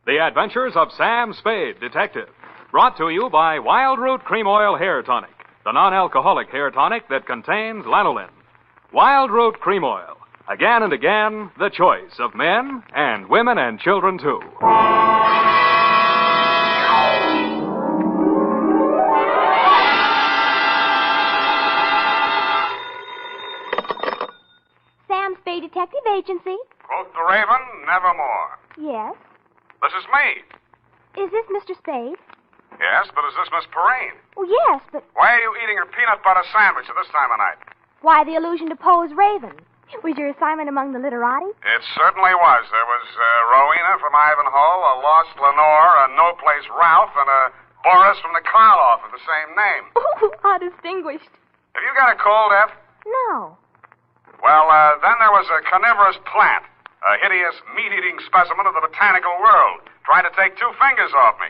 The Adventures of Sam Spade, Detective. Brought to you by Wild Root Cream Oil Hair Tonic, the non-alcoholic hair tonic that contains lanolin. Wild Root Cream Oil. Again and again, the choice of men and women and children, too. Sam Spade Detective Agency. Quoth the raven, nevermore. Yes. This is me. Is this Mr. Spade? Yes, but is this Miss Perrine? Oh, yes, but Why are you eating your peanut butter sandwich at this time of night? why the allusion to Poe's Raven? Was your assignment among the literati? It certainly was. There was Rowena from Ivanhoe, a lost Lenore, a no-place Ralph, and a Boris from the Karloff of the same name. Oh, how distinguished. Have you got a cold, F? No. Well, then there was a carnivorous plant, a hideous meat-eating specimen of the botanical world, trying to take 2 fingers off me.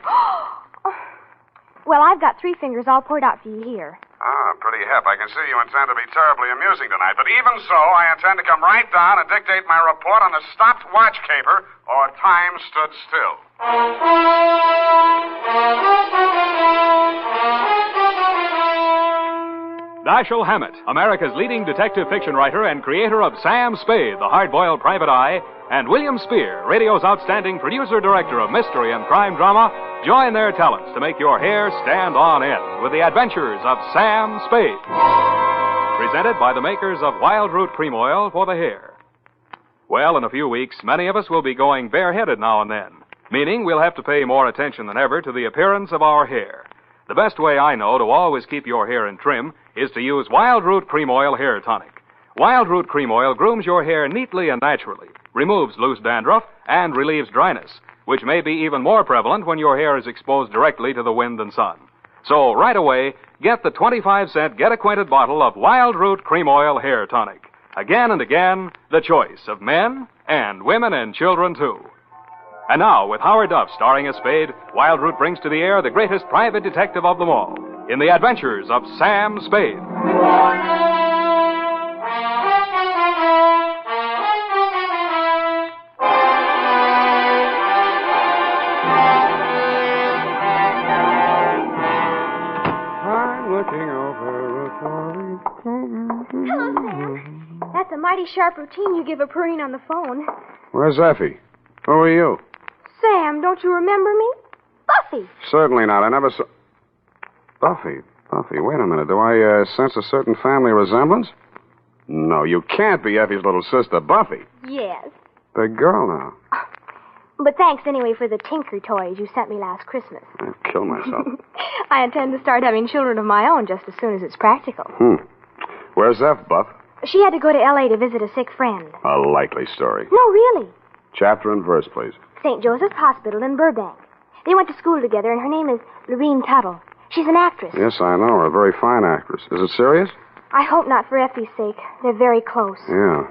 Well, I've got 3 fingers all poured out for you here. Ah, pretty hip. I can see you intend to be terribly amusing tonight. But even so, I intend to come right down and dictate my report on the stopped watch caper, or time stood still. Dashiell Hammett, America's leading detective fiction writer and creator of Sam Spade, the hard-boiled private eye, and William Spear, radio's outstanding producer-director of mystery and crime drama, join their talents to make your hair stand on end with the adventures of Sam Spade. Presented by the makers of Wild Root Cream Oil for the hair. Well, in a few weeks, many of us will be going bareheaded now and then, meaning we'll have to pay more attention than ever to the appearance of our hair. The best way I know to always keep your hair in trim is to use Wild Root Cream Oil Hair Tonic. Wild Root Cream Oil grooms your hair neatly and naturally, removes loose dandruff, and relieves dryness, which may be even more prevalent when your hair is exposed directly to the wind and sun. So, right away, get the 25-cent get-acquainted bottle of Wild Root Cream Oil Hair Tonic. Again and again, the choice of men and women and children, too. And now, with Howard Duff starring as Spade, Wild Root brings to the air the greatest private detective of them all, in the adventures of Sam Spade. I'm looking over Hello, Sam. That's a mighty sharp routine you give a Perrine on the phone. Where's Effie? Who are you? Sam, don't you remember me? Buffy. Certainly not. I never saw... Buffy, wait a minute. Do I sense a certain family resemblance? No, you can't be Effie's little sister, Buffy. Yes. Big girl now. But thanks anyway for the tinker toys you sent me last Christmas. I'll kill myself. I intend to start having children of my own just as soon as it's practical. Where's F, Buff? She had to go to L.A. to visit a sick friend. A likely story. No, really. Chapter and verse, please. St. Joseph's Hospital in Burbank. They went to school together, and her name is Lorene Tuttle. She's an actress. Yes, I know her. A very fine actress. Is it serious? I hope not for Effie's sake. They're very close. Yeah.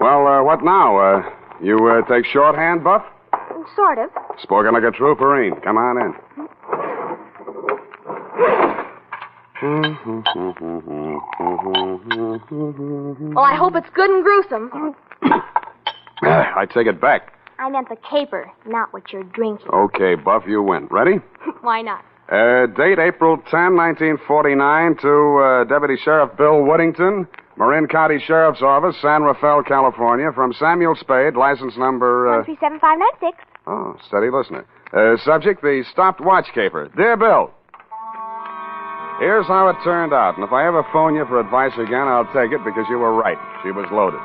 Well, what now? You take shorthand, Buff? Sort of. Spoken like a true Perrine. Come on in. Well, I hope it's good and gruesome. I take it back. I meant the caper, not what you're drinking. Okay, Buff, you win. Ready? Why not? Date April 10, 1949 to Deputy Sheriff Bill Woodington, Marin County Sheriff's Office, San Rafael, California, from Samuel Spade, license number... 137596. Oh, steady listener. Subject, the stopped watch caper. Dear Bill, here's how it turned out, and if I ever phone you for advice again, I'll take it because you were right. She was loaded.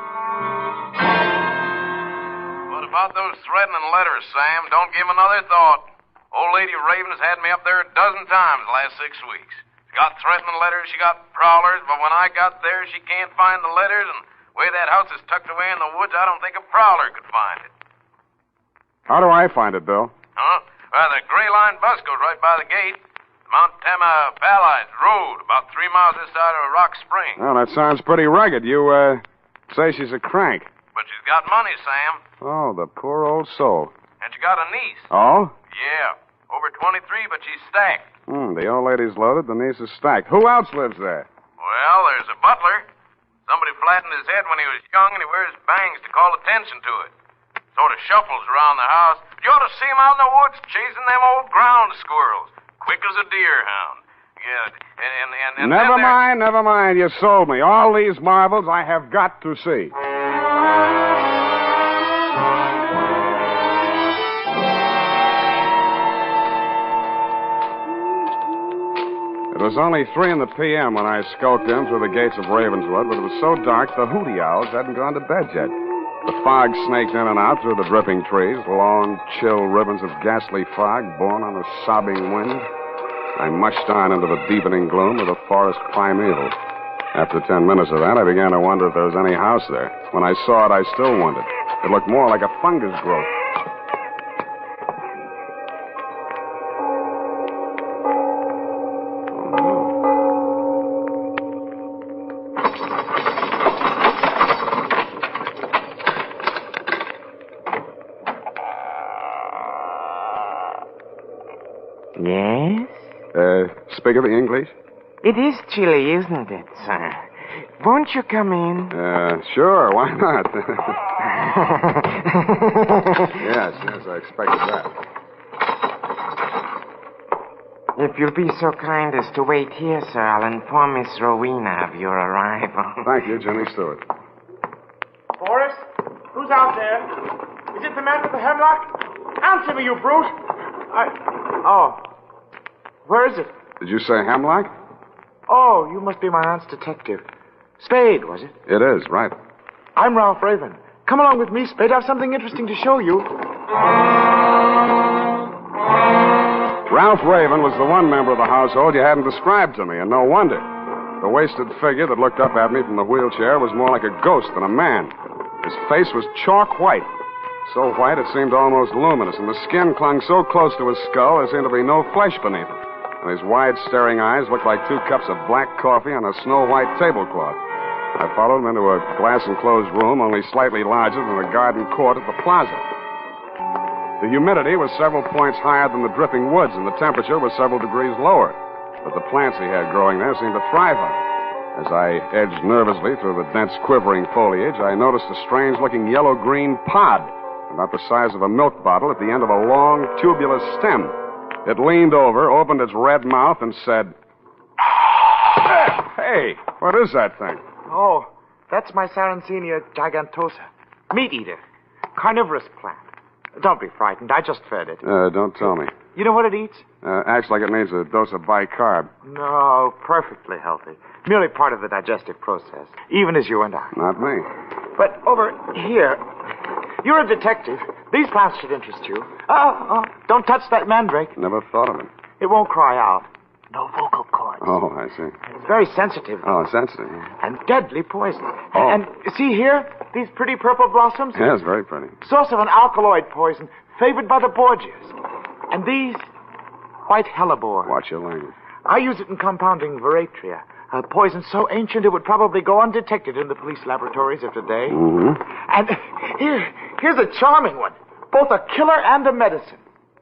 What about those threatening letters, Sam? Don't give 'em another thought. Old Lady Raven's had me up there a dozen times the last 6 weeks. She got threatening letters, she got prowlers, but when I got there, she can't find the letters, and the way that house is tucked away in the woods, I don't think a prowler could find it. How do I find it, Bill? Huh? Well, the Gray Line bus goes right by the gate. Mount Tama Palides Road, about 3 miles this side of Rock Spring. Well, that sounds pretty rugged. You, say she's a crank. But she's got money, Sam. Oh, the poor old soul. And she got a niece. Oh? Yeah. Over 23, but she's stacked. The old lady's loaded, the niece is stacked. Who else lives there? Well, there's a butler. Somebody flattened his head when he was young, and he wears bangs to call attention to it. Sort of shuffles around the house. You ought to see him out in the woods chasing them old ground squirrels. Quick as a deer hound. Yeah, and Never mind. You sold me. All these marvels I have got to see. It was only 3 p.m. when I skulked in through the gates of Ravenswood, but it was so dark the hooty owls hadn't gone to bed yet. The fog snaked in and out through the dripping trees, long, chill ribbons of ghastly fog borne on a sobbing wind. I mushed on into the deepening gloom of the forest primeval. After 10 minutes of that, I began to wonder if there was any house there. When I saw it, I still wondered. It looked more like a fungus growth. Yes? Speak of the English? It is chilly, isn't it, sir? Won't you come in? Sure, why not? Yes, I expected that. If you'll be so kind as to wait here, sir, I'll inform Miss Rowena of your arrival. Thank you, Jimmy Stewart. Forrest? Who's out there? Is it the man with the hemlock? Answer me, you brute! Oh. Where is it? Did you say hemlock? Oh, you must be my aunt's detective. Spade, was it? It is, right. I'm Ralph Raven. Come along with me, Spade. I have something interesting to show you. Ralph Raven was the one member of the household you hadn't described to me, and no wonder. The wasted figure that looked up at me from the wheelchair was more like a ghost than a man. His face was chalk white. So white it seemed almost luminous, and the skin clung so close to his skull there seemed to be no flesh beneath it. And his wide, staring eyes looked like 2 cups of black coffee on a snow-white tablecloth. I followed him into a glass-enclosed room only slightly larger than the garden court at the plaza. The humidity was several points higher than the dripping woods, and the temperature was several degrees lower. But the plants he had growing there seemed to thrive on it. As I edged nervously through the dense, quivering foliage, I noticed a strange-looking yellow-green pod, about the size of a milk bottle at the end of a long, tubular stem. It leaned over, opened its red mouth, and said, Hey, what is that thing? Oh, that's my Sarracenia gigantosa. Meat eater. Carnivorous plant. Don't be frightened. I just fed it. Don't tell me. You know what it eats? Acts like it needs a dose of bicarb. No, perfectly healthy. Merely part of the digestive process, even as you and I. Not me. But over here, you're a detective. These plants should interest you. Oh, don't touch that mandrake. Never thought of it. It won't cry out. No vocal cords. Oh, I see. It's very sensitive. Oh, sensitive. And deadly poison. Oh. And see here? These pretty purple blossoms? Yes, very pretty. Source of an alkaloid poison favored by the Borgias. And these, white hellebore. Watch your language. I use it in compounding veratria, a poison so ancient it would probably go undetected in the police laboratories of today. Mm-hmm. And here's a charming one. Both a killer and a medicine.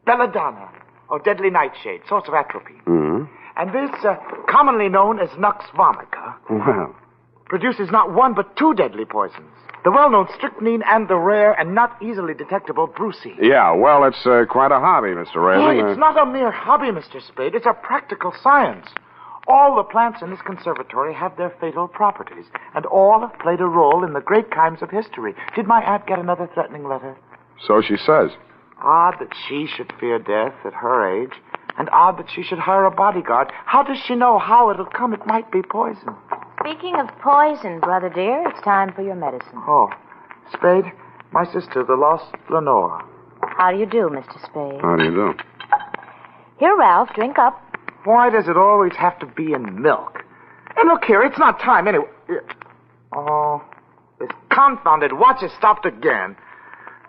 Belladonna, or deadly nightshade, source of atropine. Mm-hmm. And this, commonly known as Nux vomica, Well. produces not 1 but 2 deadly poisons. The well-known strychnine and the rare and not easily detectable brucine. Yeah, well, it's quite a hobby, Mr. Raven. Oh, it's not a mere hobby, Mr. Spade. It's a practical science. All the plants in this conservatory have their fatal properties, and all have played a role in the great crimes of history. Did my aunt get another threatening letter? So she says. Odd that she should fear death at her age, and odd that she should hire a bodyguard. How does she know how it'll come? It might be poison. Speaking of poison, brother dear, it's time for your medicine. Oh, Spade, my sister, the lost Lenore. How do you do, Mr. Spade? How do you do? Here, Ralph, drink up. Why does it always have to be in milk? And look here, it's not time anyway. Oh, this confounded watch has stopped again.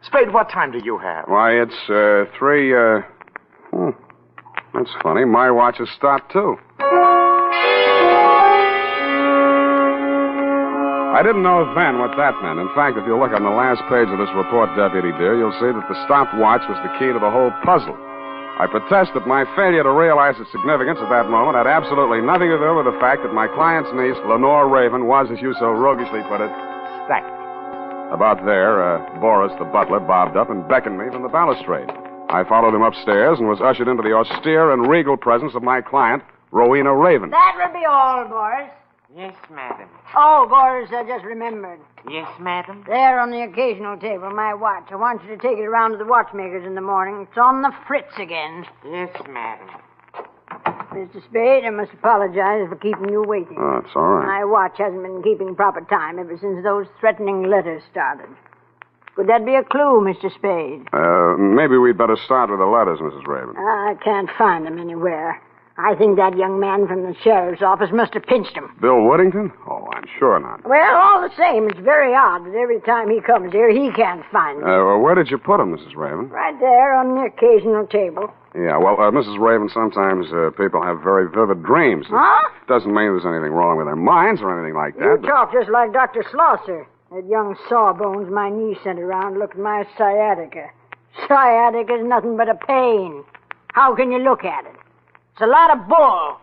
Spade, what time do you have? Why, it's 3, That's funny. My watch has stopped, too. I didn't know then what that meant. In fact, if you look on the last page of this report, Deputy dear, you'll see that the stopwatch was the key to the whole puzzle. I protest that my failure to realize its significance at that moment had absolutely nothing to do with the fact that my client's niece, Lenore Raven, was, as you so roguishly put it, stacked. About there, Boris, the butler, bobbed up and beckoned me from the balustrade. I followed him upstairs and was ushered into the austere and regal presence of my client, Rowena Raven. That will be all, Boris. Yes, madam. Oh, Boris, I just remembered. Yes, madam. There on the occasional table, my watch. I want you to take it around to the watchmakers in the morning. It's on the fritz again. Yes, madam. Mr. Spade, I must apologize for keeping you waiting. Oh, it's all right. My watch hasn't been keeping proper time ever since those threatening letters started. Could that be a clue, Mr. Spade? Maybe we'd better start with the letters, Mrs. Raven. I can't find them anywhere. I think that young man from the sheriff's office must have pinched him. Bill Woodington? Oh, I'm sure not. Well, all the same, it's very odd that every time he comes here, he can't find them. Well, where did you put them, Mrs. Raven? Right there on the occasional table. Yeah, well, Mrs. Raven, sometimes people have very vivid dreams. Huh? It doesn't mean there's anything wrong with their minds or anything like that. You talk just like Dr. Slosser. That young sawbones my niece sent around looked at my sciatica. Sciatica is nothing but a pain. How can you look at it? It's a lot of bull.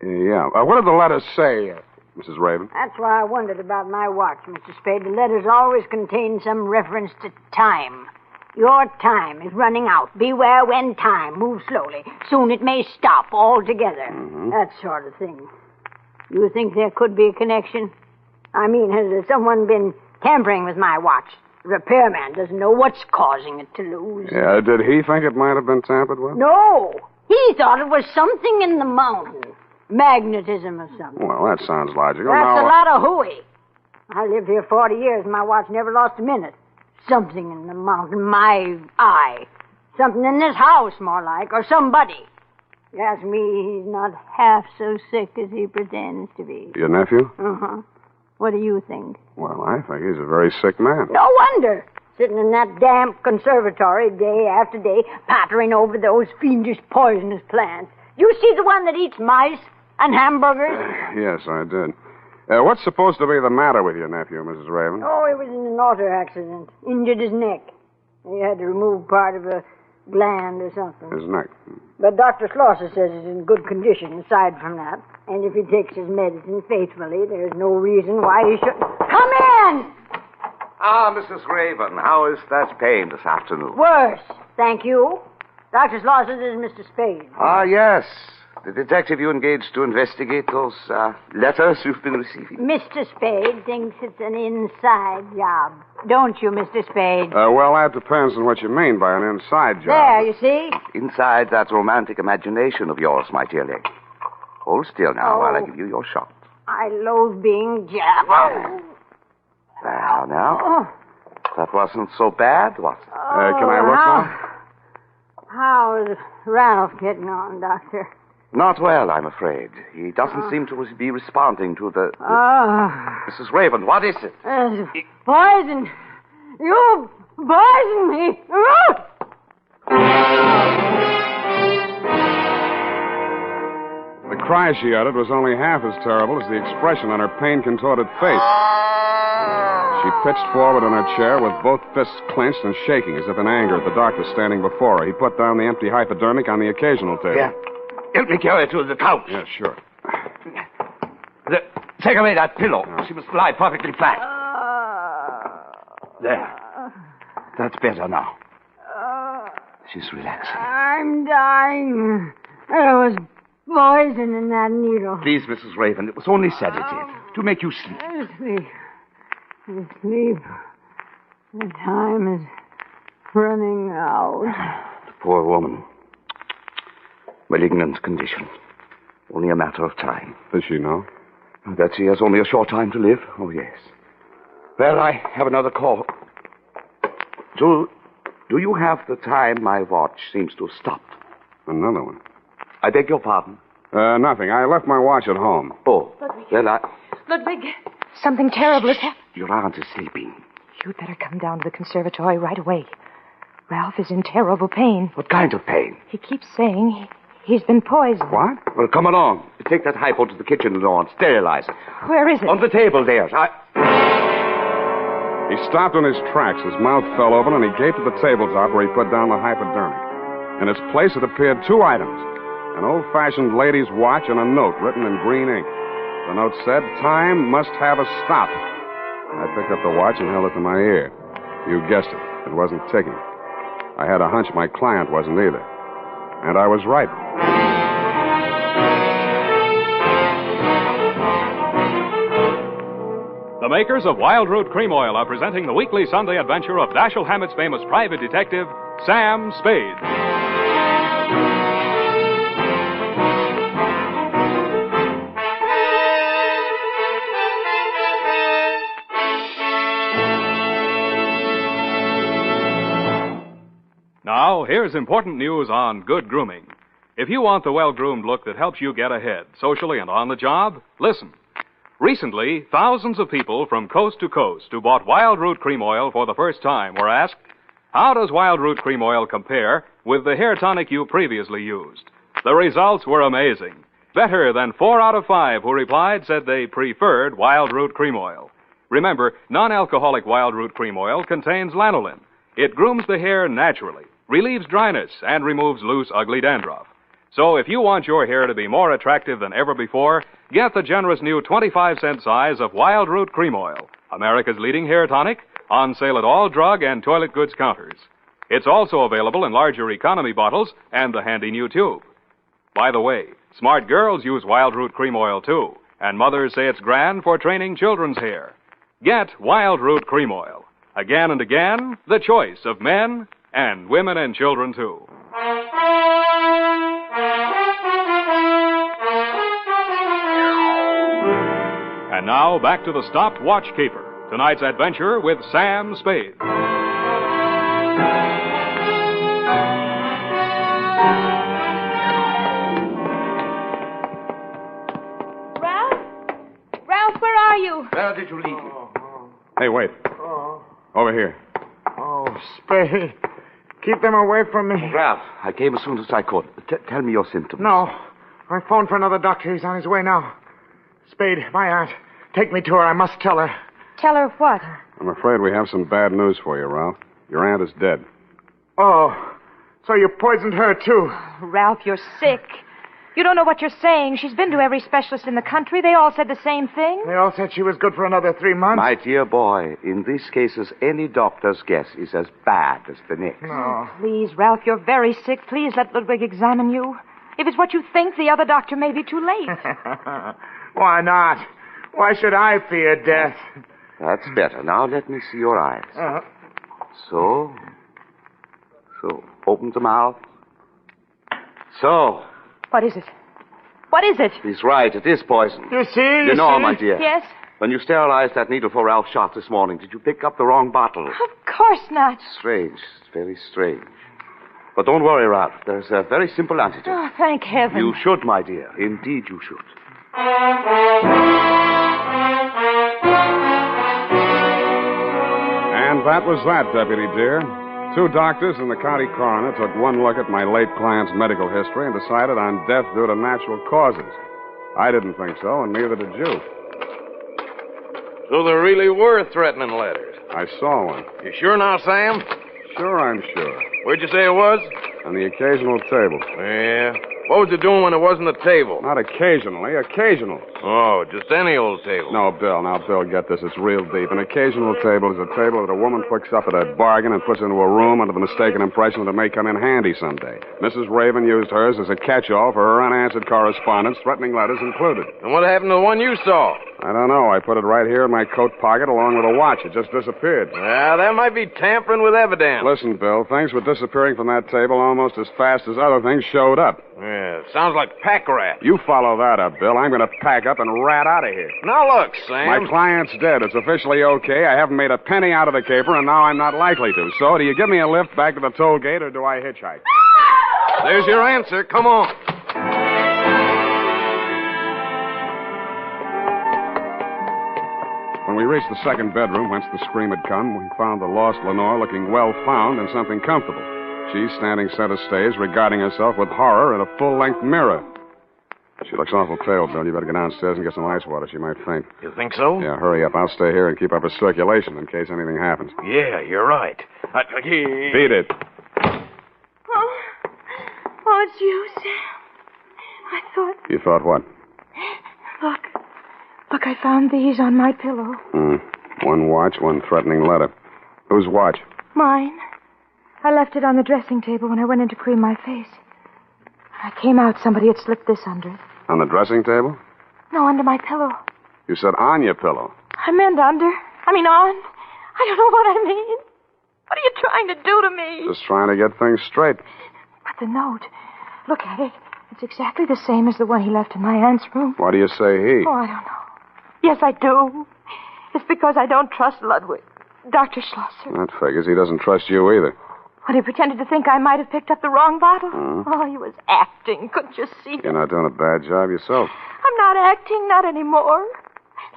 Yeah. What did the letters say, Mrs. Raven? That's why I wondered about my watch, Mr. Spade. The letters always contain some reference to time. Your time is running out. Beware when time moves slowly. Soon it may stop altogether. Mm-hmm. That sort of thing. You think there could be a connection? I mean, has someone been tampering with my watch? The repairman doesn't know what's causing it to lose. Yeah, did he think it might have been tampered with? No. He thought it was something in the mountain. Magnetism or something. Well, that sounds logical. That's a lot of hooey. I lived here 40 years and my watch never lost a minute. Something in the mountain. My eye. Something in this house, more like. Or somebody. You ask me, he's not half so sick as he pretends to be. Your nephew? Uh-huh. What do you think? Well, I think he's a very sick man. No wonder. Sitting in that damp conservatory day after day, pottering over those fiendish poisonous plants. You see the one that eats mice and hamburgers? Yes, I did. What's supposed to be the matter with your nephew, Mrs. Raven? Oh, he was in an auto accident. Injured his neck. He had to remove part of a gland or something. His neck. But Dr. Slosser says he's in good condition aside from that. And if he takes his medicine faithfully, there's no reason why he shouldn't. Come in! Ah, Mrs. Raven, how is that pain this afternoon? Worse, thank you. Dr. Slosser is Mr. Spade. Ah, yes. The detective you engaged to investigate those letters you've been receiving. Mr. Spade thinks it's an inside job. Don't you, Mr. Spade? Well, that depends on what you mean by an inside job. There, you see? Inside that romantic imagination of yours, my dear lady. Hold still now while I give you your shot. I loathe being jabbed. Well, now, that wasn't so bad, was it? Can I look now? How is Ralph getting on, Doctor? Not well, I'm afraid. He doesn't seem to be responding to the... Mrs. Raven, what is it? Poison. You poisoned me. The cry she uttered was only half as terrible as the expression on her pain-contorted face. She pitched forward in her chair with both fists clenched and shaking as if in anger at the doctor standing before her. He put down the empty hypodermic on the occasional table. Yeah. Help me carry her to the couch. Yeah, sure. Take away that pillow. She must lie perfectly flat. There. That's better now. She's relaxing. I'm dying. There was poison in that needle. Please, Mrs. Raven, it was only sedative to make you sleep. Sleep. The time is running out. The poor woman. Malignant condition. Only a matter of time. Does she know? That she has only a short time to live? Oh, yes. Well, I have another call. Do you have the time my watch seems to have stopped? Another one. I beg your pardon? Nothing. I left my watch at home. Oh. Well, Ludwig, something terrible has happened. Your aunt is sleeping. You'd better come down to the conservatory right away. Ralph is in terrible pain. What kind of pain? He keeps saying he's been poisoned. What? Well, come along. Take that hypo to the kitchen door and sterilize it. Where is it? On the table there. He stopped in his tracks. His mouth fell open, and he gaped at the tabletop where he put down the hypodermic. In its place, it appeared two items. An old-fashioned lady's watch and a note written in green ink. The note said, "Time must have a stop." I picked up the watch and held it to my ear. You guessed it. It wasn't ticking. I had a hunch my client wasn't either. And I was right. The makers of Wild Root Cream Oil are presenting the weekly Sunday adventure of Dashiell Hammett's famous private detective, Sam Spade. Now, here's important news on good grooming. If you want the well-groomed look that helps you get ahead, socially and on the job, listen. Recently, thousands of people from coast to coast who bought Wild Root Cream Oil for the first time were asked, how does Wild Root Cream Oil compare with the hair tonic you previously used? The results were amazing. Better than 4 out of 5 who replied said they preferred Wild Root Cream Oil. Remember, non-alcoholic Wild Root Cream Oil contains lanolin. It grooms the hair naturally, relieves dryness, and removes loose, ugly dandruff. So if you want your hair to be more attractive than ever before, get the generous new 25-cent size of Wild Root Cream Oil, America's leading hair tonic, on sale at all drug and toilet goods counters. It's also available in larger economy bottles and the handy new tube. By the way, smart girls use Wild Root Cream Oil too, and mothers say it's grand for training children's hair. Get Wild Root Cream Oil. Again and again, the choice of men and women and children too. And now, back to the Stopped Watch Keeper. Tonight's adventure with Sam Spade. Ralph? Ralph, where are you? Where did you leave me? Hey, wait. Over here. Oh, Spade. Keep them away from me. Ralph, I came as soon as I could. Tell me your symptoms. No. I phoned for another doctor. He's on his way now. Spade, my aunt. Take me to her. I must tell her. Tell her what? I'm afraid we have some bad news for you, Ralph. Your aunt is dead. Oh, so you poisoned her, too. Ralph, you're sick. You don't know what you're saying. She's been to every specialist in the country. They all said the same thing. They all said she was good for another 3 months. My dear boy, in these cases, any doctor's guess is as bad as the next. No. Please, Ralph, you're very sick. Please let Ludwig examine you. If it's what you think, the other doctor may be too late. Why not? Why should I fear death? That's better. Now let me see your eyes. So, open the mouth. So. What is it? What is it? He's right. It is poison. You see? You know, my dear. Yes? When you sterilized that needle for Ralph's shot this morning, did you pick up the wrong bottle? Of course not. Strange. Very strange. But don't worry, Ralph. There's a very simple antidote. Oh, thank heaven. You should, my dear. Indeed you should. And that was that, Deputy dear. 2 doctors and the county coroner took one look at my late client's medical history and decided on death due to natural causes. I didn't think so, and neither did you. So there really were threatening letters. I saw one. You sure now, Sam? Sure, I'm sure. Where'd you say it was? On the occasional table. Yeah. What was it doing when it wasn't a table? Not occasionally, occasional. Oh, just any old table. No, Bill, get this. It's real deep. An occasional table is a table that a woman picks up at a bargain and puts into a room under the mistaken impression that it may come in handy someday. Mrs. Raven used hers as a catch-all for her unanswered correspondence, threatening letters included. And what happened to the one you saw? I don't know. I put it right here in my coat pocket along with a watch. It just disappeared. Yeah, that might be tampering with evidence. Listen, Bill, things were disappearing from that table almost as fast as other things showed up. Yeah, sounds like pack rat. You follow that up, Bill. I'm going to pack up and rat out of here. Now look, Sam. My client's dead. It's officially okay. I haven't made a penny out of the caper, and now I'm not likely to. So, do you give me a lift back to the toll gate, or do I hitchhike? There's your answer. Come on. When we reached the second bedroom, whence the scream had come, we found the lost Lenore looking well found and something comfortable. She standing center stage, regarding herself with horror in a full-length mirror. She looks awful pale, Bill. You better go downstairs and get some ice water. She might faint. You think so? Yeah, hurry up. I'll stay here and keep up her circulation in case anything happens. Yeah, you're right. Beat it. Oh, it's you, Sam. I thought... You thought what? Look, I found these on my pillow. One watch, one threatening letter. Whose watch? Mine. I left it on the dressing table when I went in to cream my face. When I came out, somebody had slipped this under it. On the dressing table? No, under my pillow. You said on your pillow. I meant under. On. I don't know what I mean. What are you trying to do to me? Just trying to get things straight. But the note, look at it. It's exactly the same as the one he left in my aunt's room. Why do you say he? Oh, I don't know. Yes, I do. It's because I don't trust Ludwig. Dr. Schlosser. That figures. He doesn't trust you either. When he pretended to think I might have picked up the wrong bottle. Oh, he was acting. Couldn't you see? You're not doing a bad job yourself. I'm not acting, not anymore.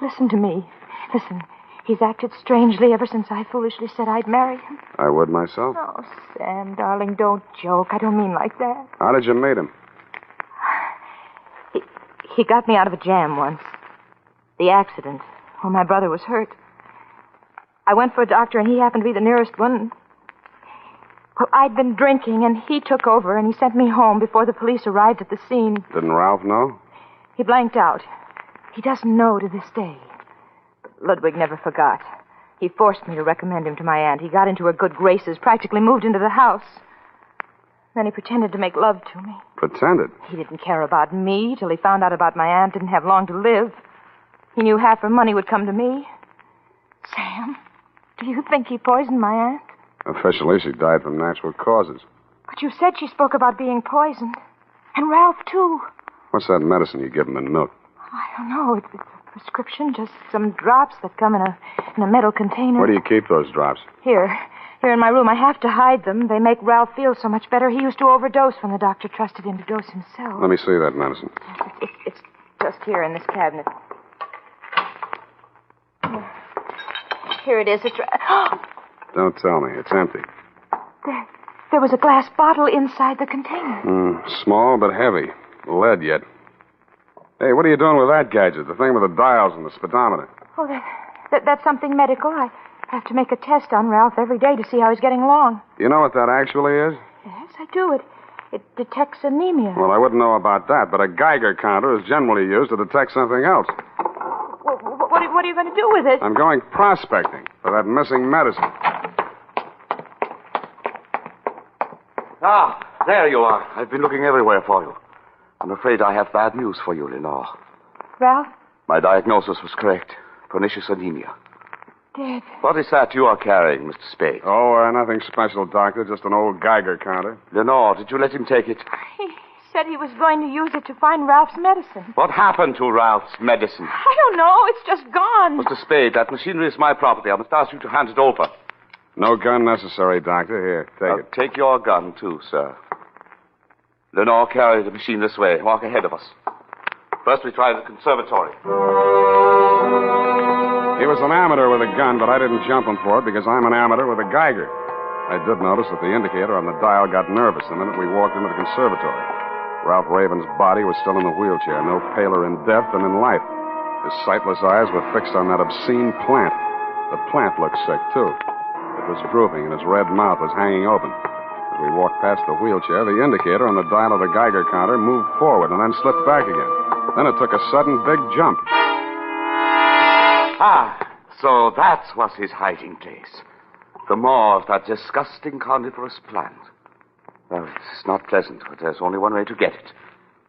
Listen to me. Listen, he's acted strangely ever since I foolishly said I'd marry him. I would myself. Oh, Sam, darling, don't joke. I don't mean like that. How did you meet him? He got me out of a jam once. The accident, when my brother was hurt. I went for a doctor, and he happened to be the nearest one. Well, I'd been drinking, and he took over, and he sent me home before the police arrived at the scene. Didn't Ralph know? He blanked out. He doesn't know to this day. Ludwig never forgot. He forced me to recommend him to my aunt. He got into her good graces, practically moved into the house. Then he pretended to make love to me. Pretended? He didn't care about me till he found out about my aunt didn't have long to live. He knew half her money would come to me. Sam, do you think he poisoned my aunt? Officially, she died from natural causes. But you said she spoke about being poisoned. And Ralph, too. What's that medicine you give him in milk? I don't know. It's a prescription, just some drops that come in a metal container. Where do you keep those drops? Here in my room. I have to hide them. They make Ralph feel so much better. He used to overdose when the doctor trusted him to dose himself. Let me see that medicine. It's just here in this cabinet. Here it is. Don't tell me. It's empty. There was a glass bottle inside the container. Small but heavy. Lead yet. Hey, what are you doing with that gadget? The thing with the dials and the speedometer. Oh, that's something medical. I have to make a test on Ralph every day to see how he's getting along. You know what that actually is? Yes, I do. It detects anemia. Well, I wouldn't know about that, but a Geiger counter is generally used to detect something else. What are you going to do with it? I'm going prospecting for that missing medicine. Ah, there you are. I've been looking everywhere for you. I'm afraid I have bad news for you, Lenore. Ralph? My diagnosis was correct. Pernicious anemia. Dead. What is that you are carrying, Mr. Spade? Oh, nothing special, Doctor. Just an old Geiger counter. Lenore, did you let him take it? He said he was going to use it to find Ralph's medicine. What happened to Ralph's medicine? I don't know. It's just gone. Mr. Spade, that machinery is my property. I must ask you to hand it over. No gun necessary, Doctor. Here, take it. Take your gun, too, sir. Lenore, carry the machine this way. Walk ahead of us. First, we try the conservatory. He was an amateur with a gun, but I didn't jump him for it because I'm an amateur with a Geiger. I did notice that the indicator on the dial got nervous the minute we walked into the conservatory. Ralph Raven's body was still in the wheelchair, no paler in death than in life. His sightless eyes were fixed on that obscene plant. The plant looked sick, too. It was drooping, and his red mouth was hanging open. As we walked past the wheelchair, the indicator on the dial of the Geiger counter moved forward and then slipped back again. Then it took a sudden big jump. So that was his hiding place. The maw of that disgusting coniferous plant. Well, it's not pleasant, but there's only one way to get it.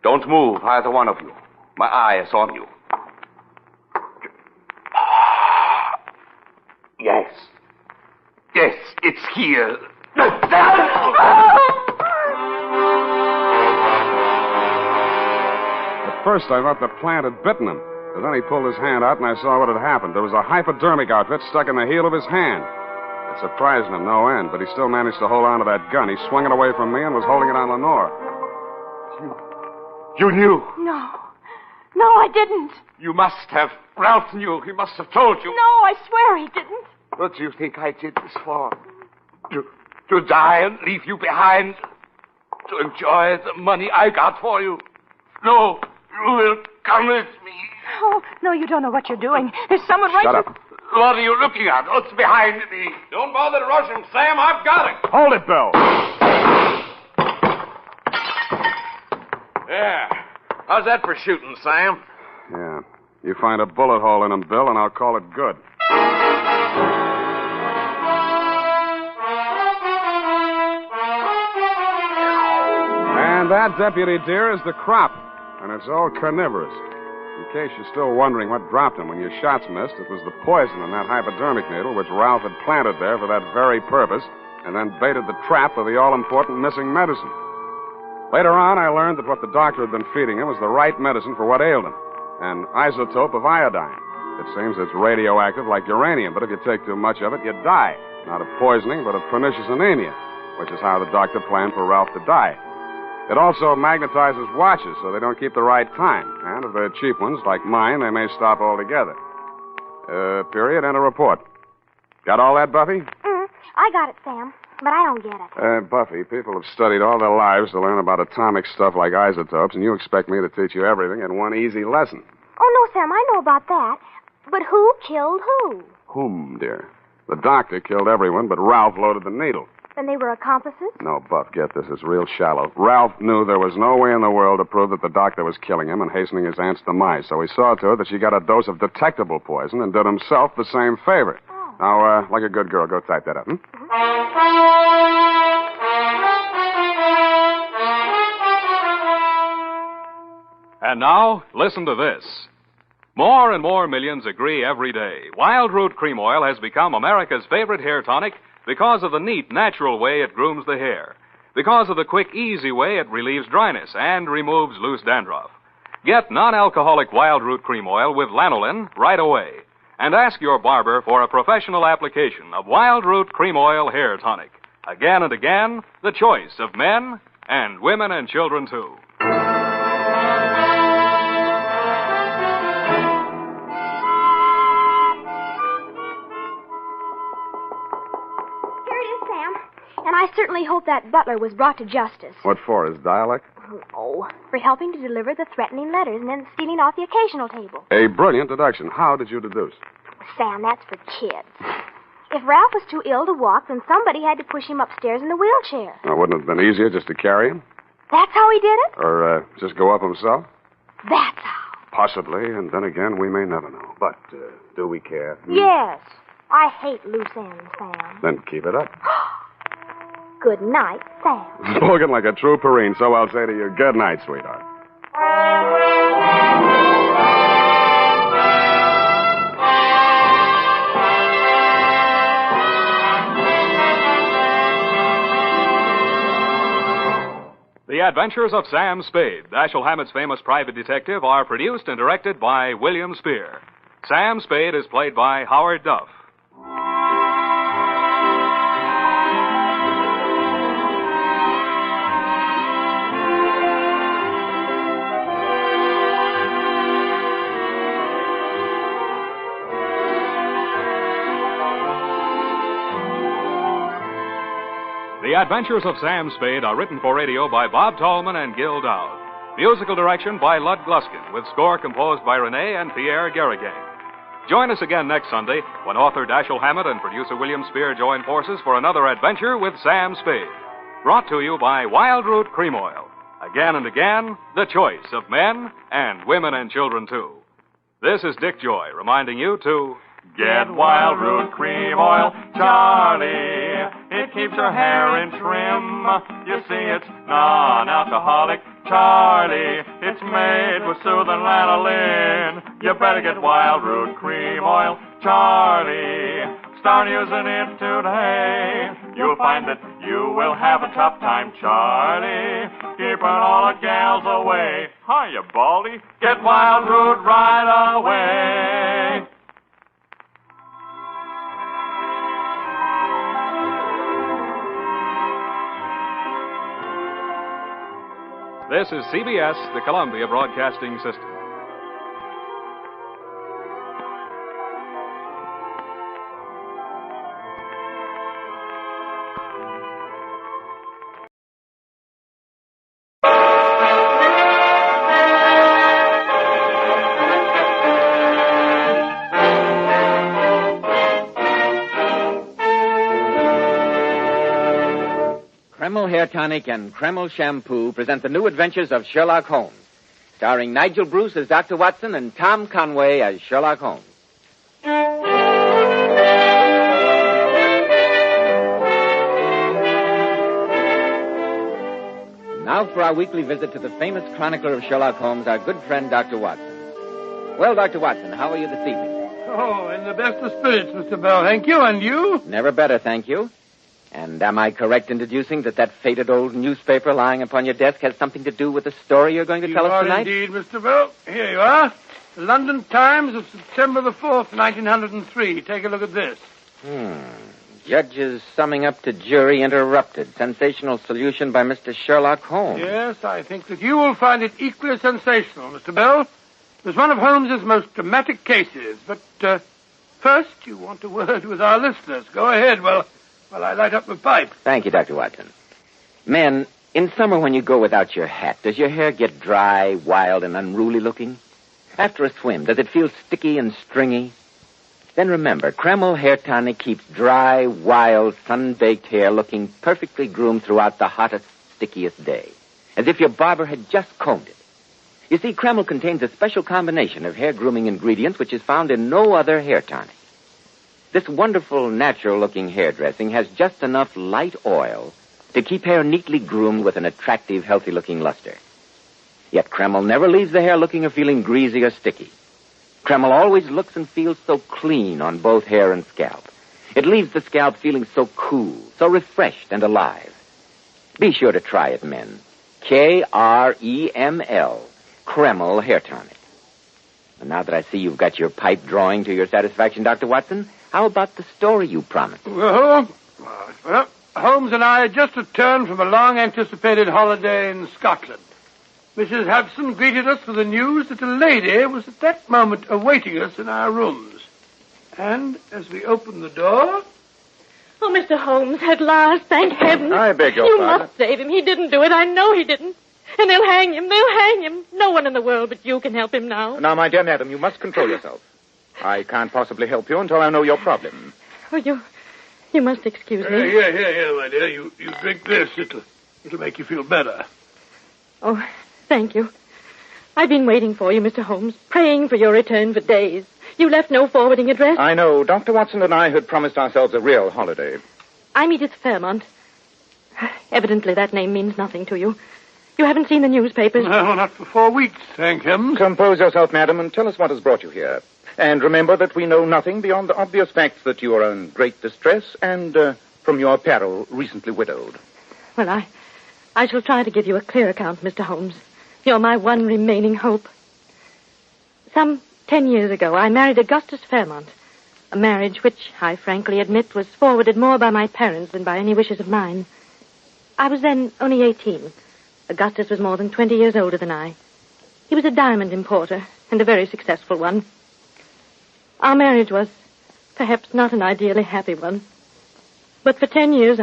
Don't move, either one of you. My eye is on you. Yes. Yes, it's here. At first, I thought the plant had bitten him. But then he pulled his hand out, and I saw what had happened. There was a hypodermic outfit stuck in the heel of his hand. It surprised him no end, but he still managed to hold on to that gun. He swung it away from me and was holding it on Lenore. You knew? No, I didn't. You must have. Ralph knew. He must have told you. No, I swear he didn't. What do you think I did this for? To die and leave you behind? To enjoy the money I got for you? No, you will come with me. Oh, no, you don't know what you're doing. There's someone right... Shut up. What are you looking at? What's behind me? Don't bother to rush him, Sam. I've got him. Hold it, Bill. Yeah. How's that for shooting, Sam? Yeah. You find a bullet hole in him, Bill, and I'll call it good. that, Deputy dear, is the crop. And it's all carnivorous. In case you're still wondering what dropped him when your shots missed, it was the poison in that hypodermic needle which Ralph had planted there for that very purpose and then baited the trap for the all-important missing medicine. Later on, I learned that what the doctor had been feeding him was the right medicine for what ailed him, an isotope of iodine. It seems it's radioactive like uranium, but if you take too much of it, you die. Not of poisoning, but of pernicious anemia, which is how the doctor planned for Ralph to die. It also magnetizes watches so they don't keep the right time. And if they're cheap ones, like mine, they may stop altogether. Period, and a report. Got all that, Buffy? I got it, Sam, but I don't get it. Buffy, people have studied all their lives to learn about atomic stuff like isotopes, and you expect me to teach you everything in one easy lesson. Oh, no, Sam, I know about that. But who killed who? Whom, dear? The doctor killed everyone, but Ralph loaded the needle. Then they were accomplices? No, Buff, get this. It's real shallow. Ralph knew there was no way in the world to prove that the doctor was killing him and hastening his aunt's demise, so he saw to it that she got a dose of detectable poison and did himself the same favor. Oh. Now, like a good girl, go type that up, And now, listen to this. More and more millions agree every day. Wild Root Cream Oil has become America's favorite hair tonic because of the neat, natural way it grooms the hair. Because of the quick, easy way it relieves dryness and removes loose dandruff. Get non-alcoholic Wild Root Cream Oil with lanolin right away. And ask your barber for a professional application of Wild Root Cream Oil Hair Tonic. Again and again, the choice of men and women and children, too. And I certainly hope that butler was brought to justice. What for, his dialect? Oh, for helping to deliver the threatening letters and then stealing off the occasional table. A brilliant deduction. How did you deduce? Sam, that's for kids. If Ralph was too ill to walk, then somebody had to push him upstairs in the wheelchair. Now, wouldn't it have been easier just to carry him? That's how he did it? Or just go up himself? That's how. Possibly, and then again, we may never know. But do we care? Yes. I hate loose ends, Sam. Then keep it up. Good night, Sam. Spoken like a true Perrine, so I'll say to you, good night, sweetheart. The Adventures of Sam Spade, Dashiell Hammett's famous private detective, are produced and directed by William Spear. Sam Spade is played by Howard Duff. The Adventures of Sam Spade are written for radio by Bob Tallman and Gil Dowd. Musical direction by Lud Gluskin, with score composed by Renee and Pierre Garrigang. Join us again next Sunday when author Dashiell Hammett and producer William Spear join forces for another adventure with Sam Spade. Brought to you by Wild Root Cream Oil. Again and again, the choice of men and women and children, too. This is Dick Joy reminding you to get Wild Root Cream Oil, Charlie. It keeps your hair in trim. You see, it's non-alcoholic, Charlie. It's made with soothing lanolin. You better get Wild Root Cream Oil, Charlie. Start using it today. You'll find that you will have a tough time, Charlie. Keeping all the gals away. Hiya, Baldy. Get Wild Root right away. This is CBS, the Columbia Broadcasting System. Kreml Hair Tonic and Kreml Shampoo present the new adventures of Sherlock Holmes, starring Nigel Bruce as Dr. Watson and Tom Conway as Sherlock Holmes. Now for our weekly visit to the famous chronicler of Sherlock Holmes, our good friend, Dr. Watson. Well, Dr. Watson, how are you this evening? Oh, in the best of spirits, Mr. Bell, thank you. And you? Never better, thank you. And am I correct in deducing that faded old newspaper lying upon your desk has something to do with the story you're going to tell us tonight? Indeed, Mr. Bell. Here you are. The London Times of September the 4th, 1903. Take a look at this. Judges summing up to jury interrupted. Sensational solution by Mr. Sherlock Holmes. Yes, I think that you will find it equally sensational, Mr. Bell. It was one of Holmes's most dramatic cases. But first, you want a word with our listeners. Go ahead while I light up the pipe. Thank you, Dr. Watson. Men, in summer when you go without your hat, does your hair get dry, wild, and unruly looking? After a swim, does it feel sticky and stringy? Then remember, Kreml Hair Tonic keeps dry, wild, sun-baked hair looking perfectly groomed throughout the hottest, stickiest day, as if your barber had just combed it. You see, Kreml contains a special combination of hair grooming ingredients which is found in no other hair tonic. This wonderful, natural-looking hairdressing has just enough light oil to keep hair neatly groomed with an attractive, healthy-looking luster. Yet Kreml never leaves the hair looking or feeling greasy or sticky. Kreml always looks and feels so clean on both hair and scalp. It leaves the scalp feeling so cool, so refreshed and alive. Be sure to try it, men. Kreml, Kreml Hair Tonic. And now that I see you've got your pipe drawing to your satisfaction, Dr. Watson, how about the story you promised? Well, Holmes and I had just returned from a long-anticipated holiday in Scotland. Mrs. Hudson greeted us with the news that a lady was at that moment awaiting us in our rooms. And as we opened the door... Oh, Mr. Holmes, at last, thank heaven. I beg your pardon. You pardon. must save him. He didn't do it. I know he didn't. And they'll hang him. They'll hang him. No one in the world but you can help him now. Now, my dear madam, you must control yourself. I can't possibly help you until I know your problem. Oh, you must excuse me. Here, my dear. You drink this. It'll make you feel better. Oh, thank you. I've been waiting for you, Mr. Holmes, praying for your return for days. You left no forwarding address. I know. Dr. Watson and I had promised ourselves a real holiday. I'm Edith Fairmont. Evidently that name means nothing to you. You haven't seen the newspapers? No, not for 4 weeks, thank heaven. Compose yourself, madam, and tell us what has brought you here. And remember that we know nothing beyond the obvious facts that you are in great distress and, from your peril, recently widowed. Well, I shall try to give you a clear account, Mr. Holmes. You're my one remaining hope. Some 10 years ago, I married Augustus Fairmont. A marriage which, I frankly admit, was forwarded more by my parents than by any wishes of mine. I was then only 18. Augustus was more than 20 years older than I. He was a diamond importer, and a very successful one. Our marriage was perhaps not an ideally happy one. But for 10 years,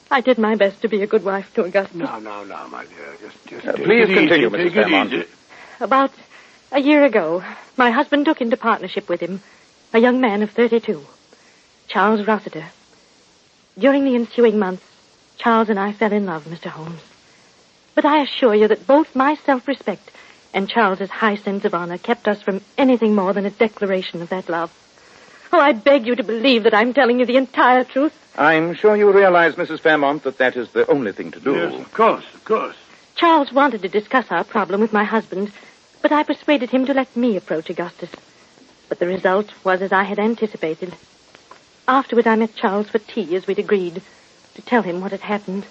I did my best to be a good wife to Augustus. No, my dear. Just please continue, Mrs. Fairmont. About a year ago, my husband took into partnership with him a young man of 32, Charles Rossiter. During the ensuing months, Charles and I fell in love, Mr. Holmes. But I assure you that both my self-respect and Charles's high sense of honor kept us from anything more than a declaration of that love. Oh, I beg you to believe that I'm telling you the entire truth. I'm sure you realize, Mrs. Fairmont, that is the only thing to do. Yes, of course. Charles wanted to discuss our problem with my husband, but I persuaded him to let me approach Augustus. But the result was as I had anticipated. Afterward, I met Charles for tea, as we'd agreed, to tell him what had happened.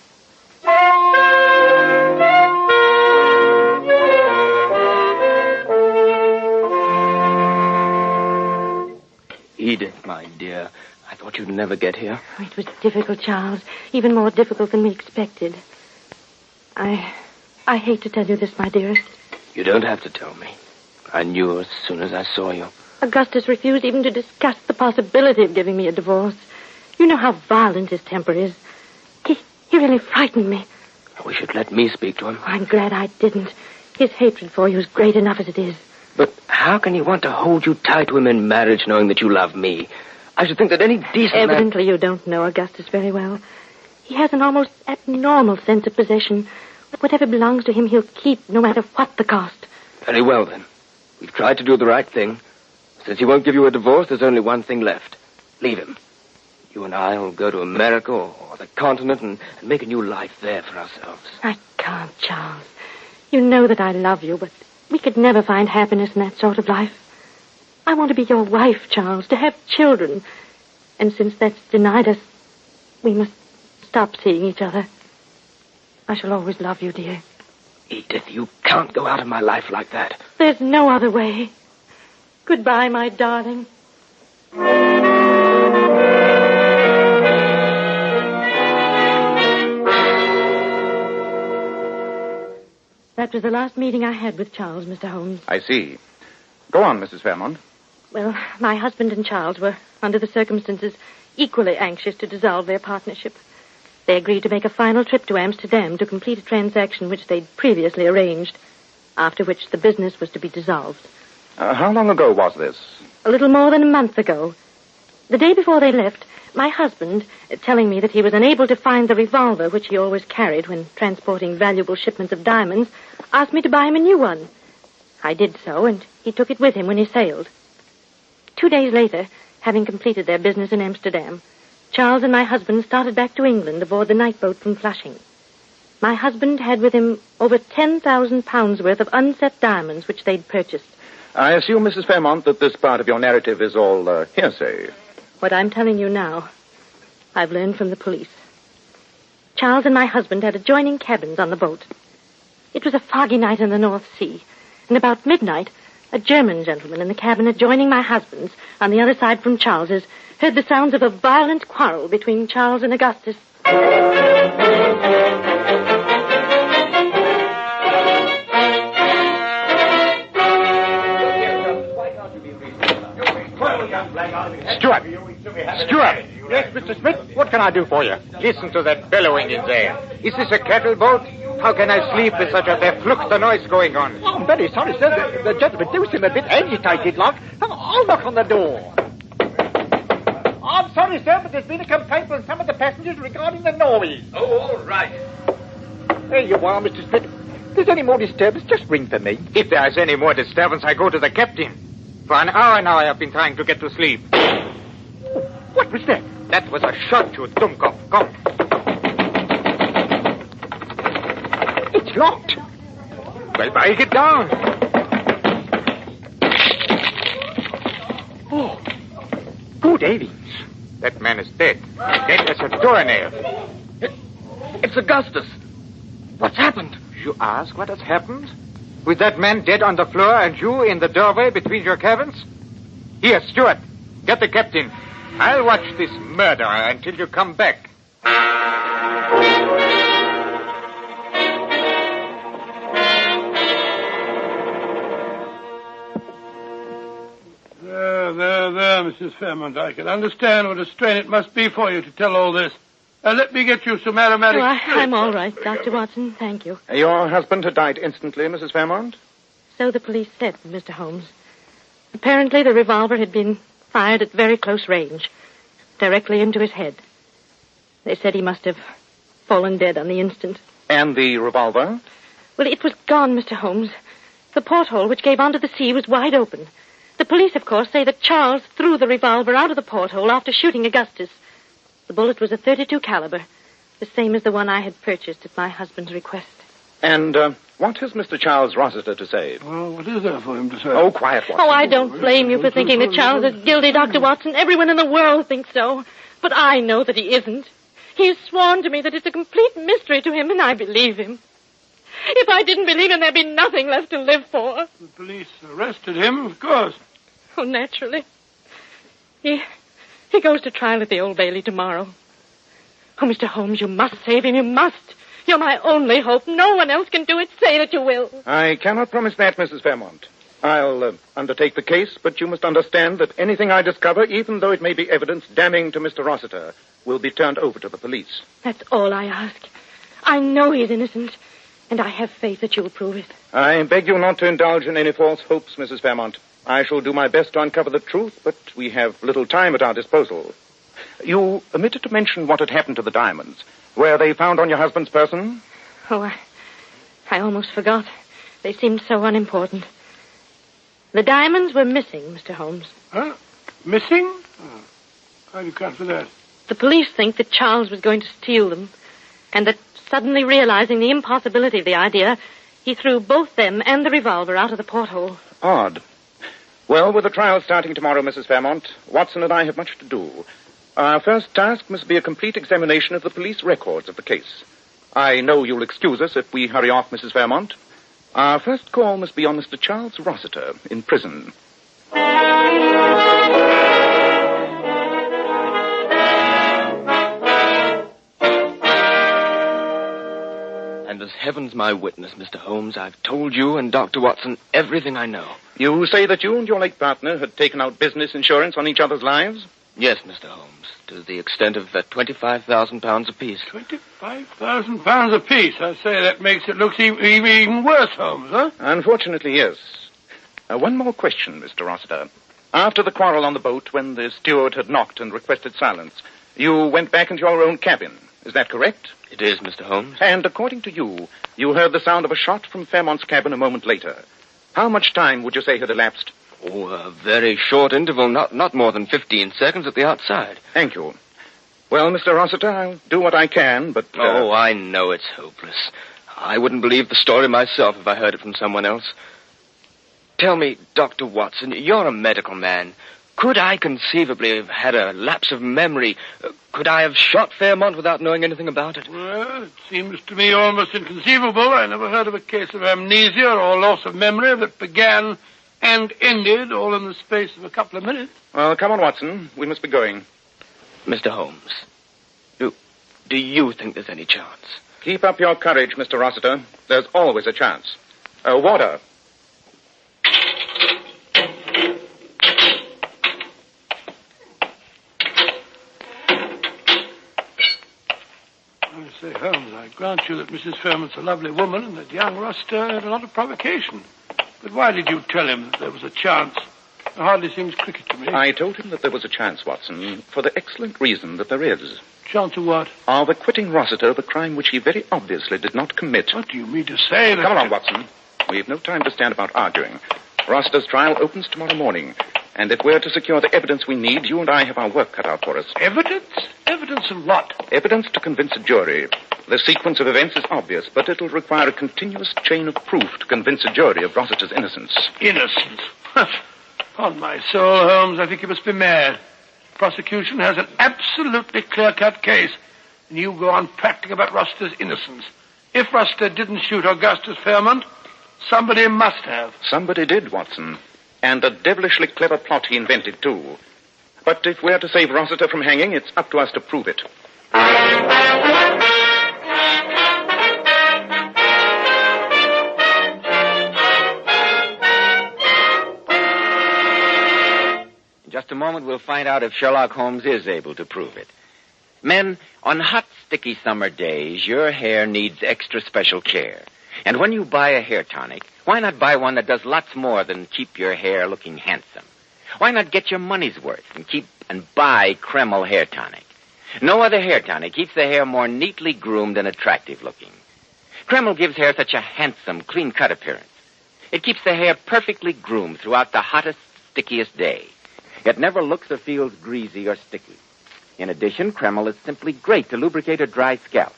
Edith, my dear, I thought you'd never get here. Oh, it was difficult, Charles. Even more difficult than we expected. I hate to tell you this, my dearest. You don't have to tell me. I knew as soon as I saw you. Augustus refused even to discuss the possibility of giving me a divorce. You know how violent his temper is. He really frightened me. I wish you'd let me speak to him. I'm glad I didn't. His hatred for you is great enough as it is. But how can he want to hold you tight to him in marriage knowing that you love me? I should think that any decent man... Evidently you don't know Augustus very well. He has an almost abnormal sense of possession. Whatever belongs to him, he'll keep, no matter what the cost. Very well, then. We've tried to do the right thing. Since he won't give you a divorce, there's only one thing left. Leave him. You and I will go to America or the continent and make a new life there for ourselves. I can't, Charles. You know that I love you, but we could never find happiness in that sort of life. I want to be your wife, Charles, to have children. And since that's denied us, we must stop seeing each other. I shall always love you, dear. Edith, you can't go out of my life like that. There's no other way. Goodbye, my darling. That was the last meeting I had with Charles, Mr. Holmes. I see. Go on, Mrs. Fairmont. Well, my husband and Charles were, under the circumstances, equally anxious to dissolve their partnership. They agreed to make a final trip to Amsterdam to complete a transaction which they'd previously arranged, after which the business was to be dissolved. How long ago was this? A little more than a month ago. The day before they left, my husband, telling me that he was unable to find the revolver which he always carried when transporting valuable shipments of diamonds, asked me to buy him a new one. I did so, and he took it with him when he sailed. 2 days later, having completed their business in Amsterdam, Charles and my husband started back to England aboard the night boat from Flushing. My husband had with him over 10,000 pounds worth of unset diamonds which they'd purchased. I assume, Mrs. Fairmont, that this part of your narrative is all hearsay. What I'm telling you now, I've learned from the police. Charles and my husband had adjoining cabins on the boat. It was a foggy night in the North Sea, and about midnight, a German gentleman in the cabin adjoining my husband's, on the other side from Charles's, heard the sounds of a violent quarrel between Charles and Augustus. Stewart! Yes, Mr. Smith? What can I do for you? Listen to that bellowing in there. Is this a cattle boat? How can I sleep with such a verflucht noise going on? Oh, I'm very sorry, sir. The gentleman do seem a bit agitated, like. I'll knock on the door. I'm sorry, sir, but there's been a complaint from some of the passengers regarding the noise. Oh, all right. There you are, Mr. Smith. If there's any more disturbance, just ring for me. If there's any more disturbance, I go to the captain. For an hour now I have been trying to get to sleep. What was that? That was a shot, you dummkopf. Come. It's locked. Well, break it down. Oh, good heavens. That man is dead. Dead as a doornail. It's Augustus. What's happened? You ask what has happened? With that man dead on the floor and you in the doorway between your cabins? Here, Stewart, get the captain. I'll watch this murder until you come back. There, Mrs. Fairmont. I can understand what a strain it must be for you to tell all this. Let me get you some aromatic... Oh, I'm all right, Dr. Watson. Thank you. Your husband had died instantly, Mrs. Fairmont? So the police said, Mr. Holmes. Apparently the revolver had been fired at very close range, directly into his head. They said he must have fallen dead on the instant. And the revolver? Well, it was gone, Mr. Holmes. The porthole which gave onto the sea was wide open. The police, of course, say that Charles threw the revolver out of the porthole after shooting Augustus. The bullet was a .32 caliber, the same as the one I had purchased at my husband's request. And what has Mr. Charles Rochester to say? Well, what is there for him to say? Oh, quiet, Watson. Oh, I don't blame you for thinking that Charles is guilty, Dr. Watson. Everyone in the world thinks so. But I know that he isn't. He's sworn to me that it's a complete mystery to him, and I believe him. If I didn't believe him, there'd be nothing left to live for. The police arrested him, of course. Oh, naturally. He goes to trial at the Old Bailey tomorrow. Oh, Mr. Holmes, you must save him. You must. You're my only hope. No one else can do it. Say that you will. I cannot promise that, Mrs. Fairmont. I'll undertake the case, but you must understand that anything I discover, even though it may be evidence damning to Mr. Rossiter, will be turned over to the police. That's all I ask. I know he's innocent, and I have faith that you'll prove it. I beg you not to indulge in any false hopes, Mrs. Fairmont. I shall do my best to uncover the truth, but we have little time at our disposal. You omitted to mention what had happened to the diamonds. Were they found on your husband's person? Oh, I almost forgot. They seemed so unimportant. The diamonds were missing, Mr. Holmes. Huh? Missing? Oh. How do you account for that? The police think that Charles was going to steal them, and that suddenly realizing the impossibility of the idea, he threw both them and the revolver out of the porthole. Odd. Well, with the trial starting tomorrow, Mrs. Fairmont, Watson and I have much to do. Our first task must be a complete examination of the police records of the case. I know you'll excuse us if we hurry off, Mrs. Fairmont. Our first call must be on Mr. Charles Rossiter in prison. And as heaven's my witness, Mr. Holmes, I've told you and Dr. Watson everything I know. You say that you and your late partner had taken out business insurance on each other's lives? Yes, Mr. Holmes, to the extent of £25,000 apiece. £25,000 apiece? I say, that makes it look even worse, Holmes, huh? Unfortunately, yes. One more question, Mr. Rossiter. After the quarrel on the boat, when the steward had knocked and requested silence, you went back into your own cabin. Is that correct? It is, Mr. Holmes. And according to you, you heard the sound of a shot from Fairmont's cabin a moment later. How much time would you say had elapsed? Oh, a very short interval, not more than 15 seconds at the outside. Thank you. Well, Mr. Rossiter, I'll do what I can, but... Oh, I know it's hopeless. I wouldn't believe the story myself if I heard it from someone else. Tell me, Dr. Watson, you're a medical man. Could I conceivably have had a lapse of memory? Could I have shot Fairmont without knowing anything about it? Well, it seems to me almost inconceivable. I never heard of a case of amnesia or loss of memory that began and ended all in the space of a couple of minutes. Well, come on, Watson. We must be going. Mr. Holmes, do you think there's any chance? Keep up your courage, Mr. Rossiter. There's always a chance. Water. I say, Holmes, I grant you that Mrs. Fairmont's a lovely woman and that young Rossiter had a lot of provocation. But why did you tell him that there was a chance? It hardly seems cricket to me. I told him that there was a chance, Watson, for the excellent reason that there is. Chance of what? Of acquitting Rossiter of a crime which he very obviously did not commit. What do you mean to say? Come along, Watson. We've no time to stand about arguing. Rossiter's trial opens tomorrow morning. And if we're to secure the evidence we need, you and I have our work cut out for us. Evidence? Evidence of what? Evidence to convince a jury. The sequence of events is obvious, but it'll require a continuous chain of proof to convince a jury of Rossiter's innocence. Innocence? On my soul, Holmes, I think you must be mad. Prosecution has an absolutely clear-cut case, and you go on practicing about Rossiter's innocence. If Rossiter didn't shoot Augustus Fairmont, somebody must have. Somebody did, Watson. And a devilishly clever plot he invented, too. But if we're to save Rossiter from hanging, it's up to us to prove it. In just a moment, we'll find out if Sherlock Holmes is able to prove it. Men, on hot, sticky summer days, your hair needs extra special care. And when you buy a hair tonic, why not buy one that does lots more than keep your hair looking handsome? Why not get your money's worth and buy Kreml hair tonic? No other hair tonic keeps the hair more neatly groomed and attractive looking. Kreml gives hair such a handsome, clean-cut appearance. It keeps the hair perfectly groomed throughout the hottest, stickiest day. It never looks or feels greasy or sticky. In addition, Kreml is simply great to lubricate a dry scalp.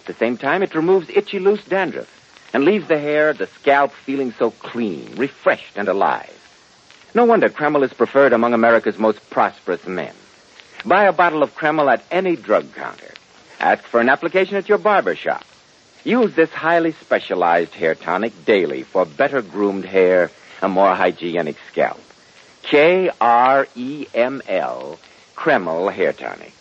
At the same time, it removes itchy, loose dandruff and leaves the scalp feeling so clean, refreshed, and alive. No wonder Kreml is preferred among America's most prosperous men. Buy a bottle of Kreml at any drug counter. Ask for an application at your barber shop. Use this highly specialized hair tonic daily for better groomed hair, a more hygienic scalp. Kreml, Kreml hair tonic.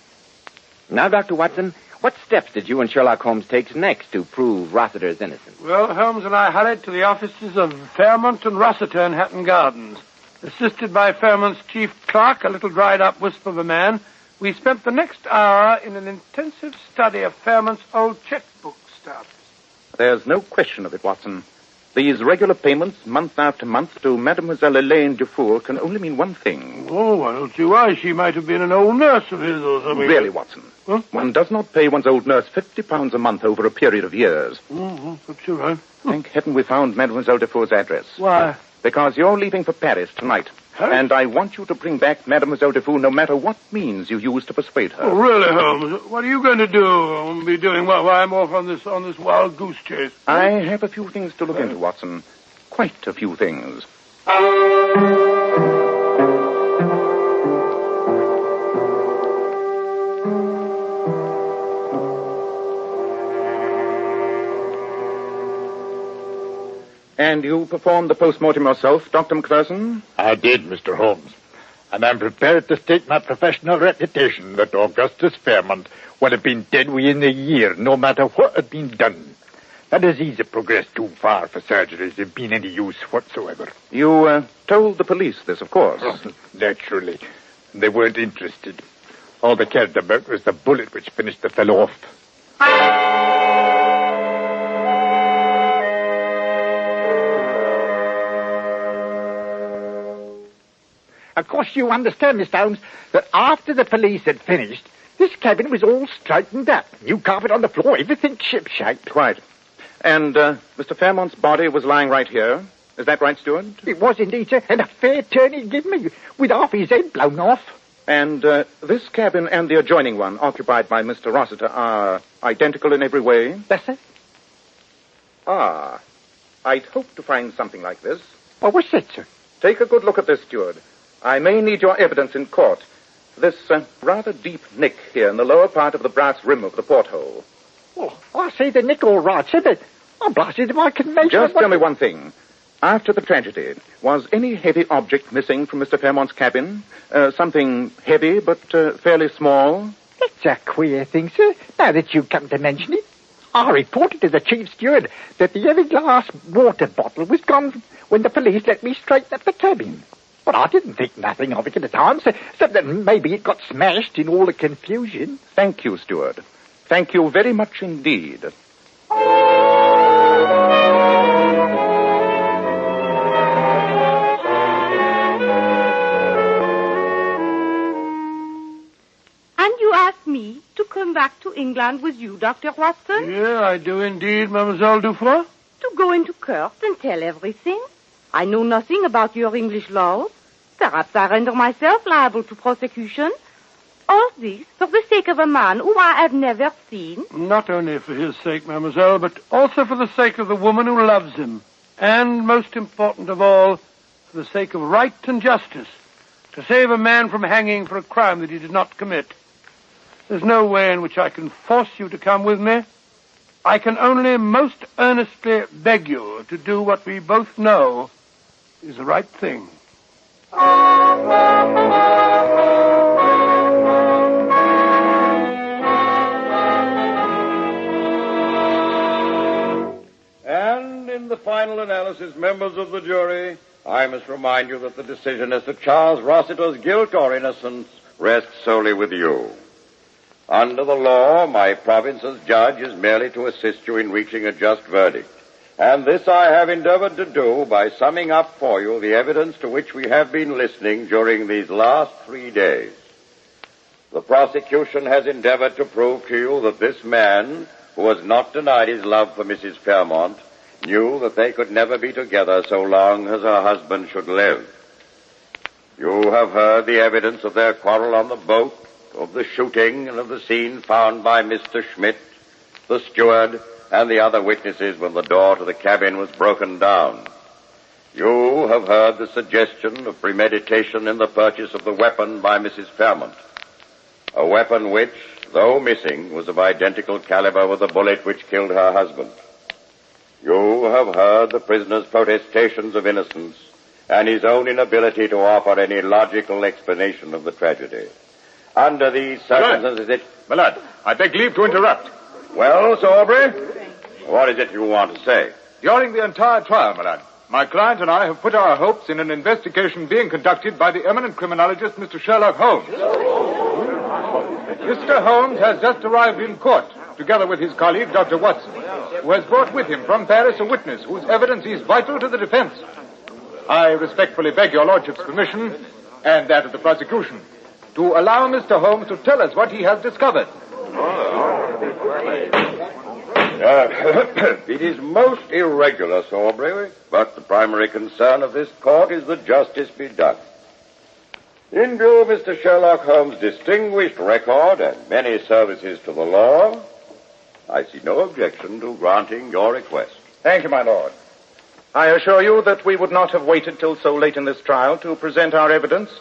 Now, Dr. Watson, what steps did you and Sherlock Holmes take next to prove Rossiter's innocence? Well, Holmes and I hurried to the offices of Fairmont and Rossiter in Hatton Gardens. Assisted by Fairmont's chief clerk, a little dried-up wisp of a man, we spent the next hour in an intensive study of Fairmont's old checkbook stubs. There's no question of it, Watson. These regular payments, month after month, to Mademoiselle Elaine Dufour can only mean one thing. Oh, I don't see why. She might have been an old nurse of his or something. Really, Watson. Huh? One does not pay one's old nurse £50 a month over a period of years. Perhaps you're right. Thank heaven we found Mademoiselle Dufour's address. Why? Because you're leaving for Paris tonight. And I want you to bring back Mademoiselle Defoe no matter what means you use to persuade her. Oh, really, Holmes? What are you going to do? Be doing while I'm off on this wild goose chase? I have a few things to look into, Watson. Quite a few things. And you performed the post-mortem yourself, Dr. Macpherson? I did, Mr. Holmes. And I'm prepared to stake my professional reputation that Augustus Fairmont would have been dead within a year, no matter what had been done. That disease had progressed too far for surgeries to have been any use whatsoever. You told the police this, of course. Naturally. They weren't interested. All they cared about was the bullet which finished the fellow off. Of course, you understand, Mr. Holmes, that after the police had finished, this cabin was all straightened up. New carpet on the floor, everything ship-shape. Quite. And Mr. Fairmont's body was lying right here. Is that right, Steward? It was indeed, sir, and a fair turn he gave me, with half his head blown off. And this cabin and the adjoining one, occupied by Mr. Rossiter, are identical in every way? Yes, sir. Ah, I'd hoped to find something like this. Oh, what's that, sir? Take a good look at this, Steward. I may need your evidence in court. This rather deep nick here in the lower part of the brass rim of the porthole. Oh, I see the nick all right, sir, but I'm blasted if I can make Just tell me one thing. After the tragedy, was any heavy object missing from Mr. Fairmont's cabin? Something heavy but fairly small? That's a queer thing, sir, now that you come to mention it. I reported to the chief steward that the heavy glass water bottle was gone when the police let me straighten up the cabin. But I didn't think nothing of it at the time, so that maybe it got smashed in all the confusion. Thank you, Steward. Thank you very much indeed. And you asked me to come back to England with you, Dr. Watson? Yeah, I do indeed, Mademoiselle Dufour. To go into court and tell everything? I know nothing about your English laws. Perhaps I render myself liable to prosecution. All this for the sake of a man whom I have never seen. Not only for his sake, mademoiselle, but also for the sake of the woman who loves him. And, most important of all, for the sake of right and justice. To save a man from hanging for a crime that he did not commit. There's no way in which I can force you to come with me. I can only most earnestly beg you to do what we both know is the right thing. And in the final analysis, members of the jury, I must remind you that the decision as to Charles Rossiter's guilt or innocence rests solely with you. Under the law, my province as judge is merely to assist you in reaching a just verdict. And this I have endeavored to do by summing up for you the evidence to which we have been listening during these last 3 days. The prosecution has endeavored to prove to you that this man, who has not denied his love for Mrs. Fairmont, knew that they could never be together so long as her husband should live. You have heard the evidence of their quarrel on the boat, of the shooting, and of the scene found by Mr. Schmidt, the steward, and the other witnesses when the door to the cabin was broken down. You have heard the suggestion of premeditation in the purchase of the weapon by Mrs. Fairmont. A weapon which, though missing, was of identical caliber with the bullet which killed her husband. You have heard the prisoner's protestations of innocence and his own inability to offer any logical explanation of the tragedy. Under these circumstances, My lord, I beg leave to interrupt. Well, Sir Aubrey, what is it you want to say? During the entire trial, my lord, my client and I have put our hopes in an investigation being conducted by the eminent criminologist, Mr. Sherlock Holmes. Mr. Holmes has just arrived in court, together with his colleague, Dr. Watson, who has brought with him from Paris a witness whose evidence is vital to the defense. I respectfully beg your lordship's permission, and that of the prosecution, to allow Mr. Holmes to tell us what he has discovered. It is most irregular, Sir Aubrey, but the primary concern of this court is that justice be done. In view of Mr. Sherlock Holmes' distinguished record and many services to the law, I see no objection to granting your request. Thank you, my lord. I assure you that we would not have waited till so late in this trial to present our evidence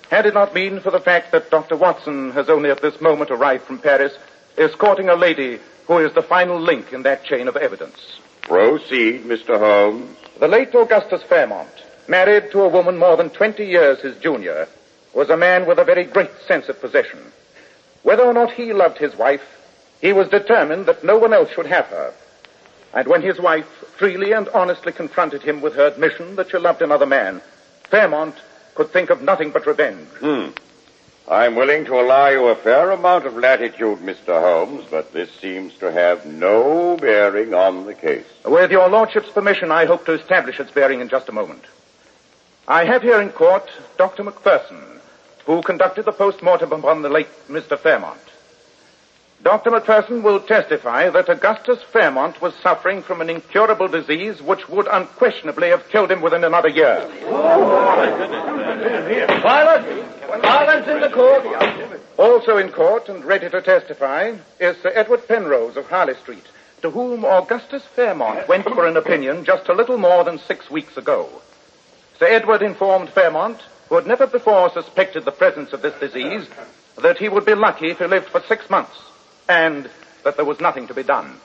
had it not been for the fact that Dr. Watson has only at this moment arrived from Paris, escorting a lady who is the final link in that chain of evidence. Proceed, Mr. Holmes. The late Augustus Fairmont, married to a woman more than 20 years his junior, was a man with a very great sense of possession. Whether or not he loved his wife, he was determined that no one else should have her. And when his wife freely and honestly confronted him with her admission that she loved another man, Fairmont could think of nothing but revenge. I'm willing to allow you a fair amount of latitude, Mr. Holmes, but this seems to have no bearing on the case. With your lordship's permission, I hope to establish its bearing in just a moment. I have here in court Dr. Macpherson, who conducted the post-mortem upon the late Mr. Fairmont. Dr. Macpherson will testify that Augustus Fairmont was suffering from an incurable disease which would unquestionably have killed him within another year. Silence! Silence in the court! Also in court and ready to testify is Sir Edward Penrose of Harley Street, to whom Augustus Fairmont went for an opinion just a little more than 6 weeks ago. Sir Edward informed Fairmont, who had never before suspected the presence of this disease, that he would be lucky if he lived for 6 months, and that there was nothing to be done.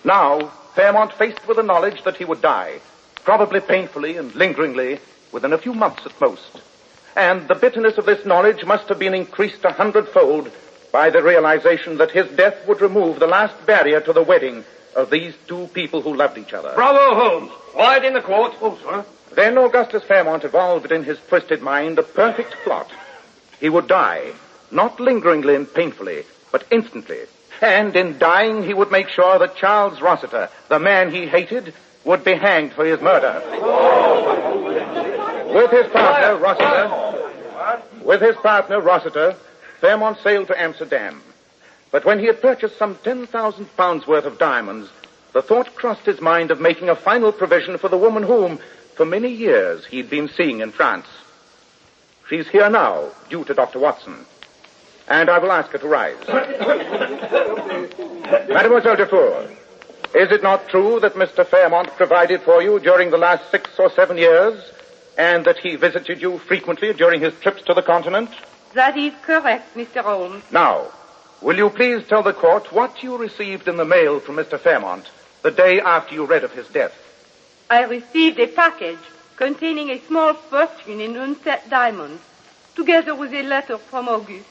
Now, Fairmont, faced with the knowledge that he would die, probably painfully and lingeringly, within a few months at most. And the bitterness of this knowledge must have been increased 100-fold by the realization that his death would remove the last barrier to the wedding of these two people who loved each other. Bravo, Holmes. Quiet in the court. Oh, sir. Then Augustus Fairmont evolved in his twisted mind a perfect plot. He would die, not lingeringly and painfully, but instantly. And in dying, he would make sure that Charles Rossiter, the man he hated, would be hanged for his murder. With his partner, Rossiter, Fairmont sailed to Amsterdam. But when he had purchased some 10,000 pounds worth of diamonds, the thought crossed his mind of making a final provision for the woman whom, for many years, he'd been seeing in France. She's here now, due to Dr. Watson. And I will ask her to rise. Mademoiselle Dufour, is it not true that Mr. Fairmont provided for you during the last 6 or 7 years, and that he visited you frequently during his trips to the continent? That is correct, Mr. Holmes. Now, will you please tell the court what you received in the mail from Mr. Fairmont the day after you read of his death? I received a package containing a small fortune in unset diamonds, together with a letter from Auguste,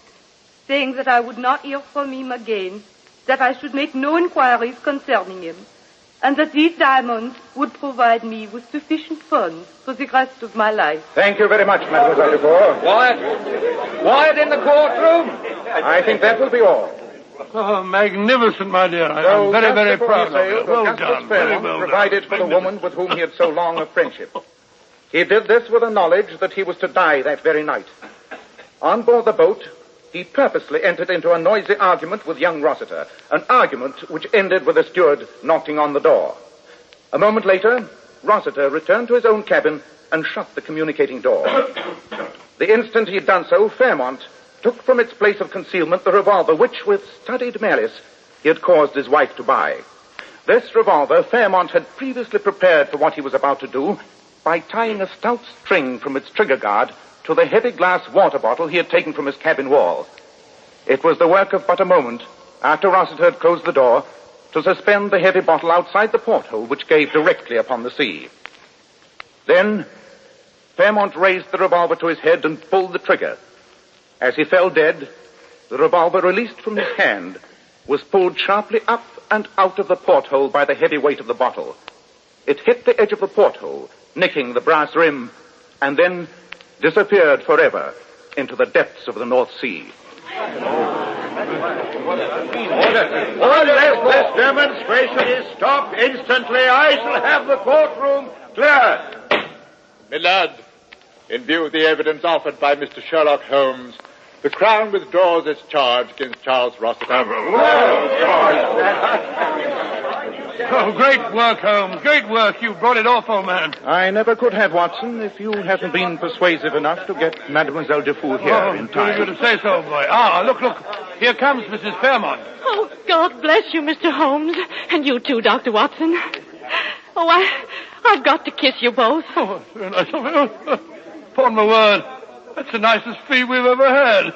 saying that I would not hear from him again, that I should make no inquiries concerning him, and that these diamonds would provide me with sufficient funds for the rest of my life. Thank you very much, Mademoiselle Dufour. Quiet. Quiet in the courtroom. I think that will be all. Oh, magnificent, my dear. I'm very, very proud of you. Well done. Very well done. Provided for the woman with whom he had so long a friendship. He did this with the knowledge that he was to die that very night. On board the boat, he purposely entered into a noisy argument with young Rossiter, an argument which ended with the steward knocking on the door. A moment later, Rossiter returned to his own cabin and shut the communicating door. The instant he had done so, Fairmont took from its place of concealment the revolver which, with studied malice, he had caused his wife to buy. This revolver Fairmont had previously prepared for what he was about to do by tying a stout string from its trigger guard to the heavy glass water bottle he had taken from his cabin wall. It was the work of but a moment, after Rossiter had closed the door, to suspend the heavy bottle outside the porthole which gave directly upon the sea. Then, Fairmont raised the revolver to his head and pulled the trigger. As he fell dead, the revolver, released from his hand, was pulled sharply up and out of the porthole by the heavy weight of the bottle. It hit the edge of the porthole, nicking the brass rim, and then disappeared forever into the depths of the North Sea. Unless this demonstration is stopped instantly, I shall have the courtroom cleared. My lord, in view of the evidence offered by Mr. Sherlock Holmes, the Crown withdraws its charge against Charles Rossiter. Oh, great work, Holmes. Great work. You brought it off, old man. I never could have, Watson, if you hadn't been persuasive enough to get Mademoiselle Defoe here in time. Very good to say so, boy. Ah, look. Here comes Mrs. Fairmont. Oh, God bless you, Mr. Holmes. And you too, Dr. Watson. Oh, I've got to kiss you both. Oh, very nice of you. Upon my word, that's the nicest fee we've ever had.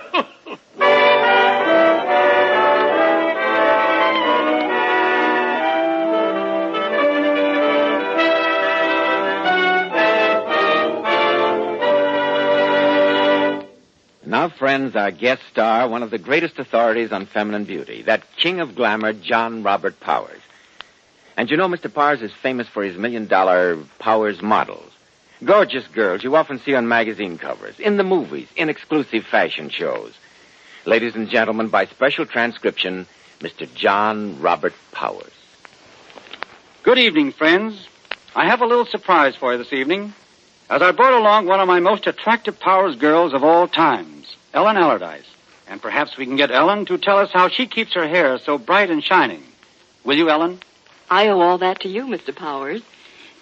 Now, friends, our guest star, one of the greatest authorities on feminine beauty, that king of glamour, John Robert Powers. And you know, Mr. Powers is famous for his $1 million Powers models. Gorgeous girls you often see on magazine covers, in the movies, in exclusive fashion shows. Ladies and gentlemen, by special transcription, Mr. John Robert Powers. Good evening, friends. I have a little surprise for you this evening, as I brought along one of my most attractive Powers girls of all times, Ellen Allardyce. And perhaps we can get Ellen to tell us how she keeps her hair so bright and shining. Will you, Ellen? I owe all that to you, Mr. Powers.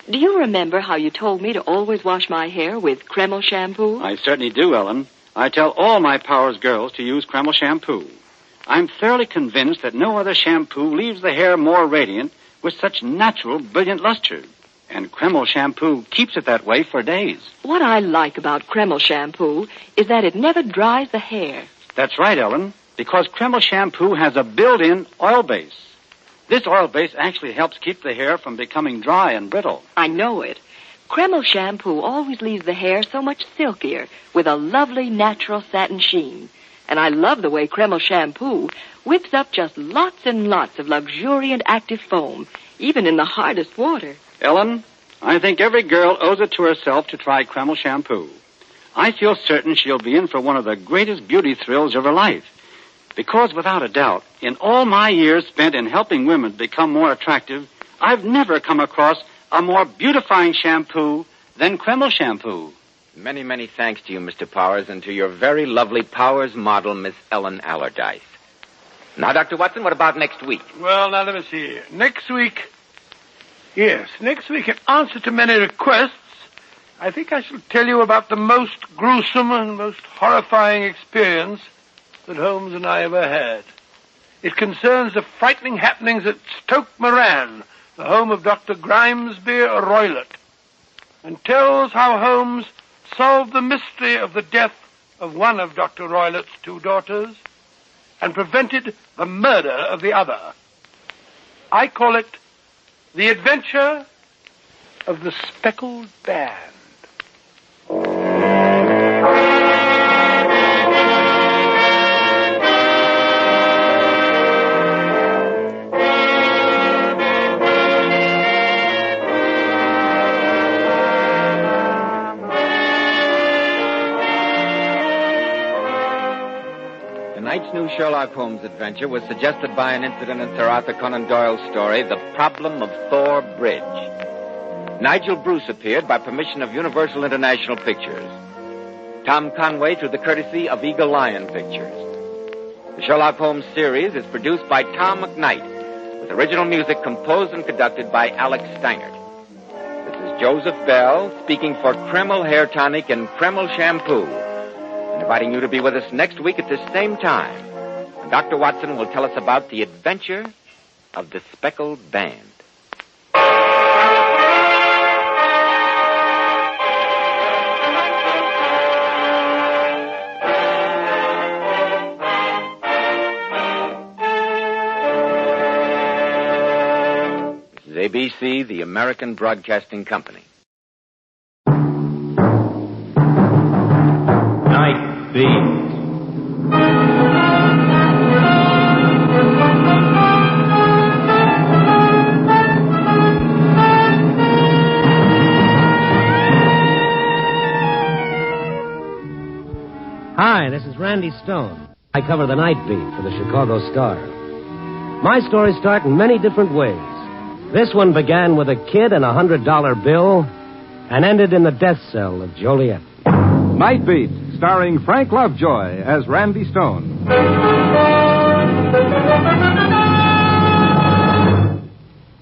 Do you remember how you told me to always wash my hair with Kreml shampoo? I certainly do, Ellen. I tell all my Powers girls to use Kreml shampoo. I'm thoroughly convinced that no other shampoo leaves the hair more radiant with such natural, brilliant luster. And Kreml shampoo keeps it that way for days. What I like about Kreml shampoo is that it never dries the hair. That's right, Ellen, because Kreml shampoo has a built-in oil base. This oil base actually helps keep the hair from becoming dry and brittle. I know it. Kreml shampoo always leaves the hair so much silkier with a lovely natural satin sheen. And I love the way Kreml shampoo whips up just lots and lots of luxuriant active foam, even in the hardest water. Ellen, I think every girl owes it to herself to try Kreml shampoo. I feel certain she'll be in for one of the greatest beauty thrills of her life. Because, without a doubt, in all my years spent in helping women become more attractive, I've never come across a more beautifying shampoo than Kreml shampoo. Many, many thanks to you, Mr. Powers, and to your very lovely Powers model, Miss Ellen Allardyce. Now, Dr. Watson, what about next week? Well, now, let me see. Next week, in answer to many requests, I think I shall tell you about the most gruesome and most horrifying experience that Holmes and I ever had. It concerns the frightening happenings at Stoke Moran, the home of Dr. Grimesby Roylott, and tells how Holmes solved the mystery of the death of one of Dr. Roylott's two daughters and prevented the murder of the other. I call it The Adventure of the Speckled Band. Tonight's new Sherlock Holmes adventure was suggested by an incident in Sir Arthur Conan Doyle's story, The Problem of Thor Bridge. Nigel Bruce appeared by permission of Universal International Pictures. Tom Conway through the courtesy of Eagle Lion Pictures. The Sherlock Holmes series is produced by Tom McKnight, with original music composed and conducted by Alex Steinert. This is Joseph Bell speaking for Kreml Hair Tonic and Kreml Shampoo, inviting you to be with us next week at this same time, when Dr. Watson will tell us about the adventure of the Speckled Band. This is ABC, the American Broadcasting Company. NIGHTBEAT. Hi, this is Randy Stone. I cover the Night Beat for the Chicago Star. My stories start in many different ways. This one began with a kid and a $100 bill and ended in the death cell of Joliet. Night Beat, starring Frank Lovejoy as Randy Stone.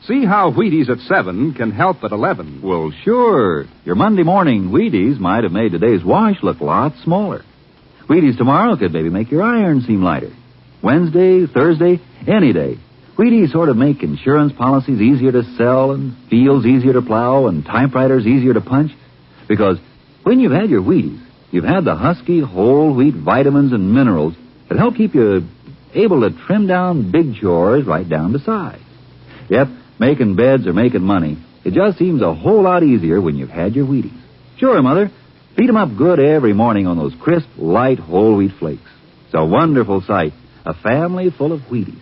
See how Wheaties at 7 can help at 11. Well, sure. Your Monday morning Wheaties might have made today's wash look a lot smaller. Wheaties tomorrow could maybe make your iron seem lighter. Wednesday, Thursday, any day. Wheaties sort of make insurance policies easier to sell and fields easier to plow and typewriters easier to punch. Because when you've had your Wheaties, you've had the husky whole wheat vitamins and minerals that help keep you able to trim down big chores right down to size. Yep, making beds or making money, it just seems a whole lot easier when you've had your Wheaties. Sure, Mother. Feed 'em up good every morning on those crisp, light whole wheat flakes. It's a wonderful sight. A family full of Wheaties.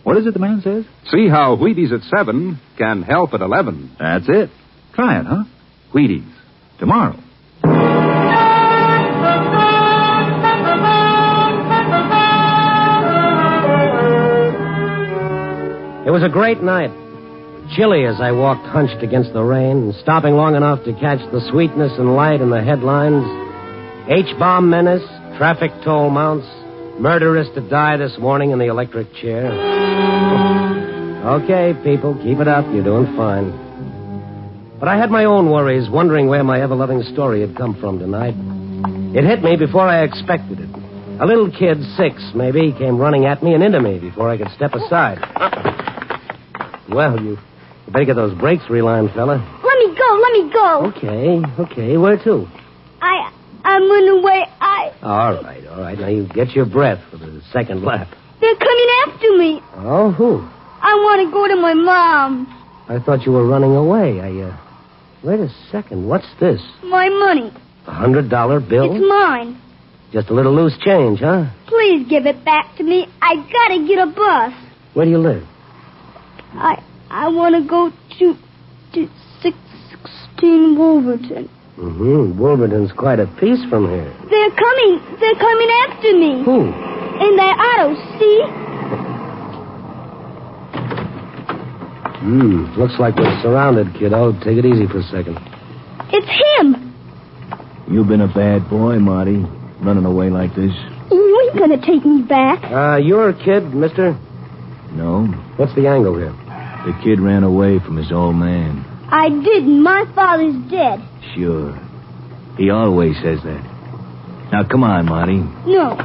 What is it the man says? See how Wheaties at 7 can help at 11. That's it. Try it, huh? Wheaties. Tomorrow. It was a great night. Chilly as I walked hunched against the rain, and stopping long enough to catch the sweetness and light in the headlines. H-bomb menace, traffic toll mounts, murderess to die this morning in the electric chair. Okay, people, keep it up. You're doing fine. But I had my own worries, wondering where my ever-loving story had come from tonight. It hit me before I expected it. A little kid, 6 maybe, came running at me and into me before I could step aside. Well, you better get those brakes relined, fella. Let me go. Okay. Where to? I'm on the way. All right. Now you get your breath for the second lap. They're coming after me. Oh, who? I want to go to my mom. I thought you were running away. Wait a second. What's this? My money. $100 bill? It's mine. Just a little loose change, huh? Please give it back to me. I gotta get a bus. Where do you live? I want to go to 616 Wolverton. Wolverton's quite a piece from here. They're coming after me. Who? In their auto, see? Looks like we're surrounded, kiddo. Take it easy for a second. It's him. You've been a bad boy, Marty, running away like this. You ain't gonna take me back. You're a kid, mister? No. What's the angle here? The kid ran away from his old man. I didn't. My father's dead. Sure. He always says that. Now, come on, Marty. No.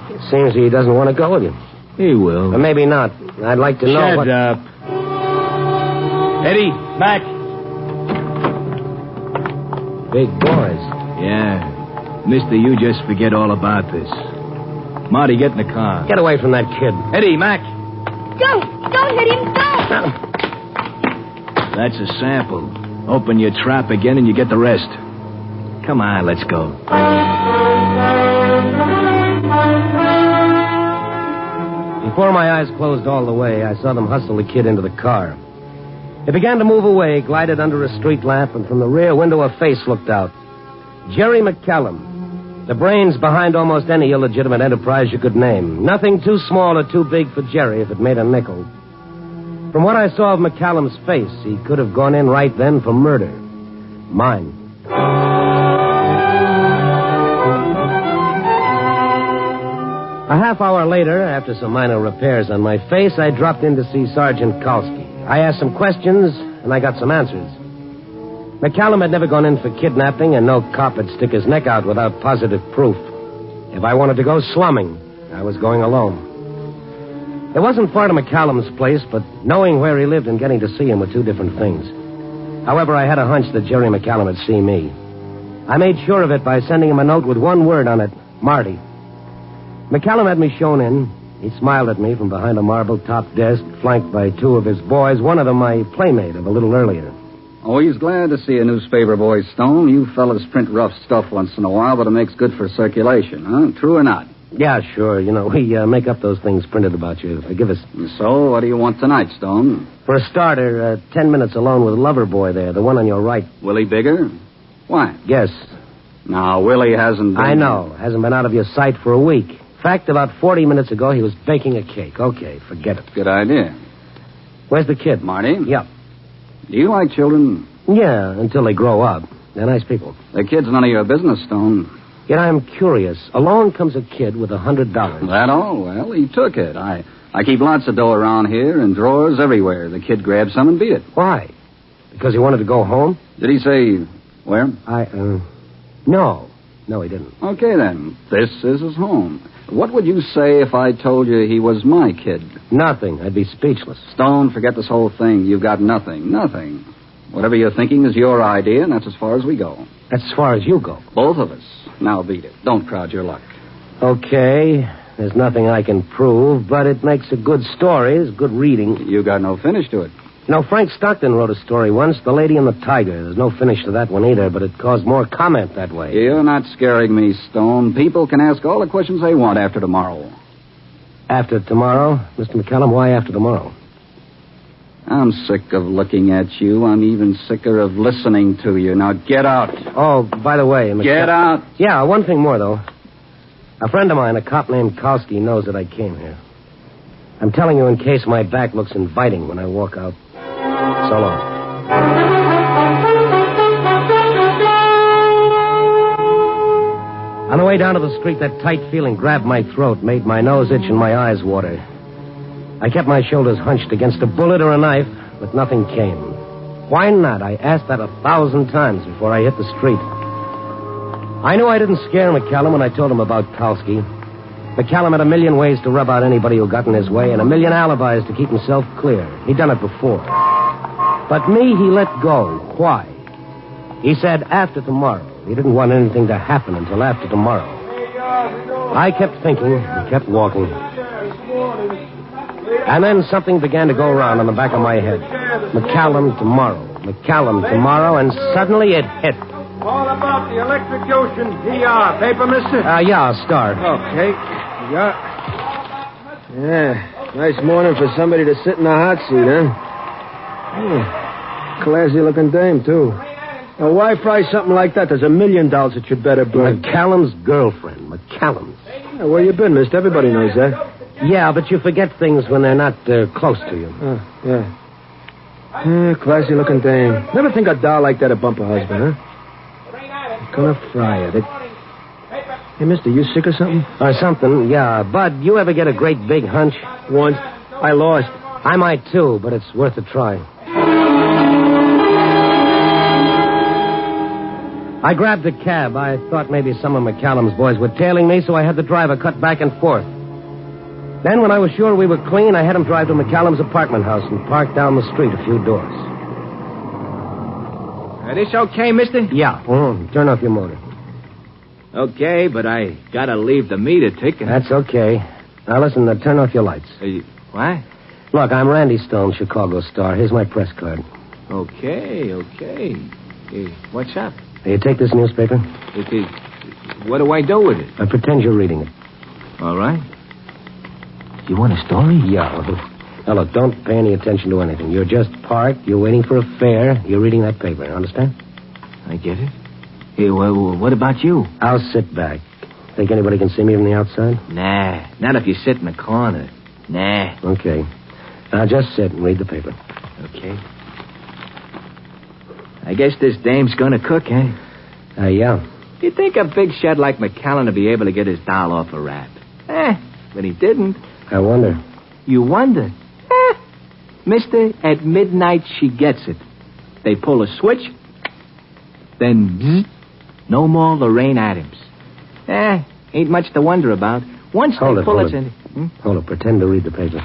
It seems he doesn't want to go with you. He will. Or maybe not. I'd like to know Shut up. Eddie, back. Big boys. Yeah. Mister, you just forget all about this. Marty, get in the car. Get away from that kid. Eddie, Mac. Don't hit him. Don't. That's a sample. Open your trap again and you get the rest. Come on, let's go. Before my eyes closed all the way, I saw them hustle the kid into the car. It began to move away, glided under a street lamp, and from the rear window a face looked out. Jerry McCallum. The brains behind almost any illegitimate enterprise you could name. Nothing too small or too big for Jerry if it made a nickel. From what I saw of McCallum's face, he could have gone in right then for murder. Mine. A half hour later, after some minor repairs on my face, I dropped in to see Sergeant Kalski. I asked some questions, and I got some answers. McCallum had never gone in for kidnapping, and no cop would stick his neck out without positive proof. If I wanted to go slumming, I was going alone. It wasn't far to McCallum's place, but knowing where he lived and getting to see him were two different things. However, I had a hunch that Jerry McCallum would see me. I made sure of it by sending him a note with one word on it, Marty. McCallum had me shown in. He smiled at me from behind a marble-topped desk, flanked by two of his boys, one of them my playmate of a little earlier. Always glad to see a newspaper boy, Stone. You fellas print rough stuff once in a while, but it makes good for circulation, huh? True or not? Yeah, sure. You know, we make up those things printed about you. Forgive us. So, what do you want tonight, Stone? For a starter, 10 minutes alone with Loverboy there, the one on your right. Willie Bigger? Why? Yes. Now, Willie hasn't been... I know. Hasn't been out of your sight for a week. In fact, about 40 minutes ago, he was baking a cake. Okay, forget it. Good idea. Where's the kid? Marty? Yep. Do you like children? Yeah, until they grow up. They're nice people. The kid's none of your business, Stone. Yet I'm curious. Along comes a kid with $100. That all? Well, he took it. I I keep lots of dough around here and drawers everywhere. The kid grabbed some and beat it. Why? Because he wanted to go home? Did he say where? No. No, he didn't. Okay, then. This is his home. What would you say if I told you he was my kid? Nothing. I'd be speechless. Stone, forget this whole thing. You've got nothing. Nothing. Whatever you're thinking is your idea, and that's as far as we go. That's as far as you go? Both of us. Now beat it. Don't crowd your luck. Okay. There's nothing I can prove, but it makes a good story. It's good reading. You got no finish to it. You know, Frank Stockton wrote a story once, The Lady and the Tiger. There's no finish to that one either, but it caused more comment that way. You're not scaring me, Stone. People can ask all the questions they want after tomorrow. After tomorrow? Mr. McCallum, why after tomorrow? I'm sick of looking at you. I'm even sicker of listening to you. Now get out. Oh, by the way, Get out. Yeah, one thing more, though. A friend of mine, a cop named Kowski, knows that I came here. I'm telling you in case my back looks inviting when I walk out. So long. On the way down to the street, that tight feeling grabbed my throat, made my nose itch and my eyes water. I kept my shoulders hunched against a bullet or a knife, but nothing came. Why not? I asked that 1,000 times before I hit the street. I knew I didn't scare McCallum when I told him about Kowski. McCallum had a million ways to rub out anybody who got in his way and a million alibis to keep himself clear. He'd done it before. But me, he let go. Why? He said after tomorrow. He didn't want anything to happen until after tomorrow. I kept thinking and kept walking. And then something began to go around on the back of my head. McCallum tomorrow. McCallum tomorrow, and suddenly it hit. All about the electrocution DR. Paper, mister? Yeah, I'll start. Okay. Yeah. Nice morning for somebody to sit in the hot seat, huh? Classy-looking dame, too. Now, why fry something like that? There's $1 million that you'd better burn. McCallum's girlfriend. McCallum's. Yeah, where you been, mister? Everybody knows that. Yeah, but you forget things when they're not close to you. Yeah. Classy-looking dame. Never think a doll like that a bump her husband, huh? Gonna fry it. Hey, mister, you sick or something? Or something, yeah. Bud, you ever get a great big hunch? Once. I lost. I might, too, but it's worth a try. I grabbed a cab. I thought maybe some of McCallum's boys were tailing me, so I had the driver cut back and forth. Then, when I was sure we were clean, I had him drive to McCallum's apartment house and park down the street a few doors. This okay, mister? Yeah. Turn off your motor. Okay, but I gotta leave the meter ticking. That's okay. Now, listen, turn off your lights. What? Look, I'm Randy Stone, Chicago Star. Here's my press card. Okay. Hey, what's up? You take this newspaper? What do I do with it? I pretend you're reading it. All right. You want a story? Yeah. Now, look, don't pay any attention to anything. You're just parked. You're waiting for a fare. You're reading that paper. Understand? I get it. Hey, well, what about you? I'll sit back. Think anybody can see me from the outside? Nah, not if you sit in the corner. Nah. Okay. Now, just sit and read the paper. Okay. I guess this dame's gonna cook, eh? Yeah. You'd think a big shot like McCallum would be able to get his doll off a rap. But he didn't. I wonder. You wonder? Mister, at midnight she gets it. They pull a switch, then bzzz, no more Lorraine Adams. Ain't much to wonder about. Once they pull it... Hold it. Pretend to read the paper.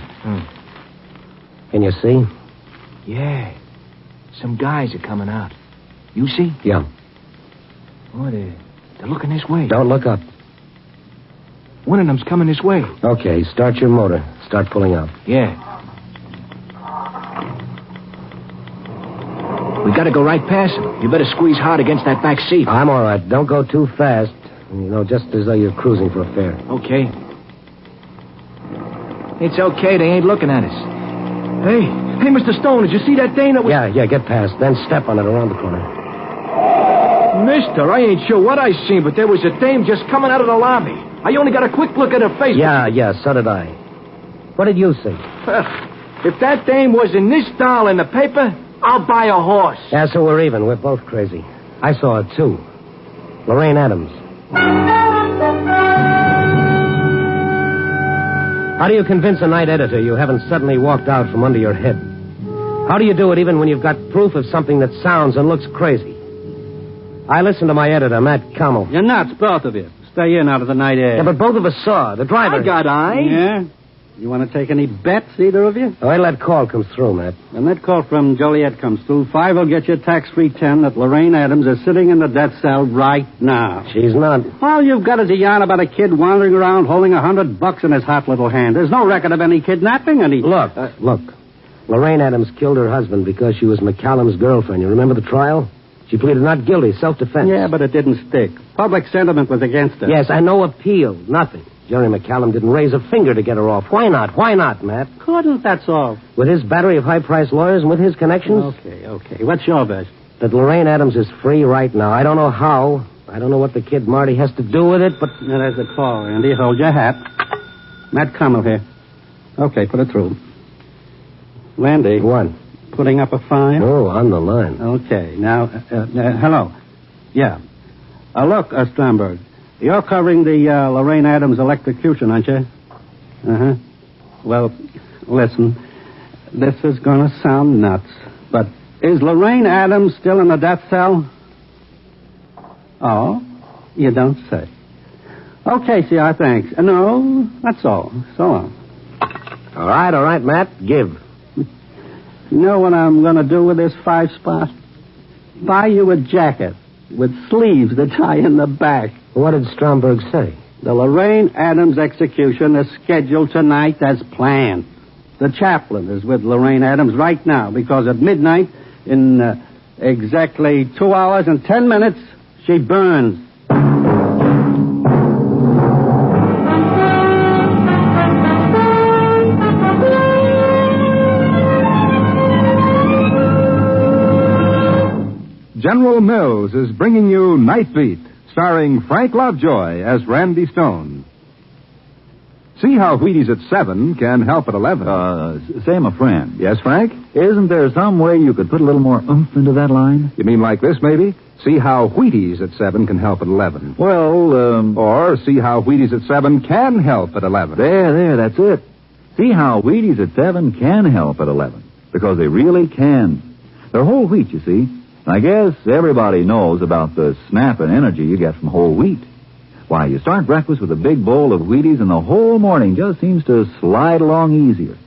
Can you see? Yeah. Some guys are coming out. You see? Yeah. Oh, they're looking this way. Don't look up. One of them's coming this way. Okay, start your motor. Start pulling out. Yeah. We gotta go right past him. You better squeeze hard against that back seat. I'm all right. Don't go too fast. Just as though you're cruising for a fare. Okay. It's okay. They ain't looking at us. Hey, Mr. Stone, did you see that thing that was... Yeah, get past. Then step on it around the corner. Mister, I ain't sure what I seen, but there was a dame just coming out of the lobby. I only got a quick look at her face. Yeah, so did I. What did you see? If that dame was in this doll in the paper, I'll buy a horse. Yeah, so we're even. We're both crazy. I saw her, too. Lorraine Adams. How do you convince a night editor you haven't suddenly walked out from under your head? How do you do it even when you've got proof of something that sounds and looks crazy? I listened to my editor, Matt Commel. You're nuts, both of you. Stay in out of the night air. Yeah, but both of us saw. The driver... I got eyes. Yeah? You want to take any bets, either of you? Oh, wait till that call comes through, Matt. When that call from Joliet comes through, 5 will get you a tax-free 10 that Lorraine Adams is sitting in the death cell right now. She's not. Well, you've got to yarn about a kid wandering around holding $100 in his hot little hand. There's no record of any kidnapping, any... Look. Lorraine Adams killed her husband because she was McCallum's girlfriend. You remember the trial? She pleaded not guilty, self-defense. Yeah, but it didn't stick. Public sentiment was against her. Yes, and no appeal. Nothing. Jerry McCallum didn't raise a finger to get her off. Why not? Why not, Matt? Couldn't, that's all. With his battery of high-priced lawyers and with his connections? Okay. What's your best? That Lorraine Adams is free right now. I don't know how. I don't know what the kid Marty has to do with it, but... Now, there's the call, Randy. Hold your hat. Matt Commel here. Okay, put it through. Randy. What? Putting up a fine? Oh, on the line. Okay. Now, hello. Yeah. Look, Stromberg. You're covering the Lorraine Adams electrocution, aren't you? Uh-huh. Well, listen. This is going to sound nuts, but is Lorraine Adams still in the death cell? Oh, you don't say. Okay, CR, thanks. No, that's all. So long. All right, Matt. Give. You know what I'm going to do with this 5 spot? Buy you a jacket with sleeves that tie in the back. What did Stromberg say? The Lorraine Adams execution is scheduled tonight as planned. The chaplain is with Lorraine Adams right now because at midnight, in exactly 2 hours and 10 minutes, she burns. General Mills is bringing you Nightbeat, starring Frank Lovejoy as Randy Stone. See how Wheaties at 7 can help at 11. Say, my friend. Yes, Frank? Isn't there some way you could put a little more oomph into that line? You mean like this, maybe? See how Wheaties at 7 can help at 11. Well, Or see how Wheaties at 7 can help at 11. There, that's it. See how Wheaties at 7 can help at 11. Because they really can. They're whole wheat, you see. I guess everybody knows about the snap and energy you get from whole wheat. Why, you start breakfast with a big bowl of Wheaties and the whole morning just seems to slide along easier.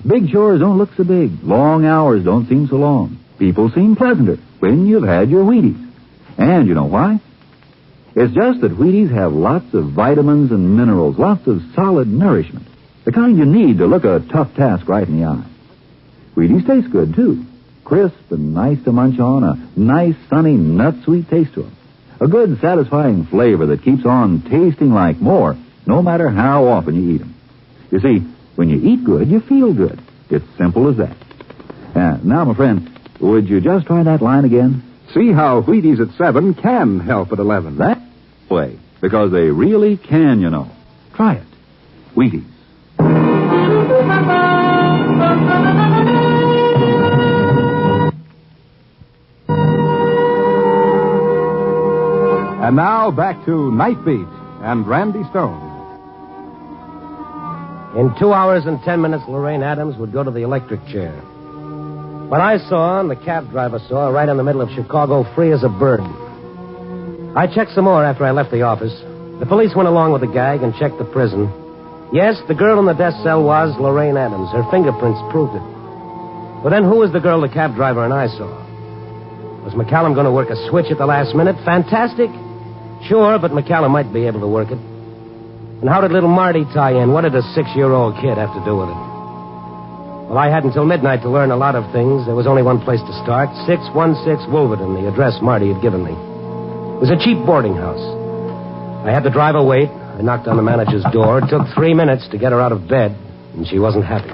Big chores don't look so big. Long hours don't seem so long. People seem pleasanter when you've had your Wheaties. And you know why? It's just that Wheaties have lots of vitamins and minerals, lots of solid nourishment. The kind you need to look a tough task right in the eye. Wheaties taste good, too. Crisp and nice to munch on, a nice, sunny, nut-sweet taste to them. A good, satisfying flavor that keeps on tasting like more, no matter how often you eat them. You see, when you eat good, you feel good. It's simple as that. Now, my friend, would you just try that line again? See how Wheaties at 7 can help at 11. That way, because they really can, you know. Try it. Wheaties. And now back to Nightbeat and Randy Stone. In 2 hours and 10 minutes, Lorraine Adams would go to the electric chair. But I saw, and the cab driver saw, right in the middle of Chicago, free as a bird. I checked some more after I left the office. The police went along with the gag and checked the prison. Yes, the girl in the death cell was Lorraine Adams. Her fingerprints proved it. But then who was the girl the cab driver and I saw? Was McCallum going to work a switch at the last minute? Fantastic. Sure, but McCallum might be able to work it. And how did little Marty tie in? What did a 6-year-old kid have to do with it? Well, I had until midnight to learn a lot of things. There was only one place to start, 616 Wolverton, the address Marty had given me. It was a cheap boarding house. I had the driver wait. I knocked on the manager's door. It took 3 minutes to get her out of bed, and she wasn't happy.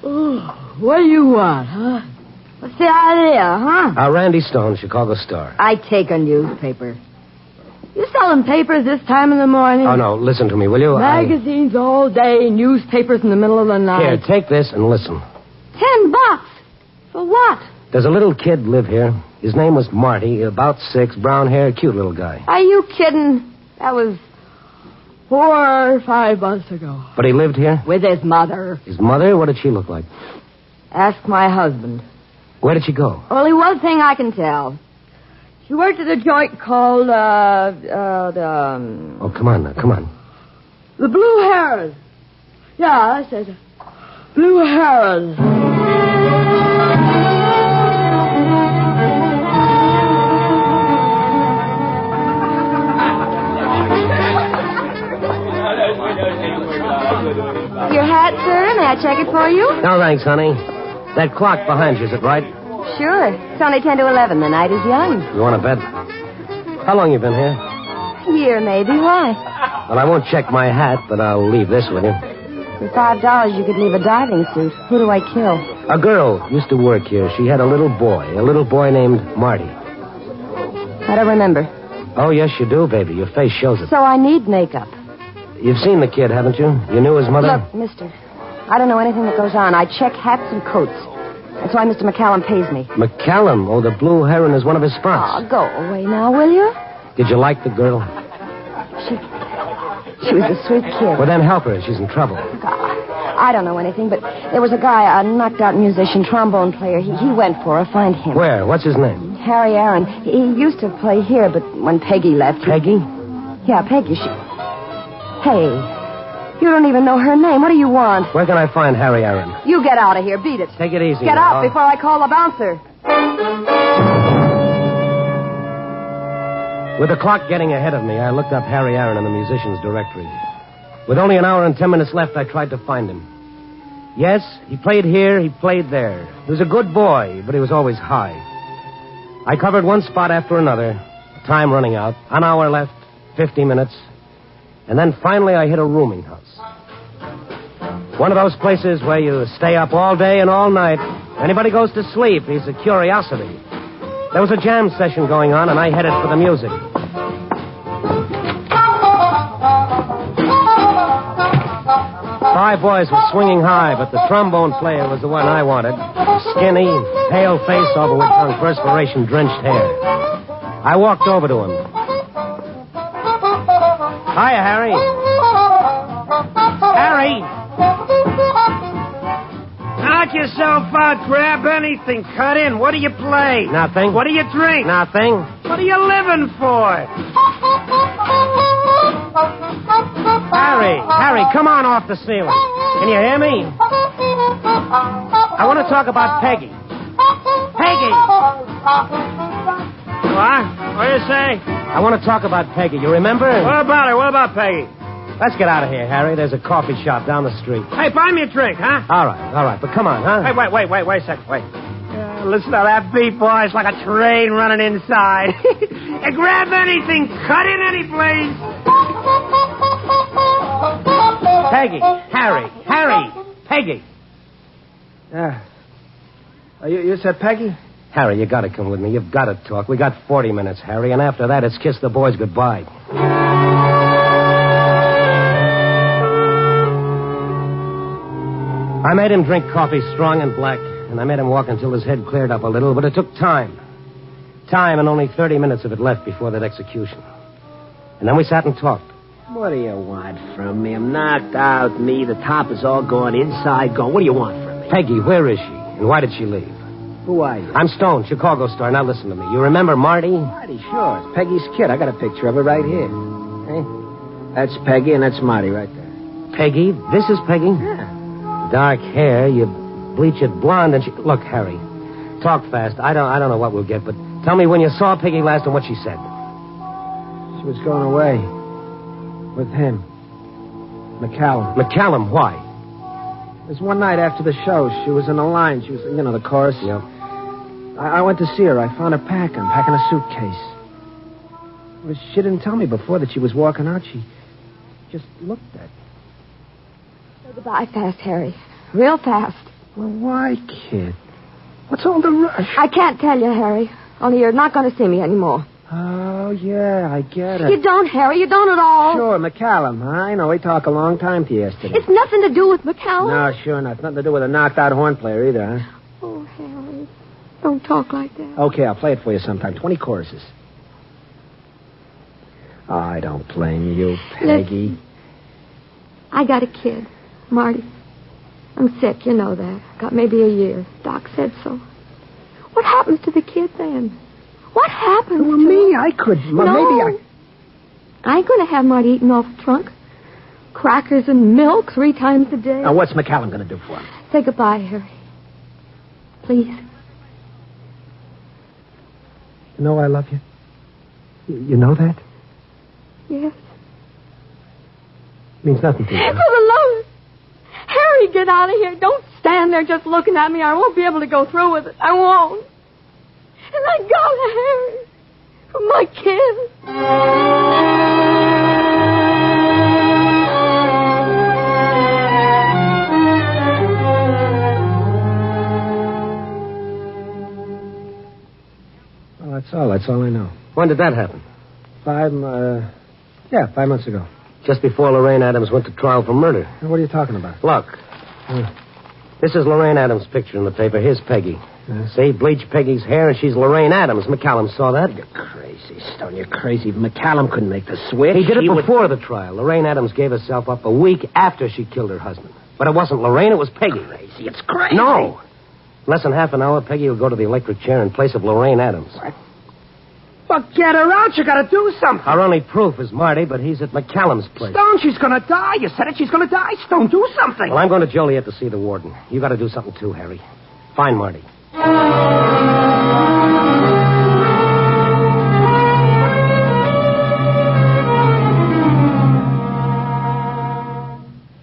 Oh, what do you want, huh? What's the idea, huh? Randy Stone, Chicago Star. I take a newspaper. You selling papers this time in the morning? Oh, no, listen to me, will you? Magazines all day, newspapers in the middle of the night. Here, take this and listen. $10? For what? Does a little kid live here? His name was Marty, about 6, brown hair, cute little guy. Are you kidding? That was... 4 or 5 months ago. But he lived here? With his mother. His mother? What did she look like? Ask my husband. Where did she go? Only one thing I can tell. She worked at a joint called, Oh, come on now, come on. the Blue Heron. Yeah, I said Blue Heron. Your hat, sir? May I check it for you? No, thanks, honey. That clock behind you, is it right? Sure. It's only 10 to 11. The night is young. You want to bet? How long you been here? A year, maybe. Why? Well, I won't check my hat, but I'll leave this with you. For $5, you could leave a diving suit. Who do I kill? A girl used to work here. She had a little boy named Marty. I don't remember. Oh, yes, you do, baby. Your face shows it. So I need makeup. You've seen the kid, haven't you? You knew his mother? Look, mister, I don't know anything that goes on. I check hats and coats. That's why Mr. McCallum pays me. McCallum? Oh, the Blue Heron is one of his spots. Oh, go away now, will you? Did you like the girl? She was a sweet kid. Well, then help her. She's in trouble. I don't know anything, but there was a guy, a knocked-out musician, trombone player. He went for her. Find him. Where? What's his name? Harry Aaron. He used to play here, but when Peggy left... Peggy? Yeah, Peggy. Hey, you don't even know her name. What do you want? Where can I find Harry Aaron? You get out of here. Beat it. Take it easy. Get now. out before I call the bouncer. With the clock getting ahead of me, I looked up Harry Aaron in the musician's directory. With only an hour and 10 minutes left, I tried to find him. Yes, he played here, he played there. He was a good boy, but he was always high. I covered one spot after another, time running out, an hour left, 50 minutes. And then finally I hit a rooming house. One of those places where you stay up all day and all night. Anybody goes to sleep, he's a curiosity. There was a jam session going on, and I headed for the music. 5 boys were swinging high, but the trombone player was the one I wanted. Skinny, pale face over which hung perspiration-drenched hair. I walked over to him. Hiya, Harry. Harry! Knock yourself out. Grab anything. Cut in. What do you play? Nothing. What do you drink? Nothing. What are you living for? Harry, come on off the ceiling. Can you hear me? I want to talk about Peggy. Peggy! What? What do you say? I want to talk about Peggy. You remember? What about her? What about Peggy? Let's get out of here, Harry. There's a coffee shop down the street. Hey, buy me a drink, huh? All right. But come on, huh? Hey, wait a second. Wait. Listen to that beat, boy. It's like a train running inside. Hey, grab anything. Cut in any place. Peggy. Harry. Peggy. You said Peggy? Harry, you got to come with me. You've got to talk. We got 40 minutes, Harry, and after that, it's kiss the boys goodbye. I made him drink coffee strong and black, and I made him walk until his head cleared up a little, but it took time. Time, and only 30 minutes of it left before that execution. And then we sat and talked. What do you want from me? I'm knocked out, me. The top is all gone, inside gone. What do you want from me? Peggy, where is she? And why did she leave? Who are you? I'm Stone, Chicago Star. Now listen to me. You remember Marty? Marty, sure. It's Peggy's kid. I got a picture of her right here. Hey? That's Peggy, and that's Marty right there. Peggy? This is Peggy? Yeah. Dark hair, you bleach it blonde, and she... Look, Harry, talk fast. I don't know what we'll get, but tell me when you saw Peggy last and what she said. She was going away. With him. McCallum. McCallum? Why? It was one night after the show. She was in the line. She was, the chorus. Yeah. I went to see her. I found her packing a suitcase. Well, she didn't tell me before that she was walking out. She just looked at me. Say goodbye fast, Harry. Real fast. Well, why, kid? What's all the rush? I can't tell you, Harry. Only you're not going to see me anymore. Oh, yeah, I get it. You don't, Harry. You don't at all. Sure, McCallum. I know. We talked a long time to you yesterday. It's nothing to do with McCallum. No, sure not. It's nothing to do with a knocked-out horn player either, huh? Oh, Harry. Don't talk like that. Okay, I'll play it for you sometime. 20 choruses. Oh, I don't blame you, Peggy. I got a kid, Marty. I'm sick, you know that. Got maybe a year. Doc said so. What happens to the kid then? What happens to me? I could... No. Maybe I ain't going to have Marty eating off the trunk. Crackers and milk 3 times a day. Now, what's McCallum going to do for him? Say goodbye, Harry. Please. You know I love you? You know that? Yes. Means nothing to you. For the love of... Harry, get out of here. Don't stand there just looking at me. I won't be able to go through with it. I won't. And let go of Harry. For my kid. Well, that's all I know. When did that happen? 5 months ago. Just before Lorraine Adams went to trial for murder. What are you talking about? Look. This is Lorraine Adams' picture in the paper. Here's Peggy. See, bleach Peggy's hair, and she's Lorraine Adams. McCallum saw that. You're crazy, Stone. You're crazy. McCallum couldn't make the switch. He did it before the trial. Lorraine Adams gave herself up a week after she killed her husband. But it wasn't Lorraine, it was Peggy. Crazy. It's crazy. No. In less than half an hour, Peggy will go to the electric chair in place of Lorraine Adams. What? Well, get her out. You gotta do something. Our only proof is Marty, but he's at McCallum's place. Stone, she's gonna die. You said it. She's gonna die. Stone, do something. Well, I'm going to Joliet to see the warden. You gotta do something too, Harry. Find Marty.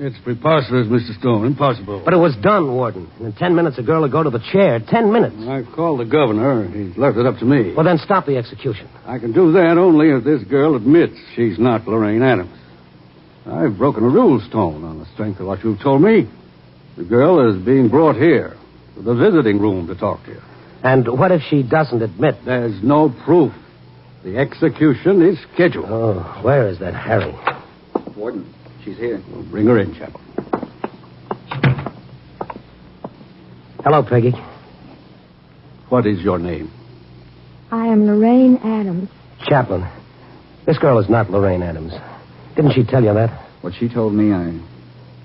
It's preposterous, Mr. Stone. Impossible. But it was done, Warden. In 10 minutes, a girl will go to the chair. 10 minutes. I called the governor. He's left it up to me. Well, then stop the execution. I can do that only if this girl admits she's not Lorraine Adams. I've broken a rule, Stone, on the strength of what you've told me. The girl is being brought here to the visiting room to talk to you. And what if she doesn't admit? There's no proof. The execution is scheduled. Oh, where is that Harry? Warden, she's here. Well, bring her in, Chaplain. Hello, Peggy. What is your name? I am Lorraine Adams. Chaplain. This girl is not Lorraine Adams. Didn't she tell you that? What she told me,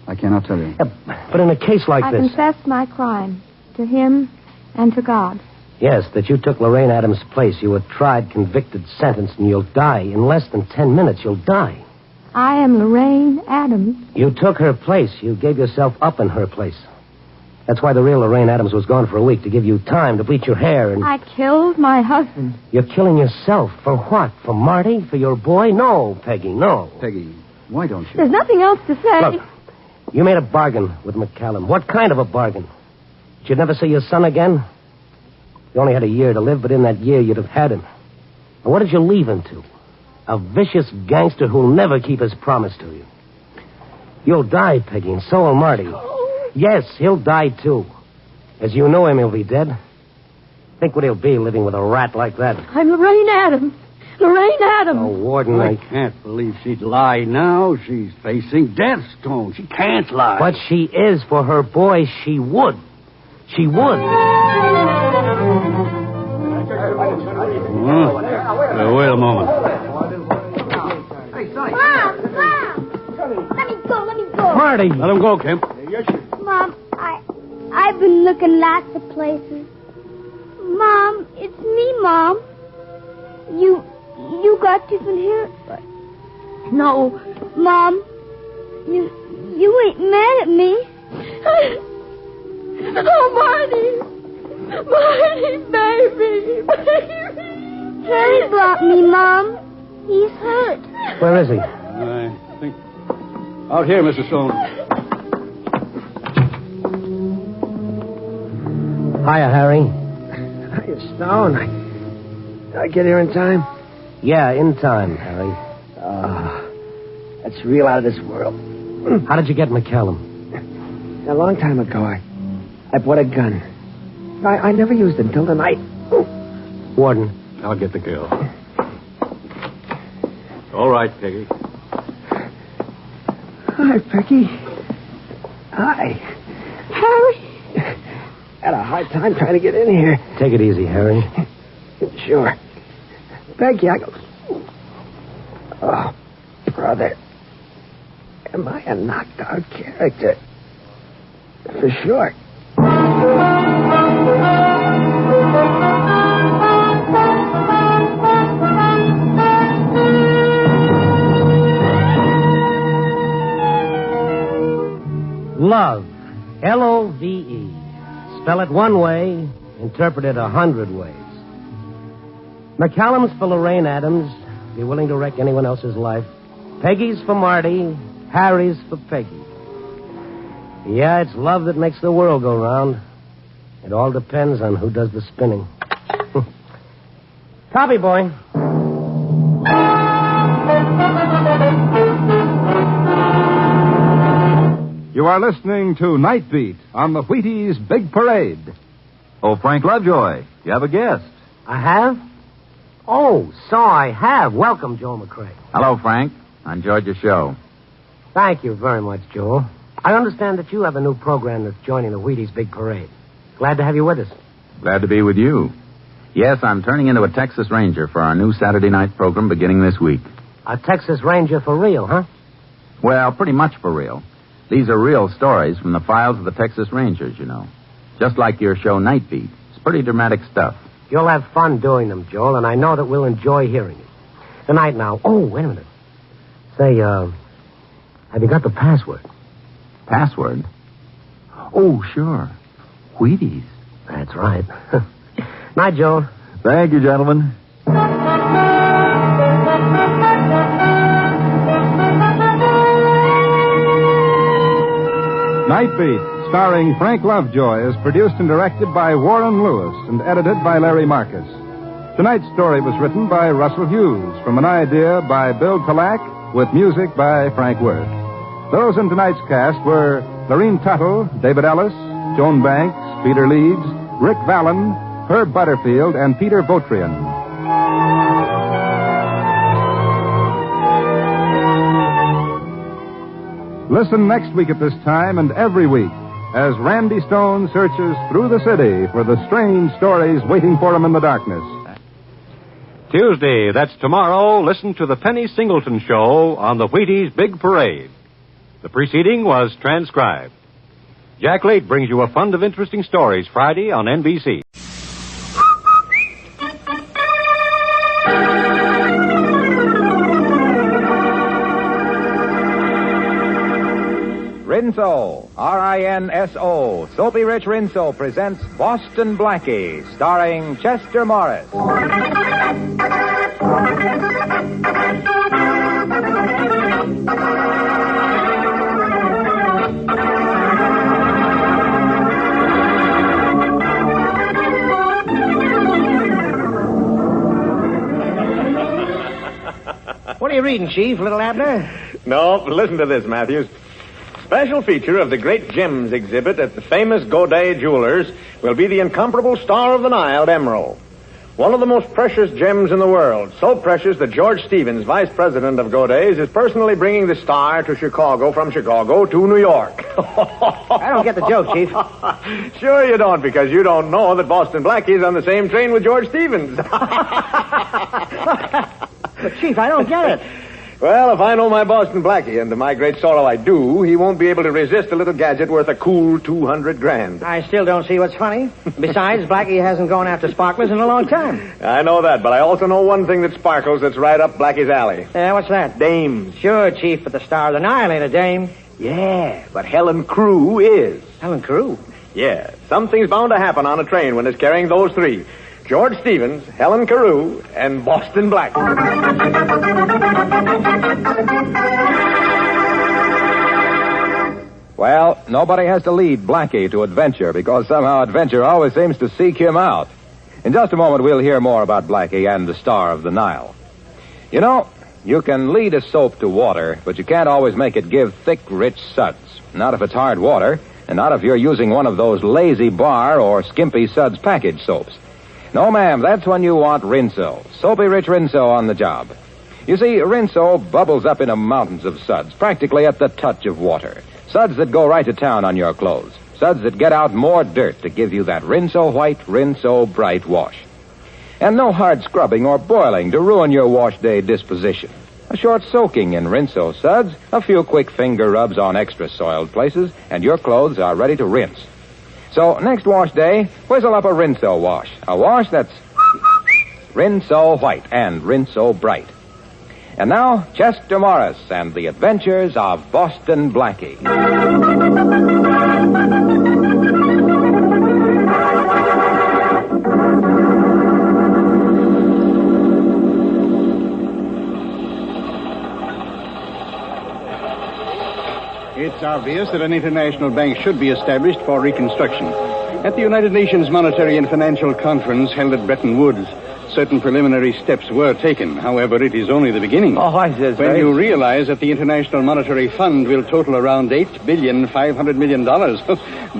I cannot tell you. But in a case like I this... confessed my crime to him and to God. Yes, that you took Lorraine Adams' place. You were tried, convicted, sentenced, and you'll die. In less than 10 minutes, you'll die. I am Lorraine Adams. You took her place. You gave yourself up in her place. That's why the real Lorraine Adams was gone for a week, to give you time to bleach your hair and... I killed my husband. You're killing yourself. For what? For Marty? For your boy? No, Peggy, no. Peggy, why don't you? There's nothing else to say. Look, you made a bargain with McCallum. What kind of a bargain? You'd never see your son again? You only had a year to live, but in that year you'd have had him. And what did you leave him to? A vicious gangster who'll never keep his promise to you. You'll die, Peggy, and so will Marty. Yes, he'll die, too. As you know him, he'll be dead. Think what he'll be living with a rat like that. I'm Lorraine Adams. Lorraine Adams. Oh, Warden, I can't believe she'd lie now. She's facing death, Stone. She can't lie. But she is. For her boy, she would. She would. Wait a moment. Mom! Let me go. Marty! Let him go, Kemp. Mom, I've been looking lots of places. Mom, it's me, Mom. You got different hair. No. Mom, you ain't mad at me. Oh, Marty. Marty, baby. Harry brought me, Mom. He's hurt. Where is he? I think... Out here, Mr. Stone. Hiya, Harry. Hiya, Stone. Did I get here in time? Yeah, in time, Harry. That's real out of this world. How did you get McCallum? A long time ago, I bought a gun. I never used it until tonight. Warden. I'll get the girl. All right, Peggy. Hi, Peggy. Hi. Harry. Had a hard time trying to get in here. Take it easy, Harry. Sure. Peggy, Oh, brother. Am I a knocked-out character? For sure. Love. L-O-V-E. Spell it one way, interpret it 100 ways. McCallum's for Lorraine Adams. Be willing to wreck anyone else's life. Peggy's for Marty. Harry's for Peggy. Yeah, it's love that makes the world go round. It all depends on who does the spinning. Copy, boy. You are listening to Night Beat on the Wheaties Big Parade. Oh, Frank Lovejoy, you have a guest. I have? Oh, so I have. Welcome, Joel McCrae. Hello, Frank. I enjoyed your show. Thank you very much, Joel. I understand that you have a new program that's joining the Wheaties Big Parade. Glad to have you with us. Glad to be with you. Yes, I'm turning into a Texas Ranger for our new Saturday night program beginning this week. A Texas Ranger for real, huh? Well, pretty much for real. These are real stories from the files of the Texas Rangers, you know. Just like your show, Night Beat. It's pretty dramatic stuff. You'll have fun doing them, Joel, and I know that we'll enjoy hearing it. Good night now. Oh, wait a minute. Say, have you got the password? Password? Oh, sure. Wheaties. That's right. Night, Joel. Thank you, gentlemen. Night Beat, starring Frank Lovejoy, is produced and directed by Warren Lewis and edited by Larry Marcus. Tonight's story was written by Russell Hughes from an idea by Bill Talak with music by Frank Worth. Those in tonight's cast were Lorene Tuttle, David Ellis, Joan Banks, Peter Leeds, Rick Vallon, Herb Butterfield, and Peter Votrian. Listen next week at this time and every week as Randy Stone searches through the city for the strange stories waiting for him in the darkness. Tuesday, that's tomorrow, listen to the Penny Singleton Show on the Wheaties Big Parade. The preceding was transcribed. Jack Late brings you a fund of interesting stories Friday on NBC. Rinso, R-I-N-S-O, Soapy Rich Rinso presents Boston Blackie, starring Chester Morris. What are you reading, Chief, little Abner? No, listen to this, Matthews. Special feature of the Great Gems exhibit at the famous Godet Jewelers will be the incomparable Star of the Nile emerald. One of the most precious gems in the world. So precious that George Stevens, vice president of Godet's, is personally bringing the star to Chicago from Chicago to New York. I don't get the joke, Chief. Sure you don't, because you don't know that Boston Blackie is on the same train with George Stevens. But, Chief, I don't get it. Well, if I know my Boston Blackie, and to my great sorrow I do, he won't be able to resist a little gadget worth a cool $200,000. I still don't see what's funny. Besides, Blackie hasn't gone after sparklers in a long time. I know that, but I also know one thing that sparkles that's right up Blackie's alley. Yeah, what's that? Dames. Sure, Chief, but the Star of the Nile ain't a dame. Yeah, but Helen Crew is. Helen Crew? Yeah, something's bound to happen on a train when it's carrying those three. George Stevens, Helen Carew, and Boston Blackie. Well, nobody has to lead Blackie to adventure because somehow adventure always seems to seek him out. In just a moment, we'll hear more about Blackie and the Star of the Nile. You know, you can lead a soap to water, but you can't always make it give thick, rich suds. Not if it's hard water, and not if you're using one of those Lazy Bar or Skimpy Suds package soaps. No, ma'am, that's when you want Rinso. Soapy Rich Rinso on the job. You see, Rinso bubbles up into mountains of suds, practically at the touch of water. Suds that go right to town on your clothes. Suds that get out more dirt to give you that Rinso white, Rinso bright wash. And no hard scrubbing or boiling to ruin your wash day disposition. A short soaking in Rinso suds, a few quick finger rubs on extra soiled places, and your clothes are ready to rinse. So next wash day, whistle up a Rinso wash. A wash that's Rinso white and Rinso bright. And now, Chester Morris and the adventures of Boston Blackie. It's obvious that an international bank should be established for reconstruction. At the United Nations Monetary and Financial Conference held at Bretton Woods, certain preliminary steps were taken. However, it is only the beginning. Oh, I says when you realize that the International Monetary Fund will total around $8.5 billion.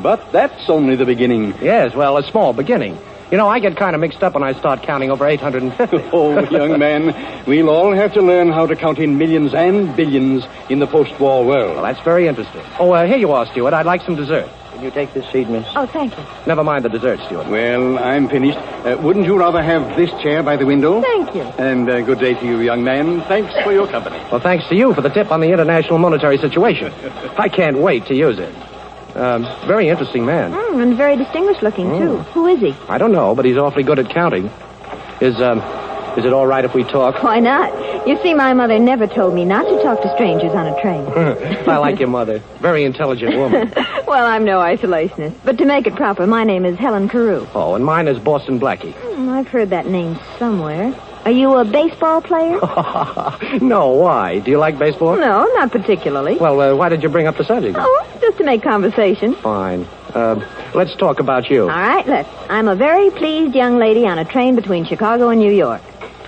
But that's only the beginning. Yes, well, a small beginning. You know, I get kind of mixed up when I start counting over 850. Oh, young man, we'll all have to learn how to count in millions and billions in the post-war world. Well, that's very interesting. Oh, here you are, Stuart. I'd like some dessert. Can you take this seat, miss? Oh, thank you. Never mind the dessert, Stuart. Well, I'm finished. Wouldn't you rather have this chair by the window? Thank you. And good day to you, young man. Thanks for your company. Well, thanks to you for the tip on the international monetary situation. I can't wait to use it. Very interesting man. And very distinguished looking, too. Who is he? I don't know, but he's awfully good at counting. Is it all right if we talk? Why not? You see, my mother never told me not to talk to strangers on a train. I like your mother. Very intelligent woman. Well, I'm no isolationist. But to make it proper, my name is Helen Carew. Oh, and mine is Boston Blackie. I've heard that name somewhere. Are you a baseball player? No, why? Do you like baseball? No, not particularly. Well, why did you bring up the subject? Oh, just to make conversation. Fine. Let's talk about you. All right, let's. I'm a very pleased young lady on a train between Chicago and New York.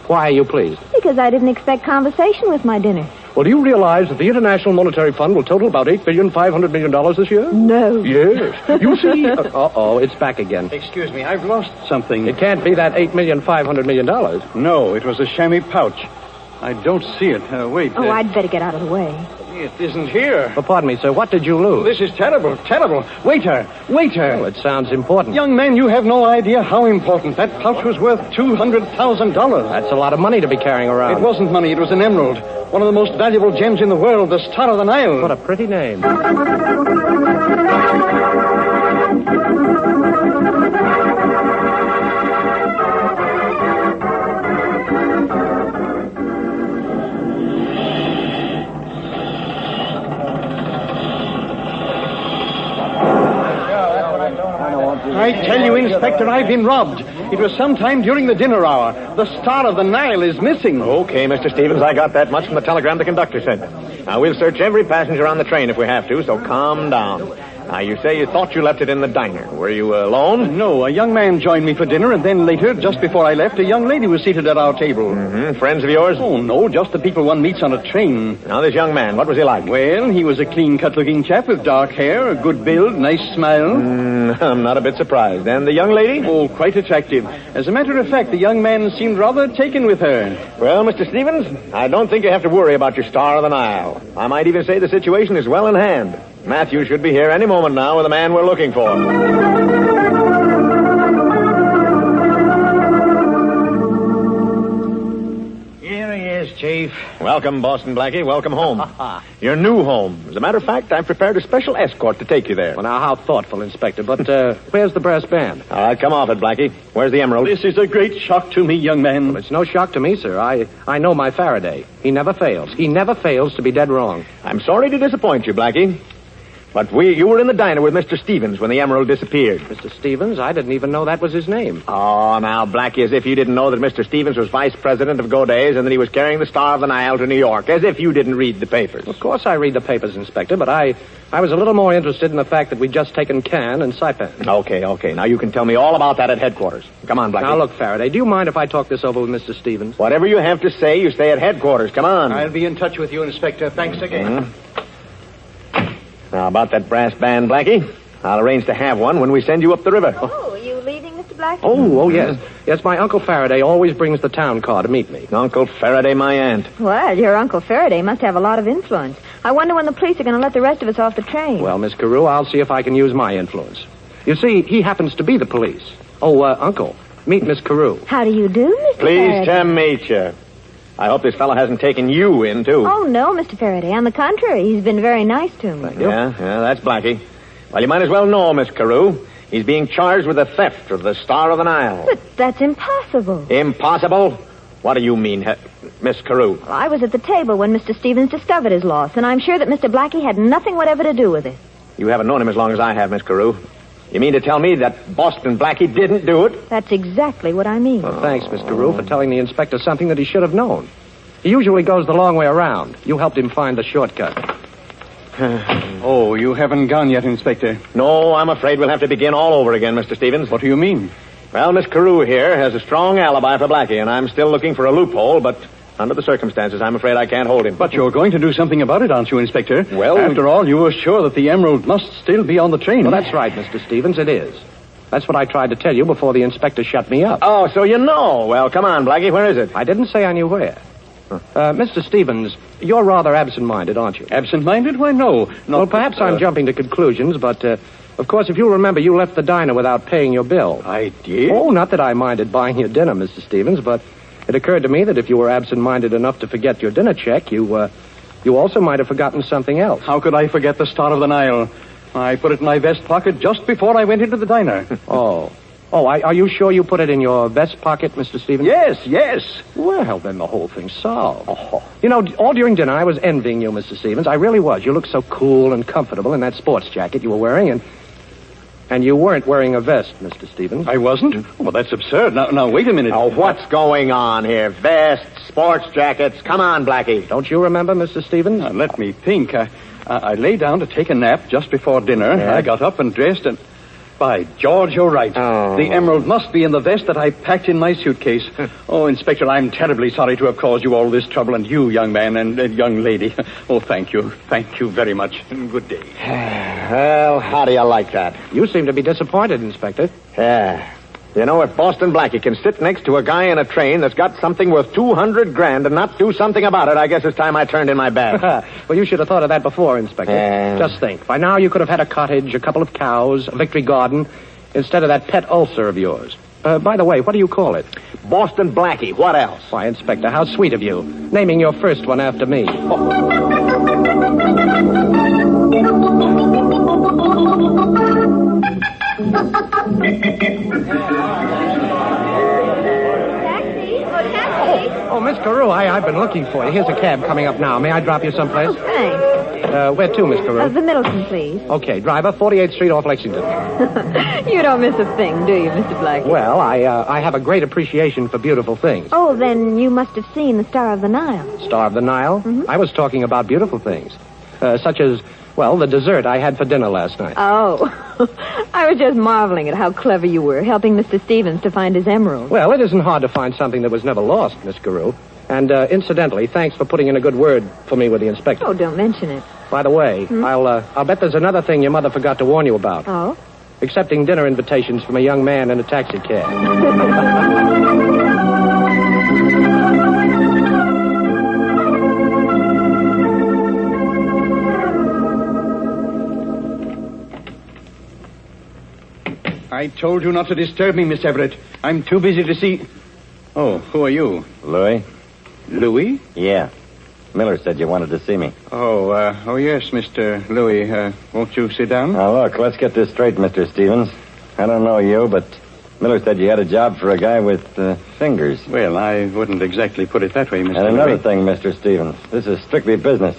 Why are you pleased? Because I didn't expect conversation with my dinner. Well, do you realize that the International Monetary Fund will total about $8.5 billion this year? No. Yes. You see? Uh-oh, it's back again. Excuse me, I've lost something. It can't be that $8.5 million. No, it was a chamois pouch. I don't see it. Wait. Oh, I'd better get out of the way. It isn't here. Oh, pardon me, sir. What did you lose? This is terrible, terrible. Waiter. Well, it sounds important. Young man, you have no idea how important. That pouch was worth $200,000. That's a lot of money to be carrying around. It wasn't money. It was an emerald. One of the most valuable gems in the world, the Star of the Nile. What a pretty name. I tell you, Inspector, I've been robbed. It was sometime during the dinner hour. The Star of the Nile is missing. Okay, Mr. Stevens, I got that much from the telegram the conductor sent. Now, we'll search every passenger on the train if we have to, so calm down. Now, you say you thought you left it in the diner. Were you alone? No, a young man joined me for dinner, and then later, just before I left, a young lady was seated at our table. Mm-hmm. Friends of yours? Oh, no, just the people one meets on a train. Now, this young man, what was he like? Well, he was a clean-cut-looking chap with dark hair, a good build, nice smile. I'm not a bit surprised. And the young lady? Oh, quite attractive. As a matter of fact, the young man seemed rather taken with her. Well, Mr. Stevens, I don't think you have to worry about your Star of the Nile. I might even say the situation is well in hand. Matthew should be here any moment now with the man we're looking for. Here he is, Chief. Welcome, Boston Blackie. Welcome home. Your new home. As a matter of fact, I've prepared a special escort to take you there. Well, now, how thoughtful, Inspector. But where's the brass band? All right, come off it, Blackie. Where's the emerald? This is a great shock to me, young man. Well, it's no shock to me, sir. I know my Faraday. He never fails. He never fails to be dead wrong. I'm sorry to disappoint you, Blackie. But you were in the diner with Mr. Stevens when the emerald disappeared. Mr. Stevens? I didn't even know that was his name. Oh, now, Blackie, as if you didn't know that Mr. Stevens was vice president of Goday's and that he was carrying the Star of the Nile to New York. As if you didn't read the papers. Of course I read the papers, Inspector, but I was a little more interested in the fact that we'd just taken Cannes and Saipan. Okay. Now, you can tell me all about that at headquarters. Come on, Blackie. Now, look, Faraday, do you mind if I talk this over with Mr. Stevens? Whatever you have to say, you stay at headquarters. Come on. I'll be in touch with you, Inspector. Thanks again. Mm-hmm. Now, about that brass band, Blackie, I'll arrange to have one when we send you up the river. Oh, are you leaving, Mr. Blackie? Oh, yes. Yes, my Uncle Faraday always brings the town car to meet me. Uncle Faraday, my aunt. Well, your Uncle Faraday must have a lot of influence. I wonder when the police are going to let the rest of us off the train. Well, Miss Carew, I'll see if I can use my influence. You see, he happens to be the police. Oh, Uncle, meet Miss Carew. How do you do, Mr. Pleased Faraday? to meet you. I hope this fellow hasn't taken you in, too. Oh, no, Mr. Faraday. On the contrary, he's been very nice to me. Yeah, that's Blackie. Well, you might as well know, Miss Carew. He's being charged with the theft of the Star of the Nile. But that's impossible. Impossible? What do you mean, Miss Carew? Well, I was at the table when Mr. Stevens discovered his loss, and I'm sure that Mr. Blackie had nothing whatever to do with it. You haven't known him as long as I have, Miss Carew. You mean to tell me that Boston Blackie didn't do it? That's exactly what I mean. Well, thanks, Miss Carew, for telling the inspector something that he should have known. He usually goes the long way around. You helped him find the shortcut. Oh, you haven't gone yet, Inspector. No, I'm afraid we'll have to begin all over again, Mr. Stevens. What do you mean? Well, Miss Carew here has a strong alibi for Blackie, and I'm still looking for a loophole, but under the circumstances, I'm afraid I can't hold him. But you're going to do something about it, aren't you, Inspector? Well... After all, you were sure that the emerald must still be on the train. Well, that's right, Mr. Stevens, it is. That's what I tried to tell you before the inspector shut me up. Oh, so you know. Well, come on, Blackie, where is it? I didn't say I knew where. Mr. Stevens, you're rather absent-minded, aren't you? Absent-minded? Why, no. Well, perhaps I'm jumping to conclusions, but, of course, if you remember, you left the diner without paying your bill. I did? Oh, not that I minded buying your dinner, Mr. Stevens, but it occurred to me that if you were absent-minded enough to forget your dinner check, you also might have forgotten something else. How could I forget the Star of the Nile? I put it in my vest pocket just before I went into the diner. Oh, are you sure you put it in your vest pocket, Mr. Stevens? Yes. Well, then the whole thing's solved. Oh. You know, all during dinner I was envying you, Mr. Stevens. I really was. You looked so cool and comfortable in that sports jacket you were wearing, and you weren't wearing a vest, Mr. Stevens. I wasn't? Oh, well, that's absurd. Now, wait a minute. Oh, what's going on here? Vests, sports jackets. Come on, Blackie. Don't you remember, Mr. Stevens? Let me think. I lay down to take a nap just before dinner. Yeah. I got up and dressed and... By George, you're right. Oh. The emerald must be in the vest that I packed in my suitcase. Oh, Inspector, I'm terribly sorry to have caused you all this trouble, and you, young man, and young lady. Oh, thank you. Thank you very much. Good day. Well, how do you like that? You seem to be disappointed, Inspector. Yeah. You know, if Boston Blackie can sit next to a guy in a train that's got something worth $200,000 and not do something about it, I guess it's time I turned in my bag. Well, you should have thought of that before, Inspector. Just think. By now you could have had a cottage, a couple of cows, a victory garden, instead of that pet ulcer of yours. By the way, what do you call it? Boston Blackie. What else? Why, Inspector, how sweet of you. Naming your first one after me. Oh, Miss Carew, I've been looking for you. Here's a cab coming up now. May I drop you someplace? Thanks. Where to, Miss Carew? The Middleton, please. Okay, driver, 48th Street off Lexington. You don't miss a thing, do you, Mr. Blackie? Well, I have a great appreciation for beautiful things. Oh, then you must have seen the Star of the Nile. Star of the Nile? Mm-hmm. I was talking about beautiful things. Such as, well, the dessert I had for dinner last night. Oh, I was just marveling at how clever you were, helping Mr. Stevens to find his emerald. Well, it isn't hard to find something that was never lost, Miss Carew. And, incidentally, thanks for putting in a good word for me with the inspector. Oh, don't mention it. By the way, I'll bet there's another thing your mother forgot to warn you about. Oh? Accepting dinner invitations from a young man in a taxi cab. I told you not to disturb me, Miss Everett. I'm too busy to see... Oh, who are you? Louis? Louis? Yeah. Miller said you wanted to see me. Oh, yes, Mr. Louis. Won't you sit down? Now, look, let's get this straight, Mr. Stevens. I don't know you, but Miller said you had a job for a guy with fingers. Well, I wouldn't exactly put it that way, Mr. And another Louis. thing, Mr. Stevens. This is strictly business.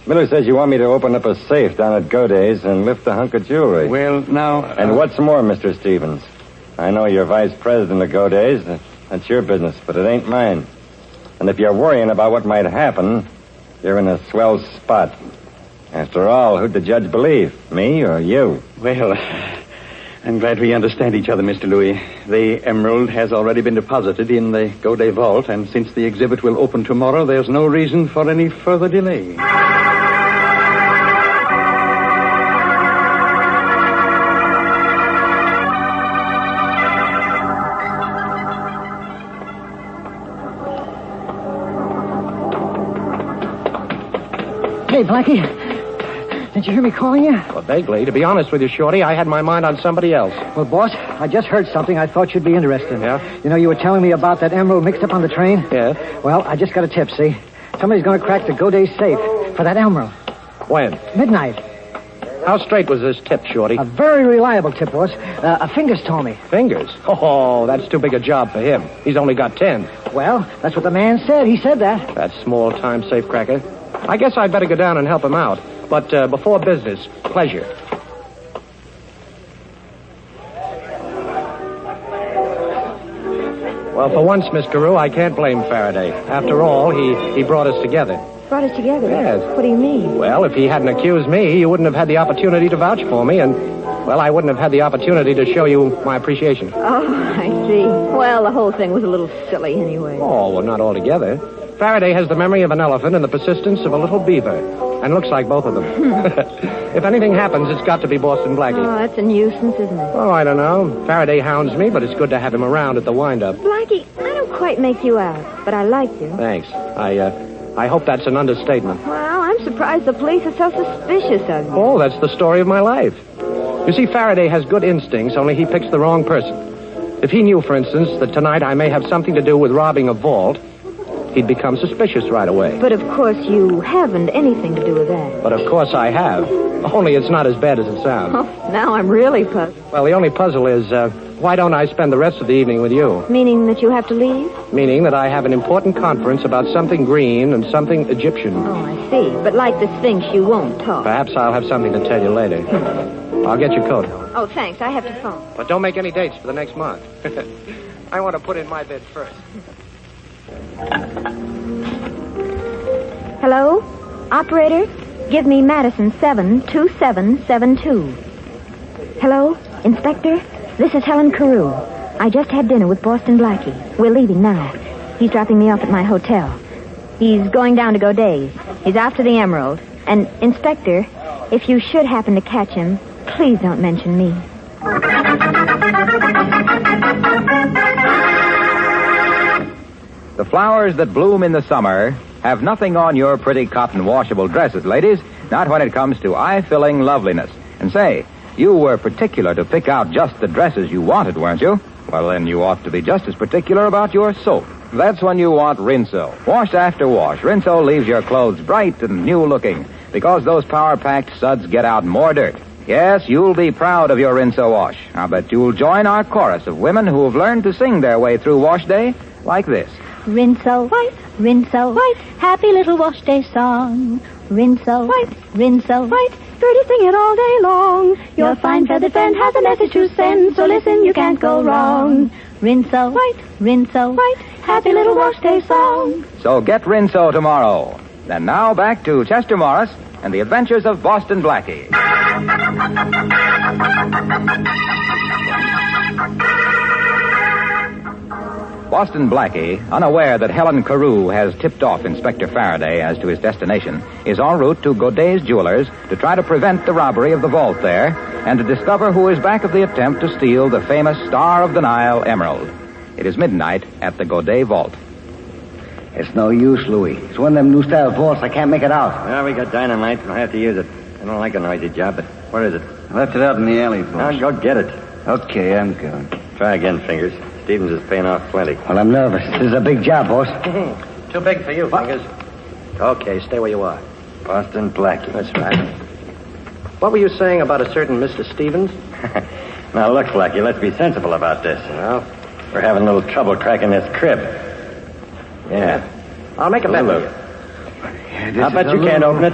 Miller says you want me to open up a safe down at Goday's and lift a hunk of jewelry. Well, now... And what's more, Mr. Stevens, I know you're vice president of Goday's. That's your business, but it ain't mine. And if you're worrying about what might happen, you're in a swell spot. After all, who'd the judge believe, me or you? Well, I'm glad we understand each other, Mr. Louis. The emerald has already been deposited in the Goday vault, and since the exhibit will open tomorrow, there's no reason for any further delay. Hey, Blackie. Did you hear me calling you? Well, vaguely. To be honest with you, Shorty, I had my mind on somebody else. Well, boss, I just heard something I thought you'd be interested in. Yeah? You know, you were telling me about that emerald mixed up on the train? Yeah. Well, I just got a tip, see? Somebody's going to crack the Godet safe for that emerald. When? Midnight. How straight was this tip, Shorty? A very reliable tip, boss. Fingers told me. Fingers? Oh, that's too big a job for him. He's only got 10. Well, that's what the man said. He said that. That small-time safecracker. I guess I'd better go down and help him out. But before business, pleasure. Well, for once, Miss Carew, I can't blame Faraday. After all, he brought us together. Brought us together? Yes. What do you mean? Well, if he hadn't accused me, you wouldn't have had the opportunity to vouch for me, and, well, I wouldn't have had the opportunity to show you my appreciation. Oh, I see. Well, the whole thing was a little silly anyway. Oh, well, not altogether. Faraday has the memory of an elephant and the persistence of a little beaver. And looks like both of them. If anything happens, it's got to be Boston Blackie. Oh, that's a nuisance, isn't it? Oh, I don't know. Faraday hounds me, but it's good to have him around at the wind-up. Blackie, I don't quite make you out, but I like you. Thanks. I hope that's an understatement. Well, I'm surprised the police are so suspicious of you. Oh, that's the story of my life. You see, Faraday has good instincts, only he picks the wrong person. If he knew, for instance, that tonight I may have something to do with robbing a vault, he'd become suspicious right away. But, of course, you haven't anything to do with that. But, of course, I have. Only it's not as bad as it sounds. Oh, now I'm really puzzled. Well, the only puzzle is, why don't I spend the rest of the evening with you? Meaning that you have to leave? Meaning that I have an important conference about something green and something Egyptian. Oh, I see. But like the Sphinx, you won't talk. Perhaps I'll have something to tell you later. I'll get your coat. Oh, thanks. I have to phone. But don't make any dates for the next month. I want to put in my bid first. Hello? Operator, give me Madison 72772. Hello? Inspector? This is Helen Carew. I just had dinner with Boston Blackie. We're leaving now. He's dropping me off at my hotel. He's going down to Goday's. He's after the emerald. And, Inspector, if you should happen to catch him, please don't mention me. The flowers that bloom in the summer have nothing on your pretty cotton washable dresses, ladies. Not when it comes to eye-filling loveliness. And say, you were particular to pick out just the dresses you wanted, weren't you? Well, then you ought to be just as particular about your soap. That's when you want Rinso. Wash after wash, Rinso leaves your clothes bright and new-looking because those power-packed suds get out more dirt. Yes, you'll be proud of your Rinso wash. I'll bet you'll join our chorus of women who have learned to sing their way through wash day like this. Rinso white, happy little wash day song. Rinso white, Gertie sing it all day long. Your fine feathered friend has a message to send, so listen, you can't go wrong. Rinso white, happy little wash day song. So get Rinso tomorrow. And now back to Chester Morris and the adventures of Boston Blackie. Boston Blackie, unaware that Helen Carew has tipped off Inspector Faraday as to his destination, is en route to Goday's Jewelers to try to prevent the robbery of the vault there and to discover who is back of the attempt to steal the famous Star of the Nile emerald. It is midnight at the Goday Vault. It's no use, Louis. It's one of them new-style vaults. I can't make it out. Well, we got dynamite. We'll have to use it. I don't like a noisy job, but where is it? I left it out in the alley, boss. Now, go get it. Okay, I'm going. Try again, Fingers. Stevens is paying off plenty. Well, I'm nervous. This is a big job, boss. Too big for you, Fingers. Okay, stay where you are. Boston Blackie. That's right. What were you saying about a certain Mr. Stevens? Now, look, Blackie, let's be sensible about this. Well, we're having a little trouble cracking this crib. Yeah. I'll make a bet with you. I bet you can't open it.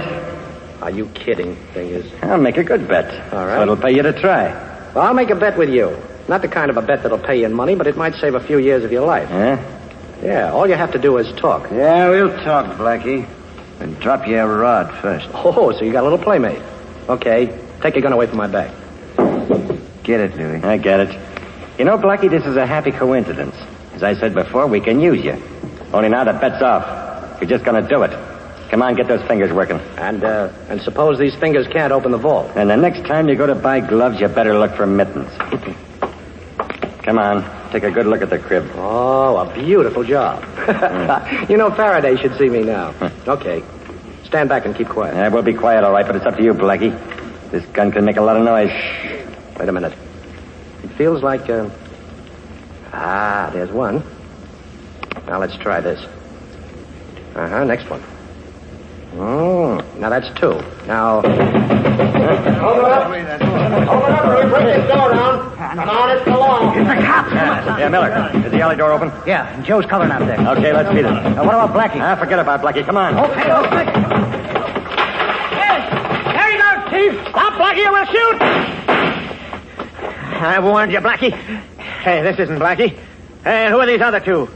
Are you kidding, Fingers? I'll make a good bet. All right. So it'll pay you to try. Well, I'll make a bet with you. Not the kind of a bet that'll pay you in money, but it might save a few years of your life. Yeah? Yeah, all you have to do is talk. Yeah, we'll talk, Blackie. And drop you a rod first. Oh, so you got a little playmate. Okay, take your gun away from my back. Get it, Louis. I get it. You know, Blackie, this is a happy coincidence. As I said before, we can use you. Only now the bet's off. You're just gonna do it. Come on, get those fingers working. And suppose these fingers can't open the vault. And the next time you go to buy gloves, you better look for mittens. Come on, take a good look at the crib. Oh, a beautiful job. You know, Faraday should see me now. Okay. Stand back and keep quiet. Yeah, we'll be quiet, all right, but it's up to you, Blackie. This gun can make a lot of noise. Wait a minute. feels like, there's one. Now let's try this. Next one. Oh, now that's two. Now... Open it up. Break this door down. Come on, it's Malone. It's the cops. Yeah, Miller. Is the alley door open? Yeah, and Joe's coloring out there. Okay, let's beat it. What about Blackie? Forget about Blackie. Come on. Okay. There you go, Chief. Stop, Blackie, or we'll shoot. I warned you, Blackie. Hey, this isn't Blackie. Hey, who are these other two?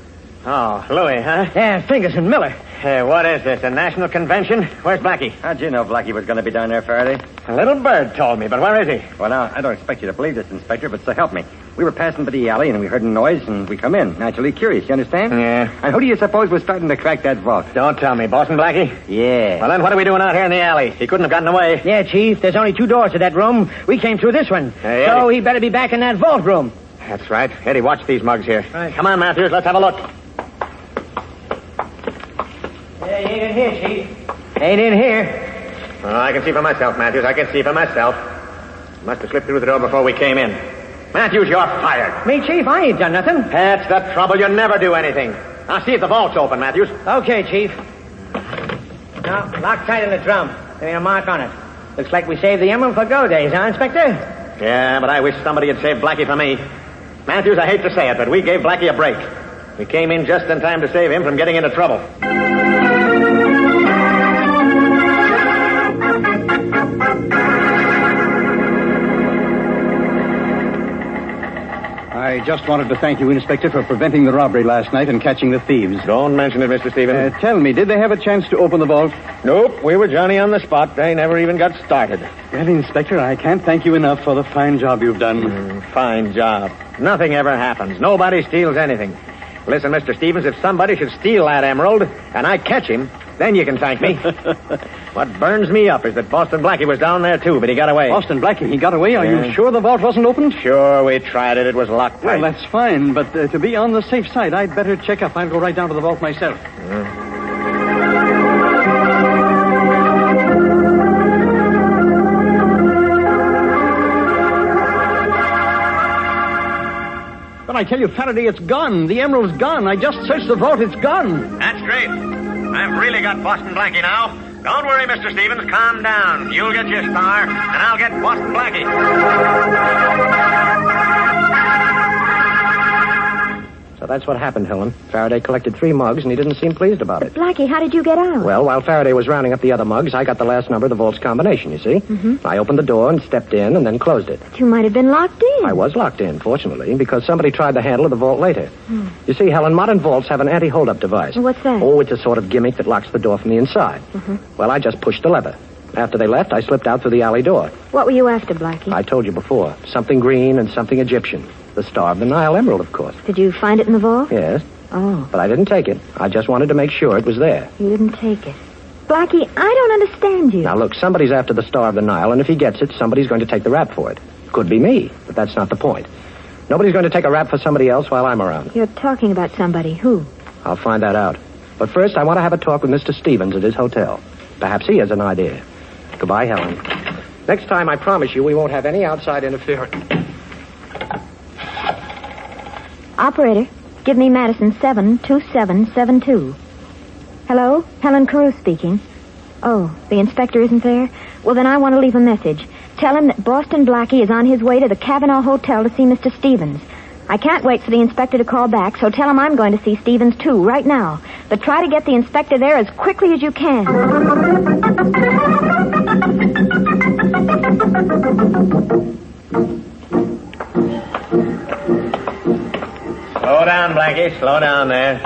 Oh, Louis, huh? Yeah, Fingers and Miller. Hey, what is this, a national convention? Where's Blackie? How'd you know Blackie was going to be down there, Faraday? A little bird told me, but where is he? Well, now, I don't expect you to believe this, Inspector, but so help me. We were passing by the alley, and we heard a noise, and we come in. Naturally curious, you understand? Yeah. And who do you suppose was starting to crack that vault? Don't tell me. Boston Blackie? Yeah. Well, then what are we doing out here in the alley? He couldn't have gotten away. Yeah, Chief, there's only 2 doors to that room. We came through this one. Hey, so Eddie. he better be back in that vault room. That's right. Eddie, watch these mugs here. Right. Come on, Matthews, let's have a look. Yeah, he ain't in here, Chief. Ain't in here. Oh, I can see for myself, Matthews. I can see for myself. Must have slipped through the door before we came in. Matthews, you're fired. Me, Chief? I ain't done nothing. That's the trouble. You never do anything. Now, see if the vault's open, Matthews. Okay, Chief. Now, lock tight on the drum. There ain't a mark on it. Looks like we saved the emerald for go days, huh, Inspector? Yeah, but I wish somebody had saved Blackie for me. Matthews, I hate to say it, but we gave Blackie a break. We came in just in time to save him from getting into trouble. I just wanted to thank you, Inspector, for preventing the robbery last night and catching the thieves. Don't mention it, Mr. Stevens. Tell me, did they have a chance to open the vault? Nope, we were Johnny on the spot. They never even got started. Well, Inspector, I can't thank you enough for the fine job you've done. Fine job. Nothing ever happens. Nobody steals anything. Listen, Mr. Stevens, if somebody should steal that emerald and I catch him, then you can thank me. What burns me up is that Boston Blackie was down there, too, but he got away. Boston Blackie, he got away? Are you sure the vault wasn't opened? Sure, we tried it. It was locked tight. Well, that's fine, but to be on the safe side, I'd better check up. I'll go right down to the vault myself. But I tell you, Faraday, it's gone. The emerald's gone. I just searched the vault. It's gone. That's great. I've really got Boston Blackie now. Don't worry, Mr. Stevens. Calm down. You'll get your star, and I'll get Boston Blackie. So that's what happened, Helen. Faraday collected 3 mugs, and he didn't seem pleased about it. Blackie, how did you get out? Well, while Faraday was rounding up the other mugs, I got the last number of the vault's combination, you see? Mm-hmm. I opened the door and stepped in and then closed it. You might have been locked in. I was locked in, fortunately, because somebody tried the handle of the vault later. You see, Helen, modern vaults have an anti-hold-up device. What's that? Oh, it's a sort of gimmick that locks the door from the inside. Well, I just pushed the lever. After they left, I slipped out through the alley door. What were you after, Blackie? I told you before. Something green and something Egyptian. The Star of the Nile emerald, of course. Did you find it in the vault? Yes. Oh. But I didn't take it. I just wanted to make sure it was there. You didn't take it. Blackie, I don't understand you. Now, look, somebody's after the Star of the Nile, and if he gets it, somebody's going to take the rap for it. Could be me, but that's not the point. Nobody's going to take a rap for somebody else while I'm around. You're talking about somebody. Who? I'll find that out. But first, I want to have a talk with Mr. Stevens at his hotel. Perhaps he has an idea. Goodbye, Helen. Next time, I promise you, we won't have any outside interference. Operator, give me Madison 72772. Hello? Helen Carew speaking. Oh, the inspector isn't there? Well, then I want to leave a message. Tell him that Boston Blackie is on his way to the Cavanaugh Hotel to see Mr. Stevens. I can't wait for the inspector to call back, so tell him I'm going to see Stevens, too, right now. But try to get the inspector there as quickly as you can. Slow down, Blackie. Slow down there.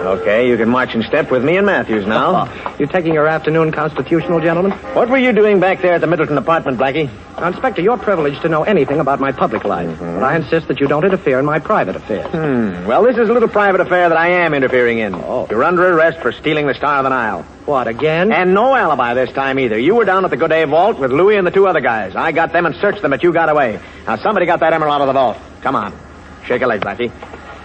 Okay, you can march in step with me and Matthews now. You're taking your afternoon constitutional, gentlemen? What were you doing back there at the Middleton apartment, Blackie? Now, Inspector, you're privileged to know anything about my public life. But I insist that you don't interfere in my private affairs. Well, this is a little private affair that I am interfering in. You're under arrest for stealing the Star of the Nile. What, again? And no alibi this time either. You were down at the Godet vault with Louis and the 2 other guys. I got them and searched them, but you got away. Now, somebody got that emerald out of the vault. Come on. Shake a leg, Blackie.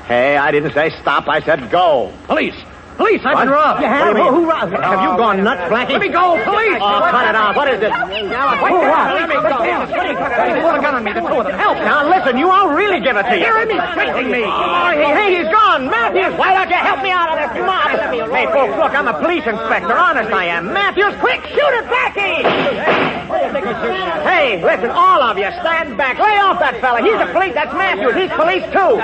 Hey, I didn't say stop. I said go. Police! Police, I've been robbed. You have? Who robbed? Have you gone nuts, Blackie? Let me go, police! Oh, cut it out. What is it? Who what? Let me go. They pulled a gun on me, the two of them. Help! Now, listen, you, I'll really give it to you. Hear me straighting me. Hey, he's gone. Matthews, why don't you help me out of this mob? Hey, folks, look, I'm a police inspector. Honest, I am. Matthews, quick, shoot it, Blackie! Hey, listen, all of you, stand back. Lay off that fella. He's a police. That's Matthews. He's police, too.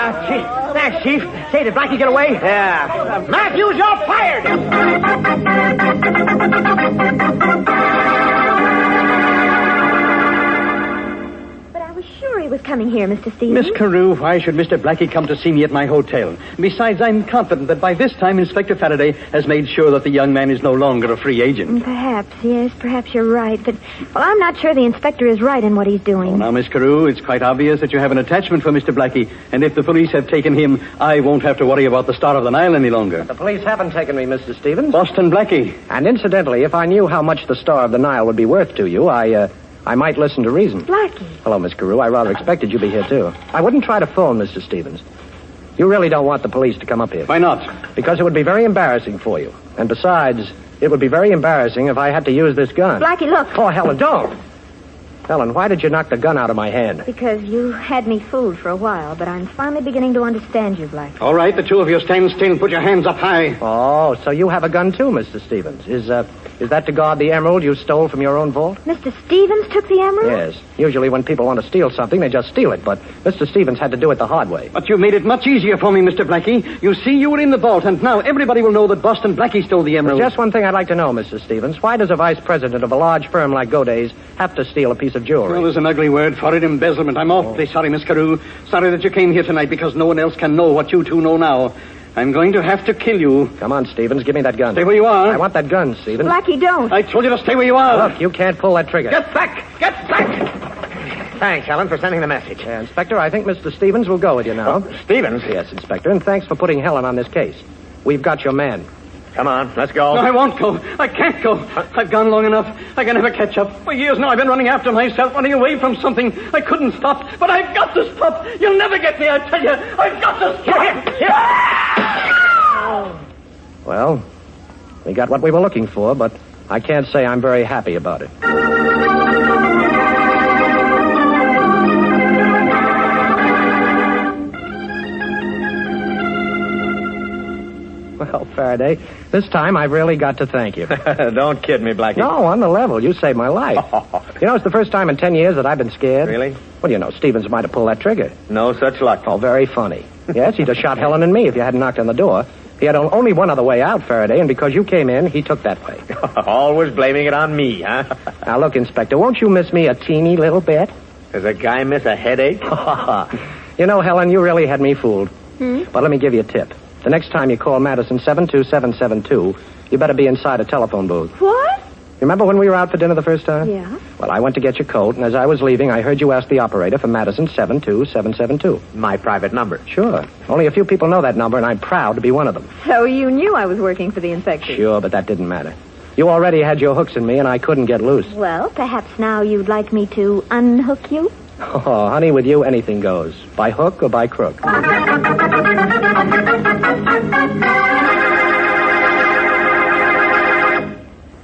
Thanks, Chief. Say, did Blackie get away? Yeah. Matthews, you're fired! But I was sure he was coming here, Mr. Stevens. Miss Carew, why should Mr. Blackie come to see me at my hotel? Besides, I'm confident that by this time Inspector Faraday has made sure that the young man is no longer a free agent. Perhaps, yes, perhaps you're right. But, well, I'm not sure the inspector is right in what he's doing. Oh, now, Miss Carew, it's quite obvious that you have an attachment for Mr. Blackie, and if the police have taken him, I won't have to worry about the Star of the Nile any longer. The police haven't taken me, Mr. Stevens. Boston Blackie. And incidentally, if I knew how much the Star of the Nile would be worth to you, I might listen to reason. Blackie. Hello, Miss Carew. I rather expected you'd be here, too. I wouldn't try to phone Mr. Stevens. You really don't want the police to come up here. Why not? Because it would be very embarrassing for you. And besides, it would be very embarrassing if I had to use this gun. Blackie, look. Oh, Helen, don't. Helen, why did you knock the gun out of my hand? Because you had me fooled for a while, but I'm finally beginning to understand you, Blackie. All right, the two of you stand still and put your hands up high. Oh, so you have a gun, too, Mr. Stevens. Is that to guard the emerald you stole from your own vault? Mr. Stevens took the emerald? Yes. Usually when people want to steal something, they just steal it. But Mr. Stevens had to do it the hard way. But you made it much easier for me, Mr. Blackie. You see, you were in the vault, and now everybody will know that Boston Blackie stole the emerald. There's just one thing I'd like to know, Mr. Stevens. Why does a vice president of a large firm like Goday's have to steal a piece of jewelry? Well, there's an ugly word for it, embezzlement. I'm awfully sorry, Miss Carew. Sorry that you came here tonight because no one else can know what you two know now. I'm going to have to kill you. Come on, Stevens. Give me that gun. Stay where you are. I want that gun, Stevens. Blackie, don't. I told you to stay where you are. Look, you can't pull that trigger. Get back! Get back! Thanks, Helen, for sending the message. Inspector, I think Mr. Stevens will go with you now. Stevens? Yes, Inspector, and thanks for putting Helen on this case. We've got your man. Come on, let's go. No, I won't go. I can't go. I've gone long enough. I can never catch up. For years now, I've been running after myself, running away from something I couldn't stop. But I've got to stop. You'll never get me, I tell you. I've got to stop. Well, we got what we were looking for, but I can't say I'm very happy about it. Well, Faraday, this time I've really got to thank you. Don't kid me, Blackie. No, on the level. You saved my life. You know, it's the first time in 10 years that I've been scared. Really? Well, you know, Stevens might have pulled that trigger. No such luck. Oh, very funny. Yes, he'd have shot Helen and me if you hadn't knocked on the door. He had only one other way out, Faraday, and because you came in, he took that way. Always blaming it on me, huh? Now, look, Inspector, won't you miss me a teeny little bit? Does a guy miss a headache? You know, Helen, you really had me fooled. Hmm? But let me give you a tip. The next time you call Madison 72772, you better be inside a telephone booth. What? Remember when we were out for dinner the first time? Yeah. Well, I went to get your coat, and as I was leaving, I heard you ask the operator for Madison 72772. My private number. Sure. Only a few people know that number, and I'm proud to be one of them. So you knew I was working for the inspector? Sure, but that didn't matter. You already had your hooks in me, and I couldn't get loose. Well, perhaps now you'd like me to unhook you? Oh, honey, with you, anything goes. By hook or by crook.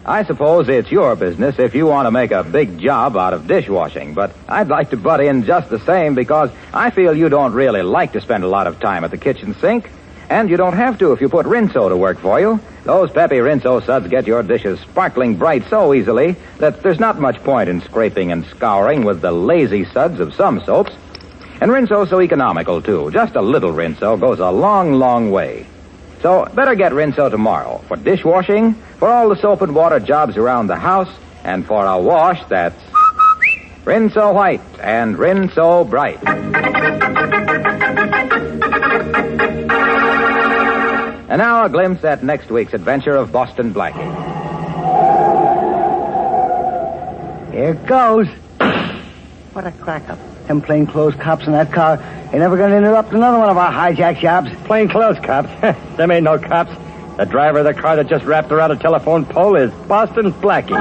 I suppose it's your business if you want to make a big job out of dishwashing, but I'd like to butt in just the same because I feel you don't really like to spend a lot of time at the kitchen sink, and you don't have to if you put Rinso to work for you. Those peppy Rinso suds get your dishes sparkling bright so easily that there's not much point in scraping and scouring with the lazy suds of some soaps. And Rinso's so economical, too. Just a little Rinso goes a long, long way. So better get Rinso tomorrow for dishwashing, for all the soap and water jobs around the house, and for a wash that's Rinso White and Rinso Bright. And now a glimpse at next week's adventure of Boston Blackie. Here it goes. What a crack-up. Them plainclothes cops in that car ain't never going to interrupt another one of our hijack jobs. Plainclothes cops? Them ain't no cops. The driver of the car that just wrapped around a telephone pole is Boston Blackie.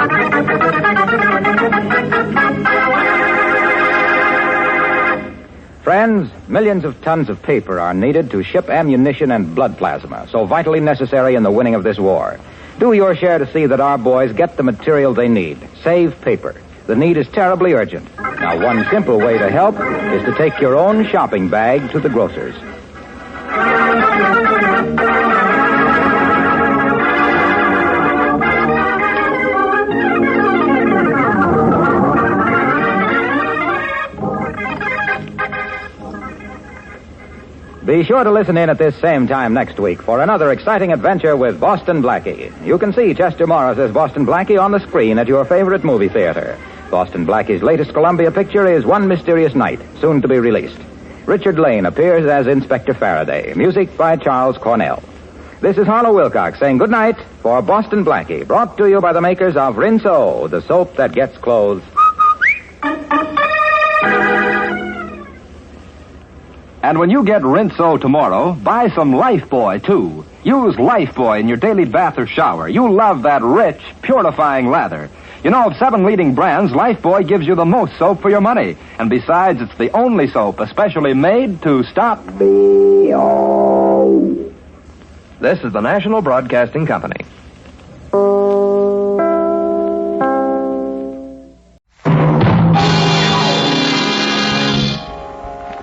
Friends, millions of tons of paper are needed to ship ammunition and blood plasma, so vitally necessary in the winning of this war. Do your share to see that our boys get the material they need. Save paper. The need is terribly urgent. Now, one simple way to help is to take your own shopping bag to the grocer's. Be sure to listen in at this same time next week for another exciting adventure with Boston Blackie. You can see Chester Morris as Boston Blackie on the screen at your favorite movie theater. Boston Blackie's latest Columbia picture is One Mysterious Night, soon to be released. Richard Lane appears as Inspector Faraday. Music by Charles Cornell. This is Harlow Wilcox saying good night for Boston Blackie, brought to you by the makers of Rinso, the soap that gets clothes. And when you get Rinso tomorrow, buy some Lifebuoy, too. Use Lifebuoy in your daily bath or shower. You'll love that rich, purifying lather. You know, of 7 leading brands, Lifebuoy gives you the most soap for your money. And besides, it's the only soap especially made to stop B.O. This is the National Broadcasting Company.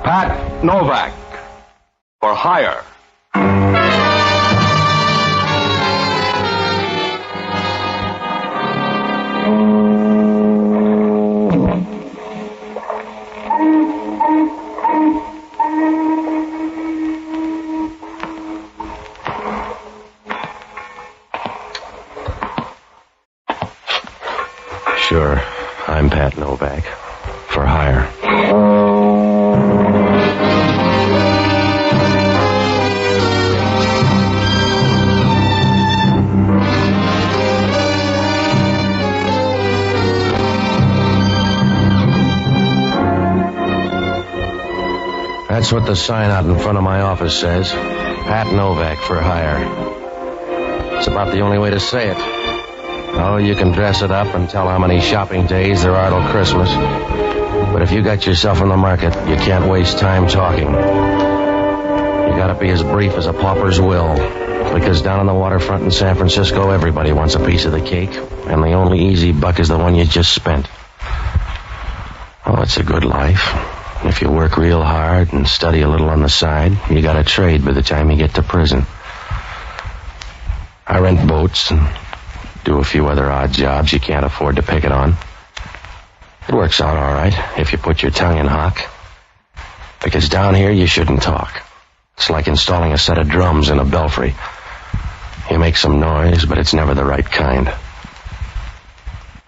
Pat Novak, for hire. Sure, I'm Pat Novak, for hire. That's what the sign out in front of my office says. Pat Novak for hire. It's about the only way to say it. Oh, you can dress it up and tell how many shopping days there are till Christmas. But if you got yourself in the market, you can't waste time talking. You gotta be as brief as a pauper's will. Because down on the waterfront in San Francisco, everybody wants a piece of the cake. And the only easy buck is the one you just spent. Oh, it's a good life. If you work real hard and study a little on the side, you got a trade by the time you get to prison. I rent boats and do a few other odd jobs you can't afford to pick it on. It works out all right if you put your tongue in hock. Because down here you shouldn't talk. It's like installing a set of drums in a belfry. You make some noise, but it's never the right kind.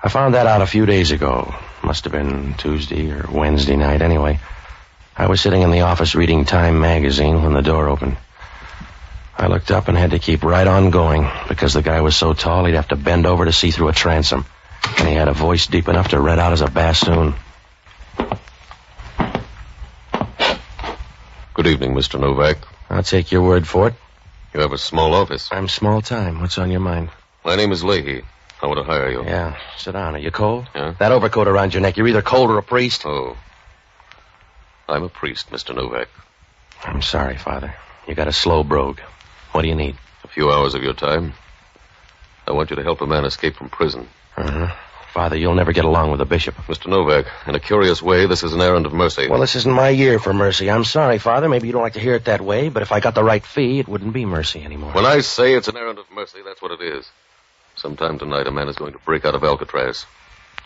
I found that out a few days ago. Must have been Tuesday or Wednesday night anyway. I was sitting in the office reading Time magazine when the door opened. I looked up and had to keep right on going because the guy was so tall he'd have to bend over to see through a transom. And he had a voice deep enough to red out as a bassoon. Good evening, Mr. Novak. I'll take your word for it. You have a small office. I'm small time. What's on your mind? My name is Lahey. I want to hire you. Yeah, sit down. Are you cold? Yeah? That overcoat around your neck, you're either cold or a priest. Oh. I'm a priest, Mr. Novak. I'm sorry, Father. You got a slow brogue. What do you need? A few hours of your time. I want you to help a man escape from prison. Uh-huh. Father, you'll never get along with the bishop. Mr. Novak, in a curious way, this is an errand of mercy. Well, this isn't my year for mercy. I'm sorry, Father. Maybe you don't like to hear it that way, but if I got the right fee, it wouldn't be mercy anymore. When I say it's an errand of mercy, that's what it is. Sometime tonight, a man is going to break out of Alcatraz.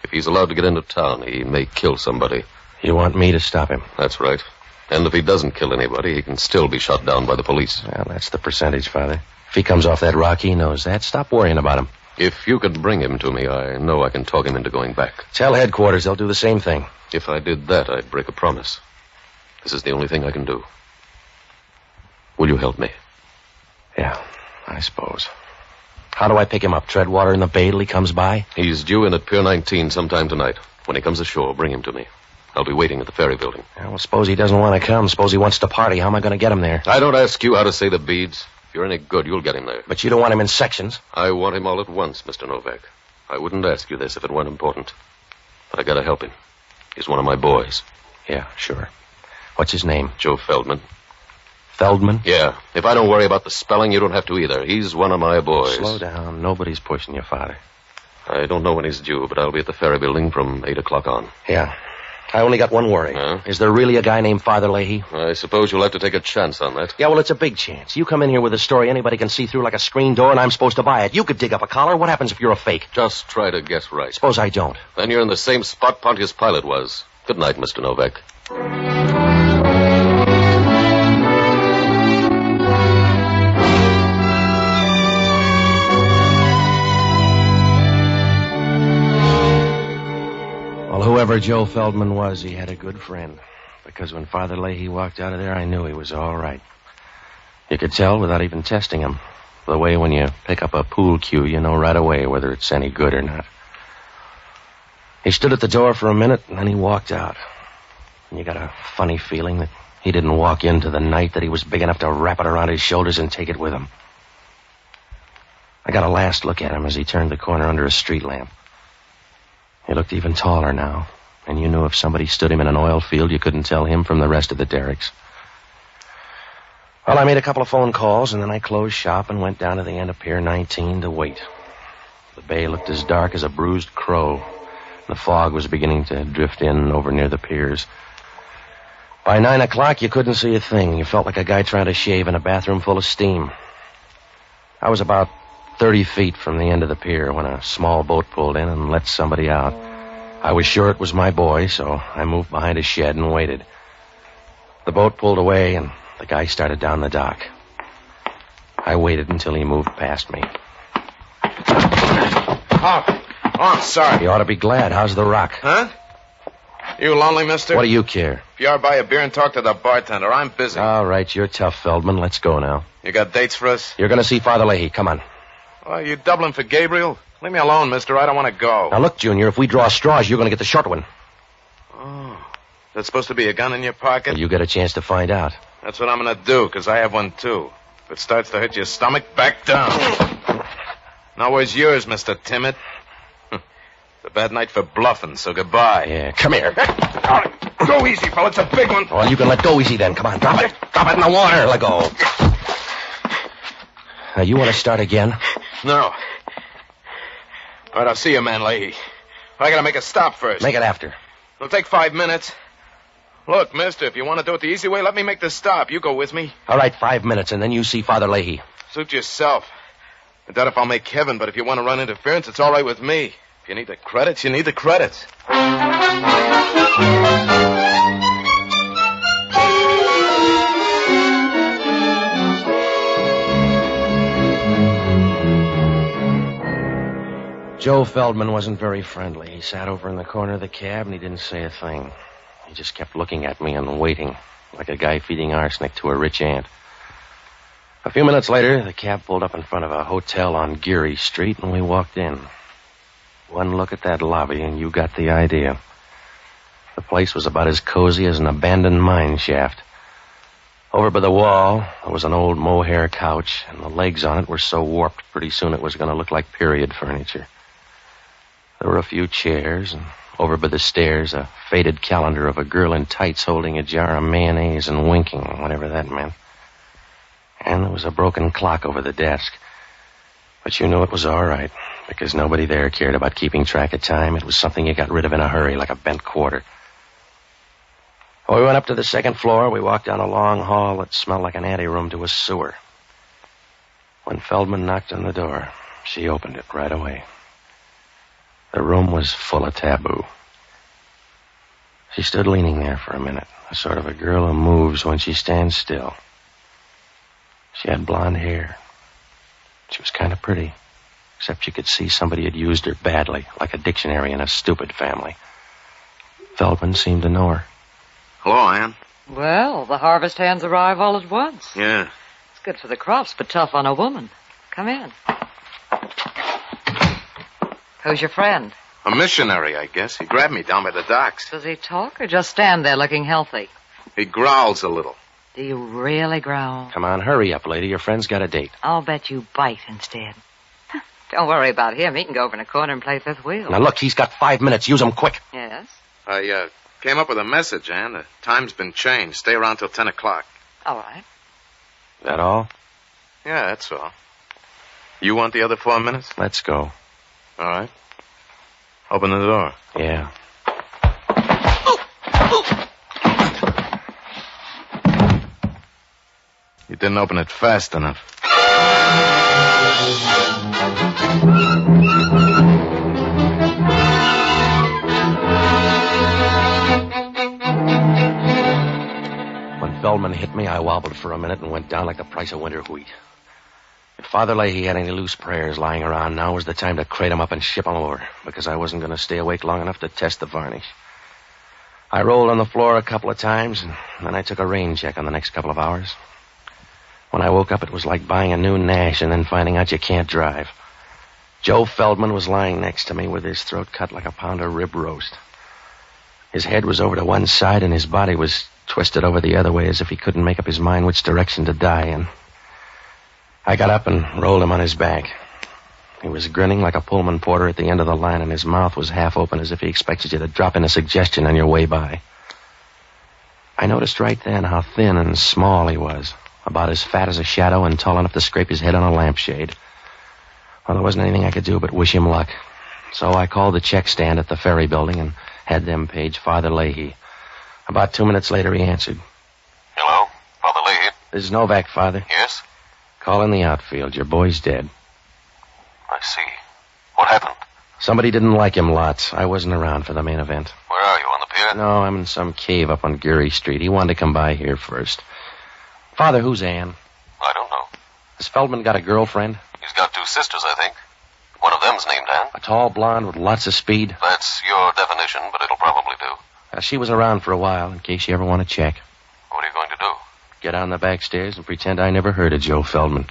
If he's allowed to get into town, he may kill somebody. You want me to stop him? That's right. And if he doesn't kill anybody, he can still be shot down by the police. Well, that's the percentage, Father. If he comes off that rock, he knows that. Stop worrying about him. If you could bring him to me, I know I can talk him into going back. Tell headquarters they'll do the same thing. If I did that, I'd break a promise. This is the only thing I can do. Will you help me? Yeah, I suppose. How do I pick him up? Tread water in the bay till he comes by? He's due in at Pier 19 sometime tonight. When he comes ashore, bring him to me. I'll be waiting at the ferry building. Yeah, well, suppose he doesn't want to come. Suppose he wants to party. How am I going to get him there? I don't ask you how to say the beads. If you're any good, you'll get him there. But you don't want him in sections? I want him all at once, Mr. Novak. I wouldn't ask you this if it weren't important. But I gotta help him. He's one of my boys. Yeah, sure. What's his name? Joe Feldman. Feldman? Yeah. If I don't worry about the spelling, you don't have to either. He's one of my boys. Slow down. Nobody's pushing your father. I don't know when he's due, but I'll be at the ferry building from 8 o'clock on. Yeah. I only got one worry. Huh? Is there really a guy named Father Leahy? I suppose you'll have to take a chance on that. Yeah, well, it's a big chance. You come in here with a story anybody can see through like a screen door, and I'm supposed to buy it. You could dig up a collar. What happens if you're a fake? Just try to guess right. Suppose I don't. Then you're in the same spot Pontius Pilate was. Good night, Mr. Novak. Well, whoever Joe Feldman was, he had a good friend. Because when Father Leahy walked out of there, I knew he was all right. You could tell without even testing him. The way when you pick up a pool cue, you know right away whether it's any good or not. He stood at the door for a minute, and then he walked out. And you got a funny feeling that he didn't walk into the night, that he was big enough to wrap it around his shoulders and take it with him. I got a last look at him as he turned the corner under a street lamp. He looked even taller now, and you knew if somebody stood him in an oil field, you couldn't tell him from the rest of the derricks. Well, I made a couple of phone calls, and then I closed shop and went down to the end of Pier 19 to wait. The bay looked as dark as a bruised crow. The fog was beginning to drift in over near the piers. By 9 o'clock, you couldn't see a thing. You felt like a guy trying to shave in a bathroom full of steam. I was about 30 feet from the end of the pier when a small boat pulled in and let somebody out. I was sure it was my boy, so I moved behind a shed and waited. The boat pulled away, and the guy started down the dock. I waited until he moved past me. Oh, I'm sorry. You ought to be glad. How's the rock? Huh? You lonely, mister? What do you care? If you are, buy a beer and talk to the bartender. I'm busy. All right, you're tough, Feldman. Let's go now. You got dates for us? You're going to see Father Leahy. Come on. Oh, you doubling for Gabriel? Leave me alone, mister. I don't want to go. Now, look, Junior, if we draw straws, you're going to get the short one. Oh. That's supposed to be a gun in your pocket? Well, you get a chance to find out. That's what I'm going to do, because I have one, too. If it starts to hit your stomach, back down. Now, where's yours, Mr. Timid? It's a bad night for bluffing, so goodbye. Yeah, come here. Go easy, fella. It's a big one. Well, you can let go easy then. Come on, drop it. Drop it in the water. Let go. Now, you want to start again? No. All right, I'll see you, man, Leahy. I gotta make a stop first. Make it after. It'll take 5 minutes. Look, mister, if you want to do it the easy way, let me make the stop. You go with me. All right, 5 minutes, and then you see Father Leahy. Suit yourself. I doubt if I'll make heaven, but if you want to run interference, it's all right with me. If you need the credits, you need the credits. Joe Feldman wasn't very friendly. He sat over in the corner of the cab, and he didn't say a thing. He just kept looking at me and waiting, like a guy feeding arsenic to a rich ant. A few minutes later, the cab pulled up in front of a hotel on Geary Street, and we walked in. One look at that lobby, and you got the idea. The place was about as cozy as an abandoned mine shaft. Over by the wall, there was an old mohair couch, and the legs on it were so warped pretty soon it was going to look like period furniture. There were a few chairs, and over by the stairs, a faded calendar of a girl in tights holding a jar of mayonnaise and winking, whatever that meant. And there was a broken clock over the desk. But you knew it was all right, because nobody there cared about keeping track of time. It was something you got rid of in a hurry, like a bent quarter. Well, we went up to the second floor. We walked down a long hall that smelled like an anteroom to a sewer. When Feldman knocked on the door, she opened it right away. The room was full of taboo. She stood leaning there for a minute, a sort of a girl who moves when she stands still. She had blonde hair. She was kind of pretty, except you could see somebody had used her badly, like a dictionary in a stupid family. Feldman seemed to know her. Hello, Ann. Well, the harvest hands arrive all at once. Yeah. It's good for the crops, but tough on a woman. Come in. Who's your friend? A missionary, I guess. He grabbed me down by the docks. Does he talk or just stand there looking healthy? He growls a little. Do you really growl? Come on, hurry up, lady. Your friend's got a date. I'll bet you bite instead. Don't worry about him. He can go over in a corner and play fifth wheel. Now, look, he's got 5 minutes. Use them quick. Yes? I Came up with a message, Ann. The time's been changed. Stay around till 10 o'clock. All right. That all? Yeah, that's all. You want the other 4 minutes? Let's go. All right. Open the door. Yeah. You didn't open it fast enough. When Feldman hit me, I wobbled for a minute and went down like the price of winter wheat. If Father Lahey had any loose prayers lying around, now was the time to crate them up and ship them over, because I wasn't going to stay awake long enough to test the varnish. I rolled on the floor a couple of times, and then I took a rain check on the next couple of hours. When I woke up, it was like buying a new Nash and then finding out you can't drive. Joe Feldman was lying next to me with his throat cut like a pound of rib roast. His head was over to one side, and his body was twisted over the other way as if he couldn't make up his mind which direction to die in. I got up and rolled him on his back. He was grinning like a Pullman porter at the end of the line, and his mouth was half open as if he expected you to drop in a suggestion on your way by. I noticed right then how thin and small he was, about as fat as a shadow and tall enough to scrape his head on a lampshade. Well, there wasn't anything I could do but wish him luck. So I called the check stand at the ferry building and had them page Father Lahey. About 2 minutes later, he answered. Hello? Father Lahey? This is Novak, Father. Yes? Call in the outfield. Your boy's dead. I see. What happened? Somebody didn't like him lots. I wasn't around for the main event. Where are you, on the pier? No, I'm in some cave up on Geary Street. He wanted to come by here first. Father, who's Ann? I don't know. Has Feldman got a girlfriend? He's got 2 sisters, I think. One of them's named Ann. A tall blonde with lots of speed? That's your definition, but it'll probably do. She was around for a while, in case you ever want to check. What are you going to do? Get on the back stairs and pretend I never heard of Joe Feldman.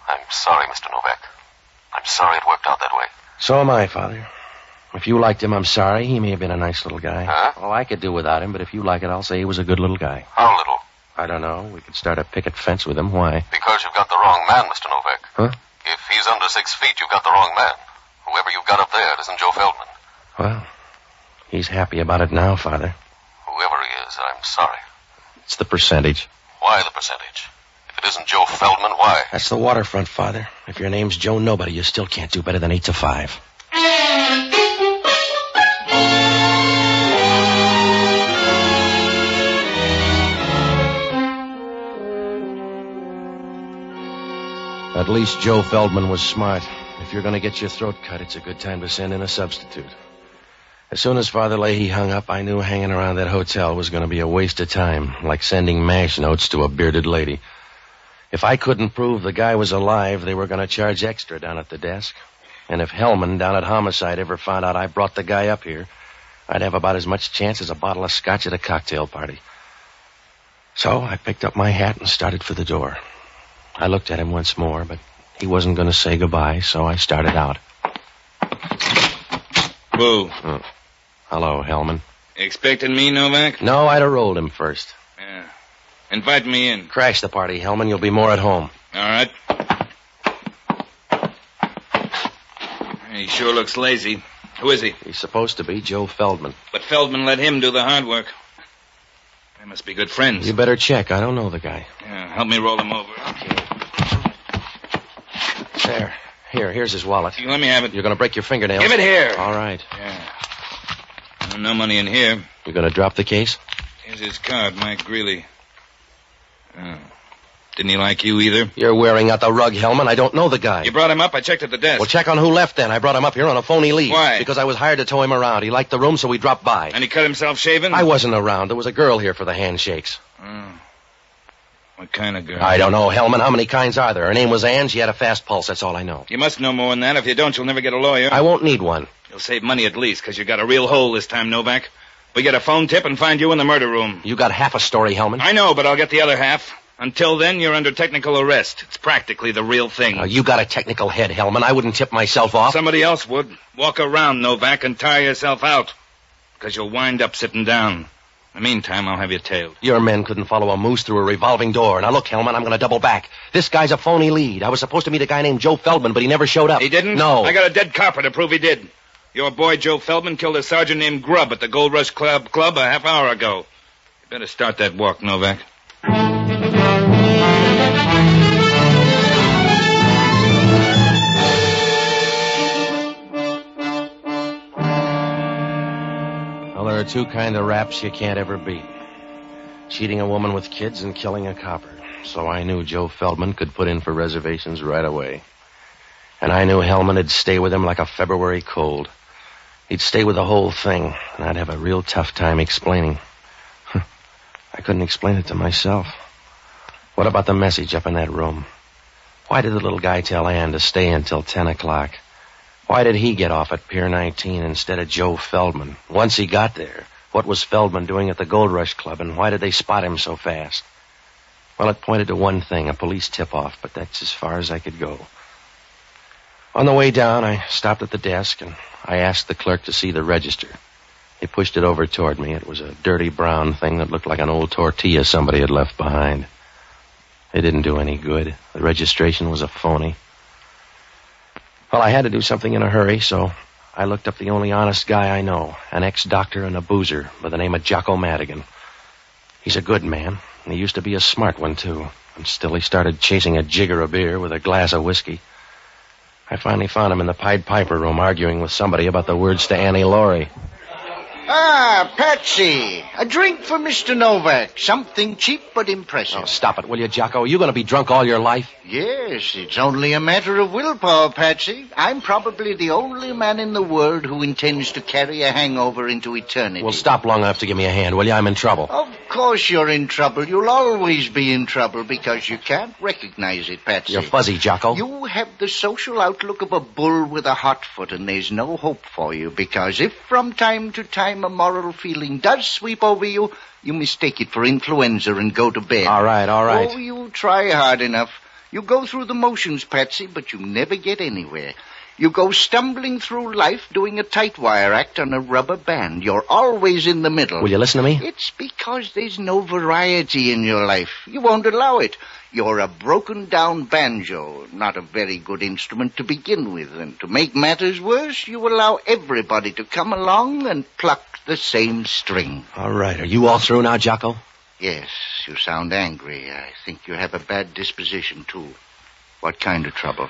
I'm sorry, Mr. Novak. I'm sorry it worked out that way. So am I, Father. If you liked him, I'm sorry. He may have been a nice little guy. Huh? Well, I could do without him, but if you like it, I'll say he was a good little guy. How little? I don't know. We could start a picket fence with him. Why? Because you've got the wrong man, Mr. Novak. Huh? If he's under 6 feet, you've got the wrong man. Whoever you've got up there, it isn't Joe Feldman. Well, he's happy about it now, Father. Whoever he is, I'm sorry. It's the percentage. Why the percentage? If it isn't Joe Feldman, why? That's the waterfront, Father. If your name's Joe Nobody, you still can't do better than 8 to 5. At least Joe Feldman was smart. If you're going to get your throat cut, it's a good time to send in a substitute. As soon as Father Lahey hung up, I knew hanging around that hotel was going to be a waste of time, like sending MASH notes to a bearded lady. If I couldn't prove the guy was alive, they were going to charge extra down at the desk. And if Hellman down at Homicide ever found out I brought the guy up here, I'd have about as much chance as a bottle of scotch at a cocktail party. So I picked up my hat and started for the door. I looked at him once more, but he wasn't going to say goodbye, so I started out. Boo. Oh. Hello, Hellman. Expecting me, Novak? No, I'd have rolled him first. Yeah. Invite me in. Crash the party, Hellman. You'll be more at home. All right. He sure looks lazy. Who is he? He's supposed to be Joe Feldman. But Feldman let him do the hard work. They must be good friends. You better check. I don't know the guy. Yeah, help me roll him over. Okay. There. Here's his wallet. You let me have it. You're going to break your fingernails. Give it here. All right. Yeah. No money in here. You going to drop the case? Here's his card, Mike Greeley. Oh. Didn't he like you either? You're wearing out the rug, Hellman. I don't know the guy. You brought him up? I checked at the desk. Well, check on who left then. I brought him up here on a phony lead. Why? Because I was hired to tow him around. He liked the room, so we dropped by. And he cut himself shaving? I wasn't around. There was a girl here for the handshakes. Oh. What kind of girl? I don't know, Hellman. How many kinds are there? Her name was Ann. She had a fast pulse. That's all I know. You must know more than that. If you don't, you'll never get a lawyer. I won't need one. You'll save money at least, because you got a real hole this time, Novak. We get a phone tip and find you in the murder room. You got half a story, Hellman. I know, but I'll get the other half. Until then, you're under technical arrest. It's practically the real thing. You got a technical head, Hellman. I wouldn't tip myself off. Somebody else would. Walk around, Novak, and tire yourself out. Because you'll wind up sitting down. In the meantime, I'll have you tailed. Your men couldn't follow a moose through a revolving door. Now, look, Hellman, I'm going to double back. This guy's a phony lead. I was supposed to meet a guy named Joe Feldman, but he never showed up. He didn't? No. I got a dead copper to prove he did. Your boy Joe Feldman killed a sergeant named Grubb at the Gold Rush Club a half hour ago. You better start that walk, Novak. Well, there are two kind of raps you can't ever beat. Cheating a woman with kids and killing a copper. So I knew Joe Feldman could put in for reservations right away. And I knew Hellman would stay with him like a February cold. He'd stay with the whole thing, and I'd have a real tough time explaining. I couldn't explain it to myself. What about the message up in that room? Why did the little guy tell Ann to stay until 10 o'clock? Why did he get off at Pier 19 instead of Joe Feldman? Once he got there, what was Feldman doing at the Gold Rush Club, and why did they spot him so fast? Well, it pointed to one thing, a police tip-off, but that's as far as I could go. On the way down, I stopped at the desk, and I asked the clerk to see the register. He pushed it over toward me. It was a dirty brown thing that looked like an old tortilla somebody had left behind. It didn't do any good. The registration was a phony. Well, I had to do something in a hurry, so I looked up the only honest guy I know, an ex-doctor and a boozer by the name of Jocko Madigan. He's a good man, and he used to be a smart one, too. And still he started chasing a jigger of beer with a glass of whiskey. I finally found him in the Pied Piper room arguing with somebody about the words to Annie Laurie. Ah, Patsy. A drink for Mr. Novak. Something cheap but impressive. Oh, stop it, will you, Jocko? Are you going to be drunk all your life? Yes, it's only a matter of willpower, Patsy. I'm probably the only man in the world who intends to carry a hangover into eternity. Well, stop long enough to give me a hand, will you? I'm in trouble. Of course you're in trouble. You'll always be in trouble because you can't recognize it, Patsy. You're fuzzy, Jocko. You have the social outlook of a bull with a hot foot, and there's no hope for you because if from time to time a moral feeling does sweep over you, you mistake it for influenza and go to bed. All right. Oh, you try hard enough. You go through the motions, Patsy, but you never get anywhere. You go stumbling through life doing a tight wire act on a rubber band. You're always in the middle. Will you listen to me? It's because there's no variety in your life. You won't allow it. You're a broken-down banjo, not a very good instrument to begin with. And to make matters worse, you allow everybody to come along and pluck the same string. All right. Are you all through now, Jocko? Yes, you sound angry. I think you have a bad disposition, too. What kind of trouble?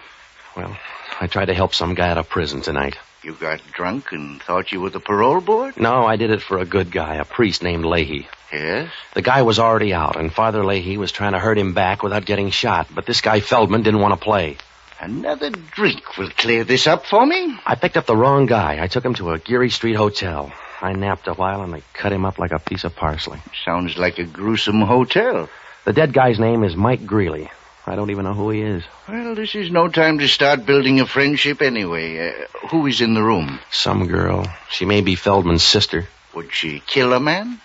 Well, I tried to help some guy out of prison tonight. You got drunk and thought you were the parole board? No, I did it for a good guy, a priest named Lahey. Yes? The guy was already out, and Father Lahey was trying to hurt him back without getting shot, but this guy Feldman didn't want to play. Another drink will clear this up for me. I picked up the wrong guy. I took him to a Geary Street hotel. I napped a while, and they cut him up like a piece of parsley. Sounds like a gruesome hotel. The dead guy's name is Mike Greeley. I don't even know who he is. Well, this is no time to start building a friendship anyway. Who is in the room? Some girl. She may be Feldman's sister. Would she kill a man?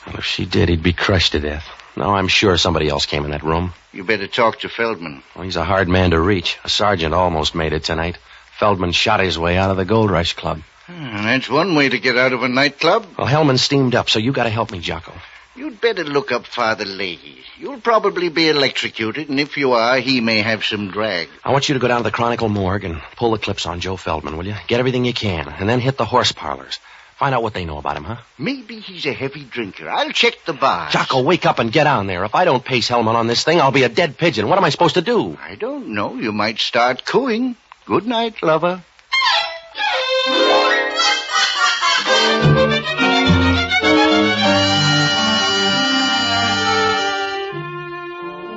Well, if she did, he'd be crushed to death. No, I'm sure somebody else came in that room. You better talk to Feldman. Well, he's a hard man to reach. A sergeant almost made it tonight. Feldman shot his way out of the Gold Rush Club. That's one way to get out of a nightclub. Well, Hellman steamed up, so you got to help me, Jocko. You'd better look up Father Lahey. You'll probably be electrocuted, and if you are, he may have some drag. I want you to go down to the Chronicle morgue and pull the clips on Joe Feldman, will you? Get everything you can, and then hit the horse parlors. Find out what they know about him, huh? Maybe he's a heavy drinker. I'll check the bars. Jocko, wake up and get on there. If I don't pace Hellman on this thing, I'll be a dead pigeon. What am I supposed to do? I don't know. You might start cooing. Good night, lover.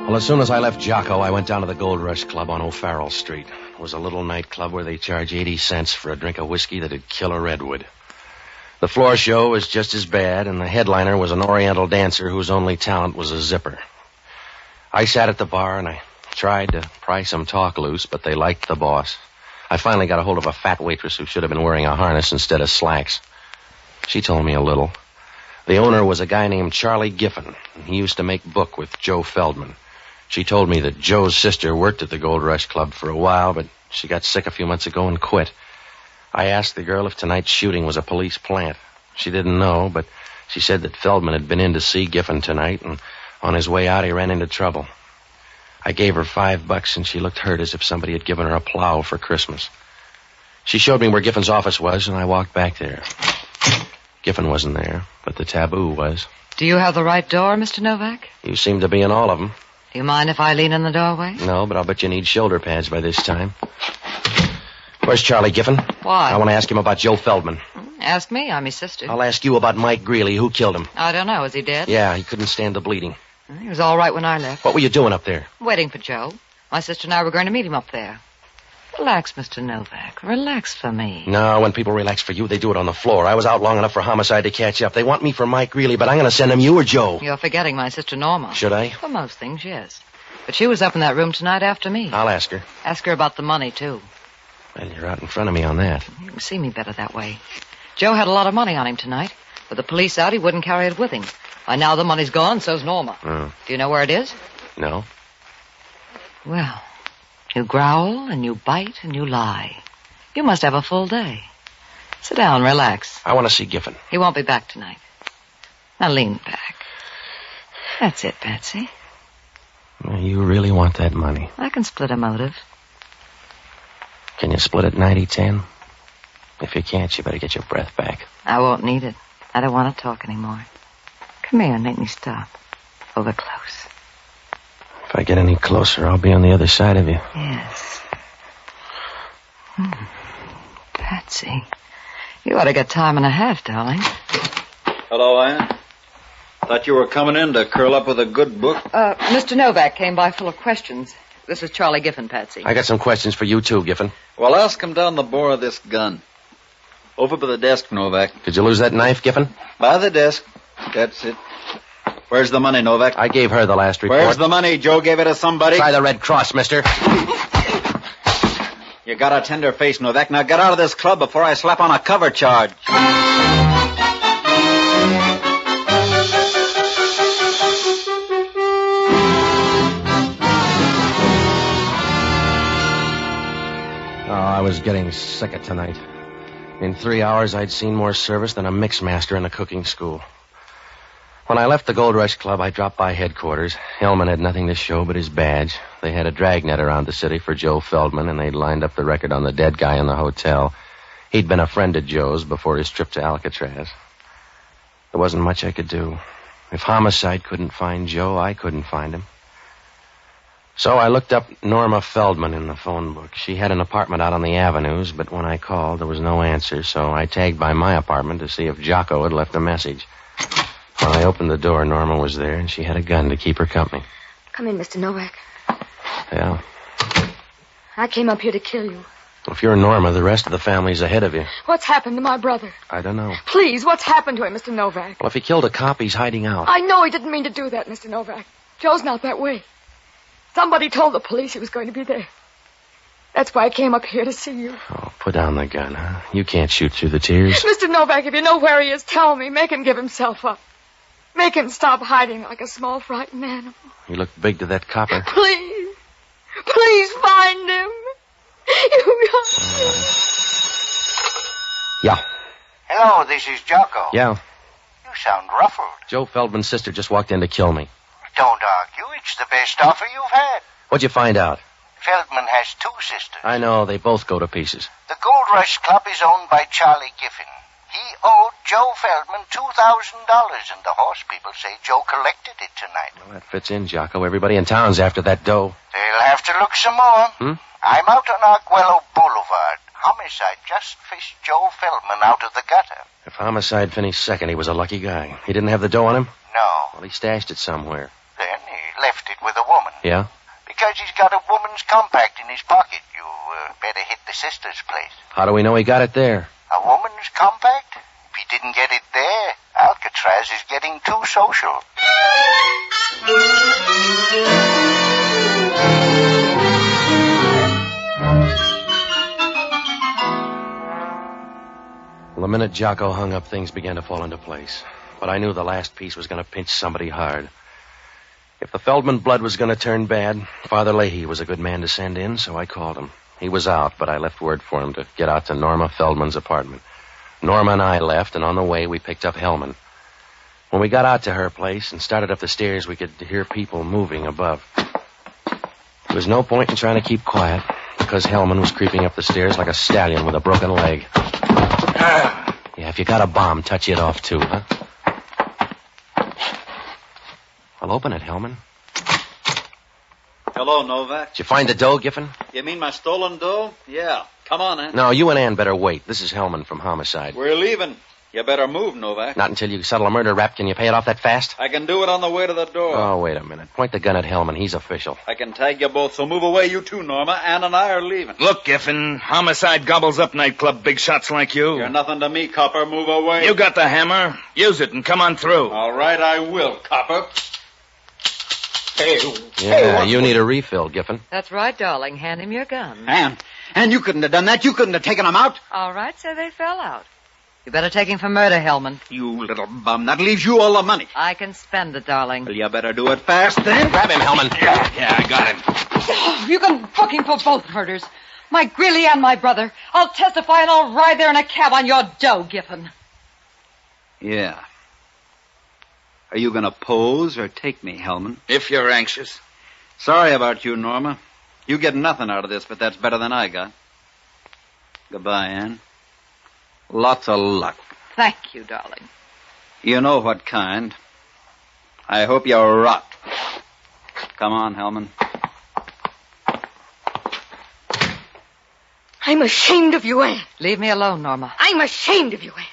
Well, as soon as I left Jocko, I went down to the Gold Rush Club on O'Farrell Street. It was a little nightclub where they charge 80 cents for a drink of whiskey that'd kill a redwood. The floor show was just as bad, and the headliner was an Oriental dancer whose only talent was a zipper. I sat at the bar, and I tried to pry some talk loose, but they liked the boss. I finally got a hold of a fat waitress who should have been wearing a harness instead of slacks. She told me a little. The owner was a guy named Charlie Giffen, and he used to make book with Joe Feldman. She told me that Joe's sister worked at the Gold Rush Club for a while, but she got sick a few months ago and quit. I asked the girl if tonight's shooting was a police plant. She didn't know, but she said that Feldman had been in to see Giffen tonight, and on his way out he ran into trouble. I gave her $5, and she looked hurt as if somebody had given her a plow for Christmas. She showed me where Giffen's office was, and I walked back there. Giffen wasn't there, but the taboo was. Do you have the right door, Mr. Novak? You seem to be in all of them. Do you mind if I lean in the doorway? No, but I'll bet you need shoulder pads by this time. Where's Charlie Giffen? Why? I want to ask him about Joe Feldman. Ask me. I'm his sister. I'll ask you about Mike Greeley. Who killed him? I don't know. Is he dead? Yeah, he couldn't stand the bleeding. He was all right when I left. What were you doing up there? Waiting for Joe. My sister and I were going to meet him up there. Relax, Mr. Novak. Relax for me. No, when people relax for you, they do it on the floor. I was out long enough for homicide to catch up. They want me for Mike Greeley, but I'm going to send them you or Joe. You're forgetting my sister Norma. Should I? For most things, yes. But she was up in that room tonight after me. I'll ask her. Ask her about the money, too. Well, you're out in front of me on that. You can see me better that way. Joe had a lot of money on him tonight. With the police out, he wouldn't carry it with him. By now the money's gone, so's Norma. Do you know where it is? No. Well, you growl and you bite and you lie. You must have a full day. Sit down, relax. I want to see Giffen. He won't be back tonight. Now lean back. That's it, Patsy. You really want that money? I can split a motive. Can you split it 90-10? If you can't, you better get your breath back. I won't need it. I don't want to talk anymore. Come here and make me stop. Over close. If I get any closer, I'll be on the other side of you. Yes. Patsy. You ought to get time and a half, darling. Hello, Ann. Thought you were coming in to curl up with a good book. Mr. Novak came by full of questions. This is Charlie Giffen, Patsy. I got some questions for you, too, Giffen. Well, ask him down the bore of this gun. Over by the desk, Novak. Did you lose that knife, Giffen? By the desk. That's it. Where's the money, Novak? I gave her the last report. Where's the money? Joe gave it to somebody? Try the Red Cross, mister. You got a tender face, Novak. Now get out of this club before I slap on a cover charge. I was getting sick of tonight. In 3 hours, I'd seen more service than a mixmaster in a cooking school. When I left the Gold Rush Club, I dropped by headquarters. Hellman had nothing to show but his badge. They had a dragnet around the city for Joe Feldman, and they'd lined up the record on the dead guy in the hotel. He'd been a friend of Joe's before his trip to Alcatraz. There wasn't much I could do. If homicide couldn't find Joe, I couldn't find him. So I looked up Norma Feldman in the phone book. She had an apartment out on the avenues, but when I called, there was no answer, so I tagged by my apartment to see if Jocko had left a message. When I opened the door, Norma was there, and she had a gun to keep her company. Come in, Mr. Novak. Yeah. I came up here to kill you. If you're Norma, the rest of the family's ahead of you. What's happened to my brother? I don't know. Please, what's happened to him, Mr. Novak? Well, if he killed a cop, he's hiding out. I know he didn't mean to do that, Mr. Novak. Joe's not that way. Somebody told the police he was going to be there. That's why I came up here to see you. Oh, put down the gun, huh? You can't shoot through the tears. Mr. Novak, if you know where he is, tell me. Make him give himself up. Make him stop hiding like a small, frightened animal. He looked big to that copper. Please. Please find him. Yeah. Hello, this is Jocko. Yeah. You sound ruffled. Joe Feldman's sister just walked in to kill me. Don't argue. It's the best offer you've had. What'd you find out? Feldman has two sisters. I know. They both go to pieces. The Gold Rush Club is owned by Charlie Giffen. He owed Joe Feldman $2,000, and the horse people say Joe collected it tonight. Well, that fits in, Jocko. Everybody in town's after that dough. They'll have to look some more. I'm out on Arguello Boulevard. Homicide just fished Joe Feldman out of the gutter. If homicide finished second, he was a lucky guy. He didn't have the dough on him? No. Well, he stashed it somewhere. Then he left it with a woman. Yeah? Because he's got a woman's compact in his pocket. You better hit the sister's place. How do we know he got it there? A woman's compact? If he didn't get it there, Alcatraz is getting too social. Well, the minute Jocko hung up, things began to fall into place. But I knew the last piece was going to pinch somebody hard. If the Feldman blood was going to turn bad, Father Lahey was a good man to send in, so I called him. He was out, but I left word for him to get out to Norma Feldman's apartment. Norma and I left, and on the way, we picked up Hellman. When we got out to her place and started up the stairs, we could hear people moving above. There was no point in trying to keep quiet. The because Hellman was creeping up the stairs like a stallion with a broken leg. Yeah, if you got a bomb, touch it off, too, huh? Well, open it, Hellman. Hello, Novak. Did you find the dough, Giffen? You mean my stolen dough? Yeah. Come on, Ann. No, you and Ann better wait. This is Hellman from Homicide. We're leaving. You better move, Novak. Not until you settle a murder rap. Can you pay it off that fast? I can do it on the way to the door. Oh, wait a minute. Point the gun at Hellman. He's official. I can tag you both, so move away, you too, Norma. Ann and I are leaving. Look, Giffen, Homicide gobbles up nightclub big shots like you. You're nothing to me, copper. Move away. You got the hammer. Use it and come on through. All right, I will, copper. Yeah, you need a refill, Giffen. That's right, darling. Hand him your gun. And you couldn't have done that. You couldn't have taken them out. All right, so they fell out. You better take him for murder, Hellman. You little bum. That leaves you all the money. I can spend it, darling. Well, you better do it fast, then. Grab him, Hellman. Yeah, I got him. Oh, you can book him for both murders. My Greeley and my brother. I'll testify and I'll ride there in a cab on your dough, Giffen. Yeah. Are you going to pose or take me, Hellman? If you're anxious. Sorry about you, Norma. You get nothing out of this, but that's better than I got. Goodbye, Ann. Lots of luck. Thank you, darling. You know what kind. I hope you rot. Come on, Hellman. I'm ashamed of you, Ann. Leave me alone, Norma. I'm ashamed of you, Ann.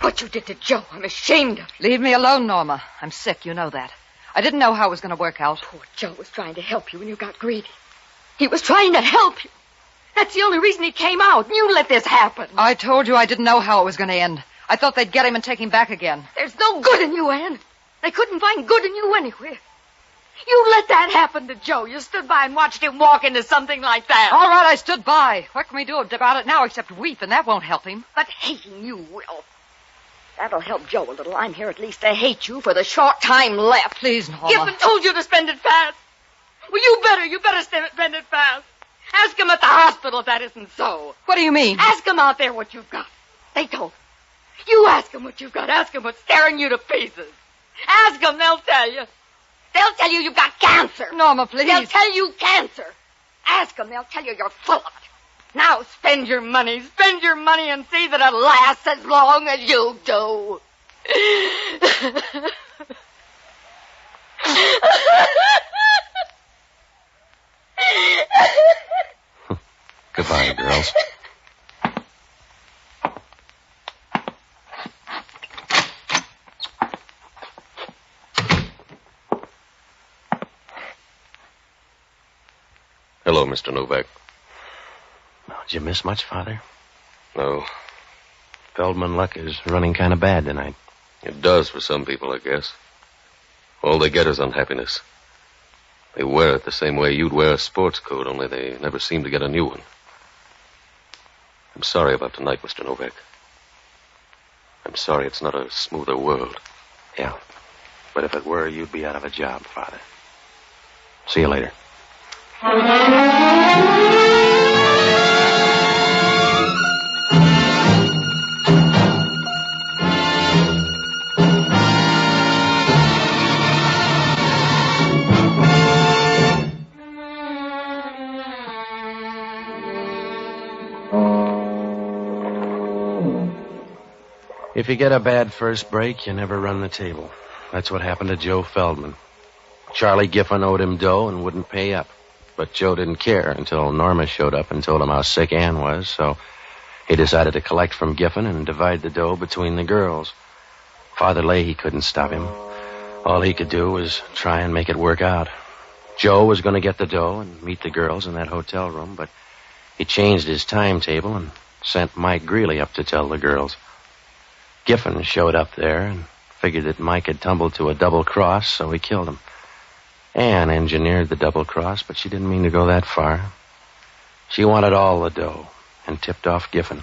What you did to Joe, I'm ashamed of. Leave me alone, Norma. I'm sick, you know that. I didn't know how it was going to work out. Poor Joe was trying to help you and you got greedy. He was trying to help you. That's the only reason he came out, and you let this happen. I told you I didn't know how it was going to end. I thought they'd get him and take him back again. There's no good in you, Ann. They couldn't find good in you anywhere. You let that happen to Joe. You stood by and watched him walk into something like that. All right, I stood by. What can we do about it now except weep, and that won't help him. But hating you will. That'll help Joe a little. I'm here at least to hate you for the short time left. Please, Norma. Giffen told you to spend it fast. Well, you better spend it fast. Ask him at the hospital if that isn't so. What do you mean? Ask him out there what you've got. They don't. You ask him what you've got. Ask him what's tearing you to pieces. Ask them, they'll tell you. They'll tell you you've got cancer. Norma, please. They'll tell you cancer. Ask them, they'll tell you you're full of it. Now spend your money and see that it lasts as long as you do. Goodbye, girls. Hello, Mr. Novak. Did you miss much, Father? No. Feldman luck is running kind of bad tonight. It does for some people, I guess. All they get is unhappiness. They wear it the same way you'd wear a sports coat, only they never seem to get a new one. I'm sorry about tonight, Mr. Novak. I'm sorry it's not a smoother world. Yeah. But if it were, you'd be out of a job, Father. See you later. If you get a bad first break, you never run the table. That's what happened to Joe Feldman. Charlie Giffen owed him dough and wouldn't pay up. But Joe didn't care until Norma showed up and told him how sick Ann was, so he decided to collect from Giffen and divide the dough between the girls. Father Lahey couldn't stop him. All he could do was try and make it work out. Joe was going to get the dough and meet the girls in that hotel room, but he changed his timetable and sent Mike Greeley up to tell the girls. Giffen showed up there and figured that Mike had tumbled to a double cross, so he killed him. Ann engineered the double cross, but she didn't mean to go that far. She wanted all the dough and tipped off Giffen.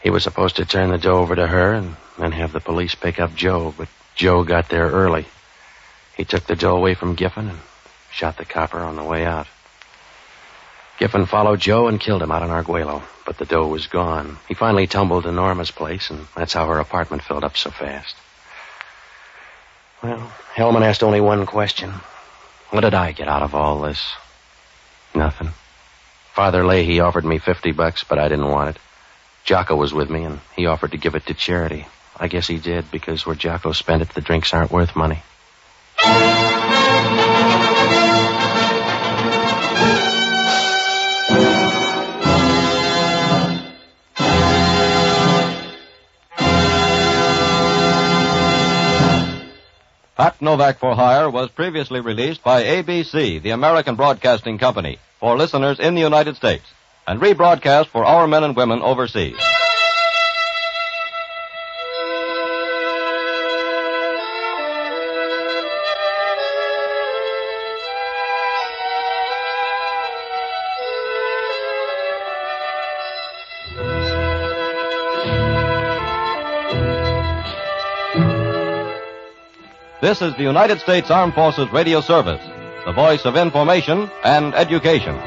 He was supposed to turn the dough over to her and then have the police pick up Joe, but Joe got there early. He took the dough away from Giffen and shot the copper on the way out. Giffen followed Joe and killed him out in Arguello, but the dough was gone. He finally tumbled to Norma's place, and that's how her apartment filled up so fast. Well, Hellman asked only one question. What did I get out of all this? Nothing. Father Lahey offered me $50, but I didn't want it. Jocko was with me, and he offered to give it to charity. I guess he did, because where Jocko spent it, the drinks aren't worth money. Pat Novak for Hire was previously released by ABC, the American Broadcasting Company, for listeners in the United States, and rebroadcast for our men and women overseas. This is the United States Armed Forces Radio Service, the voice of information and education.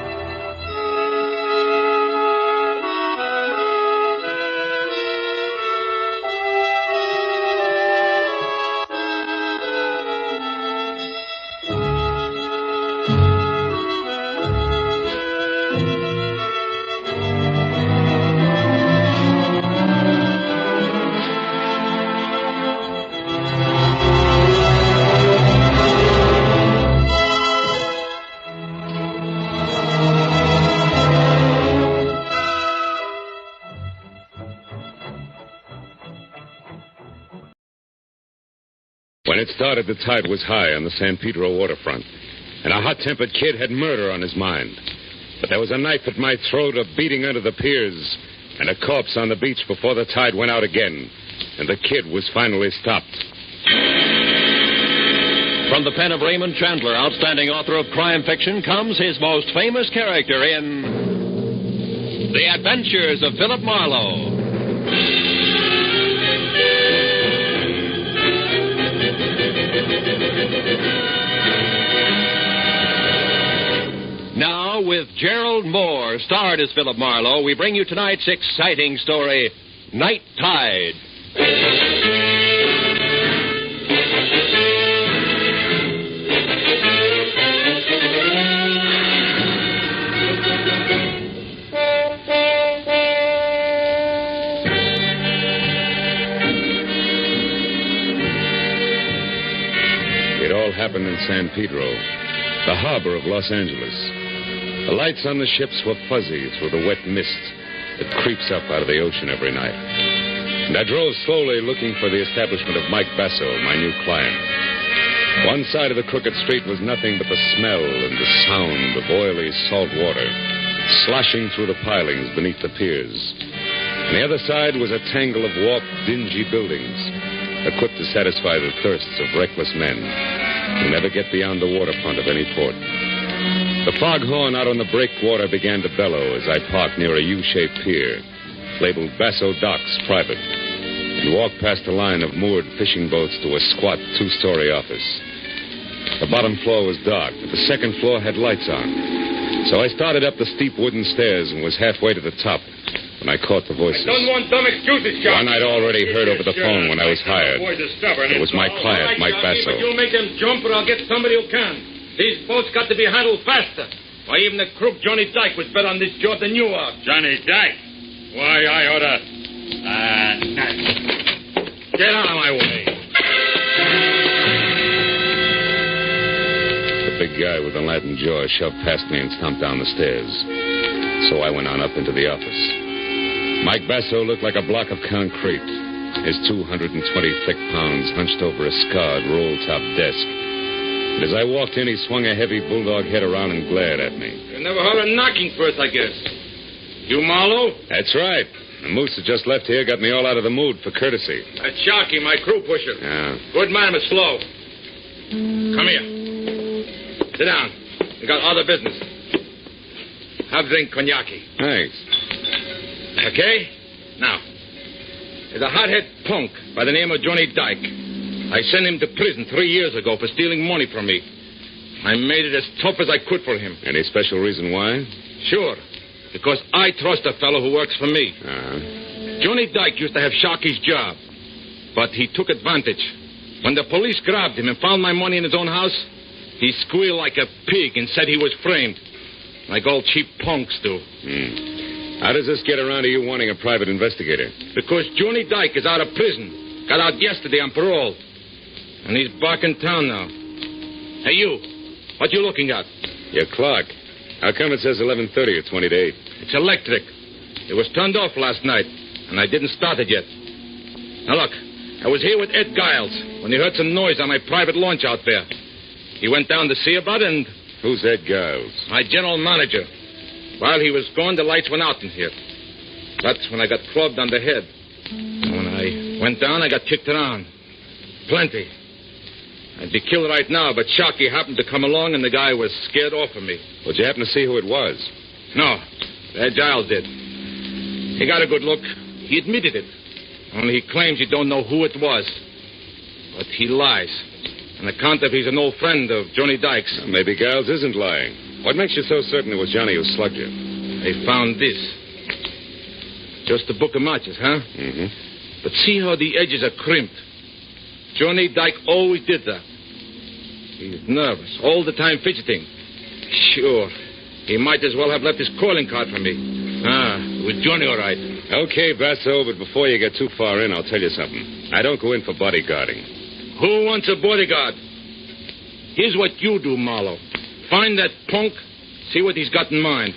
When it started, the tide was high on the San Pedro waterfront, and a hot-tempered kid had murder on his mind. But there was a knife at my throat, a beating under the piers, and a corpse on the beach before the tide went out again, and the kid was finally stopped. From the pen of Raymond Chandler, outstanding author of crime fiction, comes his most famous character in The Adventures of Philip Marlowe. Now, with Gerald Moore, starred as Philip Marlowe, we bring you tonight's exciting story, Night Tide. It all happened in San Pedro, the harbor of Los Angeles. The lights on the ships were fuzzy through the wet mist that creeps up out of the ocean every night. And I drove slowly looking for the establishment of Mike Basso, my new client. One side of the crooked street was nothing but the smell and the sound of oily salt water sloshing through the pilings beneath the piers. On the other side was a tangle of warped, dingy buildings, equipped to satisfy the thirsts of reckless men who never get beyond the waterfront of any port. The foghorn out on the breakwater began to bellow as I parked near a U-shaped pier, labeled Basso Docks Private, and walked past a line of moored fishing boats to a squat two-story office. The bottom floor was dark, but the second floor had lights on. So I started up the steep wooden stairs and was halfway to the top when I caught the voices. I don't want dumb excuses, John. One I'd already heard over the phone when I was hired. It was my client, Mike Basso. But you'll make them jump or I'll get somebody who can. These boats got to be handled faster. Why, even the crook Johnny Dyke was better on this job than you are. Johnny Dyke? Why, I oughta... Get out of my way. The big guy with the Latin jaw shoved past me and stomped down the stairs. So I went on up into the office. Mike Basso looked like a block of concrete. His 220 thick pounds hunched over a scarred roll-top desk. And as I walked in, he swung a heavy bulldog head around and glared at me. You never heard of knocking first, I guess. You Marlowe? That's right. The moose that just left here got me all out of the mood for courtesy. That's Sharky, my crew pusher. Yeah. Good man, but slow. Come here. Sit down. We got other business. Have drink cognac. Thanks. Okay? Now, there's a hothead punk by the name of Johnny Dyke. I sent him to prison 3 years ago for stealing money from me. I made it as tough as I could for him. Any special reason why? Sure. Because I trust a fellow who works for me. Johnny Dyke used to have Sharky's job, but he took advantage. When the police grabbed him and found my money in his own house, he squealed like a pig and said he was framed. like all cheap punks do. How does this get around to you wanting a private investigator? Because Johnny Dyke is out of prison. Got out yesterday on parole. And he's back in town now. Hey, you. What you looking at? Your clock. How come it says 11:30 or 20 to 8? It's electric. It was turned off last night, and I didn't start it yet. Now, look. I was here with Ed Giles when he heard some noise on my private launch out there. He went down to see about it, and... Who's Ed Giles? My general manager. While he was gone, the lights went out in here. That's when I got clubbed on the head. And when I went down, I got kicked around. Plenty. I'd be killed right now, but Sharky happened to come along, and the guy was scared off of me. Did you happen to see who it was? No. Ed Giles did. He got a good look. He admitted it. Only he claims he don't know who it was. But he lies. On account of he's an old friend of Johnny Dyke's. Well, maybe Giles isn't lying. What makes you so certain it was Johnny who slugged you? They found this. Just a book of matches, huh? Mm-hmm. But see how the edges are crimped. Johnny Dyke always did that. He's nervous, all the time fidgeting. Sure. He might as well have left his calling card for me. It was Johnny, all right. Okay, Basso, but before you get too far in, I'll tell you something. I don't go in for bodyguarding. Who wants a bodyguard? Here's what you do, Marlowe. Find that punk, see what he's got in mind.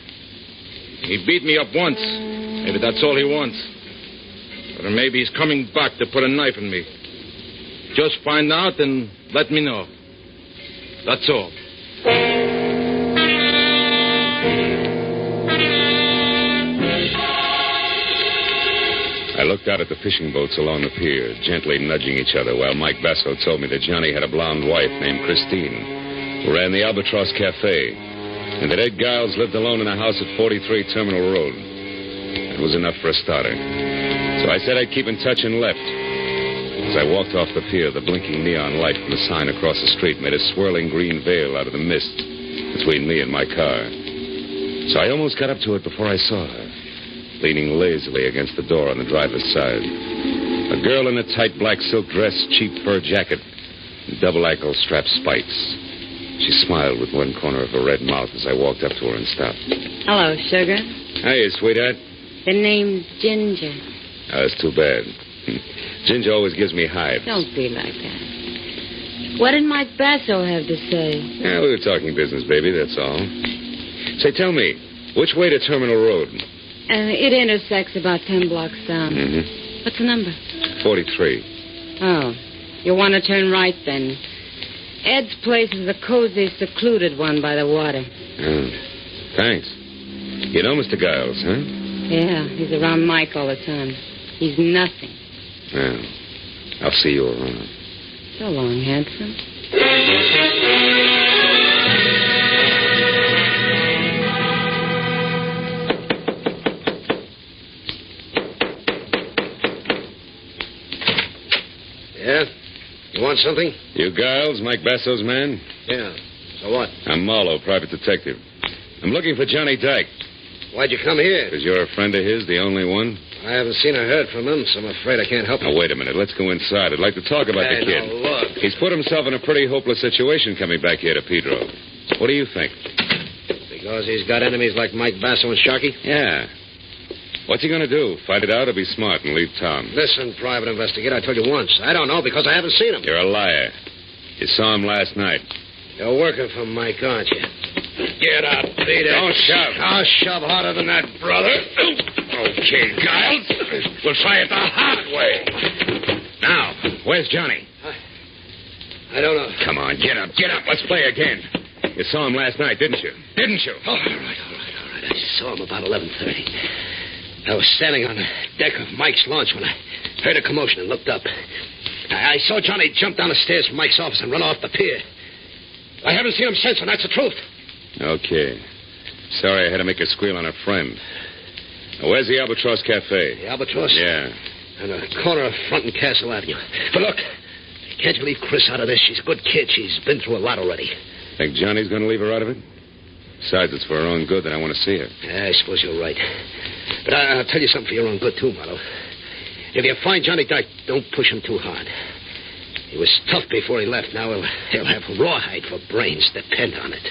He beat me up once. Maybe that's all he wants. Or maybe he's coming back to put a knife in me. Just find out and let me know. That's all. I looked out at the fishing boats along the pier, gently nudging each other, while Mike Basso told me that Johnny had a blonde wife named Christine, who ran the Albatross Cafe, and that Ed Giles lived alone in a house at 43 Terminal Road. It was enough for a starter. So I said I'd keep in touch and left. As I walked off the pier, the blinking neon light from the sign across the street made a swirling green veil out of the mist between me and my car. So I almost got up to it before I saw her, leaning lazily against the door on the driver's side. A girl in a tight black silk dress, cheap fur jacket, and double ankle-strap spikes. She smiled with one corner of her red mouth as I walked up to her and stopped. Hello, sugar. Hiya, sweetheart. The name's Ginger. Oh, that's too bad. Ginger always gives me hives. Don't be like that. What did Mike Basso have to say? Yeah, we were talking business, baby, that's all. Say, tell me, which way to Terminal Road? It intersects about 10 blocks down. Mm-hmm. What's the number? 43. Oh, you want to turn right then. Ed's place is a cozy, secluded one by the water. Oh, thanks. You know Mr. Giles, huh? Yeah, he's around Mike all the time. He's nothing. Well, I'll see you around. So long, handsome. Yeah? You want something? You Giles, Mike Basso's man? Yeah. So what? I'm Marlowe, private detective. I'm looking for Johnny Dyke. Why'd you come here? Because you're a friend of his, the only one? I haven't seen or heard from him, so I'm afraid I can't help you. Now, wait a minute. Let's go inside. I'd like to talk about the kid. Now, look. He's put himself in a pretty hopeless situation coming back here to Pedro. What do you think? Because he's got enemies like Mike Basso and Sharky? Yeah. What's he going to do? Fight it out or be smart and leave town? Listen, private investigator, I told you once. I don't know because I haven't seen him. You're a liar. You saw him last night. You're working for Mike, aren't you? Get up, beat it. Don't shove. I'll shove harder than that, brother. Okay, Giles. We'll try it the hard way. Now, where's Johnny? I don't know. Come on, get up, get up. Let's play again. You saw him last night, didn't you? Didn't you? All right. I saw him about 11:30. I was standing on the deck of Mike's launch when I heard a commotion and looked up. I saw Johnny jump down the stairs from Mike's office and run off the pier. I haven't seen him since, and that's the truth. Okay. Sorry I had to make a squeal on a friend. Now, where's the Albatross Cafe? The Albatross? Yeah. On the corner of Front and Castle Avenue. But look, can't you leave Chris out of this? She's a good kid. She's been through a lot already. Think Johnny's going to leave her out of it? Besides, it's for her own good that I want to see her. Yeah, I suppose you're right. But I'll tell you something for your own good, too, Marlowe. If you find Johnny Dyke, don't push him too hard. He was tough before he left. Now he'll have rawhide for brains. Depend on it.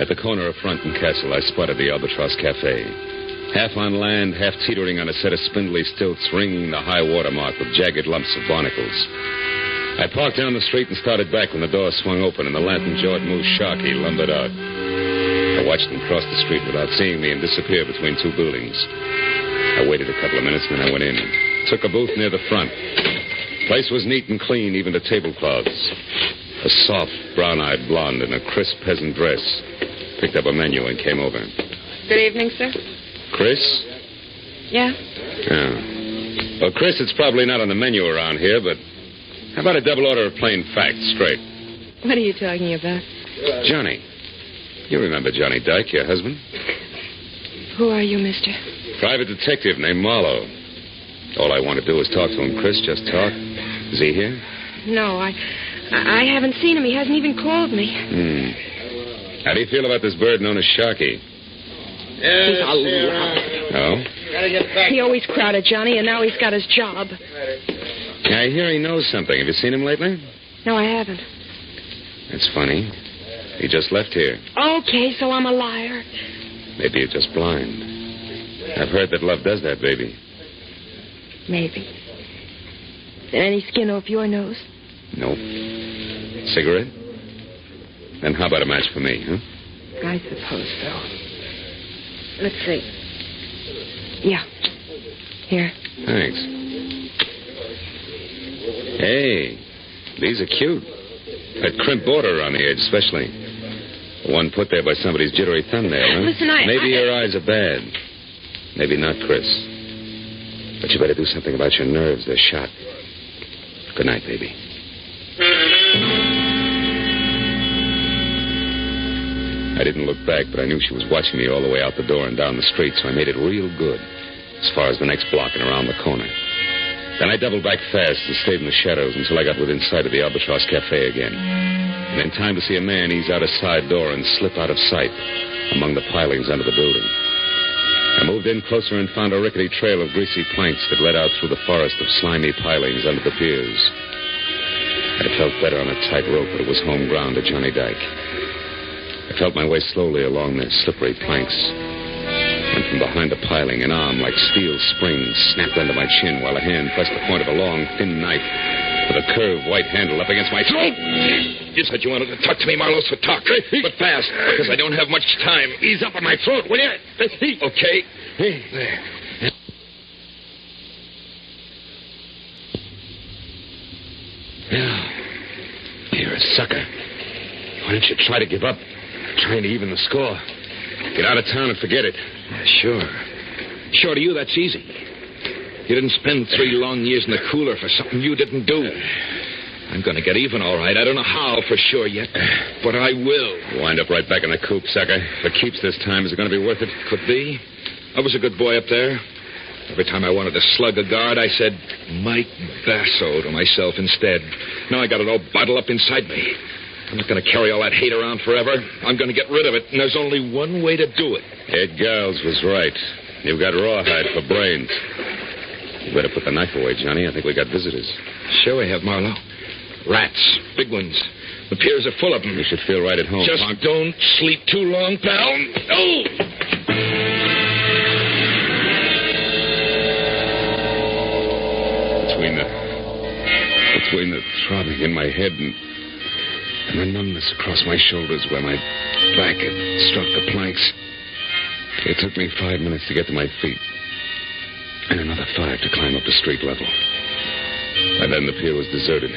At the corner of Front and Castle, I spotted the Albatross Cafe. Half on land, half teetering on a set of spindly stilts, ringing the high water mark with jagged lumps of barnacles. I parked down the street and started back when the door swung open and the lantern-jawed moose Sharky lumbered out. I watched him cross the street without seeing me and disappear between two buildings. I waited a couple of minutes, and then I went in. Took a booth near the front. The place was neat and clean, even to tablecloths. A soft, brown-eyed blonde in a crisp peasant dress picked up a menu and came over. Good evening, sir. Chris? Yeah? Yeah. Well, Chris, it's probably not on the menu around here, but how about a double order of plain facts, straight? What are you talking about? Johnny. You remember Johnny Dyke, your husband? Who are you, mister? Private detective named Marlowe. All I want to do is talk to him, Chris. Just talk. Is he here? No, I haven't seen him. He hasn't even called me. How do you feel about this bird known as Sharky? He's a liar. Oh? He always crowded Johnny, and now he's got his job. I hear he knows something. Have you seen him lately? No, I haven't. That's funny. He just left here. Okay, so I'm a liar. Maybe you're just blind. I've heard that love does that, baby. Maybe. Is there any skin off your nose? Nope. Cigarette? Then how about a match for me, huh? I suppose so. Let's see. Yeah. Here. Thanks. Hey, these are cute. That crimp border around the edge, especially. One put there by somebody's jittery thumbnail, huh? Listen, Maybe your eyes are bad. Maybe not, Chris. But you better do something about your nerves. They're shot. Good night, baby. I didn't look back, but I knew she was watching me all the way out the door and down the street, so I made it real good, as far as the next block and around the corner. Then I doubled back fast and stayed in the shadows until I got within sight of the Albatross Cafe again. And in time to see a man ease out a side door and slip out of sight among the pilings under the building. I moved in closer and found a rickety trail of greasy planks that led out through the forest of slimy pilings under the piers. I felt better on a tight rope, but it was home ground to Johnny Dyke. I felt my way slowly along the slippery planks. And from behind the piling, an arm like steel springs snapped under my chin while a hand pressed the point of a long, thin knife with a curved white handle up against my throat. You said you wanted to talk to me, Marlowe, so talk. But fast, because I don't have much time. Ease up on my throat, will you? Okay. There. Yeah. You're a sucker. Why don't you try to give up? Trying to even the score. Get out of town and forget it. Yeah, sure. Sure, to you, that's easy. You didn't spend 3 long years in the cooler for something you didn't do. I'm going to get even, all right. I don't know how for sure yet, but I will. Wind up right back in the coop, sucker. If it keeps this time, is it going to be worth it? Could be. I was a good boy up there. Every time I wanted to slug a guard, I said, Mike Basso to myself instead. Now I got it all bottled up inside me. I'm not going to carry all that hate around forever. I'm going to get rid of it, and there's only one way to do it. Ed Giles was right. You've got rawhide for brains. You better put the knife away, Johnny. I think we got visitors. Sure we have, Marlowe. Rats. Big ones. The piers are full of them. You should feel right at home. Just don't sleep too long, pal. Oh! Between the throbbing in my head and the numbness across my shoulders where my back had struck the planks, it took me 5 minutes to get to my feet. And another 5 to climb up to street level. By then the pier was deserted.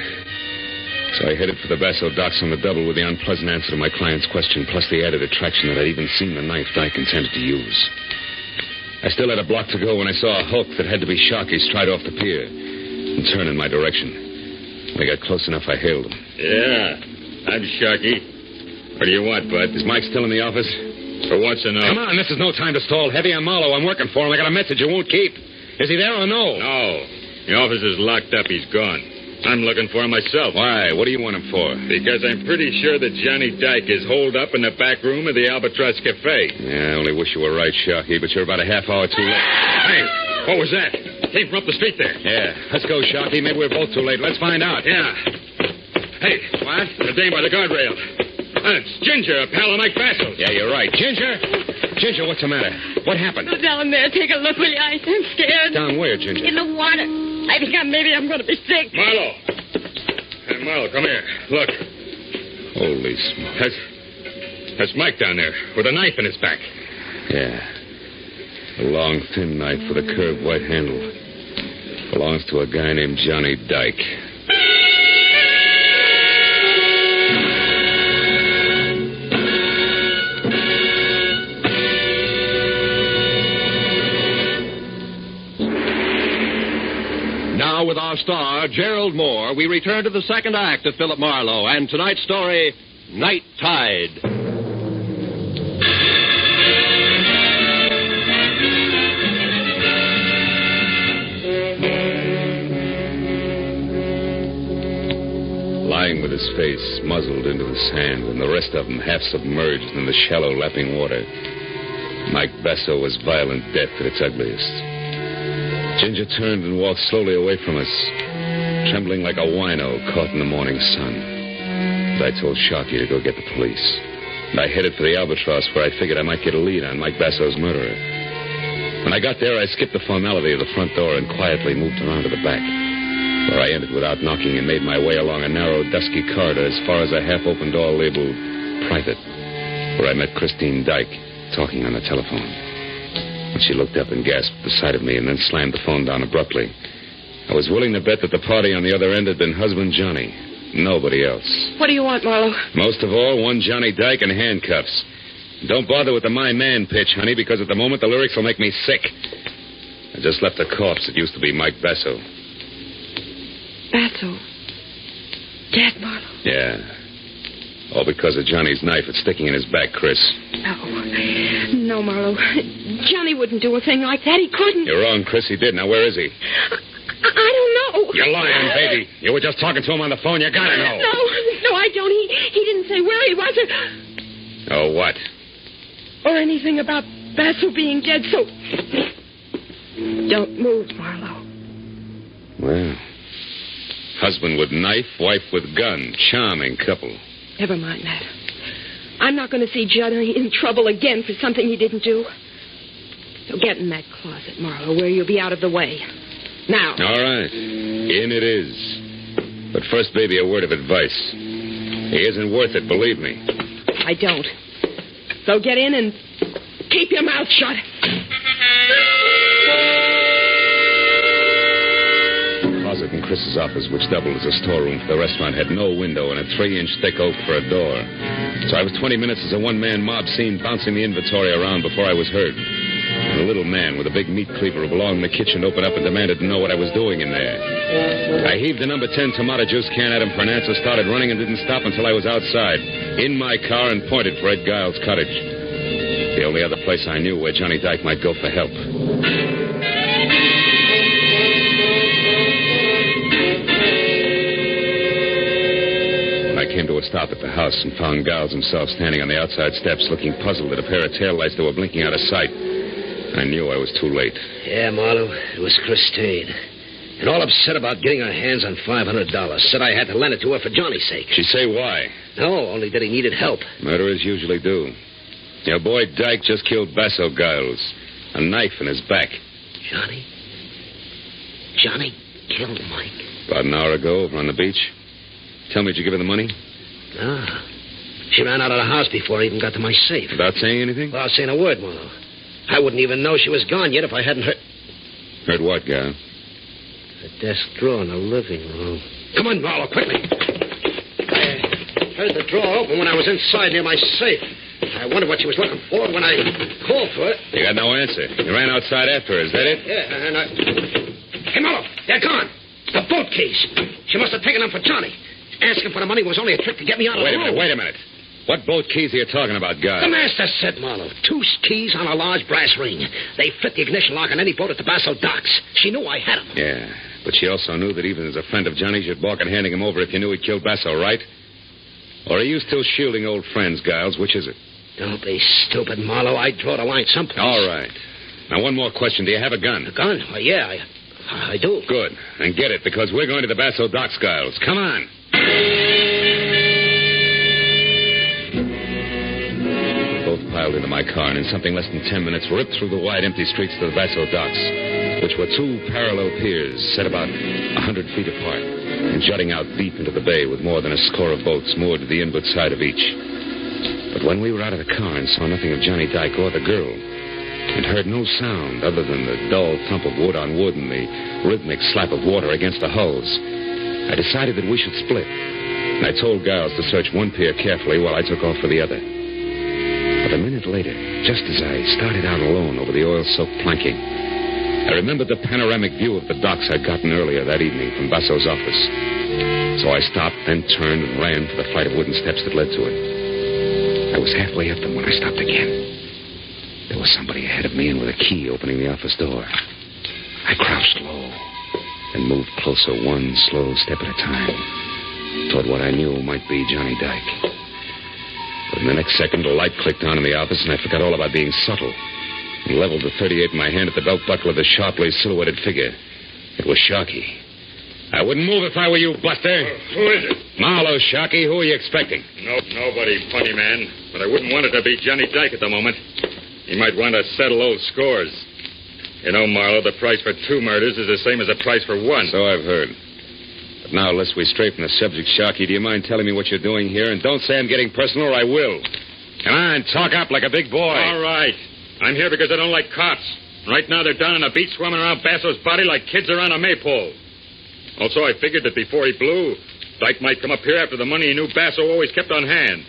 So I headed for the Basso docks on the double with the unpleasant answer to my client's question, plus the added attraction that I'd even seen the knife Dyke intended to use. I still had a block to go when I saw a hulk that had to be Sharky stride off the pier and turn in my direction. When I got close enough, I hailed him. Yeah, I'm Sharky. What do you want, Bud? Is Mike still in the office? For wants to know. Come on, this is no time to stall. Heavy on Marlowe. I'm working for him. I got a message you won't keep. Is he there or no? No. The office is locked up. He's gone. I'm looking for him myself. Why? What do you want him for? Because I'm pretty sure that Johnny Dyke is holed up in the back room of the Albatross Cafe. Yeah, I only wish you were right, Sharky, but you're about a half hour too late. Hey, what was that? Came from up the street there. Yeah, let's go, Sharky. Maybe we're both too late. Let's find out. Yeah. Hey, what? The dame by the guardrail. It's Ginger, a pal of Mike Basso. Yeah, you're right. Ginger? Ginger, what's the matter? What happened? Go down there. Take a look, will you? I'm scared. Down where, Ginger? In the water. I think maybe I'm going to be sick. Marlowe. Hey, Marlowe, come here. Look. Holy smoke. That's Mike down there with a knife in his back. Yeah. A long, thin knife with a curved white handle. Belongs to a guy named Johnny Dyke. Now, with our star, Gerald Moore, we return to the second act of Philip Marlowe and tonight's story, Night Tide. Lying with his face muzzled into the sand and the rest of them half submerged in the shallow lapping water, Mike Basso was violent death at its ugliest. Ginger turned and walked slowly away from us, trembling like a wino caught in the morning sun. But I told Sharky to go get the police. And I headed for the Albatross, where I figured I might get a lead on Mike Basso's murderer. When I got there, I skipped the formality of the front door and quietly moved around to the back, where I entered without knocking and made my way along a narrow, dusky corridor as far as a half-open door labeled Private, where I met Christine Dyke talking on the telephone. And she looked up and gasped at the sight of me and then slammed the phone down abruptly. I was willing to bet that the party on the other end had been husband Johnny. Nobody else. What do you want, Marlowe? Most of all, one Johnny Dyke in handcuffs. Don't bother with the my man pitch, honey, because at the moment the lyrics will make me sick. I just left a corpse that used to be Mike Basso. Basso? Dead, Marlowe? Yeah. All because of Johnny's knife that's sticking in his back, Chris. No, Marlowe. Johnny wouldn't do a thing like that. He couldn't. You're wrong, Chris. He did. Now, where is he? I don't know. You're lying, baby. You were just talking to him on the phone. You gotta know. No, I don't. He didn't say where he was Oh, what? or anything about Basso being dead, so... Don't move, Marlowe. Well, husband with knife, wife with gun. Charming couple. Never mind that. I'm not going to see Johnny in trouble again for something he didn't do. So get in that closet, Marlowe, where you'll be out of the way. Now. All right. In it is. But first, baby, a word of advice. He isn't worth it, believe me. I don't. So get in and keep your mouth shut. The closet in Chris's office, which doubled as a storeroom for the restaurant, had no window and a 3-inch thick oak for a door. So I was 20 minutes as a one-man mob scene bouncing the inventory around before I was heard. And a little man with a big meat cleaver who belonged in the kitchen opened up and demanded to know what I was doing in there. I heaved the number 10 tomato juice can at him for an answer, started running, and didn't stop until I was outside, in my car, and pointed for Ed Giles' cottage. The only other place I knew where Johnny Dyke might go for help. I came to a stop at the house and found Giles himself standing on the outside steps looking puzzled at a pair of taillights that were blinking out of sight. I knew I was too late. Yeah, Marlowe, it was Christine. And all upset about getting her hands on $500. Said I had to lend it to her for Johnny's sake. She'd say why? No, only that he needed help. Murderers usually do. Your boy Dyke just killed Basso Giles. A knife in his back. Johnny killed Mike. About an hour ago over on the beach. Tell me, did you give her the money? No. She ran out of the house before I even got to my safe. Without saying anything? Without saying a word, Marlowe. I wouldn't even know she was gone yet if I hadn't heard... Heard what, Guy? The desk drawer in the living room. Come on, Marlowe, quickly. I heard the drawer open when I was inside near my safe. I wondered what she was looking for when I called for it. You got no answer. You ran outside after her, is that it? Yeah, and I... Hey, Marlowe, they're gone. The boat keys. She must have taken them for Johnny. Asking for the money was only a trick to get me out of the room. Wait a minute. What boat keys are you talking about, Guy? The master said, Marlowe, 2 keys on a large brass ring. They fit the ignition lock on any boat at the Basso docks. She knew I had them. Yeah, but she also knew that even as a friend of Johnny's, you'd balk at handing him over if you knew he'd killed Basso, right? Or are you still shielding old friends, Giles? Which is it? Don't be stupid, Marlowe. I'd draw the line someplace. All right. Now, one more question. Do you have a gun? A gun? Well, yeah, I do. Good. And get it, because we're going to the Basso docks, Giles. Come on. my car and in something less than 10 minutes ripped through the wide, empty streets to the Basso docks, which were two parallel piers set about 100 feet apart and jutting out deep into the bay with more than a score of boats moored to the inward side of each. But when we were out of the car and saw nothing of Johnny Dyke or the girl, and heard no sound other than the dull thump of wood on wood and the rhythmic slap of water against the hulls, I decided that we should split. And I told Giles to search one pier carefully while I took off for the other. But a minute later, just as I started out alone over the oil-soaked planking, I remembered the panoramic view of the docks I'd gotten earlier that evening from Basso's office. So I stopped, then turned and ran for the flight of wooden steps that led to it. I was halfway up them when I stopped again. There was somebody ahead of me and with a key opening the office door. I crouched low and moved closer one slow step at a time toward what I knew might be Johnny Dyke. But in the next second, a light clicked on in the office and I forgot all about being subtle and leveled the .38 in my hand at the belt buckle of the sharply silhouetted figure. It was Sharkey. I wouldn't move if I were you, Buster. Who is it? Marlowe, Sharkey. Who are you expecting? Nobody, funny man. But I wouldn't want it to be Johnny Dyke at the moment. He might want to settle old scores. You know, Marlowe, the price for 2 murders is the same as the price for 1. So I've heard. But now, lest we stray from the subject, Sharkey, do you mind telling me what you're doing here? And don't say I'm getting personal or I will. Come on, talk up like a big boy. All right. I'm here because I don't like cops. Right now, they're down on the beach swimming around Basso's body like kids around a maypole. Also, I figured that before he blew, Dyke might come up here after the money he knew Basso always kept on hand.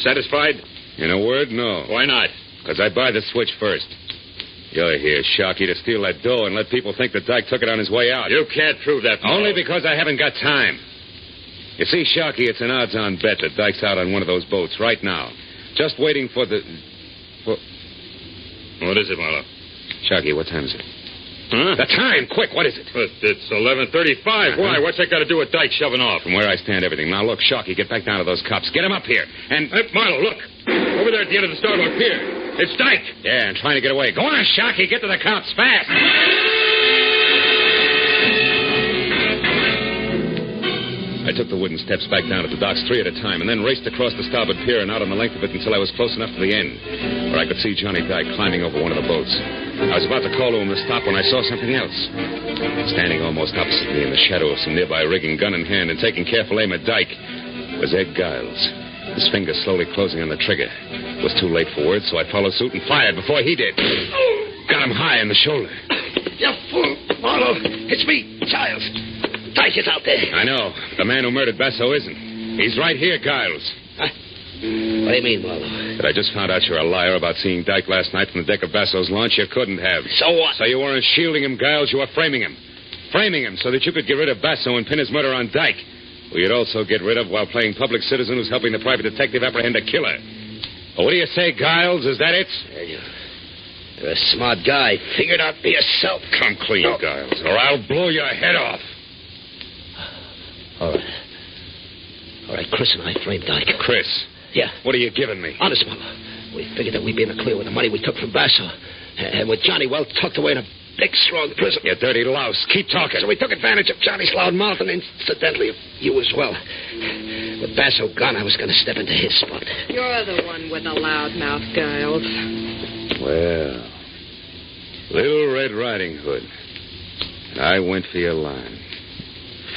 Satisfied? In a word, no. Why not? Because I buy the switch first. You're here, Sharkey, to steal that dough and let people think that Dyke took it on his way out. You can't prove that, Marlowe. Only because I haven't got time. You see, Sharkey, it's an odds-on bet that Dyke's out on one of those boats right now. Just waiting for the... What is it, Marlowe? Sharkey, what time is it? Huh? The time! Quick, what is it? It's 11:35. Why? What's that got to do with Dyke shoving off? From where I stand, everything. Now, look, Sharkey, get back down to those cops. Get them up here. And... Marlowe, look. Over there at the end of the starboard pier. It's Dyke. Yeah, and trying to get away. Go on, Sharkey. Get to the cops fast. I took the wooden steps back down to the docks 3 at a time and then raced across the starboard pier and out on the length of it until I was close enough to the end where I could see Johnny Dyke climbing over one of the boats. I was about to call to him to stop when I saw something else. Standing almost opposite me in the shadow of some nearby rigging, gun in hand and taking careful aim at Dyke, was Ed Giles, his finger slowly closing on the trigger. It was too late for words, so I followed suit and fired before he did. Got him high in the shoulder. You fool, Marlowe. It's me, Giles. Dyke is out there. I know. The man who murdered Basso isn't. He's right here, Giles. Huh? What do you mean, Marlowe? But I just found out you're a liar about seeing Dyke last night from the deck of Basso's launch. You couldn't have. So what? So you weren't shielding him, Giles. You were framing him. Framing him so that you could get rid of Basso and pin his murder on Dyke, who you'd also get rid of while playing public citizen who's helping the private detective apprehend a killer. Well, what do you say, Giles? Is that it? You're a smart guy. Figure it out for yourself. Come clean, Giles, or I'll blow your head off. All right, Chris and I framed Dyke. Chris? Yeah. What are you giving me? Honest, Marlowe. We figured that we'd be in the clear with the money we took from Basso. And with Johnny well tucked away in a big, strong prison. You dirty louse. Keep talking. So we took advantage of Johnny's loud mouth and incidentally of you as well. With Basso gone, I was going to step into his spot. You're the one with the loud mouth, Giles. Well, Little Red Riding Hood. And I went for your line.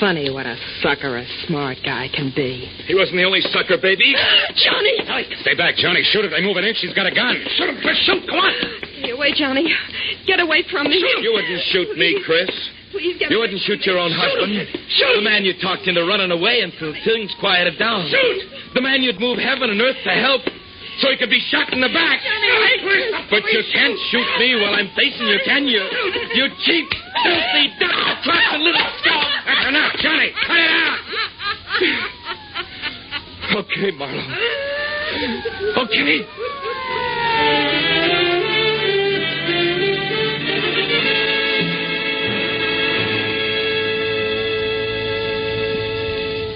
Funny what a sucker a smart guy can be. He wasn't the only sucker, baby. Johnny! Stay back, Johnny. Shoot if they move an inch. He's got a gun. Shoot him, Chris. Shoot. Come on. Get away, Johnny. Get away from me. You wouldn't shoot me, Chris. Please get You away. wouldn't shoot your own husband. Shoot. The man you talked into running away until things quieted down. Shoot. The man you'd move heaven and earth to help so he could be shot in the back. But you can't shoot me while I'm facing you, can you? You cheap, filthy, double-crossing little scum. That's enough, Johnny. Cut it out. Okay, Marlowe. Okay.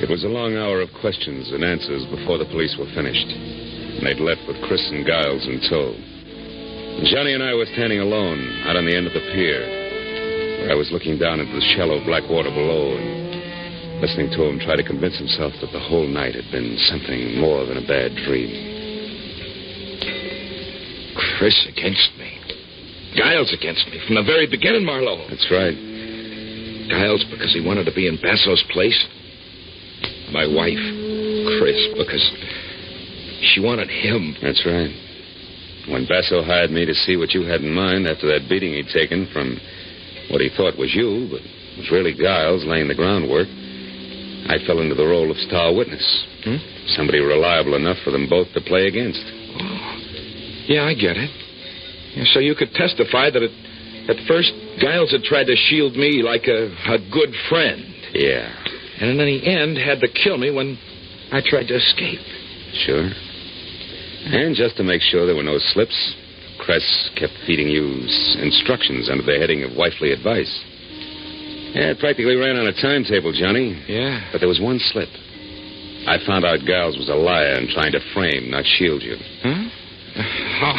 It was a long hour of questions and answers before the police were finished. And they'd left with Chris and Giles in tow. And Johnny and I were standing alone out on the end of the pier, where I was looking down into the shallow black water below and listening to him try to convince himself that the whole night had been something more than a bad dream. Chris against me. Giles against me from the very beginning, Marlowe. That's right. Giles because he wanted to be in Basso's place. My wife, Chris, because she wanted him. That's right. When Basso hired me to see what you had in mind after that beating he'd taken from what he thought was you, but was really Giles laying the groundwork, I fell into the role of star witness. Somebody reliable enough for them both to play against. Oh. Yeah, I get it. Yeah, so you could testify that at first Giles had tried to shield me like a good friend. Yeah. And in the end had to kill me when I tried to escape. Sure. And just to make sure there were no slips, Cress kept feeding you instructions under the heading of wifely advice. Yeah, it practically ran on a timetable, Johnny. Yeah. But there was one slip. I found out Giles was a liar and trying to frame, not shield you. Huh?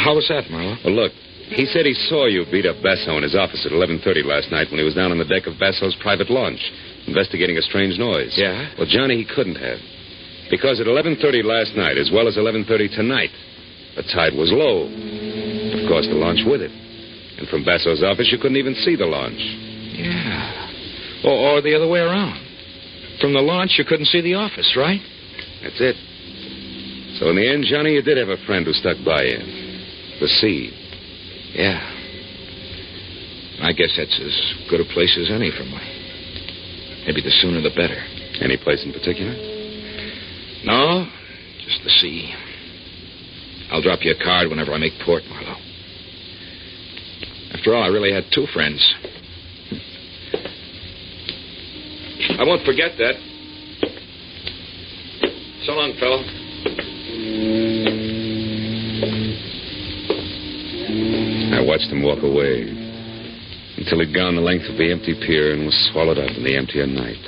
How was that, Marlowe? Well, look, he said he saw you beat up Basso in his office at 11:30 last night when he was down on the deck of Basso's private launch, investigating a strange noise. Yeah? Well, Johnny, he couldn't have. Because at 11:30 last night, as well as 11:30 tonight, the tide was low. Of course, the launch with it. And from Basso's office, you couldn't even see the launch. Yeah. Or the other way around. From the launch, you couldn't see the office, right? That's it. So in the end, Johnny, you did have a friend who stuck by you. The sea. Yeah. I guess that's as good a place as any for me. Maybe the sooner the better. Any place in particular? No, just the sea. I'll drop you a card whenever I make port, Marlowe. After all, I really had two friends. I won't forget that. So long, fellow. I watched him walk away until he'd gone the length of the empty pier and was swallowed up in the emptier night.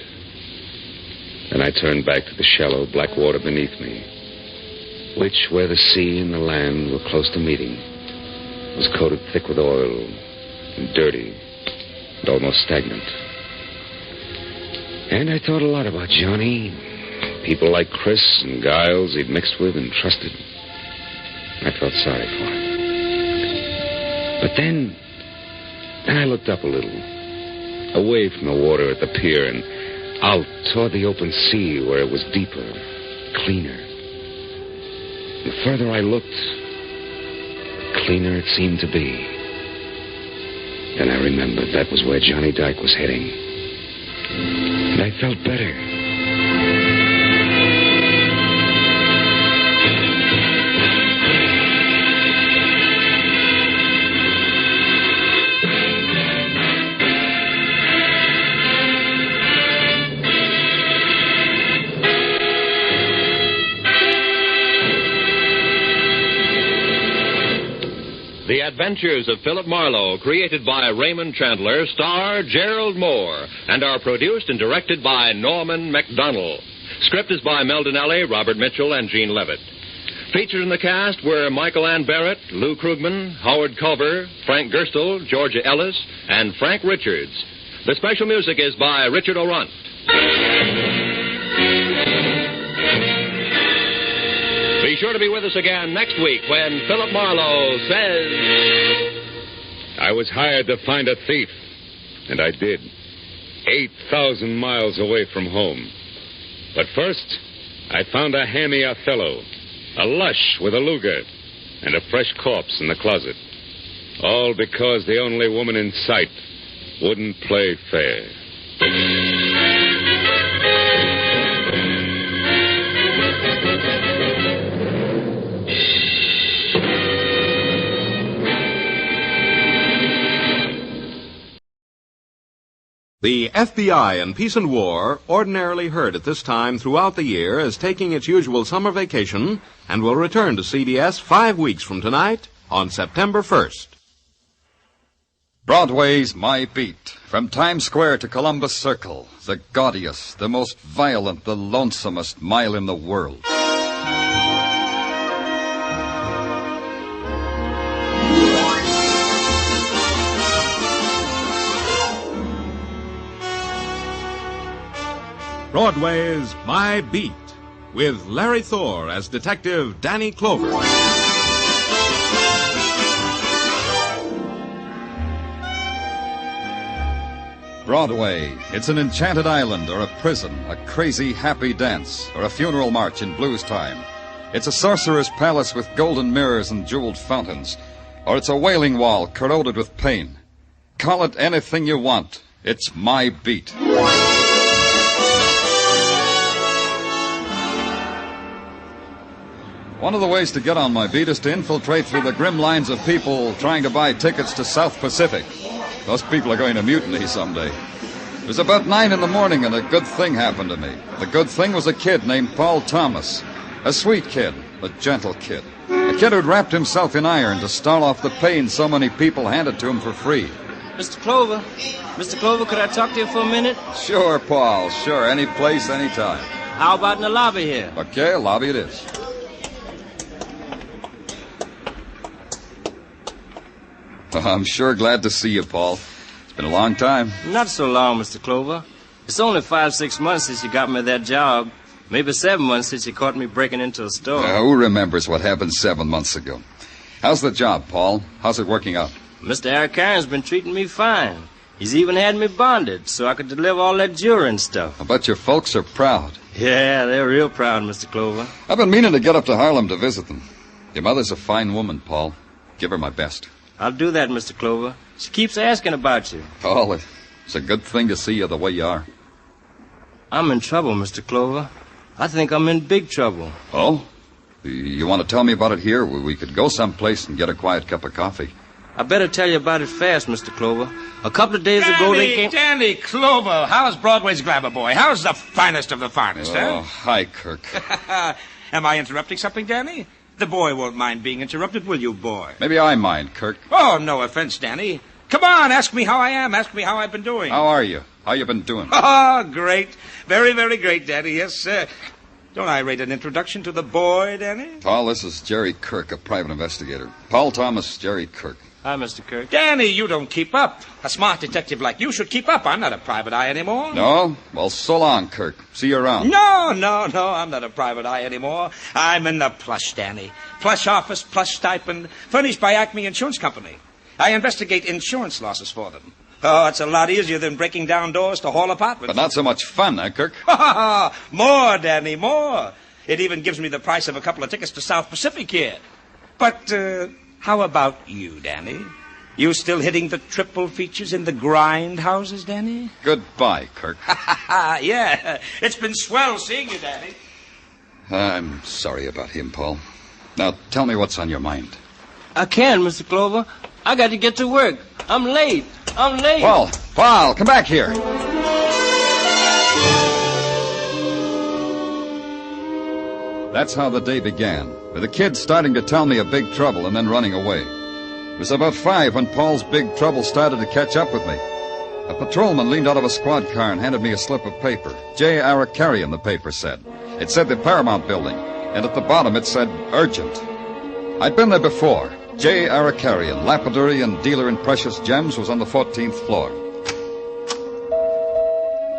Then I turned back to the shallow black water beneath me, which, where the sea and the land were close to meeting, was coated thick with oil and dirty and almost stagnant. And I thought a lot about Johnny, people like Chris and Giles he'd mixed with and trusted. I felt sorry for him. But then I looked up a little, away from the water at the pier and out toward the open sea where it was deeper, cleaner. The further I looked, the cleaner it seemed to be. Then I remembered that was where Johnny Dyke was heading. And I felt better. The Adventures of Philip Marlowe, created by Raymond Chandler, star Gerald Moore, and are produced and directed by Norman MacDonald. Script is by Mel Donnelly, Robert Mitchell, and Gene Levitt. Featured in the cast were Michael Ann Barrett, Lou Krugman, Howard Culver, Frank Gerstle, Georgia Ellis, and Frank Richards. The special music is by Richard O'Runt. Be sure to be with us again next week when Philip Marlowe says... I was hired to find a thief, and I did. 8,000 miles away from home. But first, I found a hammy Othello, a lush with a Luger, and a fresh corpse in the closet. All because the only woman in sight wouldn't play fair. The FBI in Peace and War, ordinarily heard at this time throughout the year, is taking its usual summer vacation and will return to CBS 5 weeks from tonight on September 1st. Broadway's My Beat. From Times Square to Columbus Circle, the gaudiest, the most violent, the lonesomest mile in the world. Broadway's My Beat, with Larry Thor as Detective Danny Clover. Broadway. It's an enchanted island or a prison, a crazy, happy dance, or a funeral march in blues time. It's a sorcerer's palace with golden mirrors and jeweled fountains, or it's a wailing wall corroded with pain. Call it anything you want. It's my beat. One of the ways to get on my beat is to infiltrate through the grim lines of people trying to buy tickets to South Pacific. Those people are going to mutiny someday. It was about 9 in the morning, and a good thing happened to me. The good thing was a kid named Paul Thomas. A sweet kid, a gentle kid. A kid who'd wrapped himself in iron to stall off the pain so many people handed to him for free. Mr. Clover, could I talk to you for a minute? Sure, Paul, sure. Any place, any time. How about in the lobby here? Okay, lobby it is. Oh, I'm sure glad to see you, Paul. It's been a long time. Not so long, Mr. Clover. It's only 5-6 months since you got me that job. Maybe 7 months since you caught me breaking into a store. Who remembers what happened 7 months ago? How's the job, Paul? How's it working out? Mr. Arcane's been treating me fine. He's even had me bonded so I could deliver all that jewelry and stuff. I bet your folks are proud. Yeah, they're real proud, Mr. Clover. I've been meaning to get up to Harlem to visit them. Your mother's a fine woman, Paul. Give her my best. I'll do that, Mr. Clover. She keeps asking about you. Paul, it's a good thing to see you the way you are. I'm in trouble, Mr. Clover. I think I'm in big trouble. Oh? You want to tell me about it here? We could go someplace and get a quiet cup of coffee. I better tell you about it fast, Mr. Clover. A couple of days ago they came... Danny Clover, how's Broadway's glamour boy? How's the finest of the finest, Oh, hi, Kirk. Am I interrupting something, Danny? The boy won't mind being interrupted, will you, boy? Maybe I mind, Kirk. Oh, no offense, Danny. Come on, ask me how I am. Ask me how I've been doing. How are you? How you been doing? Oh, great. Very, very great, Danny. Yes, sir. Don't I rate an introduction to the boy, Danny? Paul, this is Jerry Kirk, a private investigator. Paul Thomas, Jerry Kirk. Hi, Mr. Kirk. Danny, you don't keep up. A smart detective like you should keep up. I'm not a private eye anymore. No? Well, so long, Kirk. See you around. No, I'm not a private eye anymore. I'm in the plush, Danny. Plush office, plush stipend, furnished by Acme Insurance Company. I investigate insurance losses for them. Oh, it's a lot easier than breaking down doors to hall apartments. But not so much fun, Kirk? More, Danny, more. It even gives me the price of a couple of tickets to South Pacific here. But, how about you, Danny? You still hitting the triple features in the grind houses, Danny? Goodbye, Kirk. Yeah, it's been swell seeing you, Danny. I'm sorry about him, Paul. Now, tell me what's on your mind. I can't, Mr. Clover. I got to get to work. I'm late. Paul, come back here. That's how the day began, with the kid starting to tell me of big trouble and then running away. It was about 5 when Paul's big trouble started to catch up with me. A patrolman leaned out of a squad car and handed me a slip of paper. J. Arcarian, the paper said. It said the Paramount Building, and at the bottom it said urgent. I'd been there before. J. Arcarian, lapidary and dealer in precious gems, was on the 14th floor.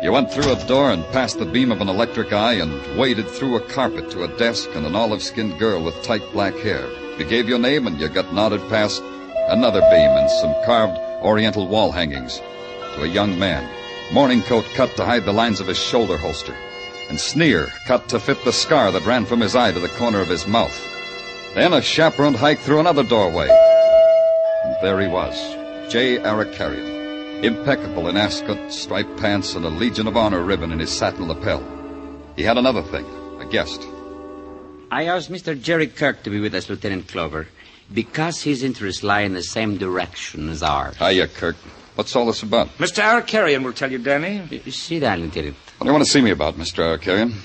You went through a door and past the beam of an electric eye and waded through a carpet to a desk and an olive-skinned girl with tight black hair. You gave your name and you got nodded past another beam and some carved oriental wall hangings to a young man. Morning coat cut to hide the lines of his shoulder holster, and sneer cut to fit the scar that ran from his eye to the corner of his mouth. Then a chaperoned hike through another doorway. And there he was, J. Arcarian, impeccable in ascot, striped pants, and a Legion of Honor ribbon in his satin lapel. He had another thing, a guest. I asked Mr. Jerry Kirk to be with us, Lieutenant Clover, because his interests lie in the same direction as ours. Hiya, Kirk. What's all this about? Mr. Arcarian will tell you, Danny. Sit down, Lieutenant. What do you want to see me about, Mr. Arcarian?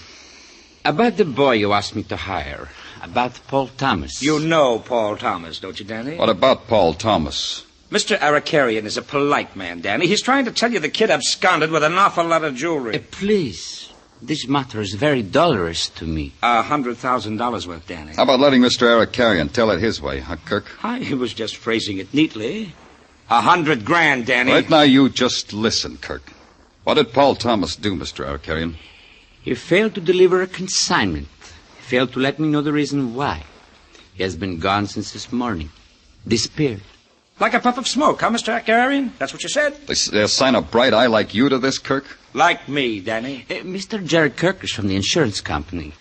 About the boy you asked me to hire. About Paul Thomas. You know Paul Thomas, don't you, Danny? What about Paul Thomas? Mr. Arcarian is a polite man, Danny. He's trying to tell you the kid absconded with an awful lot of jewelry. Please. This matter is very dolorous to me. $100,000 worth, Danny. How about letting Mr. Arcarian tell it his way, huh, Kirk? I was just phrasing it neatly. $100,000, Danny. Right now, you just listen, Kirk. What did Paul Thomas do, Mr. Arcarian? He failed to deliver a consignment. He failed to let me know the reason why. He has been gone since this morning. Disappeared. Like a puff of smoke, huh, Mr. Akarian? That's what you said? They assign a bright eye like you to this, Kirk? Like me, Danny. Mr. Jerry Kirk is from the insurance company.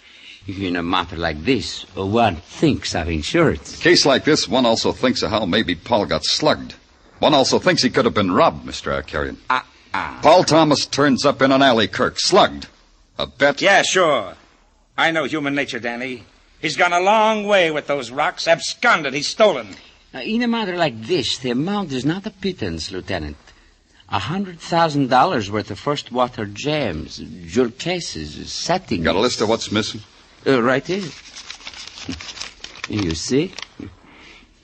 In a matter like this, one thinks of insurance. In a case like this, one also thinks of how maybe Paul got slugged. One also thinks he could have been robbed, Mr. Akarian. Paul Thomas turns up in an alley, Kirk, slugged. A bet? Yeah, sure. I know human nature, Danny. He's gone a long way with those rocks. Absconded. He's stolen. In a matter like this, the amount is not a pittance, Lieutenant. $100,000 worth of first water gems, jewel cases, settings. Got a list of what's missing? Right here. You see?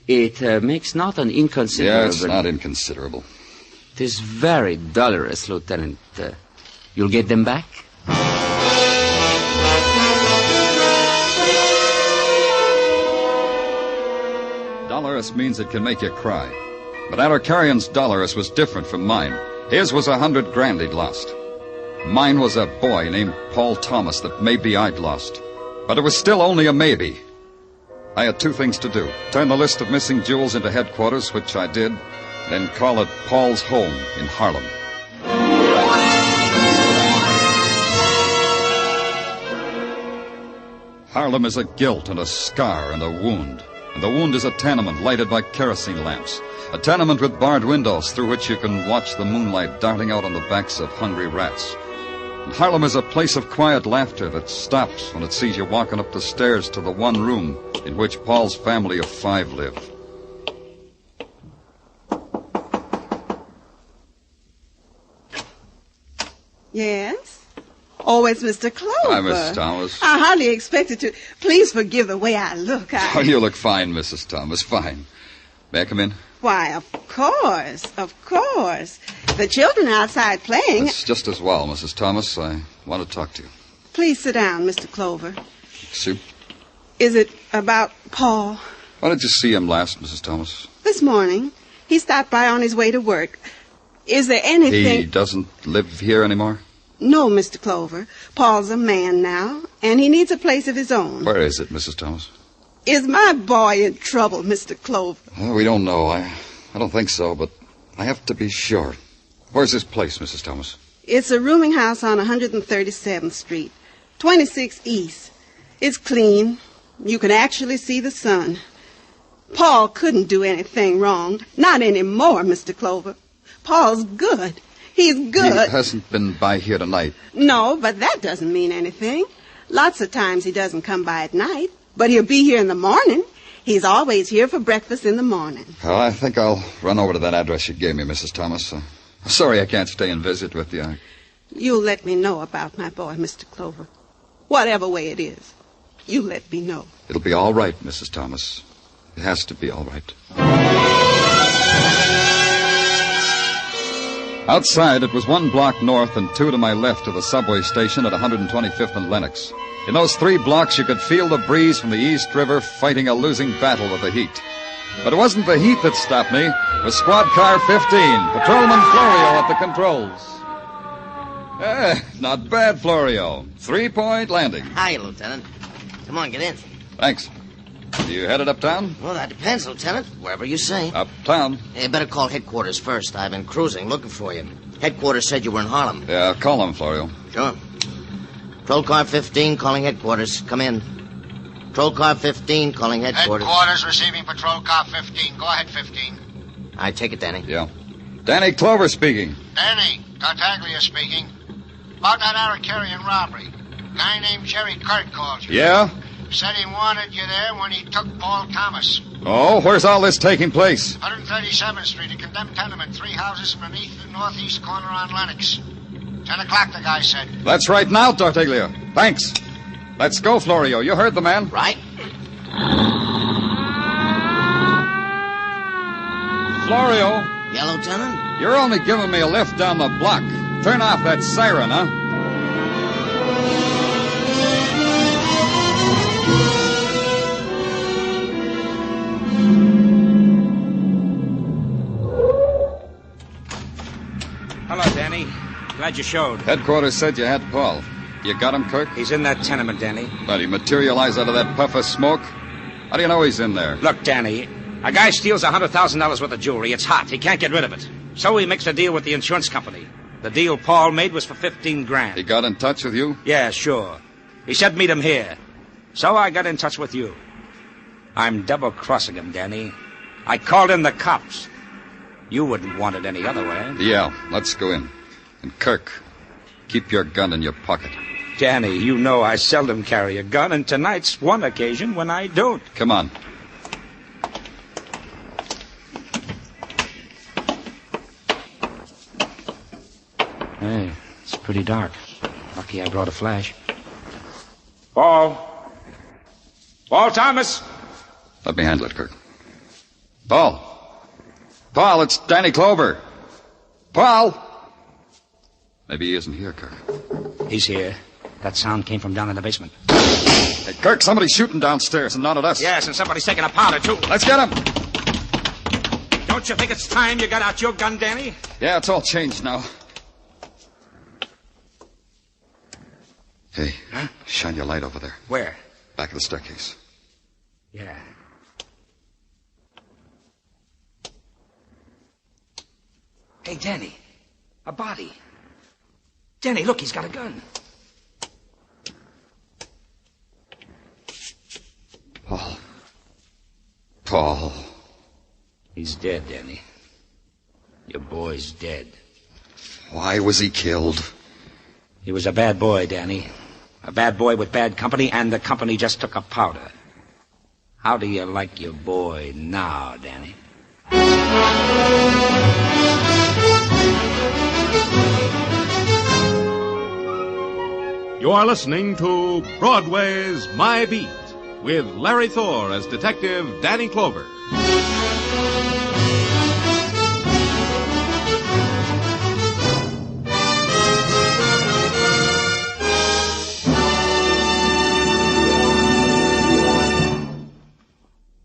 It makes not an inconsiderable... Yeah, it's not inconsiderable. It is very dolorous, Lieutenant. You'll get them back? Dolorous means it can make you cry. But Akarian's dolorous was different from mine. His was $100,000 he'd lost. Mine was a boy named Paul Thomas that maybe I'd lost. But it was still only a maybe. I had two things to do. Turn the list of missing jewels into headquarters, which I did, then call it Paul's home in Harlem. Harlem is a guilt and a scar and a wound. And the wound is a tenement lighted by kerosene lamps. A tenement with barred windows through which you can watch the moonlight darting out on the backs of hungry rats. And Harlem is a place of quiet laughter that stops when it sees you walking up the stairs to the one room in which Paul's family of 5 live. Yes? Oh, it's Mr. Clover. Hi, Mrs. Thomas. I hardly expected to. Please forgive the way I look. Oh, you look fine, Mrs. Thomas, fine. May I come in? Why, of course, of course. The children are outside playing. It's just as well, Mrs. Thomas. I want to talk to you. Please sit down, Mr. Clover. Soup? Is it about Paul? Why did you see him last, Mrs. Thomas? This morning. He stopped by on his way to work. Is there anything... He doesn't live here anymore? No, Mr. Clover. Paul's a man now, and he needs a place of his own. Where is it, Mrs. Thomas? Is my boy in trouble, Mr. Clover? Well, we don't know. I don't think so, but I have to be sure. Where's this place, Mrs. Thomas? It's a rooming house on 137th Street, 26 East. It's clean. You can actually see the sun. Paul couldn't do anything wrong. Not anymore, Mr. Clover. Paul's good. He's good. He hasn't been by here tonight. No, but that doesn't mean anything. Lots of times he doesn't come by at night, but he'll be here in the morning. He's always here for breakfast in the morning. Well, I think I'll run over to that address you gave me, Mrs. Thomas. Sorry I can't stay and visit with you. You'll let me know about my boy, Mr. Clover. Whatever way it is, you let me know. It'll be all right, Mrs. Thomas. It has to be all right. Outside, it was 1 block north and 2 to my left of the subway station at 125th and Lenox. In those 3 blocks, you could feel the breeze from the East River fighting a losing battle with the heat. But it wasn't the heat that stopped me. It was Squad Car 15, Patrolman Florio at the controls. Not bad, Florio. 3-point landing. Hi, Lieutenant. Come on, get in. Thanks. You headed uptown? Well, that depends, Lieutenant. Wherever you say. Uptown? You better call headquarters first. I've been cruising looking for you. Headquarters said you were in Harlem. Yeah, call them, Florio. Sure. Patrol Car 15 calling headquarters. Come in. Patrol Car 15 calling headquarters. Headquarters receiving Patrol Car 15. Go ahead, 15. I take it, Danny. Yeah. Danny Clover speaking. Danny, Tartaglia speaking. About that Arakarian robbery. Guy named Jerry Kirk called you. Yeah? Said he wanted you there when he took Paul Thomas. Oh, where's all this taking place? 137th Street, a condemned tenement, 3 houses underneath the northeast corner on Lenox. 10 o'clock, the guy said. That's right now, Tartaglia. Thanks. Let's go, Florio. You heard the man. Right. Florio. Yeah, Lieutenant? You're only giving me a lift down the block. Turn off that siren, huh? Hello, Danny. Glad you showed. Headquarters said you had Paul. You got him, Kirk? He's in that tenement, Danny. But he materialized out of that puff of smoke? How do you know he's in there? Look, Danny, A guy steals $100,000 worth of jewelry. It's hot. He can't get rid of it. So he makes a deal with the insurance company. The deal Paul made was for $15,000. He got in touch with you? Yeah, sure. He said meet him here. So I got in touch with you. I'm double-crossing him, Danny. I called in the cops. You wouldn't want it any other way. Yeah, let's go in. And Kirk, keep your gun in your pocket. Danny, you know I seldom carry a gun, and tonight's one occasion when I don't. Come on. Hey, it's pretty dark. Lucky I brought a flash. Paul Thomas! Let me handle it, Kirk. Paul, it's Danny Clover. Paul! Maybe he isn't here, Kirk. He's here. That sound came from down in the basement. Hey, Kirk, somebody's shooting downstairs and not at us. Yes, and somebody's taking a powder, too. Let's get him. Don't you think it's time you got out your gun, Danny? Yeah, it's all changed now. Hey, shine your light over there. Where? Back of the staircase. Yeah. Hey, Danny. A body. Danny, look, he's got a gun. Paul. He's dead, Danny. Your boy's dead. Why was he killed? He was a bad boy, Danny. A bad boy with bad company, and the company just took a powder. How do you like your boy now, Danny? You are listening to Broadway's My Beat with Larry Thor as Detective Danny Clover.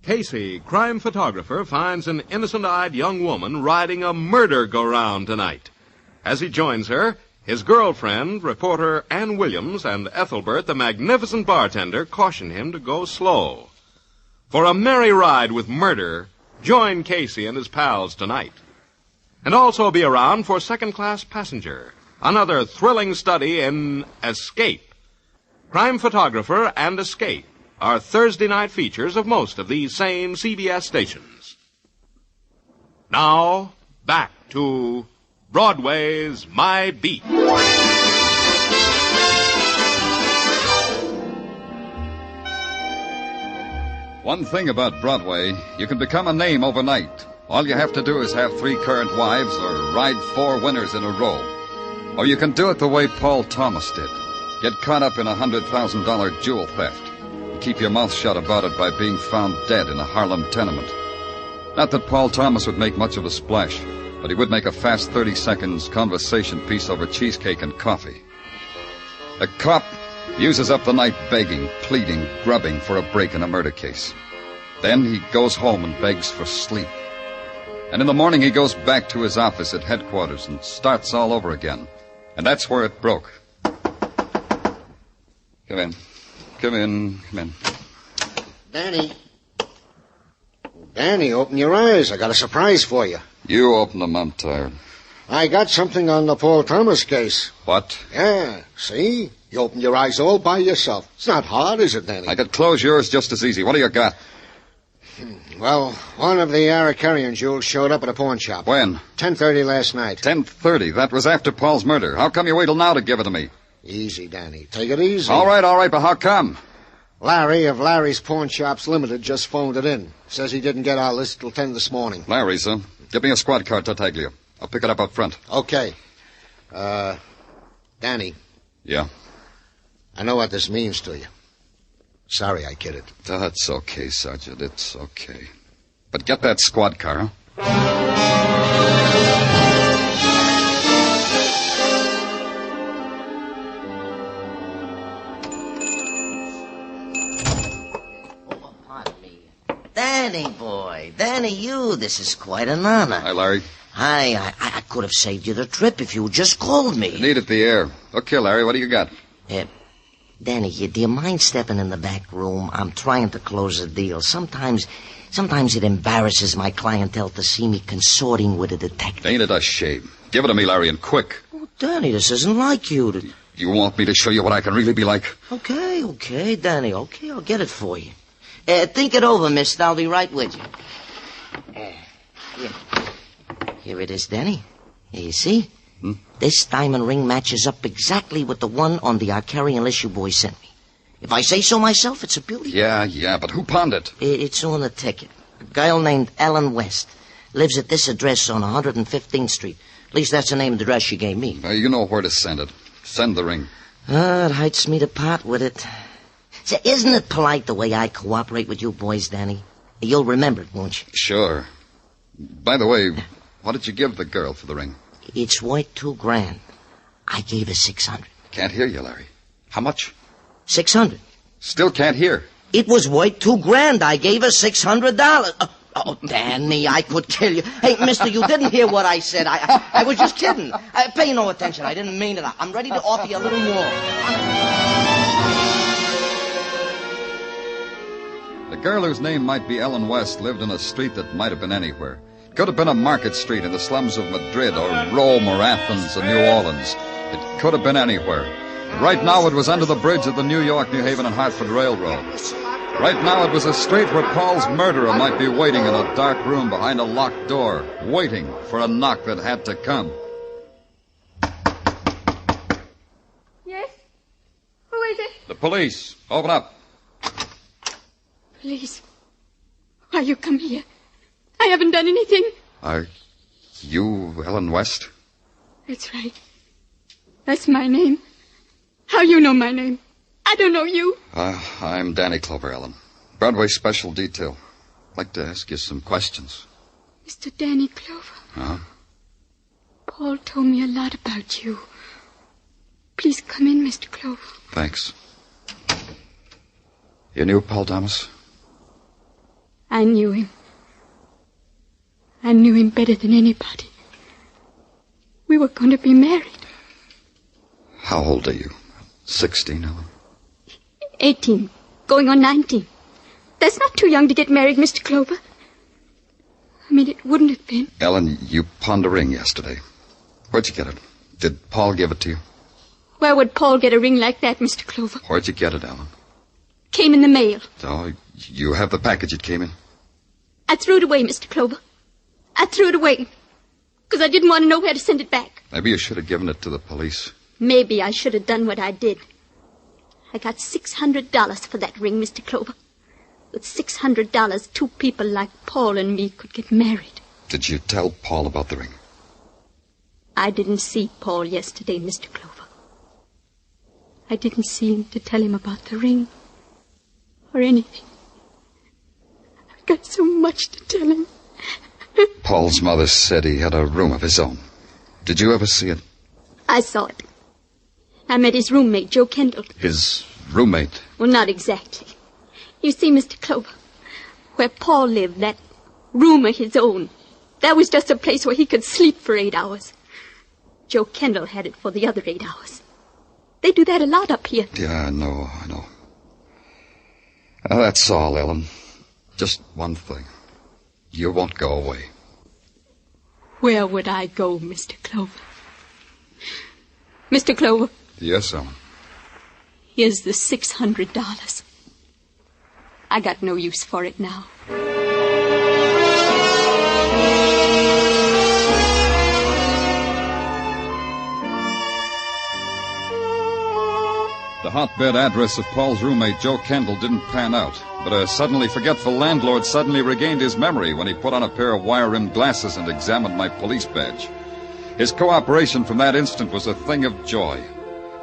Casey, crime photographer, finds an innocent-eyed young woman riding a murder-go-round tonight. As he joins her, his girlfriend, reporter Ann Williams, and Ethelbert, the magnificent bartender, caution him to go slow. For a merry ride with murder, join Casey and his pals tonight. And also be around for Second Class Passenger, another thrilling study in Escape. Crime Photographer and Escape are Thursday night features of most of these same CBS stations. Now, back to Broadway's My Beat. One thing about Broadway, you can become a name overnight. All you have to do is have 3 current wives or ride 4 winners in a row. Or you can do it the way Paul Thomas did. Get caught up in a $100,000 jewel theft. Keep your mouth shut about it by being found dead in a Harlem tenement. Not that Paul Thomas would make much of a splash, but he would make a fast 30 seconds conversation piece over cheesecake and coffee. A cop uses up the night begging, pleading, grubbing for a break in a murder case. Then he goes home and begs for sleep. And in the morning he goes back to his office at headquarters and starts all over again. And that's where it broke. Come in. Come in. Danny, open your eyes. I got a surprise for you. You open them, I'm tired. I got something on the Paul Thomas case. What? Yeah, see? You opened your eyes all by yourself. It's not hard, is it, Danny? I could close yours just as easy. What do you got? Well, one of the Aracarian jewels showed up at a pawn shop. When? 10:30 last night. 10:30. That was after Paul's murder. How come you wait till now to give it to me? Easy, Danny. Take it easy. All right, but how come? Larry of Larry's Pawn Shops Limited just phoned it in. Says he didn't get our list till 10 this morning. Larry's, huh? Give me a squad car, Tartaglia. I'll pick it up front. Okay. Danny. Yeah? I know what this means to you. Sorry I kidded. That's okay, Sergeant. It's okay. But get that squad car, huh? Danny, boy. Danny, this is quite an honor. Hi, Larry. Hi, I could have saved you the trip if you just called me. I needed the air. Okay, Larry, what do you got? Danny, do you mind stepping in the back room? I'm trying to close a deal. Sometimes it embarrasses my clientele to see me consorting with a detective. Ain't it a shame? Give it to me, Larry, and quick. Oh, Danny, this isn't like you. You want me to show you what I can really be like? Okay, Danny. Okay, I'll get it for you. Think it over, mister. I'll be right with you. Here it is, Danny. Here, you see? This diamond ring matches up exactly with the one on the Arcarian list you boys sent me. If I say so myself, it's a beauty. Yeah, but who pawned it? It's on the ticket. A girl named Ellen West lives at this address on 115th Street. At least that's the name of the address she gave me. You know where to send it. Send the ring. It hurts me to part with it. So isn't it polite the way I cooperate with you boys, Danny? You'll remember it, won't you? Sure. By the way, what did you give the girl for the ring? It's worth $2,000. I gave her $600. Can't hear you, Larry. How much? $600. Still can't hear. It was worth $2,000. I gave her $600. Oh, Danny, I could kill you. Hey, mister, you didn't hear what I said. I was just kidding. Pay no attention. I didn't mean it. I'm ready to offer you a little more. The girl whose name might be Ellen West lived in a street that might have been anywhere. Could have been a market street in the slums of Madrid or Rome or Athens or New Orleans. It could have been anywhere. Right now it was under the bridge of the New York, New Haven, and Hartford Railroad. Right now it was a street where Paul's murderer might be waiting in a dark room behind a locked door, waiting for a knock that had to come. Yes? Who is it? The police. Open up. Please. Why you come here? I haven't done anything. Are you Ellen West? That's right. That's my name. How you know my name? I don't know you. I'm Danny Clover, Ellen. Broadway Special Detail. I'd like to ask you some questions. Mr. Danny Clover. Uh-huh. Paul told me a lot about you. Please come in, Mr. Clover. Thanks. You knew Paul Thomas? I knew him. I knew him better than anybody. We were going to be married. How old are you? 16, Ellen? 18. Going on 19. That's not too young to get married, Mr. Clover. I mean, it wouldn't have been. Ellen, you pawned a ring yesterday. Where'd you get it? Did Paul give it to you? Where would Paul get a ring like that, Mr. Clover? Where'd you get it, Ellen? Came in the mail. Oh, you have the package it came in? I threw it away, Mr. Clover. I threw it away. Because I didn't want to know where to send it back. Maybe you should have given it to the police. Maybe I should have done what I did. I got $600 for that ring, Mr. Clover. With $600, two people like Paul and me could get married. Did you tell Paul about the ring? I didn't see Paul yesterday, Mr. Clover. I didn't see him to tell him about the ring or anything. I've got so much to tell him. Paul's mother said he had a room of his own. Did you ever see it? I saw it. I met his roommate, Joe Kendall. His roommate? Well, not exactly. You see, Mr. Clover, where Paul lived, that room of his own, that was just a place where he could sleep for 8 hours. Joe Kendall had it for the other 8 hours. They do that a lot up here. Yeah, I know. That's all, Ellen. Just one thing. You won't go away. Where would I go, Mr. Clover? Mr. Clover? Yes, Ellen. Here's the $600. I got no use for it now. The hotbed address of Paul's roommate, Joe Kendall, didn't pan out. But a suddenly forgetful landlord suddenly regained his memory when he put on a pair of wire-rimmed glasses and examined my police badge. His cooperation from that instant was a thing of joy.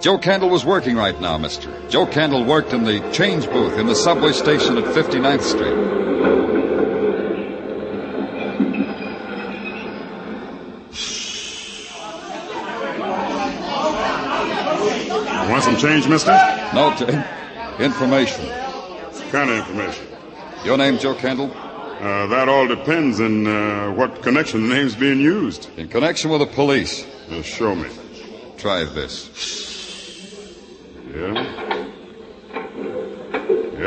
Joe Kendall was working right now, mister. Joe Kendall worked in the change booth in the subway station at 59th Street. Want some change, mister? No, information. What kind of information? Your name, Joe Kendall? That all depends on what connection the name's being used. In connection with the police. Show me. Try this. Yeah?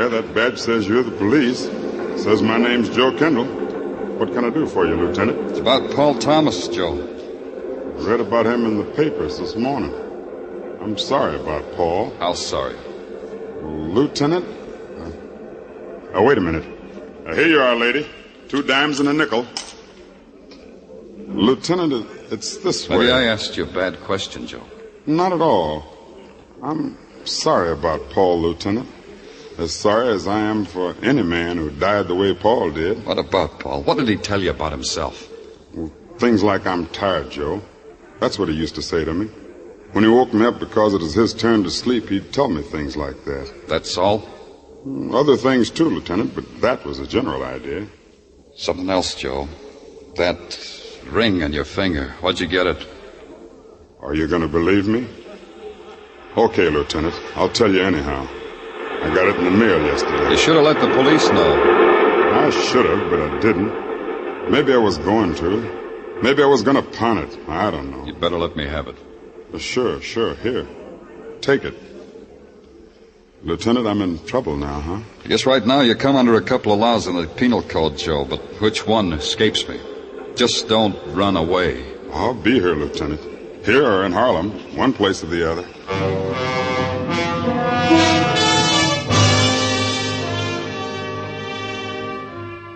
Yeah, that badge says you're the police. Says my name's Joe Kendall. What can I do for you, Lieutenant? It's about Paul Thomas, Joe. I read about him in the papers this morning. I'm sorry about Paul. How sorry? Lieutenant? Wait a minute. Here you are, lady. 2 dimes and a nickel. Lieutenant, it's this way. Maybe I asked you a bad question, Joe. Not at all. I'm sorry about Paul, Lieutenant. As sorry as I am for any man who died the way Paul did. What about Paul? What did he tell you about himself? Well, things like, I'm tired, Joe. That's what he used to say to me. When he woke me up because it was his turn to sleep, he'd tell me things like that. That's all? Other things, too, Lieutenant, but that was a general idea. Something else, Joe. That ring on your finger. Where'd you get it? Are you going to believe me? Okay, Lieutenant. I'll tell you anyhow. I got it in the mail yesterday. You should have let the police know. I should have, but I didn't. Maybe I was going to. Maybe I was going to pawn it. I don't know. You'd better let me have it. Sure. Here. Take it. Lieutenant, I'm in trouble now, huh? I guess right now you come under a couple of laws in the penal code, Joe, but which one escapes me? Just don't run away. I'll be here, Lieutenant. Here or in Harlem, one place or the other.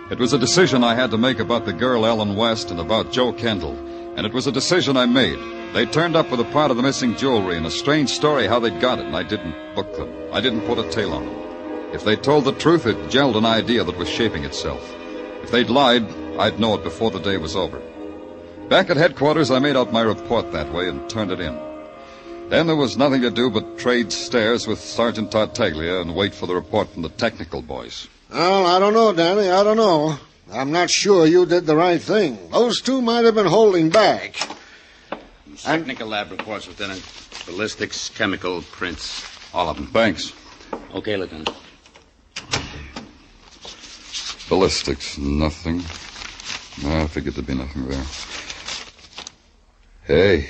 It was a decision I had to make about the girl Ellen West and about Joe Kendall, and it was a decision I made. They turned up with a part of the missing jewelry and a strange story how they'd got it, and I didn't book them. I didn't put a tail on them. If they told the truth, it gelled an idea that was shaping itself. If they'd lied, I'd know it before the day was over. Back at headquarters, I made out my report that way and turned it in. Then there was nothing to do but trade stares with Sergeant Tartaglia and wait for the report from the technical boys. Well, I don't know, Danny. I don't know. I'm not sure you did the right thing. Those 2 might have been holding back. Technical lab reports, Lieutenant. Ballistics, chemical, prints, all of them. Thanks. Okay, Lieutenant. Ballistics, nothing. No, I figured there'd be nothing there. Hey.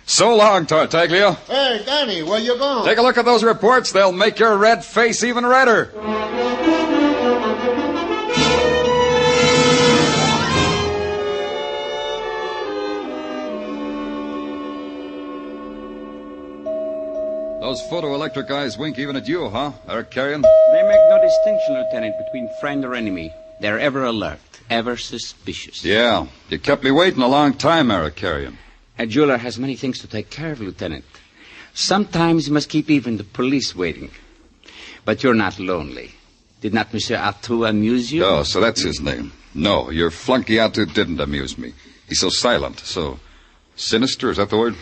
So long, Tartaglia. Hey, Danny, where you going? Take a look at those reports. They'll make your red face even redder. Those photoelectric eyes wink even at you, huh, Eric Carrion? They make no distinction, Lieutenant, between friend or enemy. They're ever alert, ever suspicious. Yeah, you kept me waiting a long time, Eric Carrion. A jeweler has many things to take care of, Lieutenant. Sometimes you must keep even the police waiting. But you're not lonely. Did not Monsieur Artaud amuse you? Oh, so that's his name. No, your flunky Artaud didn't amuse me. He's so silent, so sinister, is that the word?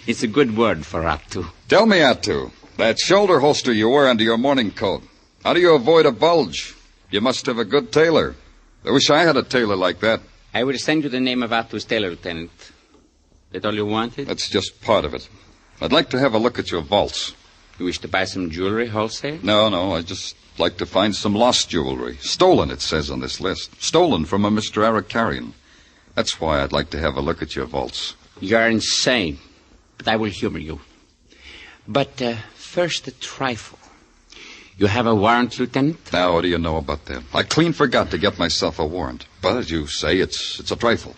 It's a good word for Artaud. Tell me, Artaud, that shoulder holster you wear under your morning coat, how do you avoid a bulge? You must have a good tailor. I wish I had a tailor like that. I will send you the name of Artaud's tailor, Lieutenant. That all you wanted? That's just part of it. I'd like to have a look at your vaults. You wish to buy some jewelry wholesale? No, I'd just like to find some lost jewelry. Stolen, it says on this list. Stolen from a Mr. Eric Carrion. That's why I'd like to have a look at your vaults. You're insane, but I will humor you. But first, a trifle. You have a warrant, Lieutenant? Now, what do you know about that? I clean forgot to get myself a warrant. But as you say, it's a trifle.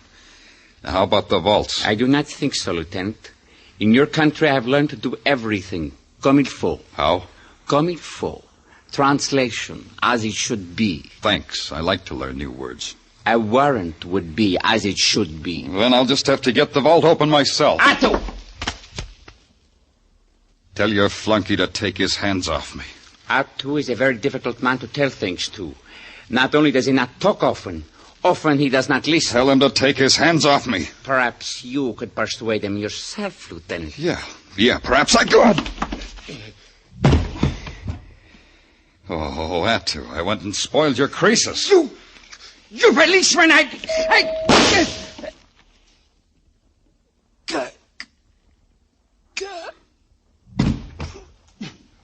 Now, how about the vaults? I do not think so, Lieutenant. In your country, I have learned to do everything. Comme il faut. How? Comme il faut. Translation, as it should be. Thanks. I like to learn new words. A warrant would be as it should be. Then I'll just have to get the vault open myself. Artaud! Tell your flunky to take his hands off me. Artaud is a very difficult man to tell things to. Not only does he not talk often he does not listen. Tell him to take his hands off me. Perhaps you could persuade him yourself, Lieutenant. Yeah, perhaps I could. Oh, Artaud, I went and spoiled your creases. You policeman,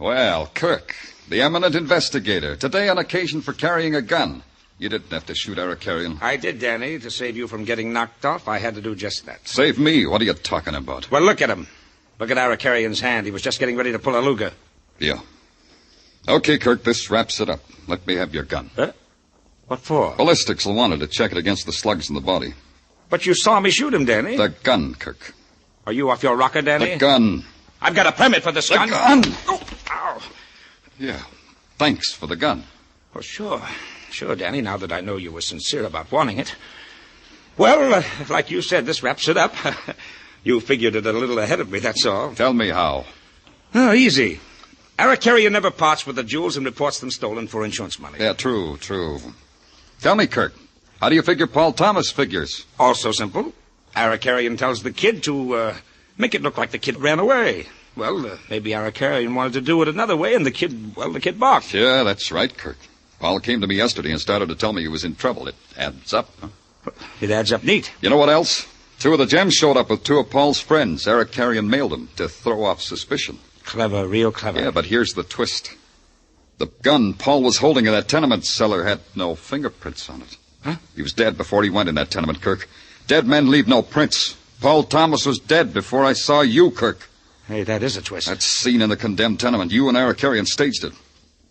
Well, Kirk, the eminent investigator, today on occasion for carrying a gun. You didn't have to shoot Eric Carrion. I did, Danny. To save you from getting knocked off, I had to do just that. Save me? What are you talking about? Well, look at him. Look at Eric Carrion's hand. He was just getting ready to pull a Luger. Yeah. Okay, Kirk, this wraps it up. Let me have your gun. What for? Ballistics will want it to check it against the slugs in the body. But you saw me shoot him, Danny. The gun, Kirk. Are you off your rocker, Danny? The gun. I've got a permit for this gun. The gun! Oh, ow. Yeah. Thanks for the gun. Oh, sure. Sure, Danny, now that I know you were sincere about wanting it. Well, like you said, this wraps it up. You figured it a little ahead of me, that's all. Tell me how. Oh, easy. Aracarian never parts with the jewels and reports them stolen for insurance money. Yeah, true. Tell me, Kirk, how do you figure Paul Thomas figures? Also simple. Aracarian tells the kid to make it look like the kid ran away. Well, maybe Aracarian wanted to do it another way, and the kid balked. Yeah, that's right, Kirk. Paul came to me yesterday and started to tell me he was in trouble. It adds up, huh? It adds up neat. You know what else? 2 of the gems showed up with 2 of Paul's friends. Aracarian mailed them to throw off suspicion. Clever, real clever. Yeah, but here's the twist. The gun Paul was holding in that tenement cellar had no fingerprints on it. Huh? He was dead before he went in that tenement, Kirk. Dead men leave no prints. Paul Thomas was dead before I saw you, Kirk. Hey, that is a twist. That scene in the condemned tenement, you and Aracarian staged it.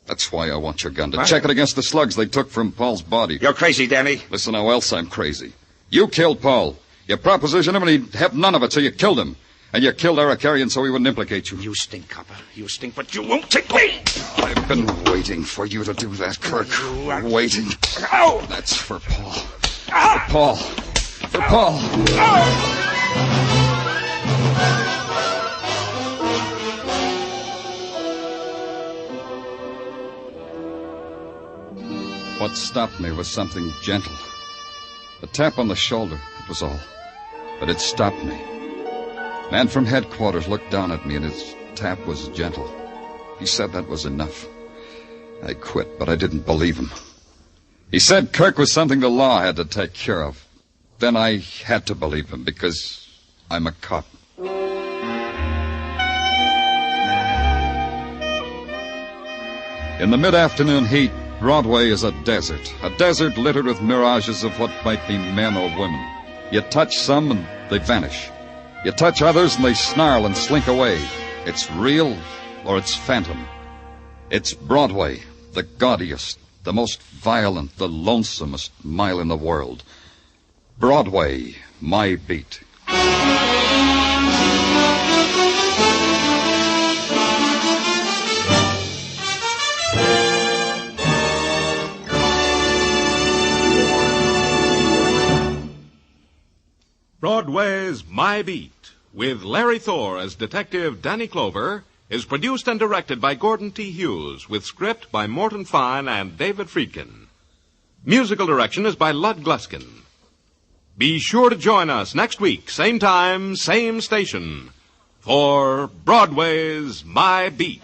That's why I want your gun, to What? check it against the slugs they took from Paul's body. You're crazy, Danny. Listen, how else I'm crazy. You killed Paul. You propositioned him, and he'd have none of it, so you killed him. And you killed Aracarian so he wouldn't implicate you. You stink, copper. You stink, but you won't take me. I've been waiting for you to do that, Kirk. Waiting. Ow! That's for Paul. For Paul. For Paul. What stopped me was something gentle. A tap on the shoulder, it was all. But it stopped me. Man from headquarters looked down at me, and his tap was gentle. He said that was enough. I quit, but I didn't believe him. He said Kirk was something the law had to take care of. Then I had to believe him, because I'm a cop. In the mid-afternoon heat, Broadway is a desert littered with mirages of what might be men or women. You touch some and they vanish. You touch others and they snarl and slink away. It's real or it's phantom. It's Broadway, the gaudiest, the most violent, the lonesomest mile in the world. Broadway, my beat. Broadway's My Beat, with Larry Thor as Detective Danny Clover, is produced and directed by Gordon T. Hughes, with script by Morton Fine and David Friedkin. Musical direction is by Lud Gluskin. Be sure to join us next week, same time, same station, for Broadway's My Beat.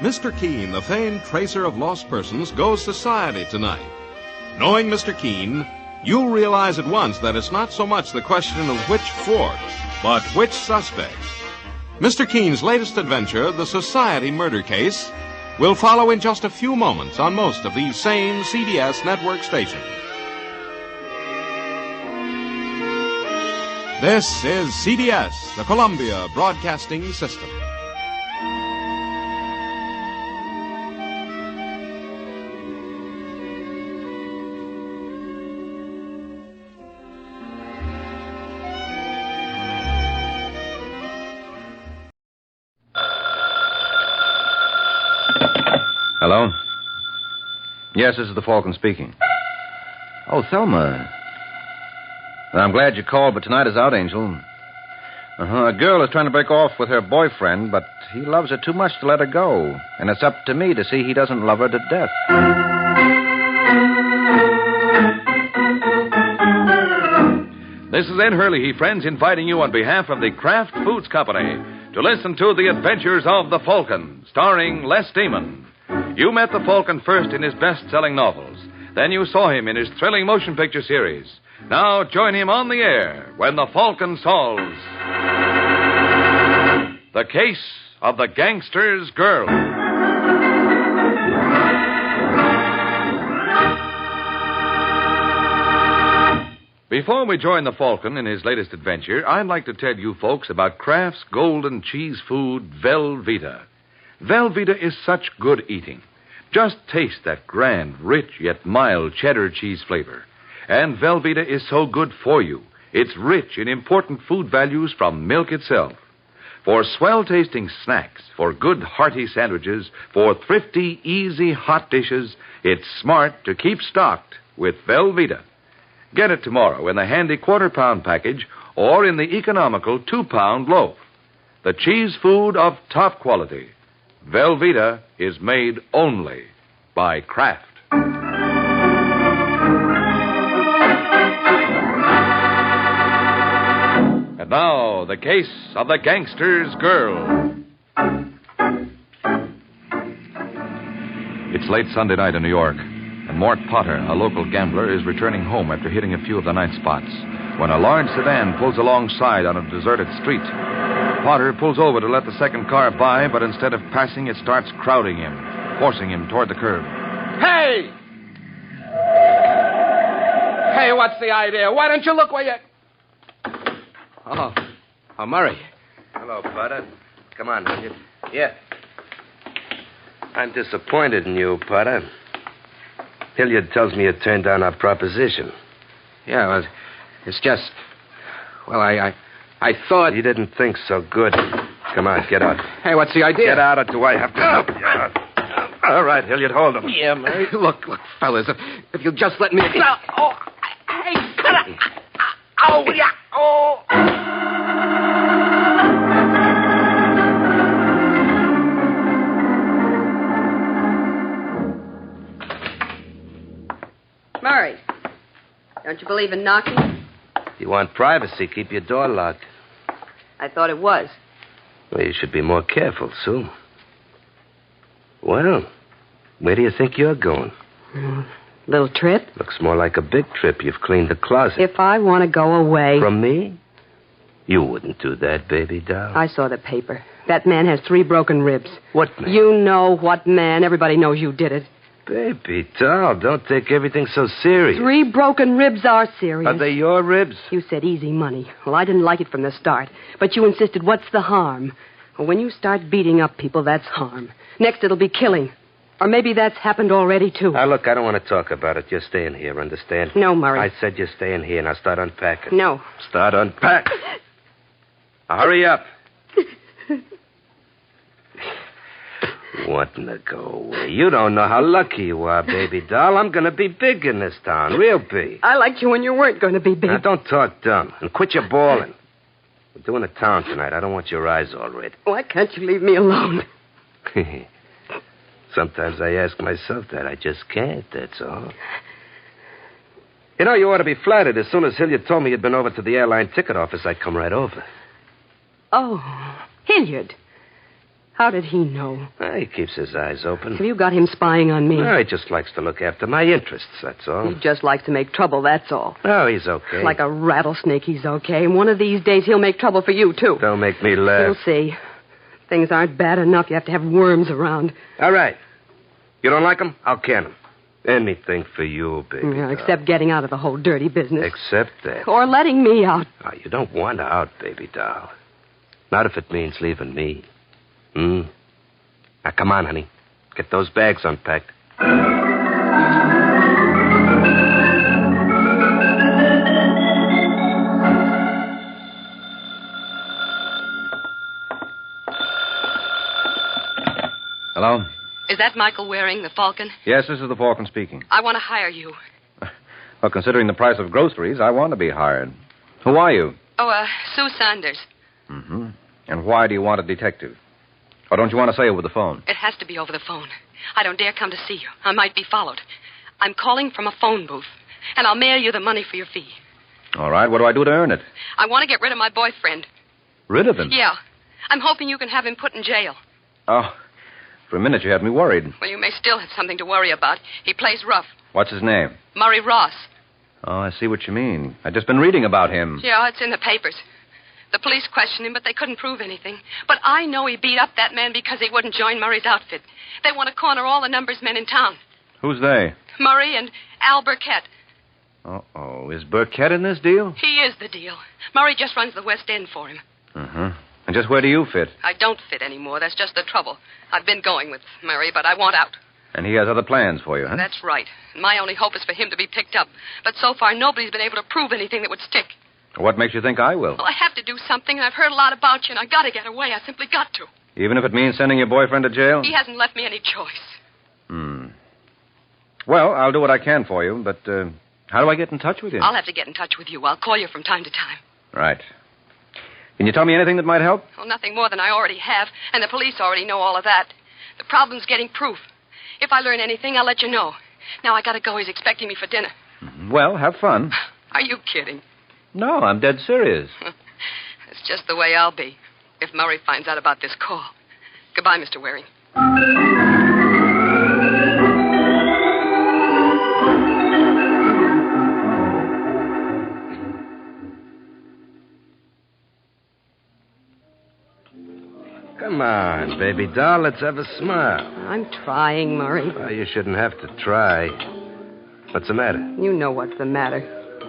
Mr. Keene, the famed tracer of lost persons, goes society tonight. Knowing Mr. Keene, you'll realize at once that it's not so much the question of which fort, but which suspect. Mr. Keene's latest adventure, the Society Murder Case, will follow in just a few moments on most of these same CBS network stations. This is CBS, the Columbia Broadcasting System. Hello? Yes, this is the Falcon speaking. Oh, Thelma. Well, I'm glad you called, but tonight is out, Angel. A girl is trying to break off with her boyfriend, but he loves her too much to let her go. And it's up to me to see he doesn't love her to death. This is Ed Hurley, friends, inviting you on behalf of the Kraft Foods Company to listen to The Adventures of the Falcon, starring Les Damon. You met the Falcon first in his best-selling novels. Then you saw him in his thrilling motion picture series. Now join him on the air when the Falcon solves the case of the gangster's girl. Before we join the Falcon in his latest adventure, I'd like to tell you folks about Kraft's golden cheese food, Velveeta. Velveeta is such good eating. Just taste that grand, rich, yet mild cheddar cheese flavor. And Velveeta is so good for you. It's rich in important food values from milk itself. For swell-tasting snacks, for good, hearty sandwiches, for thrifty, easy, hot dishes, it's smart to keep stocked with Velveeta. Get it tomorrow in the handy quarter-pound package or in the economical 2-pound loaf. The cheese food of top quality. Velveeta is made only by Kraft. And now, the case of the gangster's girl. It's late Sunday night in New York, and Mort Potter, a local gambler, is returning home after hitting a few of the night spots when a large sedan pulls alongside on a deserted street. Potter pulls over to let the second car by, but instead of passing, it starts crowding him, forcing him toward the curb. Hey! Hey, what's the idea? Why don't you look where you... Oh, Murray. Hello, Potter. Come on, will you? Yeah. I'm disappointed in you, Potter. Hilliard tells me you turned down our proposition. Yeah, well, it's just... Well, I thought... You didn't think so good. Come on, get out. Hey, what's the idea? Get out, or do I have to help you out? All right, Hilliard, hold him. Yeah, Murray. Look, fellas, if you'll just let me... Oh, hey, cut it! Oh, yeah, oh... Murray, don't you believe in knocking? You want privacy, keep your door locked. I thought it was. Well, you should be more careful, Sue. Well, where do you think you're going? Little trip? Looks more like a big trip. You've cleaned the closet. If I want to go away... From me? You wouldn't do that, baby doll. I saw the paper. That man has 3 broken ribs. What man? You know what man. Everybody knows you did it. Baby doll, don't take everything so serious. 3 broken ribs are serious. Are they your ribs? You said easy money. Well, I didn't like it from the start. But you insisted, what's the harm? Well, when you start beating up people, that's harm. Next, it'll be killing. Or maybe that's happened already, too. Now, look, I don't want to talk about it. You're staying here, understand? No, Murray. I said you're staying here. Now start unpacking. No. Start unpacking. Now, hurry up. Wanting to go away. You don't know how lucky you are, baby doll. I'm going to be big in this town. Real big. I liked you when you weren't going to be big. Now, don't talk dumb. And quit your bawling. We're doing a town tonight. I don't want your eyes all red. Why can't you leave me alone? Sometimes I ask myself that. I just can't, that's all. You know, you ought to be flattered. As soon as Hilliard told me you'd been over to the airline ticket office, I'd come right over. Oh, Hilliard. How did he know? He keeps his eyes open. Have you got him spying on me? He just likes to look after my interests, that's all. He just likes to make trouble, that's all. Oh, he's okay. Like a rattlesnake, he's okay. And one of these days, he'll make trouble for you, too. Don't make me laugh. You'll see. Things aren't bad enough. You have to have worms around. All right. You don't like him? I'll can him. Anything for you, baby. Yeah, except getting out of the whole dirty business. Except that. Or letting me out. Oh, you don't want out, baby doll. Not if it means leaving me. Now, come on, honey. Get those bags unpacked. Hello? Is that Michael Waring, the Falcon? Yes, this is the Falcon speaking. I want to hire you. Well, considering the price of groceries, I want to be hired. Who are you? Oh, Sue Saunders. Mm-hmm. And why do you want a detective? Or don't you want to say over the phone? It has to be over the phone. I don't dare come to see you. I might be followed. I'm calling from a phone booth, and I'll mail you the money for your fee. All right, what do I do to earn it? I want to get rid of my boyfriend. Rid of him? Yeah. I'm hoping you can have him put in jail. Oh, for a minute you had me worried. Well, you may still have something to worry about. He plays rough. What's his name? Murray Ross. Oh, I see what you mean. I've just been reading about him. Yeah, it's in the papers. The police questioned him, but they couldn't prove anything. But I know he beat up that man because he wouldn't join Murray's outfit. They want to corner all the numbers men in town. Who's they? Murray and Al Burkett. Uh-oh. Is Burkett in this deal? He is the deal. Murray just runs the West End for him. Uh-huh. And just where do you fit? I don't fit anymore. That's just the trouble. I've been going with Murray, but I want out. And he has other plans for you, huh? That's right. My only hope is for him to be picked up. But so far, nobody's been able to prove anything that would stick. What makes you think I will? Well, I have to do something, and I've heard a lot about you, and I got to get away. I simply got to. Even if it means sending your boyfriend to jail? He hasn't left me any choice. Well, I'll do what I can for you, but how do I get in touch with you? I'll have to get in touch with you. I'll call you from time to time. Right. Can you tell me anything that might help? Well, nothing more than I already have, and the police already know all of that. The problem's getting proof. If I learn anything, I'll let you know. Now I gotta go. He's expecting me for dinner. Well, have fun. Are you kidding? No, I'm dead serious. It's just the way I'll be if Murray finds out about this call. Goodbye, Mr. Waring. Come on, baby doll, let's have a smile. I'm trying, Murray. Well, you shouldn't have to try. What's the matter? You know what's the matter.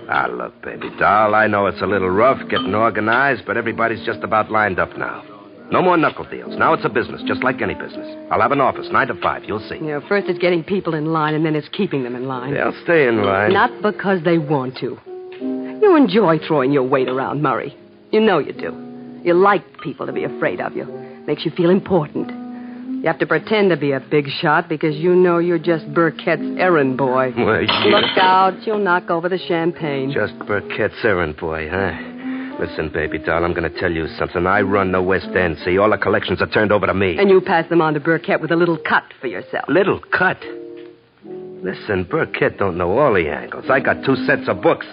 Ah, look, baby doll, I know it's a little rough getting organized, but everybody's just about lined up now. No more knuckle deals. Now it's a business, just like any business. I'll have an office, 9 to 5. You'll see. You know, first it's getting people in line, and then it's keeping them in line. They'll stay in line. Not because they want to. You enjoy throwing your weight around, Murray. You know you do. You like people to be afraid of you. Makes you feel important. You have to pretend to be a big shot because you know you're just Burkett's errand boy. Well, yeah. Look out, you'll knock over the champagne. Just Burkett's errand boy, huh? Listen, baby doll, I'm going to tell you something. I run the West End, see? All the collections are turned over to me. And you pass them on to Burkett with a little cut for yourself. Little cut? Listen, Burkett don't know all the angles. I got 2 sets of books.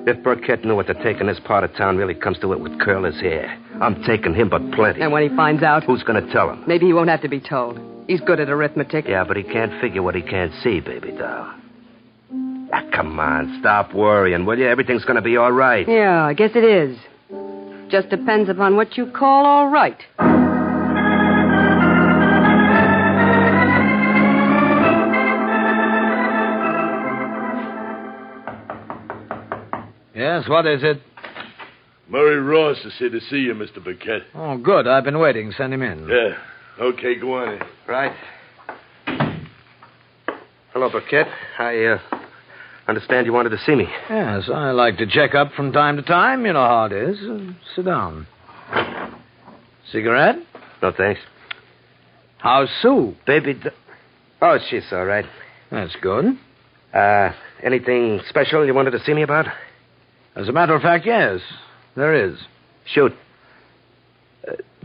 If Burkett knew what to take in this part of town really comes to it with curl his hair. I'm taking him but plenty. And when he finds out? Who's going to tell him? Maybe he won't have to be told. He's good at arithmetic. Yeah, but he can't figure what he can't see, baby doll. Ah, come on, stop worrying, will you? Everything's going to be all right. Yeah, I guess it is. Just depends upon what you call all right. Yes, what is it? Murray Ross is here to see you, Mr. Burkett. Oh, good. I've been waiting. Send him in. Yeah. Okay, go on in. Right. Hello, Burkett. I understand you wanted to see me. Yes, I like to check up from time to time. You know how it is. Sit down. Cigarette? No, thanks. How's Sue? Baby... Oh, she's all right. That's good. Anything special you wanted to see me about? As a matter of fact, yes. There is. Shoot.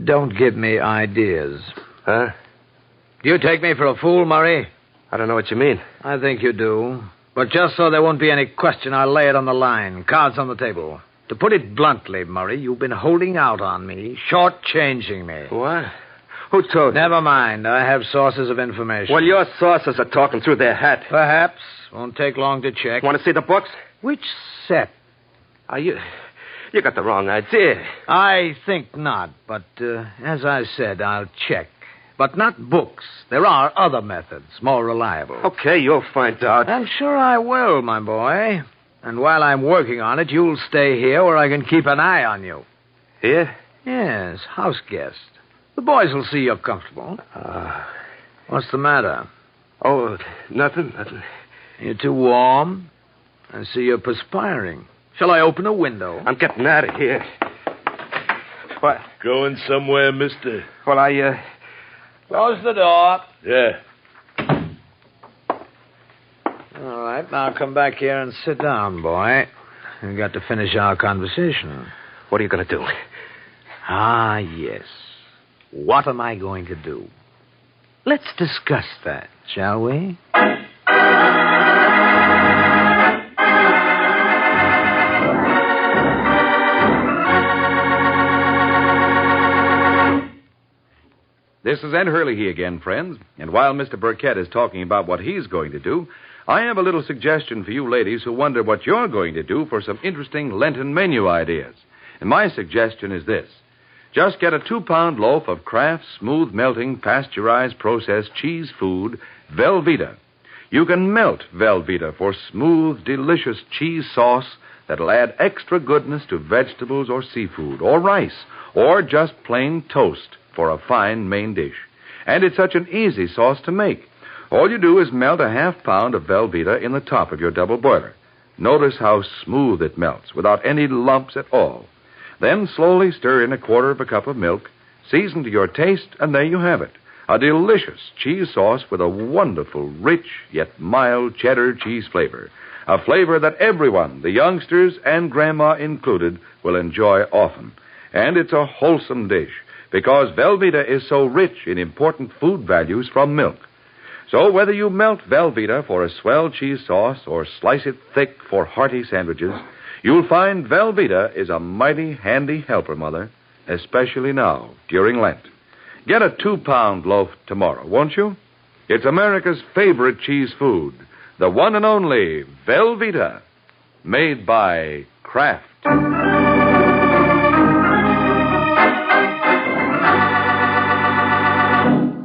Don't give me ideas. Huh? Do you take me for a fool, Murray? I don't know what you mean. I think you do. But just so there won't be any question, I'll lay it on the line. Cards on the table. To put it bluntly, Murray, you've been holding out on me, shortchanging me. What? Who told you? Never mind. I have sources of information. Well, your sources are talking through their hat. Perhaps. Won't take long to check. Want to see the books? Which set? Are you... You got the wrong idea. I think not, but as I said, I'll check. But not books. There are other methods, more reliable. Okay, you'll find out. I'm sure I will, my boy. And while I'm working on it, you'll stay here where I can keep an eye on you. Here? Yes, house guest. The boys will see you're comfortable. What's the matter? Oh, nothing. You're too warm. I see you're perspiring. Shall I open a window? I'm getting out of here. What? Going somewhere, mister? Well, I, Close the door. Yeah. All right, now come back here and sit down, boy. We've got to finish our conversation. What are you going to do? Ah, yes. What am I going to do? Let's discuss that, shall we? This is Ed Hurley again, friends. And while Mr. Burkett is talking about what he's going to do, I have a little suggestion for you ladies who wonder what you're going to do for some interesting Lenten menu ideas. And my suggestion is this. Just get a 2-pound loaf of Kraft's smooth-melting, pasteurized, processed cheese food, Velveeta. You can melt Velveeta for smooth, delicious cheese sauce that'll add extra goodness to vegetables or seafood or rice or just plain toast for a fine main dish. And it's such an easy sauce to make. All you do is melt a half-pound of Velveeta in the top of your double boiler. Notice how smooth it melts without any lumps at all. Then slowly stir in a quarter of a cup of milk, season to your taste, and there you have it. A delicious cheese sauce with a wonderful, rich, yet mild cheddar cheese flavor. A flavor that everyone, the youngsters and Grandma included, will enjoy often. And it's a wholesome dish because Velveeta is so rich in important food values from milk. So whether you melt Velveeta for a swell cheese sauce or slice it thick for hearty sandwiches, you'll find Velveeta is a mighty handy helper, Mother, especially now during Lent. Get a 2-pound loaf tomorrow, won't you? It's America's favorite cheese food, the one and only Velveeta, made by Kraft.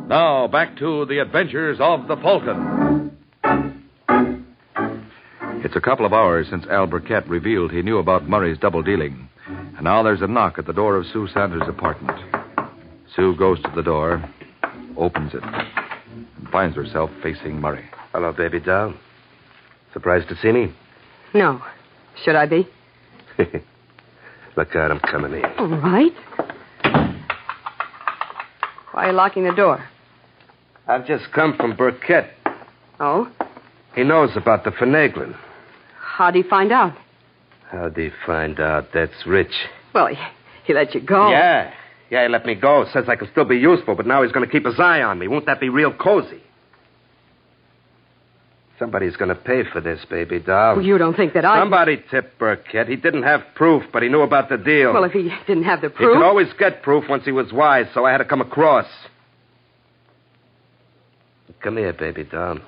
Now, back to the adventures of the Falcon. It's a couple of hours since Al Burkett revealed he knew about Murray's double dealing. And now there's a knock at the door of Sue Sanders' apartment. Sue goes to the door, opens it, and finds herself facing Murray. Hello, baby doll. Surprised to see me? No. Should I be? Look out, I'm coming in. All right. Why are you locking the door? I've just come from Burkett. Oh? He knows about the finagling. How'd he find out? How'd he find out? That's Rich. Well, he let you go. Yeah, he let me go. Says I can still be useful, but now he's going to keep his eye on me. Won't that be real cozy? Somebody's going to pay for this, baby doll. Well, you don't think that Somebody tipped Burkett. He didn't have proof, but he knew about the deal. Well, if he didn't have the He proof... could always get proof once he was wise, so I had to come across. Come here, baby doll.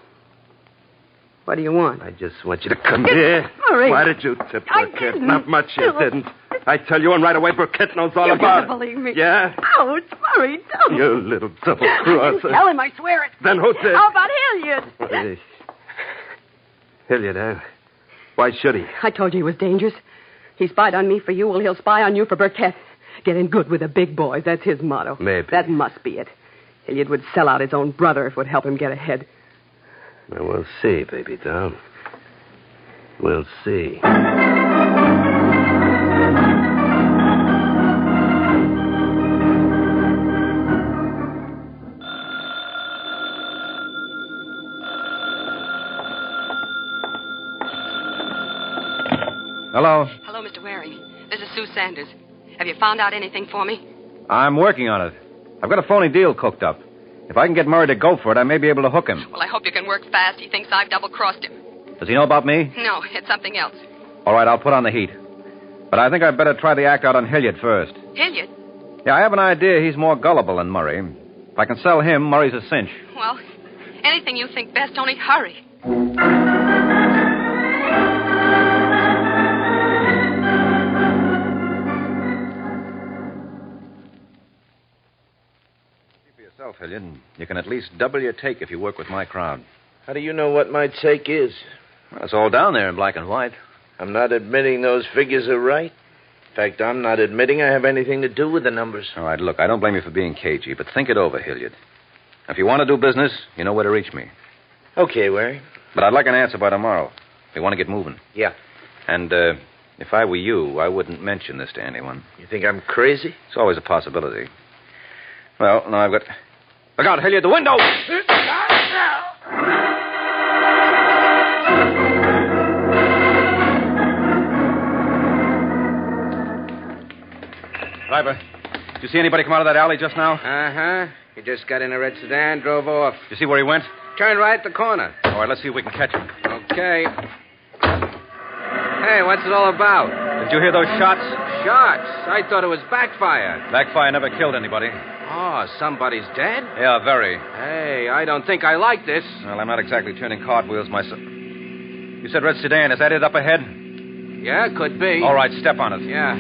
What do you want? I just want you to come here. Murray. Why did you tip Burkett? didn't. Not much you didn't. I tell you, and right away Burkett knows all about it. You believe me. Yeah? Ouch, Murray, don't. You little double-crosser. Tell him, I swear it. Then who did? How about Hilliard? Hilliard, huh? Why should he? I told you he was dangerous. He spied on me for you, well, he'll spy on you for Burkett. Getting good with the big boys, that's his motto. Maybe. That must be it. Hilliard would sell out his own brother if it would help him get ahead. Well, we'll see, baby doll. We'll see. Hello. Hello, Mr. Waring. This is Sue Sanders. Have you found out anything for me? I'm working on it. I've got a phony deal cooked up. If I can get Murray to go for it, I may be able to hook him. Well, I hope you can work fast. He thinks I've double-crossed him. Does he know about me? No, it's something else. All right, I'll put on the heat. But I think I'd better try the act out on Hilliard first. Hilliard? Yeah, I have an idea he's more gullible than Murray. If I can sell him, Murray's a cinch. Well, anything you think best, only hurry. Hilliard. You can at least double your take if you work with my crowd. How do you know what my take is? Well, it's all down there in black and white. I'm not admitting those figures are right. In fact, I'm not admitting I have anything to do with the numbers. All right, look, I don't blame you for being cagey, but think it over, Hilliard. If you want to do business, you know where to reach me. Okay, Waring. But I'd like an answer by tomorrow. We want to get moving. Yeah. And if I were you, I wouldn't mention this to anyone. You think I'm crazy? It's always a possibility. Well, now I've got... Look out, Hilliard, the window! Driver, did you see anybody come out of that alley just now? Uh-huh. He just got in a red sedan, drove off. Did you see where he went? Turned right at the corner. All right, let's see if we can catch him. Okay. Hey, what's it all about? Did you hear those shots? Shots? I thought it was backfire. Backfire never killed anybody. Oh, somebody's dead? Yeah, very. Hey, I don't think I like this. Well, I'm not exactly turning cartwheels myself. You said red sedan. Is that it up ahead? Yeah, could be. All right, step on it. Yeah.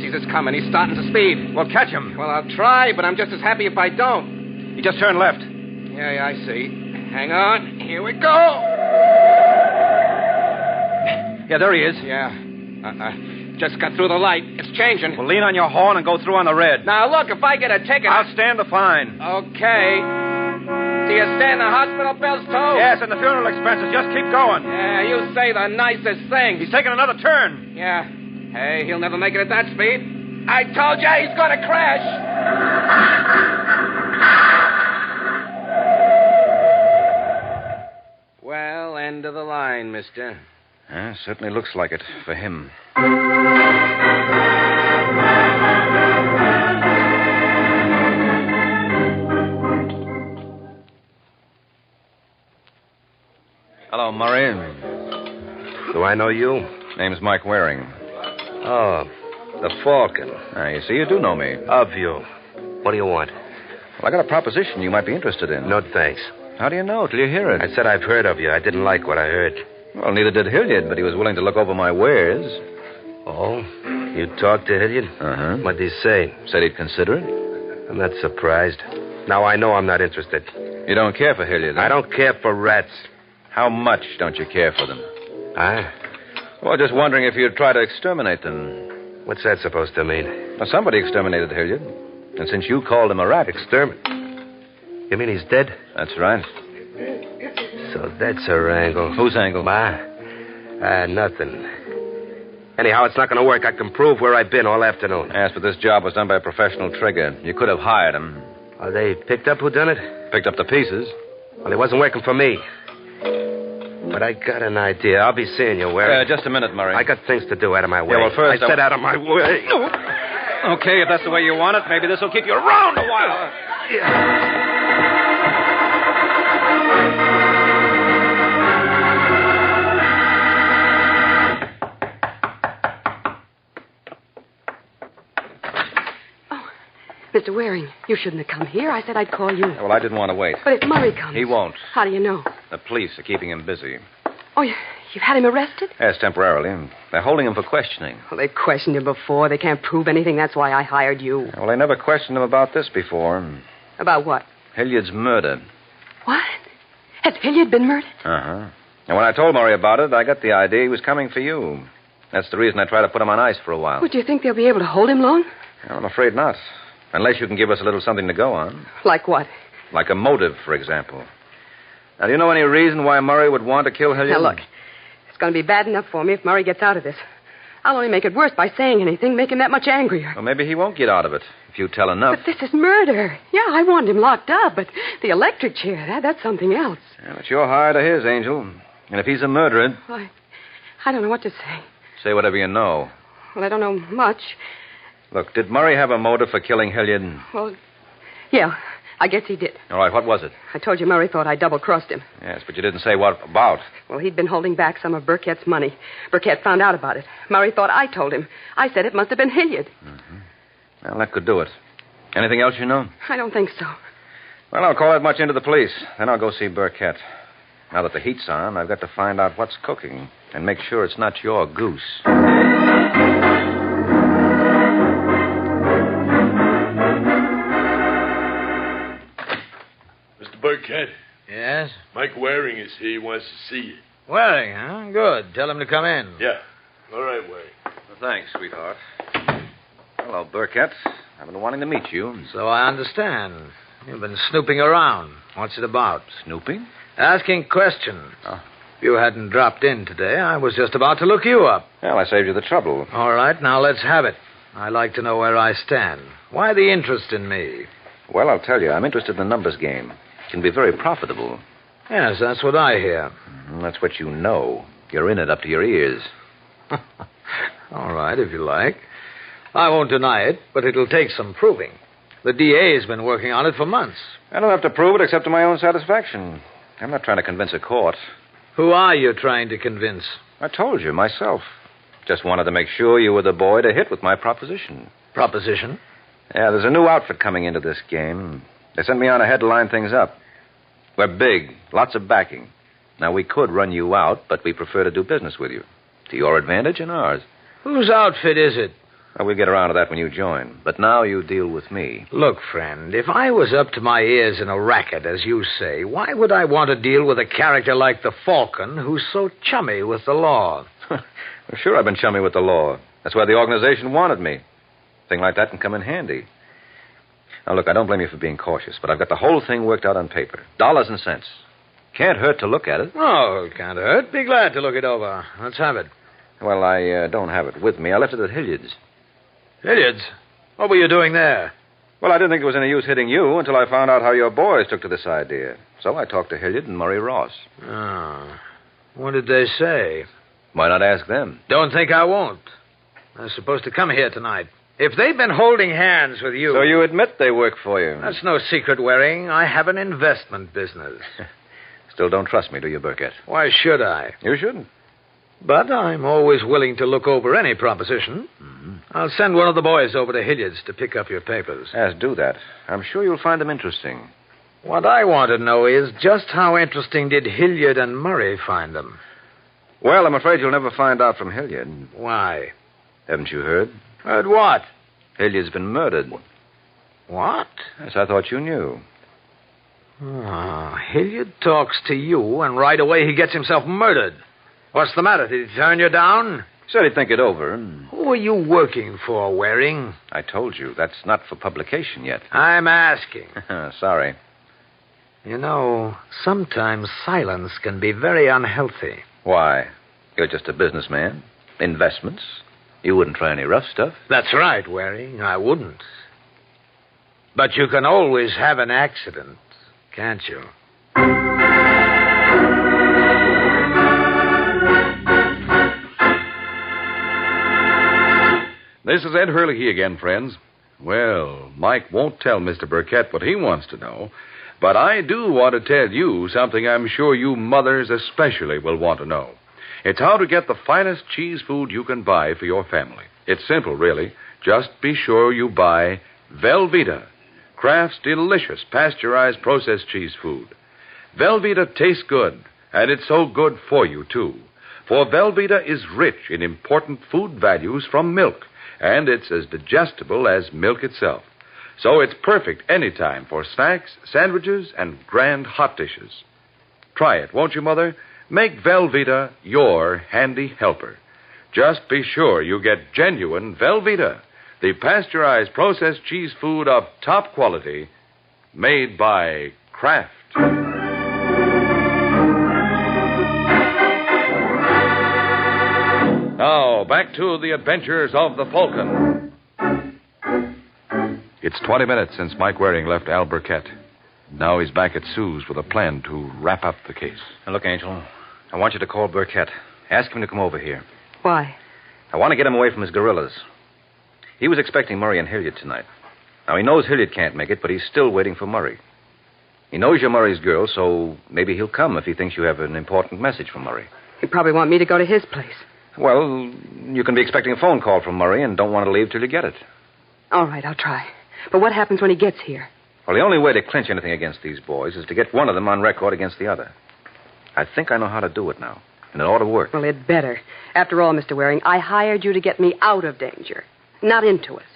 Sees us coming. He's starting to speed. Well, catch him. Well, I'll try, but I'm just as happy if I don't. He just turned left. Yeah, I see. Hang on. Here we go. Yeah, there he is. Yeah. Just got through the light. It's changing. Well, lean on your horn and go through on the red. Now, look, if I get a ticket... I'll stand the fine. Okay. Do you stand the hospital bills, too? Yes, and the funeral expenses. Just keep going. Yeah, you say the nicest thing. He's taking another turn. Yeah. Hey, he'll never make it at that speed. I told you he's going to crash. Well, end of the line, mister. Certainly looks like it for him. Hello, Murray. Do I know you? Name's Mike Waring. Oh, the Falcon. You see, you do know me. Of you. What do you want? Well, I got a proposition you might be interested in. No, thanks. How do you know till you hear it? I said I've heard of you. I didn't like what I heard. Well, neither did Hilliard, but he was willing to look over my wares. Oh? You talked to Hilliard? Uh-huh. What'd he say? Said he'd consider it. I'm not surprised. Now I know I'm not interested. You don't care for Hilliard, huh? I don't care for rats. How much don't you care for them? Huh? Well, just wondering if you'd try to exterminate them. What's that supposed to mean? Well, somebody exterminated Hilliard. And since you called him a rat... You mean he's dead? That's right. So that's her angle. Whose angle? Nothing. Anyhow, it's not going to work. I can prove where I've been all afternoon. Yes, but this job was done by a professional trigger. You could have hired him. Oh, they picked up who done it? Picked up the pieces. Well, it wasn't working for me. But I got an idea. I'll be seeing you, Waring. Just a minute, Murray. I got things to do out of my way. Yeah, well, first... I said out of my way. Okay, if that's the way you want it, maybe this will keep you around a while. Mr. Waring, you shouldn't have come here. I said I'd call you. Well, I didn't want to wait. But if Murray comes... He won't. How do you know? The police are keeping him busy. Oh, you've had him arrested? Yes, temporarily. They're holding him for questioning. Well, they questioned him before. They can't prove anything. That's why I hired you. Well, they never questioned him about this before. About what? Hilliard's murder. What? Has Hilliard been murdered? Uh-huh. And when I told Murray about it, I got the idea he was coming for you. That's the reason I tried to put him on ice for a while. Well, do you think they'll be able to hold him long? I'm afraid not. Unless you can give us a little something to go on. Like what? Like a motive, for example. Now, do you know any reason why Murray would want to kill Hilliard? Now, look. It's going to be bad enough for me if Murray gets out of this. I'll only make it worse by saying anything, make him that much angrier. Well, maybe he won't get out of it if you tell enough. But this is murder. Yeah, I want him locked up, but the electric chair, that's something else. Well, it's your hire to his, Angel. And if he's a murderer... Well, I don't know what to say. Say whatever you know. Well, I don't know much. Look, did Murray have a motive for killing Hilliard? Well, yeah, I guess he did. All right, what was it? I told you Murray thought I double-crossed him. Yes, but you didn't say what about. Well, he'd been holding back some of Burkett's money. Burkett found out about it. Murray thought I told him. I said it must have been Hilliard. Mm-hmm. Well, that could do it. Anything else you know? I don't think so. Well, I'll call that much into the police. Then I'll go see Burkett. Now that the heat's on, I've got to find out what's cooking and make sure it's not your goose. Burkett. Yes? Mike Waring is here. He wants to see you. Waring, huh? Good. Tell him to come in. Yeah. All right, Waring. Well, thanks, sweetheart. Hello, Burkett. I've been wanting to meet you. So I understand. You've been snooping around. What's it about? Snooping? Asking questions. Oh. If you hadn't dropped in today, I was just about to look you up. Well, I saved you the trouble. All right, now let's have it. I'd like to know where I stand. Why the interest in me? Well, I'll tell you. I'm interested in the numbers game. It can be very profitable. Yes, that's what I hear. That's what you know. You're in it up to your ears. All right, if you like. I won't deny it, but it'll take some proving. The DA's been working on it for months. I don't have to prove it except to my own satisfaction. I'm not trying to convince a court. Who are you trying to convince? I told you, myself. Just wanted to make sure you were the boy to hit with my proposition. Proposition? Yeah, there's a new outfit coming into this game. They sent me on ahead to line things up. We're big, lots of backing. Now, we could run you out, but we prefer to do business with you. To your advantage and ours. Whose outfit is it? We'll get around to that when you join. But now you deal with me. Look, friend, if I was up to my ears in a racket, as you say, why would I want to deal with a character like the Falcon who's so chummy with the law? Well, sure, I've been chummy with the law. That's why the organization wanted me. A thing like that can come in handy. Now, look, I don't blame you for being cautious, but I've got the whole thing worked out on paper. Dollars and cents. Can't hurt to look at it. Oh, it can't hurt. Be glad to look it over. Let's have it. Well, I don't have it with me. I left it at Hilliard's. Hilliard's? What were you doing there? Well, I didn't think it was any use hitting you until I found out how your boys took to this idea. So I talked to Hilliard and Murray Ross. Oh. What did they say? Why not ask them? Don't think I won't. They're supposed to come here tonight. If they've been holding hands with you... So you admit they work for you? That's no secret, Waring. I have an investment business. Still don't trust me, do you, Burkett? Why should I? You shouldn't. But I'm always willing to look over any proposition. Mm-hmm. I'll send one of the boys over to Hilliard's to pick up your papers. Yes, do that. I'm sure you'll find them interesting. What I want to know is just how interesting did Hilliard and Murray find them? Well, I'm afraid you'll never find out from Hilliard. Why? Haven't you heard? Heard what? Hilliard's been murdered. What? Yes, I thought you knew. Oh, Hilliard talks to you, and right away he gets himself murdered. What's the matter? Did he turn you down? He said he'd think it over. Who are you working for, Waring? I told you, that's not for publication yet. I'm asking. Sorry. You know, sometimes silence can be very unhealthy. Why? You're just a businessman. Investments. You wouldn't try any rough stuff. That's right, Waring. I wouldn't. But you can always have an accident, can't you? This is Ed Hurley again, friends. Well, Mike won't tell Mr. Burkett what he wants to know, but I do want to tell you something I'm sure you mothers especially will want to know. It's how to get the finest cheese food you can buy for your family. It's simple, really. Just be sure you buy Velveeta, Kraft's delicious pasteurized processed cheese food. Velveeta tastes good, and it's so good for you, too. For Velveeta is rich in important food values from milk, and it's as digestible as milk itself. So it's perfect anytime for snacks, sandwiches, and grand hot dishes. Try it, won't you, Mother? Make Velveeta your handy helper. Just be sure you get genuine Velveeta, the pasteurized processed cheese food of top quality, made by Kraft. Now, back to the adventures of the Falcon. It's 20 minutes since Mike Waring left Al Burkett. Now he's back at Sue's with a plan to wrap up the case. Now, look, Angel, I want you to call Burkett. Ask him to come over here. Why? I want to get him away from his guerrillas. He was expecting Murray and Hilliard tonight. Now, he knows Hilliard can't make it, but he's still waiting for Murray. He knows you're Murray's girl, so maybe he'll come if he thinks you have an important message from Murray. He'd probably want me to go to his place. Well, you can be expecting a phone call from Murray and don't want to leave till you get it. All right, I'll try. But what happens when he gets here? Well, the only way to clinch anything against these boys is to get one of them on record against the other. I think I know how to do it now, and it ought to work. Well, it better. After all, Mr. Waring, I hired you to get me out of danger, not into it.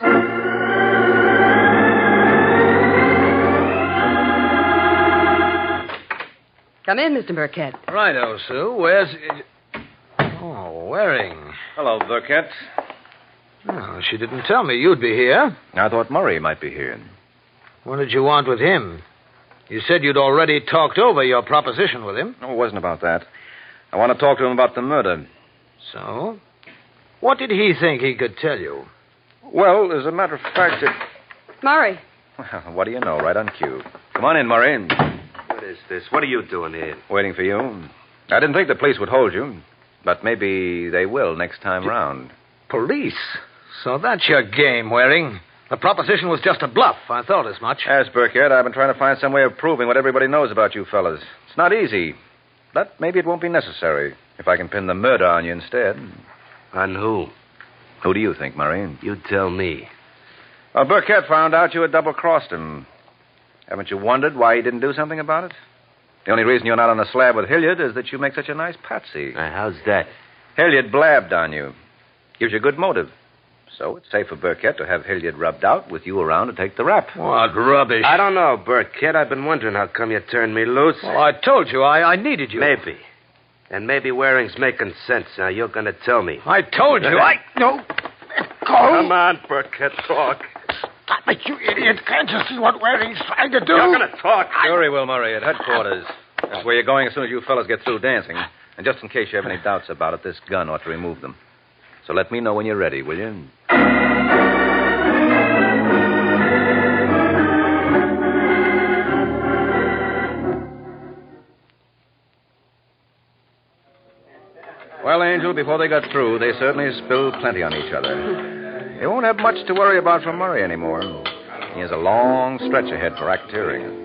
Come in, Mr. Burkett. Righto, Sue. Where's... Oh, Waring. Hello, Burkett. Oh, she didn't tell me you'd be here. I thought Murray might be here. What did you want with him? You said you'd already talked over your proposition with him. No, it wasn't about that. I want to talk to him about the murder. So? What did he think he could tell you? Well, as a matter of fact, Murray. Well, what do you know? Right on cue. Come on in, Murray. What is this? What are you doing here? Waiting for you. I didn't think the police would hold you, but maybe they will next time round. Police? So that's your game, Waring. The proposition was just a bluff. I thought as much. Yes, Burkett, I've been trying to find some way of proving what everybody knows about you fellas. It's not easy, but maybe it won't be necessary if I can pin the murder on you instead. On who? Who do you think, Murray? You tell me. Well, Burkett found out you had double-crossed him. Haven't you wondered why he didn't do something about it? The only reason you're not on the slab with Hilliard is that you make such a nice patsy. How's that? Hilliard blabbed on you. Gives you good motive. So it's safe for Burkett to have Hilliard rubbed out with you around to take the rap. What rubbish. I don't know, Burkett. I've been wondering how come you turned me loose. Well, I told you I needed you. Maybe. And maybe Waring's making sense. Now, you're going to tell me. I told you. No. Go. Come on, Burkett, talk. Stop it, you idiot. Can't you see what Waring's trying to do? You're going to talk. Sure he will, Murray, at headquarters. That's where you're going as soon as you fellas get through dancing. And just in case you have any doubts about it, this gun ought to remove them. So let me know when you're ready, will you? Well, Angel, before they got through, they certainly spilled plenty on each other. They won't have much to worry about from Murray anymore. He has a long stretch ahead for racketeering.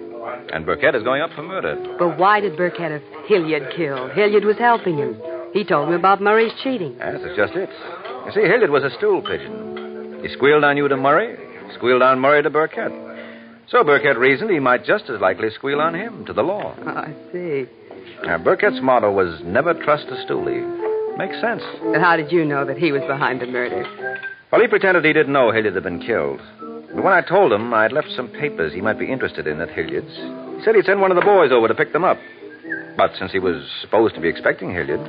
And Burkett is going up for murder. But why did Burkett have Hilliard killed? Hilliard was helping him. He told me about Murray's cheating. Yes, that's just it. You see, Hilliard was a stool pigeon. He squealed on you to Murray, squealed on Murray to Burkett. So Burkett reasoned he might just as likely squeal on him to the law. I see. Now, Burkett's motto was never trust a stoolie. Makes sense. And how did you know that he was behind the murder? Well, he pretended he didn't know Hilliard had been killed. But when I told him I'd left some papers he might be interested in at Hilliard's, he said he'd send one of the boys over to pick them up. But since he was supposed to be expecting Hilliard,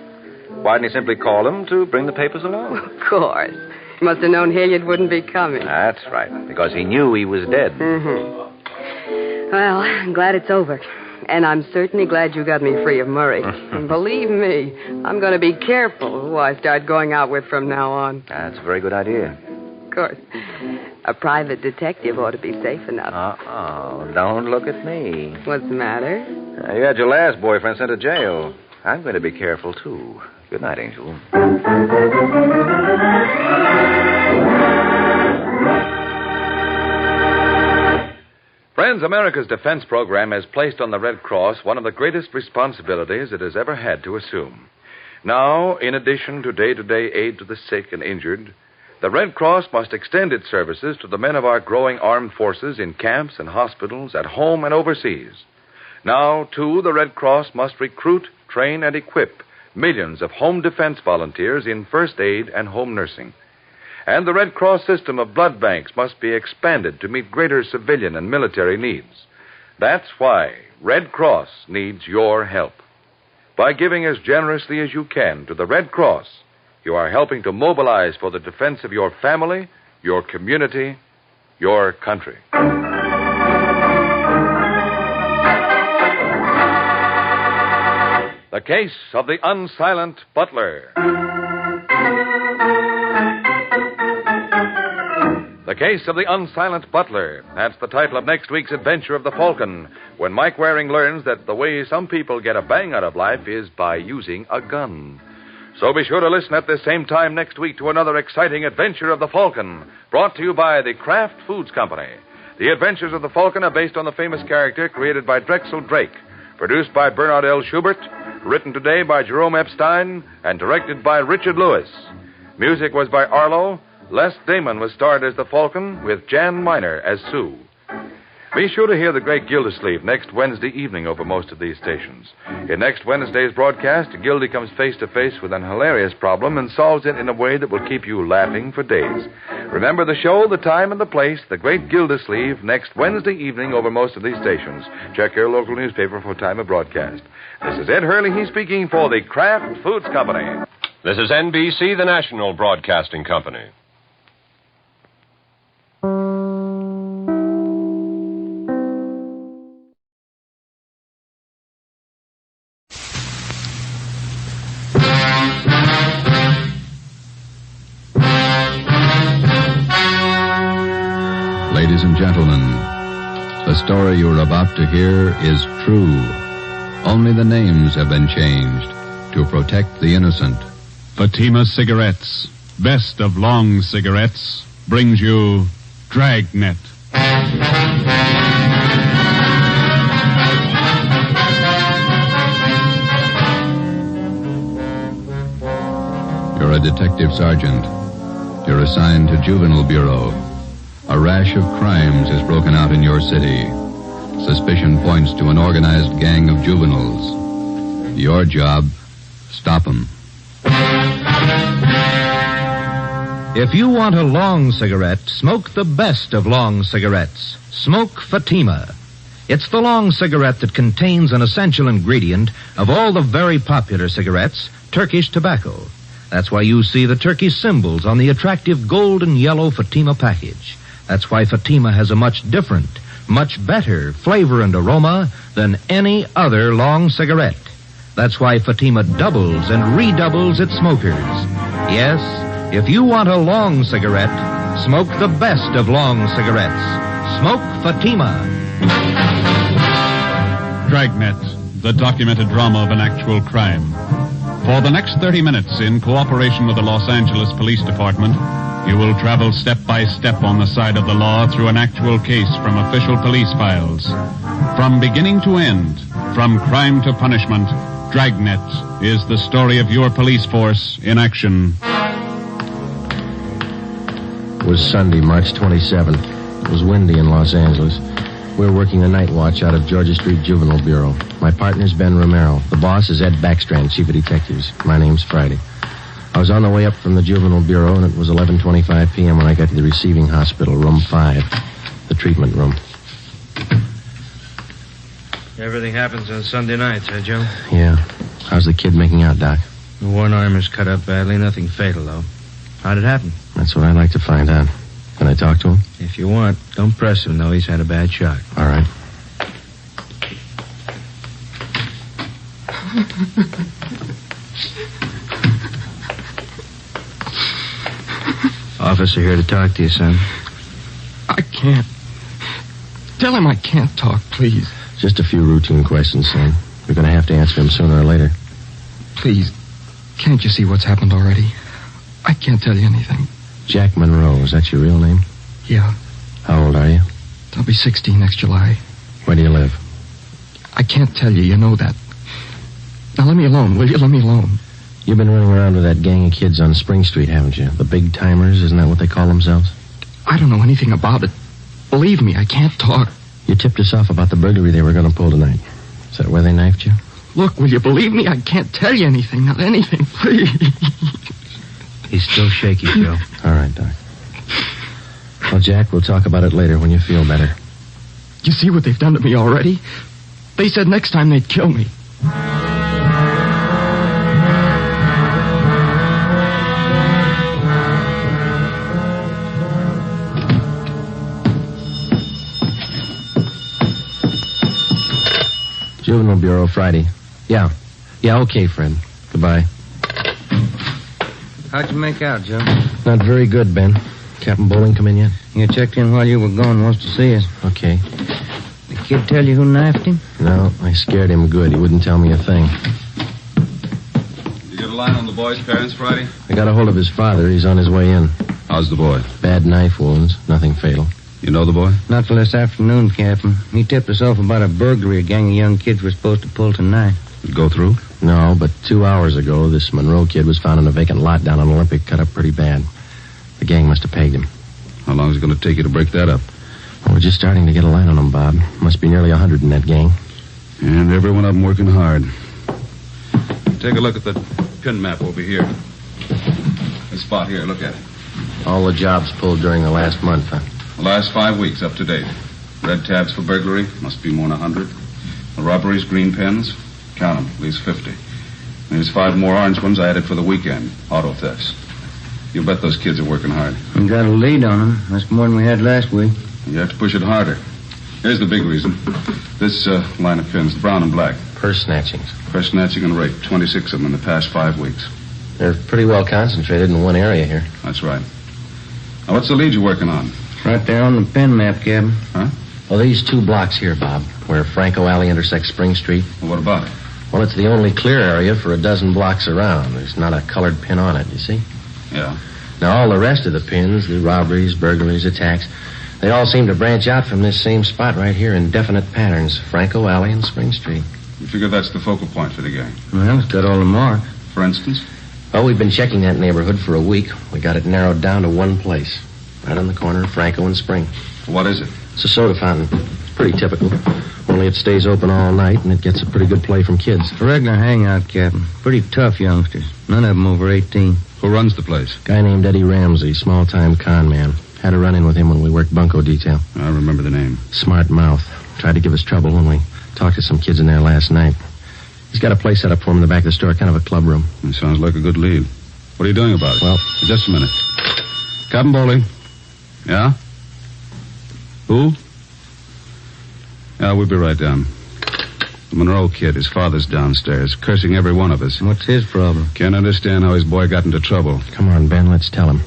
why didn't he simply call him to bring the papers along? Of course. He must have known Hilliard wouldn't be coming. That's right, because he knew he was dead. Mm-hmm. Well, I'm glad it's over. And I'm certainly glad you got me free of Murray. And believe me, I'm going to be careful who I start going out with from now on. That's a very good idea. Of course. A private detective ought to be safe enough. Uh-oh. Don't look at me. What's the matter? You had your last boyfriend sent to jail. I'm going to be careful, too. Good night, Angel. Friends, America's defense program has placed on the Red Cross one of the greatest responsibilities it has ever had to assume. Now, in addition to day-to-day aid to the sick and injured, the Red Cross must extend its services to the men of our growing armed forces in camps and hospitals, at home and overseas. Now, too, the Red Cross must recruit, train, and equip millions of home defense volunteers in first aid and home nursing. And the Red Cross system of blood banks must be expanded to meet greater civilian and military needs. That's why Red Cross needs your help. By giving as generously as you can to the Red Cross, you are helping to mobilize for the defense of your family, your community, your country. The Case of the Unsilent Butler. The Case of the Unsilent Butler. That's the title of next week's adventure of the Falcon, when Mike Waring learns that the way some people get a bang out of life is by using a gun. So be sure to listen at this same time next week to another exciting adventure of the Falcon, brought to you by the Kraft Foods Company. The Adventures of the Falcon are based on the famous character created by Drexel Drake, produced by Bernard L. Schubert, written today by Jerome Epstein, and directed by Richard Lewis. Music was by Arlo. Les Damon was starred as the Falcon, with Jan Miner as Sue. Be sure to hear The Great Gildersleeve next Wednesday evening over most of these stations. In next Wednesday's broadcast, Gildy comes face to face with an hilarious problem and solves it in a way that will keep you laughing for days. Remember the show, the time, and the place, The Great Gildersleeve, next Wednesday evening over most of these stations. Check your local newspaper for time of broadcast. This is Ed Hurley, he's speaking for the Kraft Foods Company. This is NBC, the national broadcasting company. Ladies and gentlemen, the story you're about to hear is true. Only the names have been changed to protect the innocent. Fatima Cigarettes, best of long cigarettes, brings you Dragnet. You're a detective sergeant. You're assigned to Juvenile Bureau. A rash of crimes has broken out in your city. Suspicion points to an organized gang of juveniles. Your job, stop them. If you want a long cigarette, smoke the best of long cigarettes. Smoke Fatima. It's the long cigarette that contains an essential ingredient of all the very popular cigarettes, Turkish tobacco. That's why you see the Turkish symbols on the attractive gold and yellow Fatima package. That's why Fatima has a much different, much better flavor and aroma than any other long cigarette. That's why Fatima doubles and redoubles its smokers. Yes, if you want a long cigarette, smoke the best of long cigarettes. Smoke Fatima. Dragnet, the documented drama of an actual crime. For the next 30 minutes, in cooperation with the Los Angeles Police Department, you will travel step by step on the side of the law through an actual case from official police files. From beginning to end, from crime to punishment, Dragnet is the story of your police force in action. It was Sunday, March 27th. It was windy in Los Angeles. We were working the night watch out of Georgia Street Juvenile Bureau. My partner's Ben Romero. The boss is Ed Backstrand, chief of detectives. My name's Friday. I was on the way up from the Juvenile Bureau, and it was 11:25 p.m. when I got to the receiving hospital, room 5, the treatment room. Everything happens on Sunday nights, huh, Joe? Yeah. How's the kid making out, Doc? The one arm is cut up badly. Nothing fatal, though. How'd it happen? That's what I'd like to find out. Can I talk to him? If you want. Don't press him, though. He's had a bad shock. All right. Officer here to talk to you, son. I can't. Tell him I can't talk, please. Just a few routine questions, son. You're going to have to answer them sooner or later. Please. Can't you see what's happened already? I can't tell you anything. Jack Monroe, is that your real name? Yeah. How old are you? I'll be 16 next July. Where do you live? I can't tell you. You know that. Now let me alone, will you? Let me alone. You've been running around with that gang of kids on Spring Street, haven't you? The big timers, isn't that what they call themselves? I don't know anything about it. Believe me, I can't talk. You tipped us off about the burglary they were going to pull tonight. Is that where they knifed you? Look, will you believe me? I can't tell you anything. Not anything, please. He's still shaky, Joe. All right, Doc. Well, Jack, we'll talk about it later when you feel better. You see what they've done to me already? They said next time they'd kill me. Juvenile Bureau, Friday. Yeah, okay, Fred. Goodbye. How'd you make out, Joe? Not very good, Ben. Captain Bowling come in yet? You checked in while you were gone. Wants to see us. Okay. The kid tell you who knifed him? No, I scared him good. He wouldn't tell me a thing. You get a line on the boy's parents, Friday? I got a hold of his father. He's on his way in. How's the boy? Bad knife wounds. Nothing fatal. You know the boy? Not till this afternoon, Captain. He tipped us off about a burglary a gang of young kids were supposed to pull tonight. Did it go through? No, but 2 hours ago, this Monroe kid was found in a vacant lot down on Olympic, cut up pretty bad. The gang must have pegged him. How long is it going to take you to break that up? Well, we're just starting to get a line on them, Bob. Must be nearly 100 in that gang. And every one of them working hard. Take a look at the pin map over here. This spot here, look at it. All the jobs pulled during the last month, huh? The last 5 weeks, up to date. Red tabs for burglary, must be more than 100. The robberies, green pens, count them, at least 50. There's 5 more orange ones I added for the weekend, auto thefts. You bet those kids are working hard. We got a lead on them. That's more than we had last week. You have to push it harder. Here's the big reason. This line of pins, the brown and black. Purse snatchings. Purse snatching and rape, 26 of them in the past 5 weeks. They're pretty well concentrated in one area here. That's right. Now, what's the lead you're working on? Right there on the pin map, Captain. Huh? Well, these 2 blocks here, Bob, where Franco Alley intersects Spring Street. Well, what about it? Well, it's the only clear area for a dozen blocks around. There's not a colored pin on it, you see? Yeah. Now, all the rest of the pins, the robberies, burglaries, attacks, they all seem to branch out from this same spot right here in definite patterns. Franco Alley and Spring Street. You figure that's the focal point for the gang? Well, it's got all the marks. For instance? Well, we've been checking that neighborhood for a week. We got it narrowed down to one place. Right on the corner of Franco and Spring. What is it? It's a soda fountain. It's pretty typical. Only it stays open all night, and it gets a pretty good play from kids. A regular hangout, Captain. Pretty tough youngsters. None of them over 18. Who runs the place? Guy named Eddie Ramsey, small-time con man. Had a run-in with him when we worked bunco detail. I remember the name. Smart mouth. Tried to give us trouble when we talked to some kids in there last night. He's got a place set up for him in the back of the store, kind of a club room. It sounds like a good lead. What are you doing about it? Well, just a minute. Captain Bowling. Yeah? Who? Yeah, we'll be right down. The Monroe kid, his father's downstairs, cursing every one of us. What's his problem? Can't understand how his boy got into trouble. Come on, Ben, let's tell him.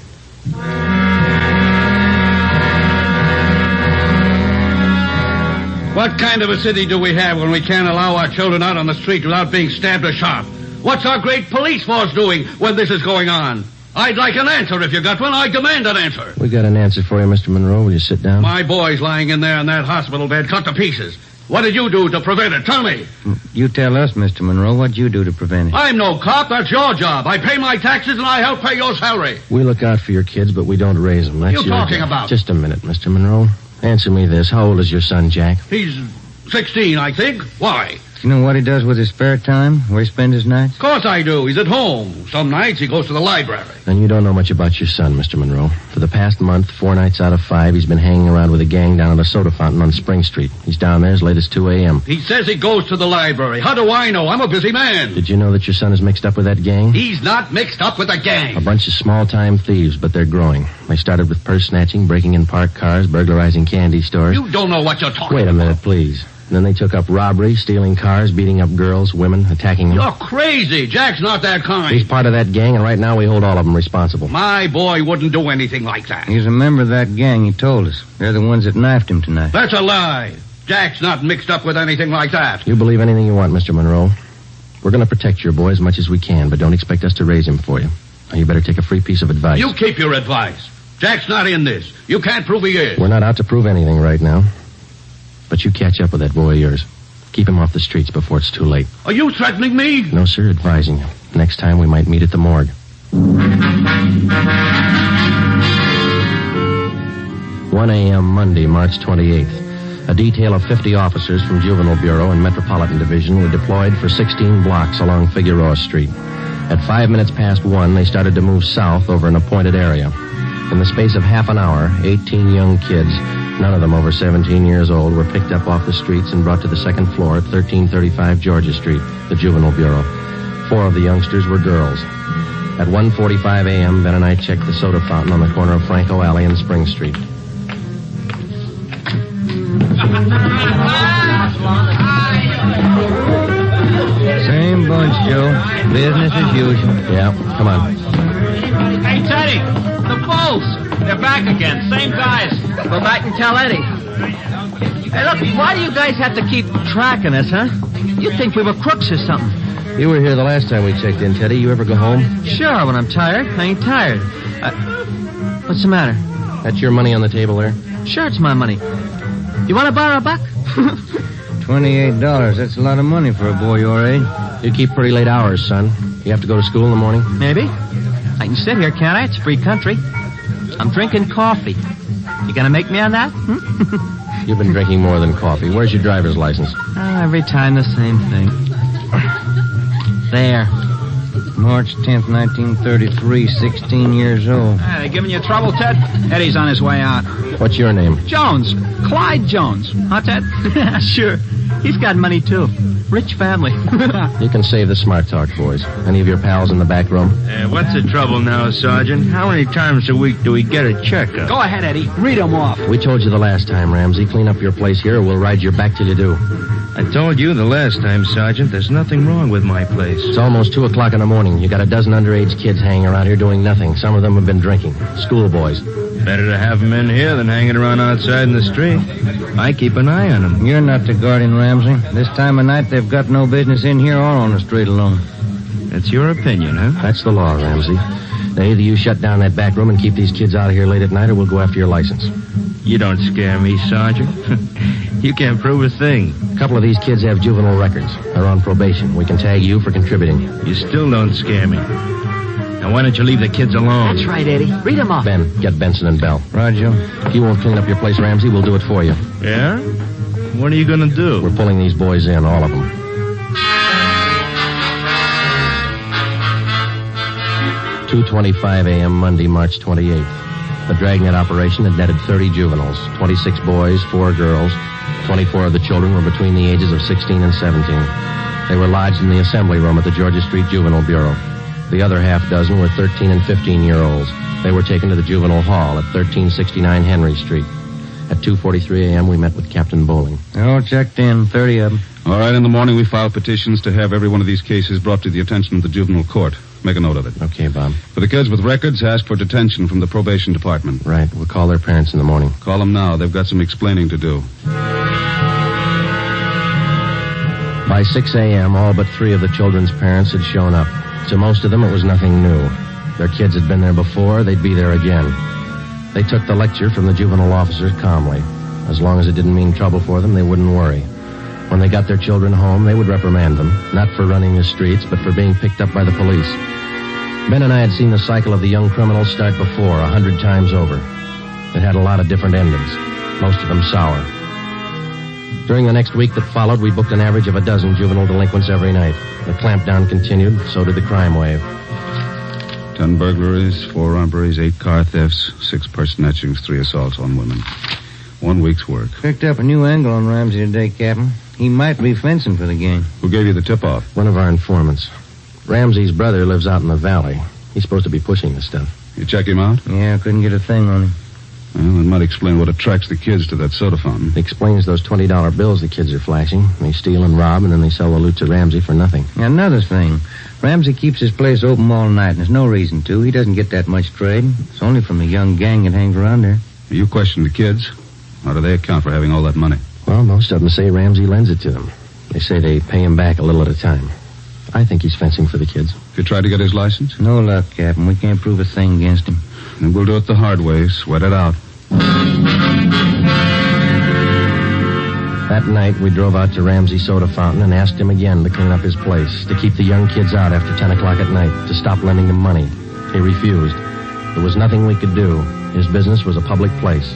What kind of a city do we have when we can't allow our children out on the street without being stabbed or shot? What's our great police force doing when this is going on? I'd like an answer if you got one. I demand an answer. We got an answer for you, Mr. Monroe. Will you sit down? My boy's lying in there in that hospital bed, cut to pieces. What did you do to prevent it? Tell me. You tell us, Mr. Monroe. What'd you do to prevent it? I'm no cop. That's your job. I pay my taxes and I help pay your salary. We look out for your kids, but we don't raise them. That's What are you talking about? Just a minute, Mr. Monroe. Answer me this. How old is your son, Jack? He's 16, I think. Why? You know what he does with his spare time? Where he spends his nights? Of course I do. He's at home. Some nights he goes to the library. Then you don't know much about your son, Mr. Monroe. For the past month, 4 nights out of 5, he's been hanging around with a gang down at a soda fountain on Spring Street. He's down there as late as 2 a.m. He says he goes to the library. How do I know? I'm a busy man. Did you know that your son is mixed up with that gang? He's not mixed up with a gang. A bunch of small-time thieves, but they're growing. They started with purse snatching, breaking in parked cars, burglarizing candy stores. You don't know what you're talking about. Wait a minute, please. Then they took up robbery, stealing cars, beating up girls, women, attacking them. You're crazy. Jack's not that kind. He's part of that gang, and right now we hold all of them responsible. My boy wouldn't do anything like that. He's a member of that gang, he told us. They're the ones that knifed him tonight. That's a lie. Jack's not mixed up with anything like that. You believe anything you want, Mr. Monroe. We're going to protect your boy as much as we can, but don't expect us to raise him for you. Now, you better take a free piece of advice. You keep your advice. Jack's not in this. You can't prove he is. We're not out to prove anything right now. But you catch up with that boy of yours. Keep him off the streets before it's too late. Are you threatening me? No, sir, advising you. Next time we might meet at the morgue. 1 a.m. Monday, March 28th. A detail of 50 officers from Juvenile Bureau and Metropolitan Division were deployed for 16 blocks along Figueroa Street. At 5 minutes past 1, they started to move south over an appointed area. In the space of half an hour, 18 young kids, none of them over 17 years old, were picked up off the streets and brought to the second floor at 1335 Georgia Street, the Juvenile Bureau. 4 of the youngsters were girls. At 1:45 a.m., Ben and I checked the soda fountain on the corner of Franco Alley and Spring Street. Same bunch, Joe. Business as usual. Yeah, come on. Hey, Teddy, the Bulls. They're back again. Same guys. Go back and tell Eddie. Hey, look, why do you guys have to keep tracking us, huh? You'd think we were crooks or something. You were here the last time we checked in, Teddy. You ever go home? Sure, when I'm tired. I ain't tired. What's the matter? That's your money on the table there? Sure, it's my money. You want to borrow a buck? $28. That's a lot of money for a boy your age. You keep pretty late hours, son. You have to go to school in the morning? Maybe. I can sit here, can't I? It's free country. I'm drinking coffee. You gonna make me on that? You've been drinking more than coffee. Where's your driver's license? Every time the same thing. There. March 10th, 1933, 16 years old. They giving you trouble, Ted? Eddie's on his way out. What's your name? Jones. Clyde Jones. Huh, Ted? Sure. He's got money, too. Rich family. You can save the smart talk, boys. Any of your pals in the back room? What's the trouble now, Sergeant? How many times a week do we get a checkup? Go ahead, Eddie. Read them off. We told you the last time, Ramsey. Clean up your place here or we'll ride your back till you do. I told you the last time, Sergeant. There's nothing wrong with my place. It's almost 2 o'clock in the morning. You got a dozen underage kids hanging around here doing nothing. Some of them have been drinking. Schoolboys. Better to have them in here than hanging around outside in the street. I keep an eye on them. You're not the guardian, Ramsey. This time of night, they've got no business in here or on the street alone. That's your opinion, huh? That's the law, Ramsey. Now, either you shut down that back room and keep these kids out of here late at night, or we'll go after your license. You don't scare me, Sergeant. You can't prove a thing. A couple of these kids have juvenile records. They're on probation. We can tag you for contributing. You still don't scare me. Now, why don't you leave the kids alone? That's right, Eddie. Read them off. Ben, get Benson and Bell. Roger. If you won't clean up your place, Ramsey, we'll do it for you. Yeah? What are you going to do? We're pulling these boys in, all of them. 2:25 a.m. Monday, March 28th. The Dragnet operation had netted 30 juveniles, 26 boys, 4 girls. 24 of the children were between the ages of 16 and 17. They were lodged in the assembly room at the Georgia Street Juvenile Bureau. The other half dozen were 13 and 15-year-olds. They were taken to the juvenile hall at 1369 Henry Street. At 2:43 a.m., we met with Captain Bowling. All checked in, 30 of them. All right, in the morning we file petitions to have every one of these cases brought to the attention of the juvenile court. Make a note of it. Okay, Bob. For the kids with records, ask for detention from the probation department. Right. We'll call their parents in the morning. Call them now. They've got some explaining to do. By 6 a.m., all but 3 of the children's parents had shown up. To most of them, it was nothing new. Their kids had been there before. They'd be there again. They took the lecture from the juvenile officers calmly. As long as it didn't mean trouble for them, they wouldn't worry. When they got their children home, they would reprimand them, not for running the streets, but for being picked up by the police. Ben and I had seen the cycle of the young criminals start before, 100 times over. It had a lot of different endings, most of them sour. During the next week that followed, we booked an average of a dozen juvenile delinquents every night. The clampdown continued, so did the crime wave. 10 burglaries, 4 robberies, 8 car thefts, 6 purse snatchings, 3 assaults on women. 1 week's work. Picked up a new angle on Ramsey today, Captain. He might be fencing for the gang. Who gave you the tip-off? One of our informants. Ramsey's brother lives out in the valley. He's supposed to be pushing this stuff. You check him out? Yeah, couldn't get a thing on him. Well, that might explain what attracts the kids to that soda fountain. It explains those $20 bills the kids are flashing. They steal and rob, and then they sell the loot to Ramsey for nothing. Another thing. Ramsey keeps his place open all night, and there's no reason to. He doesn't get that much trade. It's only from the young gang that hangs around there. You question the kids? How do they account for having all that money? Well, most of them say Ramsey lends it to them. They say they pay him back a little at a time. I think he's fencing for the kids. Have you tried to get his license? No luck, Captain. We can't prove a thing against him. Then we'll do it the hard way. Sweat it out. That night, we drove out to Ramsey's soda fountain and asked him again to clean up his place, to keep the young kids out after 10 o'clock at night, to stop lending them money. He refused. There was nothing we could do. His business was a public place.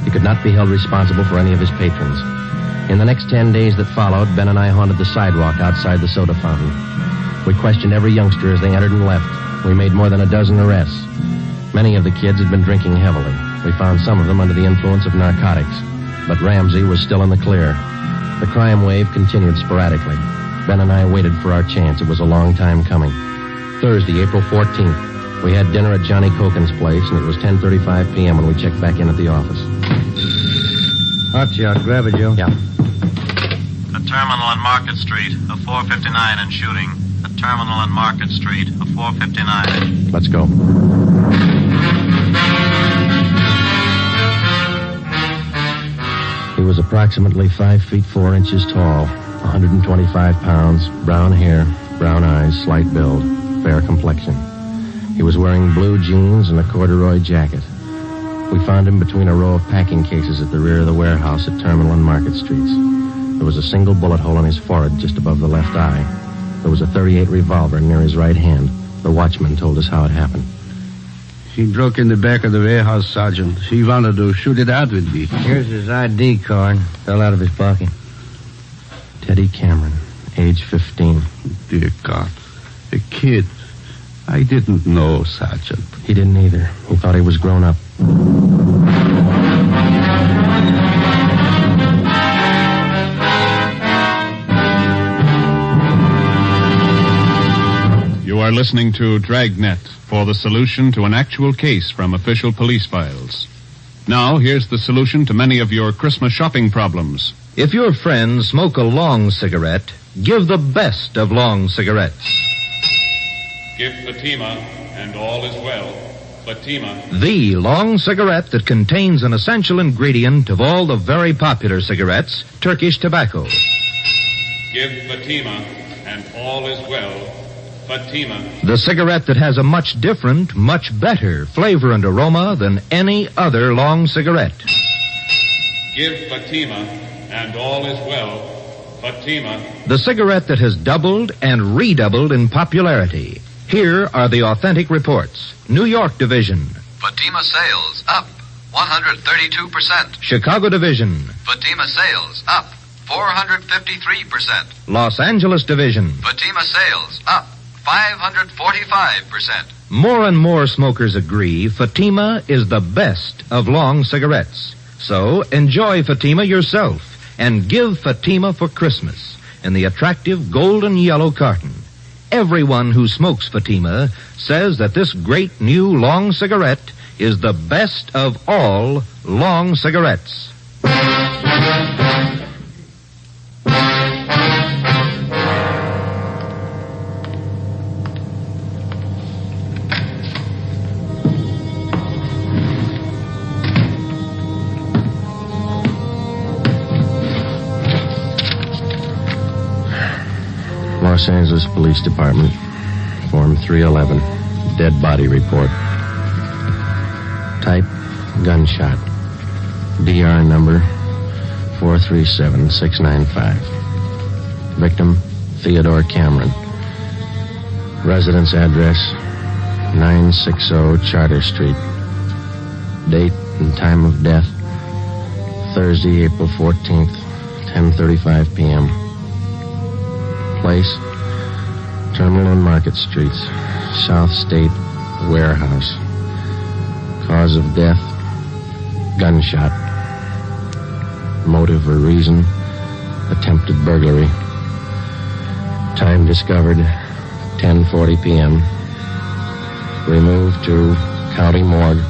He could not be held responsible for any of his patrons. In the next 10 days that followed, Ben and I haunted the sidewalk outside the soda fountain. We questioned every youngster as they entered and left. We made more than a dozen arrests. Many of the kids had been drinking heavily. We found some of them under the influence of narcotics. But Ramsey was still in the clear. The crime wave continued sporadically. Ben and I waited for our chance. It was a long time coming. Thursday, April 14th, we had dinner at Johnny Cokin's place, and it was 10:35 p.m. when we checked back in at the office. Hot shot. Grab it, Joe. Yeah. A terminal on Market Street, a 459 and shooting. A terminal on Market Street, a 459. Let's go. He was approximately 5 feet 4 inches tall, 125 pounds, brown hair, brown eyes, slight build, fair complexion. He was wearing blue jeans and a corduroy jacket. We found him between a row of packing cases at the rear of the warehouse at Terminal and Market Streets. There was a single bullet hole in his forehead just above the left eye. There was a .38 revolver near his right hand. The watchman told us how it happened. She broke in the back of the warehouse, Sergeant. She wanted to shoot it out with me. Here's his ID card. Fell out of his pocket. Teddy Cameron, age 15. Dear God. A kid. I didn't know, Sergeant. He didn't either. He thought he was grown up. You are listening to Dragnet for the solution to an actual case from official police files. Now, here's the solution to many of your Christmas shopping problems. If your friends smoke a long cigarette, give the best of long cigarettes. Give Fatima, and all is well. Fatima. The long cigarette that contains an essential ingredient of all the very popular cigarettes, Turkish tobacco. Give Fatima, and all is well. Fatima. The cigarette that has a much different, much better flavor and aroma than any other long cigarette. Give Fatima, and all is well. Fatima. The cigarette that has doubled and redoubled in popularity. Here are the authentic reports. New York Division. Fatima sales up 132%. Chicago Division. Fatima sales up 453%. Los Angeles Division. Fatima sales up 545%. More and more smokers agree Fatima is the best of long cigarettes. So enjoy Fatima yourself and give Fatima for Christmas in the attractive golden yellow carton. Everyone who smokes Fatima says that this great new long cigarette is the best of all long cigarettes. Los Angeles Police Department, Form 311, Dead Body Report. Type, gunshot. DR number 437695. Victim, Theodore Cameron. Residence address, 960 Charter Street. Date and time of death, Thursday, April 14th, 10:35 p.m. Place, Terminal and Market Streets, South State Warehouse. Cause of death, gunshot. Motive or reason, attempted burglary. Time discovered, 10:40 p.m. Removed to County Morgue.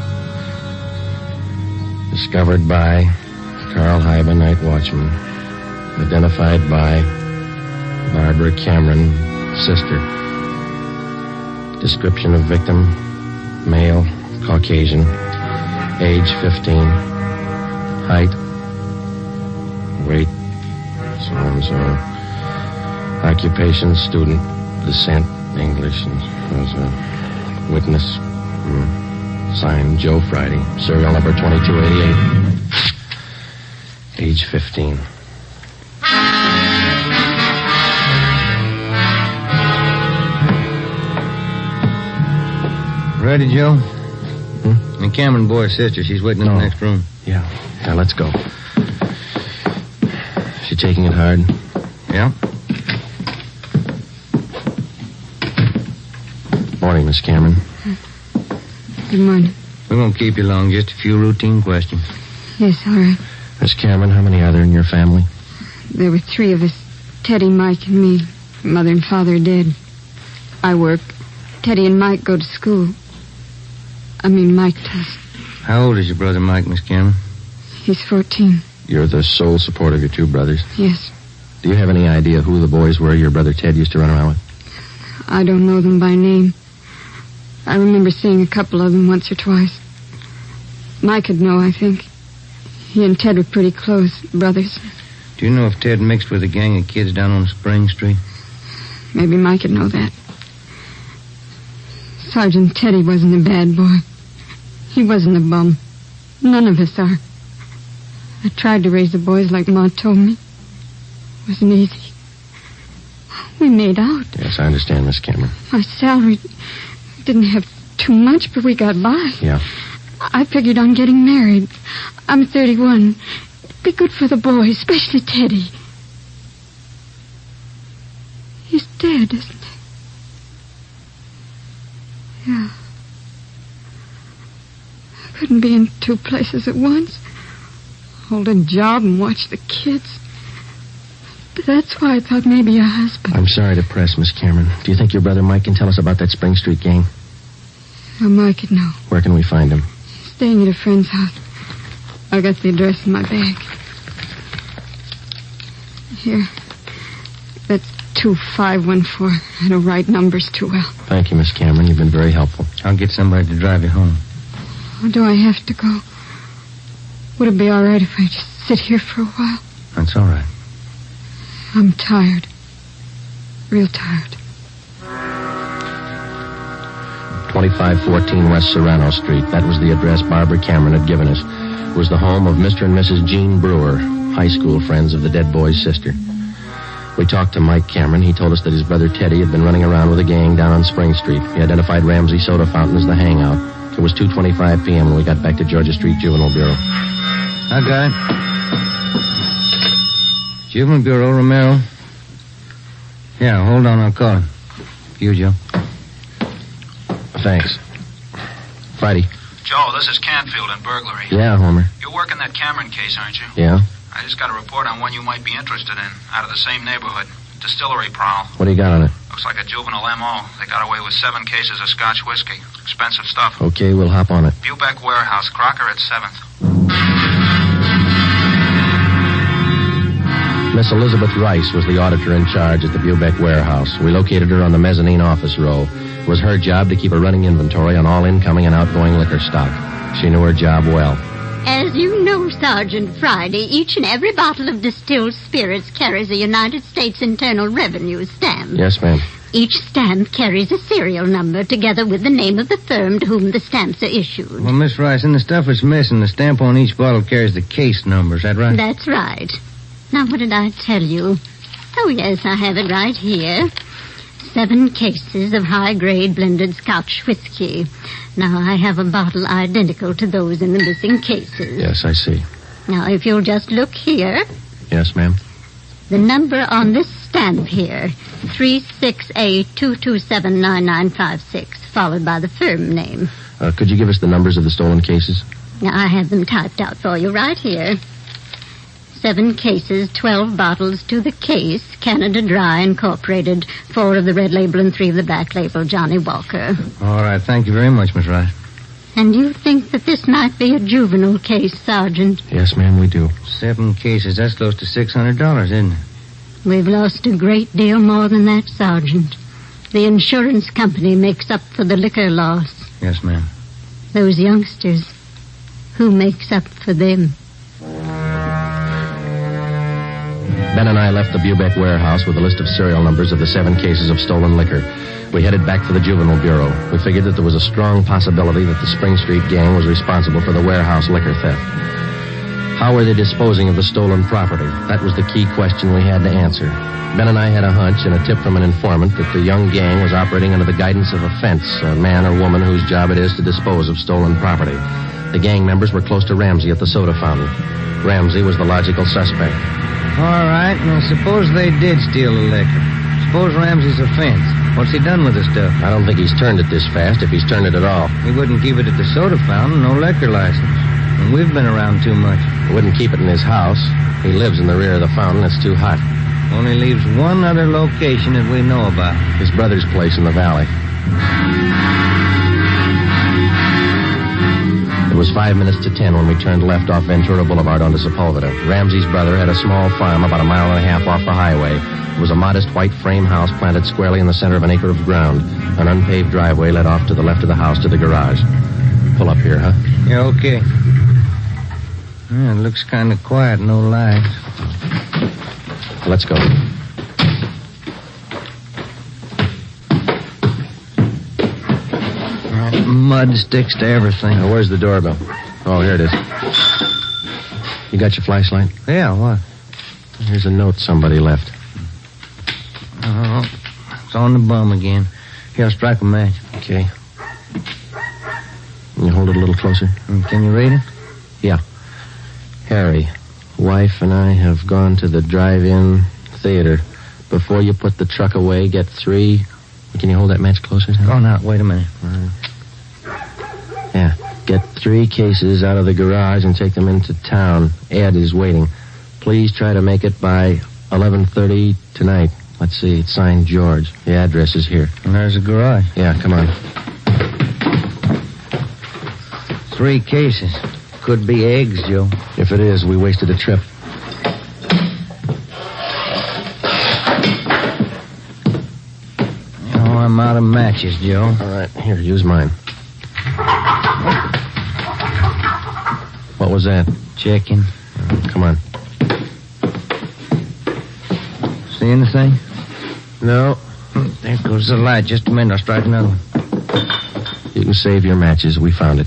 Discovered by Carl Hyben, night watchman. Identified by Barbara Cameron, sister. Description of victim, male, Caucasian, age 15, height, weight, so-and-so, occupation, student, descent, English, and witness, signed Joe Friday, serial number 2288, age 15. Ready, Joe? The Cameron boy's sister. She's waiting in the next room. Yeah, let's go. She taking it hard? Yeah. Morning, Miss Cameron. Good morning. We won't keep you long. Just a few routine questions. Yes, all right. Miss Cameron, how many are there in your family? There were 3 of us. Teddy, Mike, and me. Mother and father are dead. I work. Teddy and Mike go to school. Mike does. How old is your brother Mike, Miss Cameron? He's 14. You're the sole support of your 2 brothers? Yes. Do you have any idea who the boys were your brother Ted used to run around with? I don't know them by name. I remember seeing a couple of them once or twice. Mike would know, I think. He and Ted were pretty close, brothers. Do you know if Ted mixed with a gang of kids down on Spring Street? Maybe Mike would know that. Sergeant Teddy wasn't a bad boy. He wasn't a bum. None of us are. I tried to raise the boys like Ma told me. It wasn't easy. We made out. Yes, I understand, Miss Cameron. My salary didn't have too much, but we got by. Yeah. I figured on getting married. I'm 31. It'd be good for the boys, especially Teddy. He's dead, isn't he? Yeah. I couldn't be in 2 places at once. Hold a job and watch the kids. But that's why I thought maybe a husband. I'm sorry to press, Miss Cameron. Do you think your brother Mike can tell us about that Spring Street gang? Well, Mike could know. Where can we find him? Staying at a friend's house. I got the address in my bag. Here. That's 2514. I don't write numbers too well. Thank you, Miss Cameron. You've been very helpful. I'll get somebody to drive you home. Oh, do I have to go? Would it be all right if I just sit here for a while? That's all right. I'm tired. Real tired. 2514 West Serrano Street. That was the address Barbara Cameron had given us. It was the home of Mr. and Mrs. Jean Brewer, high school friends of the dead boy's sister. We talked to Mike Cameron. He told us that his brother Teddy had been running around with a gang down on Spring Street. He identified Ramsey Soda Fountain as the hangout. It was 2:25 p.m. when we got back to Georgia Street Juvenile Bureau. I got it. Juvenile Bureau, Romero. Yeah, hold on, I'll call him. You, Joe. Thanks. Friday. Joe, this is Canfield in burglary. Yeah, Homer. You're working that Cameron case, aren't you? Yeah? I just got a report on one you might be interested in, out of the same neighborhood. Distillery prowl. What do you got on it? Looks like a juvenile M.O. They got away with 7 cases of Scotch whiskey. Expensive stuff. Okay, we'll hop on it. Bubeck Warehouse, Crocker at 7th. Miss Elizabeth Rice was the auditor in charge at the Bubeck Warehouse. We located her on the mezzanine office row. It was her job to keep a running inventory on all incoming and outgoing liquor stock. She knew her job well. As you know, Sergeant Friday, each and every bottle of distilled spirits carries a United States Internal Revenue stamp. Yes, ma'am. Each stamp carries a serial number together with the name of the firm to whom the stamps are issued. Well, Miss Rice, in the stuff that's missing, the stamp on each bottle carries the case number. Is that right? That's right. Now, what did I tell you? Oh, yes, I have it right here. 7 cases of high-grade blended Scotch whiskey. Now, I have a bottle identical to those in the missing cases. Yes, I see. Now, if you'll just look here. Yes, ma'am. The number on this stamp here, 36A2279956, followed by the firm name. Could you give us the numbers of the stolen cases? Now, I have them typed out for you right here. 7 cases, 12 bottles to the case, Canada Dry Incorporated, 4 of the red label and 3 of the black label, Johnny Walker. All right, thank you very much, Miss Rice. And you think that this might be a juvenile case, Sergeant? Yes, ma'am, we do. 7 cases, that's close to $600, isn't it? We've lost a great deal more than that, Sergeant. The insurance company makes up for the liquor loss. Yes, ma'am. Those youngsters, who makes up for them? Ben and I left the Bubeck Warehouse with a list of serial numbers of the 7 cases of stolen liquor. We headed back for the Juvenile Bureau. We figured that there was a strong possibility that the Spring Street gang was responsible for the warehouse liquor theft. How were they disposing of the stolen property? That was the key question we had to answer. Ben and I had a hunch and a tip from an informant that the young gang was operating under the guidance of a fence, a man or woman whose job it is to dispose of stolen property. The gang members were close to Ramsey at the soda fountain. Ramsey was the logical suspect. All right, now suppose they did steal the liquor. Suppose Ramsey's a fence. What's he done with the stuff? I don't think he's turned it this fast, if he's turned it at all. He wouldn't keep it at the soda fountain, no liquor license. And we've been around too much. He wouldn't keep it in his house. He lives in the rear of the fountain. It's too hot. Only leaves one other location that we know about. His brother's place in the valley. It was 5 minutes to 10 when we turned left off Ventura Boulevard onto Sepulveda. Ramsey's brother had a small farm about a mile and a half off the highway. It was a modest white frame house planted squarely in the center of an acre of ground. An unpaved driveway led off to the left of the house to the garage. Pull up here, huh? Yeah, okay. Yeah, it looks kind of quiet, no lights. Let's go. Mud sticks to everything. Now, where's the doorbell? Oh, here it is. You got your flashlight? Yeah, what? Here's a note somebody left. Oh, it's on the bum again. Here, I'll strike a match. Okay. Can you hold it a little closer? Can you read it? Yeah. Harry, wife and I have gone to the drive-in theater. Before you put the truck away, get 3... Can you hold that match closer? Oh, now, wait a minute. Yeah. Get 3 cases out of the garage and take them into town. Ed is waiting. Please try to make it by 11:30 tonight. Let's see. It's signed George. The address is here. And there's a garage. Yeah, come on. 3 cases. Could be eggs, Joe. If it is, we wasted a trip. Oh, I'm out of matches, Joe. All right, here, use mine. What was that? Checking. Come on. See anything? No. There goes the light. Just a minute, I'll strike another one. You can save your matches. We found it.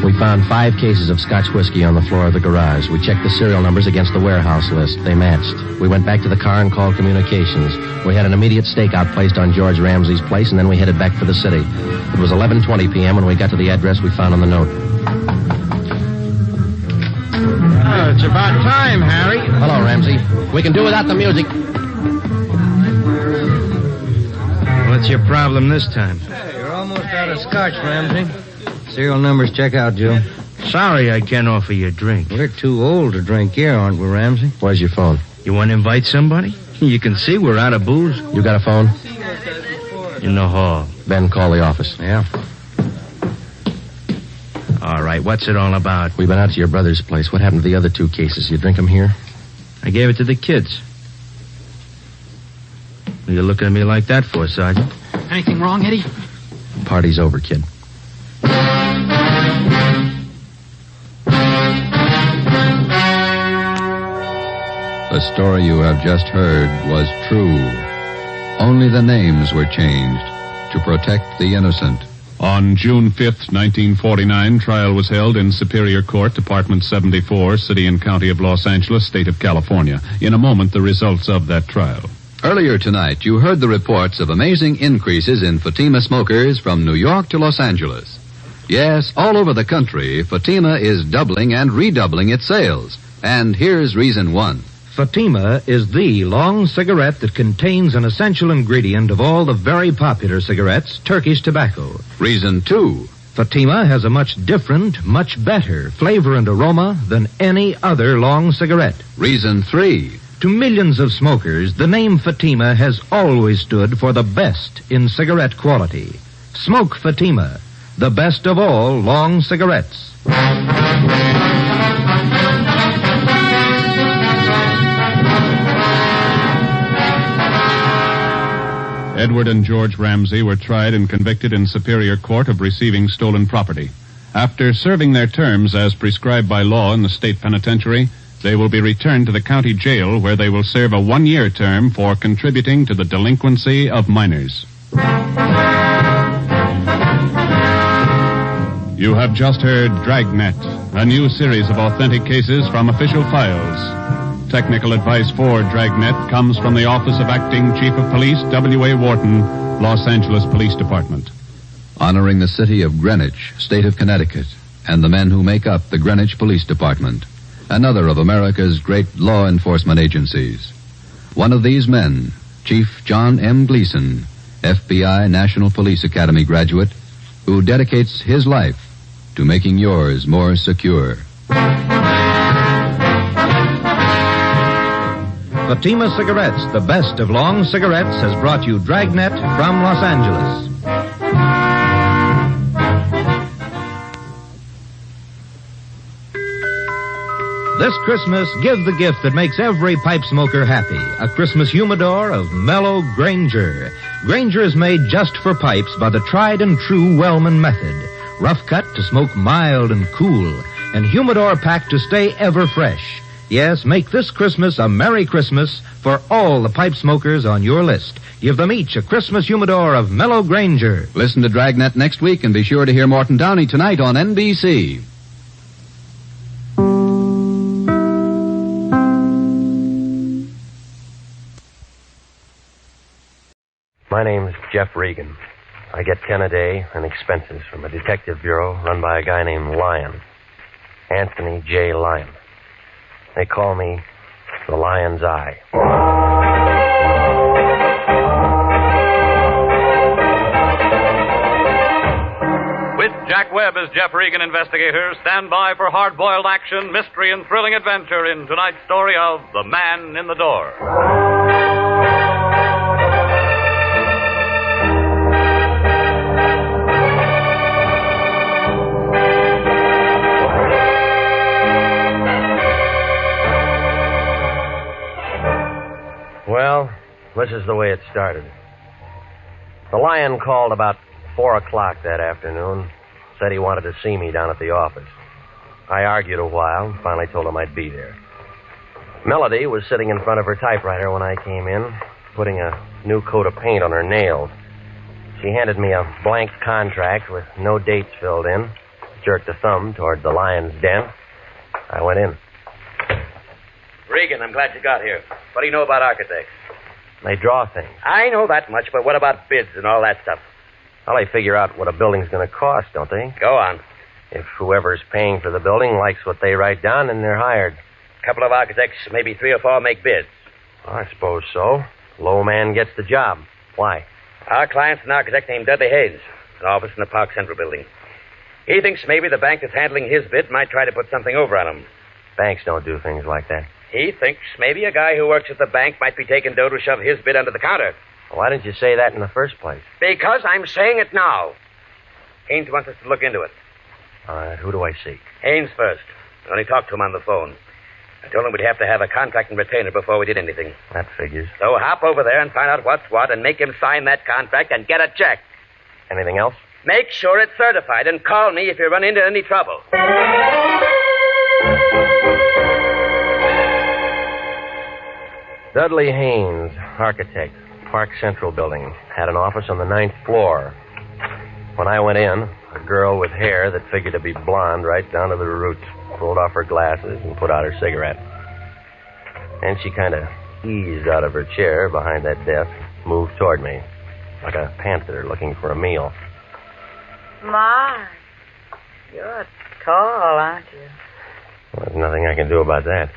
We found 5 cases of Scotch whiskey on the floor of the garage. We checked the serial numbers against the warehouse list. They matched. We went back to the car and called communications. We had an immediate stakeout placed on George Ramsey's place, and then we headed back for the city. It was 11:20 p.m. when we got to the address we found on the note. Oh, it's about time, Harry. Hello, Ramsey. We can do without the music. What's your problem this time? Hey, you're almost out of scotch, Ramsey. Serial numbers check out, Joe. Sorry I can't offer you a drink. We're too old to drink here, aren't we, Ramsey? Where's your phone? You want to invite somebody? You can see we're out of booze. You got a phone? In the hall. Ben, call the office. Yeah. All right, what's it all about? We've been out to your brother's place. What happened to the other 2 cases? You drink them here? I gave it to the kids. What are you looking at me like that for, Sergeant? Anything wrong, Eddie? Party's over, kid. The story you have just heard was true. Only the names were changed to protect the innocent. On June 5th, 1949, trial was held in Superior Court, Department 74, City and County of Los Angeles, State of California. In a moment, the results of that trial. Earlier tonight, you heard the reports of amazing increases in Fatima smokers from New York to Los Angeles. Yes, all over the country, Fatima is doubling and redoubling its sales. And here's reason 1. Fatima is the long cigarette that contains an essential ingredient of all the very popular cigarettes, Turkish tobacco. Reason 2. Fatima has a much different, much better flavor and aroma than any other long cigarette. Reason 3. To millions of smokers, the name Fatima has always stood for the best in cigarette quality. Smoke Fatima, the best of all long cigarettes. Edward and George Ramsey were tried and convicted in Superior Court of receiving stolen property. After serving their terms as prescribed by law in the state penitentiary, they will be returned to the county jail where they will serve a 1-year term for contributing to the delinquency of minors. You have just heard Dragnet, a new series of authentic cases from official files. Technical advice for Dragnet comes from the Office of Acting Chief of Police, W.A. Wharton, Los Angeles Police Department. Honoring the city of Greenwich, state of Connecticut, and the men who make up the Greenwich Police Department, another of America's great law enforcement agencies. One of these men, Chief John M. Gleason, FBI National Police Academy graduate, who dedicates his life to making yours more secure. Fatima Cigarettes, the best of long cigarettes, has brought you Dragnet from Los Angeles. This Christmas, give the gift that makes every pipe smoker happy. A Christmas humidor of mellow Granger. Granger is made just for pipes by the tried and true Wellman method. Rough cut to smoke mild and cool, and humidor packed to stay ever fresh. Yes, make this Christmas a Merry Christmas for all the pipe smokers on your list. Give them each a Christmas humidor of mellow Granger. Listen to Dragnet next week and be sure to hear Morton Downey tonight on NBC. My name's Jeff Regan. I get 10 a day and expenses from a detective bureau run by a guy named Lyon. Anthony J. Lyon. They call me the Lion's Eye. With Jack Webb as Jeff Regan investigator, stand by for hard-boiled action, mystery, and thrilling adventure in tonight's story of The Man in the Door. Well, this is the way it started. The Lion called about 4 o'clock that afternoon. Said he wanted to see me down at the office. I argued a while and finally told him I'd be there. Melody was sitting in front of her typewriter when I came in, putting a new coat of paint on her nails. She handed me a blank contract with no dates filled in, jerked a thumb toward the Lion's den. I went in. Regan, I'm glad you got here. What do you know about architects? They draw things. I know that much, but what about bids and all that stuff? Well, they figure out what a building's going to cost, don't they? Go on. If whoever's paying for the building likes what they write down, then they're hired. A couple of architects, maybe 3 or 4 make bids. Well, I suppose so. Low man gets the job. Why? Our client's an architect named Dudley Hayes, an office in the Park Central building. He thinks maybe the bank that's handling his bit might try to put something over on him. Banks don't do things like that. He thinks maybe a guy who works at the bank might be taking dough to shove his bid under the counter. Why didn't you say that in the first place? Because I'm saying it now. Haynes wants us to look into it. All right, who do I see? Haynes first. I only talked to him on the phone. I told him we'd have to have a contract and retainer before we did anything. That figures. So hop over there and find out what's what and make him sign that contract and get a check. Anything else? Make sure it's certified and call me if you run into any trouble. Dudley Haynes, architect, Park Central building. Had an office on the 9th floor. When I went in, a girl with hair that figured to be blonde right down to the roots pulled off her glasses and put out her cigarette. And she kind of eased out of her chair behind that desk, moved toward me, like a panther looking for a meal. My, you're tall, aren't you? Well, there's nothing I can do about that.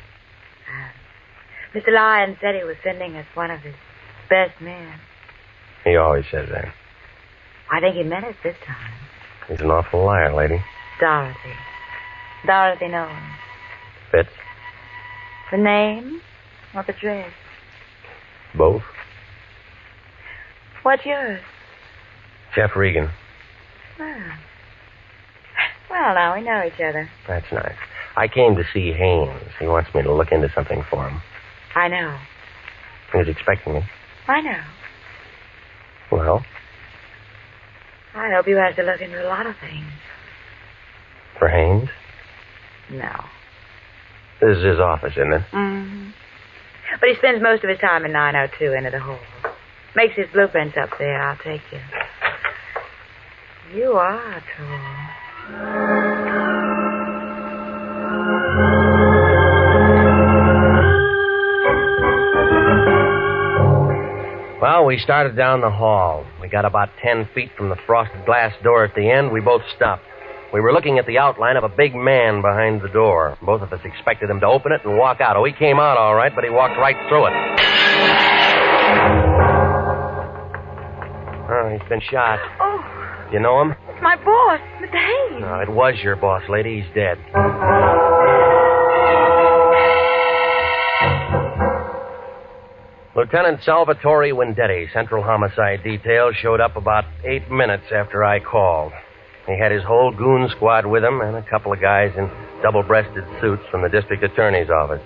Mr. Lyon said he was sending us one of his best men. He always says that. I think he meant it this time. He's an awful liar, lady. Dorothy. Dorothy Nolan. Fits? The name or the dress? Both. What's yours? Jeff Regan. Oh. Well, now we know each other. That's nice. I came to see Haynes. He wants me to look into something for him. I know. He was expecting me. I know. Well? I hope you have to look into a lot of things. For Haynes? No. This is his office, isn't it? Mm-hmm. But he spends most of his time in 902 into the hall. Makes his blueprints up there. I'll take you. You are tall. Well, we started down the hall. We got about 10 feet from the frosted glass door at the end. We both stopped. We were looking at the outline of a big man behind the door. Both of us expected him to open it and walk out. Oh, he came out all right, but he walked right through it. Oh, he's been shot. Oh. You know him? It's my boss, Mr. Hayes. No, it was your boss, lady. He's dead. Lieutenant Salvatore Wendetti, Central Homicide Detail, showed up about 8 minutes after I called. He had his whole goon squad with him and a couple of guys in double-breasted suits from the district attorney's office.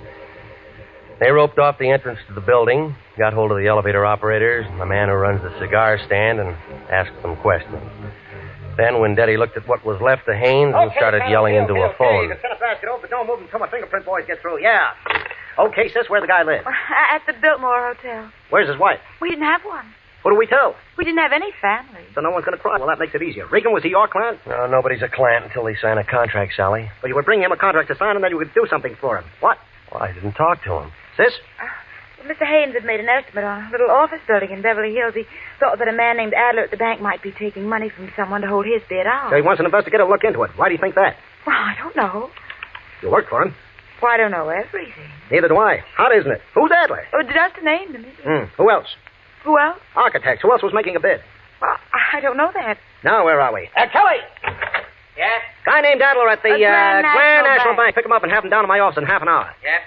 They roped off the entrance to the building, got hold of the elevator operators and the man who runs the cigar stand, and asked them questions. Then Wendetti looked at what was left of Haynes and started yelling into a phone. You can send a basket over, but don't move until my fingerprint boys get through. Yeah. Okay, sis, where the guy lives? At the Biltmore Hotel. Where's his wife? We didn't have one. What do we tell? We didn't have any family. So no one's going to cry. Well, that makes it easier. Regan, was he your client? No, nobody's a client until they sign a contract, Sally. Well, you would bring him a contract to sign, and then you would do something for him. What? Well, I didn't talk to him. Sis? Mr. Haynes had made an estimate on a little office building in Beverly Hills. He thought that a man named Adler at the bank might be taking money from someone to hold his bid out. So he wants an investigator to look into it. Why do you think that? Well, I don't know. You worked for him. Well, I don't know everything. Neither do I. Hot, isn't it? Who's Adler? Oh, just a name to me. Who else? Who else? Architects. Who else was making a bid? Well, I don't know that. Now, where are we? Kelly! Yes? Guy named Adler at the Grand National Bank. Bank. Pick him up and have him down to my office in half an hour. Yep.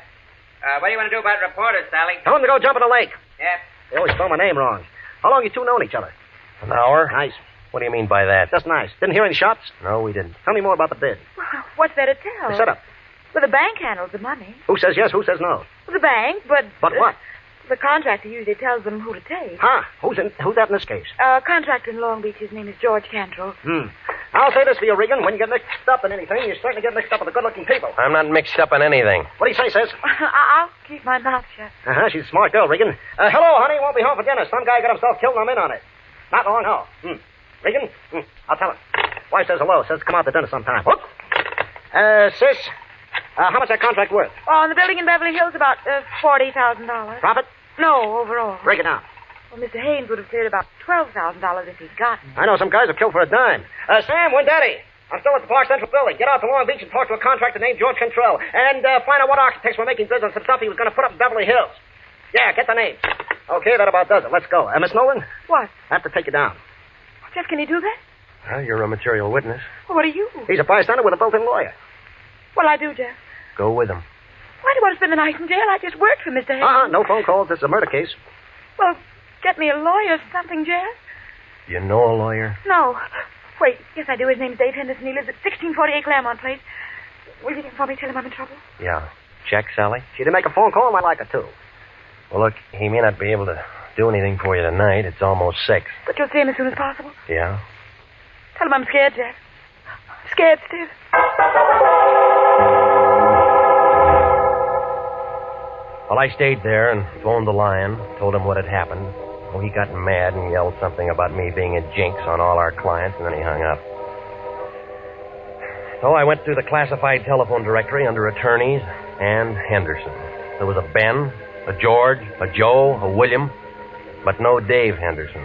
What do you want to do about reporters, Sally? Tell him to go jump in the lake. Yep. They always spell my name wrong. How long you two known each other? An hour? Nice. What do you mean by that? Just nice. Didn't hear any shots? No, we didn't. Tell me more about the bid. Well, what's there to tell? The setup. Well, the bank handles the money. Who says yes, who says no? Well, the bank, but... But what? The contractor usually tells them who to take. Huh? Who's that in this case? Contractor in Long Beach, his name is George Cantrell. I'll say this for you, Regan. When you get mixed up in anything, you certainly get mixed up with the good-looking people. I'm not mixed up in anything. What do you say, sis? I'll keep my mouth shut. She's a smart girl, Regan. Hello, honey. Won't be home for dinner. Some guy got himself killed and I'm in on it. Not long, no. Regan? I'll tell her. Wife says hello. Says come out to dinner sometime. Whoop. Sis, how much that contract worth? Oh, in the building in Beverly Hills, about $40,000. Profit? No, overall. Break it down. Well, Mr. Haynes would have cleared about $12,000 if he'd gotten it. I know some guys have killed for a dime. Sam, Wendetti. I'm still at the Park Central building. Get out to Long Beach and talk to a contractor named George Cantrell. And find out what architects were making bids on some stuff he was going to put up in Beverly Hills. Yeah, get the name. Okay, that about does it. Let's go. Miss Nolan? What? I have to take you down. Jeff, can you do that? Well, you're a material witness. Well, what are you? He's a bystander with a built-in lawyer. What'll I do, Jeff? Go with him. Why do you want to spend the night in jail? I just worked for Mr. Hayes. No phone calls. This is a murder case. Well, get me a lawyer or something, Jeff. You know a lawyer? No. Wait, yes, I do. His name's Dave Henderson. He lives at 1648 Claremont Place. Will you for me tell him I'm in trouble? Yeah. Check, Sally? She didn't make a phone call. I'd like her to. Well, look, he may not be able to do anything for you tonight. It's almost 6. But you'll see him as soon as possible. Yeah? Tell him I'm scared, Jeff. Scared stiff. Well, I stayed there and phoned the Lion, told him what had happened. Oh, he got mad and yelled something about me being a jinx on all our clients, and then he hung up. So I went through the classified telephone directory under attorneys and Henderson. There was a Ben, a George, a Joe, a William, but no Dave Henderson.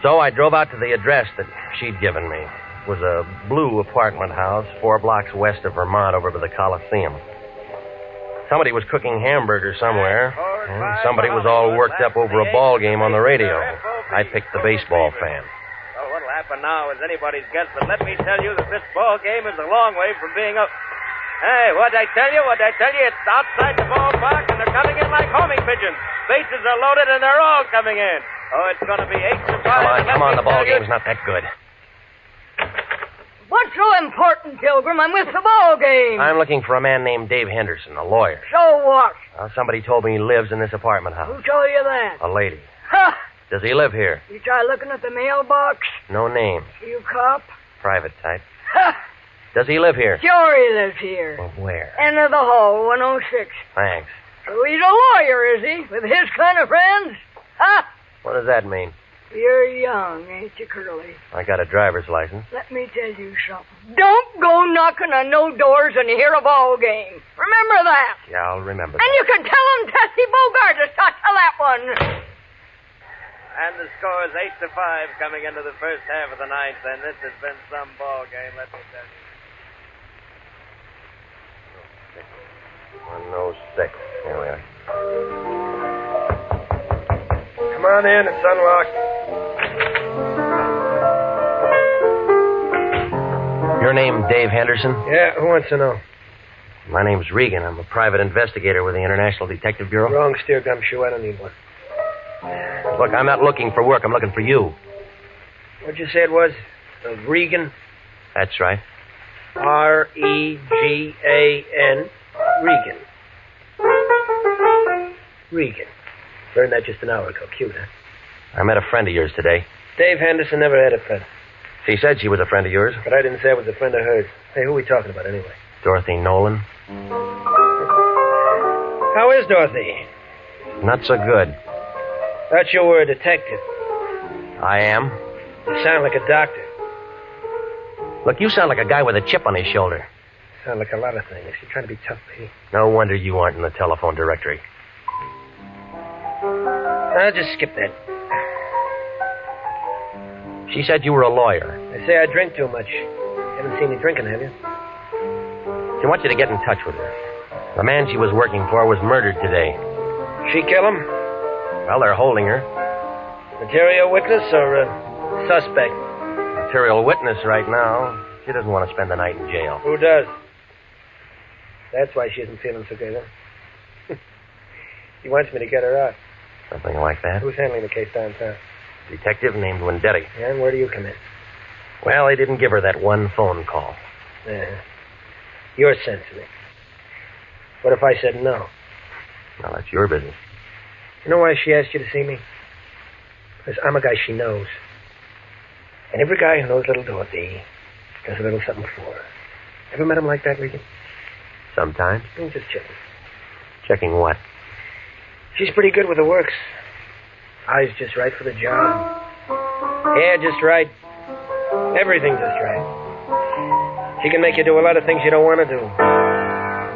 So I drove out to the address that she'd given me. It was a blue apartment house 4 blocks west of Vermont over by the Coliseum. Somebody was cooking hamburgers somewhere, and somebody was all worked up over a ball game on the radio. I picked the baseball fan. Well, what'll happen now is anybody's guess, but let me tell you that this ball game is a long way from being a... Hey, what'd I tell you? It's outside the ballpark, and they're coming in like homing pigeons. Bases are loaded, and they're all coming in. Oh, it's going to be 8-5. Come on, the ball game's not that good. What's so important, Pilgrim? I'm with the ball game. I'm looking for a man named Dave Henderson, a lawyer. So what? Somebody told me he lives in this apartment house. Who told you that? A lady. Ha! Does he live here? You try looking at the mailbox? No name. You cop? Private type. Ha! Does he live here? Sure he lives here. Well, where? End of the hall, 106. Thanks. So he's a lawyer, is he? With his kind of friends? Ha! What does that mean? You're young, ain't you, Curly? I got a driver's license. Let me tell you something. Don't go knocking on no doors and hear a ball game. Remember that. Yeah, I'll remember that. And you can tell him Tessie Bogart to start to that one. And the score is 8-5 coming into the first half of the ninth, and this has been some ball game, let me tell you. 106. Here we are. Come on in, it's unlocked. Your name Dave Henderson? Yeah, who wants to know? My name's Regan. I'm a private investigator with the International Detective Bureau. Wrong steer gumshoe, I don't need one. Look, I'm not looking for work. I'm looking for you. What'd you say it was? Regan? That's right. R-E-G-A-N. Regan. Regan. Learned that just an hour ago. Cute, huh? I met a friend of yours today. Dave Henderson never had a friend. She said she was a friend of yours. But I didn't say I was a friend of hers. Hey, who are we talking about anyway? Dorothy Nolan. How is Dorothy? Not so good. Thought you were a detective. I am. You sound like a doctor. Look, you sound like a guy with a chip on his shoulder. Sound like a lot of things. You're trying to be tough, baby. No wonder you aren't in the telephone directory. I'll just skip that. She said you were a lawyer. They say I drink too much. Haven't seen me drinking, have you? She wants you to get in touch with her. The man she was working for was murdered today. She kill him? Well, they're holding her. Material witness or suspect? Material witness right now. She doesn't want to spend the night in jail. Who does? That's why she isn't feeling so good, huh? He wants me to get her out. Something like that. Who's handling the case downtown? Detective named Wendetti. Yeah, and where do you come in? Well, they didn't give her that one phone call. Yeah. You're sensitive. What if I said no? Well, that's your business. You know why she asked you to see me? Because I'm a guy she knows. And every guy who knows little Dorothy does a little something for her. Ever met him like that, Regan? Sometimes. I'm just checking. Checking what? She's pretty good with the works. Eyes just right for the job. Hair just right. Everything just right. She can make you do a lot of things you don't want to do.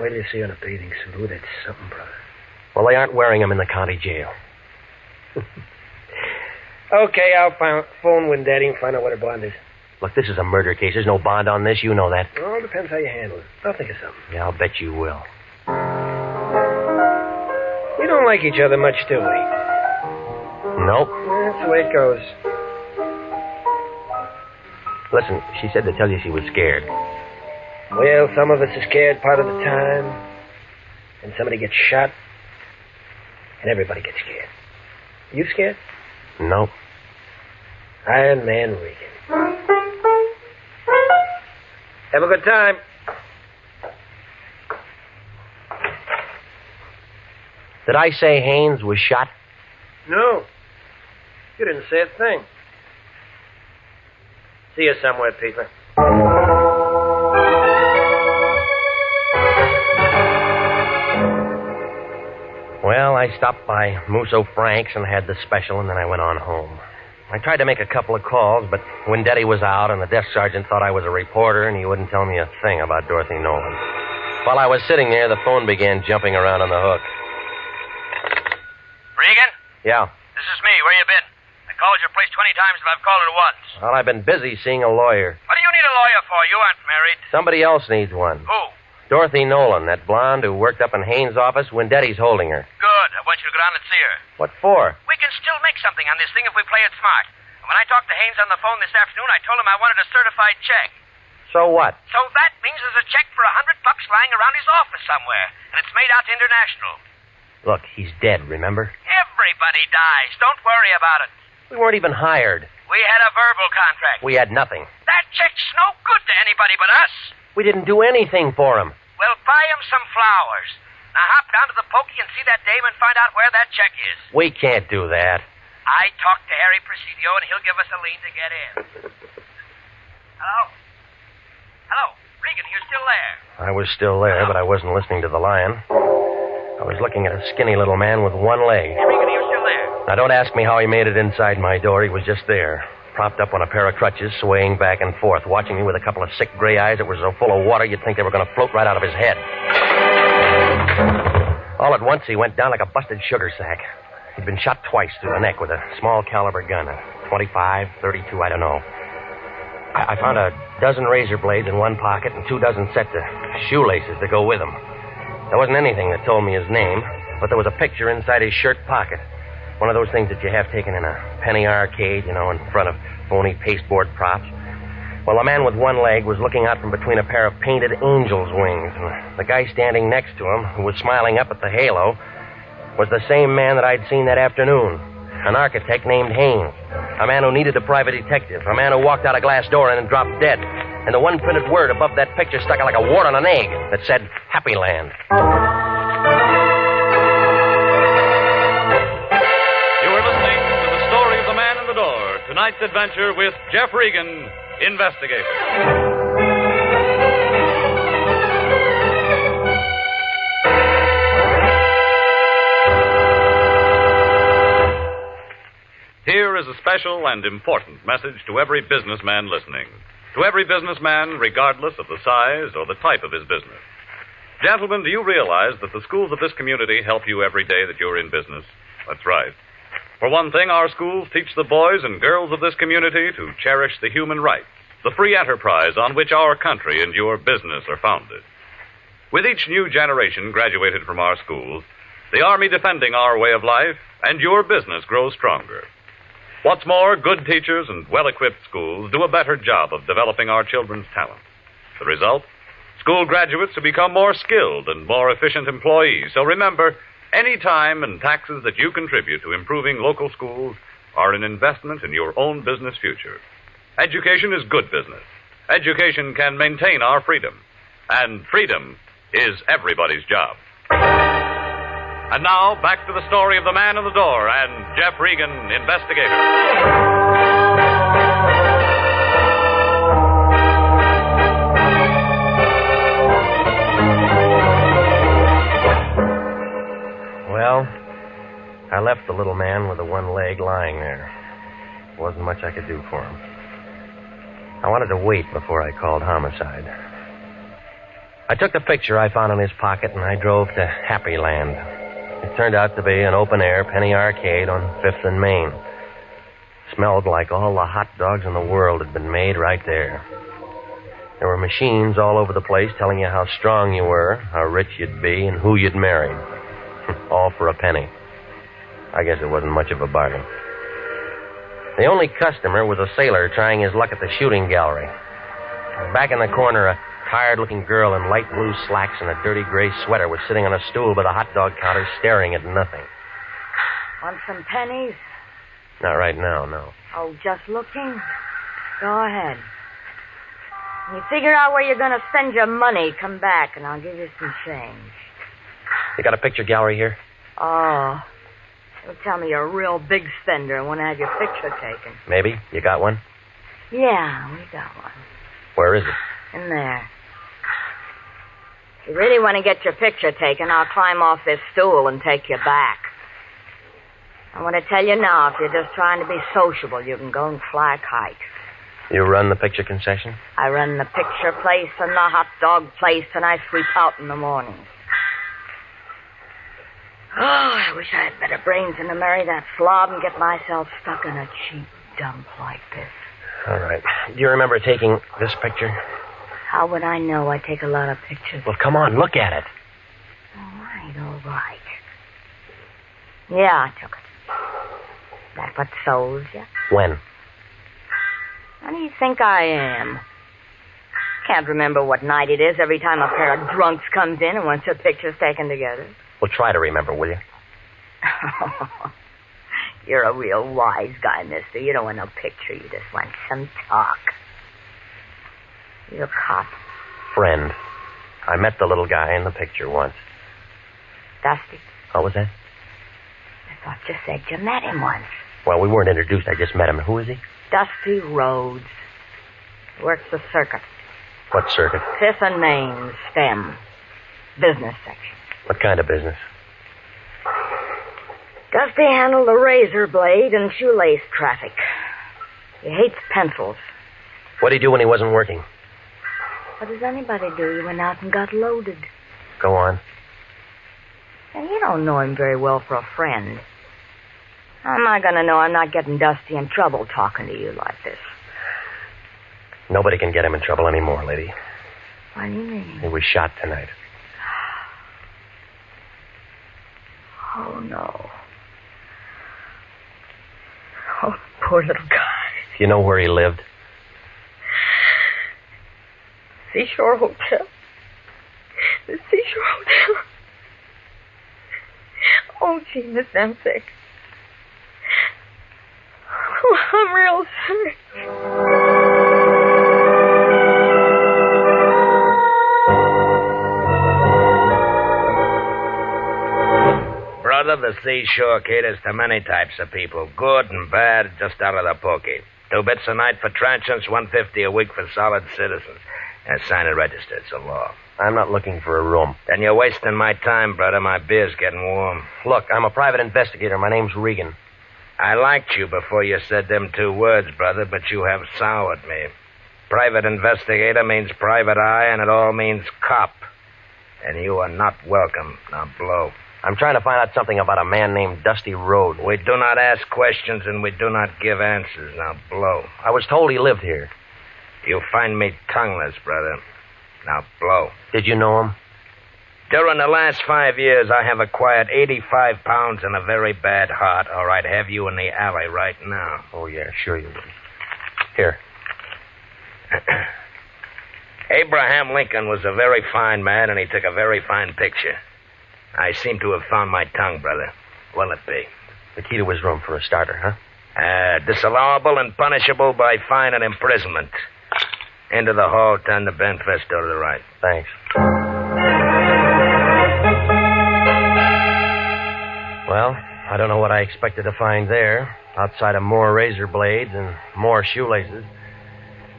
Wait till you see her in a bathing suit. Ooh, that's something, brother. Well, they aren't wearing them in the county jail. Okay, I'll phone Wendetti and find out what her bond is. Look, this is a murder case. There's no bond on this. You know that. It all depends how you handle it. I'll think of something. Yeah, I'll bet you will. We don't like each other much, do we? Nope. That's the way it goes. Listen, she said to tell you she was scared. Well, some of us are scared part of the time. And somebody gets shot. And everybody gets scared. You scared? Nope. Iron Man Regan. Have a good time. Did I say Haynes was shot? No. You didn't say a thing. See you somewhere, Peter. Well, I stopped by Musso Frank's and had the special, and then I went on home. I tried to make a couple of calls, but when Daddy was out and the desk sergeant thought I was a reporter and he wouldn't tell me a thing about Dorothy Nolan. While I was sitting there, the phone began jumping around on the hook. Regan? Yeah. This is me. Where you been? I called your place 20 times, but I've called it once. Well, I've been busy seeing a lawyer. What do you need a lawyer for? You aren't married. Somebody else needs one. Who? Dorothy Nolan, that blonde who worked up in Haynes' office when Daddy's holding her. Good. I want you to go down and see her. What for? We can still make something on this thing if we play it smart. And when I talked to Haynes on the phone this afternoon, I told him I wanted a certified check. So what? So that means there's a check for $100 lying around his office somewhere, and it's made out to International. Look, he's dead, remember? Everybody dies. Don't worry about it. We weren't even hired. We had a verbal contract. We had nothing. That check's no good to anybody but us. We didn't do anything for him. Well, buy him some flowers. Now hop down to the pokey and see that dame and find out where that check is. We can't do that. I talked to Harry Presidio, and he'll give us a lien to get in. Hello? Hello? Regan, you still there? I was still there, but I wasn't listening to the lion. I was looking at a skinny little man with one leg. Hey, Regan, you still there? Now, don't ask me how he made it inside my door. He was just there, propped up on a pair of crutches, swaying back and forth, watching me with a couple of sick gray eyes that were so full of water you'd think they were going to float right out of his head. All at once, he went down like a busted sugar sack. He'd been shot twice through the neck with a small caliber gun, a 25, 32, I don't know. I found a dozen razor blades in one pocket and 2 dozen sets of shoelaces to go with them. There wasn't anything that told me his name, but there was a picture inside his shirt pocket. One of those things that you have taken in a penny arcade, you know, in front of phony pasteboard props. Well, the man with one leg was looking out from between a pair of painted angel's wings, and the guy standing next to him, who was smiling up at the halo, was the same man that I'd seen that afternoon. An architect named Haynes. A man who needed a private detective. A man who walked out a glass door and then dropped dead. And the one printed word above that picture stuck out like a wart on an egg that said, Happy Land. You are listening to the story of the man in the door. Tonight's adventure with Jeff Regan, Investigator. Here is a special and important message to every businessman listening. To every businessman, regardless of the size or the type of his business. Gentlemen, do you realize that the schools of this community help you every day that you're in business? That's right. For one thing, our schools teach the boys and girls of this community to cherish the human rights, the free enterprise on which our country and your business are founded. With each new generation graduated from our schools, the Army defending our way of life, and your business grows stronger. What's more, good teachers and well-equipped schools do a better job of developing our children's talents. The result? School graduates who become more skilled and more efficient employees. So remember, any time and taxes that you contribute to improving local schools are an investment in your own business future. Education is good business. Education can maintain our freedom. And freedom is everybody's job. And now, back to the story of the man in the door and Jeff Regan, Investigator. Well, I left the little man with the one leg lying there. Wasn't much I could do for him. I wanted to wait before I called homicide. I took the picture I found in his pocket and I drove to Happy Land. It turned out to be an open-air penny arcade on 5th and Main. Smelled like all the hot dogs in the world had been made right there. There were machines all over the place telling you how strong you were, how rich you'd be, and who you'd marry. All for a penny. I guess it wasn't much of a bargain. The only customer was a sailor trying his luck at the shooting gallery. Back in the corner, a tired-looking girl in light blue slacks and a dirty gray sweater was sitting on a stool by the hot dog counter staring at nothing. Want some pennies? Not right now, no. Oh, just looking? Go ahead. When you figure out where you're going to spend your money, come back and I'll give you some change. You got a picture gallery here? Oh. Don't tell me you're a real big spender and want to have your picture taken. Maybe. You got one? Yeah, we got one. Where is it? In there. If you really want to get your picture taken, I'll climb off this stool and take you back. I want to tell you now, if you're just trying to be sociable, you can go and fly a kite. You run the picture concession? I run the picture place and the hot dog place, and I sweep out in the mornings. Oh, I wish I had better brains than to marry that slob and get myself stuck in a cheap dump like this. All right. Do you remember taking this picture? How would I know? I take a lot of pictures. Well, come on, look at it. All right. Yeah, I took it. That what sold you? When? How do you think I am? Can't remember what night it is every time a pair of drunks comes in and wants their pictures taken together. Well, try to remember, will you? You're a real wise guy, mister. You don't want no picture. You just want some talk. You a cop? Friend. I met the little guy in the picture once. Dusty? What was that? I thought you said you met him once. Well, we weren't introduced. I just met him. Who is he? Dusty Rhodes. Works the circuit. What circuit? Fifth and Main, STEM. Business section. What kind of business? Dusty handled the razor blade and shoelace traffic. He hates pencils. What did he do when he wasn't working? What does anybody do? He went out and got loaded. Go on. And you don't know him very well for a friend. How am I going to know I'm not getting Dusty in trouble talking to you like this? Nobody can get him in trouble anymore, lady. What do you mean? He was shot tonight. Oh, no. Oh, poor little guy. Do you know where he lived? Seashore Hotel. The Seashore Hotel. Oh, gee, Miss Dempsey. Oh, I'm real sorry. Brother, the seashore caters to many types of people, good and bad, just out of the pokey. 2 bits a night for transients, $1.50 a week for solid citizens. And sign and register, it's a law. I'm not looking for a room. Then you're wasting my time, brother. My beer's getting warm. Look, I'm a private investigator. My name's Regan. I liked you before you said them 2 words, brother, but you have soured me. Private investigator means private eye, and it all means cop. And you are not welcome. Now blow. I'm trying to find out something about a man named Dusty Rhodes. We do not ask questions, and we do not give answers. Now blow. I was told he lived here. You find me tongueless, brother. Now blow. Did you know him? During the last 5 years, I have acquired 85 pounds and a very bad heart, or I'd have you in the alley right now. Oh, yeah, sure you would. Here. Abraham Lincoln was a very fine man, and he took a very fine picture. I seem to have found my tongue, brother. Will it be? The key to his room for a starter, huh? Disallowable and punishable by fine and imprisonment. Into the hall, turn the Benfest door to the right. Thanks. Well, I don't know what I expected to find there. Outside of more razor blades and more shoelaces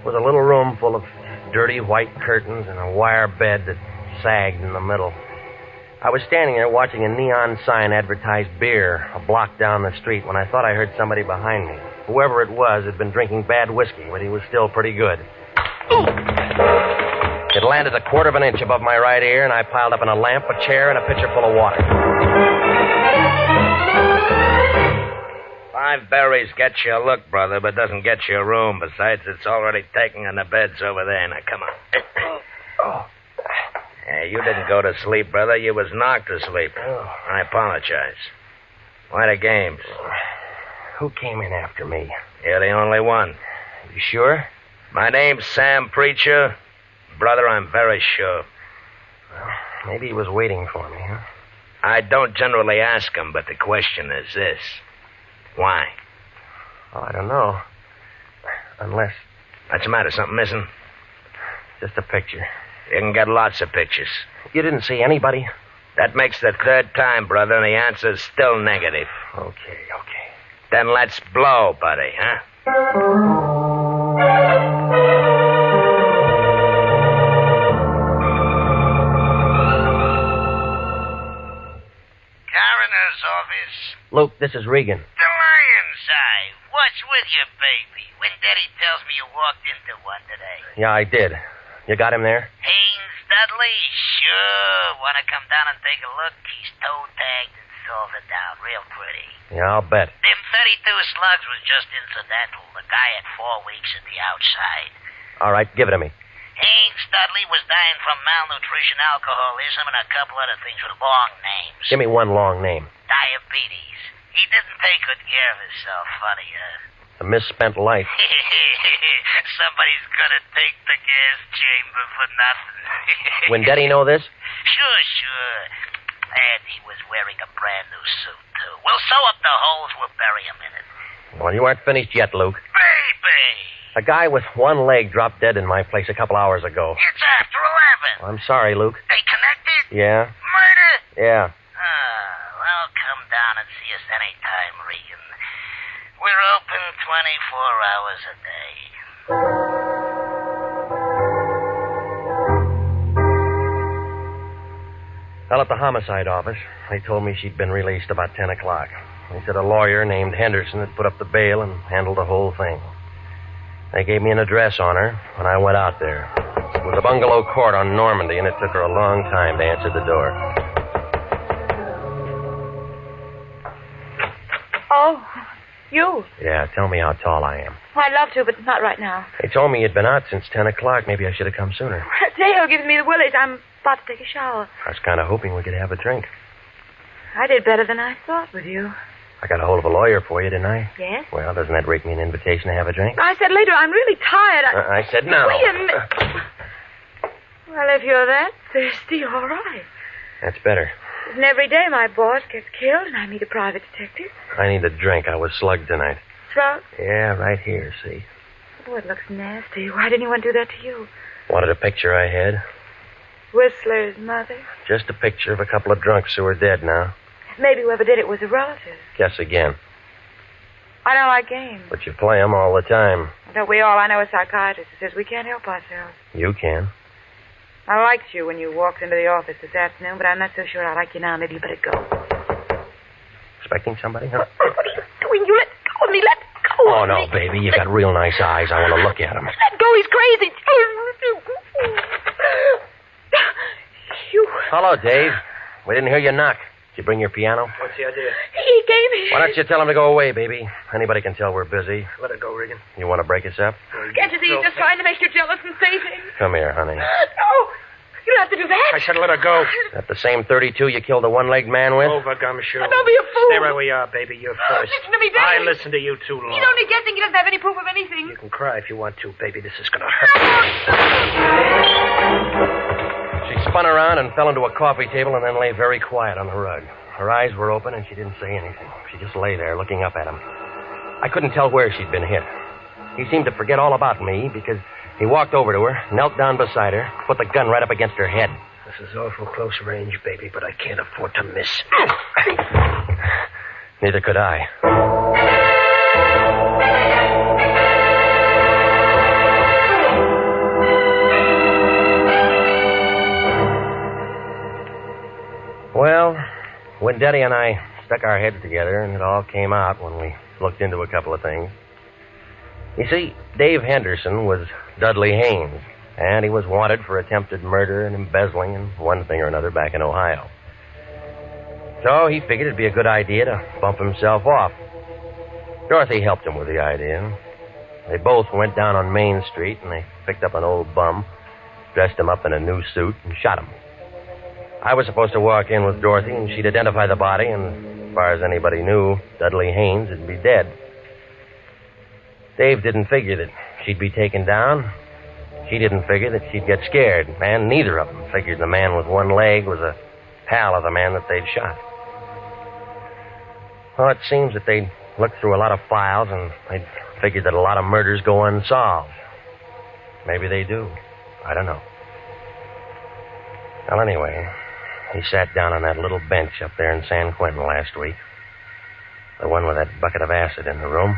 was a little room full of dirty white curtains and a wire bed that sagged in the middle. I was standing there watching a neon sign advertise beer a block down the street when I thought I heard somebody behind me. Whoever it was had been drinking bad whiskey, but he was still pretty good. It landed a quarter of an inch above my right ear, and I piled up in a lamp, a chair, and a pitcher full of water. 5 berries gets you a look, brother, but doesn't get you a room. Besides, it's already taken, and the bed's over there. Now, come on. You didn't go to sleep, brother. You was knocked to sleep. I apologize. Why the games? Who came in after me? You're the only one. You sure? My name's Sam Preacher. Brother, I'm very sure. Well, maybe he was waiting for me, huh? I don't generally ask him, but the question is this. Why? Oh, I don't know. Unless... What's the matter? Something missing? Just a picture. You can get lots of pictures. You didn't see anybody? That makes the third time, brother, and the answer's still negative. Okay. Then let's blow, buddy, huh? Coroner's office. Luke, this is Regan. The lion's eye. What's with you, baby? When Daddy tells me you walked into one today. Yeah, I did. You got him there? Haynes Dudley? Sure. Want to come down and take a look? He's toe-tagged and salted down real pretty. Yeah, I'll bet. Them 32 slugs was just incidental. The guy had 4 weeks at the outside. All right, give it to me. Haynes Dudley was dying from malnutrition, alcoholism, and a couple other things with long names. Give me one long name. Diabetes. He didn't take good care of himself, funny, A misspent life. Somebody's gonna take the gas chamber for nothing. When Daddy know this? Sure. And he was wearing a brand new suit, too. We'll sew up the holes. We'll bury him in it. Well, you aren't finished yet, Luke. Baby! A guy with one leg dropped dead in my place a couple hours ago. It's after 11. I'm sorry, Luke. They connected? Yeah? Murder? Yeah. Well, come down and see us anytime, Regan. We're open 24 hours a day. Well, at the homicide office, they told me she'd been released about 10 o'clock. They said a lawyer named Henderson had put up the bail and handled the whole thing. They gave me an address on her when I went out there. It was a bungalow court on Normandy, and it took her a long time to answer the door. Oh, you. Yeah, tell me how tall I am. I'd love to, but not right now. They told me you'd been out since 10 o'clock. Maybe I should have come sooner. Dale gives me the willies. I'm about to take a shower. I was kind of hoping we could have a drink. I did better than I thought with you. I got a hold of a lawyer for you, didn't I? Yes? Well, doesn't that rake me an invitation to have a drink? I said later. I'm really tired. I said no. Wait a minute. Well, if you're that thirsty, all right. That's better. Isn't every day my boss gets killed and I meet a private detective? I need a drink. I was slugged tonight. Throat? Yeah, right here, see? Oh, it looks nasty. Why didn't anyone do that to you? Wanted a picture I had? Whistler's mother? Just a picture of a couple of drunks who are dead now. Maybe whoever did it was a relative. Guess again. I don't like games. But you play them all the time. Don't we all? I know a psychiatrist who says we can't help ourselves. You can. I liked you when you walked into the office this afternoon, but I'm not so sure I like you now. Maybe you better go. Expecting somebody, huh? What are you doing? You let go of me. Let go Oh, of me. no, baby. You got real nice eyes. I want to look at them. Let go. He's crazy. You. Hello, Dave. We didn't hear you knock. Did you bring your piano? What's the idea? He gave me. Why don't you tell him to go away, baby? Anybody can tell we're busy. Let it go, Regan. You want to break us up? Can't you see he's just trying to make you jealous and say things? Come here, honey. No. You don't have to do that. I said let her go. That the same 32 you killed a one-legged man with? Over, Gumshoe. Don't be a fool. Stay right where you are, baby. You're first. Listen to me, Daddy. I listened to you too long. He's only guessing. He doesn't have any proof of anything. You can cry if you want to, baby. This is going to hurt. She spun around and fell into a coffee table and then lay very quiet on the rug. Her eyes were open and she didn't say anything. She just lay there looking up at him. I couldn't tell where she'd been hit. He seemed to forget all about me because he walked over to her, knelt down beside her, put the gun right up against her head. This is awful close range, baby, but I can't afford to miss. Neither could I. Well, when Daddy and I stuck our heads together, and it all came out when we looked into a couple of things. You see, Dave Henderson was Dudley Haynes, and he was wanted for attempted murder and embezzling and one thing or another back in Ohio. So he figured it'd be a good idea to bump himself off. Dorothy helped him with the idea. They both went down on Main Street, and they picked up an old bum, dressed him up in a new suit, and shot him. I was supposed to walk in with Dorothy, and she'd identify the body, and as far as anybody knew, Dudley Haynes would be dead. Dave didn't figure that she'd be taken down. She didn't figure that she'd get scared, and neither of them figured the man with one leg was a pal of the man that they'd shot. Well, it seems that they'd looked through a lot of files, and they'd figured that a lot of murders go unsolved. Maybe they do. I don't know. Well, anyway, he sat down on that little bench up there in San Quentin last week. The one with that bucket of acid in the room.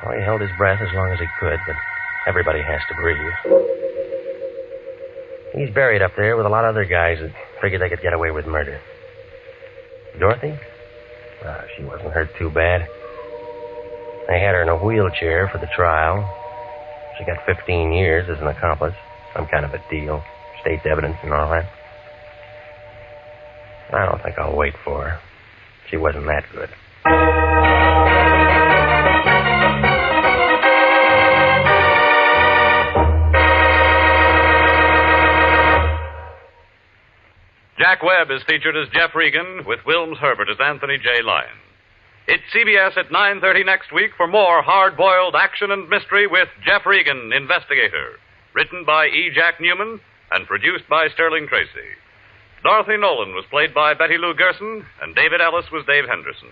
Oh, he held his breath as long as he could, but everybody has to breathe. He's buried up there with a lot of other guys that figured they could get away with murder. Dorothy? She wasn't hurt too bad. They had her in a wheelchair for the trial. She got 15 years as an accomplice. Some kind of a deal. State's evidence and all that. I don't think I'll wait for her. She wasn't that good. Jack Webb is featured as Jeff Regan, with Wilms Herbert as Anthony J. Lyon. It's CBS at 9:30 next week for more hard-boiled action and mystery with Jeff Regan, Investigator. Written by E. Jack Newman and produced by Sterling Tracy. Dorothy Nolan was played by Betty Lou Gerson, and David Ellis was Dave Henderson.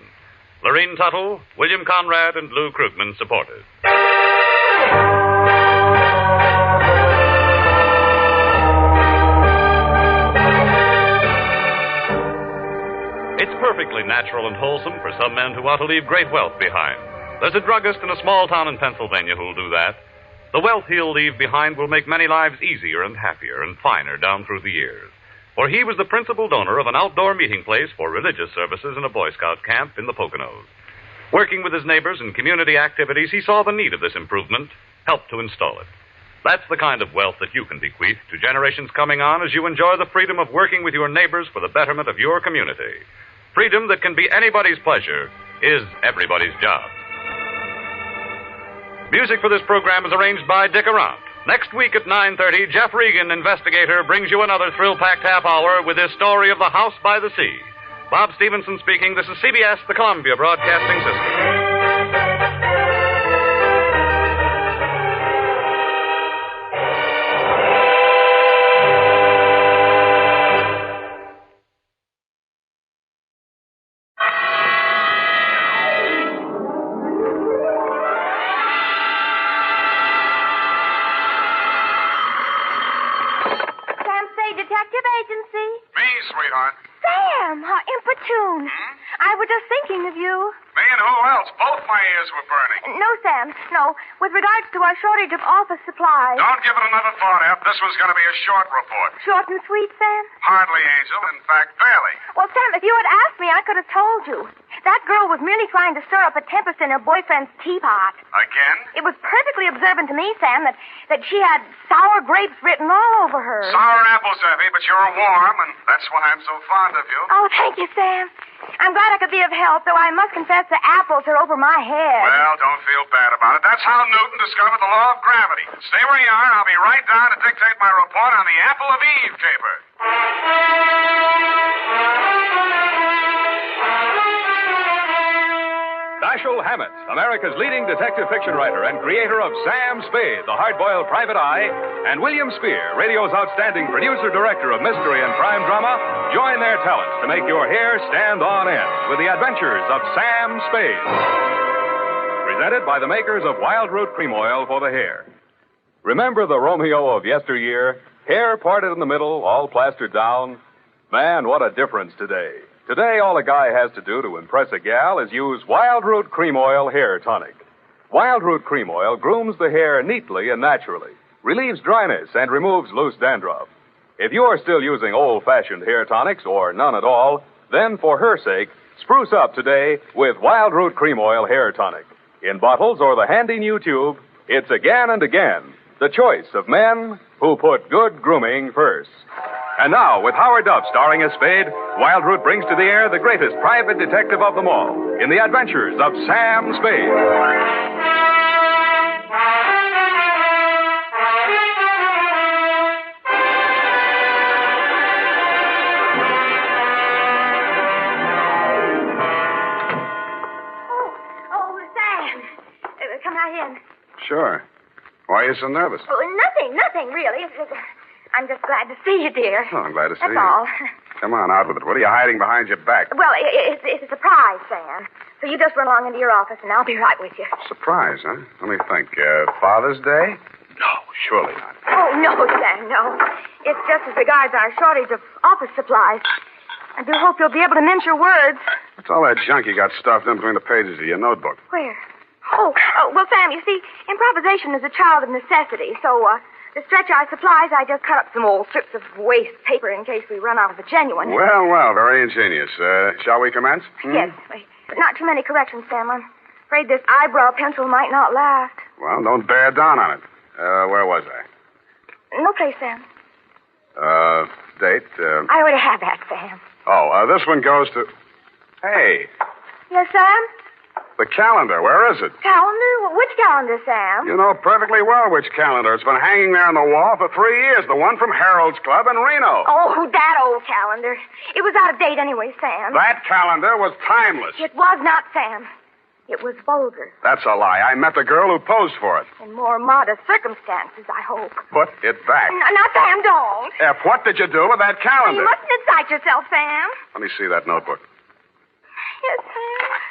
Lorene Tuttle, William Conrad, and Lou Krugman supported. It's perfectly natural and wholesome for some men who want to leave great wealth behind. There's a druggist in a small town in Pennsylvania who'll do that. The wealth he'll leave behind will make many lives easier and happier and finer down through the years. For he was the principal donor of an outdoor meeting place for religious services in a Boy Scout camp in the Poconos. Working with his neighbors in community activities, he saw the need of this improvement, helped to install it. That's the kind of wealth that you can bequeath to generations coming on as you enjoy the freedom of working with your neighbors for the betterment of your community. Freedom that can be anybody's pleasure is everybody's job. Music for this program is arranged by Dick Arant. Next week at 9:30, Jeff Regan, Investigator, brings you another thrill-packed half hour with his story of the House by the Sea. Bob Stevenson speaking. This is CBS, the Columbia Broadcasting System. Sweetheart. Sam, how inopportune. I was just thinking of you. Me and who else? Both my ears were burning. No, Sam, no. With regards to our shortage of office supplies. Don't give it another thought, Ep. This was going to be a short report. Short and sweet, Sam? Hardly, Angel. In fact, barely. Well, Sam, if you had asked me, I could have told you. That girl was merely trying to stir up a tempest in her boyfriend's teapot. Again? It was perfectly observant to me, Sam, that she had sour grapes written all over her. Sour apples, Effie, but you're warm, and that's why I'm so fond of you. Oh, thank you, Sam. I'm glad I could be of help, though I must confess the apples are over my head. Well, don't feel bad about it. That's how Newton discovered the law of gravity. Stay where you are, and I'll be right down to dictate my report on the Apple of Eve caper. Dashiell Hammett, America's leading detective fiction writer and creator of Sam Spade, the hard-boiled private eye, and William Spear, radio's outstanding producer-director of mystery and crime drama, join their talents to make your hair stand on end with the adventures of Sam Spade. Presented by the makers of Wild Root Cream Oil for the hair. Remember the Romeo of yesteryear? Hair parted in the middle, all plastered down? Man, what a difference today. Today, all a guy has to do to impress a gal is use Wild Root Cream Oil Hair Tonic. Wild Root Cream Oil grooms the hair neatly and naturally, relieves dryness, and removes loose dandruff. If you're still using old-fashioned hair tonics or none at all, then for her sake, spruce up today with Wild Root Cream Oil Hair Tonic. In bottles or the handy new tube, it's again and again the choice of men who put good grooming first. And now, with Howard Duff starring as Spade, Wild Root brings to the air the greatest private detective of them all in the adventures of Sam Spade. sure. Why are you so nervous? Oh, nothing, really. I'm just glad to see you, dear. Oh, I'm glad to see you. That's all. Come on, out with it. What are you hiding behind your back? Well, it's a surprise, Sam. So you just run along into your office, and I'll be right with you. Surprise, huh? Let me think. Father's Day? No, surely not. Oh, no, Sam, no. It's just as regards our shortage of office supplies. I do hope you'll be able to mince your words. What's all that junk you got stuffed in between the pages of your notebook? Where? Oh, well, Sam, you see, improvisation is a child of necessity, so to stretch our supplies, I just cut up some old strips of waste paper in case we run out of the genuine. Well, very ingenious. Shall we commence? Yes, but not too many corrections, Sam. I'm afraid this eyebrow pencil might not last. Well, don't bear down on it. Where was I? No place, Sam. Date? I already have that, Sam. This one goes to... Hey, Yes, Sam? the calendar. Where is it? Calendar? Which calendar, Sam? You know perfectly well which calendar. It's been hanging there on the wall for 3 years. The one from Harold's Club in Reno. Oh, that old calendar. It was out of date anyway, Sam. That calendar was timeless. It was not, Sam. It was vulgar. That's a lie. I met the girl who posed for it. In more modest circumstances, I hope. Put it back. Now, Sam, don't. What did you do with that calendar? You mustn't incite yourself, Sam. Let me see that notebook. Yes, Sam.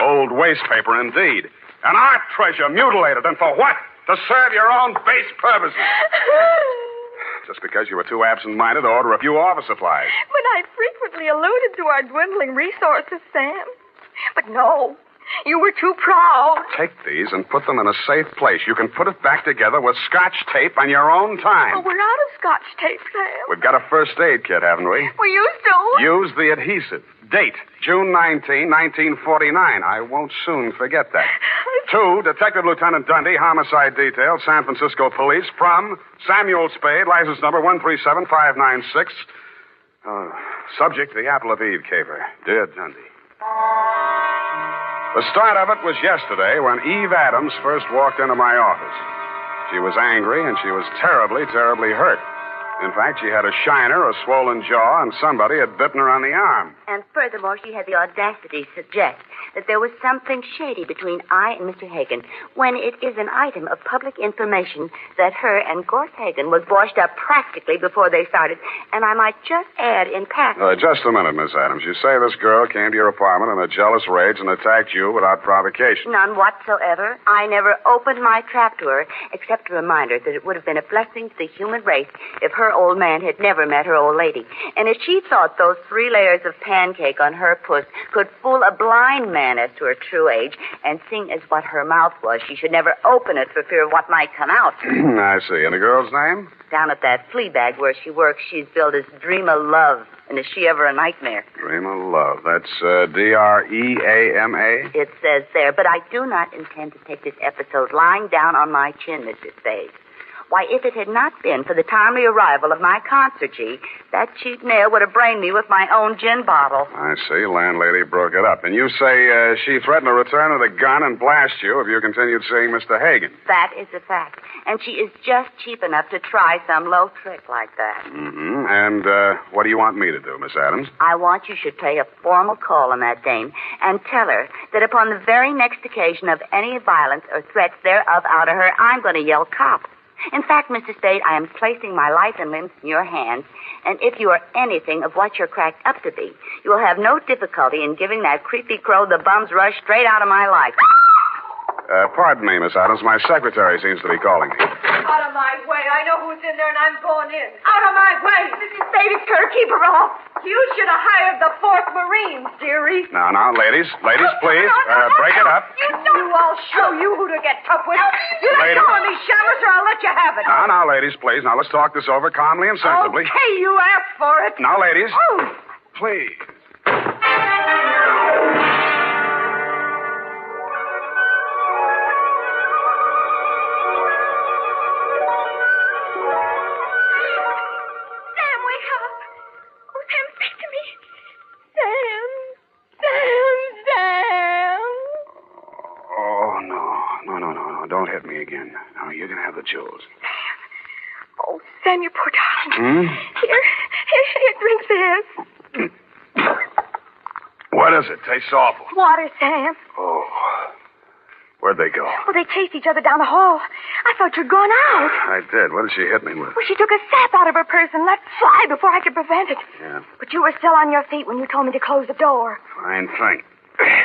Old waste paper, indeed. An art treasure mutilated. And for what? To serve your own base purposes. Just because you were too absent-minded to order a few office supplies. But I frequently alluded to our dwindling resources, Sam. But no, you were too proud. Take these and put them in a safe place. You can put it back together with Scotch tape on your own time. Oh, we're out of Scotch tape, Sam. We've got a first aid kit, haven't we? We used to. Use the adhesive. Date, June 19, 1949. I won't soon forget that. 2, Detective Lieutenant Dundee, Homicide Detail, San Francisco Police, from Samuel Spade, license number 137596. Subject, the Apple of Eve caper. Dear Dundee. The start of it was yesterday when Eve Adams first walked into my office. She was angry and she was terribly, terribly hurt. In fact, she had a shiner, a swollen jaw, and somebody had bitten her on the arm. And furthermore, she had the audacity to suggest that there was something shady between I and Mr. Hagen, when it is an item of public information that her and Gorse Hagen was washed up practically before they started. And I might just add in passing... Just a minute, Miss Adams. You say this girl came to your apartment in a jealous rage and attacked you without provocation. None whatsoever. I never opened my trap to her, except to remind her that it would have been a blessing to the human race if her old man had never met her old lady. And if she thought those 3 layers of pancake on her puss could fool a blind man as to her true age, and seeing as what her mouth was, she should never open it for fear of what might come out. I see. And the girl's name? Down at that flea bag where she works, she's billed as Dream of Love. And is she ever a nightmare? Dream of Love. That's D-R-E-A-M-A? It says there, but I do not intend to take this episode lying down on my chin, Mr. Spade. Why, if it had not been for the timely arrival of my concertee, that cheap nail would have brained me with my own gin bottle. I see. Landlady broke it up. And you say she threatened to return with a gun and blast you if you continued seeing Mr. Hagen. That is a fact. And she is just cheap enough to try some low trick like that. Mm-hmm. And what do you want me to do, Miss Adams? I want you should pay a formal call on that dame and tell her that upon the very next occasion of any violence or threats thereof out of her, I'm going to yell cop. In fact, Mr. Spade, I am placing my life and limbs in your hands, and if you are anything of what you're cracked up to be, you will have no difficulty in giving that creepy crow the bum's rush straight out of my life. Pardon me, Miss Adams. My secretary seems to be calling me. Out of my way. I know who's in there, and I'm going in. Out of my way. Mrs. Spade, it's her. Keep her off. You should have hired the 4th Marines, dearie. Now, ladies, please, break it up. I'll show you who to get tough with. You let go of me, Shamus, or I'll let you have it. Now, ladies, please. Now, let's talk this over calmly and sensibly. Okay, you asked for it. Now, ladies. Oh. Please. Don't hit me again. Now, you can have the jewels. Sam. Oh, Sam, you poor darling. Here, drink this. What is it? Tastes awful. Water, Sam. Oh. Where'd they go? Well, they chased each other down the hall. I thought you'd gone out. I did. What did she hit me with? Well, she took a sap out of her purse and let fly before I could prevent it. Yeah. But you were still on your feet when you told me to close the door. Fine thing.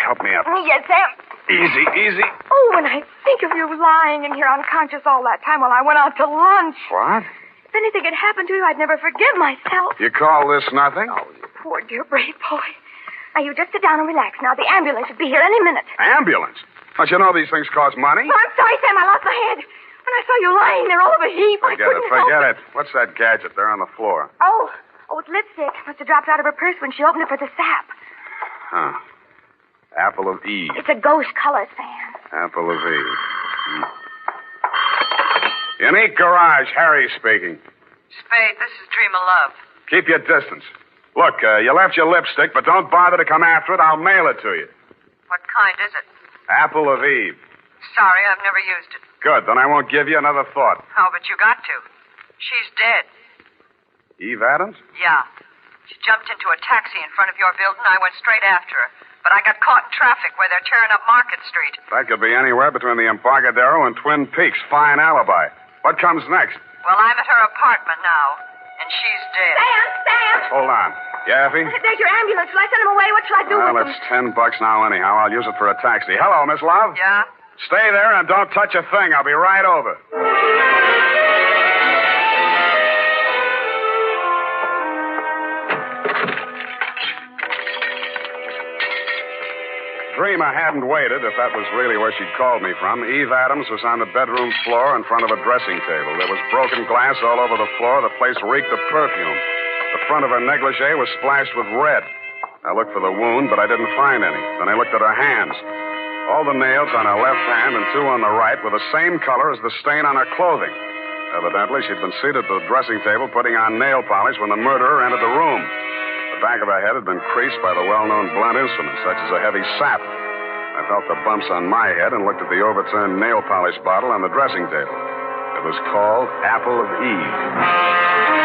Help me up. Yes, Sam. Easy. Oh, when I think of you lying in here unconscious all that time while I went out to lunch. What? If anything had happened to you, I'd never forgive myself. You call this nothing? Oh, you poor, dear, brave boy. Now, you just sit down and relax. Now, the ambulance should be here any minute. Ambulance? Don't you know these things cost money? Oh, I'm sorry, Sam. I lost my head. When I saw you lying there all of a heap, I couldn't help Forget it. What's that gadget there on the floor? Oh, it's lipstick. Must have dropped out of her purse when she opened it for the sap. Huh. Apple of Eve. It's a ghost color, Sam. Apple of Eve. Unique Garage, Harry speaking. Spade, this is Dream of Love. Keep your distance. Look, you left your lipstick, but don't bother to come after it. I'll mail it to you. What kind is it? Apple of Eve. Sorry, I've never used it. Good, then I won't give you another thought. Oh, but you got to. She's dead. Eve Adams? Yeah. She jumped into a taxi in front of your building. I went straight after her. But I got caught in traffic where they're tearing up Market Street. That could be anywhere between the Embarcadero and Twin Peaks. Fine alibi. What comes next? Well, I'm at her apartment now, and she's dead. Sam! Hold on. Yeah, Effie? There's your ambulance. Shall I send him away? What shall I do Well, with it's him? $10 now anyhow. I'll use it for a taxi. Hello, Miss Love? Yeah? Stay there and don't touch a thing. I'll be right over. Dreamer hadn't waited, if that was really where she'd called me from. Eve Adams was on the bedroom floor in front of a dressing table. There was broken glass all over the floor. The place reeked of perfume. The front of her negligee was splashed with red. I looked for the wound, but I didn't find any. Then I looked at her hands. All the nails on her left hand and two on the right were the same color as the stain on her clothing. Evidently, she'd been seated at the dressing table putting on nail polish when the murderer entered the room. The back of her head had been creased by the well-known blunt instrument, such as a heavy sap. I felt the bumps on my head and looked at the overturned nail polish bottle on the dressing table. It was called Apple of Eve.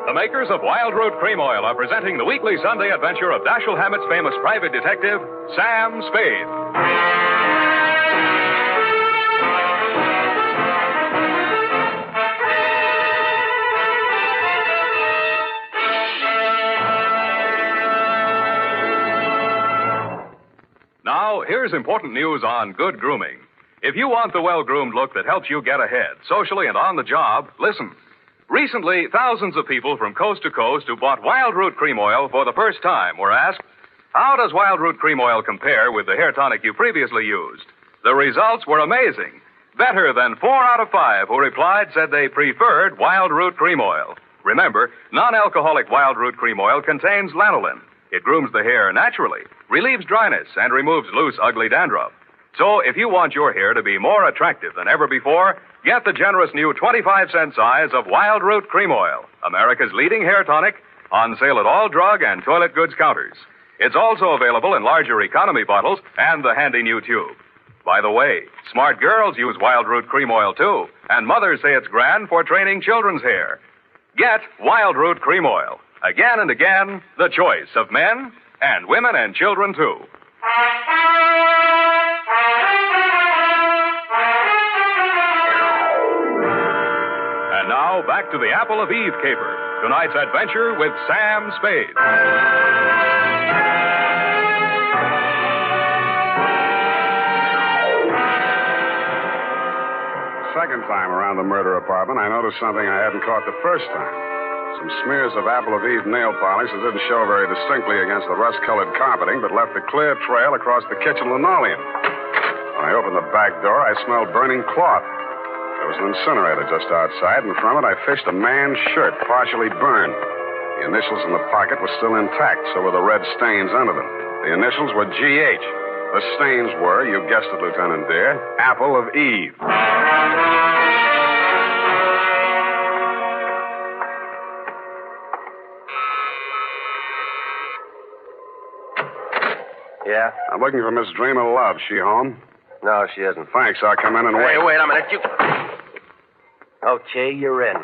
The makers of Wild Root Cream Oil are presenting the weekly Sunday adventure of Dashiell Hammett's famous private detective, Sam Spade. Now, here's important news on good grooming. If you want the well-groomed look that helps you get ahead, socially and on the job, listen. Recently, thousands of people from coast to coast who bought Wild Root Cream Oil for the first time were asked, how does Wild Root Cream Oil compare with the hair tonic you previously used? The results were amazing. Better than 4 out of 5 who replied said they preferred Wild Root Cream Oil. Remember, non-alcoholic Wild Root Cream Oil contains lanolin. It grooms the hair naturally, relieves dryness, and removes loose, ugly dandruff. So if you want your hair to be more attractive than ever before, get the generous new 25-cent size of Wild Root Cream Oil, America's leading hair tonic, on sale at all drug and toilet goods counters. It's also available in larger economy bottles and the handy new tube. By the way, smart girls use Wild Root Cream Oil, too, and mothers say it's grand for training children's hair. Get Wild Root Cream Oil. Again and again, the choice of men and women and children, too. And now, back to the Apple of Eve caper. Tonight's adventure with Sam Spade. Second time around the murder apartment, I noticed something I hadn't caught the first time. Some smears of Apple of Eve nail polish that didn't show very distinctly against the rust-colored carpeting, but left a clear trail across the kitchen linoleum. When I opened the back door, I smelled burning cloth. There was an incinerator just outside, and from it I fished a man's shirt, partially burned. The initials in the pocket were still intact, so were the red stains under them. The initials were G.H. The stains were, you guessed it, Lieutenant Deere, Apple of Eve. Yeah? I'm looking for Miss Dream of Love. She home? No, she isn't. Thanks. I'll come in and wait. Hey, wait a minute. You... Okay, you're in.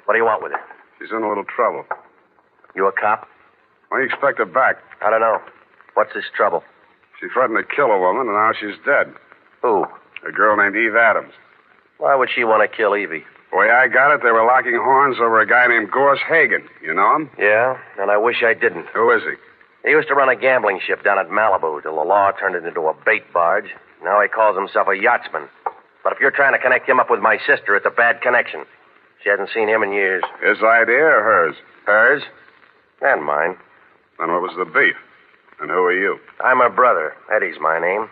What do you want with her? She's in a little trouble. You a cop? When do you expect her back? I don't know. What's this trouble? She threatened to kill a woman, and now she's dead. Who? A girl named Eve Adams. Why would she want to kill Evie? The way I got it, they were locking horns over a guy named Gorse Hagen. You know him? Yeah, and I wish I didn't. Who is he? He used to run a gambling ship down at Malibu till the law turned it into a bait barge. Now he calls himself a yachtsman. But if you're trying to connect him up with my sister, it's a bad connection. She hasn't seen him in years. His idea or hers? Hers. And mine. Then what was the beef? And who are you? I'm her brother. Eddie's my name.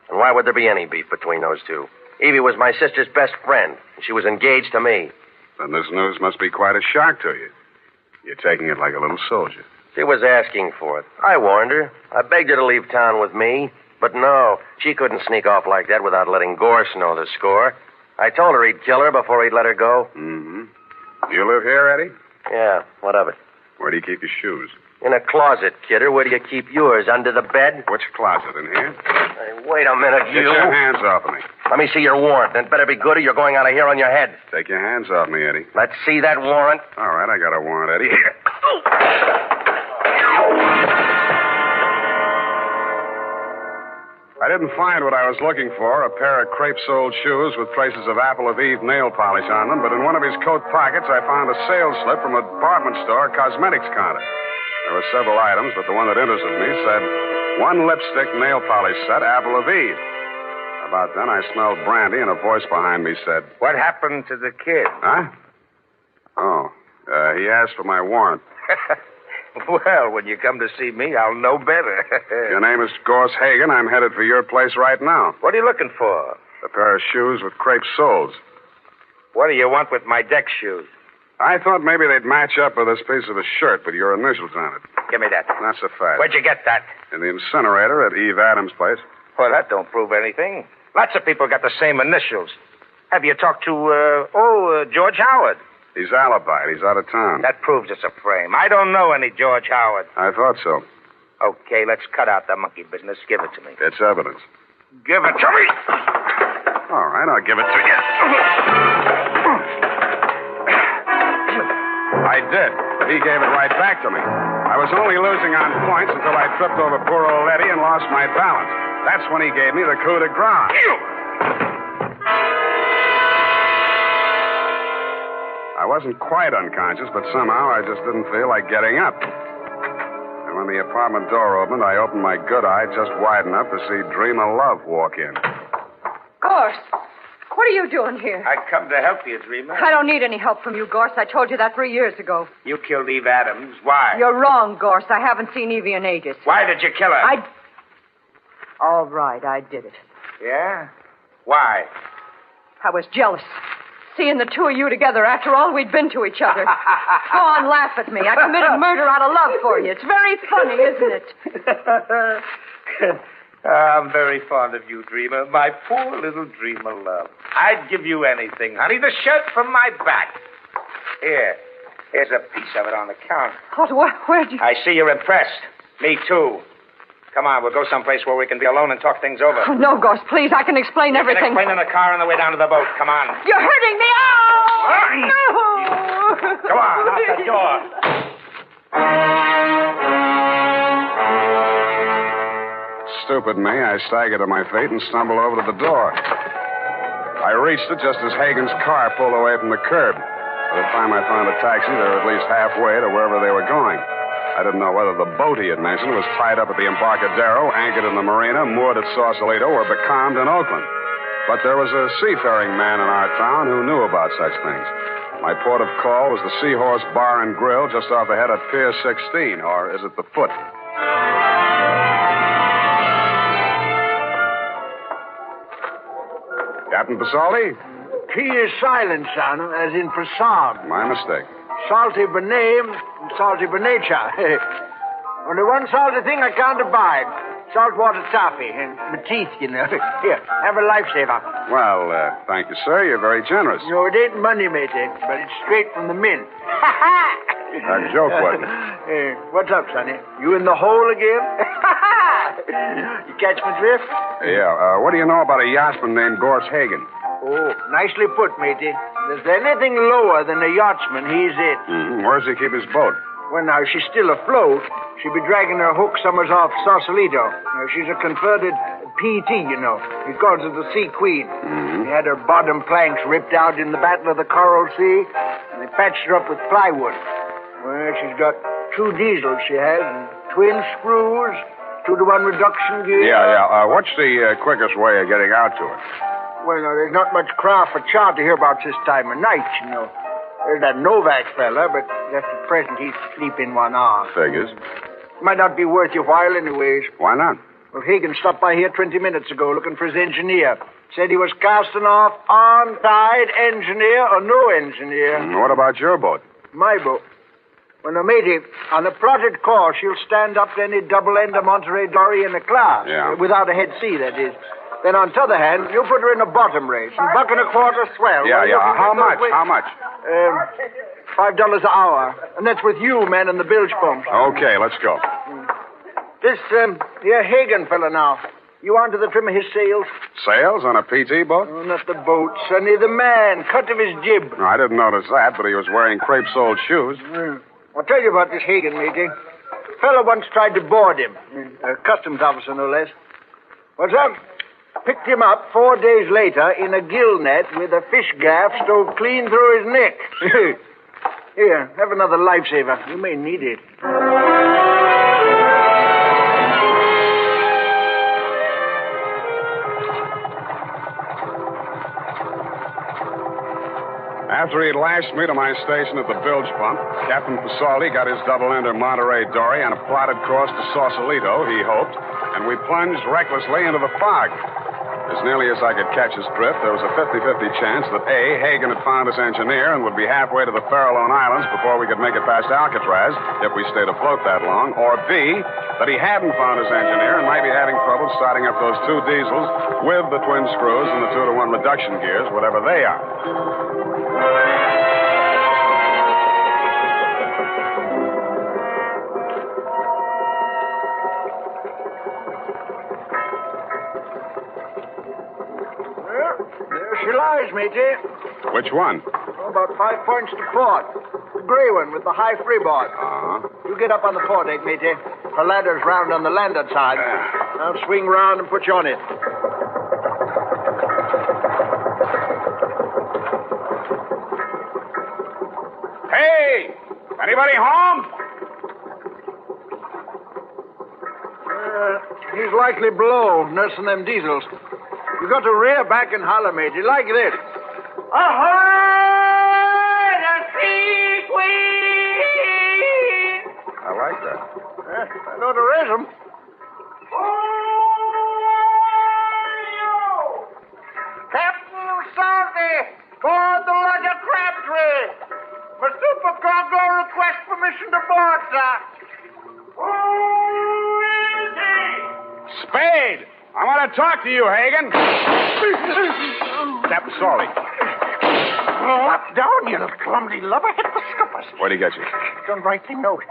And why would there be any beef between those two? Evie was my sister's best friend, and she was engaged to me. Then this news must be quite a shock to you. You're taking it like a little soldier. She was asking for it. I warned her. I begged her to leave town with me. But no, she couldn't sneak off like that without letting Gorse know the score. I told her he'd kill her before he'd let her go. Mm-hmm. You live here, Eddie? Yeah, what of it? Where do you keep your shoes? In a closet, kidder. Where do you keep yours? Under the bed? Which closet? In here? Hey, wait a minute, Get your hands off of me. Let me see your warrant. It better be good or you're going out of here on your head. Take your hands off me, Eddie. Let's see that warrant. All right, I got a warrant, Eddie. I didn't find what I was looking for, a pair of crepe-soled shoes with traces of Apple of Eve nail polish on them, but in one of his coat pockets I found a sales slip from a department store cosmetics counter. There were several items, but the one that interested me said, 1 lipstick nail polish set, Apple of Eve. About then, I smelled brandy, and a voice behind me said, What happened to the kid? Huh? Oh, he asked for my warrant. Well, when you come to see me, I'll know better. Your name is Gorse Hagen. I'm headed for your place right now. What are you looking for? A pair of shoes with crepe soles. What do you want with my deck shoes? I thought maybe they'd match up with this piece of a shirt with your initials on it. Give me that. That's a fact. Where'd you get that? In the incinerator at Eve Adams' place. Well, that don't prove anything. Lots of people got the same initials. Have you talked to, George Howard? He's alibied. He's out of town. That proves it's a frame. I don't know any George Howard. I thought so. Okay, let's cut out the monkey business. Give it to me. It's evidence. Give it to me! All right, I'll give it to you. I did, but he gave it right back to me. I was only losing on points until I tripped over poor old Eddie and lost my balance. That's when he gave me the coup de grace. I wasn't quite unconscious, but somehow I just didn't feel like getting up. And when the apartment door opened, I opened my good eye just wide enough to see Dream of Love walk in. Gorse, what are you doing here? I come to help you, Dreamer. I don't need any help from you, Gorse. I told you that 3 years ago. You killed Eve Adams. Why? You're wrong, Gorse. I haven't seen Evie in ages. Why did you kill her? All right, I did it. Yeah? Why? I was jealous. Seeing the two of you together after all we'd been to each other. Go on, laugh at me. I committed murder out of love for you. It's very funny, isn't it? I'm very fond of you, Dreamer. My poor little Dreamer love. I'd give you anything, honey. The shirt from my back. Here's a piece of it on the counter. Where'd you... I see you're impressed. Me, too. Come on, we'll go someplace where we can be alone and talk things over. Oh, no, Gorse, please. I can explain everything. You can explain in the car on the way down to the boat. Come on. You're hurting me. Oh! No! Come on, out the door. Stupid me, I staggered to my feet and stumbled over to the door. I reached it just as Hagen's car pulled away from the curb. By the time I found a taxi, they were at least halfway to wherever they were going. I didn't know whether the boat he had mentioned was tied up at the Embarcadero, anchored in the marina, moored at Sausalito, or becalmed in Oakland. But there was a seafaring man in our town who knew about such things. My port of call was the Seahorse Bar and Grill just off ahead at Pier 16, or is it the Foot? Captain Pasoldi? P is silent, son, as in Prasad. My mistake. Salty by name, salty by nature. Only one salty thing I can't abide. Saltwater toffee. And my teeth, you know. Here, have a lifesaver. Well, thank you, sir. You're very generous. No, it ain't money, matey, but it's straight from the mint. That joke wasn't. What's up, sonny? You in the hole again? You catch my drift? Yeah. What do you know about a yachtsman named Gorse Hagen? Oh, nicely put, matey. If there's anything lower than a yachtsman, he's it. Mm-hmm. Where does he keep his boat? Well, now, she's still afloat, She'll be dragging her hook summers off Sausalito. She's a converted PT, you know. He calls her the Sea Queen. He had her bottom planks ripped out in the Battle of the Coral Sea, and they patched her up with plywood. Well, she's got 2 diesels, she has, and twin screws, 2-to-1 reduction gear. Yeah. What's the quickest way of getting out to her? Well, no, there's not much craft for charter hereabouts this time of night, you know. There's that Novak fella, but just at present he's sleeping 1 hour. Figures. Might not be worth your while anyways. Why not? Well, Hagen stopped by here 20 minutes ago looking for his engineer. Said he was casting off on-tide engineer or no engineer. What about your boat? My boat? Well, no, matey, on a plotted course, she'll stand up to any double-ender Monterey dory in the class. Yeah. Without a head sea, that is. Then, on the other hand, you put her in a bottom race, and $1.25 swell. Yeah. How much? How much? $5 an hour. And that's with you, man, and the bilge pump. Okay, let's go. This, here Hagen fella now. You onto the trim of his sails? Sails on a PT boat? Oh, not the boat, Sonny. The man. Cut of his jib. No, I didn't notice that, but he was wearing crepe-soled shoes. I'll tell you about this Hagen, matey. Fella once tried to board him. A customs officer, no less. What's up? Picked him up 4 days later in a gill net with a fish gaff stove clean through his neck. Here, have another lifesaver. You may need it. After he'd lashed me to my station at the bilge pump, Captain Pasoldi got his double-ender Monterey dory on a plotted course to Sausalito, he hoped, and we plunged recklessly into the fog. As nearly as I could catch his drift, there was a 50-50 chance that A, Hagen had found his engineer and would be halfway to the Farallone Islands before we could make it past Alcatraz, if we stayed afloat that long, or B, that he hadn't found his engineer and might be having trouble starting up those 2 diesels with the twin screws and the 2-to-1 reduction gears, whatever they are. She lies, matey. Which one? Oh, about 5 points to port. The gray one with the high freeboard. You get up on the port deck, matey. The ladder's round on the landward side. I'll swing round and put you on it. Hey! Anybody home? He's likely below, nursing them diesels. You got to rear back and holler, matey, like this. Ahoy, the Sea Queen! I like that. I know to raise them. Captain Salty, board the lugger Crabtree. My supercargo requests permission to board, sir. Spade! I want to talk to you, Hagen. Captain Sawley. Drop down, you little clumsy lubber. Hit the scuppers. Where'd he get you? Don't rightly note.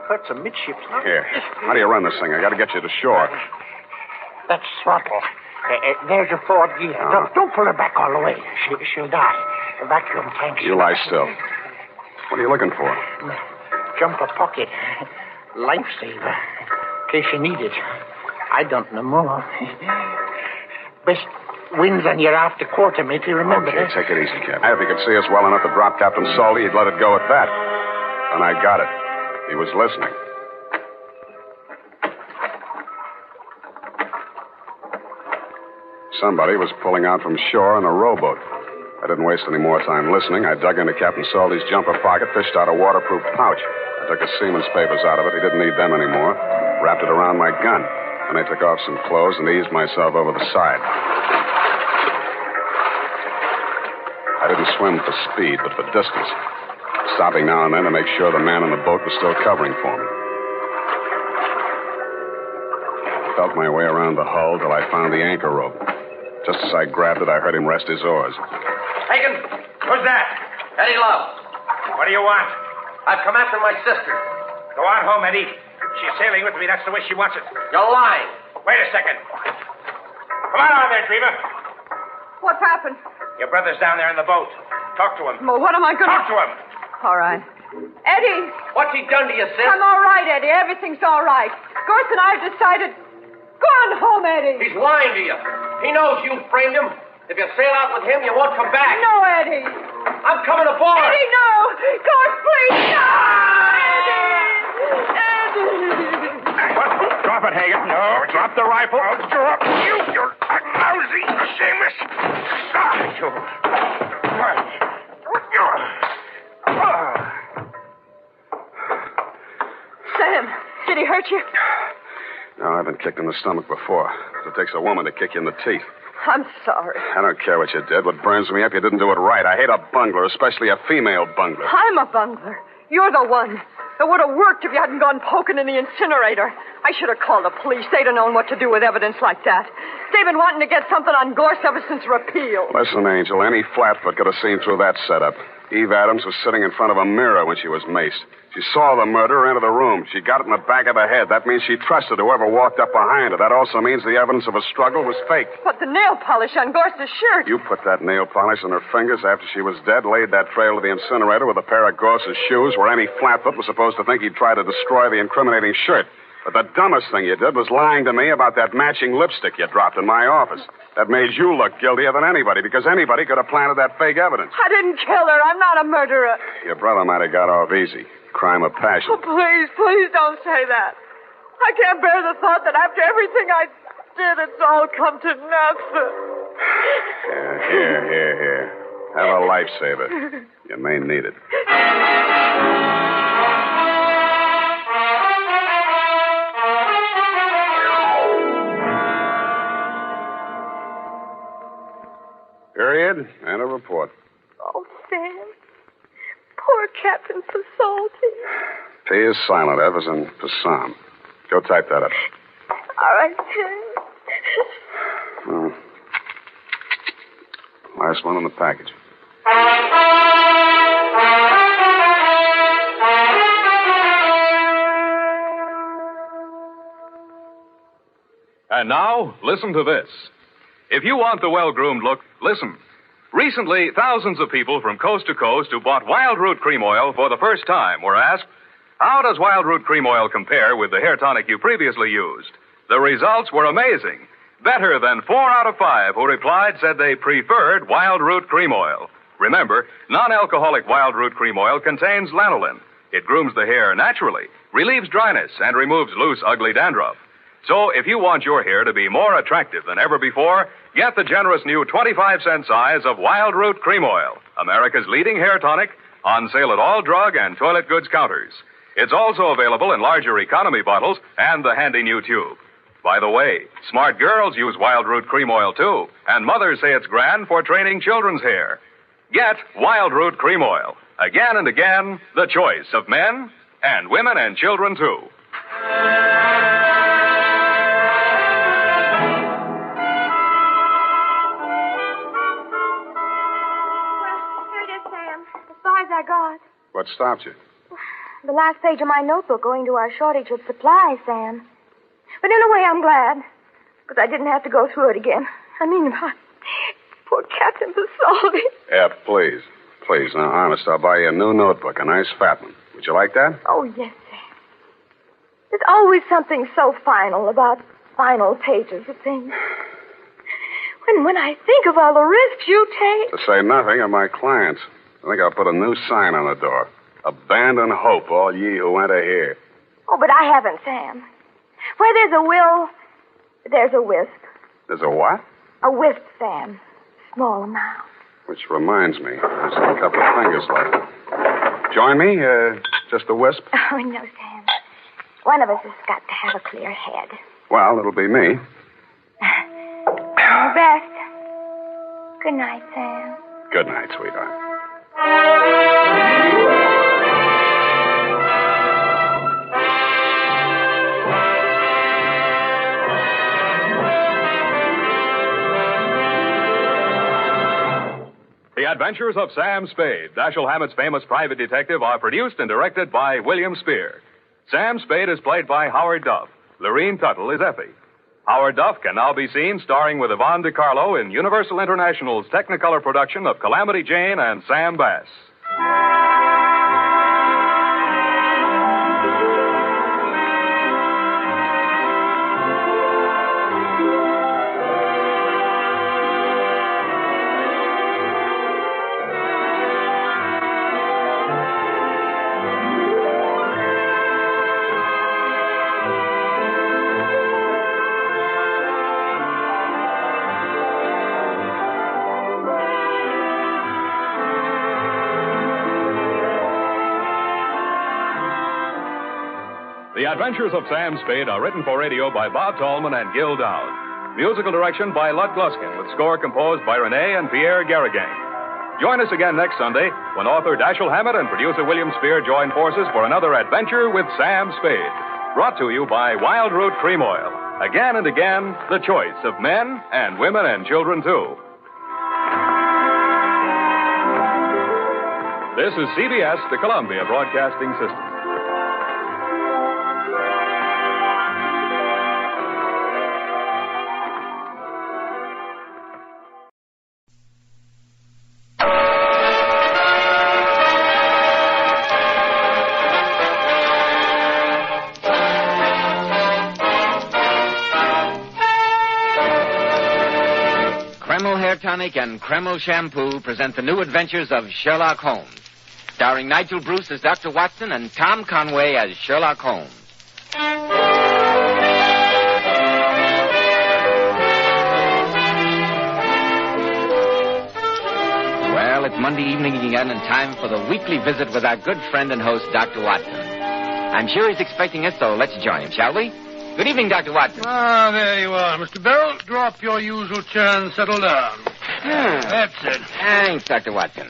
Hurts amidships, no? Here. How do you run this thing? I got to get you to shore. That's throttle. There's your forward gear. Don't pull her back all the way. She'll die. The vacuum tank. You lie still. What are you looking for? Jumper pocket. Lifesaver. In case you need it. I don't know more. Best wins on your after quarter, matey. Remember Okay, that? take it easy, Captain. If he could see us well enough to drop Captain Salty, he'd let it go at that. And I got it. He was listening. Somebody was pulling out from shore in a rowboat. I didn't waste any more time listening. I dug into Captain Salty's jumper pocket, fished out a waterproof pouch. I took his seaman's papers out of it. He didn't need them anymore. Wrapped it around my gun. Then I took off some clothes and eased myself over the side. I didn't swim for speed, but for distance. Stopping now and then to make sure the man in the boat was still covering for me. I felt my way around the hull till I found the anchor rope. Just as I grabbed it, I heard him rest his oars. Hagen, who's that? Eddie Love. What do you want? I've come after my sister. Go on home, Eddie. She's sailing with me. That's the way she wants it. You're lying. Wait a second. Come on there, Dreamer. What's happened? Your brother's down there in the boat. Talk to him. Well, what am I going to... Talk to him. All right. Eddie! What's he done to you, sis? I'm all right, Eddie. Everything's all right. Gorse and I have decided... Go on home, Eddie. He's lying to you. He knows you framed him. If you sail out with him, you won't come back. No, Eddie. I'm coming aboard. Eddie, no! Gorse, please! No! Eddie! Drop it, Hagen. No, drop the rifle. I'll drop you, you lousy, shameless. Sam, did he hurt you? No, I've been kicked in the stomach before. It takes a woman to kick you in the teeth. I'm sorry. I don't care what you did. What burns me up, you didn't do it right. I hate a bungler, especially a female bungler. I'm a bungler. You're the one. It would have worked if you hadn't gone poking in the incinerator. I should have called the police. They'd have known what to do with evidence like that. They've been wanting to get something on Gorse ever since repeal. Listen, Angel, any flatfoot could have seen through that setup. Eve Adams was sitting in front of a mirror when she was maced. She saw the murderer enter the room. She got it in the back of the head. That means she trusted whoever walked up behind her. That also means the evidence of a struggle was fake. But the nail polish on Gorse's shirt. You put that nail polish on her fingers after she was dead, laid that trail to the incinerator with a pair of Gorse's shoes where any flatfoot was supposed to think he'd try to destroy the incriminating shirt. But the dumbest thing you did was lying to me about that matching lipstick you dropped in my office. That made you look guiltier than anybody, because anybody could have planted that fake evidence. I didn't kill her. I'm not a murderer. Your brother might have got off easy. Crime of passion. Oh, please don't say that. I can't bear the thought that after everything I did, it's all come to nothing. Here. Have a lifesaver. You may need it. Period. And a report. Oh, Sam. Poor Captain Pasolti. P is silent, F is in Passam. Go type that up. All right, Sam. Last one in the package. And now, listen to this. If you want the well-groomed look, listen. Recently, thousands of people from coast to coast who bought Wild Root Cream Oil for the first time were asked, how does Wild Root Cream Oil compare with the hair tonic you previously used? The results were amazing. Better than 4 out of 5 who replied said they preferred Wild Root Cream Oil. Remember, non-alcoholic Wild Root Cream Oil contains lanolin. It grooms the hair naturally, relieves dryness, and removes loose, ugly dandruff. So if you want your hair to be more attractive than ever before, get the generous new 25-cent size of Wild Root Cream Oil, America's leading hair tonic, on sale at all drug and toilet goods counters. It's also available in larger economy bottles and the handy new tube. By the way, smart girls use Wild Root Cream Oil, too, and mothers say it's grand for training children's hair. Get Wild Root Cream Oil. Again and again, the choice of men and women and children, too. I got. What stopped you? The last page of my notebook owing to our shortage with supplies, Sam. But in a way, I'm glad. Because I didn't have to go through it again. I mean, poor Captain Pasolti. F, please. Please, now, honest, I'll buy you a new notebook, a nice fat one. Would you like that? Oh, yes, Sam. There's always something so final about final pages of things. When I think of all the risks you take... To say nothing of my clients. I think I'll put a new sign on the door. Abandon hope, all ye who enter here. Oh, but I haven't, Sam. Where there's a will, there's a wisp. There's a what? A wisp, Sam. Small amount. Which reminds me, there's a couple of fingers left. Join me? Just a wisp? Oh, no, Sam. One of us has got to have a clear head. Well, it'll be me. Your best. Good night, Sam. Good night, sweetheart. The Adventures of Sam Spade, Dashiell Hammett's famous private detective, are produced and directed by William Spear. Sam Spade is played by Howard Duff. Lorene Tuttle is Effie. Howard Duff can now be seen starring with Yvonne DiCarlo in Universal International's Technicolor production of Calamity Jane and Sam Bass. The Adventures of Sam Spade are written for radio by Bob Tallman and Gil Dowd. Musical direction by Lud Gluskin, with score composed by Renee and Pierre Garrigan. Join us again next Sunday when author Dashiell Hammett and producer William Spear join forces for another adventure with Sam Spade. Brought to you by Wild Root Cream Oil. Again and again, the choice of men and women and children, too. This is CBS, the Columbia Broadcasting System. Kreml Hair Tonic and Kreml Shampoo present the new adventures of Sherlock Holmes, starring Nigel Bruce as Dr. Watson and Tom Conway as Sherlock Holmes. Well, it's Monday evening again and time for the weekly visit with our good friend and host, Dr. Watson. I'm sure he's expecting us, so let's join him, shall we? Good evening, Dr. Watson. Ah, there you are, Mr. Bell. Drop your usual chair and settle down. That's it. Thanks, Dr. Watson.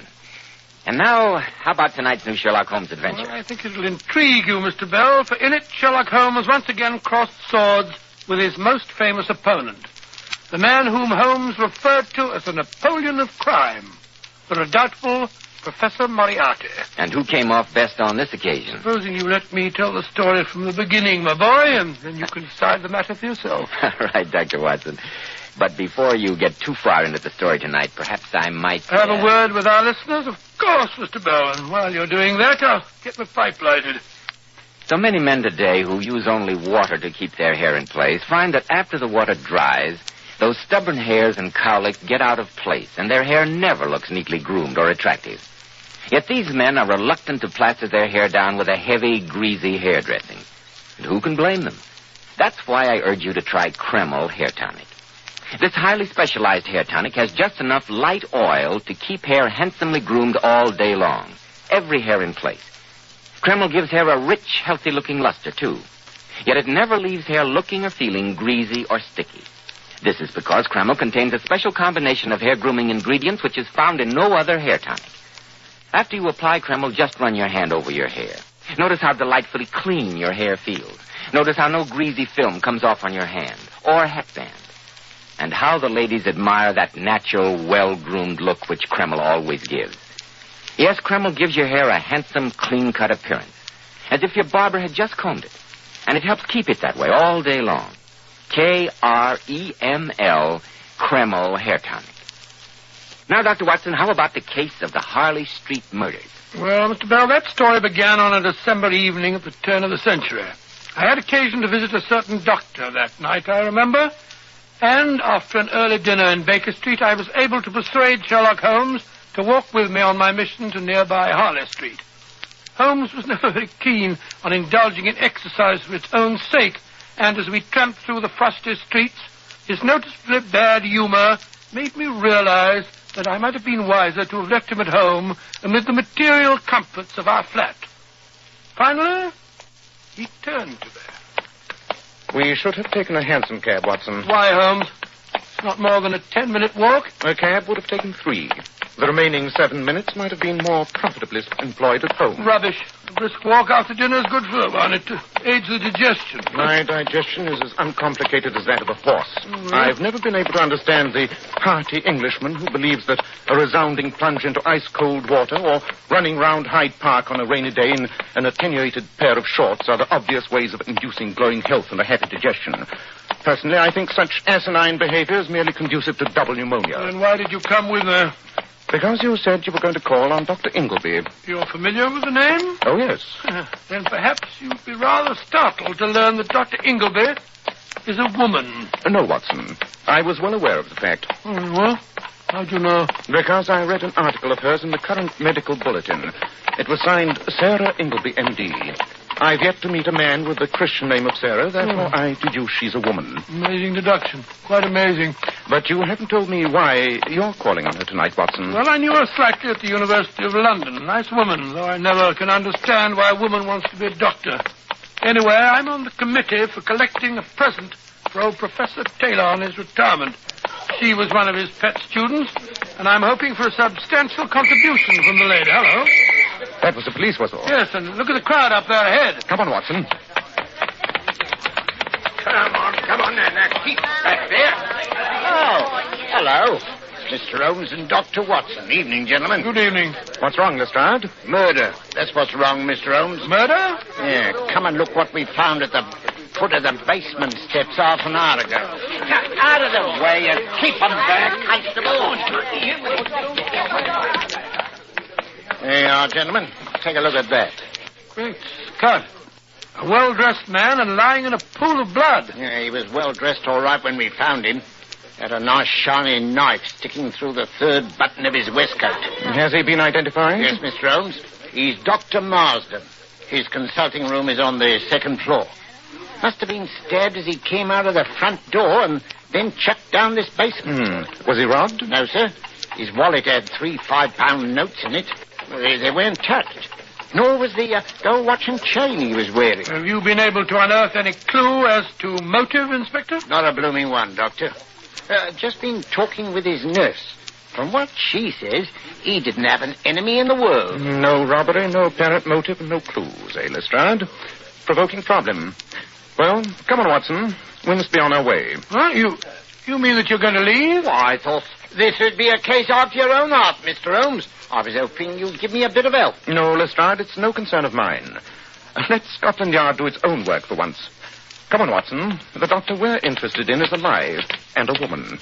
And now, how about tonight's new Sherlock Holmes adventure? Well, I think it'll intrigue you, Mr. Bell, for in it, Sherlock Holmes once again crossed swords with his most famous opponent, the man whom Holmes referred to as the Napoleon of crime, the redoubtable Professor Moriarty. And who came off best on this occasion? Supposing you let me tell the story from the beginning, my boy, and then you can decide the matter for yourself. All right, Dr. Watson. But before you get too far into the story tonight, perhaps I might... Have a word with our listeners? Of course, Mr. Bell. And while you're doing that, I'll get my pipe lighted. So many men today who use only water to keep their hair in place find that after the water dries, those stubborn hairs and cowlicks get out of place, and their hair never looks neatly groomed or attractive. Yet these men are reluctant to plaster their hair down with a heavy, greasy hairdressing. And who can blame them? That's why I urge you to try Kreml Hair Tonic. This highly specialized hair tonic has just enough light oil to keep hair handsomely groomed all day long. Every hair in place. Kreml gives hair a rich, healthy-looking luster, too. Yet it never leaves hair looking or feeling greasy or sticky. This is because Kreml contains a special combination of hair grooming ingredients which is found in no other hair tonic. After you apply Kreml, just run your hand over your hair. Notice how delightfully clean your hair feels. Notice how no greasy film comes off on your hand or hatband. And how the ladies admire that natural, well-groomed look which Kreml always gives. Yes, Kreml gives your hair a handsome, clean-cut appearance, as if your barber had just combed it. And it helps keep it that way all day long. Kreml, Kreml Hair Tonic. Now, Dr. Watson, how about the case of the Harley Street murders? Well, Mr. Bell, that story began on a December evening at the turn of the century. I had occasion to visit a certain doctor that night, I remember. And after an early dinner in Baker Street, I was able to persuade Sherlock Holmes to walk with me on my mission to nearby Harley Street. Holmes was never very keen on indulging in exercise for its own sake, and as we tramped through the frosty streets, his noticeably bad humor made me realize that I might have been wiser to have left him at home amid the material comforts of our flat. Finally, he turned to me. We should have taken a hansom cab, Watson. Why, Holmes? It's not more than a 10-minute walk. A cab would have taken 3. The remaining 7 minutes might have been more profitably employed at home. Rubbish. A brisk walk after dinner is good for one. It aids the digestion. My digestion is as uncomplicated as that of a horse. I've never been able to understand the hearty Englishman who believes that a resounding plunge into ice-cold water or running round Hyde Park on a rainy day in an attenuated pair of shorts are the obvious ways of inducing glowing health and a happy digestion. Personally, I think such asinine behavior is merely conducive to double pneumonia. And why did you come with me? Because you said you were going to call on Dr. Ingleby. You're familiar with the name? Oh, yes. Then perhaps you'd be rather startled to learn that Dr. Ingleby is a woman. No, Watson. I was well aware of the fact. Well, how'd you know? Because I read an article of hers in the current medical bulletin. It was signed Sarah Ingleby, M.D. I've yet to meet a man with the Christian name of Sarah, therefore I deduce she's a woman. Amazing deduction. Quite amazing. But you haven't told me why you're calling on her tonight, Watson. Well, I knew her slightly at the University of London. Nice woman, though I never can understand why a woman wants to be a doctor. Anyway, I'm on the committee for collecting a present for old Professor Taylor on his retirement. She was one of his pet students, and I'm hoping for a substantial contribution from the lady. Hello. That was the police whistle. Yes, and look at the crowd up there ahead. Come on, Watson. Come on now. Keep back there. Oh, hello. Mr. Holmes and Dr. Watson. Evening, gentlemen. Good evening. What's wrong, Lestrade? Murder. That's what's wrong, Mr. Holmes. Murder? Yeah, come and look what we found at the foot of the basement steps half an hour ago. Out of the way and keep them back, Constable. There you are, gentlemen. Take a look at that. Great Scott. A well-dressed man and lying in a pool of blood. Yeah, he was well-dressed all right when we found him. Had a nice shiny knife sticking through the third button of his waistcoat. Has he been identified? Yes, Mr. Holmes. He's Dr. Marsden. His consulting room is on the second floor. Must have been stabbed as he came out of the front door and then chucked down this basement. Was he robbed? No, sir. His wallet had 3 5-pound notes in it. They weren't touched. Nor was the gold watch and chain he was wearing. Have you been able to unearth any clue as to motive, Inspector? Not a blooming one, Doctor. Just been talking with his nurse. From what she says, he didn't have an enemy in the world. No robbery, no apparent motive, and no clues, eh, Lestrade? Provoking problem. Well, come on, Watson. We must be on our way. Huh? You mean that you're going to leave? Well, I thought this would be a case after your own heart, Mr. Holmes. I was hoping you'd give me a bit of help. No, Lestrade, it's no concern of mine. Let Scotland Yard do its own work for once. Come on, Watson. The doctor we're interested in is alive, and a woman.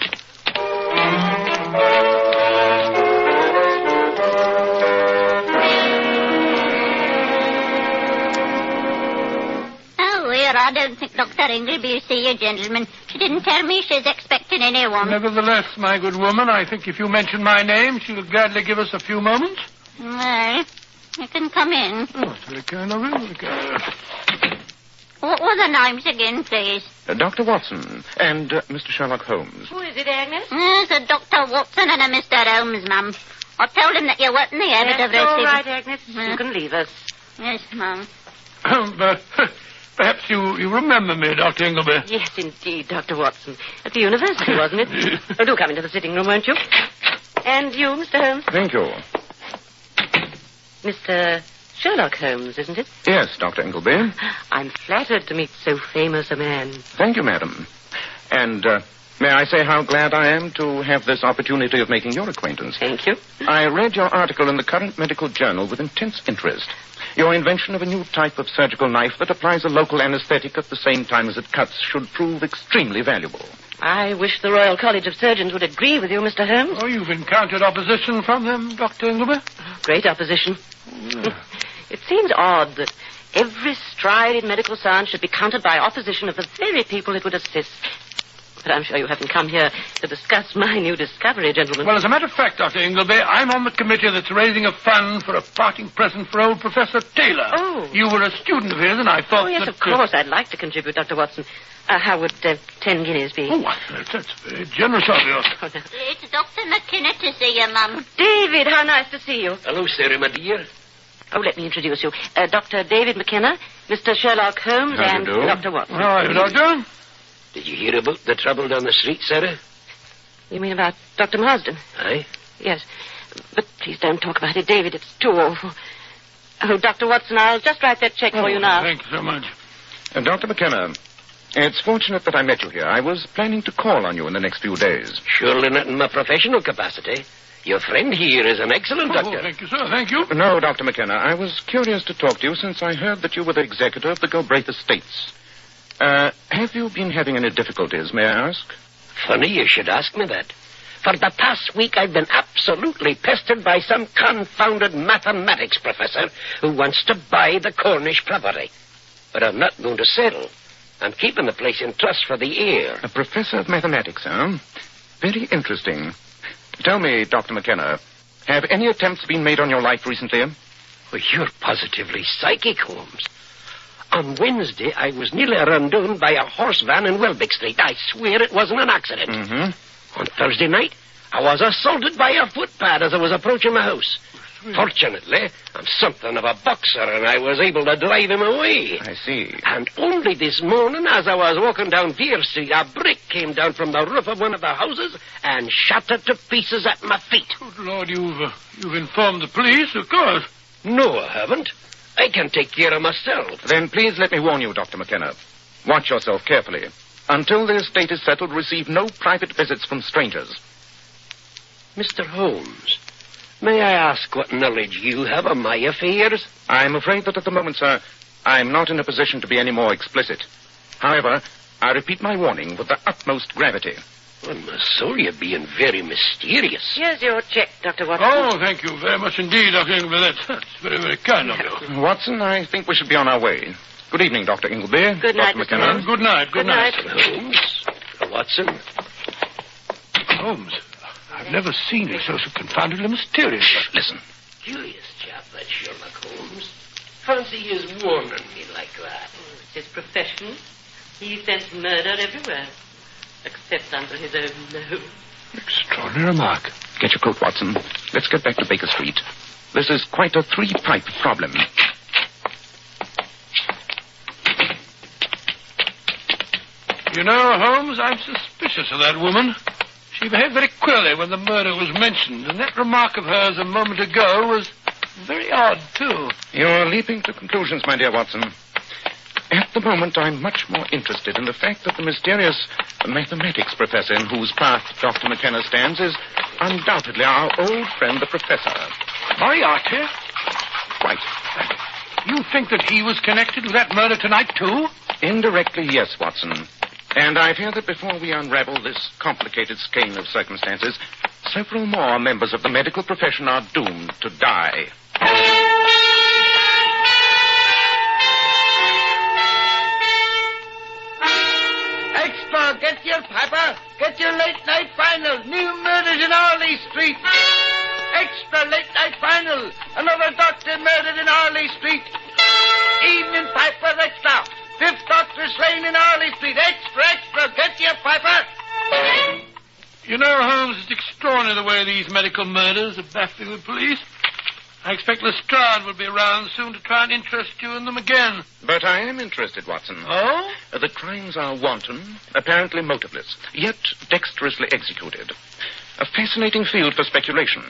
I don't think Dr. Ingleby will see you, gentlemen. She didn't tell me she's expecting anyone. Nevertheless, my good woman, I think if you mention my name, she'll gladly give us a few moments. Well, you can come in. Oh, What were the names again, please? Dr. Watson and Mr. Sherlock Holmes. Who is it, Agnes? It's a Dr. Watson and a Mr. Holmes, ma'am. I told him that you weren't in the habit of receiving... all right, Agnes. You can leave us. Yes, ma'am. But perhaps you remember me, Dr. Ingleby. Yes, indeed, Dr. Watson. At the university, wasn't it? Oh, do come into the sitting room, won't you? And you, Mr. Holmes? Thank you. Mr. Sherlock Holmes, isn't it? Yes, Dr. Ingleby. I'm flattered to meet so famous a man. Thank you, madam. And may I say how glad I am to have this opportunity of making your acquaintance. Thank you. I read your article in the current medical journal with intense interest. Your invention of a new type of surgical knife that applies a local anesthetic at the same time as it cuts should prove extremely valuable. I wish the Royal College of Surgeons would agree with you, Mr. Holmes. Oh, you've encountered opposition from them, Dr. Ingleby? Great opposition. It seems odd that every stride in medical science should be countered by opposition of the very people it would assist. But I'm sure you haven't come here to discuss my new discovery, gentlemen. Well, as a matter of fact, Dr. Ingleby, I'm on the committee that's raising a fund for a parting present for old Professor Taylor. Oh. You were a student of his, and I thought Oh, yes, that... of course. I'd like to contribute, Dr. Watson. How would 10 guineas be? Oh, that's very generous of you. It's Dr. McKenna to see you, ma'am. David, how nice to see you. Hello, Sarah, my dear. Oh, let me introduce you. Dr. David McKenna, Mr. Sherlock Holmes, How and do you do? Dr. Watson. All right, Doctor. Did you hear about the trouble down the street, Sarah? You mean about Dr. Marsden? Aye. Yes. But please don't talk about it, David. It's too awful. Oh, Dr. Watson, I'll just write that check for you now. Thank you so much. Dr. McKenna, it's fortunate that I met you here. I was planning to call on you in the next few days. Surely not in my professional capacity. Your friend here is an excellent doctor. Thank you, sir. Thank you. No, Dr. McKenna, I was curious to talk to you since I heard that you were the executor of the Galbraith Estates. Have you been having any difficulties, may I ask? Funny you should ask me that. For the past week, I've been absolutely pestered by some confounded mathematics professor who wants to buy the Cornish property. But I'm not going to settle. I'm keeping the place in trust for the heir. A professor of mathematics, huh? Very interesting. Tell me, Dr. McKenna, have any attempts been made on your life recently? Well, you're positively psychic, Holmes. On Wednesday, I was nearly run down by a horse van in Welbeck Street. I swear it wasn't an accident. Mm-hmm. On Thursday night, I was assaulted by a footpad as I was approaching my house. Fortunately, I'm something of a boxer, and I was able to drive him away. I see. And only this morning, as I was walking down Deer Street, a brick came down from the roof of one of the houses and shattered to pieces at my feet. Good Lord, you've informed the police, of course. No, I haven't. I can take care of myself. Then please let me warn you, Dr. McKenna. Watch yourself carefully. Until the estate is settled, receive no private visits from strangers. Mr. Holmes, may I ask what knowledge you have of my affairs? I'm afraid that at the moment, sir, I'm not in a position to be any more explicit. However, I repeat my warning with the utmost gravity. On my soul, you're being very mysterious. Here's your check, Dr. Watson. Oh, thank you very much indeed, Dr. Ingleby. That's very, very kind of you. Watson, I think we should be on our way. Good evening, Dr. Ingleby. Good night, Dr. Mr. McKenna. Holmes. Good night, good night. Holmes. Watson. Holmes, I've never seen you so confoundedly mysterious. Listen. Curious chap, that Sherlock Holmes. Fancy his warning me like that. It's his profession. He scents murder everywhere, except under his own nose. Extraordinary remark. Get your coat, Watson. Let's get back to Baker Street. This is quite a three-pipe problem. You know, Holmes, I'm suspicious of that woman. She behaved very queerly when the murder was mentioned, and that remark of hers a moment ago was very odd, too. You're leaping to conclusions, my dear Watson. At the moment, I'm much more interested in the fact that the mysterious mathematics professor in whose path Dr. McKenna stands is undoubtedly our old friend, the professor. Moriarty? Quite. You think that he was connected with that murder tonight, too? Indirectly, yes, Watson. And I fear that before we unravel this complicated skein of circumstances, several more members of the medical profession are doomed to die. Extra, get your paper. Get your late-night final. New murders in Harley Street. Extra, late-night final. Another doctor murdered in Harley Street. Evening paper, extra. 5th doctor slain in Harley Street. Extra, extra, get your paper. You know, Holmes, it's extraordinary the way these medical murders are baffling the police. I expect Lestrade will be around soon to try and interest you in them again. But I am interested, Watson. Oh? The crimes are wanton, apparently motiveless, yet dexterously executed. A fascinating field for speculation.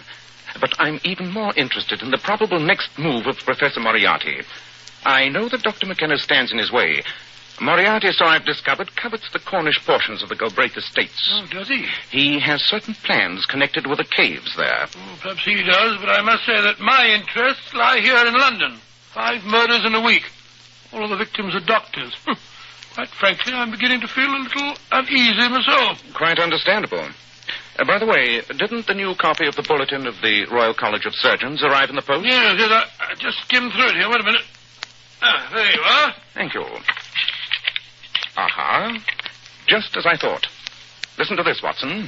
But I'm even more interested in the probable next move of Professor Moriarty. I know that Dr. McKenna stands in his way. Moriarty, so I've discovered, covets the Cornish portions of the Galbraith estates. Oh, does he? He has certain plans connected with the caves there. Oh, perhaps he does, but I must say that my interests lie here in London. 5 murders in a week. All of the victims are doctors. Quite frankly, I'm beginning to feel a little uneasy myself. Quite understandable. By the way, didn't the new copy of the bulletin of the Royal College of Surgeons arrive in the post? Yes, I just skimmed through it here. Wait a minute. Ah, there you are. Thank you. Aha. Just as I thought. Listen to this, Watson.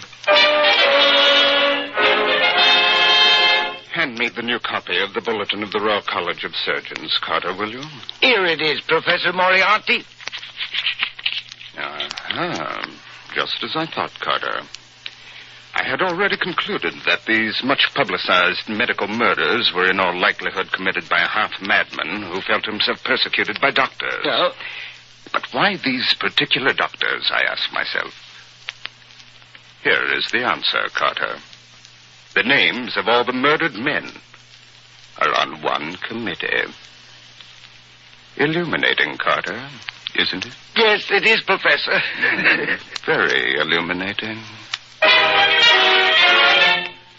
Hand me the new copy of the bulletin of the Royal College of Surgeons, Carter, will you? Here it is, Professor Moriarty. Aha. Just as I thought, Carter. I had already concluded that these much-publicized medical murders were in all likelihood committed by a half-madman who felt himself persecuted by doctors. Oh. But why these particular doctors, I ask myself. Here is the answer, Carter. The names of all the murdered men are on one committee. Illuminating, Carter, isn't it? Yes, it is, Professor. Very illuminating.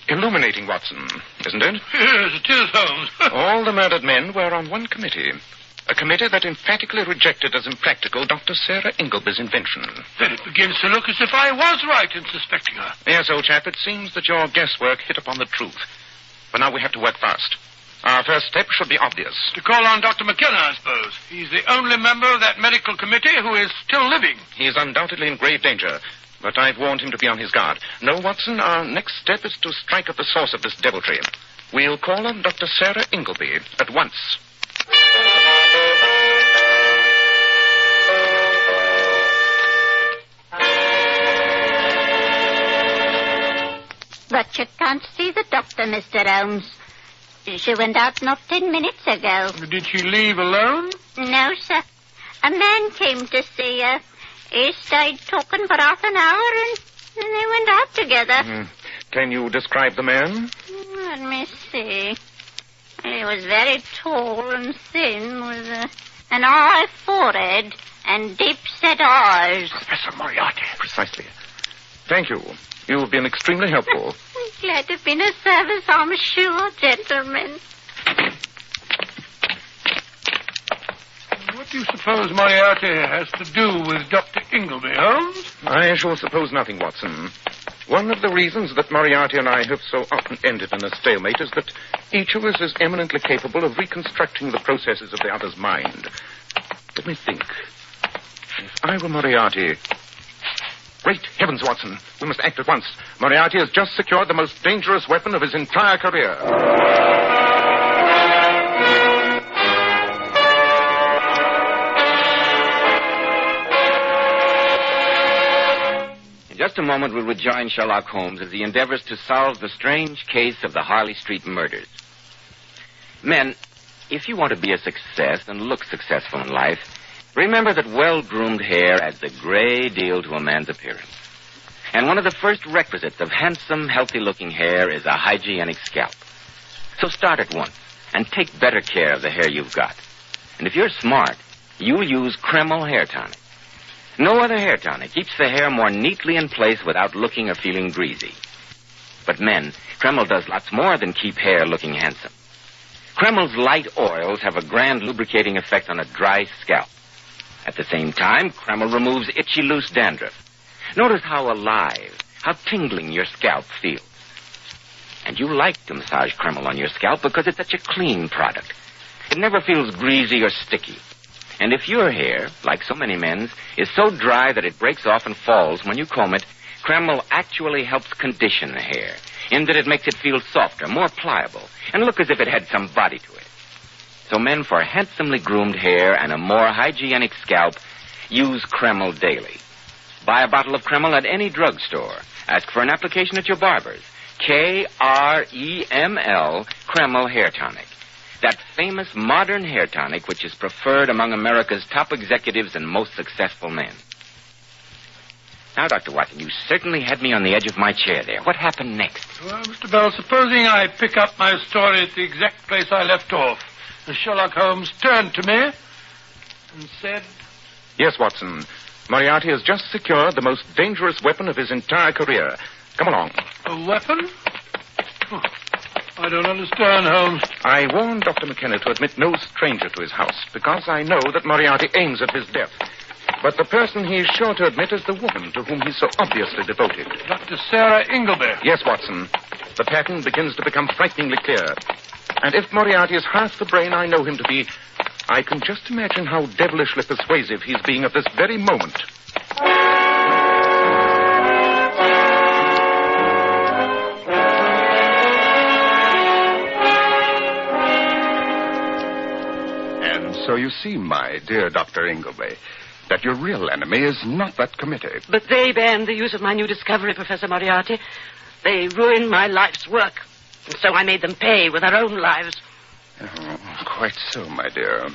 Illuminating, Watson, isn't it? Yes, it is, Holmes. All the murdered men were on one committee. A committee that emphatically rejected as impractical Dr. Sarah Ingleby's invention. Then it begins to look as if I was right in suspecting her. Yes, old chap, it seems that your guesswork hit upon the truth. But now we have to work fast. Our first step should be obvious. To call on Dr. McKenna, I suppose. He's the only member of that medical committee who is still living. He is undoubtedly in grave danger, but I've warned him to be on his guard. No, Watson, our next step is to strike at the source of this deviltry. We'll call on Dr. Sarah Ingleby at once. But you can't see the doctor, Mr. Holmes. She went out not 10 minutes ago. Did she leave alone? No, sir. A man came to see her. He stayed talking for half an hour and then they went out together. Can you describe the man? Let me see. He was very tall and thin with an high forehead and deep-set eyes. Professor Moriarty. Precisely. Thank you. You've been extremely helpful. Glad to be of service, I'm sure, gentlemen. What do you suppose Moriarty has to do with Dr. Ingleby, Holmes? I shall suppose nothing, Watson. One of the reasons that Moriarty and I have so often ended in a stalemate is that each of us is eminently capable of reconstructing the processes of the other's mind. Let me think. If I were Moriarty... Great heavens, Watson. We must act at once. Moriarty has just secured the most dangerous weapon of his entire career. In just a moment, we'll rejoin Sherlock Holmes as he endeavors to solve the strange case of the Harley Street murders. Men, if you want to be a success and look successful in life, remember that well-groomed hair adds a great deal to a man's appearance. And one of the first requisites of handsome, healthy-looking hair is a hygienic scalp. So start at once and take better care of the hair you've got. And if you're smart, you'll use Kreml Hair Tonic. No other hair tonic keeps the hair more neatly in place without looking or feeling greasy. But men, Kreml does lots more than keep hair looking handsome. Kreml's light oils have a grand lubricating effect on a dry scalp. At the same time, Kreml removes itchy, loose dandruff. Notice how alive, how tingling your scalp feels. And you like to massage Kreml on your scalp because it's such a clean product. It never feels greasy or sticky. And if your hair, like so many men's, is so dry that it breaks off and falls when you comb it, Kreml actually helps condition the hair, in that it makes it feel softer, more pliable, and look as if it had some body to it. So men, for handsomely groomed hair and a more hygienic scalp, use Kreml daily. Buy a bottle of Kreml at any drugstore. Ask for an application at your barber's. Kreml, Kreml Hair Tonic. That famous modern hair tonic which is preferred among America's top executives and most successful men. Now, Dr. Watson, you certainly had me on the edge of my chair there. What happened next? Well, Mr. Bell, supposing I pick up my story at the exact place I left off, and Sherlock Holmes turned to me and said... Yes, Watson. Moriarty has just secured the most dangerous weapon of his entire career. Come along. A weapon? Oh, I don't understand, Holmes. I warned Dr. McKenna to admit no stranger to his house, because I know that Moriarty aims at his death. But the person he's sure to admit is the woman to whom he's so obviously devoted. Dr. Sarah Ingleby. Yes, Watson. The pattern begins to become frighteningly clear. And if Moriarty is half the brain I know him to be, I can just imagine how devilishly persuasive he's being at this very moment. And so you see, my dear Dr. Ingleby, that your real enemy is not that committee. But they banned the use of my new discovery, Professor Moriarty. They ruined my life's work. And so I made them pay with their own lives. Oh, quite so, my dear.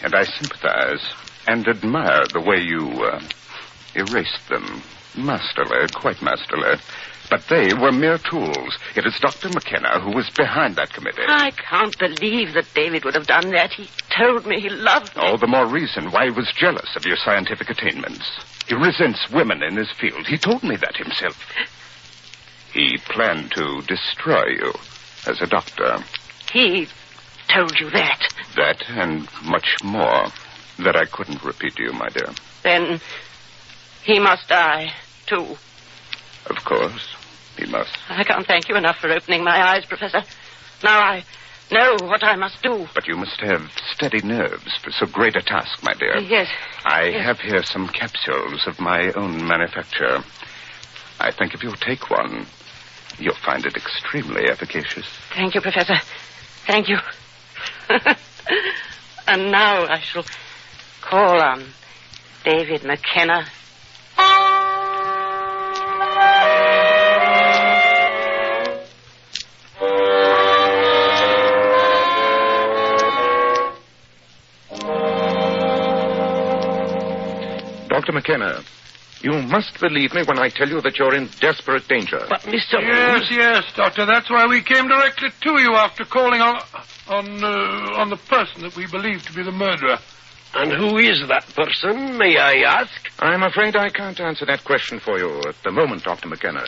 And I sympathize and admire the way you erased them. Masterly, quite masterly. But they were mere tools. It is Dr. McKenna who was behind that committee. I can't believe that David would have done that. He told me he loved me. All the more reason why he was jealous of your scientific attainments. He resents women in his field. He told me that himself. He planned to destroy you as a doctor. He told you that? That and much more that I couldn't repeat to you, my dear. Then he must die, too. Of course, he must. I can't thank you enough for opening my eyes, Professor. Now I know what I must do. But you must have steady nerves for so great a task, my dear. Yes. I have here some capsules of my own manufacture. I think if you'll take one, you'll find it extremely efficacious. Thank you, Professor. Thank you. And now I shall call on David McKenna. Dr. McKenna, you must believe me when I tell you that you're in desperate danger. But, Mr. Holmes... Yes, Doctor. That's why we came directly to you after calling on the person that we believe to be the murderer. And who is that person, may I ask? I'm afraid I can't answer that question for you at the moment, Dr. McKenna.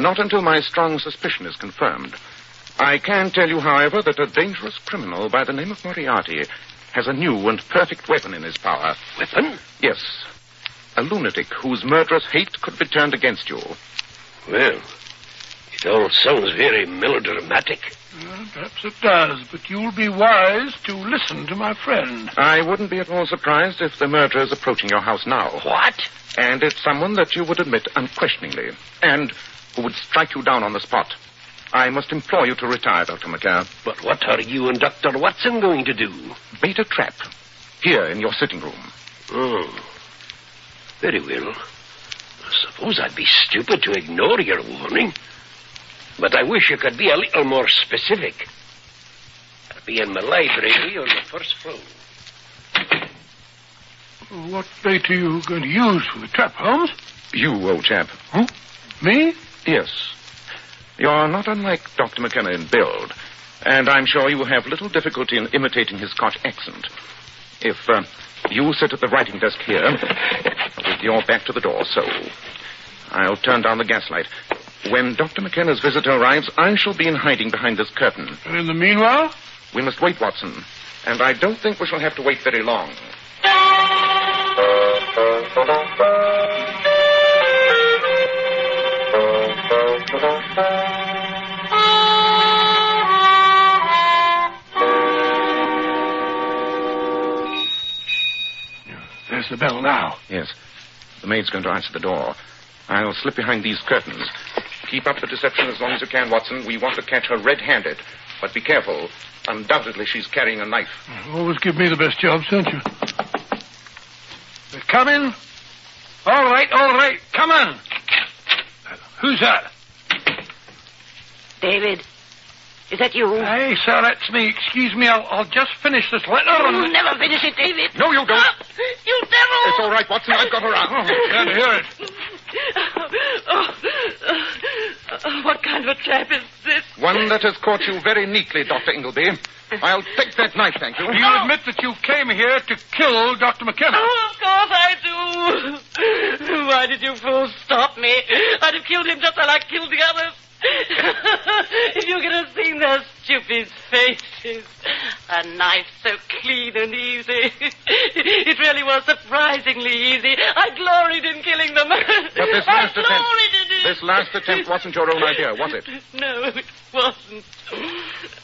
Not until my strong suspicion is confirmed. I can tell you, however, that a dangerous criminal by the name of Moriarty has a new and perfect weapon in his power. Weapon? Yes. A lunatic whose murderous hate could be turned against you. Well, it all sounds very melodramatic. Perhaps it does, but you'll be wise to listen to my friend. I wouldn't be at all surprised if the murderer is approaching your house now. What? And it's someone that you would admit unquestioningly, and who would strike you down on the spot. I must implore you to retire, Dr. McCann. But what are you and Dr. Watson going to do? Bait a trap. Here in your sitting room. Oh. Very well. I suppose I'd be stupid to ignore your warning. But I wish you could be a little more specific. I'll be in my library on the first floor. What bait are you going to use for the trap, Holmes? You, old chap. Huh? Me? Yes. You're not unlike Dr. McKenna in build, and I'm sure you have little difficulty in imitating his Scotch accent. If you sit at the writing desk here, with your back to the door, so. I'll turn down the gaslight. When Dr. McKenna's visitor arrives, I shall be in hiding behind this curtain. And in the meanwhile? We must wait, Watson, and I don't think we shall have to wait very long. There's the bell now. Yes. The maid's going to answer the door. I'll slip behind these curtains. Keep up the deception as long as you can, Watson. We want to catch her red-handed. But be careful. Undoubtedly, she's carrying a knife. Always give me the best jobs, don't you? Come in. All right. Come in. Who's that? David, is that you? Hey, sir, that's me. Excuse me, I'll just finish this letter and... You'll never finish it, David. No, you don't. You devil! It's all right, Watson. I've got her out. Can't hear it. What kind of a trap is this? One that has caught you very neatly, Dr. Ingleby. I'll take that knife, thank you. Do you admit that you came here to kill Dr. McKenna? Oh, of course I do. Why did you fools stop me? I'd have killed him just like I killed the others. If you could have seen their stupid faces. A knife so clean and easy. It really was surprisingly easy. I gloried in killing them. But this last attempt wasn't your own idea, was it? No, it wasn't.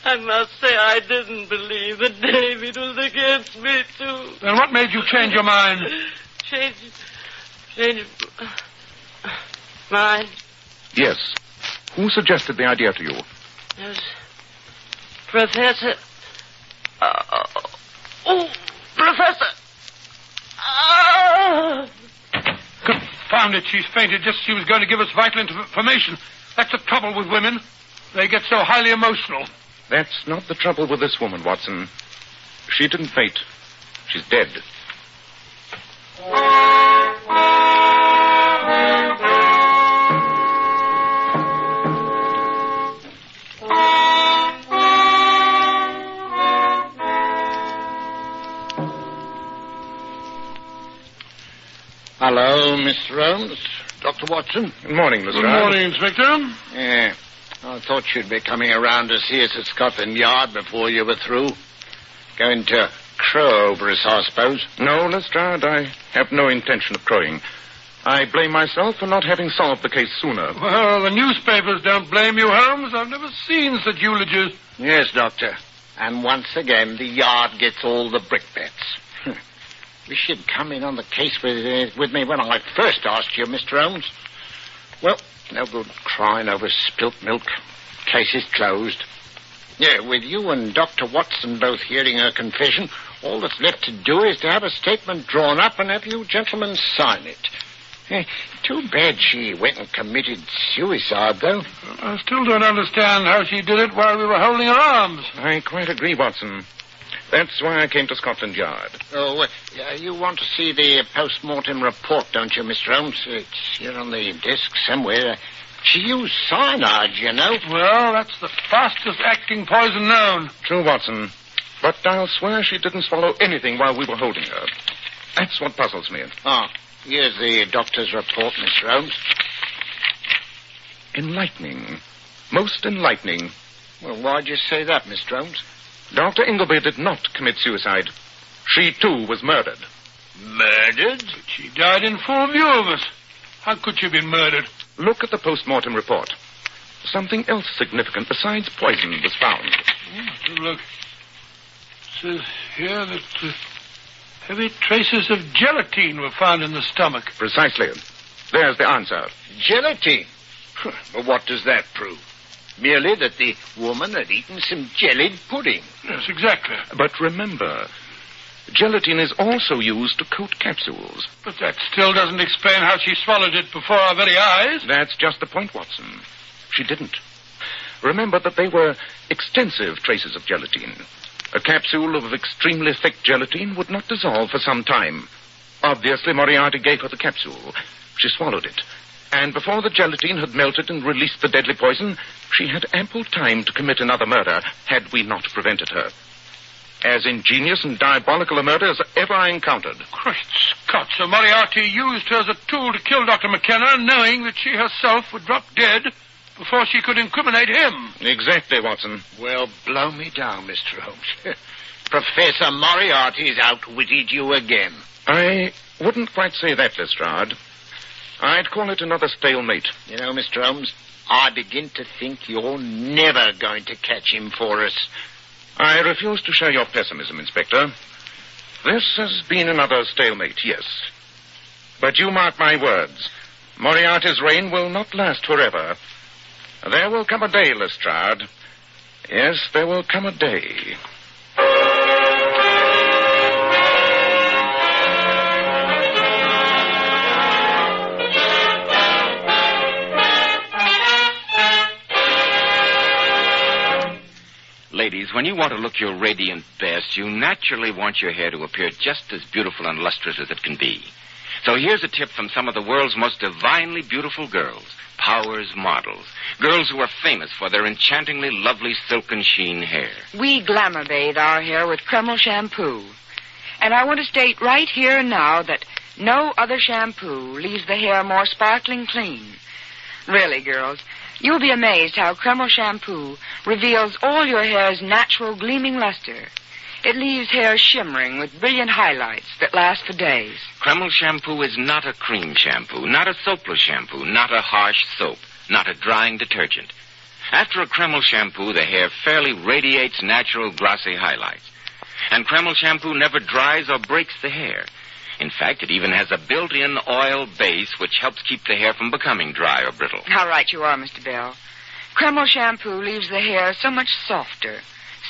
I must say I didn't believe that David was against me, too. Then what made you change your mind? Change mind? Yes. Who suggested the idea to you? It was Professor... Professor! Confound it, she's fainted just as she was going to give us vital information. That's the trouble with women. They get so highly emotional. That's not the trouble with this woman, Watson. She didn't faint. She's dead. Hello, Mr. Holmes. Dr. Watson. Good morning, Lestrade. Good morning, Inspector. Yeah. I thought you'd be coming around to see us at Scotland Yard before you were through. Going to crow over us, I suppose. No, Lestrade, I have no intention of crowing. I blame myself for not having solved the case sooner. Well, the newspapers don't blame you, Holmes. I've never seen such eulogies. Yes, Doctor. And once again, the Yard gets all the brickbats. Wish you'd come in on the case with me when I first asked you, Mr. Holmes. Well, no good crying over spilt milk. Case is closed. Yeah, with you and Dr. Watson both hearing her confession, all that's left to do is to have a statement drawn up and have you gentlemen sign it. Too bad she went and committed suicide, though. I still don't understand how she did it while we were holding her arms. I quite agree, Watson. That's why I came to Scotland Yard. Oh, you want to see the post-mortem report, don't you, Mr. Holmes? It's here on the desk somewhere. She used cyanide, you know. Well, that's the fastest-acting poison known. True, Watson. But I'll swear she didn't swallow anything while we were holding her. That's what puzzles me. Oh, here's the doctor's report, Mr. Holmes. Enlightening. Most enlightening. Well, why'd you say that, Mr. Holmes? Dr. Ingleby did not commit suicide. She, too, was murdered. Murdered? But she died in full view of us. How could she have been murdered? Look at the post-mortem report. Something else significant besides poison was found. Look. It says here that heavy traces of gelatine were found in the stomach. Precisely. There's the answer. Gelatine? Well, what does that prove? Merely that the woman had eaten some jellied pudding. Yes, exactly. But remember, gelatine is also used to coat capsules. But that still doesn't explain how she swallowed it before our very eyes. That's just the point, Watson. She didn't. Remember that they were extensive traces of gelatine. A capsule of extremely thick gelatine would not dissolve for some time. Obviously, Moriarty gave her the capsule. She swallowed it. And before the gelatine had melted and released the deadly poison, she had ample time to commit another murder had we not prevented her. As ingenious and diabolical a murder as ever I encountered. Great Scott, so Moriarty used her as a tool to kill Dr. McKenna, knowing that she herself would drop dead before she could incriminate him. Exactly, Watson. Well, blow me down, Mr. Holmes. Professor Moriarty's outwitted you again. I wouldn't quite say that, Lestrade. I'd call it another stalemate. You know, Mr. Holmes, I begin to think you're never going to catch him for us. I refuse to share your pessimism, Inspector. This has been another stalemate, yes. But you mark my words. Moriarty's reign will not last forever. There will come a day, Lestrade. Yes, there will come a day. Ladies, when you want to look your radiant best, you naturally want your hair to appear just as beautiful and lustrous as it can be. So here's a tip from some of the world's most divinely beautiful girls, Powers models. Girls who are famous for their enchantingly lovely silken sheen hair. We glamour bathe our hair with Kreml shampoo. And I want to state right here and now that no other shampoo leaves the hair more sparkling clean. Really, girls, you'll be amazed how Kreml shampoo reveals all your hair's natural gleaming luster. It leaves hair shimmering with brilliant highlights that last for days. Kreml shampoo is not a cream shampoo, not a soapless shampoo, not a harsh soap, not a drying detergent. After a Kreml shampoo, the hair fairly radiates natural glossy highlights. And Kreml shampoo never dries or breaks the hair. In fact, it even has a built-in oil base which helps keep the hair from becoming dry or brittle. How right you are, Mr. Bell. Kreml shampoo leaves the hair so much softer,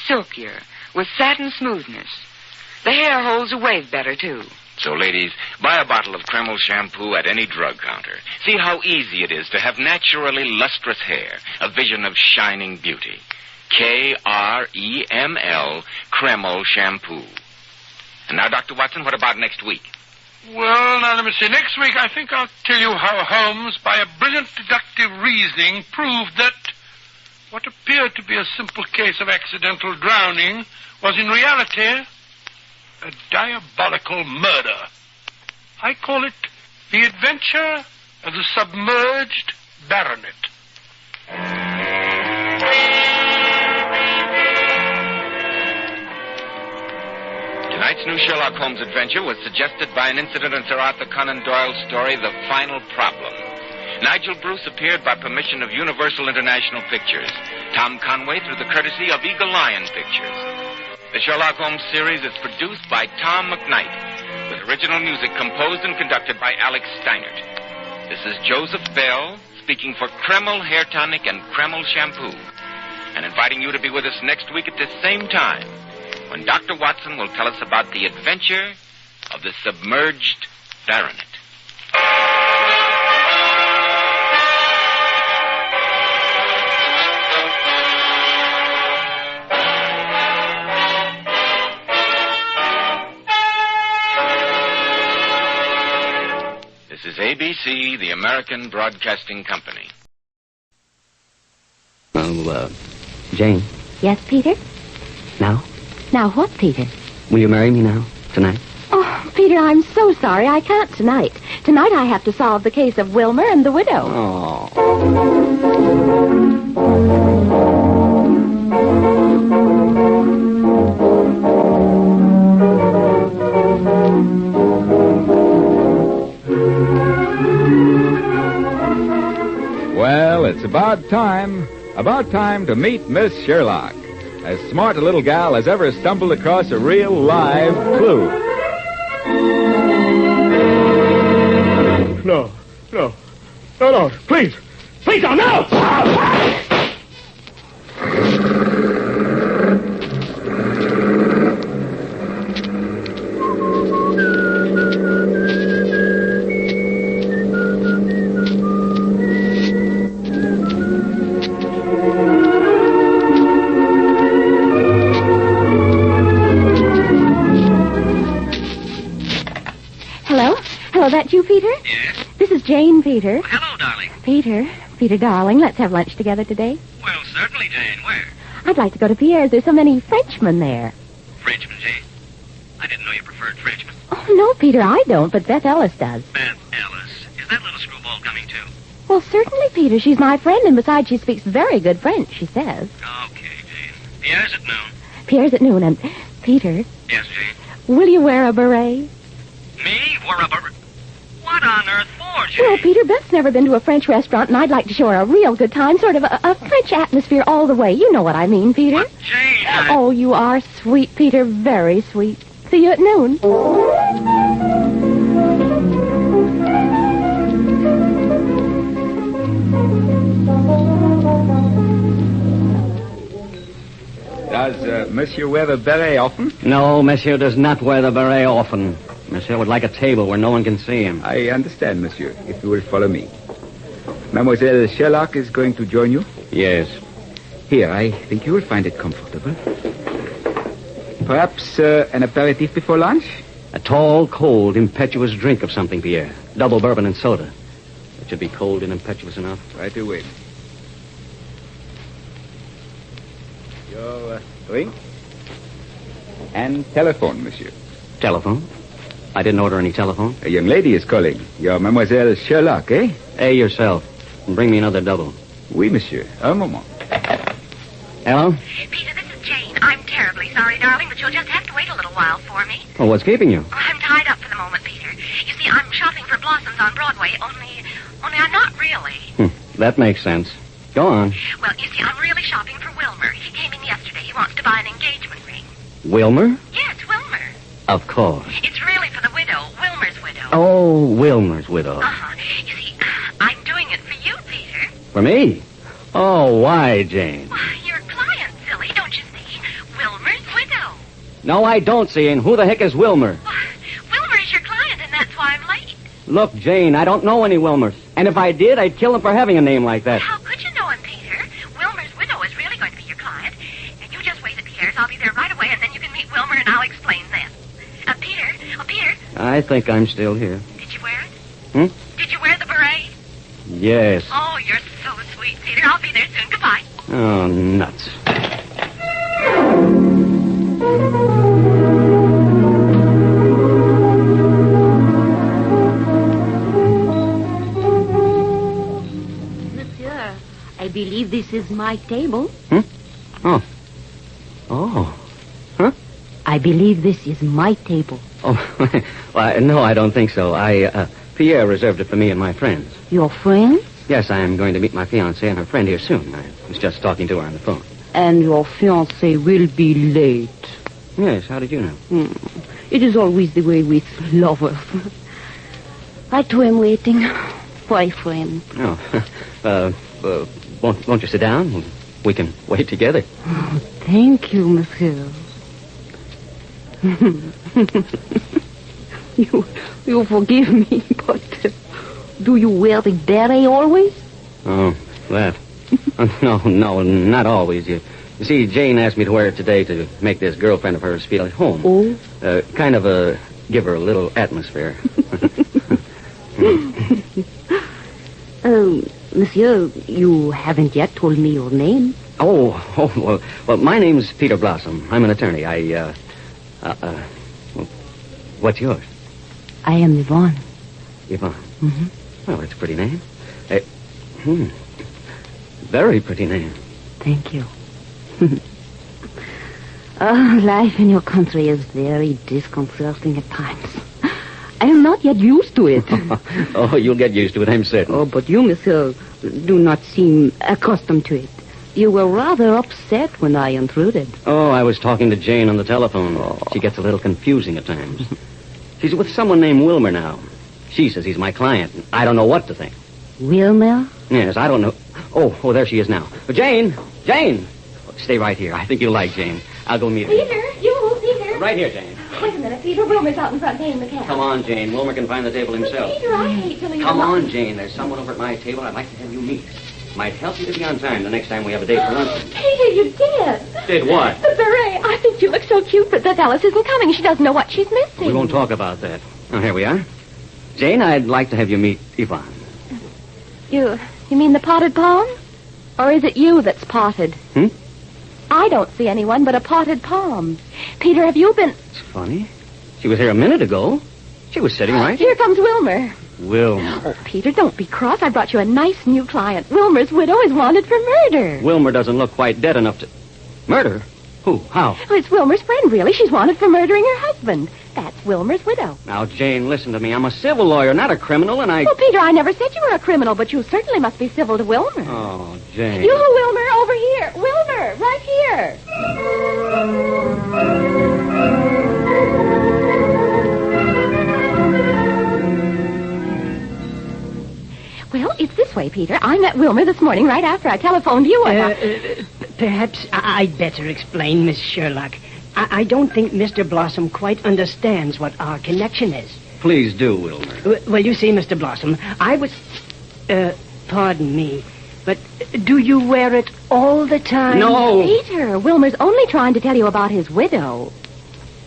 silkier, with satin smoothness. The hair holds a wave better, too. So, ladies, buy a bottle of Kreml shampoo at any drug counter. See how easy it is to have naturally lustrous hair, a vision of shining beauty. Kreml, Kreml shampoo. And now, Dr. Watson, what about next week? Well, now, let me see. Next week, I think I'll tell you how Holmes, by a brilliant deductive reasoning, proved that what appeared to be a simple case of accidental drowning was in reality a diabolical murder. I call it The Adventure of the Submerged Baronet. Tonight's new Sherlock Holmes adventure was suggested by an incident in Sir Arthur Conan Doyle's story, The Final Problem. Nigel Bruce appeared by permission of Universal International Pictures. Tom Conway through the courtesy of Eagle Lion Pictures. The Sherlock Holmes series is produced by Tom McKnight, with original music composed and conducted by Alex Steinert. This is Joseph Bell, speaking for Kreml Hair Tonic and Kreml Shampoo, and inviting you to be with us next week at this same time, when Dr. Watson will tell us about the adventure of the submerged baronet. is ABC, the American Broadcasting Company. Oh, Jane. Yes, Peter? Now? Now what, Peter? Will you marry me now? Tonight? Oh, Peter, I'm so sorry. I can't tonight. Tonight I have to solve the case of Wilmer and the widow. Oh. Well, it's about time to meet Miss Sherlock. As smart a little gal as ever stumbled across a real live clue. No, please, no! Hello, that you, Peter? Yes? This is Jane, Peter. Well, hello, darling. Peter, darling, let's have lunch together today. Well, certainly, Jane. Where? I'd like to go to Pierre's. There's so many Frenchmen there. Frenchmen, Jane? I didn't know you preferred Frenchmen. Oh, no, Peter, I don't, but Beth Ellis does. Beth Ellis? Is that little screwball coming, too? Well, certainly, Peter. She's my friend, and besides, she speaks very good French, she says. Okay, Jane. Pierre's at noon. Pierre's at noon, and Peter, Yes, Jane? will you wear a beret? Me? Wear a beret? What on earth for, Jane? Well, Peter, Beth's never been to a French restaurant, and I'd like to show her a real good time, sort of a French atmosphere all the way. You know what I mean, Peter. But, Jane, Oh, you are sweet, Peter, very sweet. See you at noon. Does Monsieur wear the beret often? No, Monsieur does not wear the beret often. Monsieur would like a table where no one can see him. I understand, Monsieur, if you will follow me. Mademoiselle Sherlock is going to join you? Yes. Here, I think you will find it comfortable. Perhaps an aperitif before lunch? A tall, cold, impetuous drink of something, Pierre. Double bourbon and soda. It should be cold and impetuous enough. Right away. Your drink? And telephone, Monsieur. Telephone? I didn't order any telephone. A young lady is calling. You're Mademoiselle Sherlock, eh? Hey, yourself. And bring me another double. Oui, monsieur. Un moment. Hello? Peter, this is Jane. I'm terribly sorry, darling, but you'll just have to wait a little while for me. Well, what's keeping you? I'm tied up for the moment, Peter. You see, I'm shopping for blossoms on Broadway, only I'm not really. That makes sense. Go on. Well, you see, I'm really shopping for Wilmer. He came in yesterday. He wants to buy an engagement ring. Wilmer? Yes, Wilmer. Of course. It's really for the widow, Wilmer's widow. Oh, Wilmer's widow. Uh-huh. You see, I'm doing it for you, Peter. For me? Oh, why, Jane? Why, you're a client, silly, don't you see? Wilmer's widow. No, I don't see. And who the heck is Wilmer? Wilmer is your client, and that's why I'm late. Look, Jane, I don't know any Wilmers. And if I did, I'd kill him for having a name like that. How could you know him, Peter? Wilmer's widow is really going to be your client. And you just wait at Pierre's. I'll be there right away, and then you can meet Wilmer, and I'll explain then. Peter. Oh, Peter. I think I'm still here. Did you wear it? Did you wear the beret? Yes. Oh, you're so sweet, Peter. I'll be there soon. Goodbye. Oh, nuts. Monsieur, I believe this is my table. Oh. Oh. Huh? I believe this is my table. Oh, well, no, I don't think so. Pierre reserved it for me and my friends. Your friends? Yes, I am going to meet my fiancée and her friend here soon. I was just talking to her on the phone. And your fiancé will be late. Yes, how did you know? It is always the way with lovers. I too am waiting for a friend. Oh, won't you sit down? We can wait together. Oh, thank you, monsieur. You forgive me, but do you wear the beret always? Oh, that. No, not always. You see, Jane asked me to wear it today to make this girlfriend of hers feel at home. Oh? Give her a little atmosphere. monsieur, you haven't yet told me your name. Well, my name's Peter Blossom. I'm an attorney. What's yours? I am Yvonne. Yvonne? Mm-hmm. Well, that's a pretty name. Very pretty name. Thank you. Life in your country is very disconcerting at times. I am not yet used to it. Oh, you'll get used to it, I'm certain. Oh, but you, monsieur, do not seem accustomed to it. You were rather upset when I intruded. Oh, I was talking to Jane on the telephone. She gets a little confusing at times. She's with someone named Wilmer now. She says he's my client. I don't know what to think. Wilmer? Yes, I don't know. Oh, there she is now. Jane! Stay right here. I think you'll like Jane. I'll go meet her. Peter! Peter! Right here, Jane. Wait a minute, Peter. Wilmer's out in front paying the cab. Come on, Jane. Wilmer can find the table himself. Peter, I hate to leave Come him. on, Jane. There's someone over at my table I'd like to have you meet. Might help you to be on time the next time we have a date for lunch. Peter, you did. Did what? The beret. I think you look so cute, but that Alice isn't coming. She doesn't know what she's missing. We won't talk about that. Oh, here we are. Jane, I'd like to have you meet Yvonne. You mean the potted palm? Or is it you that's potted? I don't see anyone but a potted palm. Peter, have you been... It's funny. She was here a minute ago. She was sitting right Here comes Wilmer. Wilmer. Oh, Peter, don't be cross. I brought you a nice new client. Wilmer's widow is wanted for murder. Wilmer doesn't look quite dead enough to... Murder? Who? How? Oh, it's Wilmer's friend, really. She's wanted for murdering her husband. That's Wilmer's widow. Now, Jane, listen to me. I'm a civil lawyer, not a criminal, and I... Well, Peter, I never said you were a criminal, but you certainly must be civil to Wilmer. Oh, Jane. You, Wilmer, over here. Wilmer, right here. Well, it's this way, Peter. I met Wilmer this morning right after I telephoned you. Perhaps I'd better explain, Miss Sherlock. I don't think Mr. Blossom quite understands what our connection is. Please do, Wilmer. Well, you see, Mr. Blossom, I was... pardon me, but do you wear it all the time? No! Peter, Wilmer's only trying to tell you about his widow.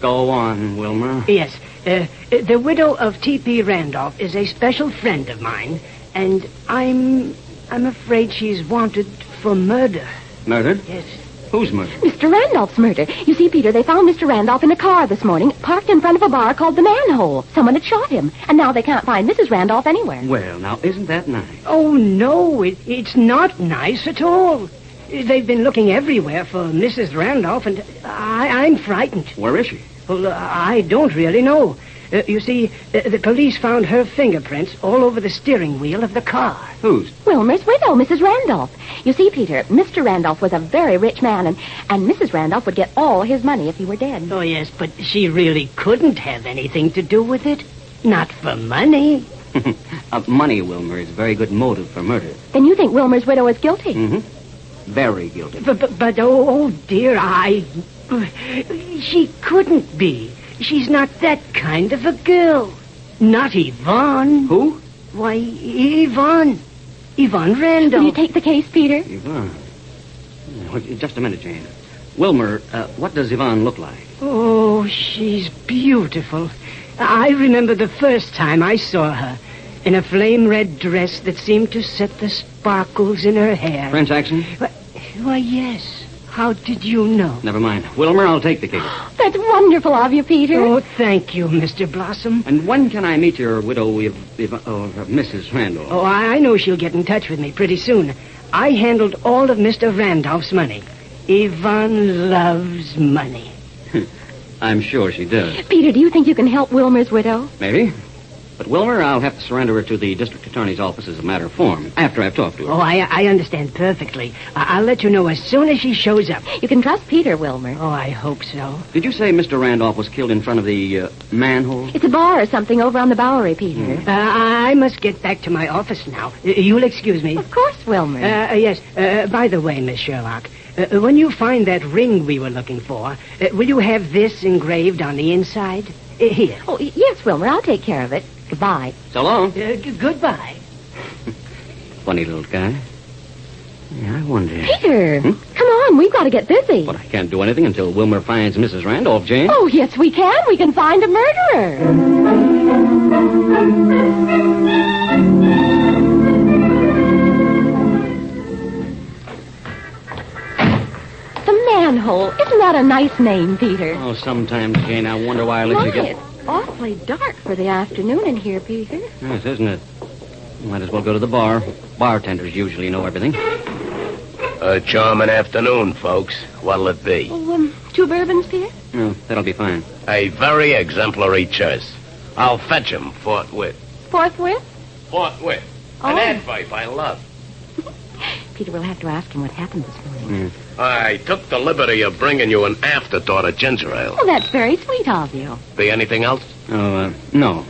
Go on, Wilmer. Yes. The widow of T.P. Randolph is a special friend of mine, and I'm afraid she's wanted for murder. Murdered? Yes. Who's murdered? Mr. Randolph's murder. You see, Peter, they found Mr. Randolph in a car this morning, parked in front of a bar called the Manhole. Someone had shot him, and now they can't find Mrs. Randolph anywhere. Well, now, isn't that nice? Oh, no, it's not nice at all. They've been looking everywhere for Mrs. Randolph, and I'm frightened. Where is she? Well, I don't really know. You see, the police found her fingerprints all over the steering wheel of the car. Whose? Wilmer's widow, Mrs. Randolph. You see, Peter, Mr. Randolph was a very rich man, and Mrs. Randolph would get all his money if he were dead. Oh, yes, but she really couldn't have anything to do with it. Not for money. Money, Wilmer, is a very good motive for murder. Then you think Wilmer's widow is guilty? Mm-hmm. Very guilty. But oh, dear, she couldn't be. She's not that kind of a girl. Not Yvonne. Who? Why, Yvonne. Yvonne Randolph. Will you take the case, Peter? Yvonne. Just a minute, Jane. Wilmer, what does Yvonne look like? Oh, she's beautiful. I remember the first time I saw her. In a flame-red dress that seemed to set the sparkles in her hair. French accent? Why, yes. How did you know? Never mind. Wilmer, I'll take the case. That's wonderful of you, Peter. Oh, thank you, Mr. Blossom. And when can I meet your widow, Mrs. Randolph? Oh, I know she'll get in touch with me pretty soon. I handled all of Mr. Randolph's money. Yvonne loves money. I'm sure she does. Peter, do you think you can help Wilmer's widow? Maybe. But, Wilmer, I'll have to surrender her to the district attorney's office as a matter of form, after I've talked to her. Oh, I understand perfectly. I'll let you know as soon as she shows up. You can trust Peter, Wilmer. Oh, I hope so. Did you say Mr. Randolph was killed in front of the manhole? It's a bar or something over on the Bowery, Peter. I must get back to my office now. You'll excuse me? Of course, Wilmer. Yes. By the way, Miss Sherlock, when you find that ring we were looking for, will you have this engraved on the inside? Here. Oh, yes, Wilmer. I'll take care of it. Goodbye. So long. Goodbye. Funny little guy. Yeah, I wonder. Peter, come on. We've got to get busy. But I can't do anything until Wilmer finds Mrs. Randolph, Jane. Oh, yes, we can. We can find a murderer. Manhole. Isn't that a nice name, Peter? Oh, sometimes, Jane, I wonder why I let you get... It's awfully dark for the afternoon in here, Peter. Yes, isn't it? Might as well go to the bar. Bartenders usually know everything. A charming afternoon, folks. What'll it be? Oh, 2 bourbons, Peter? Oh, that'll be fine. A very exemplary choice. I'll fetch him forthwith. Forthwith? Forthwith. Oh. An advice I love. Peter, we'll have to ask him what happened this morning. I took the liberty of bringing you an afterthought of ginger ale. Oh, that's very sweet of you. Be anything else? Oh, no.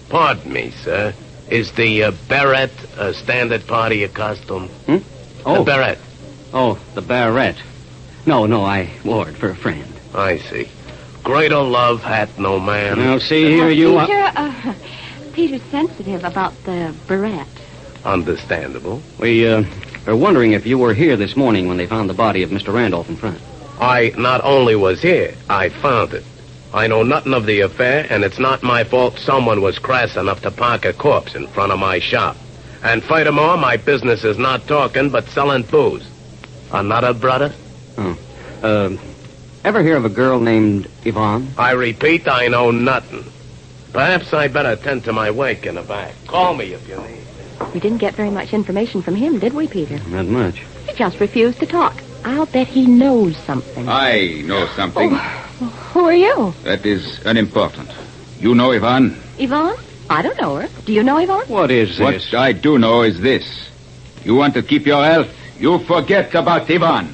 Pardon me, sir. Is the beret a standard part of your costume? Oh. The beret. Oh, the beret. No, I wore it for a friend. I see. Greater love hath no man. Now, see here, you... Peter, Peter's sensitive about the beret. Understandable. We are wondering if you were here this morning when they found the body of Mr. Randolph in front. I not only was here, I found it. I know nothing of the affair, and it's not my fault someone was crass enough to park a corpse in front of my shop. And furthermore, my business is not talking, but selling booze. Another brother? Oh. Ever hear of a girl named Yvonne? I repeat, I know nothing. Perhaps I'd better attend to my wake in the back. Call me if you need. We didn't get very much information from him, did we, Peter? Not much. He just refused to talk. I'll bet he knows something. I know something. Who are you? That is unimportant. You know Yvonne? Yvonne? I don't know her. Do you know Yvonne? What is this? What I do know is this. You want to keep your health, you forget about Yvonne.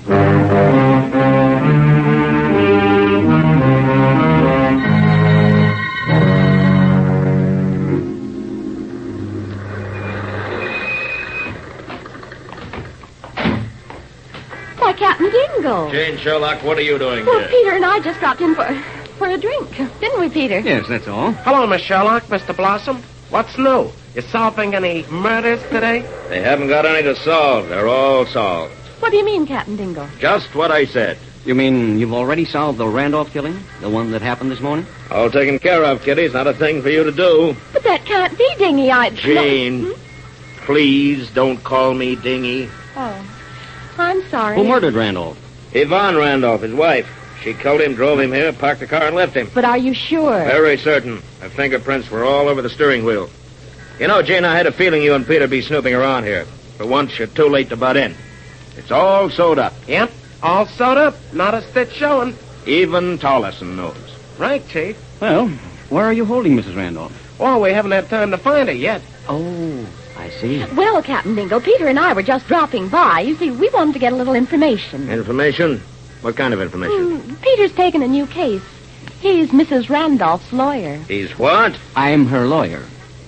Why, Captain Dingle. Jane Sherlock, what are you doing Well, here? Peter and I just dropped in for a drink, didn't we, Peter? Yes, that's all. Hello, Miss Sherlock, Mr. Blossom. What's new? You solving any murders today? They haven't got any to solve. They're all solved. What do you mean, Captain Dingle? Just what I said. You mean you've already solved the Randolph killing? The one that happened this morning? All taken care of, Kitty. It's not a thing for you to do. But that can't be Dingy. Jane, please don't call me Dingy. Oh, I'm sorry. Who murdered Randolph? Yvonne Randolph, his wife. She killed him, drove him here, parked the car, and left him. But are you sure? Very certain. Her fingerprints were all over the steering wheel. You know, Jane, I had a feeling you and Peter be snooping around here. For once, you're too late to butt in. It's all sewed up. Yep, all sewed up. Not a stitch showing. Even Tolleson knows. Right, Chief. Well, where are you holding Mrs. Randolph? Oh, we haven't had time to find her yet. Oh, I see. Well, Captain Dingle, Peter and I were just dropping by. You see, we wanted to get a little information. Information? What kind of information? Peter's taken a new case. He's Mrs. Randolph's lawyer. He's what? I'm her lawyer.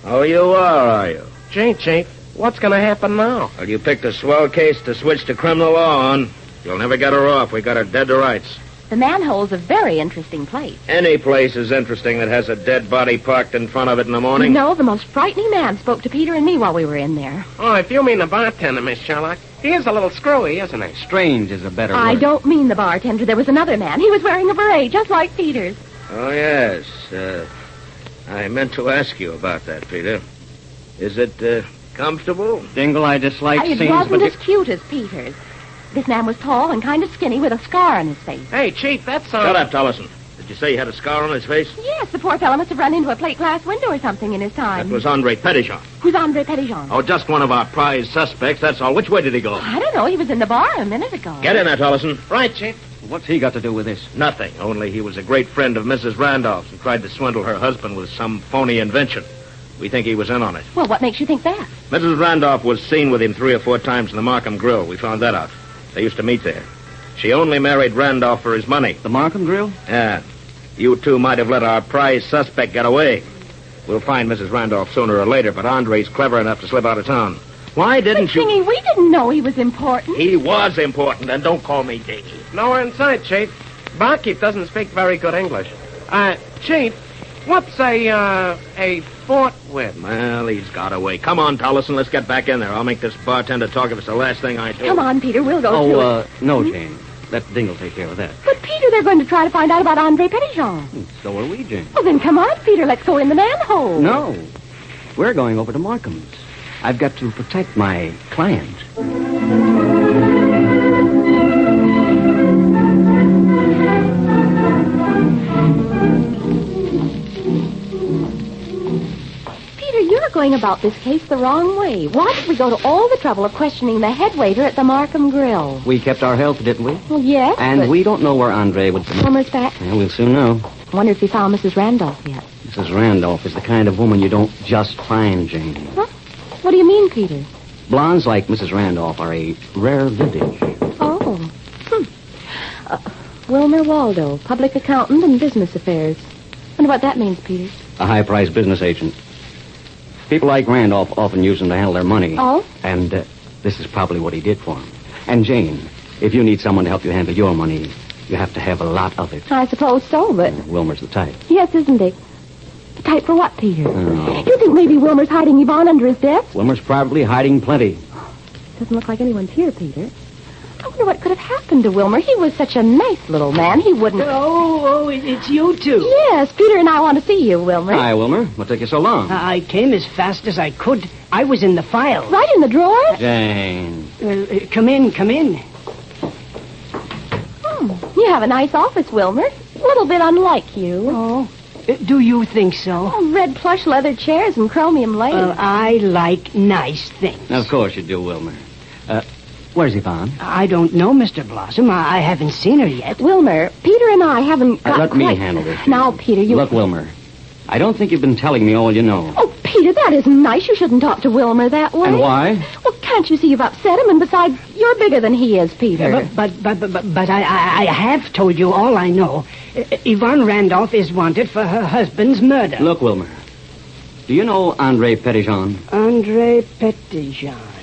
Oh, you are you? Gee, Chief, what's going to happen now? Well, you picked a swell case to switch to criminal law on. You'll never get her off. We got her dead to rights. The manhole's a very interesting place. Any place is interesting that has a dead body parked in front of it in the morning. No, the most frightening man spoke to Peter and me while we were in there. Oh, if you mean the bartender, Miss Sherlock, he is a little screwy, isn't he? Strange is a better I word. don't mean the bartender. There was another man. He was wearing a beret, just like Peter's. Oh, yes. I meant to ask you about that, Peter. Is it, comfortable? Dingle, I dislike It scenes, wasn't but as cute as Peter's. This man was tall and kind of skinny with a scar on his face. Hey, Chief, that's... Shut up, Tolleson. Did you say he had a scar on his face? Yes, the poor fellow must have run into a plate glass window or something in his time. That was Andre Petitjean. Who's Andre Petitjean? Oh, just one of our prize suspects, that's all. Which way did he go? I don't know. He was in the bar a minute ago. Get in there, Tolleson. Right, Chief. What's he got to do with this? Nothing, only he was a great friend of Mrs. Randolph's and tried to swindle her husband with some phony invention. We think he was in on it. Well, what makes you think that? Mrs. Randolph was seen with him 3 or 4 times in the Markham Grill. We found that out. They used to meet there. She only married Randolph for his money. The Markham Grill? Yeah. You two might have let our prize suspect get away. We'll find Mrs. Randolph sooner or later, but Andre's clever enough to slip out of town. Why didn't you... Thingy, we didn't know he was important. He was important, and don't call me Dinky. Nowhere in sight, Chief. Barkeep doesn't speak very good English. Chief, what's a forthwith? Well, he's got away. Come on, Tolleson, let's get back in there. I'll make this bartender talk if it's the last thing I do. Come on, Peter, we'll go to it. No, Jane. Let Dingle take care of that. But, Peter, they're going to try to find out about Andre Petitjean. So are we, Jane. Well, then come on, Peter. Let's go in the manhole. No. We're going over to Markham's. I've got to protect my client. going about this case the wrong way. Why did we go to all the trouble of questioning the head waiter at the Markham Grill? We kept our health, didn't we? Well, yes, And but we don't know where Andre would be. Wilmer's back. Yeah, we'll soon know. I wonder if he found Mrs. Randolph yet. Mrs. Randolph is the kind of woman you don't just find, Jane. Huh? What do you mean, Peter? Blondes like Mrs. Randolph are a rare vintage. Oh. Wilmer Waldo, public accountant and business affairs. Wonder what that means, Peter. A high-priced business agent. People like Randolph often use him to handle their money. Oh? And this is probably what he did for him. And, Jane, if you need someone to help you handle your money, you have to have a lot of it. I suppose so, but... Wilmer's the type. Yes, isn't he? Type for what, Peter? Oh. You think maybe Wilmer's hiding Yvonne under his desk? Wilmer's probably hiding plenty. Doesn't look like anyone's here, Peter. I wonder what could have happened to Wilmer. He was such a nice little man, he wouldn't... Oh, it's you two. Yes, Peter and I want to see you, Wilmer. Hi, Wilmer. What took you so long? I came as fast as I could. I was in the file. Right in the drawer? Jane. Come in. You have a nice office, Wilmer. A little bit unlike you. Oh, do you think so? Oh, red plush leather chairs and chromium lace. Well, I like nice things. Of course you do, Wilmer. Where's Yvonne? I don't know, Mr. Blossom. I haven't seen her yet. Wilmer, Peter and I haven't got Let me handle this. Now, Peter, you... Look, Wilmer, I don't think you've been telling me all you know. Oh, Peter, that isn't nice. You shouldn't talk to Wilmer that way. And why? Well, can't you see you've upset him? And besides, you're bigger than he is, Peter. But I have told you all I know. Yvonne Randolph is wanted for her husband's murder. Look, Wilmer, do you know Andre Petitjean? Andre Petitjean.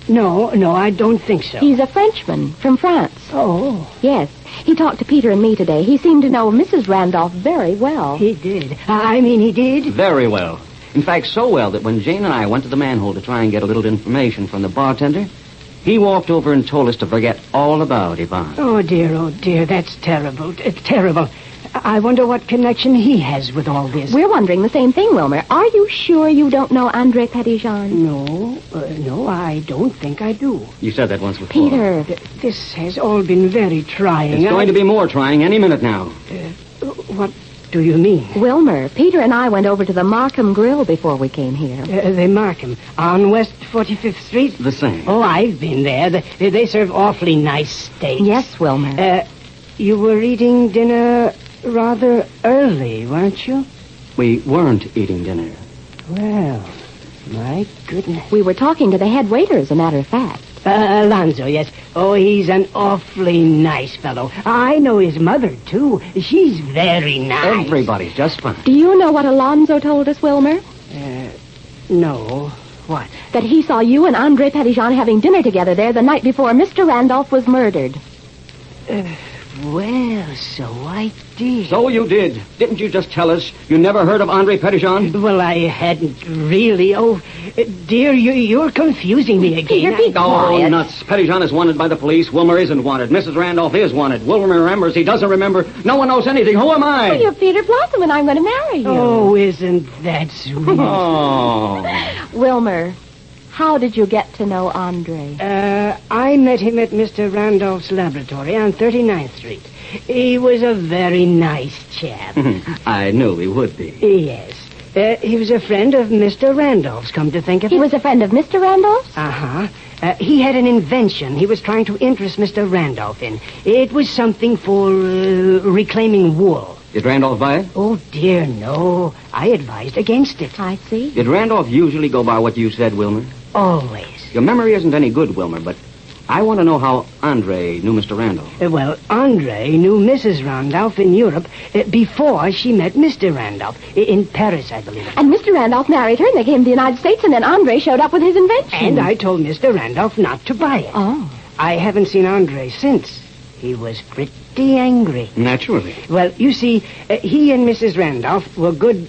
No, I don't think so. He's a Frenchman from France. Oh. Yes. He talked to Peter and me today. He seemed to know Mrs. Randolph very well. He did. He did? Very well. In fact, so well that when Jane and I went to the manhole to try and get a little information from the bartender, he walked over and told us to forget all about Yvonne. Oh, dear. That's terrible. It's terrible. I wonder what connection he has with all this. We're wondering the same thing, Wilmer. Are you sure you don't know Andre Petitjean? No, I don't think I do. You said that once before. Peter. This has all been very trying. It's going to be more trying any minute now. What do you mean? Wilmer, Peter and I went over to the Markham Grill before we came here. The Markham, on West 45th Street? The same. Oh, I've been there. They serve awfully nice steaks. Yes, Wilmer. You were eating dinner rather early, weren't you? We weren't eating dinner. Well, my goodness. We were talking to the head waiter, as a matter of fact. Alonzo, yes. Oh, he's an awfully nice fellow. I know his mother, too. She's very nice. Everybody's just fine. Do you know what Alonzo told us, Wilmer? No. What? That he saw you and Andre Petitjean having dinner together there the night before Mr. Randolph was murdered. Well, so I did. So you did. Didn't you just tell us you never heard of Andre Petitjean? Well, I hadn't really. Oh, dear, you're confusing me again. Peter, be quiet. Oh, nuts. Petitjean is wanted by the police. Wilmer isn't wanted. Mrs. Randolph is wanted. Wilmer remembers. He doesn't remember. No one knows anything. Who am I? Well, you're Peter Blossom, and I'm going to marry you. Oh, isn't that sweet? Oh. Wilmer, how did you get to know Andre? I met him at Mr. Randolph's laboratory on 39th Street. He was a very nice chap. I knew he would be. Yes. He was a friend of Mr. Randolph's, come to think of it. He was a friend of Mr. Randolph's? Uh-huh. He had an invention he was trying to interest Mr. Randolph in. It was something for reclaiming wool. Did Randolph buy it? Oh, dear, no. I advised against it. I see. Did Randolph usually go by what you said, Wilmer? Always. Your memory isn't any good, Wilmer, but I want to know how Andre knew Mr. Randolph. Well, Andre knew Mrs. Randolph in Europe before she met Mr. Randolph. In Paris, I believe. And Mr. Randolph married her, and they came to the United States, and then Andre showed up with his invention. And I told Mr. Randolph not to buy it. Oh. I haven't seen Andre since. He was pretty angry. Naturally. Well, you see, he and Mrs. Randolph were good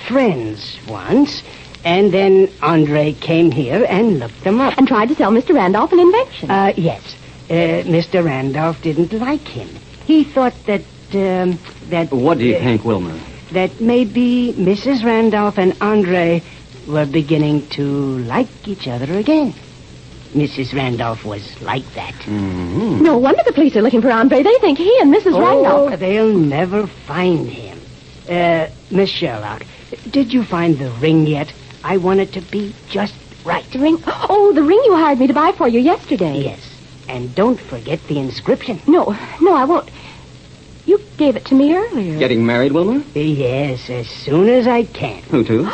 friends once, and then Andre came here and looked them up. And tried to sell Mr. Randolph an invention. Yes. Mr. Randolph didn't like him. He thought that... What do you think, Wilmer? That maybe Mrs. Randolph and Andre were beginning to like each other again. Mrs. Randolph was like that. Mm-hmm. No wonder the police are looking for Andre. They think he and Mrs. Randolph... Oh, they'll never find him. Miss Sherlock, did you find the ring yet? I want it to be just right. The ring? Oh, the ring you hired me to buy for you yesterday. Yes. And don't forget the inscription. No, I won't. You gave it to me earlier. Getting married, Wilmer? Yes, as soon as I can. Who to?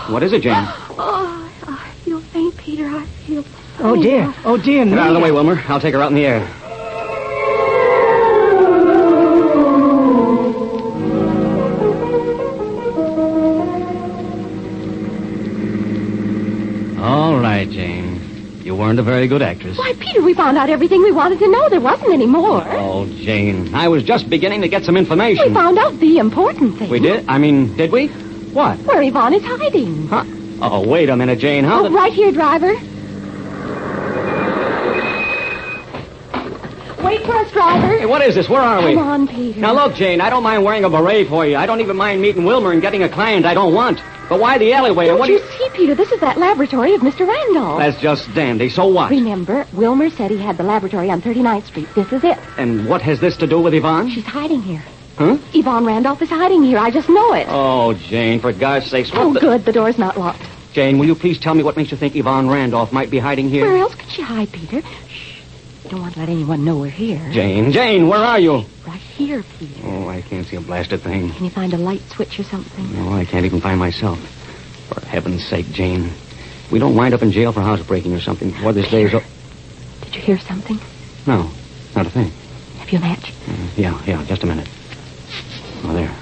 What is it, Jane? Oh, I feel faint, Peter. I feel faint. Oh, dear. Oh, dear me. Get out of the way, Wilmer. I'll take her out in the air. All right, Jane. You weren't a very good actress. Why, Peter, we found out everything we wanted to know. There wasn't any more. Oh, Jane, I was just beginning to get some information. We found out the important thing. We did? I mean, did we? What? Where Yvonne is hiding. Huh? Oh, wait a minute, Jane. How the... Right here, driver. Wait for us, driver. Hey, what is this? Where are we? Come on, Peter. Now, look, Jane, I don't mind wearing a beret for you. I don't even mind meeting Wilmer and getting a client I don't want. But why the alleyway? Don't what you see, Peter? This is that laboratory of Mr. Randolph. That's just dandy. So what? Remember, Wilmer said he had the laboratory on 39th Street. This is it. And what has this to do with Yvonne? She's hiding here. Huh? Yvonne Randolph is hiding here. I just know it. Oh, Jane, for God's sakes. What good. The door's not locked. Jane, will you please tell me what makes you think Yvonne Randolph might be hiding here? Where else could she hide, Peter? Shh. Don't want to let anyone know we're here. Jane, where are you? Right here, Peter. Oh, I can't see a blasted thing. Can you find a light switch or something? No, I can't even find myself. For heaven's sake, Jane. We don't wind up in jail for housebreaking or something before this day is over. Did you hear something? No, not a thing. Have you a match? Yeah, just a minute. Oh, there.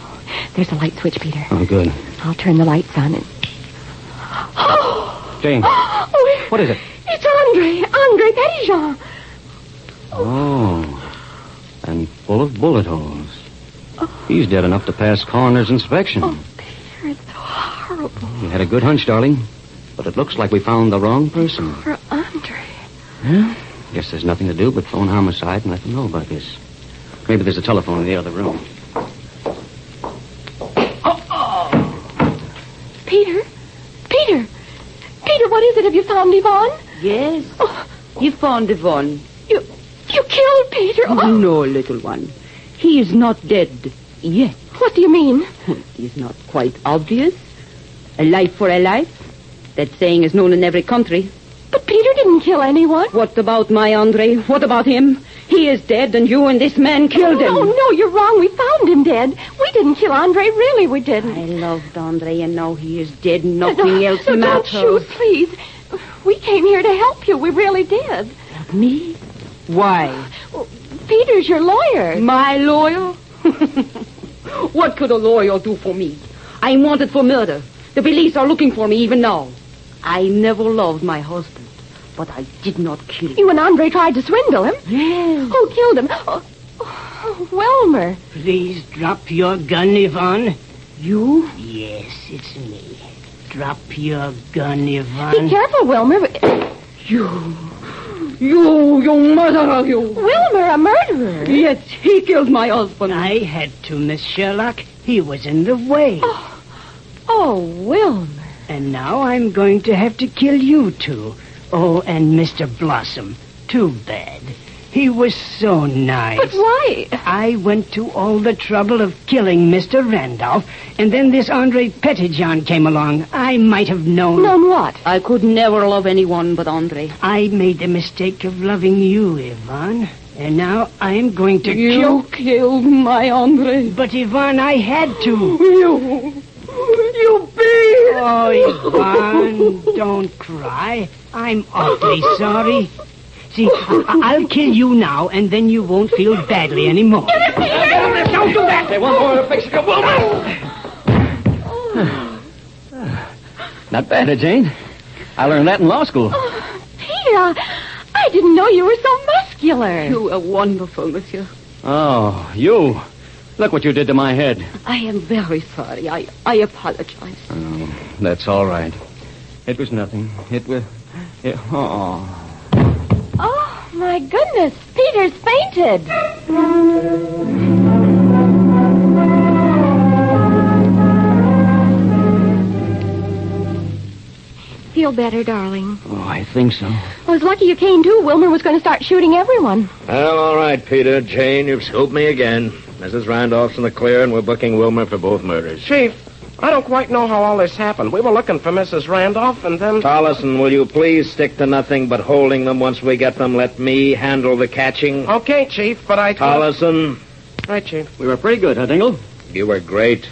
There's a light switch, Peter. Oh, good. I'll turn the lights on and... Jane, what is it? It's Andre Petitjean. Oh, and full of bullet holes. He's dead enough to pass coroner's inspection. Oh, Peter, it's so horrible. You had a good hunch, darling. But it looks like we found the wrong person. For Andre. Yeah? Guess there's nothing to do but phone homicide and let them know about this. Maybe there's a telephone in the other room. Peter, what is it? Have you found Yvonne? Yes. You found Yvonne. You killed Peter? Oh. No, little one. He is not dead yet. What do you mean? It is not quite obvious. A life for a life. That saying is known in every country. But Peter didn't kill anyone. What about my Andre? What about him? He is dead, and you and this man killed him. No, you're wrong. We found him dead. We didn't kill Andre. Really, we didn't. I loved Andre, and now he is dead. Nothing else matters. Don't shoot, please. We came here to help you. We really did. Help me? Why? Well, Peter's your lawyer. My lawyer? What could a lawyer do for me? I'm wanted for murder. The police are looking for me even now. I never loved my husband, but I did not kill him. You and Andre tried to swindle him? Yes. Who killed him? Wilmer. Please drop your gun, Yvonne. You? Yes, it's me. Drop your gun, Yvonne. Be careful, Wilmer. You murderer, you. Wilmer, a murderer? Yes, he killed my husband. I had to, Miss Sherlock. He was in the way. Oh, Wilmer. And now I'm going to have to kill you two. Oh, and Mr. Blossom. Too bad. He was so nice. But why? I went to all the trouble of killing Mr. Randolph, and then this Andre Petitjean came along. I might have known... Known what? I could never love anyone but Andre. I made the mistake of loving you, Yvonne. And now I'm going to You kill... killed my Andre. But, Yvonne, I had to. You beat! Oh, Yvonne, don't cry. I'm awfully sorry. See, I'll kill you now, and then you won't feel badly anymore. Don't do that! They want more to fix it. Not bad, Jane. I learned that in law school. Oh, Peter, I didn't know you were so muscular. You are wonderful, monsieur. Oh, you. Look what you did to my head. I am very sorry. I apologize. Oh, that's all right. It was nothing. Oh, my goodness. Peter's fainted. Feel better, darling? Oh, I think so. Well, it's lucky you came, too. Wilmer was going to start shooting everyone. Well, all right, Peter. Jane, you've scooped me again. Mrs. Randolph's in the clear, and we're booking Wilmer for both murders. Chief, I don't quite know how all this happened. We were looking for Mrs. Randolph, and then... Tollison, will you please stick to nothing but holding them? Once we get them, let me handle the catching. Okay, Chief, but I... Tollison. Right, Chief. We were pretty good, huh, Dingle? You were great.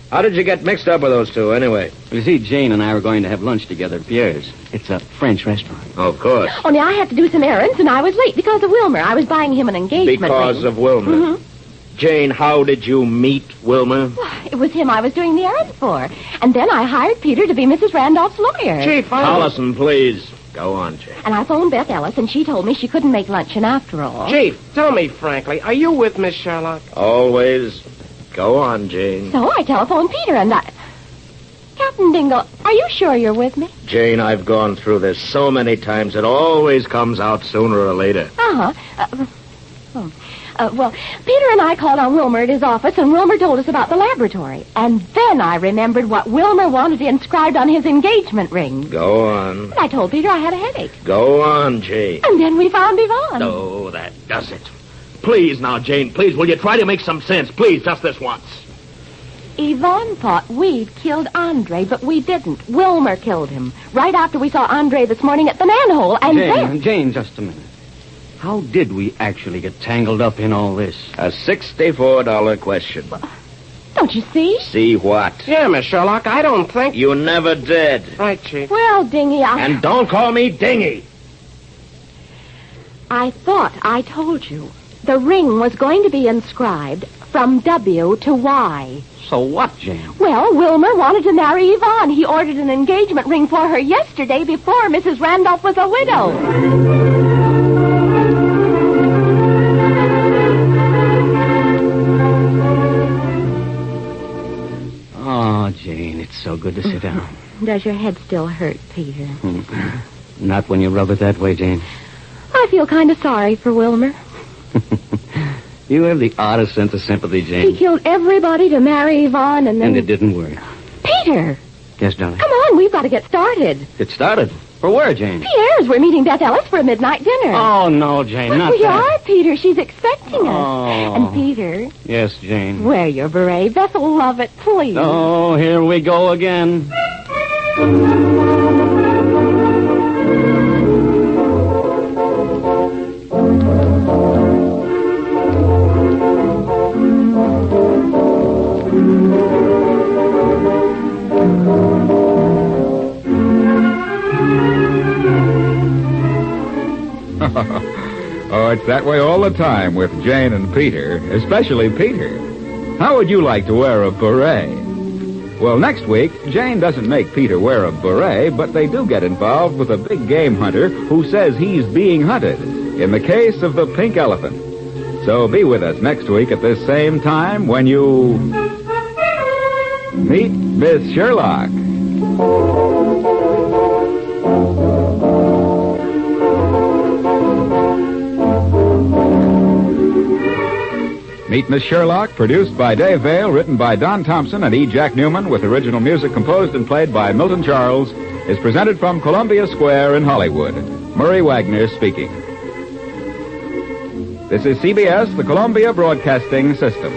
How did you get mixed up with those two, anyway? You see, Jane and I were going to have lunch together at Pierre's. It's a French restaurant. Of course. Only I had to do some errands, and I was late because of Wilmer. I was buying him an engagement Because ring. of Wilmer. Mm-hmm. Jane, how did you meet Wilmer? It was him I was doing the errands for. And then I hired Peter to be Mrs. Randolph's lawyer. Chief, Tollison, please. Go on, Jane. And I phoned Beth Ellis, and she told me she couldn't make luncheon after all. Chief, tell me frankly, are you with Miss Sherlock? Always. Go on, Jane. So I telephoned Peter, and Captain Dingle, are you sure you're with me? Jane, I've gone through this so many times. It always comes out sooner or later. Well, Peter and I called on Wilmer at his office, and Wilmer told us about the laboratory. And then I remembered what Wilmer wanted inscribed on his engagement ring. Go on. And I told Peter I had a headache. Go on, Jane. And then we found Yvonne. Oh, that does it. Please now, Jane, please, will you try to make some sense? Please, just this once. Yvonne thought we'd killed Andre, but we didn't. Wilmer killed him. Right after we saw Andre this morning at the manhole, and Jane, just a minute. How did we actually get tangled up in all this? A $64 question. Don't you see? See what? Yeah, Miss Sherlock, I don't think... You never did. Right, Chief. Well, Dingy, And don't call me Dingy. I thought I told you. The ring was going to be inscribed from W to Y. So what, Jane? Well, Wilmer wanted to marry Yvonne. He ordered an engagement ring for her yesterday before Mrs. Randolph was a widow. Oh, Jane, it's so good to sit down. Does your head still hurt, Peter? Not when you rub it that way, Jane. I feel kind of sorry for Wilmer. You have the oddest sense of sympathy, Jane. He killed everybody to marry Yvonne, and then... And it didn't work. Peter! Yes, darling? Come on, we've got to get started. Get started? For where, Jane? Pierre's. We're meeting Beth Ellis for a midnight dinner. Oh, no, Jane, but not we that. are, Peter. She's expecting us. Oh. And, Peter... Yes, Jane. Wear your beret. Beth will love it, please. Oh, here we go again. Oh, it's that way all the time with Jane and Peter, especially Peter. How would you like to wear a beret? Well, next week, Jane doesn't make Peter wear a beret, but they do get involved with a big game hunter who says he's being hunted, in the case of the pink elephant. So be with us next week at this same time when you meet Miss Sherlock. Meet Miss Sherlock, produced by Dave Vale, written by Don Thompson and E. Jack Newman, with original music composed and played by Milton Charles, is presented from Columbia Square in Hollywood. Murray Wagner speaking. This is CBS, the Columbia Broadcasting System.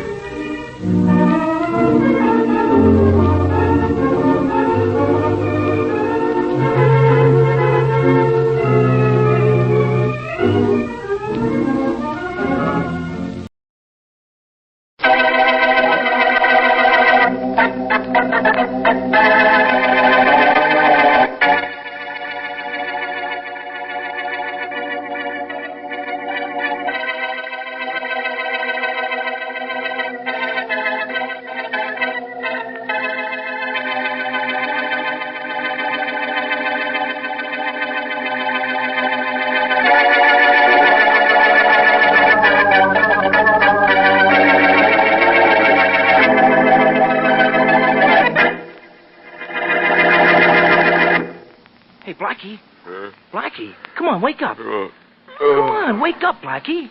Blackie, come on, wake up. Come on, wake up, Blackie.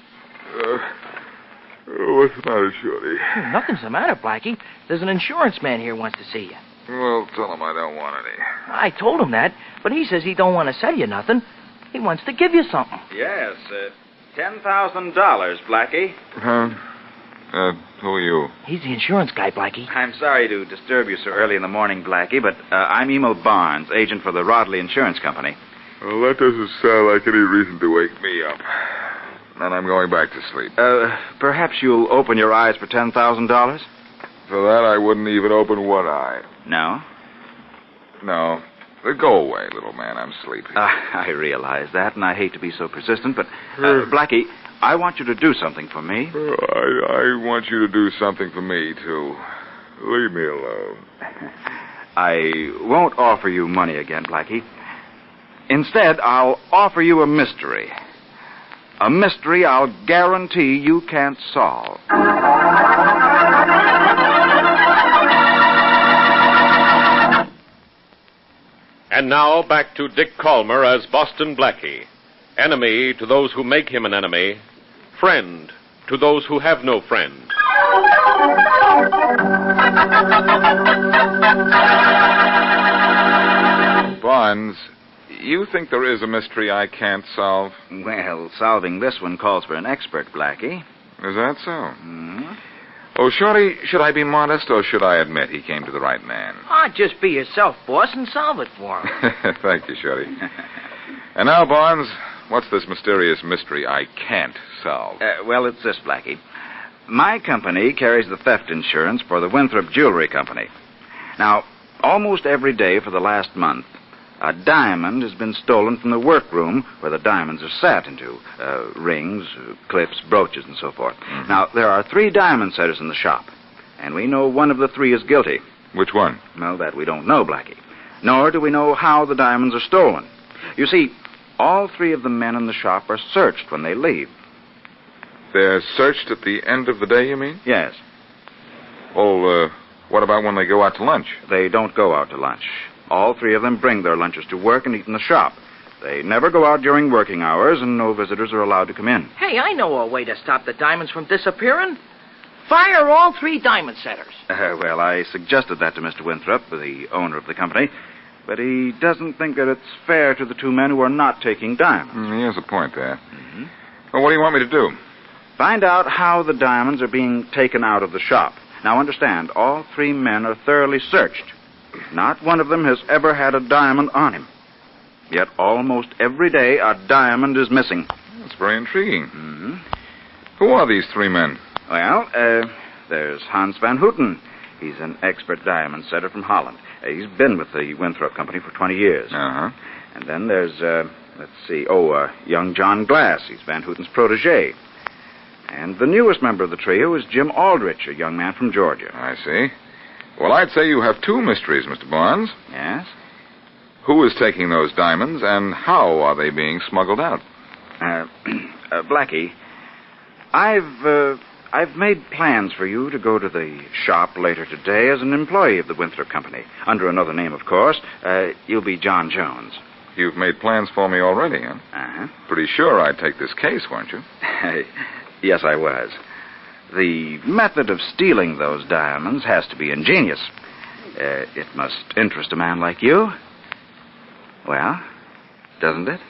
What's the matter, Shorty? Nothing's the matter, Blackie. There's an insurance man here who wants to see you. Well, tell him I don't want any. I told him that, but he says he don't want to sell you nothing. He wants to give you something. Yes, $10,000, Blackie. Huh? Who are you? He's the insurance guy, Blackie. I'm sorry to disturb you so early in the morning, Blackie, but I'm Emo Barnes, agent for the Rodley Insurance Company. Well, that doesn't sound like any reason to wake me up. And I'm going back to sleep. Perhaps you'll open your eyes for $10,000? For that, I wouldn't even open one eye. No? No. Go away, little man. I'm sleepy. I realize that, and I hate to be so persistent, but, Blackie, I want you to do something for me. I want you to do something for me, too. Leave me alone. I won't offer you money again, Blackie. Instead, I'll offer you a mystery. A mystery I'll guarantee you can't solve. And now back to Dick Calmer as Boston Blackie. Enemy to those who make him an enemy. Friend to those who have no friend. Barnes, you think there is a mystery I can't solve? Well, solving this one calls for an expert, Blackie. Is that so? Mm-hmm. Oh, Shorty, should I be modest or should I admit he came to the right man? Just be yourself, boss, and solve it for him. Thank you, Shorty. And now, Barnes, what's this mysterious mystery I can't solve? Well, it's this, Blackie. My company carries the theft insurance for the Winthrop Jewelry Company. Now, almost every day for the last month, a diamond has been stolen from the workroom where the diamonds are set into. Rings, clips, brooches, and so forth. Mm-hmm. Now, there are 3 diamond setters in the shop, and we know one of the 3 is guilty. Which one? Well, that we don't know, Blackie. Nor do we know how the diamonds are stolen. You see, all 3 of the men in the shop are searched when they leave. They're searched at the end of the day, you mean? Yes. Well, what about when they go out to lunch? They don't go out to lunch. All 3 of them bring their lunches to work and eat in the shop. They never go out during working hours, and no visitors are allowed to come in. Hey, I know a way to stop the diamonds from disappearing. Fire all 3 diamond setters. Well, I suggested that to Mr. Winthrop, the owner of the company, but he doesn't think that it's fair to the 2 men who are not taking diamonds. He has a point there. Mm-hmm. Well, what do you want me to do? Find out how the diamonds are being taken out of the shop. Now, understand, all 3 men are thoroughly searched. Not one of them has ever had a diamond on him. Yet almost every day a diamond is missing. That's very intriguing. Mm-hmm. Who are these 3 men? Well, there's Hans Van Houten. He's an expert diamond setter from Holland. He's been with the Winthrop Company for 20 years. Uh-huh. And then there's, young John Glass. He's Van Houten's protege. And the newest member of the trio is Jim Aldrich, a young man from Georgia. I see. Well, I'd say you have 2 mysteries, Mr. Barnes. Yes? Who is taking those diamonds, and how are they being smuggled out? Blackie, I've made plans for you to go to the shop later today as an employee of the Winthrop Company. Under another name, of course. You'll be John Jones. You've made plans for me already, huh? Uh-huh. Pretty sure I'd take this case, weren't you? Yes, I was. The method of stealing those diamonds has to be ingenious. It must interest a man like you. Well, doesn't it?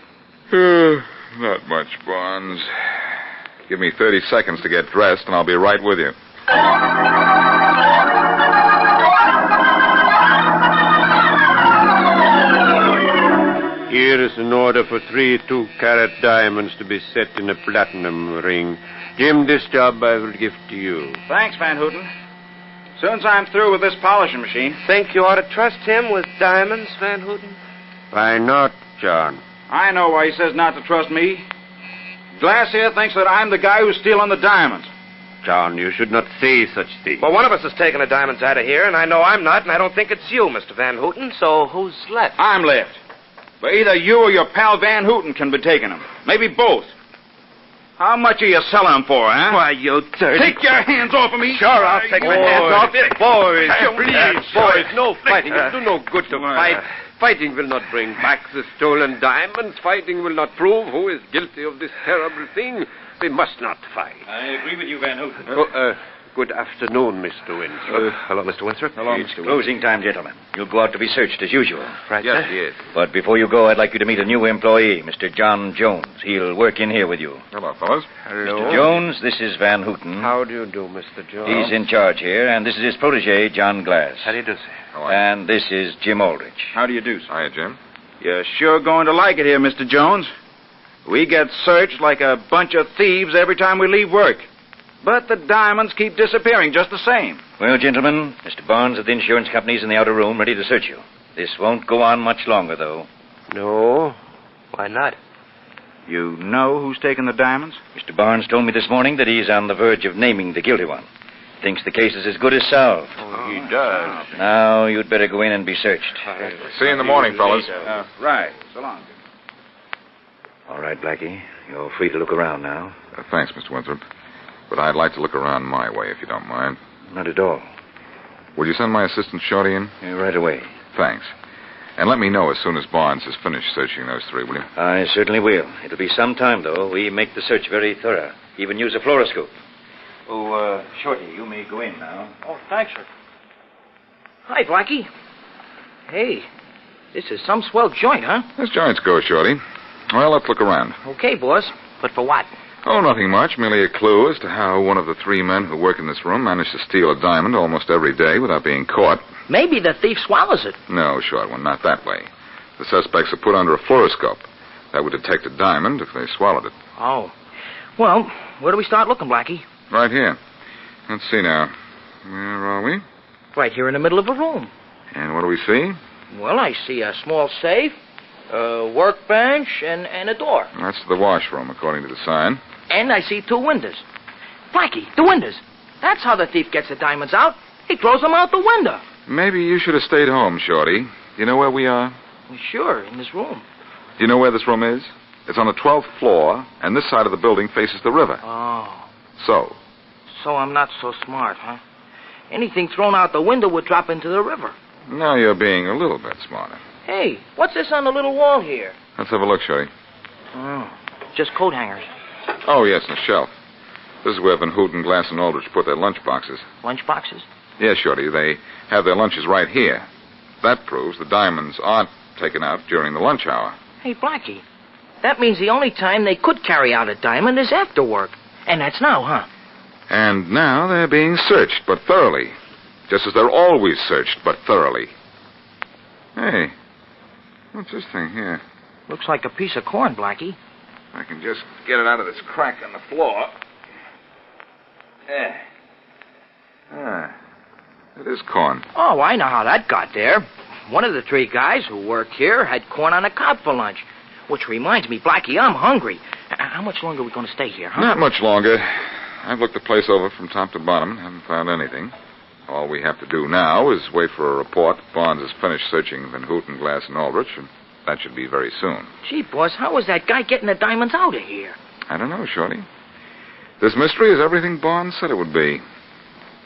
Not much, Barnes. Give me 30 seconds to get dressed, and I'll be right with you. Here is an order for 3 2-carat diamonds to be set in a platinum ring. Jim, this job I will give to you. Thanks, Van Houten. Soon as I'm through with this polishing machine. Think you ought to trust him with diamonds, Van Houten? Why not, John? I know why he says not to trust me. Glass here thinks that I'm the guy who's stealing the diamonds. John, you should not say such things. Well, one of us is taking the diamonds out of here, and I know I'm not, and I don't think it's you, Mr. Van Houten, so who's left? I'm left. But either you or your pal Van Houten can be taking them. Maybe both. How much are you selling them for, huh? Why, you dirty... Take your hands off of me. Sure, I'll take my hands off. Boys, please, boys, no fighting. It'll do no good to fight. Fighting will not bring back the stolen diamonds. Fighting will not prove who is guilty of this terrible thing. We must not fight. I agree with you, Van Houten. Good afternoon, Mr. Winthrop. Hello, Mr. Winthrop. Hello, Mr. Closing time, gentlemen. You'll go out to be searched as usual. Right, yes, sir. he is. But before you go, I'd like you to meet a new employee, Mr. John Jones. He'll work in here with you. Hello, fellas. Hello. Mr. Jones, this is Van Houten. How do you do, Mr. Jones? He's in charge here, and this is his protege, John Glass. How do you do, sir? And this is Jim Aldrich. How do you do, sir? Hiya, Jim. You're sure going to like it here, Mr. Jones. We get searched like a bunch of thieves every time we leave work. But the diamonds keep disappearing just the same. Well, gentlemen, Mr. Barnes of the insurance company's in the outer room ready to search you. This won't go on much longer, though. No. Why not? You know who's taken the diamonds? Mr. Barnes told me this morning that he's on the verge of naming the guilty one. Thinks the case is as good as solved. Oh, he does. Now, you'd better go in and be searched. See you in the morning, fellas. Right. So long. All right, Blackie. You're free to look around now. Thanks, Mr. Winthrop. But I'd like to look around my way, if you don't mind. Not at all. Would you send my assistant Shorty in? Right away. Thanks. And let me know as soon as Barnes has finished searching those three, will you? I certainly will. It'll be some time, though. We make the search very thorough. Even use a fluoroscope. Oh, Shorty, you may go in now. Oh, thanks, sir. Hi, Blackie. Hey, this is some swell joint, huh? This joint's go, Shorty. Well, let's look around. Okay, boss. But for what? Oh, nothing much. Merely a clue as to how one of the three men who work in this room managed to steal a diamond almost every day without being caught. Maybe the thief swallows it. No, short one, not that way. The suspects are put under a fluoroscope. That would detect a diamond if they swallowed it. Oh. Well, where do we start looking, Blackie? Right here. Let's see now. Where are we? Right here in the middle of a room. And what do we see? Well, I see a small safe, a workbench, and a door. That's the washroom, according to the sign. And I see two windows. Blackie, the windows. That's how the thief gets the diamonds out. He throws them out the window. Maybe you should have stayed home, Shorty. Do you know where we are? Well, sure, in this room. Do you know where this room is? It's on the 12th floor, and this side of the building faces the river. Oh. So I'm not so smart, huh? Anything thrown out the window would drop into the river. Now you're being a little bit smarter. Hey, what's this on the little wall here? Let's have a look, Shorty. Oh, just coat hangers. Oh, yes, on the shelf. This is where Van Houten, Glass, and Aldrich put their lunch boxes. Lunch boxes? Yes, Shorty. They have their lunches right here. That proves the diamonds aren't taken out during the lunch hour. Hey, Blackie, that means the only time they could carry out a diamond is after work. And that's now, huh? And now they're being searched, but thoroughly. Just as they're always searched, but thoroughly. Hey, what's this thing here? Looks like a piece of corn, Blackie. I can just get it out of this crack in the floor. It is corn. Oh, I know how that got there. One of the three guys who work here had corn on the cob for lunch. Which reminds me, Blackie, I'm hungry. How much longer are we going to stay here, huh? Not much longer. I've looked the place over from top to bottom. Haven't found anything. All we have to do now is wait for a report. Barnes has finished searching Van Houten, Glass, and Aldrich, and that should be very soon. Gee, boss, how was that guy getting the diamonds out of here? I don't know, Shorty. This mystery is everything Barnes said it would be.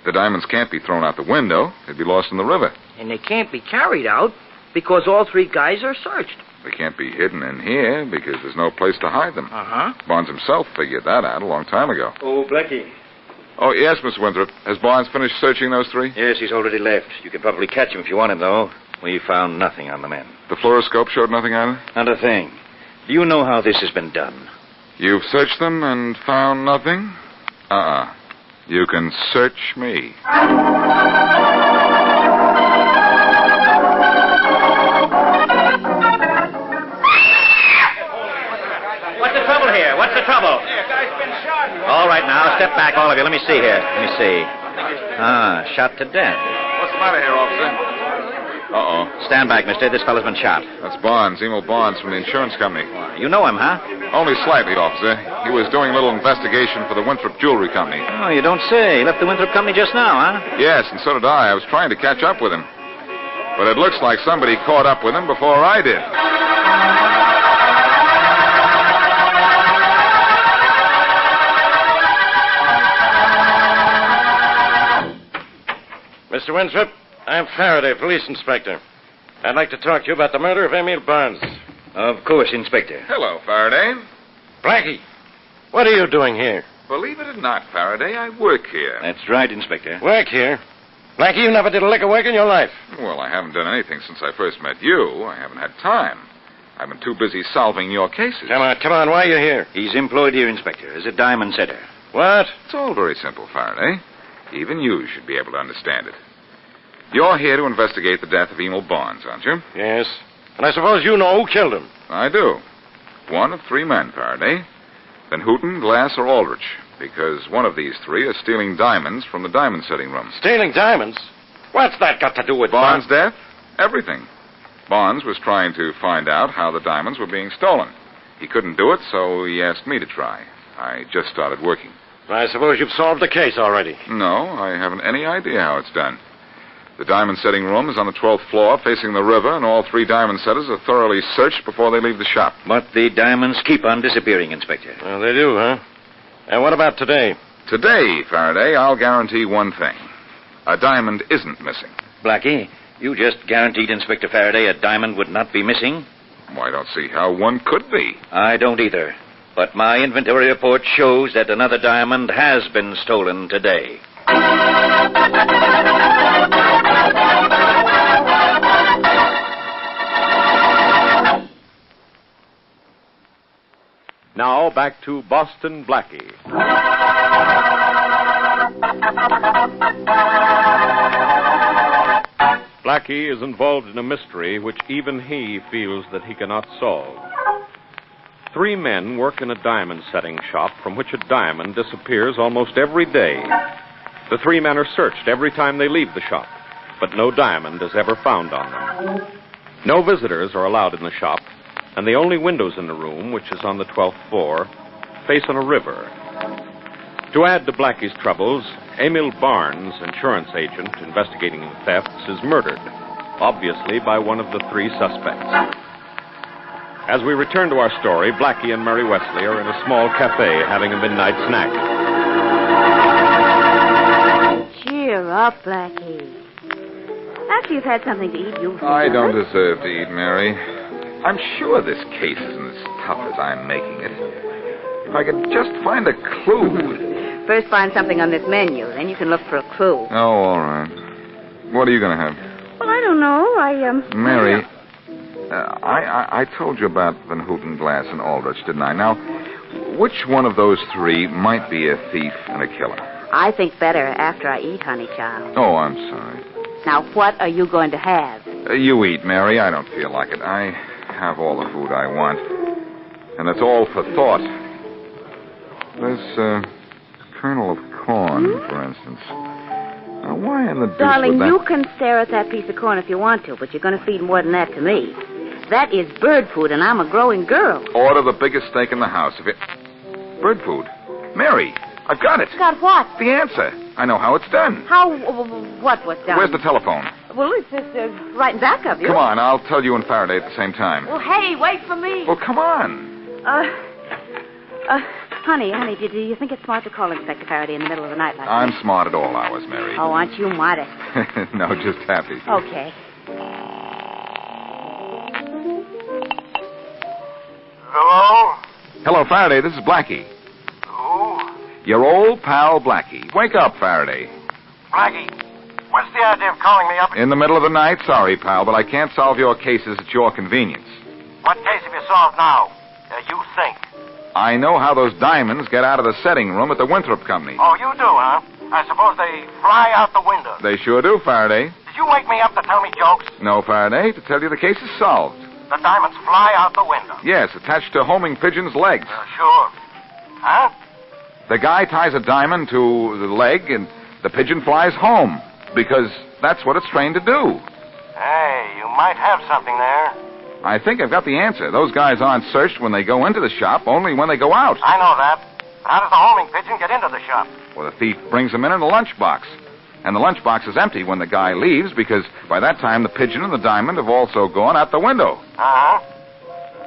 The diamonds can't be thrown out the window. They'd be lost in the river. And they can't be carried out because all three guys are searched. They can't be hidden in here because there's no place to hide them. Uh-huh. Barnes himself figured that out a long time ago. Oh, Blackie. Oh, yes, Mr. Winthrop. Has Barnes finished searching those three? Yes, he's already left. You can probably catch him if you want him, though. We found nothing on the men. The fluoroscope showed nothing either? Not a thing. Do you know how this has been done? You've searched them and found nothing? You can search me. What's the trouble here? What's the trouble? All right, now, step back, all of you. Let me see here. Let me see. Shot to death. What's the matter here, officer? Stand back, mister. This fellow's been shot. That's Barnes, Emil Barnes from the insurance company. You know him, huh? Only slightly, officer. He was doing a little investigation for the Winthrop Jewelry Company. Oh, you don't say. He left the Winthrop Company just now, huh? Yes, and so did I. I was trying to catch up with him. But it looks like somebody caught up with him before I did. Mr. Winthrop, I'm Faraday, police inspector. I'd like to talk to you about the murder of Emil Barnes. Of course, Inspector. Hello, Faraday. Blackie, what are you doing here? Believe it or not, Faraday, I work here. That's right, Inspector. Work here? Blackie, you never did a lick of work in your life. Well, I haven't done anything since I first met you. I haven't had time. I've been too busy solving your cases. Come on, why are you here? He's employed here, Inspector, as a diamond setter. What? It's all very simple, Faraday. Even you should be able to understand it. You're here to investigate the death of Emil Barnes, aren't you? Yes. And I suppose you know who killed him. I do. One of 3 men, Faraday. Van Houten, Glass, or Aldrich. Because one of these 3 are stealing diamonds from the diamond setting room. Stealing diamonds? What's that got to do with Barnes' death? Everything. Barnes was trying to find out how the diamonds were being stolen. He couldn't do it, so he asked me to try. I just started working. I suppose you've solved the case already. No, I haven't any idea how it's done. The diamond setting room is on the 12th floor, facing the river, and all 3 diamond setters are thoroughly searched before they leave the shop. But the diamonds keep on disappearing, Inspector. Well, they do, huh? And what about today? Today, Faraday, I'll guarantee one thing. A diamond isn't missing. Blackie, you just guaranteed Inspector Faraday a diamond would not be missing? Well, I don't see how one could be. I don't either. But my inventory report shows that another diamond has been stolen today. Now back to Boston Blackie. Blackie is involved in a mystery which even he feels that he cannot solve. 3 men work in a diamond setting shop from which a diamond disappears almost every day. The 3 men are searched every time they leave the shop, but no diamond is ever found on them. No visitors are allowed in the shop, and the only windows in the room, which is on the 12th floor, face on a river. To add to Blackie's troubles, Emil Barnes, insurance agent investigating thefts, is murdered, obviously by one of the 3 suspects. As we return to our story, Blackie and Mary Wesley are in a small cafe having a midnight snack. Cheer up, Blackie. After you've had something to eat, you'll... I don't deserve to eat, Mary. I'm sure this case isn't as tough as I'm making it. If I could just find a clue. First find something on this menu, then you can look for a clue. Oh, all right. What are you going to have? Well, I don't know. Mary, I told you about Van Houten, Glass, and Aldrich, didn't I? Now, which one of those 3 might be a thief and a killer? I think better after I eat, honey child. Oh, I'm sorry. Now, what are you going to have? You eat, Mary. I don't feel like it. I have all the food I want. And it's all for thought. There's a kernel of corn, for instance. Now, why in the deuce Darling, would that... you can stare at that piece of corn if you want to, but you're going to feed more than that to me. That is bird food, and I'm a growing girl. Order the biggest steak in the house. If it... Bird food. Mary, I've got it. Got what? The answer. I know how it's done. How... What's done? Where's the telephone? Well, it's right in back of you. Come on, I'll tell you and Faraday at the same time. Well, hey, wait for me. Well, come on. Honey, do you think it's smart to call Inspector Faraday in the middle of the night like I'm that? smart at all hours, Mary. Oh, aren't you modest? No, just happy. Okay. Hello? Hello, Faraday. This is Blackie. Who? Your old pal, Blackie. Wake up, Faraday. Blackie, what's the idea of calling me up? In the middle of the night? Sorry, pal, but I can't solve your cases at your convenience. What case have you solved now? You think. I know how those diamonds get out of the setting room at the Winthrop Company. Oh, you do, huh? I suppose they fly out the window. They sure do, Faraday. Did you wake me up to tell me jokes? No, Faraday. To tell you the case is solved. The diamonds fly out the window. Yes, attached to homing pigeon's legs. Sure. Huh? The guy ties a diamond to the leg, and the pigeon flies home. Because that's what it's trained to do. Hey, you might have something there. I think I've got the answer. Those guys aren't searched when they go into the shop, only when they go out. I know that. How does the homing pigeon get into the shop? Well, the thief brings them in a lunchbox. And the lunchbox is empty when the guy leaves because by that time the pigeon and the diamond have also gone out the window. Uh-huh.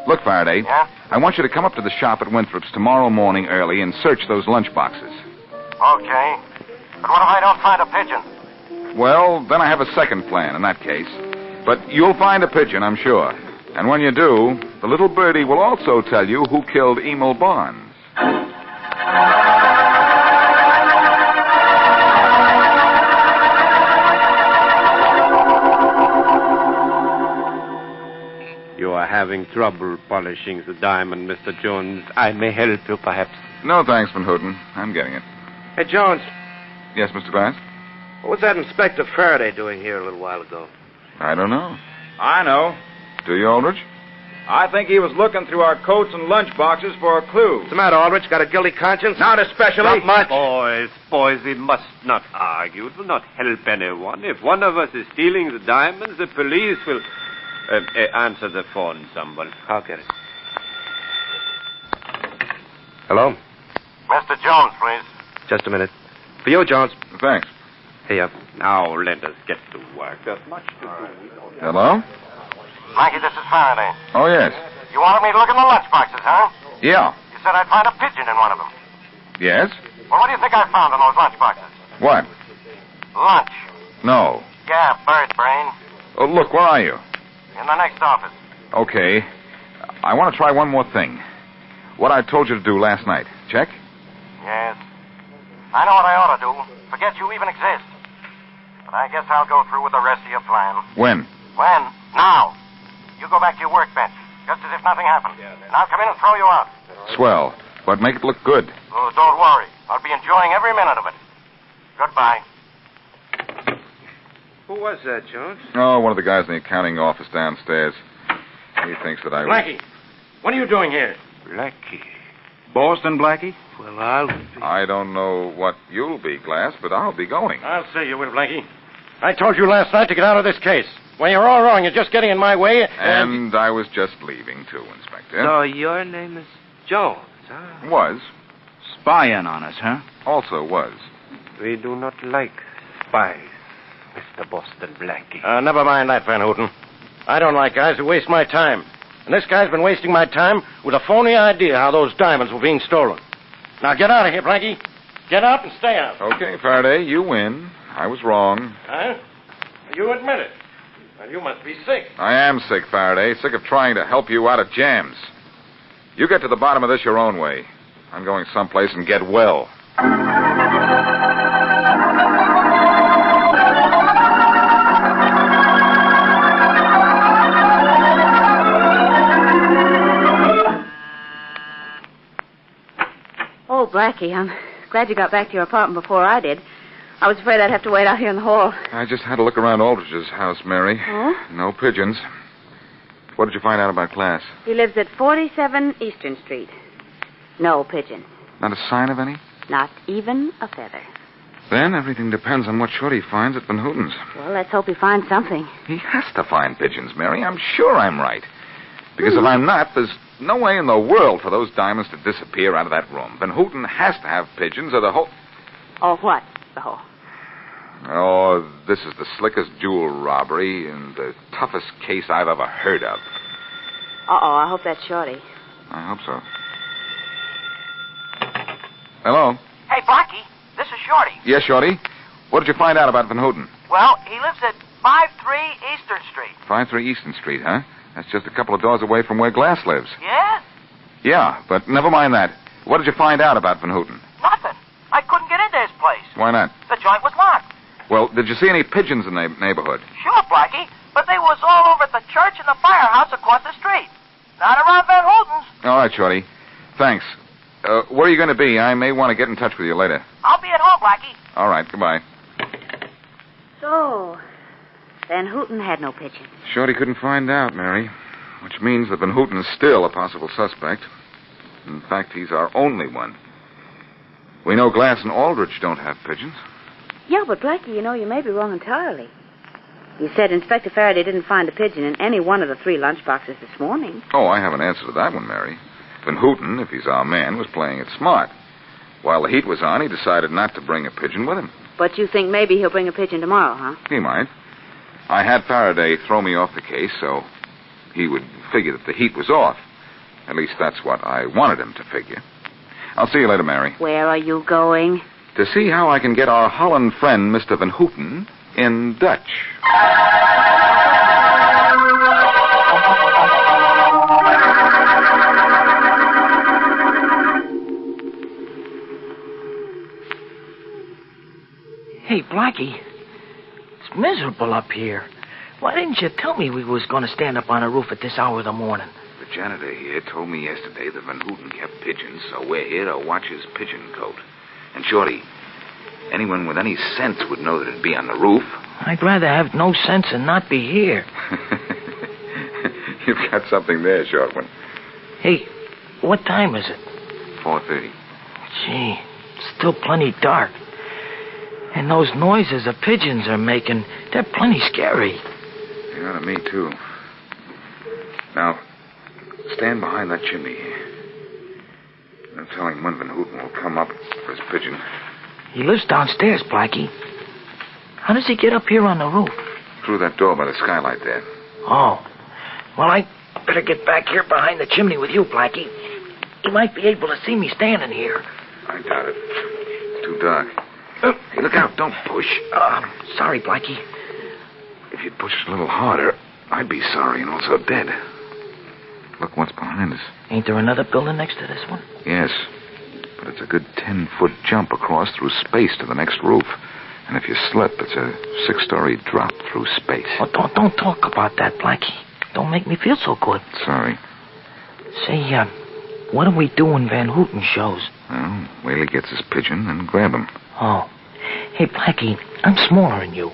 Look, Faraday. Yeah? I want you to come up to the shop at Winthrop's tomorrow morning early and search those lunchboxes. Okay. But what if I don't find a pigeon? Well, then I have a second plan in that case. But you'll find a pigeon, I'm sure. And when you do, the little birdie will also tell you who killed Emil Barnes. having trouble polishing the diamond, Mr. Jones. I may help you, perhaps. No, thanks, Van Houten. I'm getting it. Hey, Jones, Yes, Mr. Glass? what was that Inspector Faraday doing here a little while ago? I don't know. I know. Do you, Aldrich? I think he was looking through our coats and lunch boxes for a clue. What's the matter, Aldrich? Got a guilty conscience? Not especially. Not much. Boys, we must not argue. It will not help anyone. If one of us is stealing the diamonds, the police will... answer the phone, someone. I'll get it. Hello? Mr. Jones, please. Just a minute. For you, Jones. Thanks. Here. Now, let us get to work. There's much to do. Hello? Blackie, this is Faraday. Oh, yes. You wanted me to look in the lunch boxes, huh? Yeah. You said I'd find a pigeon in one of them. Yes? Well, what do you think I found in those lunch boxes? What? Lunch. No. Yeah, bird brain. Oh, look, where are you? In the next office. Okay. I want to try one more thing. What I told you to do last night. Check? Yes. I know what I ought to do. Forget you even exist. But I guess I'll go through with the rest of your plan. When? When? Now. You go back to your workbench, just as if nothing happened. And I'll come in and throw you out. Swell. But make it look good. Oh, don't worry. I'll be enjoying every minute of it. Goodbye. Who was that, Jones? Oh, one of the guys in the accounting office downstairs. He thinks that I... Blackie, what are you doing here? Blackie. Boston, Blackie? Well, I'll... I don't know what you'll be, Glass, but I'll be going. I'll say you will, Blackie. I told you last night to get out of this case. Well, you're all wrong. You're just getting in my way. And I was just leaving, too, Inspector. So your name is Jones, huh? Was. Spying on us, huh? Also was. We do not like spies, Mr. Boston Blackie. Never mind that, Van Houten. I don't like guys who waste my time. And this guy's been wasting my time with a phony idea how those diamonds were being stolen. Now get out of here, Blackie. Get out and stay out. Okay, Faraday, you win. I was wrong. Huh? You admit it. Well, you must be sick. I am sick, Faraday. Sick of trying to help you out of jams. You get to the bottom of this your own way. I'm going someplace and get well. Oh, Blackie, I'm glad you got back to your apartment before I did. I was afraid I'd have to wait out here in the hall. I just had to look around Aldrich's house, Mary. Oh? No pigeons. What did you find out about Glass? He lives at 47 Eastern Street. No pigeon. Not a sign of any? Not even a feather. Then everything depends on what Shorty finds at Van Houten's. Well, let's hope he finds something. He has to find pigeons, Mary. I'm sure I'm right. Because if I'm not, there's no way in the world for those diamonds to disappear out of that room. Van Houten has to have pigeons or the whole... Oh, what? The whole... Oh, this is the slickest jewel robbery and the toughest case I've ever heard of. Uh-oh, I hope that's Shorty. I hope so. Hello? Hey, Blackie, this is Shorty. Yes, Shorty? What did you find out about Van Houten? Well, he lives at 53 Eastern Street. 53 Eastern Street, huh? That's just a couple of doors away from where Glass lives. Yeah? Yeah, but never mind that. What did you find out about Van Houten? Nothing. I couldn't get into his place. Why not? The joint was locked. Well, did you see any pigeons in the neighborhood? Sure, Blackie, but they was all over at the church and the firehouse across the street. Not around Van Houten's. All right, Shorty. Thanks. Where are you going to be? I may want to get in touch with you later. I'll be at home, Blackie. All right, goodbye. So, Van Houten had no pigeon. Shorty couldn't find out, Mary, which means that Van Houten is still a possible suspect. In fact, he's our only one. We know Glass and Aldrich don't have pigeons. Yeah, but Blackie, you may be wrong entirely. You said Inspector Faraday didn't find a pigeon in any one of the 3 lunchboxes this morning. Oh, I have an answer to that one, Mary. Van Houten, if he's our man, was playing it smart. While the heat was on, he decided not to bring a pigeon with him. But you think maybe he'll bring a pigeon tomorrow, huh? He might. I had Faraday throw me off the case, so he would figure that the heat was off. At least that's what I wanted him to figure. I'll see you later, Mary. Where are you going? To see how I can get our Holland friend, Mr. Van Houten, in Dutch. Hey, Blackie, it's miserable up here. Why didn't you tell me we was going to stand up on a roof at this hour of the morning? The janitor here told me yesterday that Van Houten kept pigeons, so we're here to watch his pigeon cote. And, Shorty, anyone with any sense would know that it'd be on the roof. I'd rather have no sense and not be here. You've got something there, short one. Hey, what time is it? 4:30. Gee, it's still plenty dark. And those noises the pigeons are making, they're plenty scary. Yeah, to me, too. Now, stand behind that chimney here. I'm telling when Van Houten will come up for his pigeon. He lives downstairs, Blackie. How does he get up here on the roof? Through that door by the skylight there. Oh. Well, I better get back here behind the chimney with you, Blackie. He might be able to see me standing here. I doubt it. It's too dark. Hey, look out. Don't push. Sorry, Blackie. If you'd pushed a little harder, I'd be sorry and also dead. Look what's behind us. Ain't there another building next to this one? Yes, but it's a good 10-foot jump across through space to the next roof. And if you slip, it's a 6-story drop through space. Oh, don't talk about that, Blackie. Don't make me feel so good. Sorry. Say, what do we do when Van Houten shows? Well, Whaley gets his pigeon and grab him. Oh. Hey, Blackie, I'm smaller than you.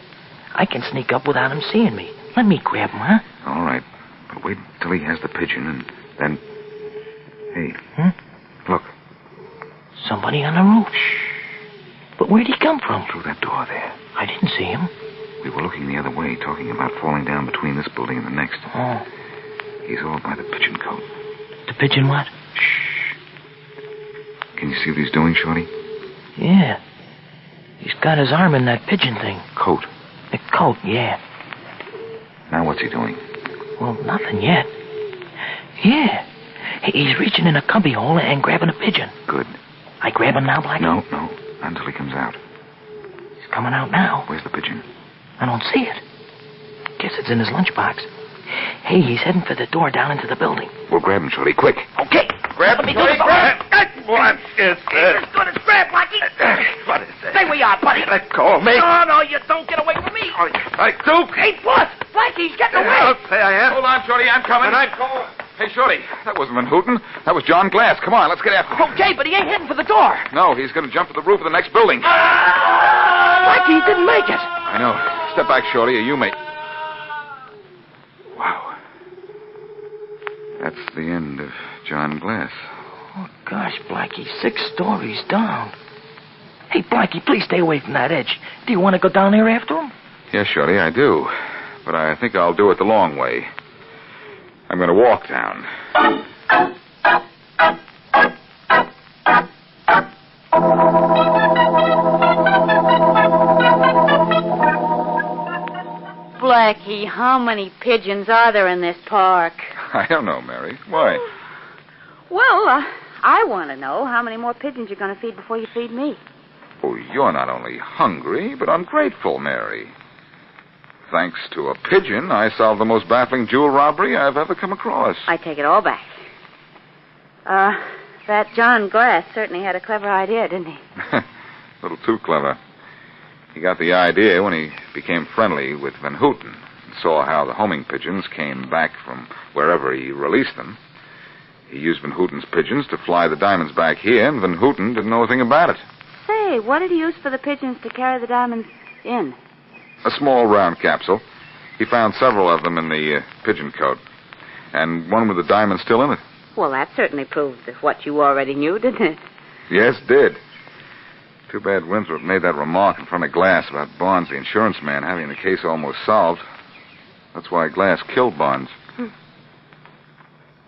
I can sneak up without him seeing me. Let me grab him, huh? All right. But wait till he has the pigeon and then... Hey. Look. Somebody on the roof. Shh. But where'd he come from? Through that door there. I didn't see him. We were looking the other way, talking about falling down between this building and the next. Oh. He's all by the pigeon cote. The pigeon what? Shh. Can you see what he's doing, Shorty? Yeah. He's got his arm in that pigeon thing. Coat. The coat, yeah. Now what's he doing? Well, nothing yet. Yeah. He's reaching in a cubby hole and grabbing a pigeon. Good. I grab him now, Blackie? No. Not until he comes out. He's coming out now. Where's the pigeon? I don't see it. Guess it's in his lunchbox. Hey, he's heading for the door down into the building. We'll grab him, Shorty, quick. Okay. Grab him, Shorty, grab. What is this? As good as grab, Blackie. What is this? Stay where you are, buddy. Let go of me. No, you don't get away from me. I do. Hey, boss. Blackie's getting away. I'll say I am. Hold on, Shorty, I'm coming. And I'm going. Hey, Shorty, that wasn't Van Houten. That was John Glass. Come on, let's get after him. Okay, but he ain't heading for the door. No, he's going to jump to the roof of the next building. Blackie didn't make it. I know. Step back, Shorty, or you may... Wow. That's the end of John Glass. Oh, gosh, Blackie, 6 stories down. Hey, Blackie, please stay away from that edge. Do you want to go down there after him? Yes, Shorty, I do. But I think I'll do it the long way. I'm going to walk down. Blackie, how many pigeons are there in this park? I don't know, Mary. Why? Well, I want to know how many more pigeons you're going to feed before you feed me. Oh, you're not only hungry, but ungrateful, Mary. Thanks to a pigeon, I solved the most baffling jewel robbery I've ever come across. I take it all back. That John Glass certainly had a clever idea, didn't he? A little too clever. He got the idea when he became friendly with Van Houten and saw how the homing pigeons came back from wherever he released them. He used Van Houten's pigeons to fly the diamonds back here, and Van Houten didn't know a thing about it. Say, what did he use for the pigeons to carry the diamonds in? A small round capsule. He found several of them in the pigeon cote, and one with the diamond still in it. Well, that certainly proves what you already knew, didn't it? Yes, it did. Too bad Winthrop made that remark in front of Glass about Barnes, the insurance man, having the case almost solved. That's why Glass killed Barnes.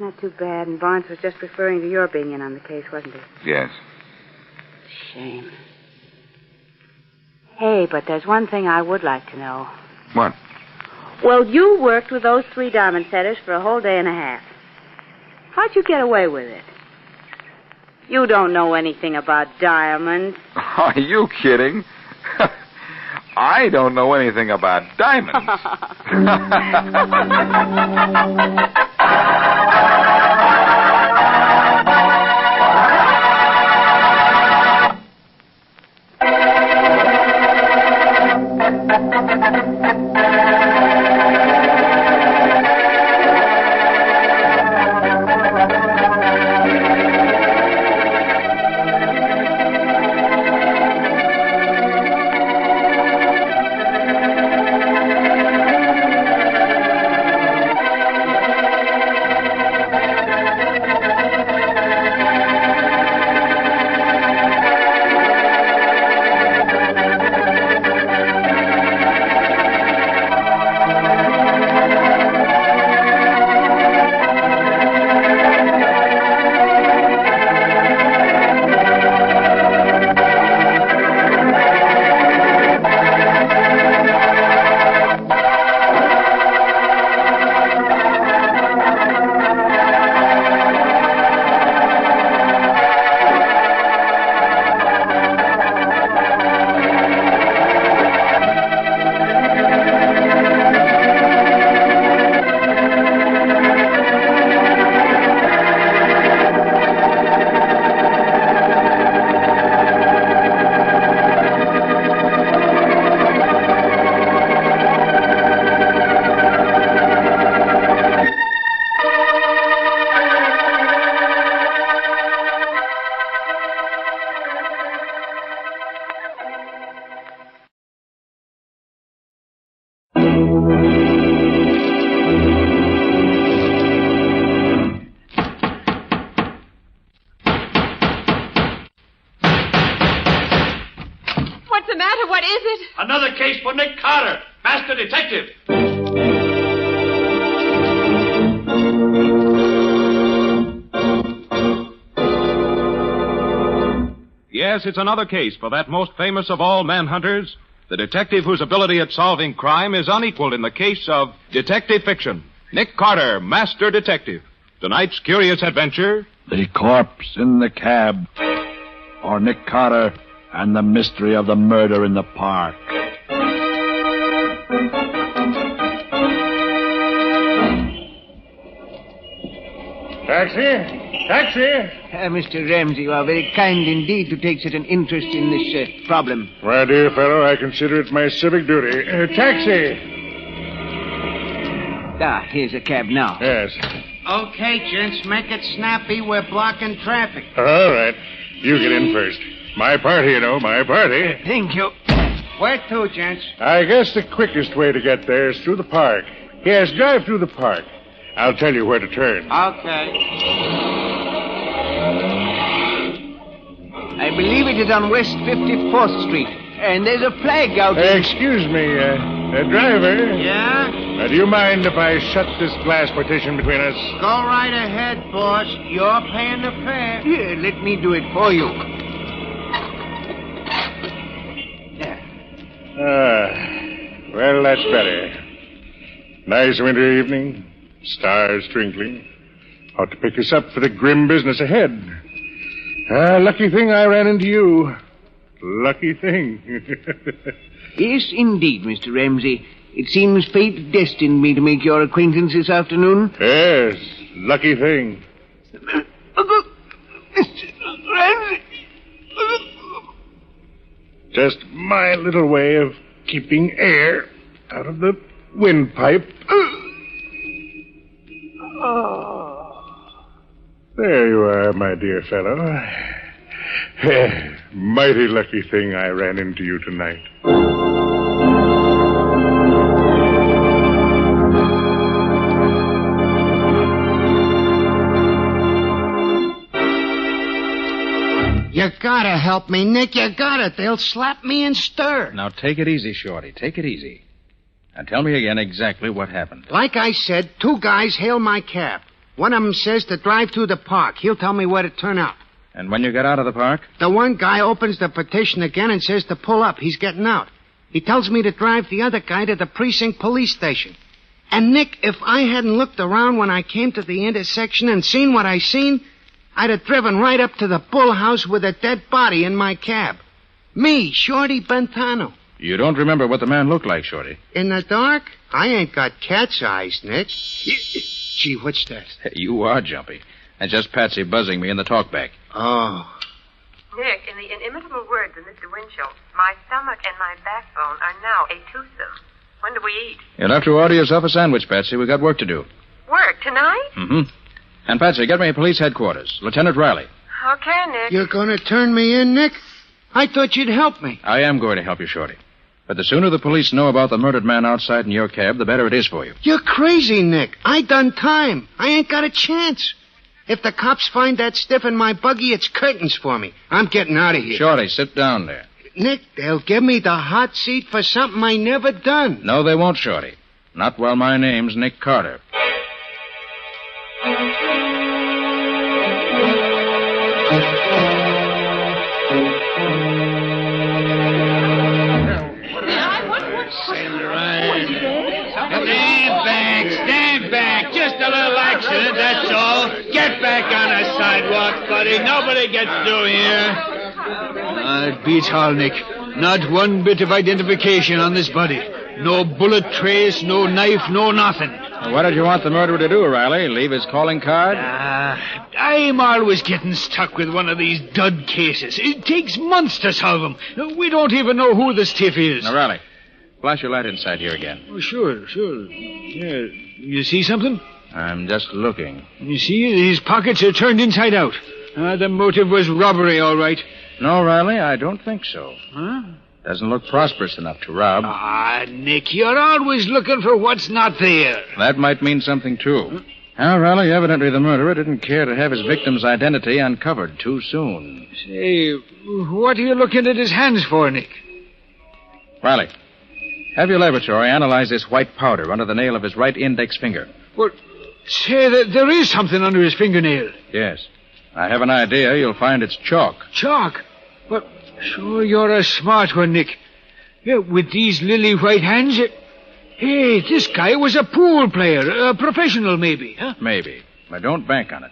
Not too bad, and Barnes was just referring to your opinion on the case, wasn't he? Yes. Shame. Hey, but there's one thing I would like to know. What? Well, you worked with those 3 diamond setters for a whole day and a half. How'd you get away with it? You don't know anything about diamonds. Are you kidding? I don't know anything about diamonds. it? Another case for Nick Carter, Master Detective. Yes, it's another case for that most famous of all manhunters, the detective whose ability at solving crime is unequaled in the case of detective fiction. Nick Carter, Master Detective. Tonight's curious adventure... The corpse in the cab. Or Nick Carter and the mystery of the murder in the park. Taxi! Taxi! Mr. Ramsey, you are very kind indeed to take such an interest in this problem. My dear fellow, I consider it my civic duty. Taxi! Here's a cab now. Yes. Okay, gents, make it snappy. We're blocking traffic. All right. You get in first. My party, you know, my party. Thank you. Where to, gents? I guess the quickest way to get there is through the park. Yes, drive through the park. I'll tell you where to turn. Okay. I believe it is on West 54th Street. And there's a flag out there. Excuse me, driver. Yeah? Do you mind if I shut this glass partition between us? Go right ahead, boss. You're paying the fare. Here, let me do it for you. Well, that's better. Nice winter evening. Stars twinkling. Ought to pick us up for the grim business ahead. Lucky thing I ran into you. Lucky thing. Yes, indeed, Mr. Ramsey. It seems fate destined me to make your acquaintance this afternoon. Yes, lucky thing. Mr. Ramsey. Just my little way of keeping air out of the windpipe. There you are, my dear fellow. Mighty lucky thing I ran into you tonight. You gotta help me, Nick. You gotta. They'll slap me and stir. Now, take it easy, Shorty. Take it easy. And tell me again exactly what happened. Like I said, two guys hail my cab. One of them says to drive through the park. He'll tell me where to turn out. And when you get out of the park? The one guy opens the petition again and says to pull up. He's getting out. He tells me to drive the other guy to the precinct police station. And, Nick, if I hadn't looked around when I came to the intersection and seen what I seen, I'd have driven right up to the Bull House with a dead body in my cab. Me, Shorty Bentano. You don't remember what the man looked like, Shorty? In the dark? I ain't got cat's eyes, Nick. Gee, what's that? You are jumpy. That's just Patsy buzzing me in the talkback. Oh. Nick, in the inimitable words of Mr. Winchell, my stomach and my backbone are now a twosome. When do we eat? You'll have to order yourself a sandwich, Patsy. We've got work to do. Work tonight? Mm-hmm. And, Patsy, get me police headquarters. Lieutenant Riley. Okay, Nick. You're going to turn me in, Nick? I thought you'd help me. I am going to help you, Shorty. But the sooner the police know about the murdered man outside in your cab, the better it is for you. You're crazy, Nick. I done time. I ain't got a chance. If the cops find that stiff in my buggy, it's curtains for me. I'm getting out of here. Shorty, sit down there. Nick, they'll give me the hot seat for something I never done. No, they won't, Shorty. Not while my name's Nick Carter. Stand back. Just a little accident, that's all. Get back on the sidewalk, buddy. Nobody gets through here. It beats all, Nick. Not one bit of identification on this body. No bullet trace, no knife, no nothing. Well, what did you want the murderer to do, Riley? Leave his calling card? I'm always getting stuck with one of these dud cases. It takes months to solve them. We don't even know who the stiff is. Now, Riley, flash your light inside here again. Oh, sure. Yeah. You see something? I'm just looking. You see, his pockets are turned inside out. The motive was robbery, all right. No, Riley, I don't think so. Huh? Doesn't look prosperous enough to rob. Nick, you're always looking for what's not there. That might mean something, too. Now, Riley, evidently the murderer didn't care to have his victim's identity uncovered too soon. Say, what are you looking at his hands for, Nick? Riley, have your laboratory analyze this white powder under the nail of his right index finger. Well, say, there is something under his fingernail. Yes. I have an idea you'll find it's chalk. Chalk? Well, sure, you're a smart one, Nick. Yeah, with these lily white hands... Hey, this guy was a pool player. A professional, maybe, huh? Maybe. But don't bank on it.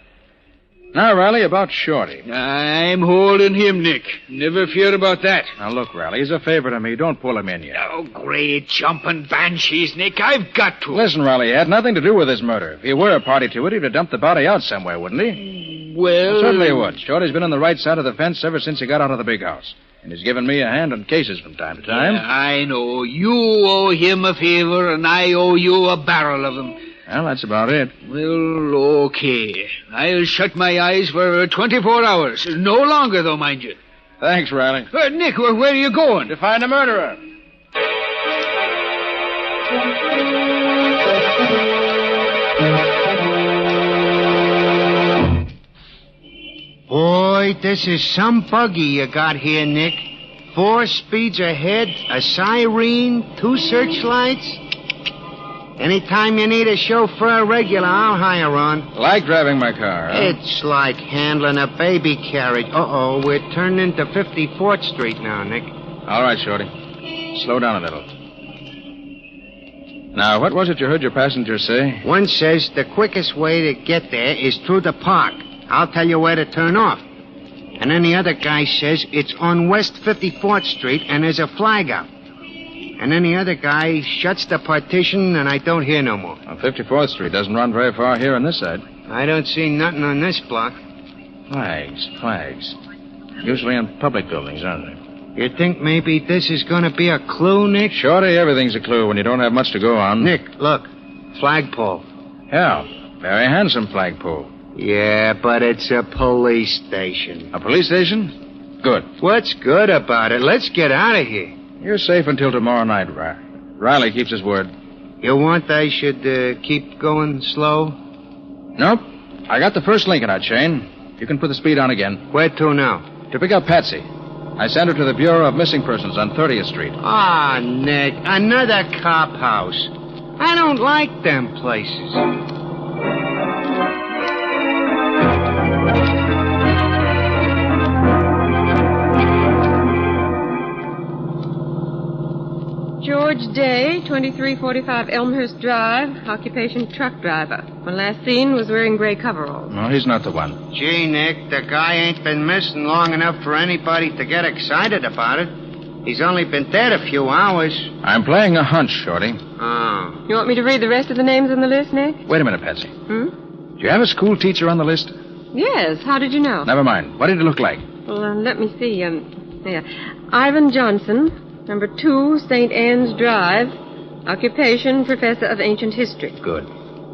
Now, Riley, about Shorty. I'm holding him, Nick. Never fear about that. Now, look, Riley, he's a favor to me. Don't pull him in yet. Oh, great jumping banshees, Nick. I've got to. Listen, Riley, he had nothing to do with this murder. If he were a party to it, he'd have dumped the body out somewhere, wouldn't he? Well... Certainly he would. Shorty's been on the right side of the fence ever since he got out of the big house. And he's given me a hand on cases from time to time. Yeah, I know. You owe him a favor, and I owe you a barrel of them. Well, that's about it. Well, okay. I'll shut my eyes for 24 hours. No longer, though, mind you. Thanks, Riley. Nick, where are you going? To find a murderer. Boy, this is some buggy you got here, Nick. 4 speeds ahead, a siren, 2 searchlights. Anytime you need a chauffeur regular, I'll hire on. Like driving my car, huh? It's like handling a baby carriage. Uh-oh, we're turning into 54th Street now, Nick. All right, Shorty. Slow down a little. Now, what was it you heard your passenger say? One says the quickest way to get there is through the park. I'll tell you where to turn off. And then the other guy says it's on West 54th Street and there's a flag out. And then the other guy shuts the partition and I don't hear no more. Well, 54th Street doesn't run very far here on this side. I don't see nothing on this block. Flags. Usually in public buildings, aren't they? You think maybe this is going to be a clue, Nick? Shorty, everything's a clue when you don't have much to go on. Nick, look. Flagpole. Yeah, very handsome flagpole. Yeah, but it's a police station. A police station? Good. What's good about it? Let's get out of here. You're safe until tomorrow night, Riley keeps his word. You want I should keep going slow? Nope. I got the first link in our chain. You can put the speed on again. Where to now? To pick up Patsy. I sent her to the Bureau of Missing Persons on 30th Street. Ah, Nick, another cop house. I don't like them places. George Day, 2345 Elmhurst Drive, occupation truck driver. When last seen was wearing gray coveralls. No, he's not the one. Gee, Nick, the guy ain't been missing long enough for anybody to get excited about it. He's only been dead a few hours. I'm playing a hunch, Shorty. Oh. You want me to read the rest of the names on the list, Nick? Wait a minute, Patsy. Do you have a school teacher on the list? Yes. How did you know? Never mind. What did he look like? Well, let me see. Ivan Johnson. Number 2, St. Anne's Drive. Occupation, Professor of Ancient History. Good.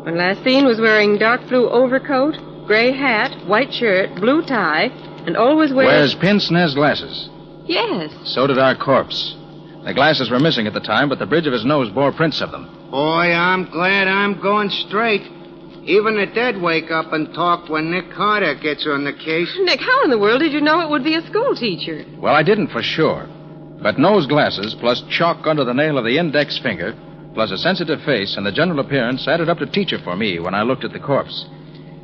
When last seen was wearing dark blue overcoat, gray hat, white shirt, blue tie, and always wears pince-nez glasses. Yes. So did our corpse. The glasses were missing at the time, but the bridge of his nose bore prints of them. Boy, I'm glad I'm going straight. Even the dead wake up and talk when Nick Carter gets on the case. Nick, how in the world did you know it would be a school teacher? Well, I didn't for sure. But nose glasses, plus chalk under the nail of the index finger, plus a sensitive face and the general appearance added up to teacher for me when I looked at the corpse.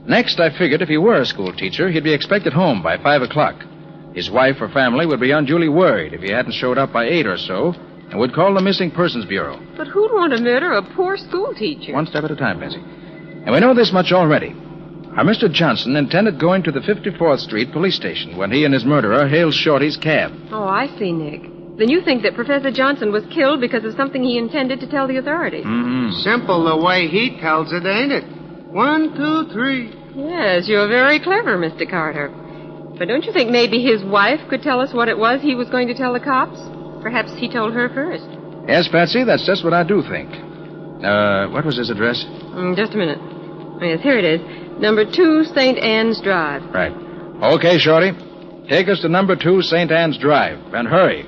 Next, I figured if he were a school teacher, he'd be expected home by 5 o'clock. His wife or family would be unduly worried if he hadn't showed up by 8 or so and would call the Missing Persons Bureau. But who'd want to murder a poor school teacher? One step at a time, Patsy. And we know this much already. Our Mr. Johnson intended going to the 54th Street police station when he and his murderer hailed Shorty's cab. Oh, I see, Nick. Then you think that Professor Johnson was killed because of something he intended to tell the authorities. Simple the way he tells it, ain't it? 1, 2, 3. Yes, you're very clever, Mr. Carter. But don't you think maybe his wife could tell us what it was he was going to tell the cops? Perhaps he told her first. Yes, Patsy, that's just what I do think. What was his address? Just a minute. Oh, yes, here it is. Number 2, St. Anne's Drive. Right. Okay, Shorty. Take us to number 2, St. Anne's Drive. And hurry.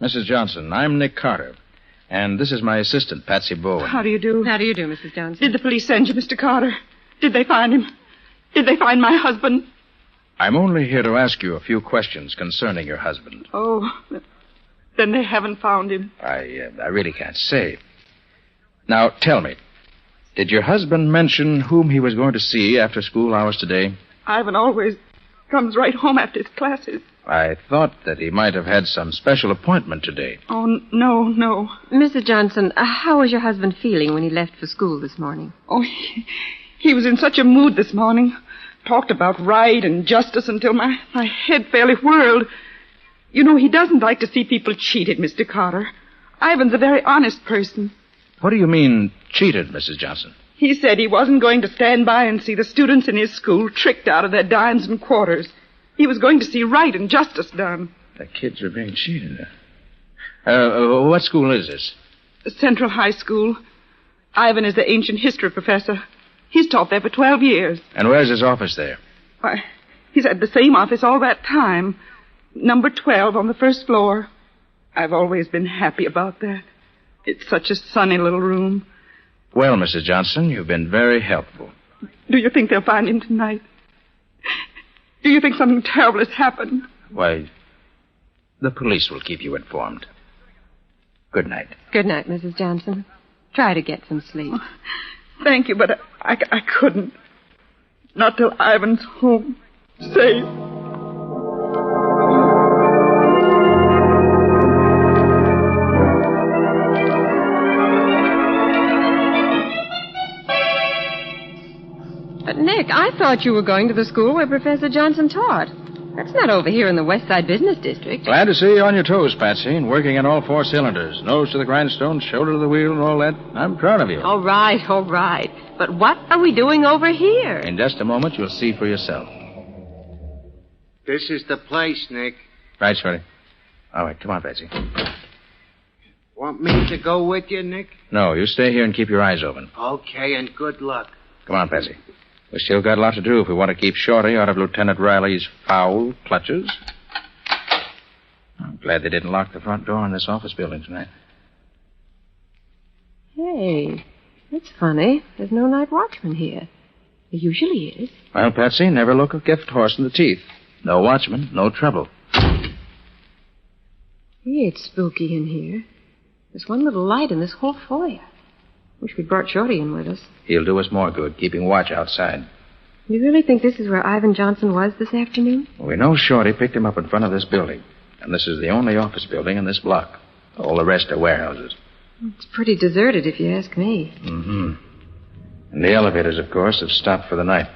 Mrs. Johnson, I'm Nick Carter. And this is my assistant, Patsy Bowen. How do you do? How do you do, Mrs. Johnson? Did the police send you, Mr. Carter? Did they find him? Did they find my husband? I'm only here to ask you a few questions concerning your husband. Oh, then they haven't found him. I really can't say. Now, tell me, did your husband mention whom he was going to see after school hours today? Ivan always comes right home after his classes. I thought that he might have had some special appointment today. Oh, no. Mrs. Johnson, how was your husband feeling when he left for school this morning? Oh, he was in such a mood this morning. Talked about right and justice until my head fairly whirled. You know, he doesn't like to see people cheated, Mr. Carter. Ivan's a very honest person. What do you mean, cheated, Mrs. Johnson? He said he wasn't going to stand by and see the students in his school tricked out of their dimes and quarters. He was going to see right and justice done. The kids are being cheated. What school is this? Central High School. Ivan is the ancient history professor. He's taught there for 12 years. And where's his office there? Why, he's had the same office all that time. Number 12 on the first floor. I've always been happy about that. It's such a sunny little room. Well, Mrs. Johnson, you've been very helpful. Do you think they'll find him tonight? Do you think something terrible has happened? Why, the police will keep you informed. Good night. Good night, Mrs. Johnson. Try to get some sleep. Oh, thank you, but I couldn't. Not till Ivan's home. Safe. But, Nick, I thought you were going to the school where Professor Johnson taught. That's not over here in the West Side Business District. Glad to see you on your toes, Patsy, and working on all 4 cylinders. Nose to the grindstone, shoulder to the wheel, and all that. I'm proud of you. All right. But what are we doing over here? In just a moment, you'll see for yourself. This is the place, Nick. Right, Shorty. All right, come on, Patsy. Want me to go with you, Nick? No, you stay here and keep your eyes open. Okay, and good luck. Come on, Patsy. We still got a lot to do if we want to keep Shorty out of Lieutenant Riley's foul clutches. I'm glad they didn't lock the front door in this office building tonight. Hey, that's funny. There's no night watchman here. There usually is. Well, Patsy, never look a gift horse in the teeth. No watchman, no trouble. Hey, it's spooky in here. There's one little light in this whole foyer. Wish we'd brought Shorty in with us. He'll do us more good, keeping watch outside. You really think this is where Ivan Johnson was this afternoon? We know Shorty picked him up in front of this building. And this is the only office building in this block. All the rest are warehouses. It's pretty deserted, if you ask me. Mm-hmm. And the elevators, of course, have stopped for the night.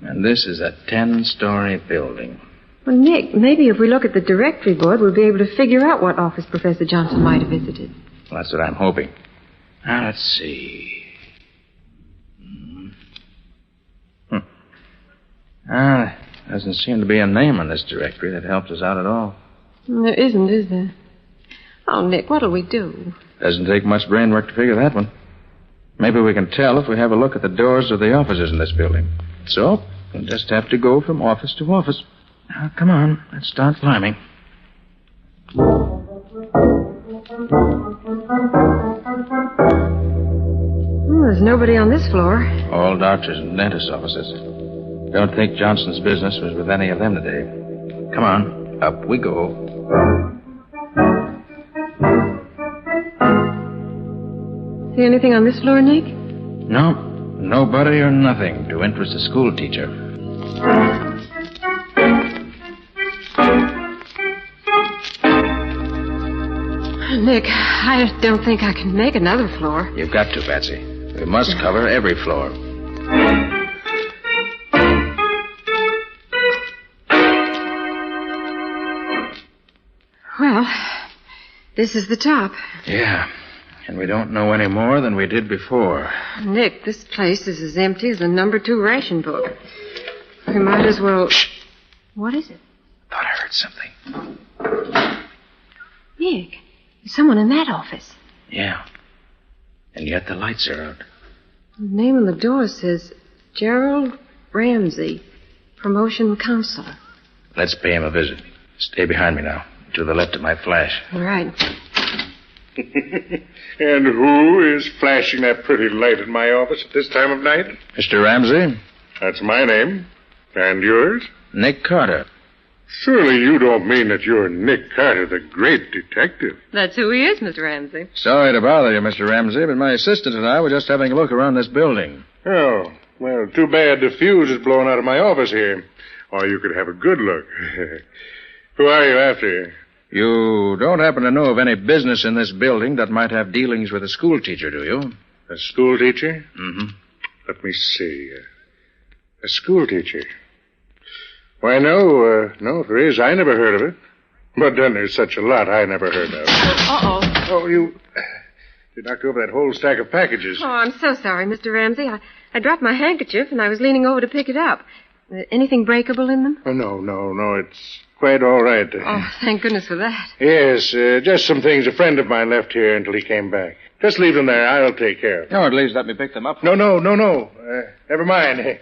And this is a 10-story building. Well, Nick, maybe if we look at the directory board, we'll be able to figure out what office Professor Johnson might have visited. Well, that's what I'm hoping. Now, let's see. Doesn't seem to be a name on this directory that helps us out at all. There isn't, is there? Oh, Nick, what'll we do? Doesn't take much brain work to figure that one. Maybe we can tell if we have a look at the doors of the offices in this building. So, we'll just have to go from office to office. Now, come on. Let's start climbing. There's nobody on this floor. All doctors and dentists' offices. Don't think Johnson's business was with any of them today. Come on. Up we go. See anything on this floor, Nick? No. Nobody or nothing to interest a school teacher. Nick, I don't think I can make another floor. You've got to, Patsy. We must cover every floor. Well, this is the top. Yeah. And we don't know any more than we did before. Nick, this place is as empty as a number 2 ration book. We might as well... Shh. What is it? Thought I heard something. Nick, there's someone in that office. Yeah. And yet the lights are out. The name on the door says Gerald Ramsey, promotion counselor. Let's pay him a visit. Stay behind me now. To the left of my flash. All right. And who is flashing that pretty light in my office at this time of night? Mr. Ramsey? That's my name. And yours? Nick Carter. Surely you don't mean that you're Nick Carter, the great detective. That's who he is, Mr. Ramsey. Sorry to bother you, Mr. Ramsey, but my assistant and I were just having a look around this building. Oh, well, too bad the fuse is blowing out of my office here. Or you could have a good look. Who are you after? You don't happen to know of any business in this building that might have dealings with a school teacher, do you? A school teacher? Mm-hmm. Let me see. A school teacher. Why, no, there is. I never heard of it. But then there's such a lot I never heard of. Uh-oh. Oh, you knocked over that whole stack of packages. Oh, I'm so sorry, Mr. Ramsey. I dropped my handkerchief, and I was leaning over to pick it up. Anything breakable in them? Oh, no. It's quite all right. Oh, thank goodness for that. Yes, just some things a friend of mine left here until he came back. Just leave them there. I'll take care of them. No, at least let me pick them up. No. Never mind.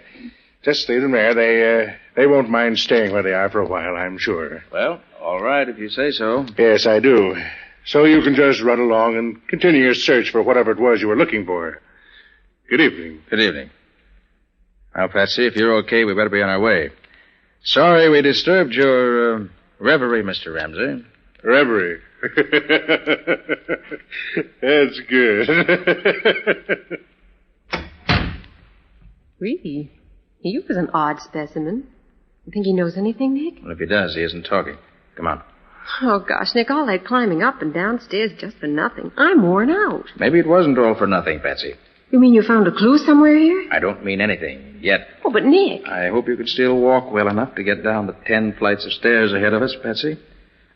Just leave them there. They won't mind staying where they are for a while, I'm sure. Well, all right, if you say so. Yes, I do. So you can just run along and continue your search for whatever it was you were looking for. Good evening. Good evening. Well, Patsy, if you're okay, we better be on our way. Sorry we disturbed your reverie, Mr. Ramsey. Reverie? That's good. Really? He was an odd specimen. You think he knows anything, Nick? Well, if he does, he isn't talking. Come on. Oh, gosh, Nick, all that climbing up and downstairs just for nothing. I'm worn out. Maybe it wasn't all for nothing, Patsy. You mean you found a clue somewhere here? I don't mean anything, yet. Oh, but Nick... I hope you can still walk well enough to get down the 10 flights of stairs ahead of us, Patsy.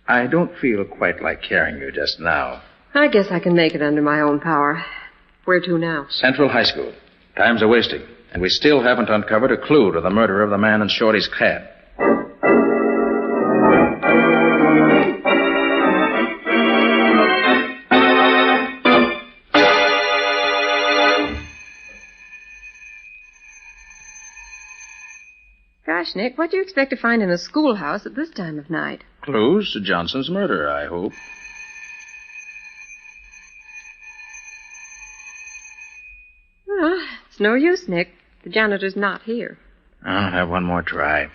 I don't feel quite like carrying you just now. I guess I can make it under my own power. Where to now? Central High School. Time's a-wasting, and we still haven't uncovered a clue to the murder of the man in Shorty's cab. Gosh, Nick, what do you expect to find in a schoolhouse at this time of night? Clues to Johnson's murder, I hope. Well, it's no use, Nick. The janitor's not here. I'll have one more try.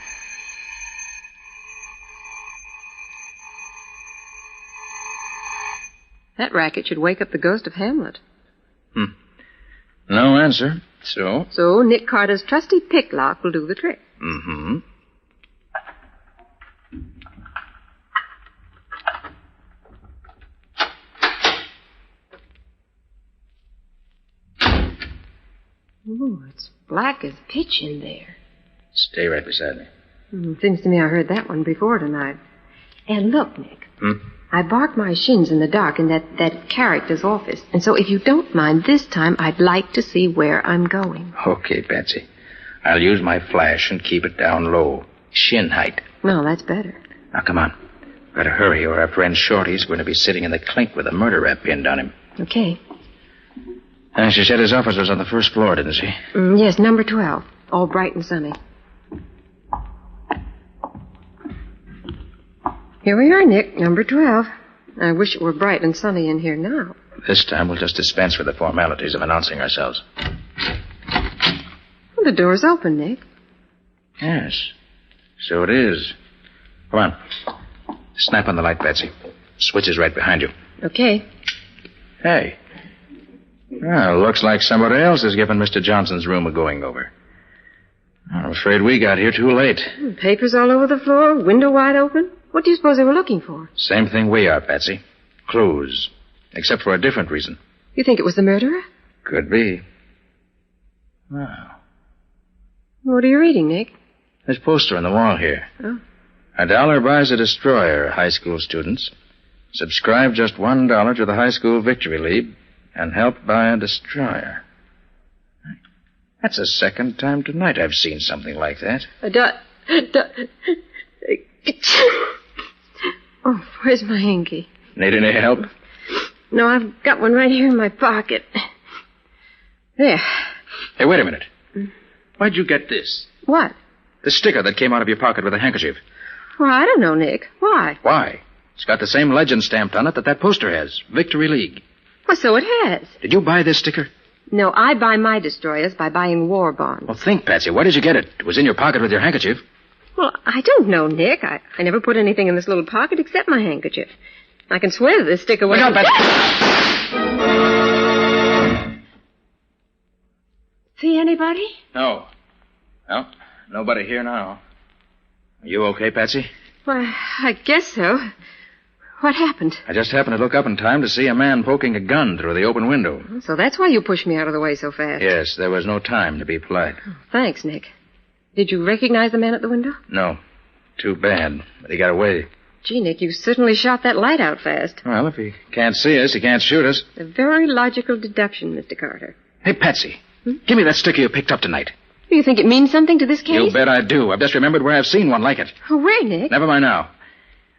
That racket should wake up the ghost of Hamlet. No answer. So, Nick Carter's trusty pick lock will do the trick. Mm-hmm. Ooh, it's black as pitch in there. Stay right beside me. Seems to me I heard that one before tonight. And look, Nick. I barked my shins in the dark in that character's office. And so if you don't mind, this time I'd like to see where I'm going. Okay, Patsy. I'll use my flash and keep it down low. Shin height. No, that's better. Now, come on. Better hurry or our friend Shorty's going to be sitting in the clink with a murder rap pinned on him. Okay. She said his office was on the first floor, didn't she? Yes, number 12. All bright and sunny. Here we are, Nick, number 12. I wish it were bright and sunny in here now. This time we'll just dispense with the formalities of announcing ourselves. Well, the door's open, Nick. Yes, so it is. Come on. Snap on the light, Betsy. Switch is right behind you. Okay. Hey. Well, looks like somebody else has given Mr. Johnson's room a going-over. I'm afraid we got here too late. Papers all over the floor, window wide open. What do you suppose they were looking for? Same thing we are, Patsy. Clues. Except for a different reason. You think it was the murderer? Could be. Wow. What are you reading, Nick? This poster on the wall here. Oh. $1 buys a destroyer, high school students. Subscribe just $1 to the High School Victory League and help buy a destroyer. That's the second time tonight I've seen something like that. Oh, where's my hanky? Need any help? No, I've got one right here in my pocket. There. Hey, wait a minute. Why'd you get this? What? The sticker that came out of your pocket with a handkerchief. Well, I don't know, Nick. Why? Why? It's got the same legend stamped on it that poster has. Victory League. Well, so it has. Did you buy this sticker? No, I buy my destroyers by buying war bonds. Well, think, Patsy. Where did you get it? It was in your pocket with your handkerchief. Well, I don't know, Nick. I never put anything in this little pocket except my handkerchief. I can swear that this sticker was... Look out, Patsy! See anybody? No. Well, nobody here now. Are you okay, Patsy? Why, I guess so. What happened? I just happened to look up in time to see a man poking a gun through the open window. So that's why you pushed me out of the way so fast. Yes, there was no time to be polite. Thanks, Nick. Did you recognize the man at the window? No. Too bad. But he got away. Gee, Nick, you certainly shot that light out fast. Well, if he can't see us, he can't shoot us. A very logical deduction, Mr. Carter. Hey, Patsy. Give me that sticker you picked up tonight. Do you think it means something to this case? You bet I do. I've just remembered where I've seen one like it. Oh, where, Nick? Never mind now.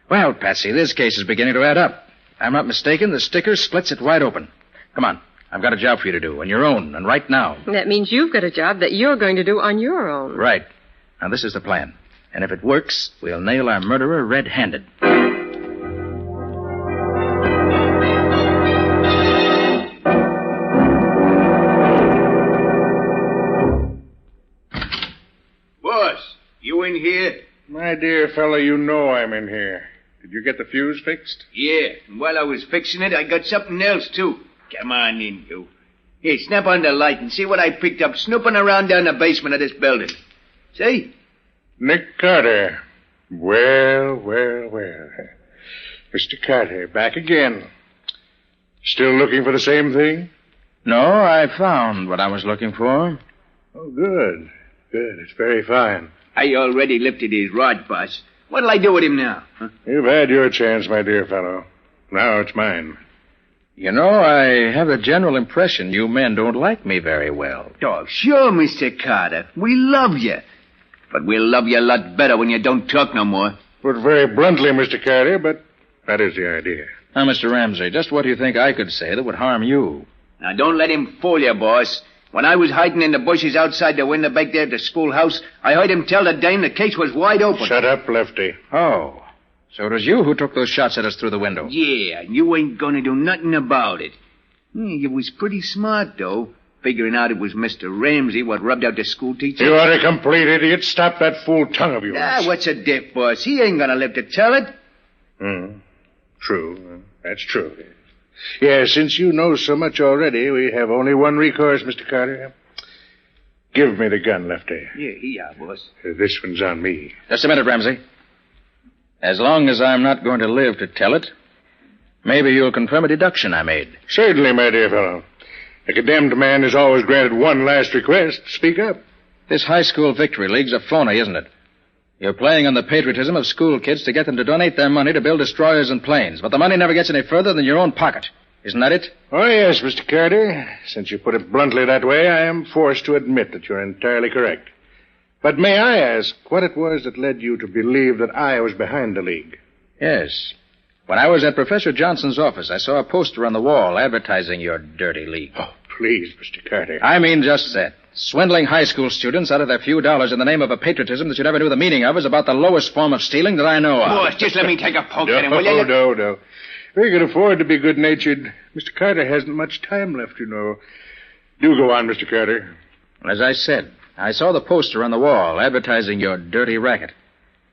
Well, Patsy, this case is beginning to add up. If I'm not mistaken, the sticker splits it wide open. Come on. I've got a job for you to do, on your own, and right now. That means you've got a job that you're going to do on your own. Right. Now, this is the plan. And if it works, we'll nail our murderer red-handed. Boss, you in here? My dear fellow, you know I'm in here. Did you get the fuse fixed? Yeah, and while I was fixing it, I got something else, too. Come on in, you. Here, snap on the light and see what I picked up snooping around down the basement of this building. See? Nick Carter. Well, well, well. Mr. Carter, back again. Still looking for the same thing? No, I found what I was looking for. Oh, good. Good. It's very fine. I already lifted his rod, boss. What'll I do with him now? Huh? You've had your chance, my dear fellow. Now it's mine. You know, I have a general impression you men don't like me very well. Oh, sure, Mr. Carter. We love you. But we'll love you a lot better when you don't talk no more. Put very bluntly, Mr. Carter, but that is the idea. Now, Mr. Ramsey, just what do you think I could say that would harm you? Now, don't let him fool you, boss. When I was hiding in the bushes outside the window back there at the schoolhouse, I heard him tell the dame the case was wide open. Shut up, Lefty. Oh, so it was you who took those shots at us through the window? Yeah, and you ain't gonna do nothing about it. You was pretty smart, though, figuring out it was Mr. Ramsey what rubbed out the school teacher. You are a complete idiot. Stop that fool tongue of yours. Ah, what's a diff, boss? He ain't gonna live to tell it. True. That's true. Yes, since you know so much already, we have only one recourse, Mr. Carter. Give me the gun, Lefty. Yeah, boss. This one's on me. Just a minute, Ramsey. As long as I'm not going to live to tell it, maybe you'll confirm a deduction I made. Certainly, my dear fellow. A condemned man is always granted one last request. Speak up. This high school victory league's a phony, isn't it? You're playing on the patriotism of school kids to get them to donate their money to build destroyers and planes, but the money never gets any further than your own pocket. Isn't that it? Oh, yes, Mr. Carter. Since you put it bluntly that way, I am forced to admit that you're entirely correct. But may I ask what it was that led you to believe that I was behind the league? Yes. When I was at Professor Johnson's office, I saw a poster on the wall advertising your dirty league. Oh, please, Mr. Carter. I mean just that. Swindling high school students out of their few dollars in the name of a patriotism that you never knew the meaning of is about the lowest form of stealing that I know of. Boss, just let me take a poke at him, will you? No. We can afford to be good-natured. Mr. Carter hasn't much time left, you know. Do go on, Mr. Carter. As I said, I saw the poster on the wall advertising your dirty racket.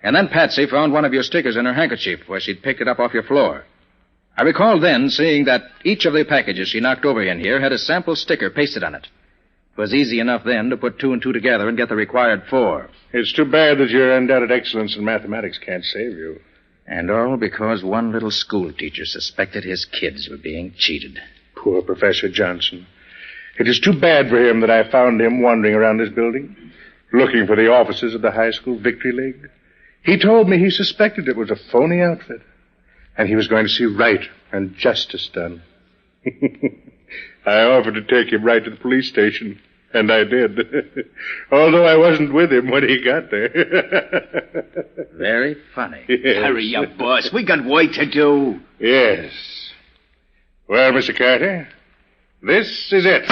And then Patsy found one of your stickers in her handkerchief where she'd picked it up off your floor. I recall then seeing that each of the packages she knocked over in here had a sample sticker pasted on it. It was easy enough then to put two and two together and get the required 4. It's too bad that your undoubted excellence in mathematics can't save you. And all because one little school teacher suspected his kids were being cheated. Poor Professor Johnson. It is too bad for him that I found him wandering around this building, looking for the offices of the High School Victory League. He told me he suspected it was a phony outfit, and he was going to see right and justice done. I offered to take him right to the police station, and I did. Although I wasn't with him when he got there. Very funny. Yes. Hurry up, boss. We got work to do. Yes. Well, Mr. Carter, this is it.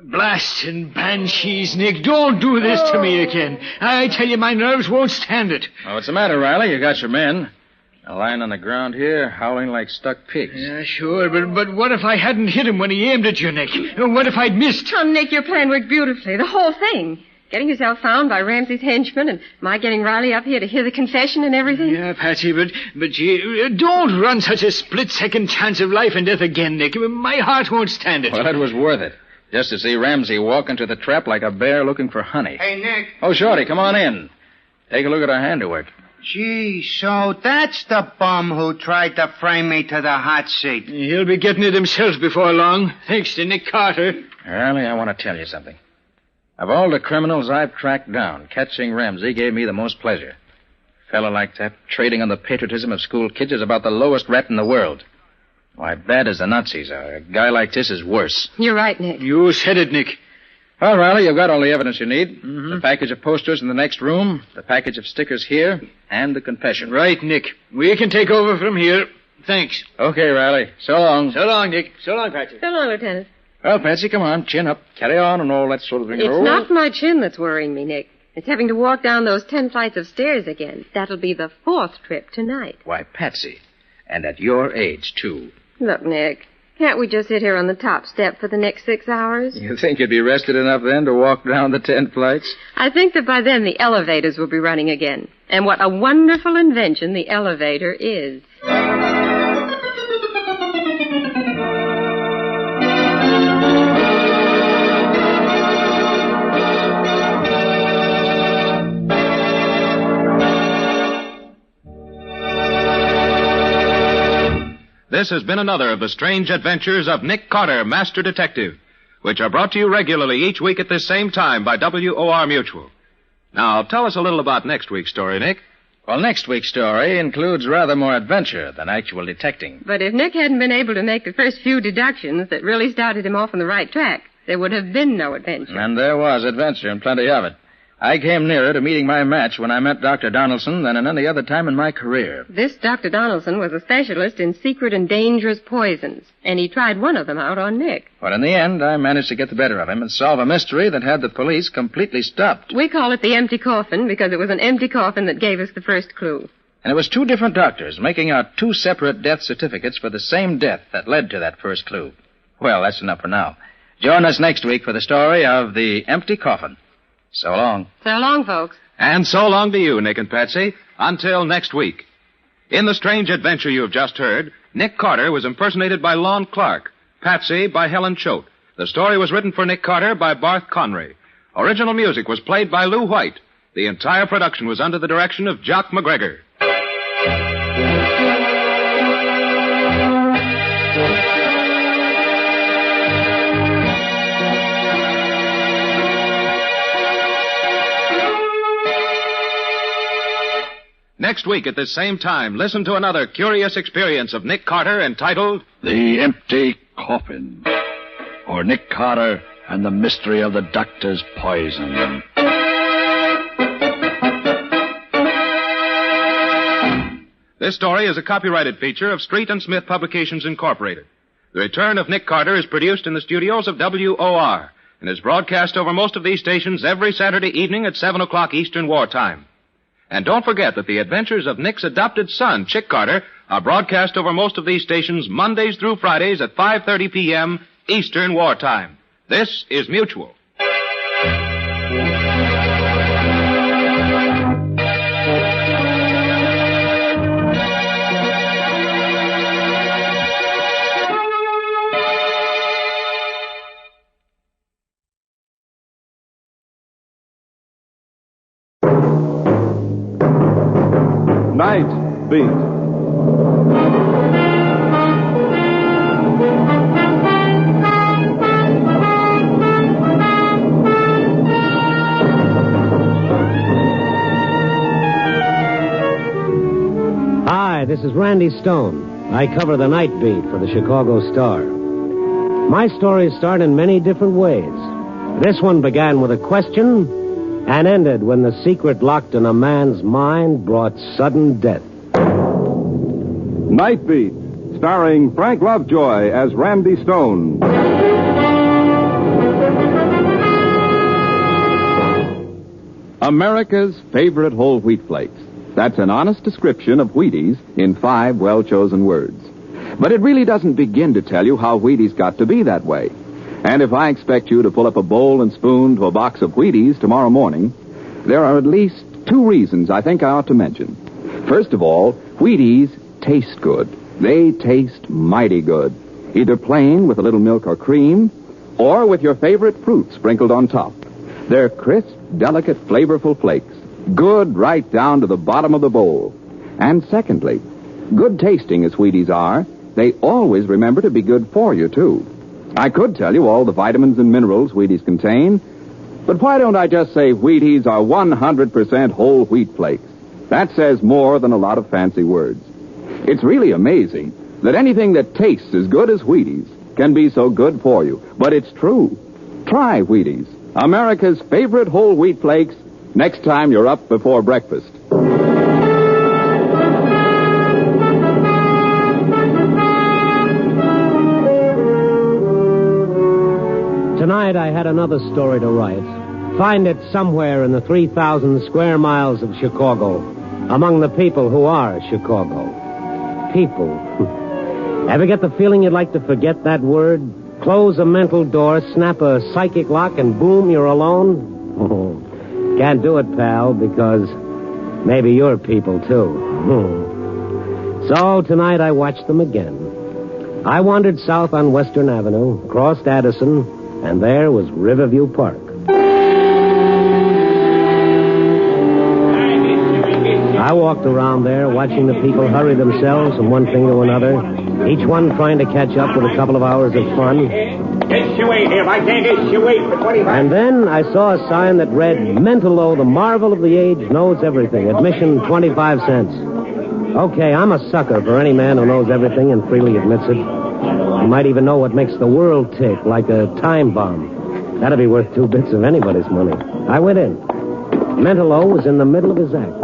Blasting banshees, Nick. Don't do this to me again. I tell you, my nerves won't stand it. Oh, what's the matter, Riley? You got your men. Lying on the ground here, howling like stuck pigs. Yeah, sure, but what if I hadn't hit him when he aimed at you, Nick? What if I'd missed? Oh, Nick, your plan worked beautifully. The whole thing. Getting yourself found by Ramsey's henchmen and my getting Riley up here to hear the confession and everything. Yeah, Patsy, but you don't run such a split-second chance of life and death again, Nick. My heart won't stand it. Well, it was worth it. Just to see Ramsey walk into the trap like a bear looking for honey. Hey, Nick. Oh, Shorty, come on in. Take a look at our handiwork. Gee, so that's the bum who tried to frame me to the hot seat. He'll be getting it himself before long, thanks to Nick Carter. Harley, I want to tell you something. Of all the criminals I've tracked down, catching Ramsey gave me the most pleasure. A fellow like that, trading on the patriotism of school kids, is about the lowest rat in the world. Why, bad as the Nazis are, a guy like this is worse. You're right, Nick. You said it, Nick. Well, Riley, you've got all the evidence you need. Mm-hmm. The package of posters in the next room, the package of stickers here, and the confession. Right, Nick. We can take over from here. Thanks. Okay, Riley. So long. So long, Nick. So long, Patsy. So long, Lieutenant. Well, Patsy, come on. Chin up. Carry on and all that sort of thing. It's not my chin that's worrying me, Nick. It's having to walk down those 10 flights of stairs again. That'll be the 4th trip tonight. Why, Patsy. And at your age, too. Look, Nick. Can't we just sit here on the top step for the next 6 hours? You think you'd be rested enough then to walk down the 10 flights? I think that by then the elevators will be running again. And what a wonderful invention the elevator is. This has been another of the strange adventures of Nick Carter, Master Detective, which are brought to you regularly each week at this same time by WOR Mutual. Now, tell us a little about next week's story, Nick. Well, next week's story includes rather more adventure than actual detecting. But if Nick hadn't been able to make the first few deductions that really started him off on the right track, there would have been no adventure. And there was adventure, and plenty of it. I came nearer to meeting my match when I met Dr. Donaldson than at any other time in my career. This Dr. Donaldson was a specialist in secret and dangerous poisons, and he tried one of them out on Nick. But in the end, I managed to get the better of him and solve a mystery that had the police completely stopped. We call it the empty coffin because it was an empty coffin that gave us the first clue. And it was 2 different doctors making out 2 separate death certificates for the same death that led to that first clue. Well, that's enough for now. Join us next week for the story of the empty coffin. So long. So long, folks. And so long to you, Nick and Patsy. Until next week. In the strange adventure you have just heard, Nick Carter was impersonated by Lon Clark, Patsy by Helen Choate. The story was written for Nick Carter by Barth Conray. Original music was played by Lou White. The entire production was under the direction of Jock McGregor. Next week at this same time, listen to another curious experience of Nick Carter entitled The Empty Coffin, or Nick Carter and the Mystery of the Doctor's Poison. This story is a copyrighted feature of Street and Smith Publications, Incorporated. The Return of Nick Carter is produced in the studios of WOR and is broadcast over most of these stations every Saturday evening at 7 o'clock Eastern Wartime. And don't forget that the adventures of Nick's adopted son, Chick Carter, are broadcast over most of these stations Mondays through Fridays at 5:30 p.m. Eastern Wartime. This is Mutual. Night Beat. Hi, this is Randy Stone. I cover the Night Beat for the Chicago Star. My stories start in many different ways. This one began with a question and ended when the secret locked in a man's mind brought sudden death. Night Beat, starring Frank Lovejoy as Randy Stone. America's favorite whole wheat flakes. That's an honest description of Wheaties in 5 well-chosen words. But it really doesn't begin to tell you how Wheaties got to be that way. And if I expect you to pull up a bowl and spoon to a box of Wheaties tomorrow morning, there are at least 2 reasons I think I ought to mention. First of all, Wheaties taste good. They taste mighty good. Either plain with a little milk or cream, or with your favorite fruit sprinkled on top. They're crisp, delicate, flavorful flakes. Good right down to the bottom of the bowl. And secondly, good tasting as Wheaties are, they always remember to be good for you, too. I could tell you all the vitamins and minerals Wheaties contain, but why don't I just say Wheaties are 100% whole wheat flakes? That says more than a lot of fancy words. It's really amazing that anything that tastes as good as Wheaties can be so good for you. But it's true. Try Wheaties, America's favorite whole wheat flakes, next time you're up before breakfast. Tonight I had another story to write. Find it somewhere in the 3,000 square miles of Chicago, among the people who are Chicago. People. Ever get the feeling you'd like to forget that word? Close a mental door, snap a psychic lock, and boom, you're alone? Can't do it, pal, because maybe you're people, too. So tonight I watched them again. I wandered south on Western Avenue, crossed Addison, and there was Riverview Park. I walked around there, watching the people hurry themselves from one thing to another, each one trying to catch up with a couple of hours of fun. Wait here. I can't wait for 25. And then I saw a sign that read, Mentallo, the marvel of the age, knows everything. Admission 25 cents. Okay, I'm a sucker for any man who knows everything and freely admits it. He might even know what makes the world tick, like a time bomb. That'd be worth 2 bits of anybody's money. I went in. Mentallo was in the middle of his act.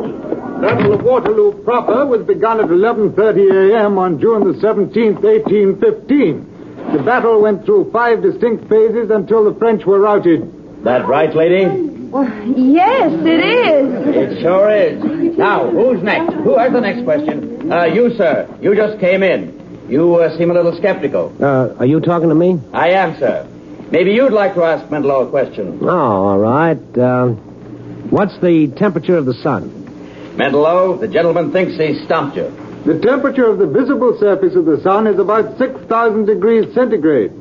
Battle of Waterloo proper was begun at 11:30 a.m. on June the 17th, 1815. The battle went through 5 distinct phases until the French were routed. That right, lady? Well, yes, it is. It sure is. Now, who's next? Who has the next question? You, sir. You just came in. You seem a little skeptical. Are you talking to me? I am, sir. Maybe you'd like to ask Mentallo a question. Oh, all right. What's the temperature of the sun? Mentallo, the gentleman thinks he stumped you. The temperature of the visible surface of the sun is about 6,000 degrees centigrade.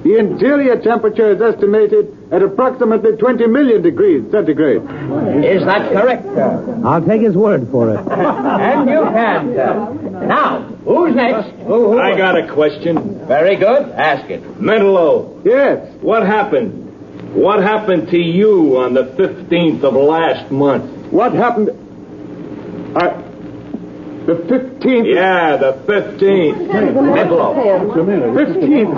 The interior temperature is estimated at approximately 20 million degrees centigrade. Is that correct, sir? I'll take his word for it. And you can, sir. Now, who's next? Who? I got a question. Very good. Ask it. Mentallo. Yes? What happened? What happened to you on the 15th of last month? What happened? The 15th? Yeah, the 15th. Mentallo. 15th.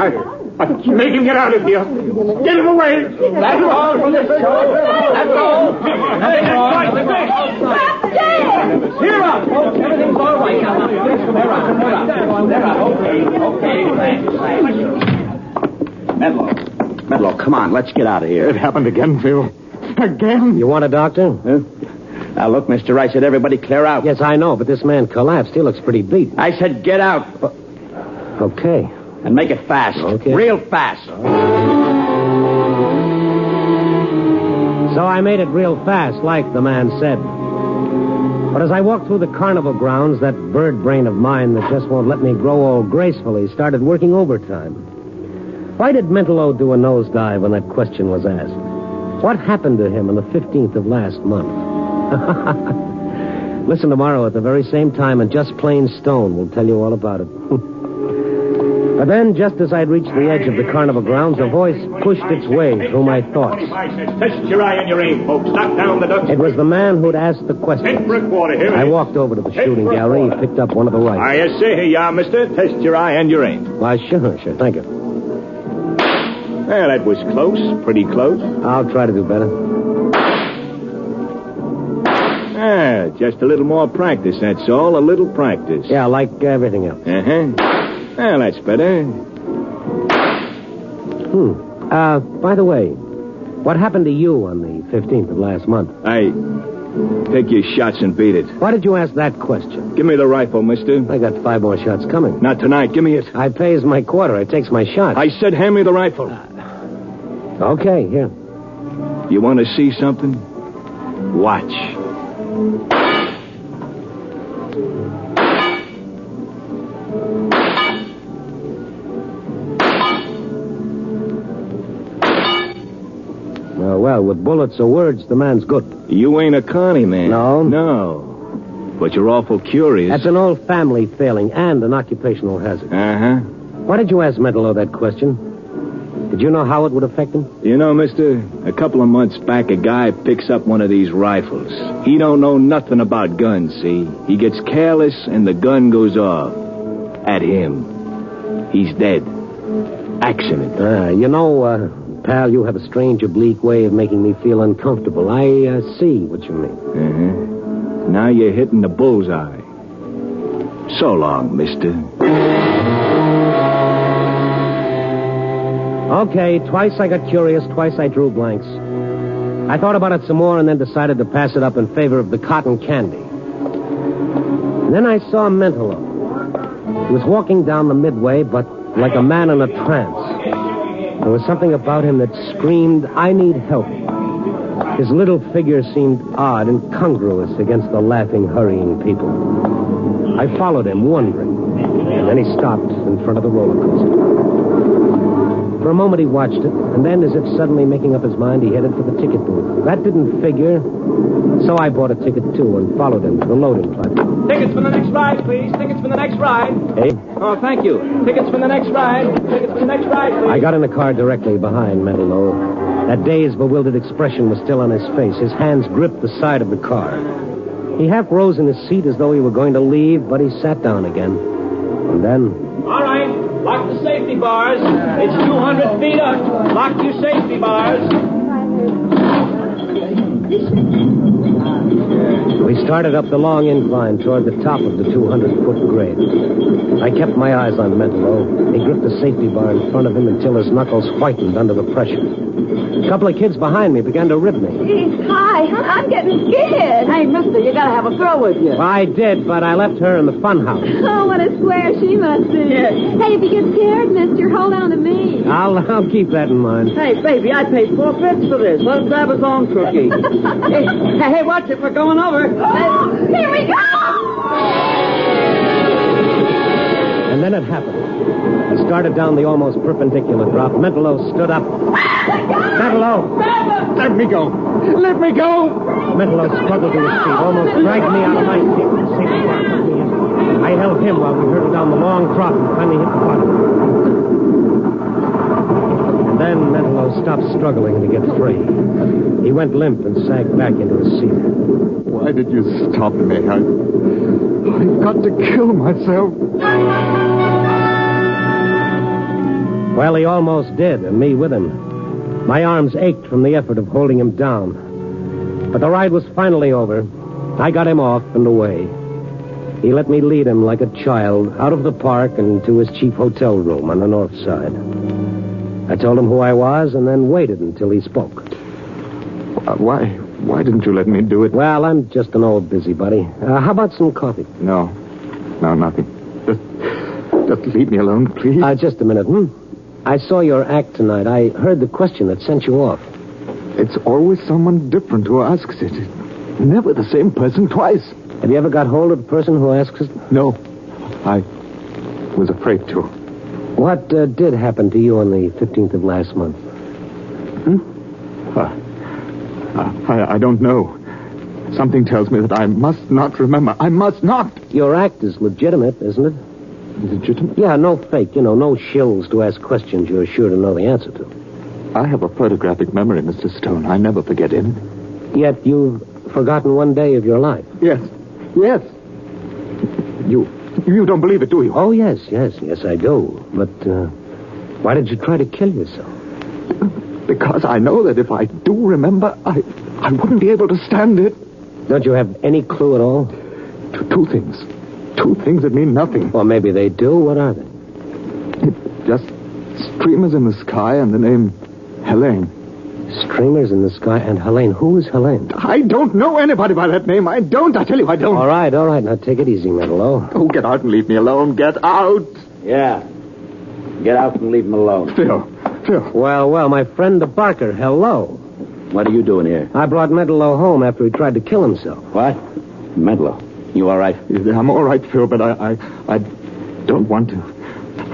Make him get out of here. Get him away. That's all for this show. That's all. Cheer up, folks. Everything's all right now. Okay. Mentallo, come on. Let's get out of here. It happened again, Phil. Again? You want a doctor? Huh? Now, look, mister, I said everybody clear out. Yes, I know, but this man collapsed. He looks pretty beat. I said get out. Okay. And make it fast. Okay. Real fast. So I made it real fast, like the man said. But as I walked through the carnival grounds, that bird brain of mine that just won't let me grow old gracefully started working overtime. Why did Mentallo do a nosedive when that question was asked? What happened to him on the 15th of last month? Listen tomorrow at the very same time, and Just Plain Stone will tell you all about it. But then, just as I'd reached the edge of the carnival grounds, a voice pushed its way through my thoughts. Test your eye and your aim, folks. Knock down the ducks. It was the man who'd asked the question. I walked over to the shooting gallery and picked up one of the rifles. I say, here you are, mister. Test your eye and your aim. Why, sure. Thank you. Well, that was close. Pretty close. I'll try to do better. Just a little more practice, that's all. A little practice. Yeah, like everything else. Well, that's better. By the way, what happened to you on the 15th of last month? Take your shots and beat it. Why did you ask that question? Give me the rifle, mister. I got 5 more shots coming. Not tonight. Give me it. I pays my quarter. It takes my shot. I said hand me the rifle. Okay, here. You want to see something? Watch. Well, with bullets or words, the man's good. You ain't a Connie man. No? No. But you're awful curious. That's an old family failing and an occupational hazard. Uh-huh. Why did you ask Mentallo that question? Did you know how it would affect him? You know, mister, a couple of months back, a guy picks up one of these rifles. He don't know nothing about guns, see? He gets careless and the gun goes off. At him. He's dead. Accident. Pal, you have a strange, oblique way of making me feel uncomfortable. I see what you mean. Uh-huh. Now you're hitting the bullseye. So long, mister. Okay, twice I got curious, twice I drew blanks. I thought about it some more and then decided to pass it up in favor of the cotton candy. And then I saw Mentallo. He was walking down the midway, but like a man in a trance. There was something about him that screamed, I need help. His little figure seemed odd, incongruous against the laughing, hurrying people. I followed him, wondering, and then he stopped in front of the roller coaster. For a moment he watched it, and then, as if suddenly making up his mind, he headed for the ticket booth. That didn't figure, so I bought a ticket, too, and followed him to the loading platform. Tickets for the next ride, please. Tickets for the next ride. Hey? Oh, thank you. Tickets for the next ride. Tickets for the next ride, please. I got in the car directly behind Mentallo. That dazed, bewildered expression was still on his face. His hands gripped the side of the car. He half rose in his seat as though he were going to leave, but he sat down again. And then... All right. Lock the safety bars. It's 200 feet up. Lock your safety bars. We started up the long incline toward the top of the 200-foot grade. I kept my eyes on Mentallo. He gripped the safety bar in front of him until his knuckles whitened under the pressure. A couple of kids behind me began to rib me. Geez, hi, I'm getting scared. Hey, mister, you gotta have a girl with you. I did, but I left her in the funhouse. Oh, what a square she must be. Yeah. Hey, if you get scared, mister, hold on to me. I'll keep that in mind. Hey, baby, I paid 4 bits for this. Let him grab his own cookie. hey, watch it. We're going over. Oh, here we go! And then it happened. We started down the almost perpendicular drop. Mentallo stood up. Mentallo! Let me go! Let me go! Mentallo struggled to his feet, almost dragged me out of my seat. The safety bar took me in. I held him while we hurtled down the long drop and finally hit the bottom. And then Mentallo stopped struggling to get free. He went limp and sank back into his seat. Why did you stop me? I've got to kill myself. Well, he almost did, and me with him. My arms ached from the effort of holding him down. But the ride was finally over. I got him off and away. He let me lead him like a child out of the park and to his cheap hotel room on the north side. I told him who I was and then waited until he spoke. Why didn't you let me do it? Well, I'm just an old busybody. How about some coffee? No, nothing. Just leave me alone, please. Just a minute, I saw your act tonight. I heard the question that sent you off. It's always someone different who asks it. Never the same person twice. Have you ever got hold of the person who asks it? No. I was afraid to. What did happen to you on the 15th of last month? I don't know. Something tells me that I must not remember. I must not. Your act is legitimate, isn't it? Legitimate? Yeah, no fake. No shills to ask questions you're sure to know the answer to. I have a photographic memory, Mr. Stone. I never forget anything. Yet you've forgotten one day of your life. Yes. You don't believe it, do you? Oh, yes, I do. But why did you try to kill yourself? Because I know that if I do remember, I wouldn't be able to stand it. Don't you have any clue at all? Two things. Two things that mean nothing. Or maybe they do. What are they? Just streamers in the sky and the name Helene. Streamers in the sky and Helene. Who is Helene? I don't know anybody by that name. I don't. I tell you, I don't. All right. Now take it easy, Mentallo. Oh, get out and leave me alone. Get out. Yeah. Get out and leave him alone. Phil. Well, my friend the Barker, hello. What are you doing here? I brought Mentallo home after he tried to kill himself. What? Mentallo, you all right? I'm all right, Phil, but I don't want to.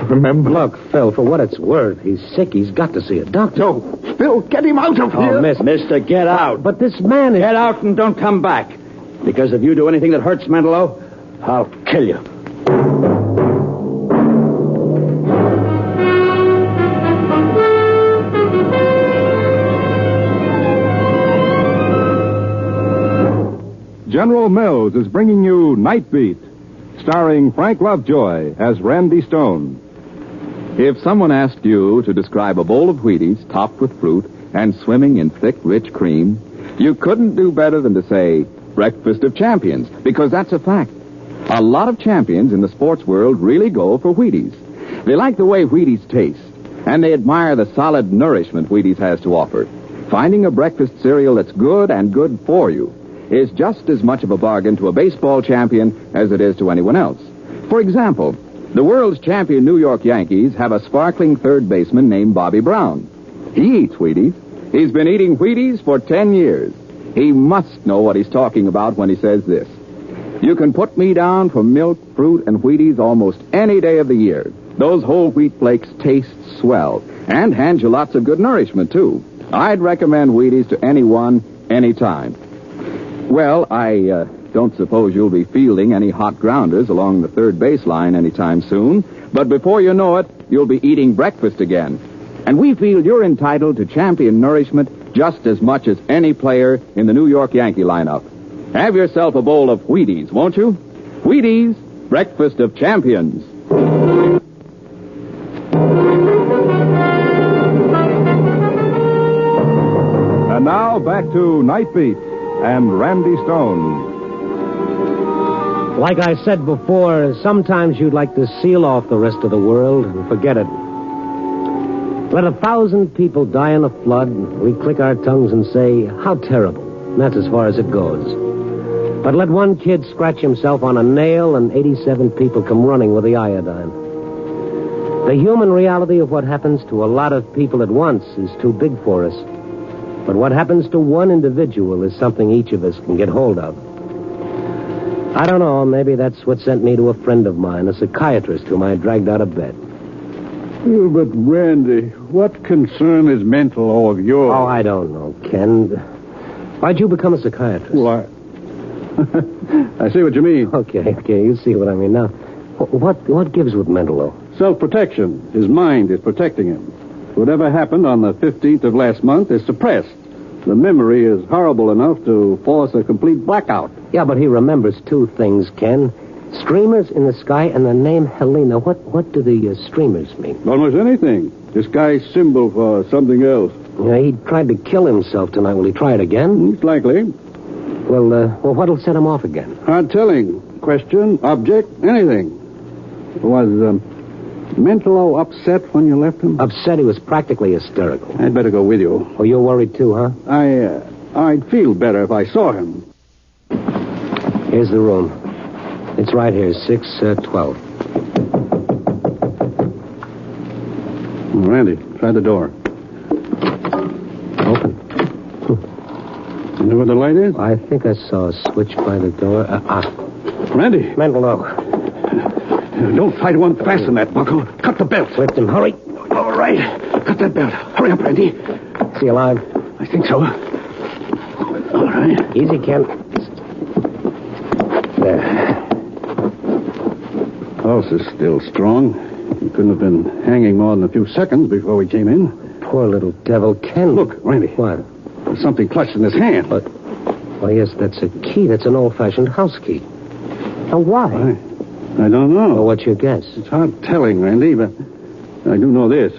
Remember? Look, Phil, for what it's worth, he's sick. He's got to see a doctor. No, Phil, get him out of here. Mister, get out. But this man is... Get out and don't come back. Because if you do anything that hurts Mentallo, I'll kill you. General Mills is bringing you Nightbeat, starring Frank Lovejoy as Randy Stone. If someone asked you to describe a bowl of Wheaties topped with fruit and swimming in thick, rich cream, you couldn't do better than to say breakfast of champions, because that's a fact. A lot of champions in the sports world really go for Wheaties. They like the way Wheaties taste, and they admire the solid nourishment Wheaties has to offer. Finding a breakfast cereal that's good and good for you is just as much of a bargain to a baseball champion as it is to anyone else. For example, the world's champion New York Yankees have a sparkling third baseman named Bobby Brown. He eats Wheaties. He's been eating Wheaties for 10 years. He must know what he's talking about when he says this. You can put me down for milk, fruit, and Wheaties almost any day of the year. Those whole wheat flakes taste swell and hand you lots of good nourishment, too. I'd recommend Wheaties to anyone, anytime. Well, I don't suppose you'll be fielding any hot grounders along the third baseline anytime soon, but before you know it, you'll be eating breakfast again. And we feel you're entitled to champion nourishment just as much as any player in the New York Yankee lineup. Have yourself a bowl of Wheaties, won't you? Wheaties, breakfast of champions. And now back to Nightbeat and Randy Stone. Like I said before, sometimes you'd like to seal off the rest of the world and forget it. Let 1,000 people die in a flood, we click our tongues and say, how terrible. And that's as far as it goes. But let one kid scratch himself on a nail and 87 people come running with the iodine. The human reality of what happens to a lot of people at once is too big for us. But what happens to one individual is something each of us can get hold of. I don't know, maybe that's what sent me to a friend of mine, a psychiatrist whom I dragged out of bed. Oh, but, Randy, what concern is Mentallo of yours? Oh, I don't know, Ken. Why'd you become a psychiatrist? Well, I see what you mean. Okay, you see what I mean. Now, what gives with Mentallo? Self-protection. His mind is protecting him. Whatever happened on the 15th of last month is suppressed. The memory is horrible enough to force a complete blackout. Yeah, but he remembers two things, Ken. Streamers in the sky and the name Helena. What do the streamers mean? Almost anything. This guy's symbol for something else. Yeah, he tried to kill himself tonight. Will he try it again? It's likely. Well, what'll set him off again? Hard telling. Question, object, anything. Was Mentallo upset when you left him? Upset? He was practically hysterical. I'd better go with you. Oh, you're worried too, huh? I'd feel better if I saw him. Here's the room. It's right here, 612. Randy, try the door. Open. You know where the light is? I think I saw a switch by the door. Randy. Mentallo. Don't try to unfasten that buckle. Cut the belt. Lift him. Hurry. All right. Cut that belt. Hurry up, Randy. Is he alive? I think so. All right. Easy, Ken. There. Pulse is still strong. He couldn't have been hanging more than a few seconds before we came in. Poor little devil, Ken. Look, Randy. What? There's something clutched in his hand. But, well, yes, that's a key. That's an old-fashioned house key. Now, why? I don't know. Well, what's your guess? It's hard telling, Randy, but I do know this.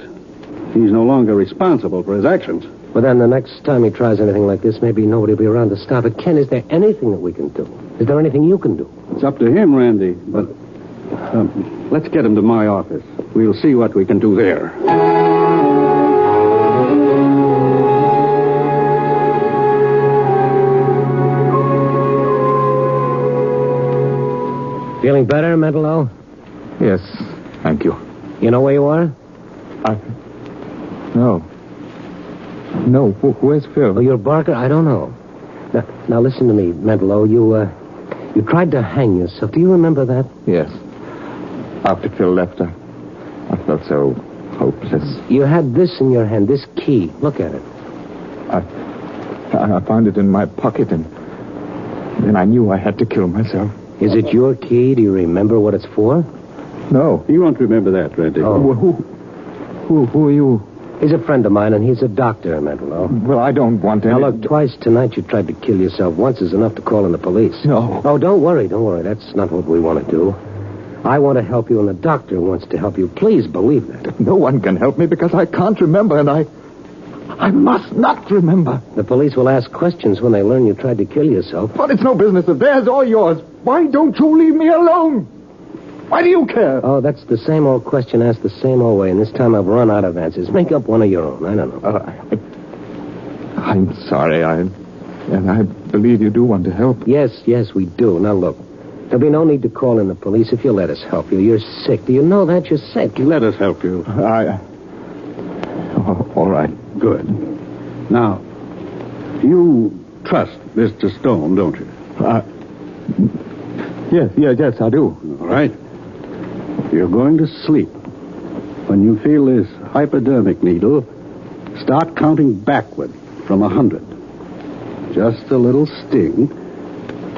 He's no longer responsible for his actions. Well, then the next time he tries anything like this, maybe nobody will be around to stop it. Ken, is there anything that we can do? Is there anything you can do? It's up to him, Randy, but let's get him to my office. We'll see what we can do there. Feeling better, Mentallo? Yes, thank you. You know where you are? No. No, where's Phil? Oh, you're Barker? I don't know. Now listen to me, Mentallo. You tried to hang yourself. Do you remember that? Yes. After Phil left, I felt so hopeless. You had this in your hand, this key. Look at it. I found it in my pocket, and then I knew I had to kill myself. Is it your key? Do you remember what it's for? No. You won't remember that, Randy. Oh. Who are you? He's a friend of mine, and he's a doctor, Mentallo. Well, I don't want any... Now, look, twice tonight you tried to kill yourself. Once is enough to call in the police. No. Oh, don't worry. That's not what we want to do. I want to help you, and the doctor wants to help you. Please believe that. No one can help me because I can't remember, and I must not remember. The police will ask questions when they learn you tried to kill yourself. But it's no business of theirs or yours. Why don't you leave me alone? Why do you care? Oh, that's the same old question asked the same old way, and this time I've run out of answers. Make up one of your own. I don't know. I'm sorry. And I believe you do want to help. Yes, we do. Now, look. There'll be no need to call in the police if you'll let us help you. You're sick. Do you know that? You're sick. Let us help you. All right. Good. Now, you trust Mr. Stone, don't you? Yes, I do. All right. You're going to sleep. When you feel this hypodermic needle, start counting backward from 100. Just a little sting.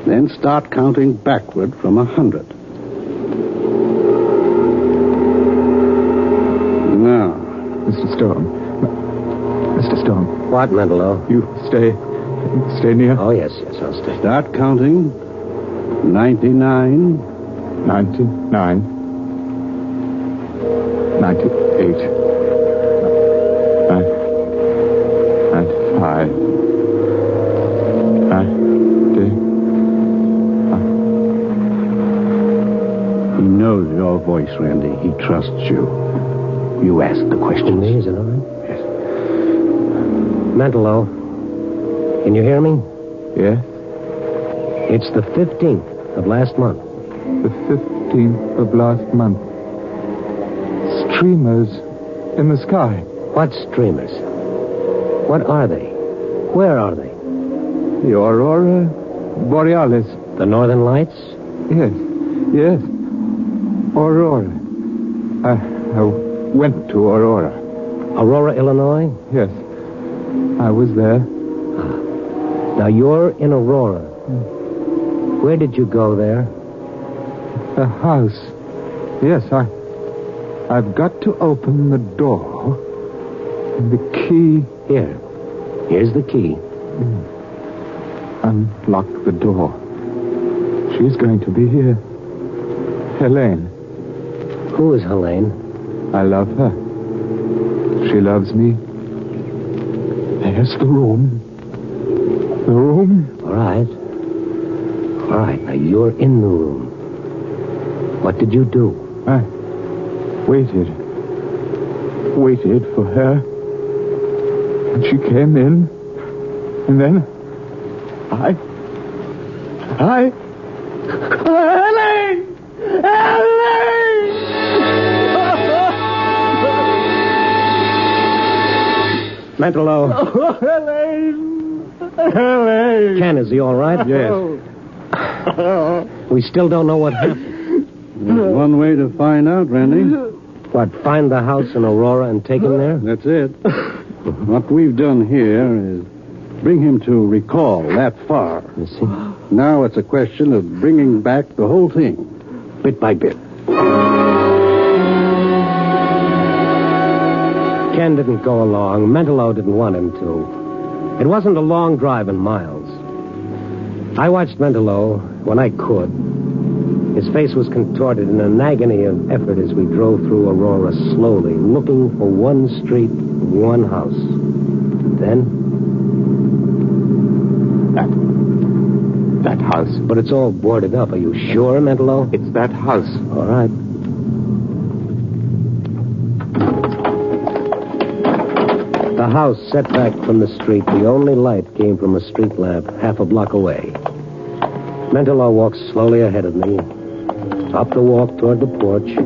Then start counting backward from 100. Now, Mr. Stone. What, Mentallo? You stay near? Oh, yes, I'll stay. Start counting. 99. 99. 98. 95. 90. He knows your voice, Randy. He trusts you. You ask the question. Me, is it all right? Yes. Mentallo, can you hear me? Yeah? It's the 15th of last month. The 15th of last month. Streamers in the sky. What streamers? What are they? Where are they? The Aurora Borealis. The Northern Lights? Yes. Aurora. I went to Aurora. Aurora, Illinois? Yes. I was there. Now, you're in Aurora. Where did you go there? The house. Yes, I've got to open the door. The key... Here's the key. Unlock the door. She's going to be here. Helene. Who is Helene? I love her. She loves me. There's the room. The room. All right. Now, you're in the room. What did you do? I waited for her. And she came in. And then Helene! Mentallo. Oh, Helene! Ken, is he all right? Yes. We still don't know what happened. There's one way to find out, Randy. What, find the house in Aurora and take him there? That's it. What we've done here is bring him to recall that far. You see? Now it's a question of bringing back the whole thing, bit by bit. Ken didn't go along. Mentallo didn't want him to. It wasn't a long drive in miles. I watched Mentallo when I could. His face was contorted in an agony of effort as we drove through Aurora slowly, looking for one street, one house. Then... That house. But it's all boarded up. Are you sure, Mentallo? It's that house. All right. The house set back from the street. The only light came from a street lamp half a block away. Mentallo walked slowly ahead of me. Up the walk toward the porch,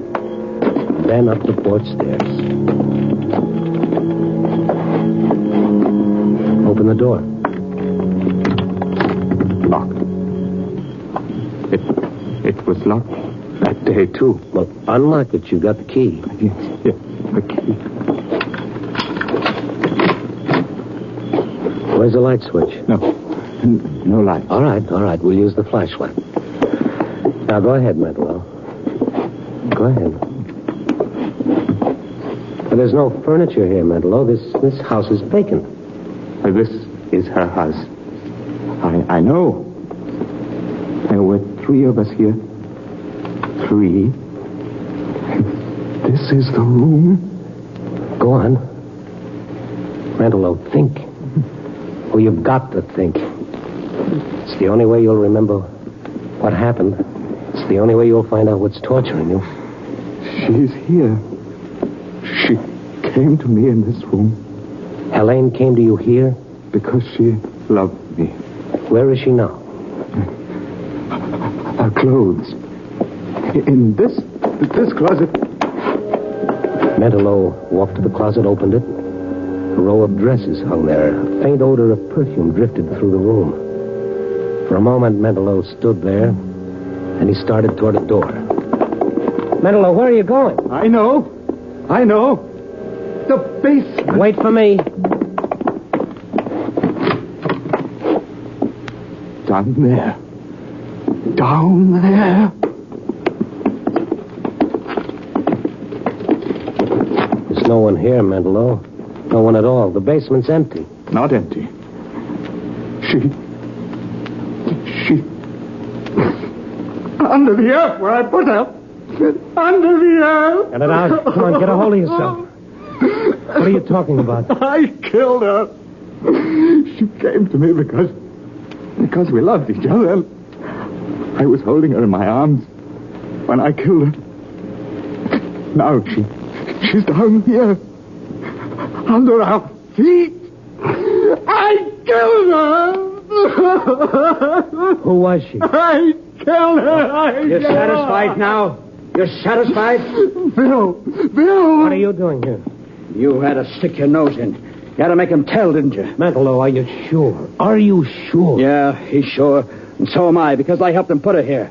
then up the porch stairs. Open the door. Locked. It was locked that day, too. Well, unlock it. You got the key. Yes, the key. Where's the light switch? No light. All right. We'll use the flashlight. Now, go ahead, Mentallo. Go ahead. But there's no furniture here, Mentallo. This house is vacant. This is her house. I know. There were 3 of us here. 3. This is the room. Go on. Mentallo, think. Oh, you've got to think. It's the only way you'll remember what happened. It's the only way you'll find out what's torturing you. She's here. She came to me in this room. Helene came to you here? Because she loved me. Where is she now? Her clothes. In this closet. Mentallo walked to the closet, opened it. A row of dresses hung there. A faint odor of perfume drifted through the room. For a moment, Mentallo stood there, and he started toward a door. Mentallo, where are you going? I know. The basement. Wait for me. Down there. Down there. There's no one here, Mentallo. No one at all. The basement's empty. Not empty. She... Under the earth where I put her. Under the earth. Get it out. Come on, get a hold of yourself. What are you talking about? I killed her. She came to me because we loved each other. And I was holding her in my arms when I killed her. Now she's down here. Under our feet. I killed her. Who was she? I killed her. You're satisfied now? You're satisfied? Bill. What are you doing here? You had to stick your nose in. You had to make him tell, didn't you? Mentallo, are you sure? Are you sure? Yeah, he's sure. And so am I, because I helped him put her here.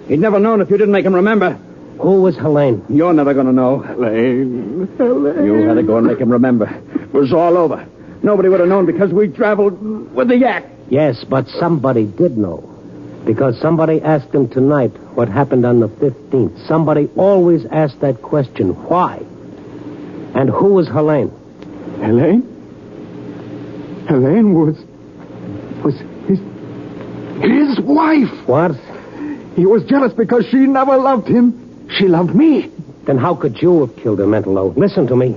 He'd never known if you didn't make him remember. Who was Helene? You're never going to know. Helene. You had to go and make him remember. It was all over. Nobody would have known because we traveled with the yak. Yes, but somebody did know. Because somebody asked him tonight what happened on the 15th. Somebody always asked that question. Why? And who was Helene? Helene? Helene was his wife. What? He was jealous because she never loved him. She loved me. Then how could you have killed her, Mentallo? Listen to me.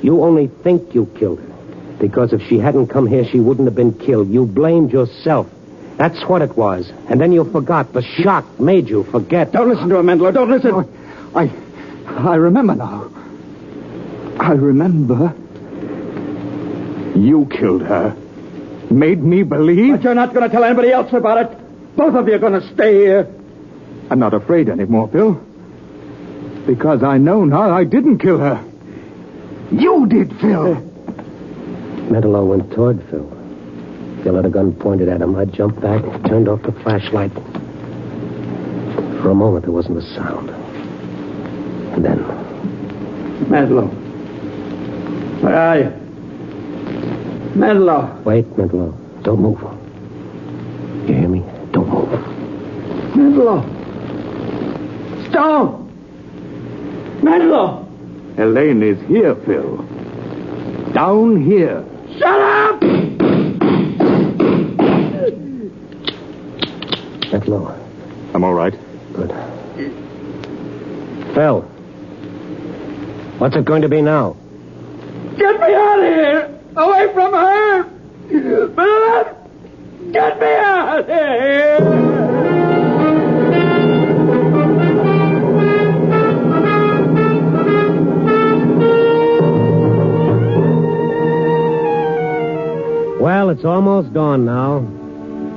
You only think you killed her. Because if she hadn't come here, she wouldn't have been killed. You blamed yourself. That's what it was. And then you forgot. The shock made you forget. Don't listen to him, Mentallo. Don't listen. I remember now. I remember. You killed her. Made me believe. But you're not going to tell anybody else about it. Both of you are going to stay here. I'm not afraid anymore, Bill. Because I know now I didn't kill her. You did, Phil. Mentallo went toward Phil. Phil had a gun pointed at him. I jumped back, turned off the flashlight. For a moment, there wasn't a sound. And then... Mentallo. Where are you? Mentallo. Wait, Mentallo. Don't move. You hear me? Don't move. Mentallo. Stone. Mentallo. Helene is here, Phil. Down here. Shut up! Mentallo. I'm all right. Good. Phil. What's it going to be now? Get me out of here! Away from her! Philip! Get me out of here! Well, it's almost dawn now.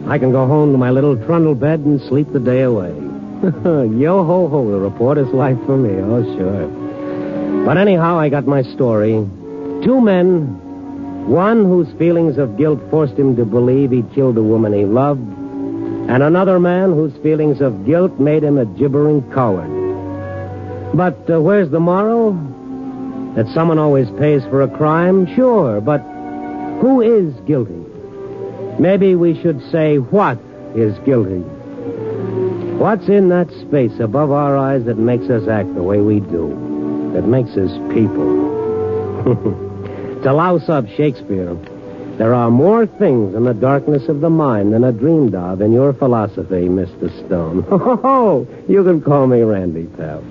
I can go home to my little trundle bed and sleep the day away. Yo-ho-ho, the reporter's life for me. Oh, sure. But anyhow, I got my story. Two men, one whose feelings of guilt forced him to believe he killed the woman he loved, and another man whose feelings of guilt made him a gibbering coward. But where's the moral? That someone always pays for a crime? Sure, but who is guilty? Maybe we should say, what is guilty? What's in that space above our eyes that makes us act the way we do? That makes us people? To louse up Shakespeare, there are more things in the darkness of the mind than are dreamed of in your philosophy, Mr. Stone. Oh, you can call me Randy, pal.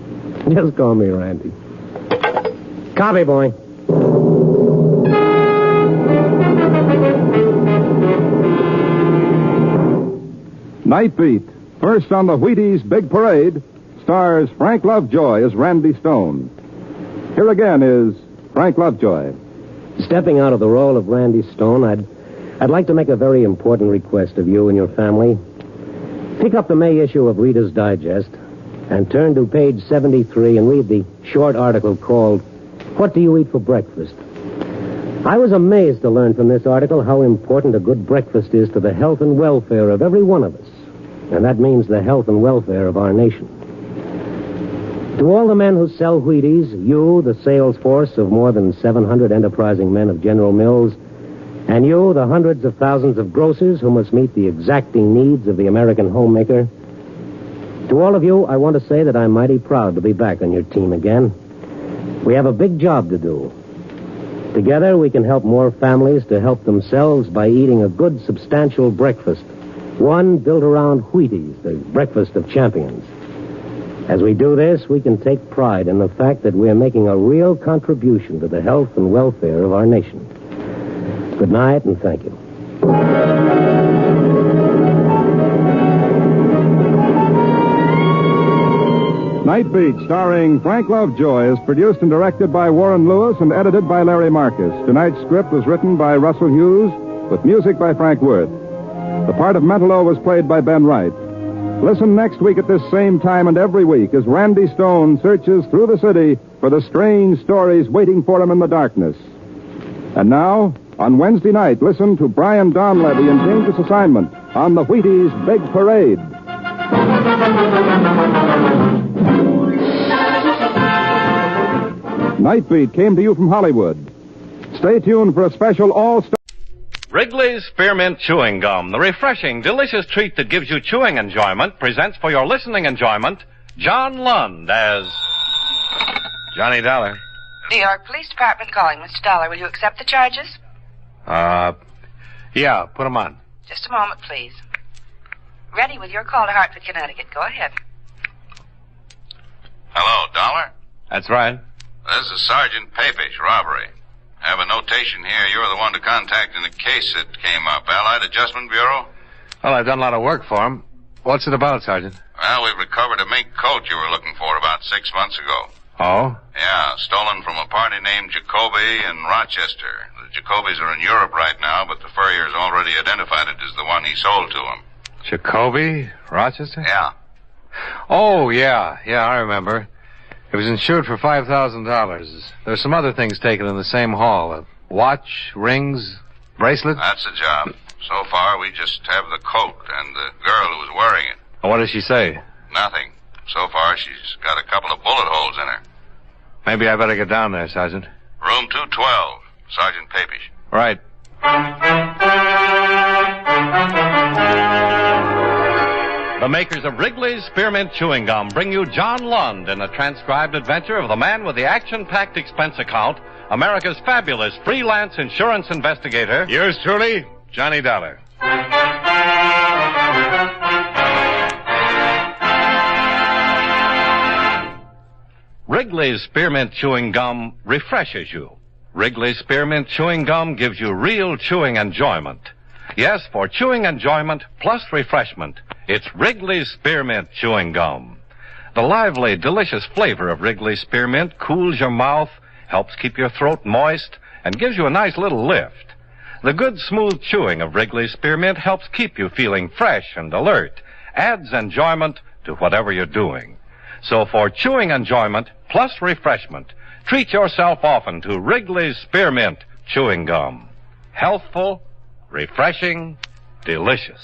Just call me Randy. Copy, boy. Night Beat, first on the Wheaties Big Parade, stars Frank Lovejoy as Randy Stone. Here again is Frank Lovejoy. Stepping out of the role of Randy Stone, I'd like to make a very important request of you and your family. Pick up the May issue of Reader's Digest and turn to page 73 and read the short article called, What Do You Eat for Breakfast? I was amazed to learn from this article how important a good breakfast is to the health and welfare of every one of us. And that means the health and welfare of our nation. To all the men who sell Wheaties, you, the sales force of more than 700 enterprising men of General Mills, and you, the hundreds of thousands of grocers who must meet the exacting needs of the American homemaker, to all of you, I want to say that I'm mighty proud to be back on your team again. We have a big job to do. Together, we can help more families to help themselves by eating a good, substantial breakfast, one built around Wheaties, the breakfast of champions. As we do this, we can take pride in the fact that we're making a real contribution to the health and welfare of our nation. Good night, and thank you. Night Beat, starring Frank Lovejoy, is produced and directed by Warren Lewis and edited by Larry Marcus. Tonight's script was written by Russell Hughes, with music by Frank Worth. The part of Mentallo was played by Ben Wright. Listen next week at this same time and every week as Randy Stone searches through the city for the strange stories waiting for him in the darkness. And now, on Wednesday night, listen to Brian Donlevy in Dangerous Assignment on the Wheaties Big Parade. Night Beat came to you from Hollywood. Stay tuned for a special all-star... Wrigley's Spearmint Chewing Gum, the refreshing, delicious treat that gives you chewing enjoyment, presents for your listening enjoyment, John Lund as... Johnny Dollar. New York Police Department calling. Mr. Dollar, will you accept the charges? Yeah, put 'em on. Just a moment, please. Ready with your call to Hartford, Connecticut. Go ahead. Hello, Dollar? That's right. This is Sergeant Papish, robbery. I have a notation here. You're the one to contact in the case that came up. Allied Adjustment Bureau? Well, I've done a lot of work for him. What's it about, Sergeant? Well, we've recovered a mink coat you were looking for about 6 months ago. Oh? Yeah, stolen from a party named Jacoby in Rochester. The Jacobys are in Europe right now, but the furrier's already identified it as the one he sold to him. Jacoby? Rochester? Yeah. Oh, yeah, I remember. It was insured for $5,000. There's some other things taken in the same haul. A watch, rings, bracelet. That's the job. So far, we just have the coat and the girl who was wearing it. What does she say? Nothing. So far, she's got a couple of bullet holes in her. Maybe I better get down there, Sergeant. Room 212, Sergeant Papish. Right. The makers of Wrigley's Spearmint Chewing Gum bring you John Lund in a transcribed adventure of the man with the action-packed expense account, America's fabulous freelance insurance investigator. Yours truly, Johnny Dollar. Wrigley's Spearmint Chewing Gum refreshes you. Wrigley's Spearmint Chewing Gum gives you real chewing enjoyment. Yes, for chewing enjoyment plus refreshment, it's Wrigley's Spearmint Chewing Gum. The lively, delicious flavor of Wrigley's Spearmint cools your mouth, helps keep your throat moist, and gives you a nice little lift. The good, smooth chewing of Wrigley's Spearmint helps keep you feeling fresh and alert, adds enjoyment to whatever you're doing. So for chewing enjoyment plus refreshment, treat yourself often to Wrigley's Spearmint Chewing Gum. Healthful, refreshing, delicious.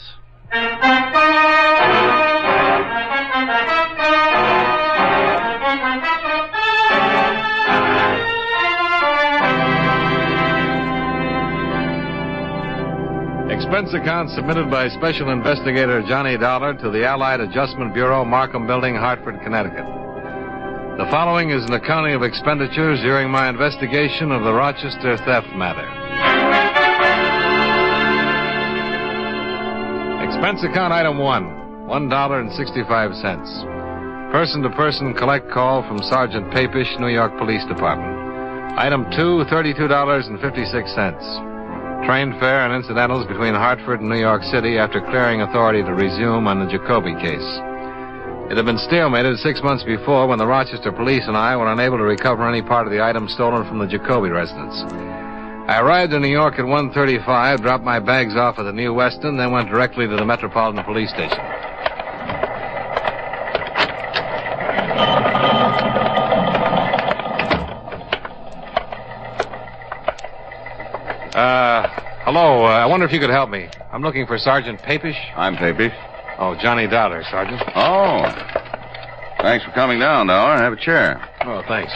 Expense account submitted by Special Investigator Johnny Dollar to the Allied Adjustment Bureau, Markham Building, Hartford, Connecticut. The following is an accounting of expenditures during my investigation of the Rochester theft matter. Expense account item 1, $1.65. Person-to-person collect call from Sergeant Papish, New York Police Department. Item 2, $32.56. Train fare and incidentals between Hartford and New York City after clearing authority to resume on the Jacoby case. It had been stalemated 6 months before when the Rochester police and I were unable to recover any part of the items stolen from the Jacoby residence. I arrived in New York at 1:35, dropped my bags off at the New Weston, then went directly to the Metropolitan Police Station. Hello, I wonder if you could help me. I'm looking for Sergeant Papish. I'm Papish. Oh, Johnny Dollar, Sergeant. Oh. Thanks for coming down, Dollar. Have a chair. Oh, thanks.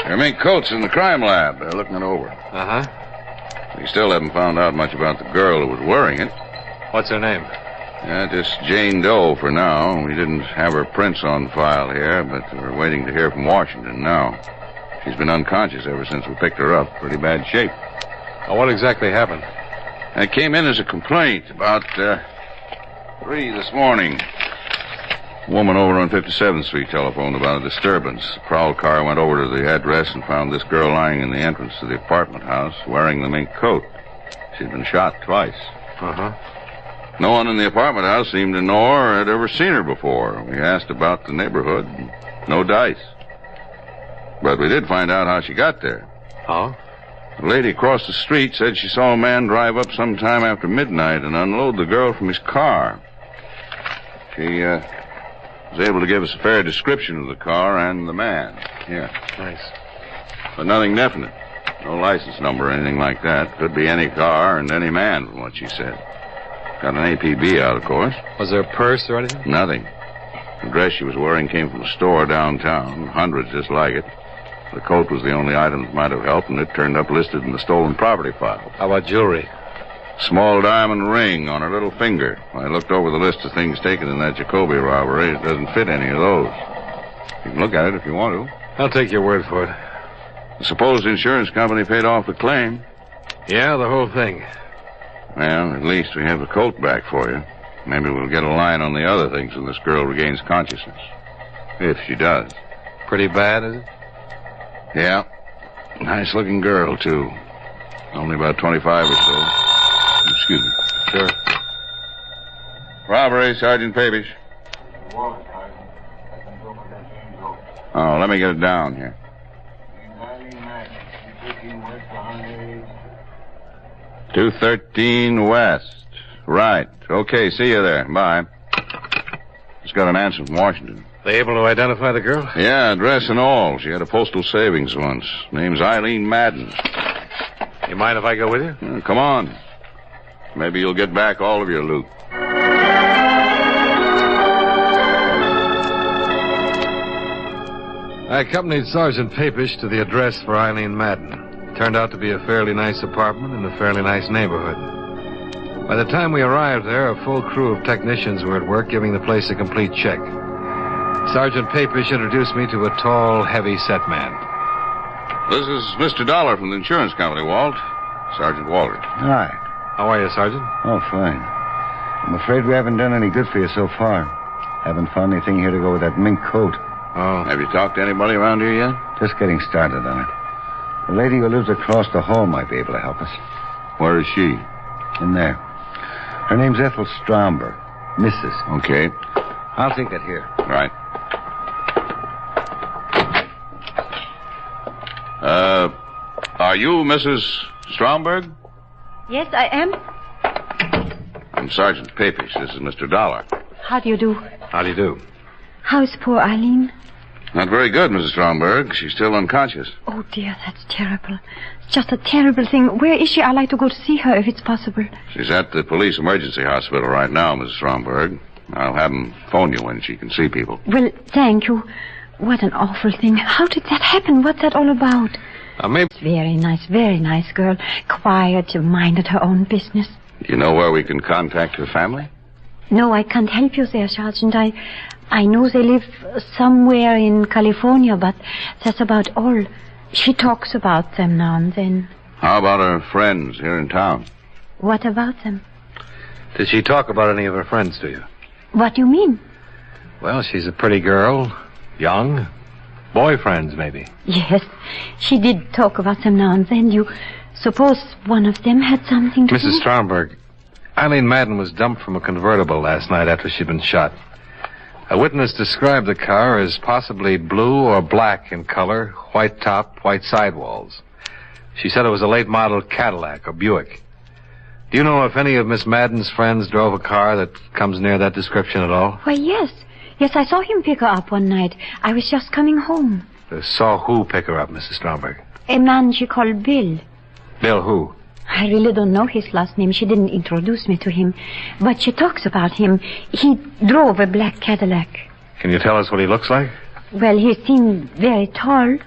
Your mink coat's in the crime lab. They're looking it over. Uh-huh. We still haven't found out much about the girl who was wearing it. What's her name? Yeah, just Jane Doe for now. We didn't have her prints on file here, but we're waiting to hear from Washington now. She's been unconscious ever since we picked her up. Pretty bad shape. Oh, what exactly happened? It came in as a complaint about 3 this morning. A woman over on 57th Street telephoned about a disturbance. The prowl car went over to the address and found this girl lying in the entrance to the apartment house wearing the mink coat. She'd been shot twice. Uh-huh. No one in the apartment house seemed to know her or had ever seen her before. We asked about the neighborhood. No dice. But we did find out how she got there. Oh? The lady across the street said she saw a man drive up sometime after midnight and unload the girl from his car. She was able to give us a fair description of the car and the man. Here. Nice. But nothing definite. No license number or anything like that. Could be any car and any man, from what she said. Got an APB out, of course. Was there a purse or anything? Nothing. The dress she was wearing came from a store downtown. Hundreds just like it. The coat was the only item that might have helped, and it turned up listed in the stolen property file. How about jewelry? Small diamond ring on her little finger. I looked over the list of things taken in that Jacoby robbery. It doesn't fit any of those. You can look at it if you want to. I'll take your word for it. The supposed insurance company paid off the claim. Yeah, the whole thing. Well, at least we have the coat back for you. Maybe we'll get a line on the other things when this girl regains consciousness. If she does. Pretty bad, is it? Yeah. Nice-looking girl, too. Only about 25 or so. Excuse me. Sure. Robbery, Sergeant Papish. Oh, let me get it down here. 213 West. Right. Okay, see you there. Bye. Just got an answer from Washington. They able to identify the girl? Yeah, address and all. She had a postal savings once. Name's Eileen Madden. You mind if I go with you? Come on. Maybe you'll get back all of your loot. I accompanied Sergeant Papish to the address for Eileen Madden. It turned out to be a fairly nice apartment in a fairly nice neighborhood. By the time we arrived there, a full crew of technicians were at work giving the place a complete check. Sergeant Papish introduced me to a tall, heavy-set man. This is Mr. Dollar from the insurance company, Walt. Sergeant Walter. Hi. How are you, Sergeant? Oh, fine. I'm afraid we haven't done any good for you so far. Haven't found anything here to go with that mink coat. Oh. Have you talked to anybody around here yet? Just getting started on it. The lady who lives across the hall might be able to help us. Where is she? In there. Her name's Ethel Stromberg. Mrs. Okay. I'll take that here. Right. Are you Mrs. Stromberg? Yes, I am. I'm Sergeant Papish. This is Mr. Dollar. How do you do? How do you do? How's poor Eileen? Not very good, Mrs. Stromberg. She's still unconscious. Oh, dear, that's terrible. It's just a terrible thing. Where is she? I'd like to go to see her if it's possible. She's at the police emergency hospital right now, Mrs. Stromberg. I'll have them phone you when she can see people. Well, thank you. What an awful thing. How did that happen? What's that all about? Maybe... Very nice girl. Quiet, minded her own business. Do you know where we can contact her family? No, I can't help you there, Sergeant. I know they live somewhere in California, but that's about all. She talks about them now and then. How about her friends here in town? What about them? Did she talk about any of her friends to you? What do you mean? Well, she's a pretty girl. Young. Boyfriends, maybe. Yes, she did talk about them now and then. You suppose one of them had something to do? Mrs. Stromberg, Eileen Madden was dumped from a convertible last night after she'd been shot. A witness described the car as possibly blue or black in color, white top, white sidewalls. She said it was a late model Cadillac or Buick. Do you know if any of Miss Madden's friends drove a car that comes near that description at all? Why, yes. Yes, I saw him pick her up one night. I was just coming home. Saw who pick her up, Mrs. Stromberg? A man she called Bill. Bill who? I really don't know his last name. She didn't introduce me to him. But she talks about him. He drove a black Cadillac. Can you tell us what he looks like? Well, he seemed very tall.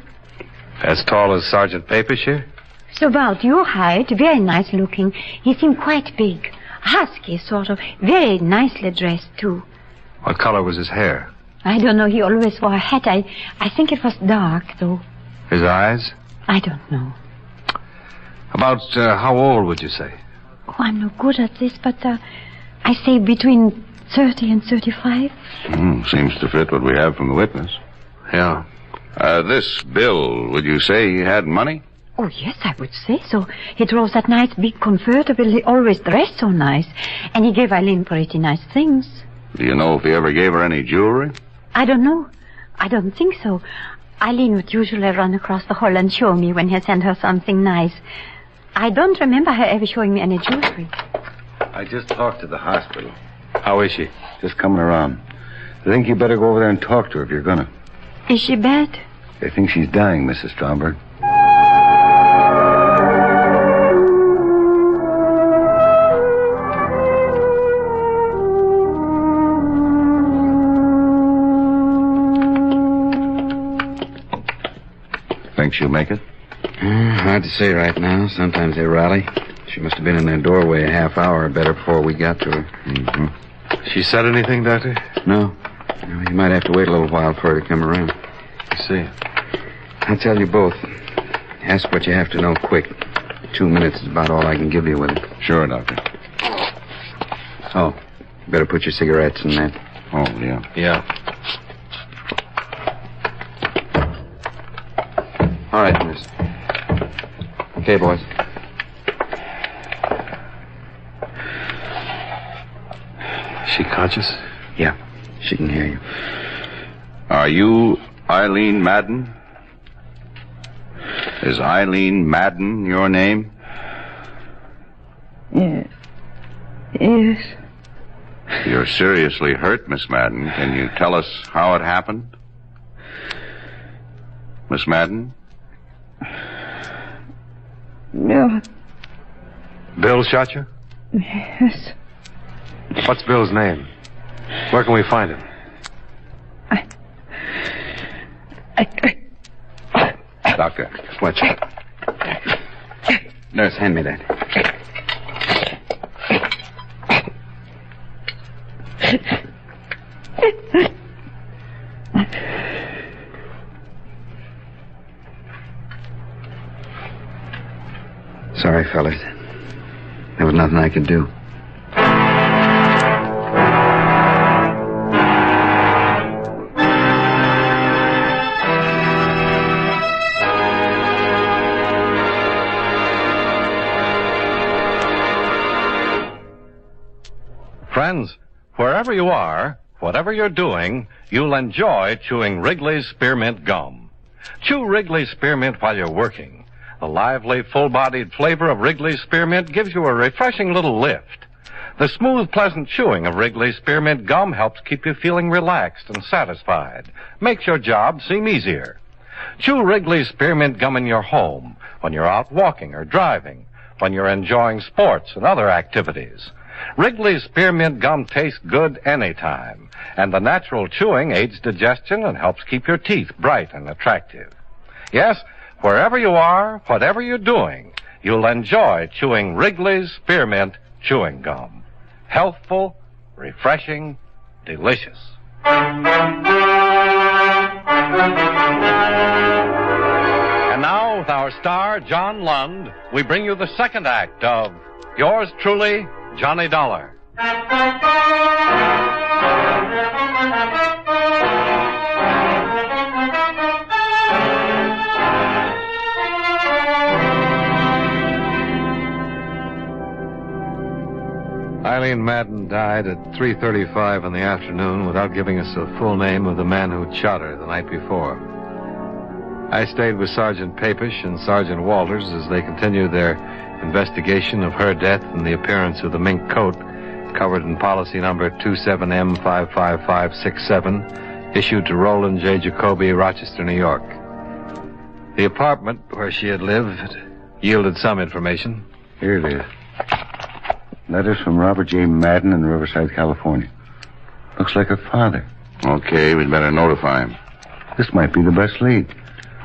As tall as Sergeant Papish here? So about your height, very nice looking. He seemed quite big. Husky, sort of. Very nicely dressed, too. What color was his hair? I don't know. He always wore a hat. I think it was dark, though. His eyes? I don't know. About how old would you say? Oh, I'm no good at this, but I say between 30 and 35. Seems to fit what we have from the witness. Yeah. This Bill, would you say he had money? Oh, yes, I would say so. He drove that nice big convertible. He always dressed so nice. And he gave Eileen pretty nice things. Do you know if he ever gave her any jewelry? I don't know. I don't think so. Eileen would usually run across the hall and show me when he sent her something nice. I don't remember her ever showing me any jewelry. I just talked to the hospital. How is she? Just coming around. I think you better go over there and talk to her if you're gonna. Is she bad? They think she's dying, Mrs. Stromberg. Think she'll make it? Hard to say right now. Sometimes they rally. She must have been in their doorway a half hour or better before we got to her. Mm-hmm. She said anything, Doctor? No. You might have to wait a little while for her to come around. I see. I'll tell you both. Ask what you have to know quick. 2 minutes is about all I can give you with it. Sure, Doctor. Oh, you better put your cigarettes in that. Oh, yeah. Yeah. All right, miss. Okay, boys. Is she conscious? Yeah, she can hear you. Are you Eileen Madden? Is Eileen Madden your name? Yes. Yes. You're seriously hurt, Miss Madden. Can you tell us how it happened? Miss Madden? No. Bill shot you? Yes. What's Bill's name? Where can we find him? Doctor, watch out. Nurse, hand me that. Sorry, fellas. There was nothing I could do. Friends, wherever you are, whatever you're doing, you'll enjoy chewing Wrigley's Spearmint Gum. Chew Wrigley's Spearmint while you're working. The lively, full-bodied flavor of Wrigley's Spearmint gives you a refreshing little lift. The smooth, pleasant chewing of Wrigley's Spearmint Gum helps keep you feeling relaxed and satisfied. Makes your job seem easier. Chew Wrigley's Spearmint Gum in your home, when you're out walking or driving, when you're enjoying sports and other activities. Wrigley's Spearmint Gum tastes good anytime, and the natural chewing aids digestion and helps keep your teeth bright and attractive. Yes, wherever you are, whatever you're doing, you'll enjoy chewing Wrigley's Spearmint Chewing Gum. Healthful, refreshing, delicious. And now, with our star, John Lund, we bring you the second act of Yours Truly, Johnny Dollar. Eileen Madden died at 3:35 in the afternoon without giving us the full name of the man who'd shot her the night before. I stayed with Sergeant Papish and Sergeant Walters as they continued their investigation of her death and the appearance of the mink coat covered in policy number 27M55567, issued to Roland J. Jacoby, Rochester, New York. The apartment where she had lived yielded some information. Here it is. Letters from Robert J. Madden in Riverside, California. Looks like her father. Okay, we'd better notify him. This might be the best lead.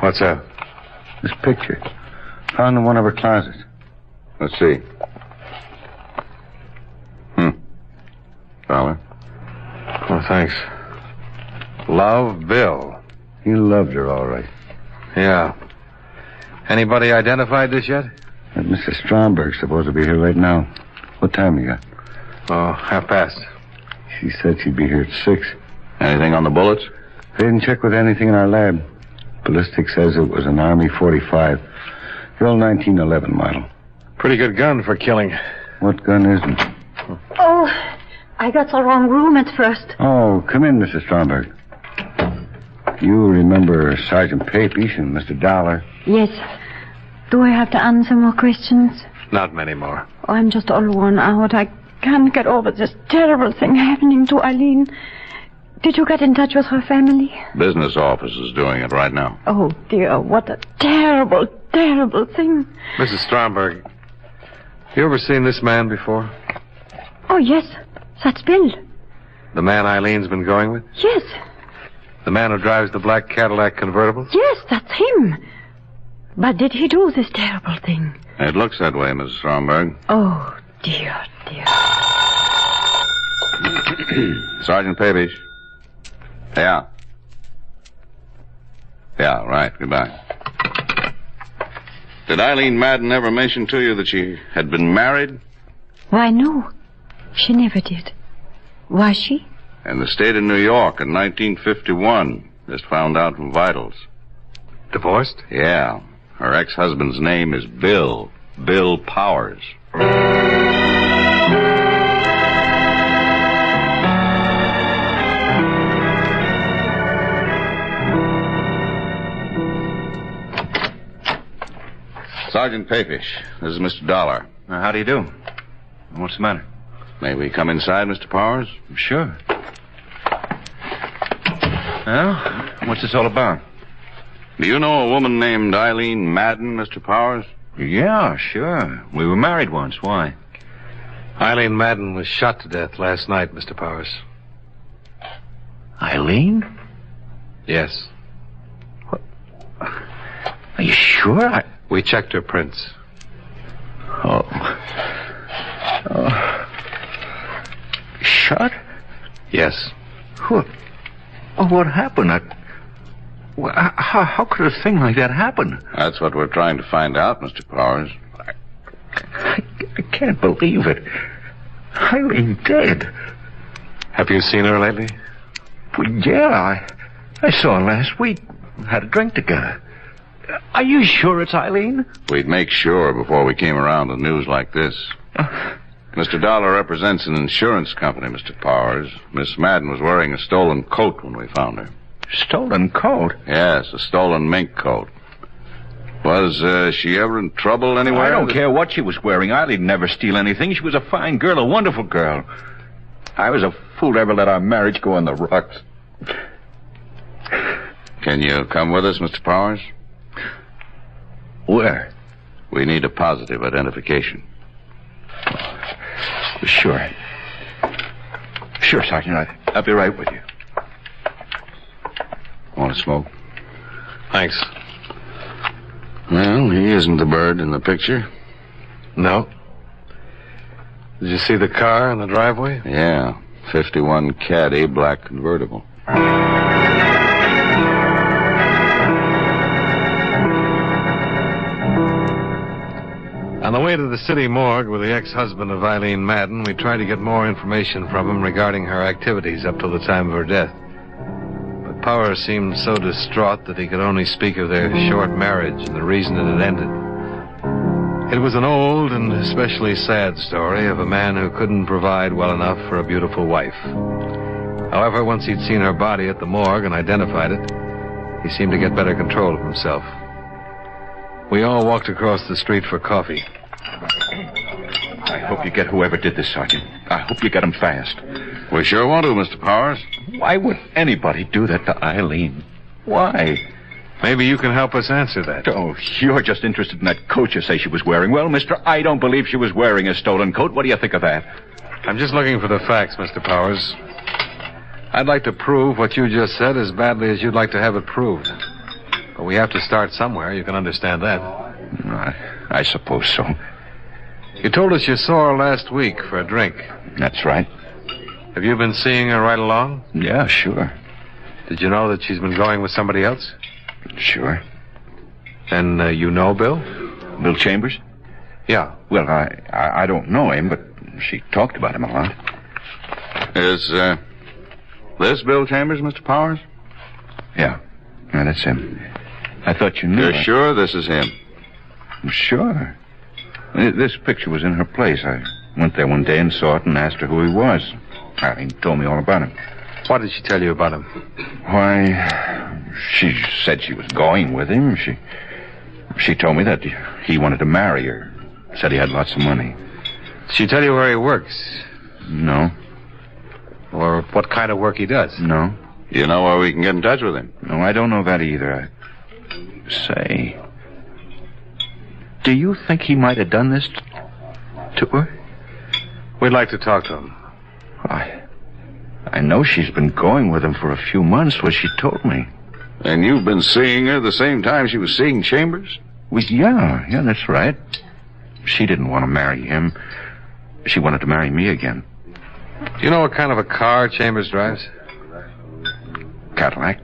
What's that? This picture. Found in one of her closets. Let's see. $1. Oh, thanks. Love, Bill. He loved her, all right. Yeah. Anybody identified this yet? That Mrs. Stromberg's supposed to be here right now. What time you got? Oh, 5:30. She said she'd be here at 6. Anything on the bullets? They didn't check with anything in our lab. Ballistics says it was an Army 45. The old 1911 model. Pretty good gun for killing. What gun isn't? Oh, I got the wrong room at first. Oh, come in, Mrs. Stromberg. You remember Sergeant Papish and Mr. Dollar? Yes. Do I have to answer more questions? Not many more. Oh, I'm just all worn out. I can't get over this terrible thing happening to Eileen. Did you get in touch with her family? Business office is doing it right now. Oh, dear, what a terrible, terrible thing. Mrs. Stromberg, you ever seen this man before? Oh, yes. That's Bill. The man Eileen's been going with? Yes. The man who drives the black Cadillac convertible? Yes, that's him. But did he do this terrible thing? It looks that way, Mrs. Stromberg. Oh, dear, dear. Sergeant Papish. Yeah. Yeah, right. Goodbye. Did Eileen Madden ever mention to you that she had been married? Why, no. She never did. Was she? In the state of New York in 1951. Just found out from vitals. Divorced? Yeah. Her ex-husband's name is Bill. Bill Powers. Sergeant Papish, this is Mr. Dollar. How do you do? What's the matter? May we come inside, Mr. Powers? Sure. Well, what's this all about? Do you know a woman named Eileen Madden, Mr. Powers? Yeah, sure. We were married once. Why? Eileen Madden was shot to death last night, Mr. Powers. Eileen? Yes. What? Are you sure? We checked her prints. Oh. Shot? Yes. What? Oh, what happened? How could a thing like that happen? That's what we're trying to find out, Mr. Powers. I can't believe it. Eileen dead. Have you seen her lately? Well, yeah, I saw her last week. Had a drink together. Are you sure it's Eileen? We'd make sure before we came around to news like this. Mr. Dollar represents an insurance company, Mr. Powers. Miss Madden was wearing a stolen coat when we found her. Stolen coat? Yes, a stolen mink coat. Was she ever in trouble anywhere? I don't care what she was wearing. Eileen never steal anything. She was a fine girl, a wonderful girl. I was a fool to ever let our marriage go on the rocks. Can you come with us, Mr. Powers? Where? We need a positive identification. Sure. Sure, Sergeant. I'll be right with you. Want to smoke? Thanks. Well, he isn't the bird in the picture. No. Did you see the car in the driveway? Yeah. 51 Caddy, black convertible. On the way to the city morgue with the ex-husband of Eileen Madden, we tried to get more information from him regarding her activities up till the time of her death. But Powers seemed so distraught that he could only speak of their short marriage and the reason it had ended. It was an old and especially sad story of a man who couldn't provide well enough for a beautiful wife. However, once he'd seen her body at the morgue and identified it, he seemed to get better control of himself. We all walked across the street for coffee. I hope you get whoever did this, Sergeant. I hope you get him fast. We sure want to, Mr. Powers. Why would anybody do that to Eileen? Why? Maybe you can help us answer that. Oh, you're just interested in that coat you say she was wearing. Well, mister, I don't believe she was wearing a stolen coat. What do you think of that? I'm just looking for the facts, Mr. Powers. I'd like to prove what you just said as badly as you'd like to have it proved. But we have to start somewhere. You can understand that. I suppose so. You told us you saw her last week for a drink. That's right. Have you been seeing her right along? Yeah, sure. Did you know that she's been going with somebody else? Sure. And you know Bill? Bill Chambers? Yeah. Well, I don't know him, but she talked about him a lot. Is this Bill Chambers, Mr. Powers? Yeah, that's him. I thought you knew. You're sure this is him? Sure. This picture was in her place. I went there one day and saw it and asked her who he was. Eileen told me all about him. What did she tell you about him? Why, she said she was going with him. She told me that he wanted to marry her. Said he had lots of money. Did she tell you where he works? No. Or what kind of work he does? No. You know where we can get in touch with him? No, I don't know that either. Say, do you think he might have done this to her? We'd like to talk to him. I know she's been going with him for a few months, what she told me. And you've been seeing her the same time she was seeing Chambers? Yeah, that's right. She didn't want to marry him. She wanted to marry me again. Do you know what kind of a car Chambers drives? Cadillac.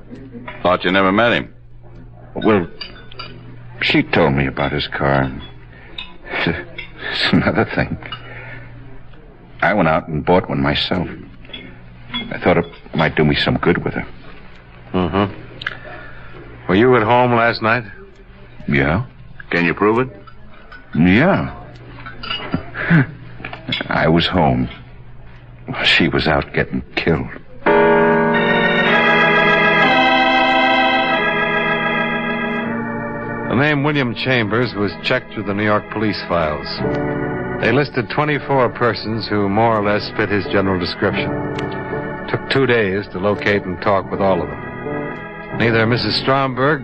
Thought you never met him. Well, she told me about his car. It's another thing. I went out and bought one myself. I thought it might do me some good with her. Mm-hmm. Were you at home last night? Yeah. Can you prove it? Yeah. I was home. She was out getting killed. The name William Chambers was checked through the New York police files. They listed 24 persons who more or less fit his general description. It took 2 days to locate and talk with all of them. Neither Mrs. Stromberg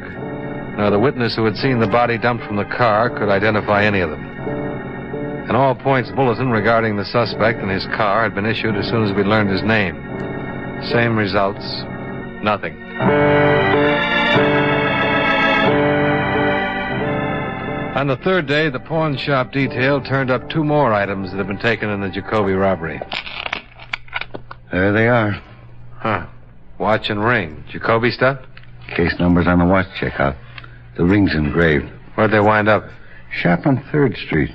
nor the witness who had seen the body dumped from the car could identify any of them. An all-points bulletin regarding the suspect and his car had been issued as soon as we learned his name. Same results. Nothing. On the third day, the pawn shop detail turned up 2 more items that had been taken in the Jacoby robbery. There they are. Huh. Watch and ring. Jacoby stuff? Case numbers on the watch checkout. The ring's engraved. Where'd they wind up? Shop on 3rd Street.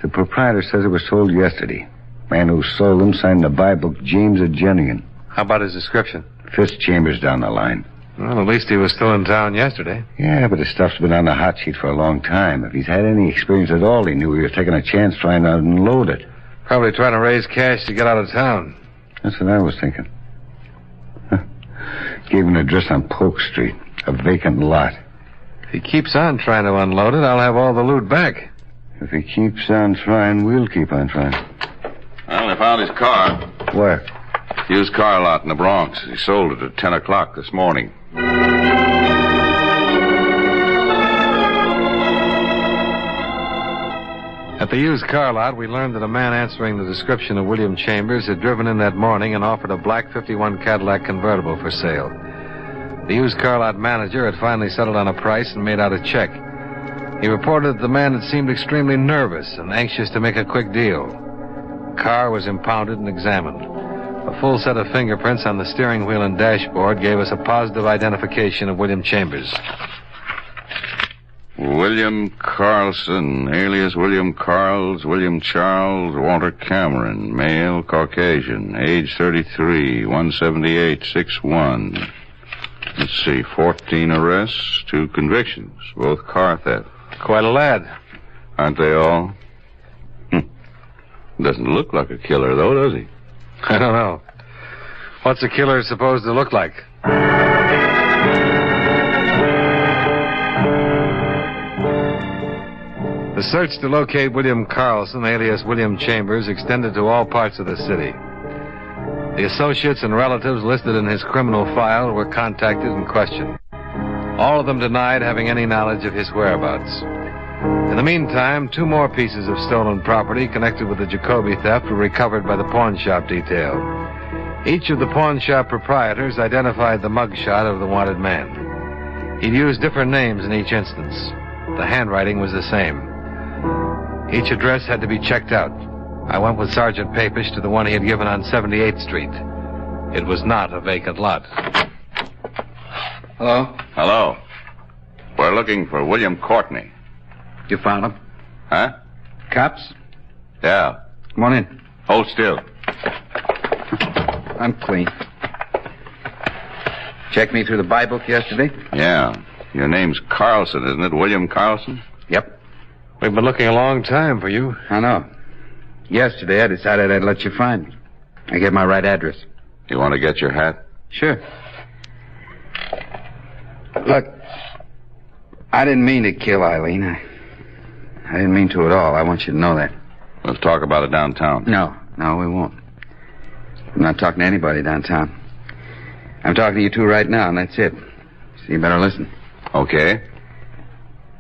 The proprietor says it was sold yesterday. Man who sold them signed the buy book James Agenian. How about his description? Fifth Chambers down the line. Well, at least he was still in town yesterday. Yeah, but his stuff's been on the hot sheet for a long time. If he's had any experience at all, he knew he was taking a chance trying to unload it. Probably trying to raise cash to get out of town. That's what I was thinking. Gave an address on Polk Street. A vacant lot. he keeps on trying to unload it, I'll have all the loot back. If he keeps on trying, we'll keep on trying. Well, they found his car. Where? Used car lot in the Bronx. He sold it at 10 o'clock this morning. At the used car lot, we learned that a man answering the description of William Chambers had driven in that morning and offered a black 51 Cadillac convertible for sale. The used car lot manager had finally settled on a price and made out a check. He reported that the man had seemed extremely nervous and anxious to make a quick deal. The car was impounded and examined. A full set of fingerprints on the steering wheel and dashboard gave us a positive identification of William Chambers. William Carlson, alias William Carls, William Charles, Walter Cameron, male, Caucasian, age 33, 178, 6'1". Let's see, 14 arrests, 2 convictions, both car theft. Quite a lad. Aren't they all? Doesn't look like a killer, though, does he? I don't know. What's a killer supposed to look like? The search to locate William Carlson, alias William Chambers, extended to all parts of the city. The associates and relatives listed in his criminal file were contacted and questioned. All of them denied having any knowledge of his whereabouts. In the meantime, 2 more pieces of stolen property connected with the Jacoby theft were recovered by the pawn shop detail. Each of the pawn shop proprietors identified the mugshot of the wanted man. He'd used different names in each instance. The handwriting was the same. Each address had to be checked out. I went with Sergeant Papish to the one he had given on 78th Street. It was not a vacant lot. Hello? Hello. We're looking for William Courtney. You found him? Huh? Cops? Yeah. Come on in. Hold still. I'm clean. Checked me through the buy book yesterday? Yeah. Your name's Carlson, isn't it? William Carlson? Yep. We've been looking a long time for you. I know. Yesterday, I decided I'd let you find me. I gave my right address. You want to get your hat? Sure. Look, I didn't mean to kill Eileen. I didn't mean to at all. I want you to know that. Let's talk about it downtown. No, we won't. I'm not talking to anybody downtown. I'm talking to you two right now, and that's it. So you better listen. Okay.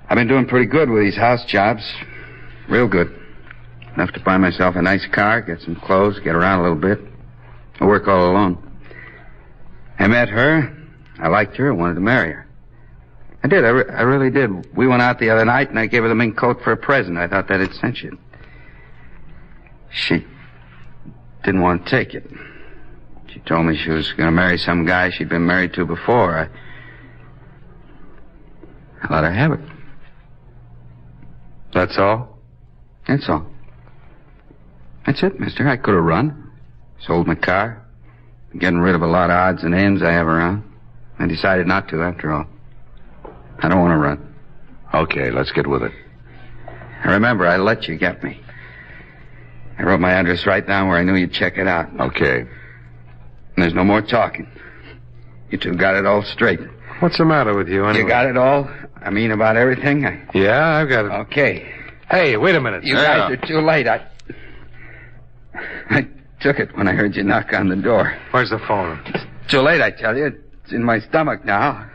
I've been doing pretty good with these house jobs. Real good. Enough to buy myself a nice car, get some clothes, get around a little bit. I work all alone. I met her. I liked her. I wanted to marry her. I did. I really did. We went out the other night, and I gave her the mink coat for a present. I thought that'd cinch it. She didn't want to take it. She told me she was going to marry some guy she'd been married to before. I let her have it. That's all? That's all. That's it, mister. I could have run. Sold my car. Been getting rid of a lot of odds and ends I have around. I decided not to, after all. I don't want to run. Okay, let's get with it. Remember, I let you get me. I wrote my address right down where I knew you'd check it out. Okay. And there's no more talking. You two got it all straight. What's the matter with you, anyway? You got it all? I mean, about everything? Yeah, I've got it. Okay. Hey, wait a minute. You guys are too late. I took it when I heard you knock on the door. Where's the phone? It's too late, I tell you. It's in my stomach now.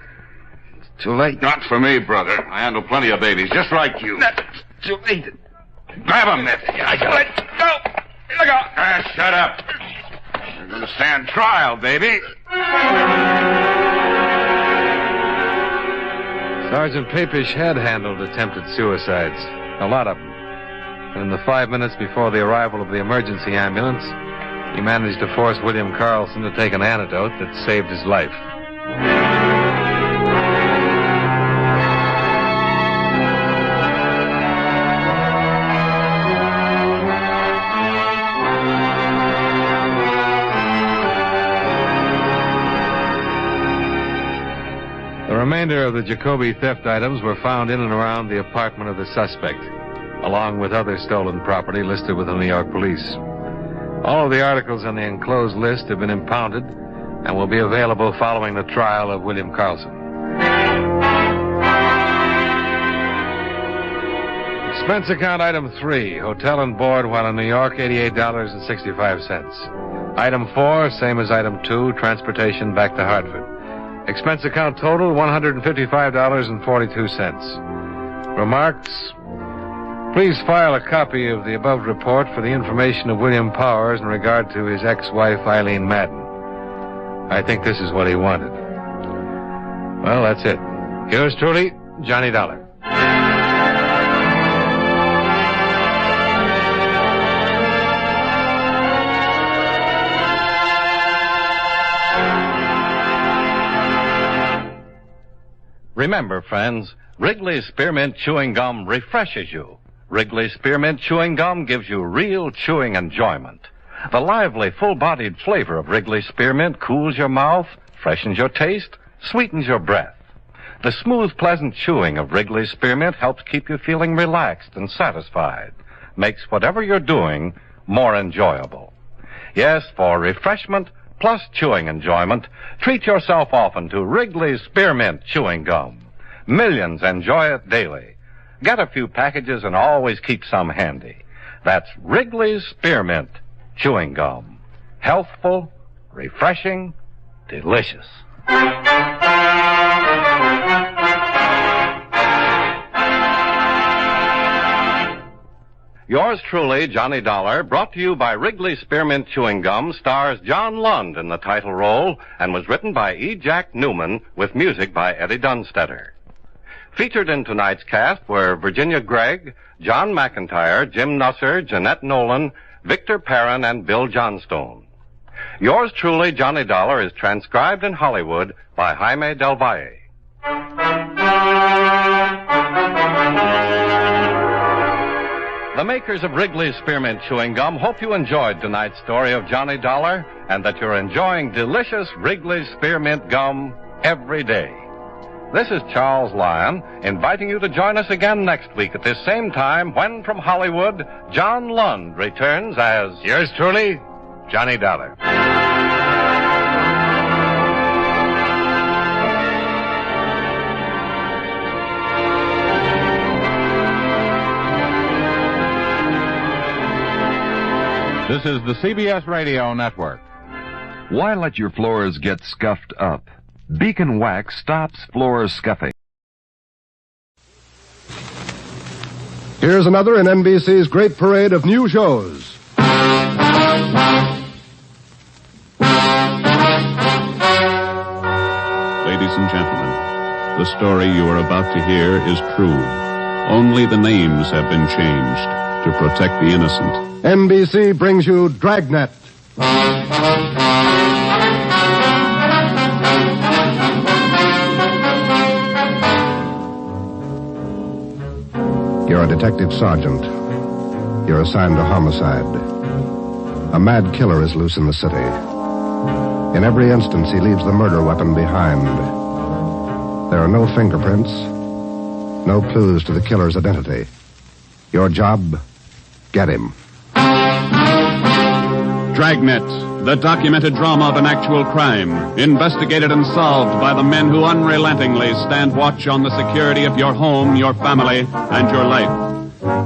It's too late. Not for me, brother. I handle plenty of babies, just like you. It's too late. Grab him, Ned. I got it. Go. Look out. Shut up. You're going to stand trial, baby. Sergeant Papish had handled attempted suicides. A lot of them. And in the 5 minutes before the arrival of the emergency ambulance, he managed to force William Carlson to take an antidote that saved his life. The remainder of the Jacoby theft items were found in and around the apartment of the suspect, along with other stolen property listed with the New York police. All of the articles on the enclosed list have been impounded and will be available following the trial of William Carlson. Expense account item 3, hotel and board while in New York, $88.65. Item 4, same as item 2, transportation back to Hartford. Expense account total, $155.42. Remarks? Please file a copy of the above report for the information of William Powers in regard to his ex-wife, Eileen Madden. I think this is what he wanted. Well, that's it. Yours truly, Johnny Dollar. Remember, friends, Wrigley's Spearmint Chewing Gum refreshes you. Wrigley's Spearmint Chewing Gum gives you real chewing enjoyment. The lively, full-bodied flavor of Wrigley's Spearmint cools your mouth, freshens your taste, sweetens your breath. The smooth, pleasant chewing of Wrigley's Spearmint helps keep you feeling relaxed and satisfied. Makes whatever you're doing more enjoyable. Yes, for refreshment plus chewing enjoyment, treat yourself often to Wrigley's Spearmint Chewing Gum. Millions enjoy it daily. Get a few packages and always keep some handy. That's Wrigley's Spearmint Chewing Gum. Healthful, refreshing, delicious. Yours truly, Johnny Dollar, brought to you by Wrigley's Spearmint Chewing Gum, stars John Lund in the title role and was written by E. Jack Newman with music by Eddie Dunstetter. Featured in tonight's cast were Virginia Gregg, John McIntyre, Jim Nusser, Jeanette Nolan, Victor Perrin, and Bill Johnstone. Yours truly, Johnny Dollar, is transcribed in Hollywood by Jaime Del Valle. The makers of Wrigley's Spearmint Chewing Gum hope you enjoyed tonight's story of Johnny Dollar and that you're enjoying delicious Wrigley's Spearmint Gum every day. This is Charles Lyon, inviting you to join us again next week at this same time when, from Hollywood, John Lund returns as... Yours truly, Johnny Dollar. This is the CBS Radio Network. Why let your floors get scuffed up? Beacon Wax stops floor scuffing. Here's another in NBC's great parade of new shows. Ladies and gentlemen, the story you are about to hear is true. Only the names have been changed to protect the innocent. NBC brings you Dragnet. You're a detective sergeant. You're assigned to homicide. A mad killer is loose in the city. In every instance, he leaves the murder weapon behind. There are no fingerprints, no clues to the killer's identity. Your job, get him. Dragnet, the documented drama of an actual crime, investigated and solved by the men who unrelentingly stand watch on the security of your home, your family, and your life.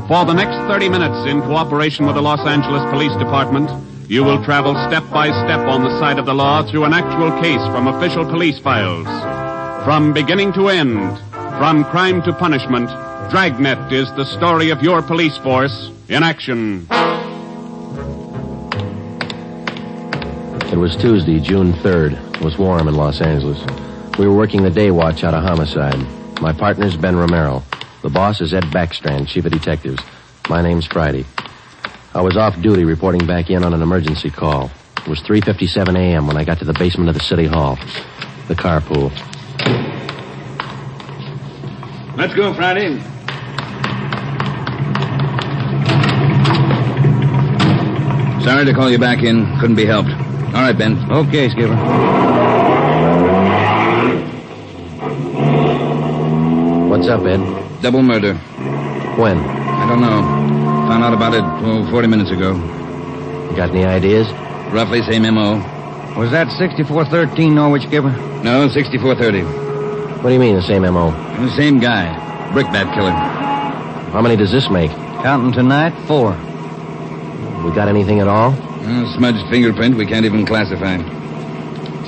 For the next 30 minutes, in cooperation with the Los Angeles Police Department, you will travel step by step on the side of the law through an actual case from official police files. From beginning to end, from crime to punishment, Dragnet is the story of your police force in action. It was Tuesday, June 3rd. It was warm in Los Angeles. We were working the day watch out of homicide. My partner's Ben Romero. The boss is Ed Backstrand, chief of detectives. My name's Friday. I was off duty reporting back in on an emergency call. It was 3:57 a.m. when I got to the basement of the city hall. The carpool. Let's go, Friday. Sorry to call you back in. Couldn't be helped. All right, Ben. Okay, Skipper. What's up, Ed? Double murder. When? I don't know. Found out about it 40 minutes ago. Got any ideas? Roughly same M.O. Was that 6413 Norwich, Skipper? No, 6430. What do you mean, the same M.O.? The same guy. Brickbat killer. How many does this make? Counting tonight, 4. We got anything at all? Smudged fingerprint we can't even classify.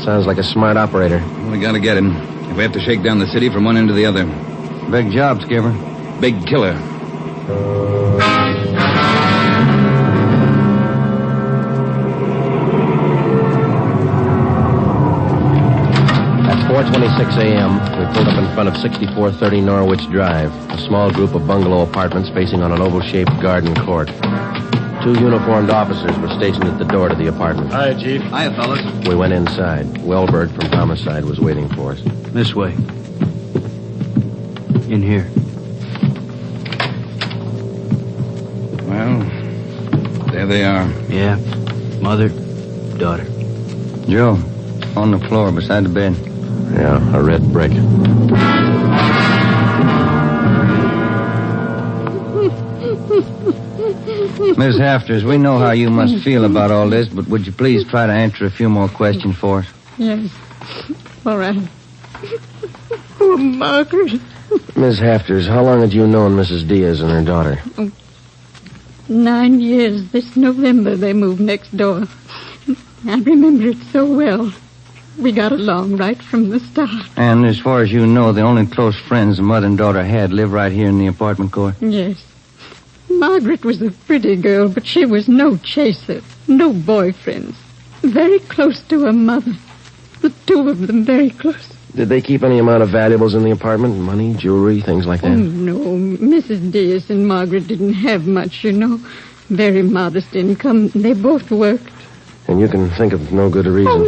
Sounds like a smart operator. We gotta get him. If we have to shake down the city from one end to the other. Big job, Skipper. Big killer. At 4:26 a.m., we pulled up in front of 6430 Norwich Drive, a small group of bungalow apartments facing on an oval-shaped garden court. 2 uniformed officers were stationed at the door to the apartment. Hi, Chief. Hiya, fellas. We went inside. Wilbur from Homicide was waiting for us. This way. In here. Well, there they are. Yeah. Mother, daughter. Joe, on the floor beside the bed. Yeah, a red brick. Miss Hafters, we know how you must feel about all this, but would you please try to answer a few more questions for us? Yes. All right. Poor Margaret. Miss Hafters, how long had you known Mrs. Diaz and her daughter? 9 years. This November they moved next door. I remember it so well. We got along right from the start. And as far as you know, the only close friends the mother and daughter had live right here in the apartment court? Yes. Margaret was a pretty girl, but she was no chaser, no boyfriends. Very close to her mother. The 2 of them very close. Did they keep any amount of valuables in the apartment? Money, jewelry, things like that? Oh, no. Mrs. Diaz and Margaret didn't have much, you know. Very modest income. They both worked. And you can think of no good reason. Oh,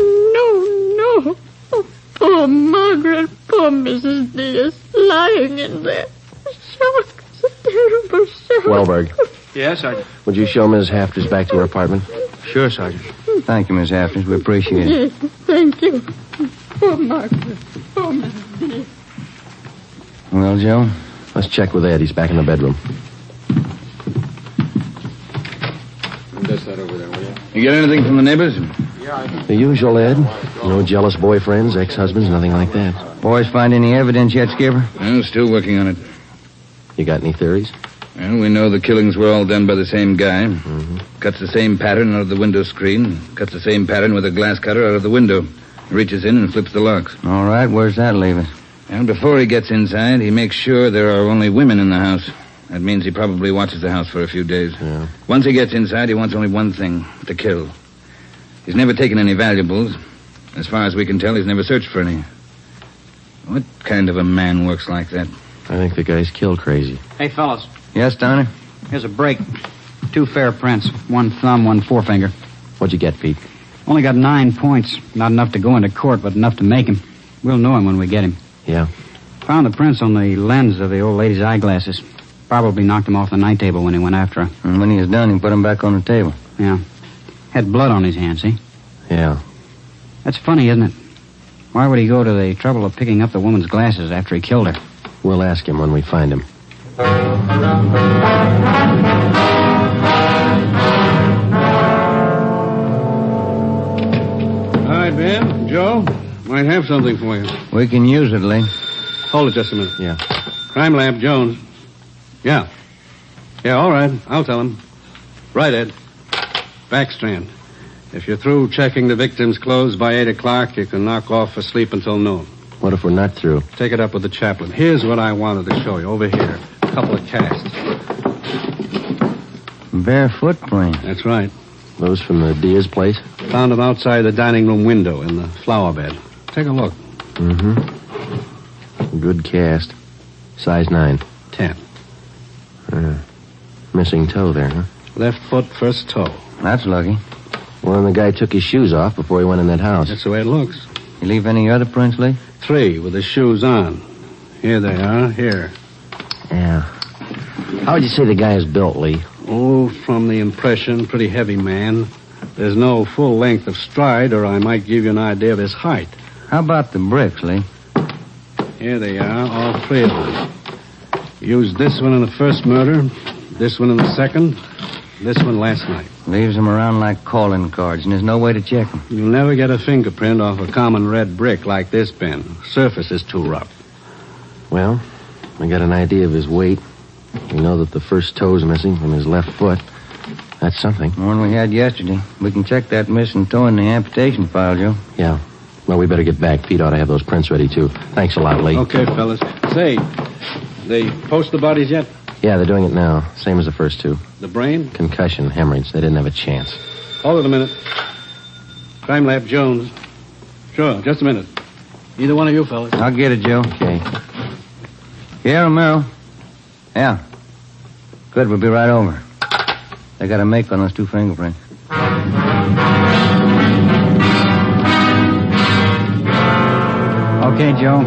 no. Oh, poor Margaret. Poor Mrs. Diaz. Lying in there. Shock. It's a terrible shock. Wellberg. Yes, Sergeant. Would you show Ms. Hafters back to her apartment? Sure, Sergeant. Thank you, Miss Hafters. We appreciate it. Yes, thank you. Poor Margaret. Poor Mrs. Diaz. Well, Joe? Let's check with Ed. He's back in the bedroom. Just that over there, will you? You get anything from the neighbors? The usual, Ed. No jealous boyfriends, ex-husbands, nothing like that. Boys find any evidence yet, Skipper? Well, still working on it. You got any theories? Well, we know the killings were all done by the same guy. Mm-hmm. Cuts the same pattern out of the window screen. Cuts the same pattern with a glass cutter out of the window. Reaches in and flips the locks. All right, where's that leave us? And before he gets inside, he makes sure there are only women in the house. That means he probably watches the house for a few days. Yeah. Once he gets inside, he wants only one thing, to kill. He's never taken any valuables. As far as we can tell, he's never searched for any. What kind of a man works like that? I think the guy's kill crazy. Hey, fellas. Yes, Donner? Here's a break. 2 fair prints. 1 thumb, 1 forefinger. What'd you get, Pete? Only got 9 points. Not enough to go into court, but enough to make him. We'll know him when we get him. Yeah. Found the prints on the lens of the old lady's eyeglasses. Probably knocked him off the night table when he went after her. And when he was done, he put him back on the table. Yeah. Had blood on his hands, see? Yeah. That's funny, isn't it? Why would he go to the trouble of picking up the woman's glasses after he killed her? We'll ask him when we find him. All right, Ben. Joe, might have something for you. We can use it, Lee. Hold it just a minute. Yeah. Crime Lab, Jones. Yeah. Yeah, all right. I'll tell him. Right, Ed. Backstrand. If you're through checking the victim's clothes by 8 o'clock, you can knock off for sleep until noon. What if we're not through? Take it up with the chaplain. Here's what I wanted to show you. Over here. A couple of casts. Bare footprint. That's right. Those from the Diaz place? Found them outside the dining room window in the flower bed. Take a look. Mm-hmm. Good cast. Size 9. 10. Missing toe there, huh? Left foot, first toe. That's lucky. Well, then the guy took his shoes off before he went in that house. That's the way it looks. You leave any other prints, Lee? 3 with the shoes on. Here they are. Here. Yeah. How would you say the guy is built, Lee? Oh, from the impression, pretty heavy man. There's no full length of stride, or I might give you an idea of his height. How about the bricks, Lee? Here they are, all 3 of them. Used this one in the first murder, this one in the second, this one last night. Leaves them around like calling cards, and there's no way to check them. You'll never get a fingerprint off a common red brick like this, Ben. Surface is too rough. Well, I got an idea of his weight. We know that the first toe's missing from his left foot. That's something. The one we had yesterday. We can check that missing toe in the amputation file, Joe. Yeah. Well, we better get back. Pete ought to have those prints ready, too. Thanks a lot, Lee. Okay, fellas. Say, they post the bodies yet? Yeah, they're doing it now. Same as the first two. The brain? Concussion, hemorrhage. They didn't have a chance. Hold it a minute. Crime Lab Jones. Sure, just a minute. Either one of you fellas. I'll get it, Joe. Okay. Yeah, Romero. Yeah. Good, we'll be right over. They got a make on those 2 fingerprints. Okay, Joe.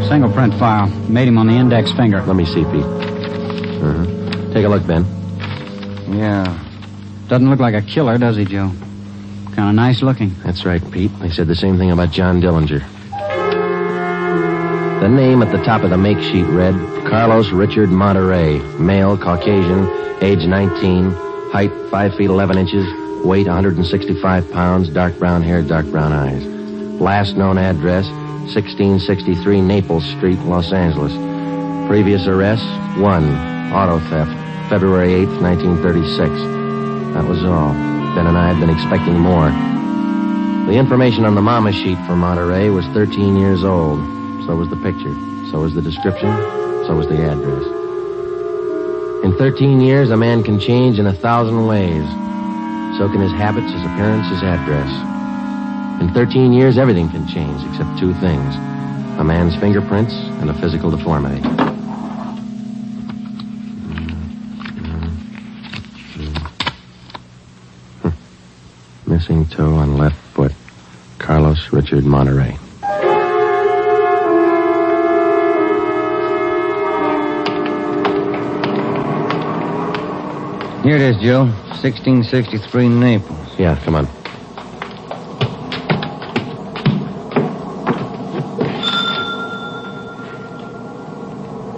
Single print file. Made him on the index finger. Let me see, Pete. Take a look, Ben. Yeah. Doesn't look like a killer, does he, Joe? Kind of nice looking. That's right, Pete. They said the same thing about John Dillinger. The name at the top of the make sheet read Carlos Richard Monterey, male, Caucasian, age 19, height 5 feet 11 inches, weight 165 pounds, dark brown hair, dark brown eyes. Last known address, 1663 Naples Street, Los Angeles. Previous arrests, 1, auto theft, February 8th, 1936. That was all. Ben and I had been expecting more. The information on the mama sheet for Monterey was 13 years old. So was the picture. So was the description. So was the address. In 13 years, a man can change in 1,000 ways. So can his habits, his appearance, his address. In 13 years, everything can change except 2 things. A man's fingerprints and a physical deformity. Missing toe on left foot. Carlos Richard Monterey. Here it is, Joe. 1663 Naples. Yeah, come on.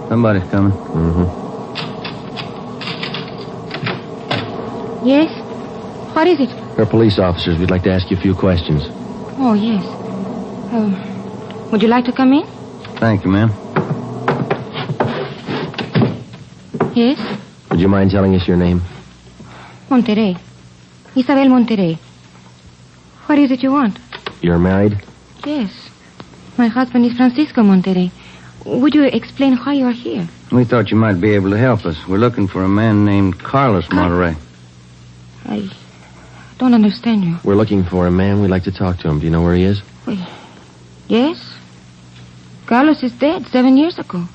Somebody's coming. Yes? What is it? We're police officers. We'd like to ask you a few questions. Oh, yes. Would you like to come in? Thank you, ma'am. Yes? Would you mind telling us your name? Monterey. Isabel Monterey. What is it you want? You're married? Yes. My husband is Francisco Monterey. Would you explain why you are here? We thought you might be able to help us. We're looking for a man named Carlos Monterey. I don't understand you. We're looking for a man. We'd like to talk to him. Do you know where he is? Yes. Carlos is dead 7 years ago.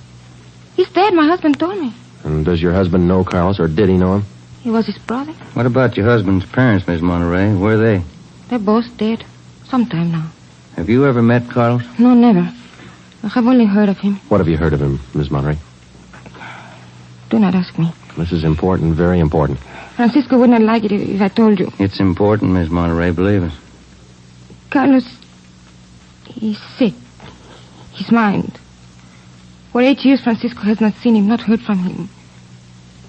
He's dead, my husband told me. And does your husband know Carlos, or did he know him? He was his brother. What about your husband's parents, Miss Monterey? Where are they? They're both dead. Some time now. Have you ever met Carlos? No, never. I have only heard of him. What have you heard of him, Miss Monterey? Do not ask me. This is important, very important. Francisco would not like it if I told you. It's important, Miss Monterey, believe us. Carlos, he's sick. His mind. For 8 years, Francisco has not seen him, not heard from him.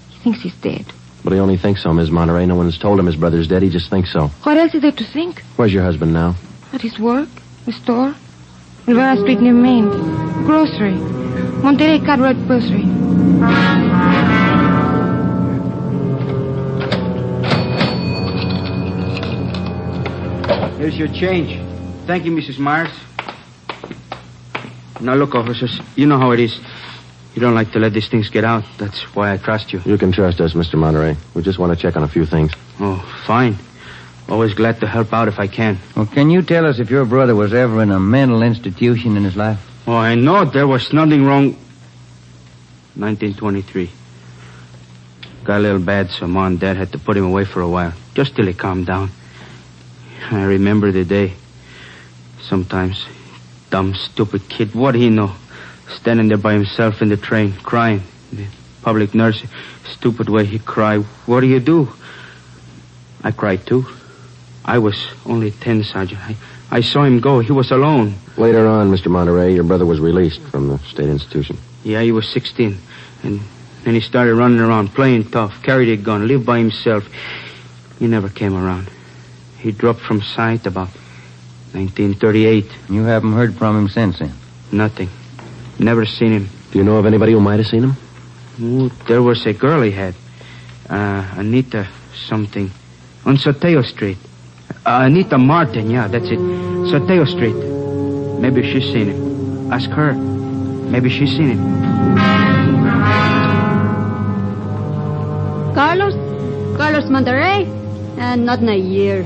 He thinks he's dead. But he only thinks so, Miss Monterey. No one's told him his brother's dead. He just thinks so. What else is there to think? Where's your husband now? At his work, the store, Rivera Street near Main, grocery, Monterey Cartwright grocery. Here's your change. Thank you, Mrs. Myers. Now, look, officers, you know how it is. You don't like to let these things get out. That's why I trust you. You can trust us, Mr. Monterey. We just want to check on a few things. Oh, fine. Always glad to help out if I can. Well, can you tell us if your brother was ever in a mental institution in his life? Oh, I know there was nothing wrong. 1923. Got a little bad, so Mom and Dad had to put him away for a while, just till he calmed down. I remember the day. Sometimes, dumb, stupid kid, what do he know? Standing there by himself in the train, crying. The public nurse, stupid way he cried. What do you do? I cried too. I was only 10, Sergeant. I saw him go. He was alone. Later on, Mr. Monterey, your brother was released from the state institution. Yeah, he was 16. And then he started running around, playing tough, carried a gun, lived by himself. He never came around. He dropped from sight about 1938. You haven't heard from him since then? Nothing. Never seen him. Do you know of anybody who might have seen him? Ooh, there was a girl he had. Anita something. On Soteo Street. Anita Martin, yeah, that's it. Soteo Street. Maybe she's seen it. Ask her. Maybe she's seen it. Carlos Monterey? Not in a year.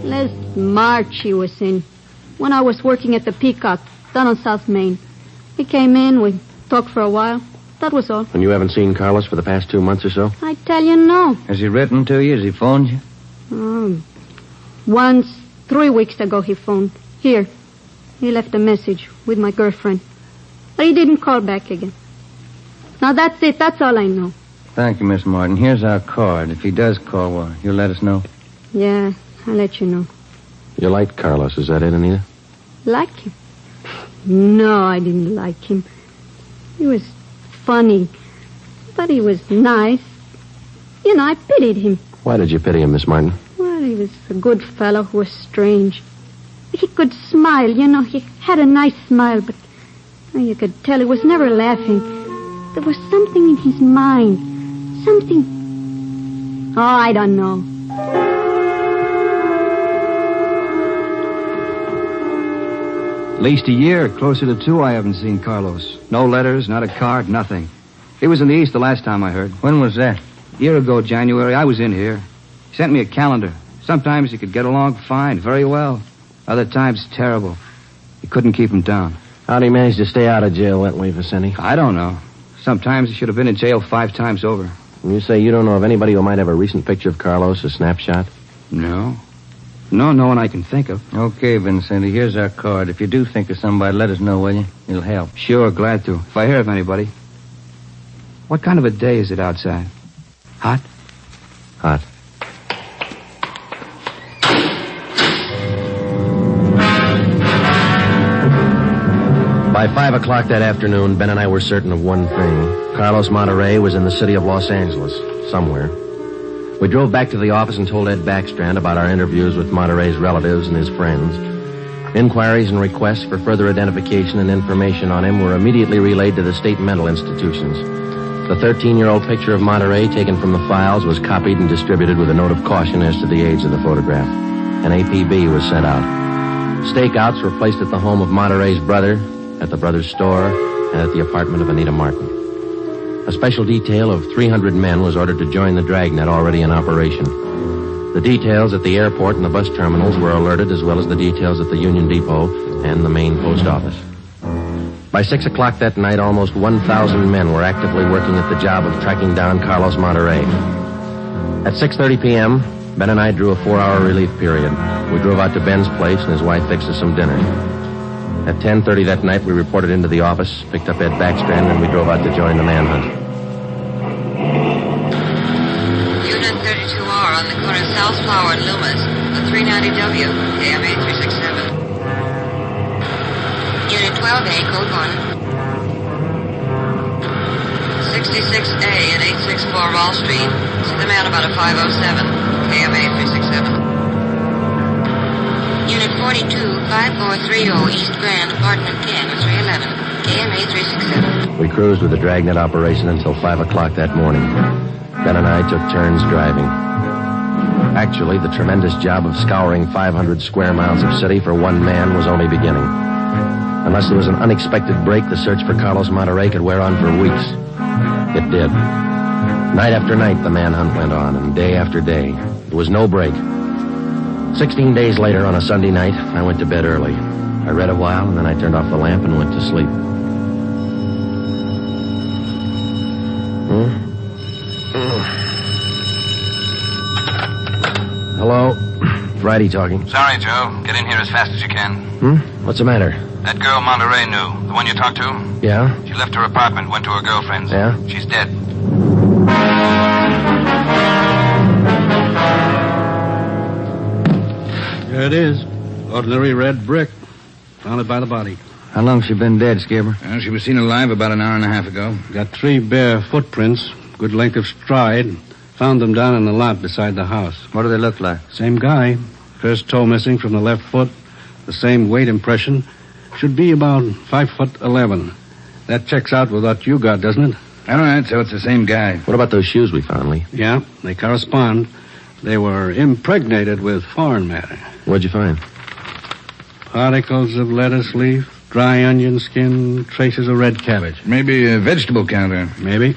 Last March he was in. When I was working at the Peacock, down on South Main. He came in, we talked for a while. That was all. And you haven't seen Carlos for the past 2 months or so? I tell you, no. Has he written to you? Has he phoned you? Once, 3 weeks ago, he phoned. Here. He left a message with my girlfriend. But he didn't call back again. Now, that's it. That's all I know. Thank you, Miss Martin. Here's our card. If he does call, well, you'll let us know. Yeah, I'll let you know. You liked Carlos, is that it, Anita? Like him? No, I didn't like him. He was funny. But he was nice. You know, I pitied him. Why did you pity him, Miss Martin? Well, he was a good fellow who was strange. He could smile, you know. He had a nice smile, but you could tell he was never laughing. There was something in his mind. Something... Oh, I don't know. At least a year, closer to 2, I haven't seen Carlos. No letters, not a card, nothing. He was in the East the last time I heard. When was that? A year ago, January. I was in here. He sent me a calendar. Sometimes he could get along fine, very well. Other times, terrible. He couldn't keep him down. How'd he manage to stay out of jail that way, Vicente? I don't know. Sometimes he should have been in jail 5 times over. And you say you don't know of anybody who might have a recent picture of Carlos, a snapshot? No. No one I can think of. Okay, Vincenti, here's our card. If you do think of somebody, let us know, will you? It'll help. Sure, glad to. If I hear of anybody. What kind of a day is it outside? Hot? Hot. By 5 o'clock that afternoon, Ben and I were certain of one thing. Carlos Monterey was in the city of Los Angeles, somewhere. We drove back to the office and told Ed Backstrand about our interviews with Monterey's relatives and his friends. Inquiries and requests for further identification and information on him were immediately relayed to the state mental institutions. The 13-year-old picture of Monterey taken from the files was copied and distributed with a note of caution as to the age of the photograph. An APB was sent out. Stakeouts were placed at the home of Monterey's brother, at the brother's store, and at the apartment of Anita Martin. A special detail of 300 men was ordered to join the Dragnet already in operation. The details at the airport and the bus terminals were alerted, as well as the details at the Union Depot and the main post office. By 6 o'clock that night, almost 1,000 men were actively working at the job of tracking down Carlos Monterey. At 6:30 p.m., Ben and I drew a 4-hour relief period. We drove out to Ben's place, and his wife fixed us some dinner. At 10:30 that night, we reported into the office, picked up Ed Backstrand, and we drove out to join the manhunt. Unit 32R on the corner of South Flower and Loomis, the 390W, AMA 367. Unit 12A, code 1. 66A and 864 Wall Street. See the man about a 507, AMA 367. Unit 42, 5430 East Grand, apartment 10, 311, KMA 367. We cruised with the Dragnet operation until 5 o'clock that morning. Ben and I took turns driving. Actually, the tremendous job of scouring 500 square miles of city for one man was only beginning. Unless there was an unexpected break, the search for Carlos Monterey could wear on for weeks. It did. Night after night, the manhunt went on, and day after day. There was no break. 16 days later, on a Sunday night, I went to bed early. I read a while, and then I turned off the lamp and went to sleep. Hello? Friday talking. Sorry, Joe. Get in here as fast as you can. What's the matter? That girl Monterey knew. The one you talked to? Yeah? She left her apartment, went to her girlfriend's. Yeah? She's dead. There it is. Ordinary red brick. Found it by the body. How long's she been dead, Skipper? She was seen alive about an hour and a half ago. Got 3 bare footprints. Good length of stride. Found them down in the lot beside the house. What do they look like? Same guy. First toe missing from the left foot. The same weight impression. Should be about 5'11". That checks out with what you got, doesn't it? All right, so it's the same guy. What about those shoes we found, Lee? Yeah, they correspond. They were impregnated with foreign matter. What'd you find? Particles of lettuce leaf, dry onion skin, traces of red cabbage. Maybe a vegetable counter. Maybe.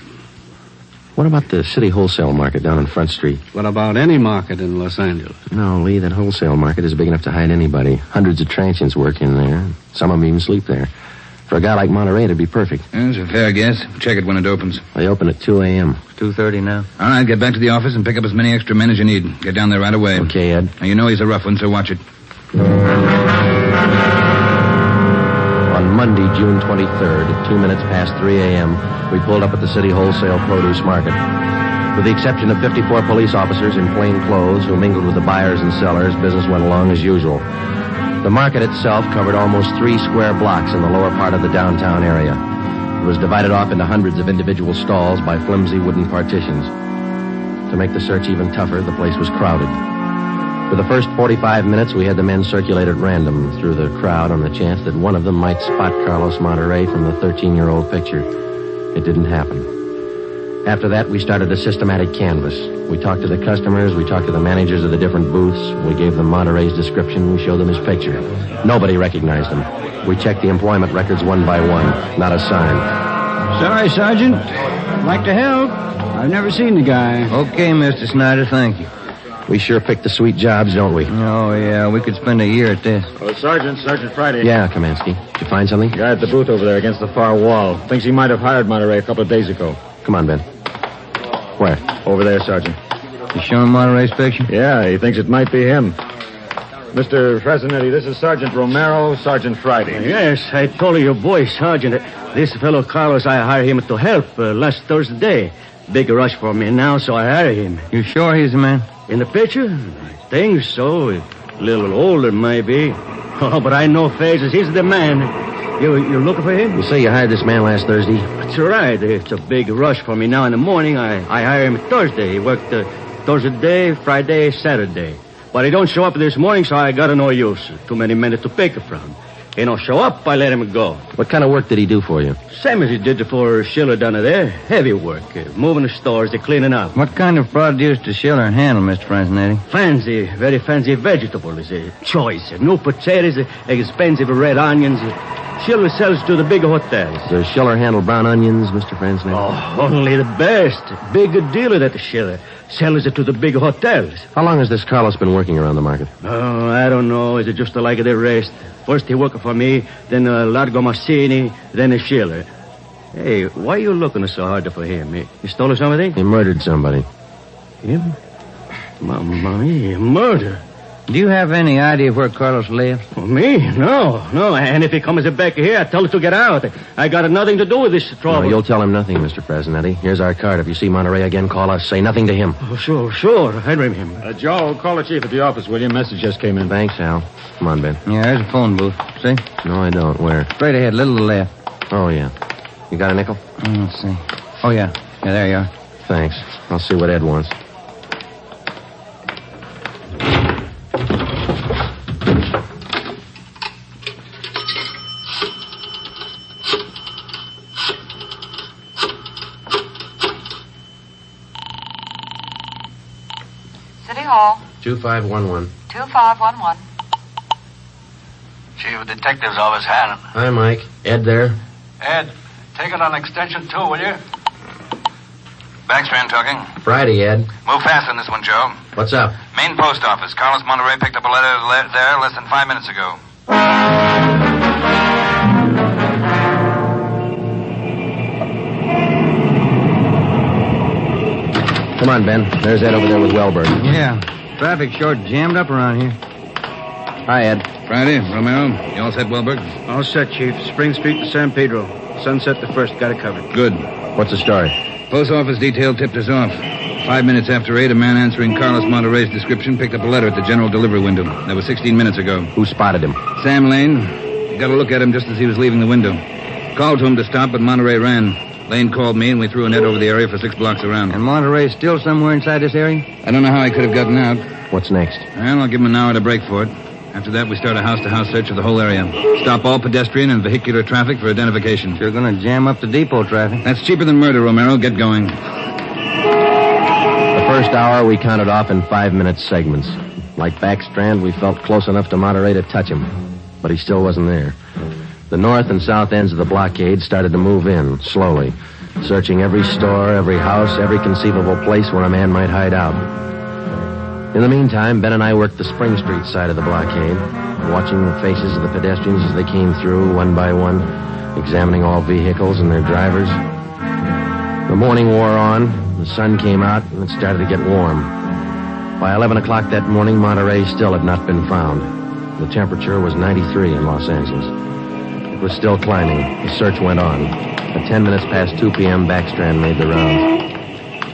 What about the city wholesale market down on Front Street? What about any market in Los Angeles? No, Lee, that wholesale market is big enough to hide anybody. Hundreds of transients work in there. Some of them even sleep there. For a guy like Monterey, it'd be perfect. That's a fair guess. Check it when it opens. They open at 2 a.m. 2:30 now. All right, get back to the office and pick up as many extra men as you need. Get down there right away. Okay, Ed. Now, you know he's a rough one, so watch it. On Monday, June 23rd, at 2 minutes past 3 a.m., we pulled up at the city wholesale produce market. With the exception of 54 police officers in plain clothes who mingled with the buyers and sellers, business went along as usual. The market itself covered almost 3 square blocks in the lower part of the downtown area. It was divided off into hundreds of individual stalls by flimsy wooden partitions. To make the search even tougher, the place was crowded. For the first 45 minutes, we had the men circulate at random through the crowd on the chance that one of them might spot Carlos Monterey from the 13-year-old picture. It didn't happen. After that, we started a systematic canvass. We talked to the customers, we talked to the managers of the different booths, we gave them Monterey's description, we showed them his picture. Nobody recognized him. We checked the employment records one by one. Not a sign. Sorry, Sergeant. I'd like to help. I've never seen the guy. Okay, Mr. Snyder, thank you. We sure picked the sweet jobs, don't we? Oh, yeah, we could spend a year at this. Oh, Sergeant Friday. Yeah, Kamansky. Did you find something? Guy at the booth over there against the far wall. Thinks he might have hired Monterey a couple of days ago. Come on, Ben. Where? Over there, Sergeant. You showing Monterey's picture? Yeah, he thinks it might be him. Mr. Fresnetti, this is Sergeant Romero, Sergeant Friday. Yes, I told your boy, Sergeant. This fellow Carlos, I hired him to help last Thursday. Big rush for me now, so I hired him. You sure he's the man? In the picture? I think so. A little older, maybe. Oh, but I know faces. He's the man. You looking for him? You say you hired this man last Thursday? That's right. It's a big rush for me now in the morning. I hired him Thursday. He worked Thursday, Friday, Saturday. But he don't show up this morning, so I got no use. Too many men to pick from. He don't show up, I let him go. What kind of work did he do for you? Same as he did for Schiller down there. Heavy work. Moving the stores, cleaning up. What kind of produce does Schiller handle, Mr. Fresnetti? Fancy, very fancy vegetables. Choice. New potatoes, expensive red onions. Schiller sells to the big hotels. Does Schiller handle brown onions, Mr. Fresnetti? Oh, only the best. Big dealer that Schiller sells it to the big hotels. How long has this Carlos been working around the market? Oh, I don't know. It's just like the rest. First he worked for me, then Largo Massini, then Schiller. Hey, why are you looking so hard for him? He stole something? He murdered somebody. Him? Mamma mia, murder. Do you have any idea where Carlos lives? Oh, me? No. And if he comes back here, I tell him to get out. I got nothing to do with this trouble. No, you'll tell him nothing, Mr. Fresnetti. Here's our card. If you see Monterey again, call us. Say nothing to him. Oh, sure. I remember. Joe, call the chief at the office, will you? Message just came in. Thanks, Al. Come on, Ben. Yeah, there's a phone booth. See? No, I don't. Where? Straight ahead, little left. Oh, yeah. You got a nickel? Let's see. Oh, yeah. Yeah, there you are. Thanks. I'll see what Ed wants. City Hall. 2511. 2511. Chief of Detectives Office, Hannon. Hi, Mike. Ed there? Ed, take it on extension 2, will you? Backstrand talking. Friday, Ed. Move fast on this one, Joe. What's up? Main post office. Carlos Monterey picked up a letter there less than 5 minutes ago. Come on, Ben. There's Ed over there with WILBUR. Yeah. Traffic short jammed up around here. Hi, Ed. Friday, Romero. You all set, WILBUR? All set, Chief. Spring Street to San Pedro. Sunset the first. Got it covered. Good. What's the story? Post office detail tipped us off. 5 minutes after 8, a man answering Carlos Monterey's description picked up a letter at the general delivery window. That was 16 minutes ago. Who spotted him? Sam Lane. Got a look at him just as he was leaving the window. Called to him to stop, but Monterey ran. Lane called me, and we threw a net over the area for 6 blocks around. And Monterey's still somewhere inside this area? I don't know how he could have gotten out. What's next? Well, I'll give him an hour to break for it. After that, we start a house-to-house search of the whole area. Stop all pedestrian and vehicular traffic for identification. You're going to jam up the depot traffic. That's cheaper than murder, Romero. Get going. The first hour we counted off in 5-minute segments. Like Backstrand, we felt close enough to Monterey to touch him, but he still wasn't there. The north and south ends of the blockade started to move in, slowly, searching every store, every house, every conceivable place where a man might hide out. In the meantime, Ben and I worked the Spring Street side of the blockade, watching the faces of the pedestrians as they came through, one by one, examining all vehicles and their drivers. The morning wore on, the sun came out, and it started to get warm. By 11 o'clock that morning, Monterey still had not been found. The temperature was 93 in Los Angeles. It was still climbing. The search went on. At 10 minutes past 2 p.m., Backstrand made the rounds.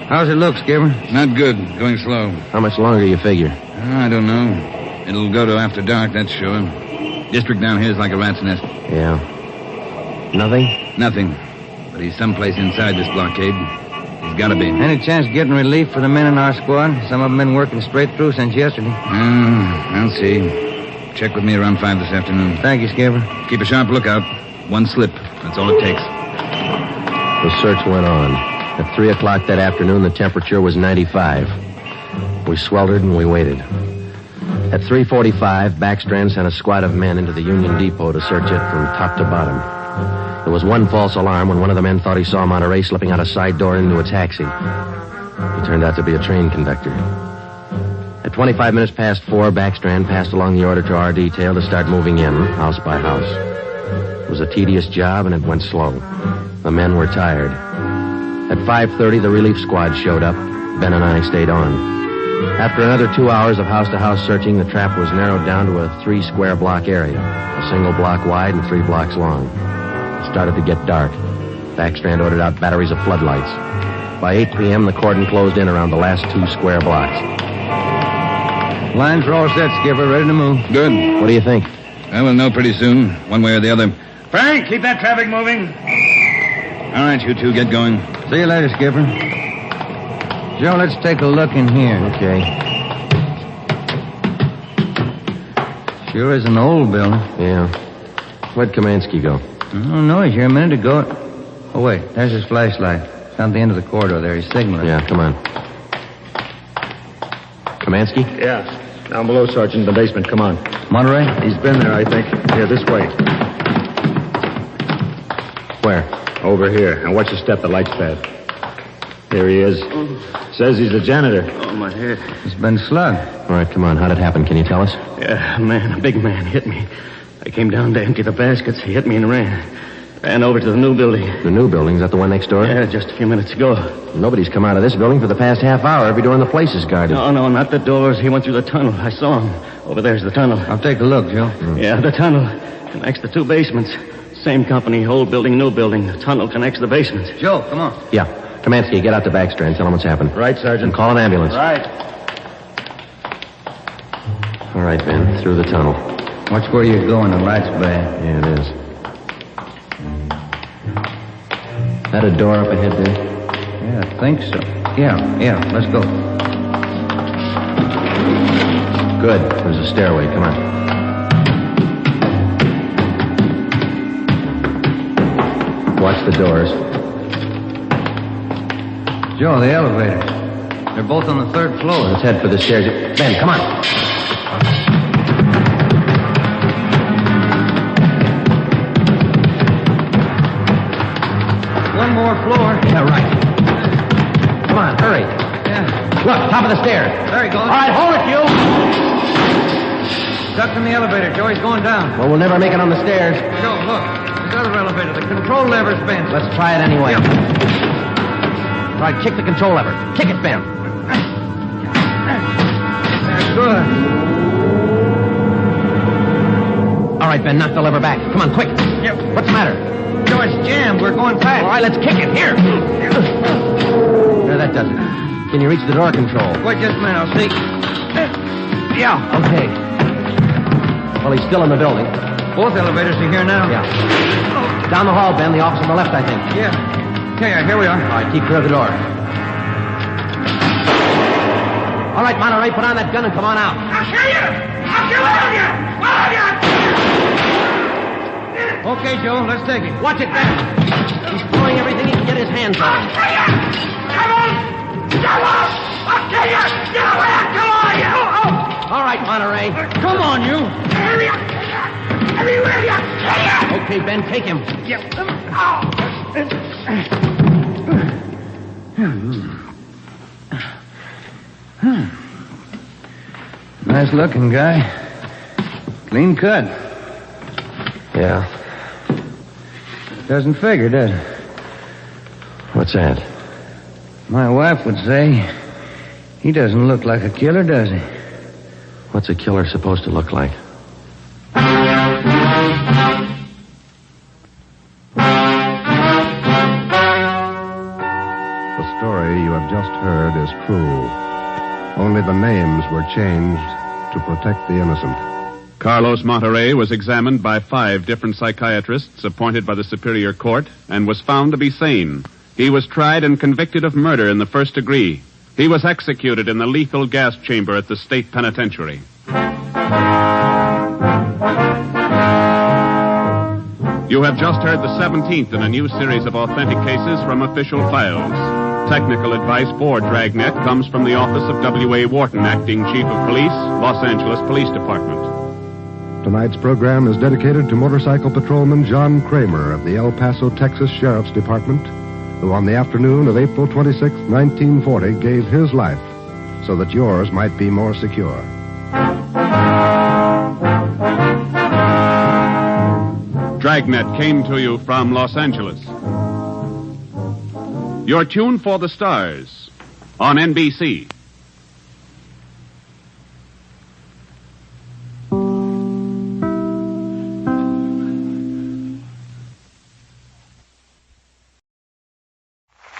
How's it look, Skipper? Not good. Going slow. How much longer you figure? I don't know. It'll go to after dark, that's sure. District down here is like a rat's nest. Yeah. Nothing? Nothing. But he's someplace inside this blockade. He's got to be. Any chance of getting relief for the men in our squad? Some of them been working straight through since yesterday. I'll see. Check with me around 5 this afternoon. Thank you, Skipper. Keep a sharp lookout. One slip. That's all it takes. The search went on. At 3 o'clock that afternoon, the temperature was 95. We sweltered and we waited. At 3:45, Backstrand sent a squad of men into the Union Depot to search it from top to bottom. There was one false alarm when one of the men thought he saw Monterey slipping out a side door into a taxi. He turned out to be a train conductor. At 25 minutes past 4, Backstrand passed along the order to our detail to start moving in, house by house. It was a tedious job, and it went slow. The men were tired. At 5:30, the relief squad showed up. Ben and I stayed on. After another 2 hours of house-to-house searching, the trap was narrowed down to a 3-square-block area, a single block wide and 3 blocks long. It started to get dark. Backstrand ordered out batteries of floodlights. By 8 p.m., the cordon closed in around the last 2 square blocks. Lines are all set, Skipper. Ready to move. Good. What do you think? We'll know pretty soon, one way or the other. Frank, keep that traffic moving. All right, you two, get going. See you later, Skipper. Joe, let's take a look in here. Okay. Sure is an old building. Yeah. Where'd Kamansky go? Oh, no, he's here a minute ago. Oh, wait, there's his flashlight. It's on the end of the corridor there. He's signaling. Yeah, come on. Kamansky? Yeah. Down below, Sergeant, in the basement. Come on. Monterey? He's been there, I think. Here, this way. Where? Over here. And watch your step, the light's bad. Here he is. Says he's the janitor. Oh, my head. He's been slugged. All right, come on. How'd it happen? Can you tell us? Yeah, a big man hit me. I came down to empty the baskets. He hit me and ran. Ran over to the new building. The new building? Is that the one next door? Yeah, just a few minutes ago. Nobody's come out of this building for the past half hour. Every door in the place is guarded. No, not the doors. He went through the tunnel. I saw him. Over there's the tunnel. I'll take a look, Joe. Yeah, the tunnel connects the 2 basements. Same company, old building, new building. The tunnel connects the basements. Joe, come on. Yeah. Kamansky, get out to Backstrand. Tell him what's happened. Right, Sergeant. And call an ambulance. Right. All right, Ben. Through the tunnel. Watch where you're going. The light's bad. Yeah, it is. That a door up ahead there? Yeah, I think so. Yeah, let's go. Good. There's a stairway. Come on. Watch the doors. Joe, the elevators. They're both on the 3rd floor. Let's head for the stairs. Ben, come on. One more floor. Yeah, right. Come on, hurry. Yeah. Look, top of the stairs. There he goes. All right, hold it, you. Stuck in the elevator. Joe, he's going down. Well, we'll never make it on the stairs. Joe, look. This other elevator. The control lever's bent. Let's try it anyway. Yeah. All right, kick the control lever. Kick it, Ben. That's good. All right, Ben, knock the lever back. Come on, quick. Yep. What's the matter? Joe, it's jammed. We're going fast. All right, let's kick it. Here. There, that does it. Can you reach the door control? Wait just a minute. I'll see. Yeah. Okay. Well, he's still in the building. Both elevators are here now. Yeah. Down the hall, Ben. The office on the left, I think. Yeah. Okay, here we are. All right, keep clear of the door. All right, Monterey, put on that gun and come on out. I'll kill you! I'll kill all of you! Okay, Joe, let's take him. Watch it, Ben. He's throwing everything he can get his hands on. I'll kill you! Get away! Come on, you! All right, Monterey. Come on, you! Everywhere you! Okay, Ben, take him. Nice looking guy. Clean cut. Yeah. Doesn't figure, does it? What's that? My wife would say he doesn't look like a killer, does he? What's a killer supposed to look like? The story you have just heard is true. Only the names were changed to protect the innocent. Carlos Monterey was examined by 5 different psychiatrists appointed by the Superior Court and was found to be sane. He was tried and convicted of murder in the first degree. He was executed in the lethal gas chamber at the state penitentiary. You have just heard the 17th in a new series of authentic cases from official files. Technical advice for Dragnet comes from the office of W.A. Wharton, Acting Chief of Police, Los Angeles Police Department. Tonight's program is dedicated to motorcycle patrolman John Kramer of the El Paso, Texas Sheriff's Department, who on the afternoon of April 26, 1940, gave his life so that yours might be more secure. Dragnet came to you from Los Angeles. You're tuned for the stars on NBC.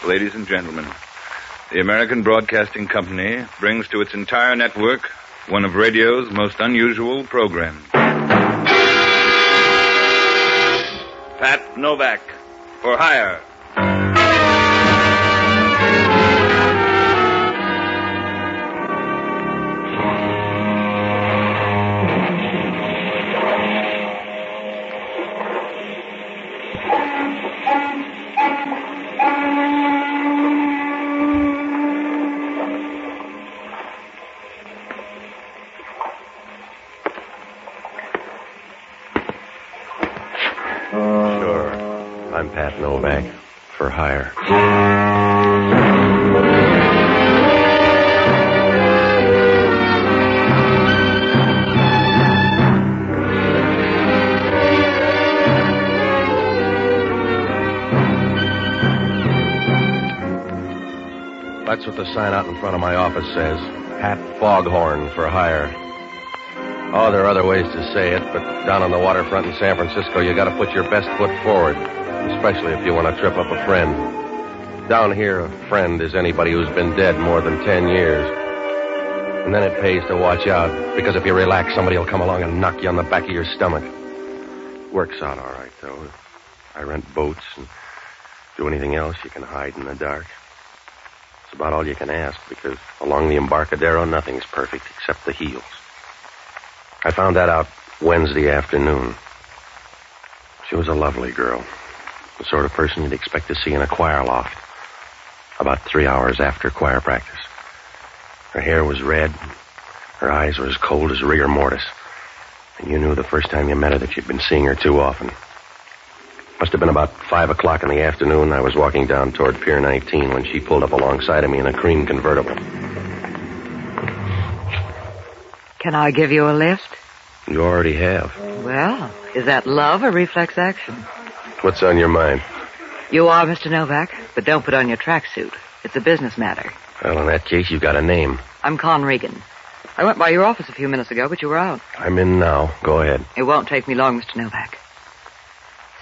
Ladies and gentlemen, the American Broadcasting Company brings to its entire network one of radio's most unusual programs. Pat Novak, for hire. I'm Pat Novak, for hire. That's what the sign out in front of my office says. Pat Foghorn, for hire. Oh, there are other ways to say it, but down on the waterfront in San Francisco, you gotta put your best foot forward. Especially if you want to trip up a friend. Down here, a friend is anybody who's been dead more than 10 years. And then it pays to watch out, because if you relax, somebody will come along and knock you on the back of your stomach. Works out all right, though. I rent boats and do anything else you can hide in the dark. It's about all you can ask, because along the Embarcadero, nothing's perfect except the heels. I found that out Wednesday afternoon. She was a lovely girl. The sort of person you'd expect to see in a choir loft. About 3 hours after choir practice. Her hair was red. Her eyes were as cold as rigor mortis. And you knew the first time you met her that you'd been seeing her too often. Must have been about 5 o'clock in the afternoon. I was walking down toward Pier 19 when she pulled up alongside of me in a cream convertible. Can I give you a lift? You already have. Well, is that love or reflex action? What's on your mind? You are Mr. Novak, but don't put on your tracksuit. It's a business matter. Well, in that case, you've got a name. I'm Con Regan. I went by your office a few minutes ago, but you were out. I'm in now. Go ahead. It won't take me long, Mr. Novak.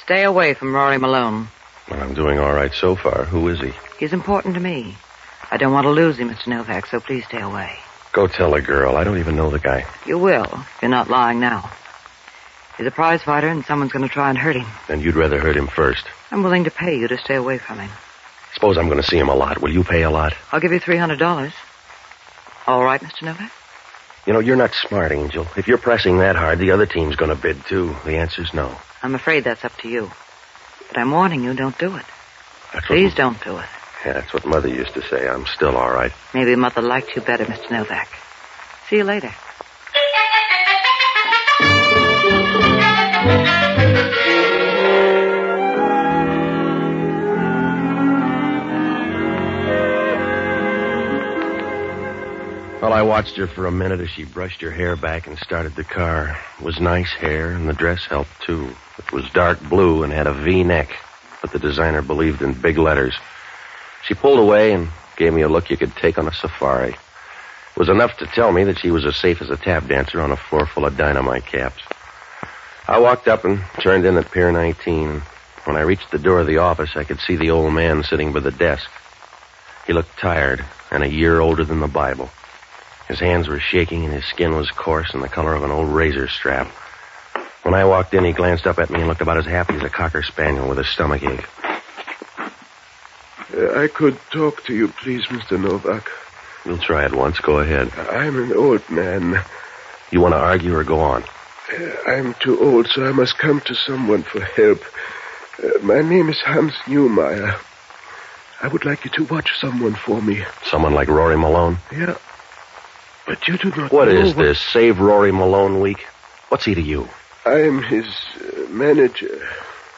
Stay away from Rory Malone. Well, I'm doing all right so far. Who is he? He's important to me. I don't want to lose him, Mr. Novak, so please stay away. Go tell a girl. I don't even know the guy. You will, if you're not lying now. He's a prize fighter, and someone's going to try and hurt him. And you'd rather hurt him first. I'm willing to pay you to stay away from him. Suppose I'm going to see him a lot. Will you pay a lot? I'll give you $300. All right, Mr. Novak? You know, you're not smart, Angel. If you're pressing that hard, the other team's going to bid, too. The answer's no. I'm afraid that's up to you. But I'm warning you, don't do it. Please don't do it. Yeah, that's what Mother used to say. I'm still all right. Maybe Mother liked you better, Mr. Novak. See you later. Well, I watched her for a minute as she brushed her hair back and started the car. It was nice hair, and the dress helped, too. It was dark blue and had a V-neck, but the designer believed in big letters. She pulled away and gave me a look you could take on a safari. It was enough to tell me that she was as safe as a tap dancer on a floor full of dynamite caps. I walked up and turned in at Pier 19. When I reached the door of the office, I could see the old man sitting by the desk. He looked tired and a year older than the Bible. His hands were shaking and his skin was coarse and the color of an old razor strap. When I walked in, he glanced up at me and looked about as happy as a cocker spaniel with a stomachache. I could talk to you, please, Mr. Novak. We'll try it once. Go ahead. I'm an old man. You want to argue or go on? I'm too old, so I must come to someone for help. My name is Hans Neumeyer. I would like you to watch someone for me. Someone like Rory Malone? Yeah. But you do not What know is this, Save Rory Malone Week? What's he to you? I'm his manager.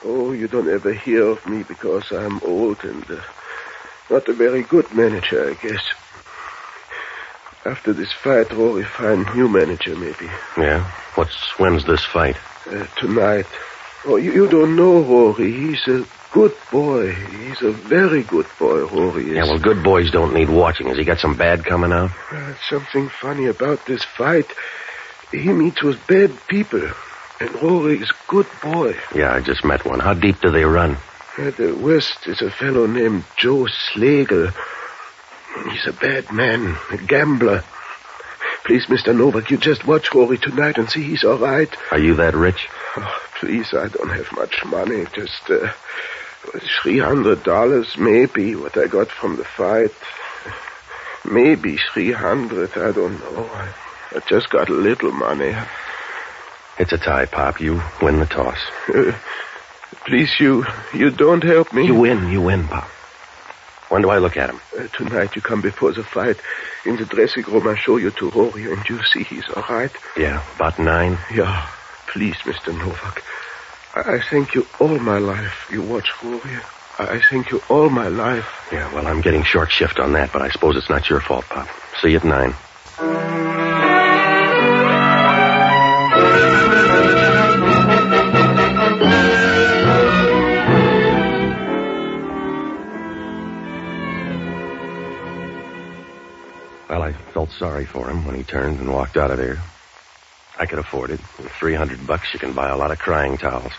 Oh, you don't ever hear of me because I'm old and not a very good manager, I guess. After this fight, Rory find new manager, maybe. Yeah? When's this fight? Tonight. Oh, you don't know Rory. He's a good boy. He's a very good boy, Rory is. Yeah, well, good boys don't need watching. Has he got some bad coming out? Something funny about this fight. He meets with bad people. And Rory is a good boy. Yeah, I just met one. How deep do they run? At the west is a fellow named Joe Slagle. He's a bad man, a gambler. Please, Mr. Novak, you just watch Rory tonight and see he's all right. Are you that rich? Oh, please, I don't have much money. Just $300, maybe, what I got from the fight. Maybe 300, I don't know. I just got a little money. It's a tie, Pop. You win the toss. Please, you don't help me. You win, Pop. When do I look at him? Tonight you come before the fight. In the dressing room I show you to Rory and you see he's all right. Yeah, about 9. Yeah, please, Mr. Novak. I thank you all my life. You watch Rory. I thank you all my life. Yeah, well, I'm getting short shift on that, but I suppose it's not your fault, Pop. See you at 9. Well, I felt sorry for him when he turned and walked out of there. I could afford it. With $300, you can buy a lot of crying towels.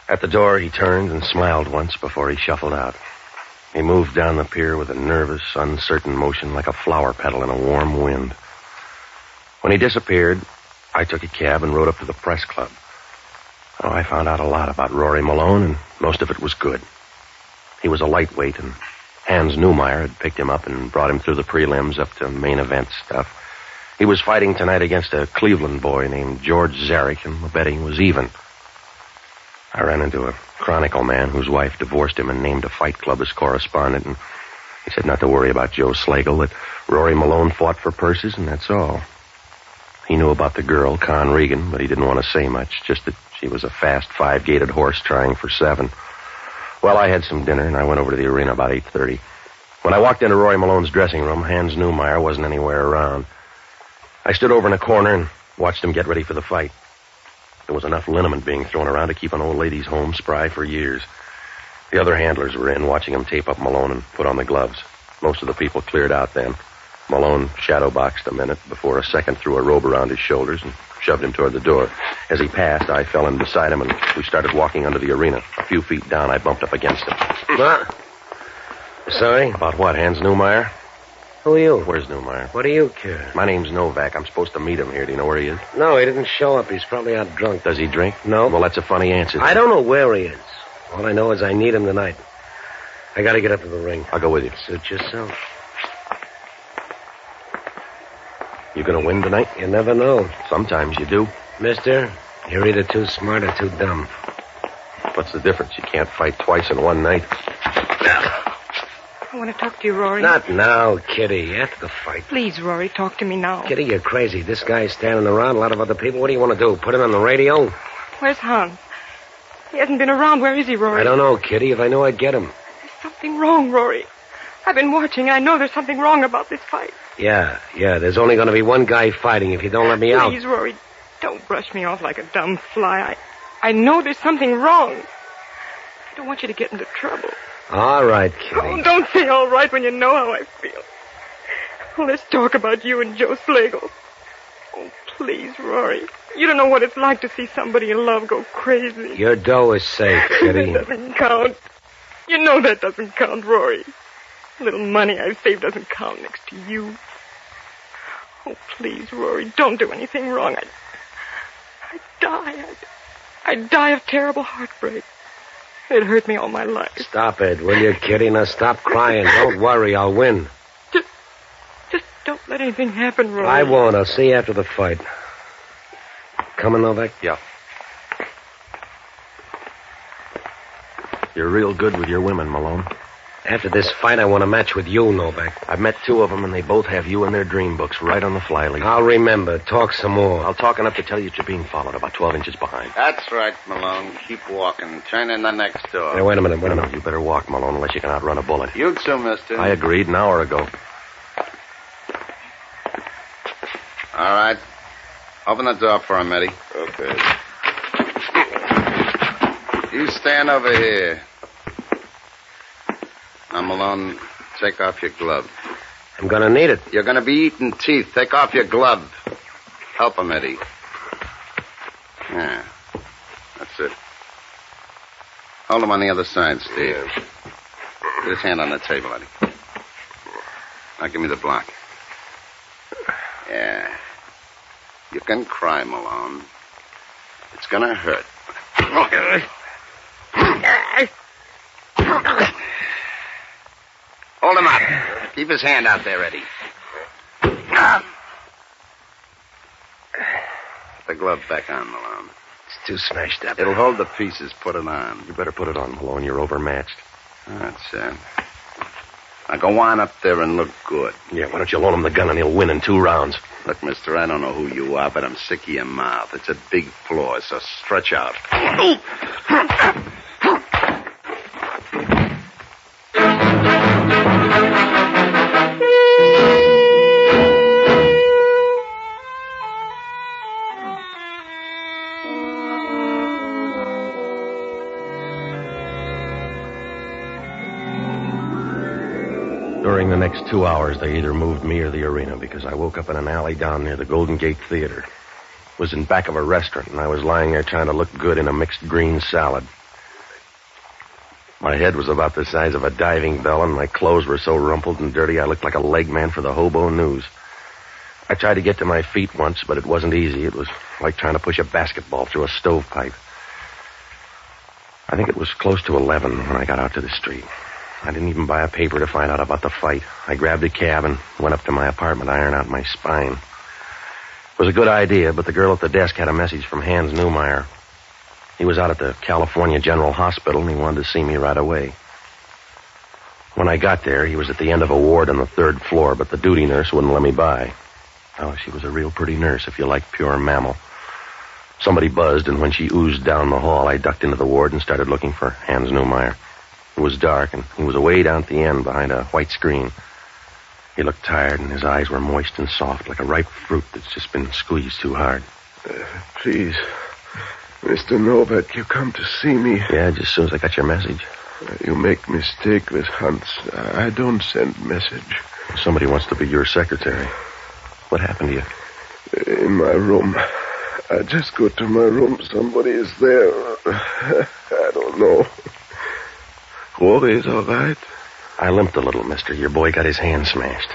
At the door, he turned and smiled once before he shuffled out. He moved down the pier with a nervous, uncertain motion like a flower petal in a warm wind. When he disappeared, I took a cab and rode up to the press club. Oh, I found out a lot about Rory Malone, and most of it was good. He was a lightweight, and Hans Neumeyer had picked him up and brought him through the prelims up to main event stuff. He was fighting tonight against a Cleveland boy named George Zarek, and the betting was even. I ran into a Chronicle man whose wife divorced him and named a fight club as correspondent, and he said not to worry about Joe Slagle, that Rory Malone fought for purses, and that's all. He knew about the girl, Con Regan, but he didn't want to say much, just that she was a fast 5-gated horse trying for 7. Well, I had some dinner, and I went over to the arena about 8:30. When I walked into Rory Malone's dressing room, Hans Neumeyer wasn't anywhere around. I stood over in a corner and watched him get ready for the fight. There was enough liniment being thrown around to keep an old lady's home spry for years. The other handlers were in, watching him tape up Malone and put on the gloves. Most of the people cleared out then. Malone shadowboxed a minute before a second threw a robe around his shoulders and shoved him toward the door. As he passed, I fell in beside him, and we started walking under the arena. A few feet down, I bumped up against him. What? Sorry? About what, Hans Neumeyer? Who are you? Where's Neumeyer? What do you care? My name's Novak. I'm supposed to meet him here. Do you know where he is? No, he didn't show up. He's probably out drunk. Does he drink? No. Well, that's a funny answer. I don't know where he is. All I know is I need him tonight. I gotta get up to the ring. I'll go with you. Suit yourself. You gonna win tonight? You never know. Sometimes you do. Mister, You're either too smart or too dumb. What's the difference? You can't fight twice in one night. I want to talk to you, Rory. Not now, Kitty. After the fight. Please, Rory, talk to me now. Kitty, you're crazy. This guy's standing around, a lot of other people. What do you want to do? Put it on the radio? Where's Hans? He hasn't been around. Where is he, Rory? I don't know, Kitty. If I knew, I'd get him. There's something wrong, Rory. I've been watching. I know there's something wrong about this fight. Yeah. There's only going to be one guy fighting if you don't let me out. Please, Rory, don't brush me off like a dumb fly. I know there's something wrong. I don't want you to get into trouble. All right, Kitty. Oh, don't say all right when you know how I feel. Oh, let's talk about you and Joe Slagle. Oh, please, Rory. You don't know what it's like to see somebody you love go crazy. Your dough is safe, Kitty. That doesn't count. You know that doesn't count, Rory. The little money I've saved doesn't count next to you. Oh, please, Rory, don't do anything wrong. I'd die. I'd die of terrible heartbreak. It hurt me all my life. Stop it, will you, Kitty? Now stop crying. Don't worry, I'll win. Just don't let anything happen, Rory. I won't. I'll see you after the fight. Coming, Novak? Yeah. You're real good with your women, Malone. After this fight, I want a match with you, Novak. I've met two of them, and they both have you in their dream books right on the flyleaf. I'll remember. Talk some more. I'll talk enough to tell you that you're being followed about 12 inches behind. That's right, Malone. Keep walking. Turn in the next door. Hey, wait a minute. You better walk, Malone, unless you can outrun a bullet. You too, mister. I agreed an hour ago. All right. Open the door for him, Eddie. Okay. You stand over here. Now, Malone, take off your glove. I'm gonna need it. You're gonna be eating teeth. Take off your glove. Help him, Eddie. Yeah. That's it. Hold him on the other side, Steve. Put his hand on the table, Eddie. Now give me the block. Yeah. You can cry, Malone. It's gonna hurt. Hold him up. Keep his hand out there, Eddie. Put the glove back on, Malone. It's too smashed up. It'll hold the pieces. Put it on. You better put it on, Malone. You're overmatched. That's it. Now go on up there and look good. Yeah, why don't you loan him the gun and he'll win in 2 rounds? Look, mister, I don't know who you are, but I'm sick of your mouth. It's a big floor, so stretch out. During the next 2 hours, they either moved me or the arena because I woke up in an alley down near the Golden Gate Theater. It was in back of a restaurant, and I was lying there trying to look good in a mixed green salad. My head was about the size of a diving bell, and my clothes were so rumpled and dirty I looked like a leg man for the Hobo News. I tried to get to my feet once, but it wasn't easy. It was like trying to push a basketball through a stovepipe. I think it was close to 11 when I got out to the street. I didn't even buy a paper to find out about the fight. I grabbed a cab and went up to my apartment to iron out my spine. It was a good idea, but the girl at the desk had a message from Hans Neumeyer. He was out at the California General Hospital, and he wanted to see me right away. When I got there, he was at the end of a ward on the 3rd floor, but the duty nurse wouldn't let me by. Oh, she was a real pretty nurse, if you like pure mammal. Somebody buzzed, and when she oozed down the hall, I ducked into the ward and started looking for Hans Neumeyer. It was dark, and he was away down at the end behind a white screen. He looked tired, and his eyes were moist and soft, like a ripe fruit that's just been squeezed too hard. Please, Mr. Novak, you come to see me. Yeah, just as soon as I got your message. You make mistake with Hans. I don't send message. Somebody wants to be your secretary. What happened to you? In my room. I just go to my room. Somebody is there. I don't know. Rory is all right? I limped a little, mister. Your boy got his hand smashed.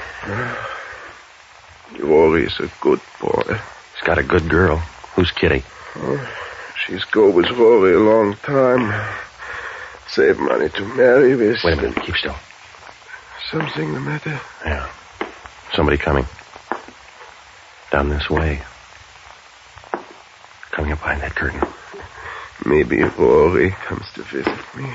Rory is a good boy. He's got a good girl. Who's Kitty? She's go with Rory a long time. Save money to marry with. Wait a minute. Keep still. Something the matter? Yeah. Somebody coming. Down this way. Come here behind that curtain. Maybe Rory comes to visit me.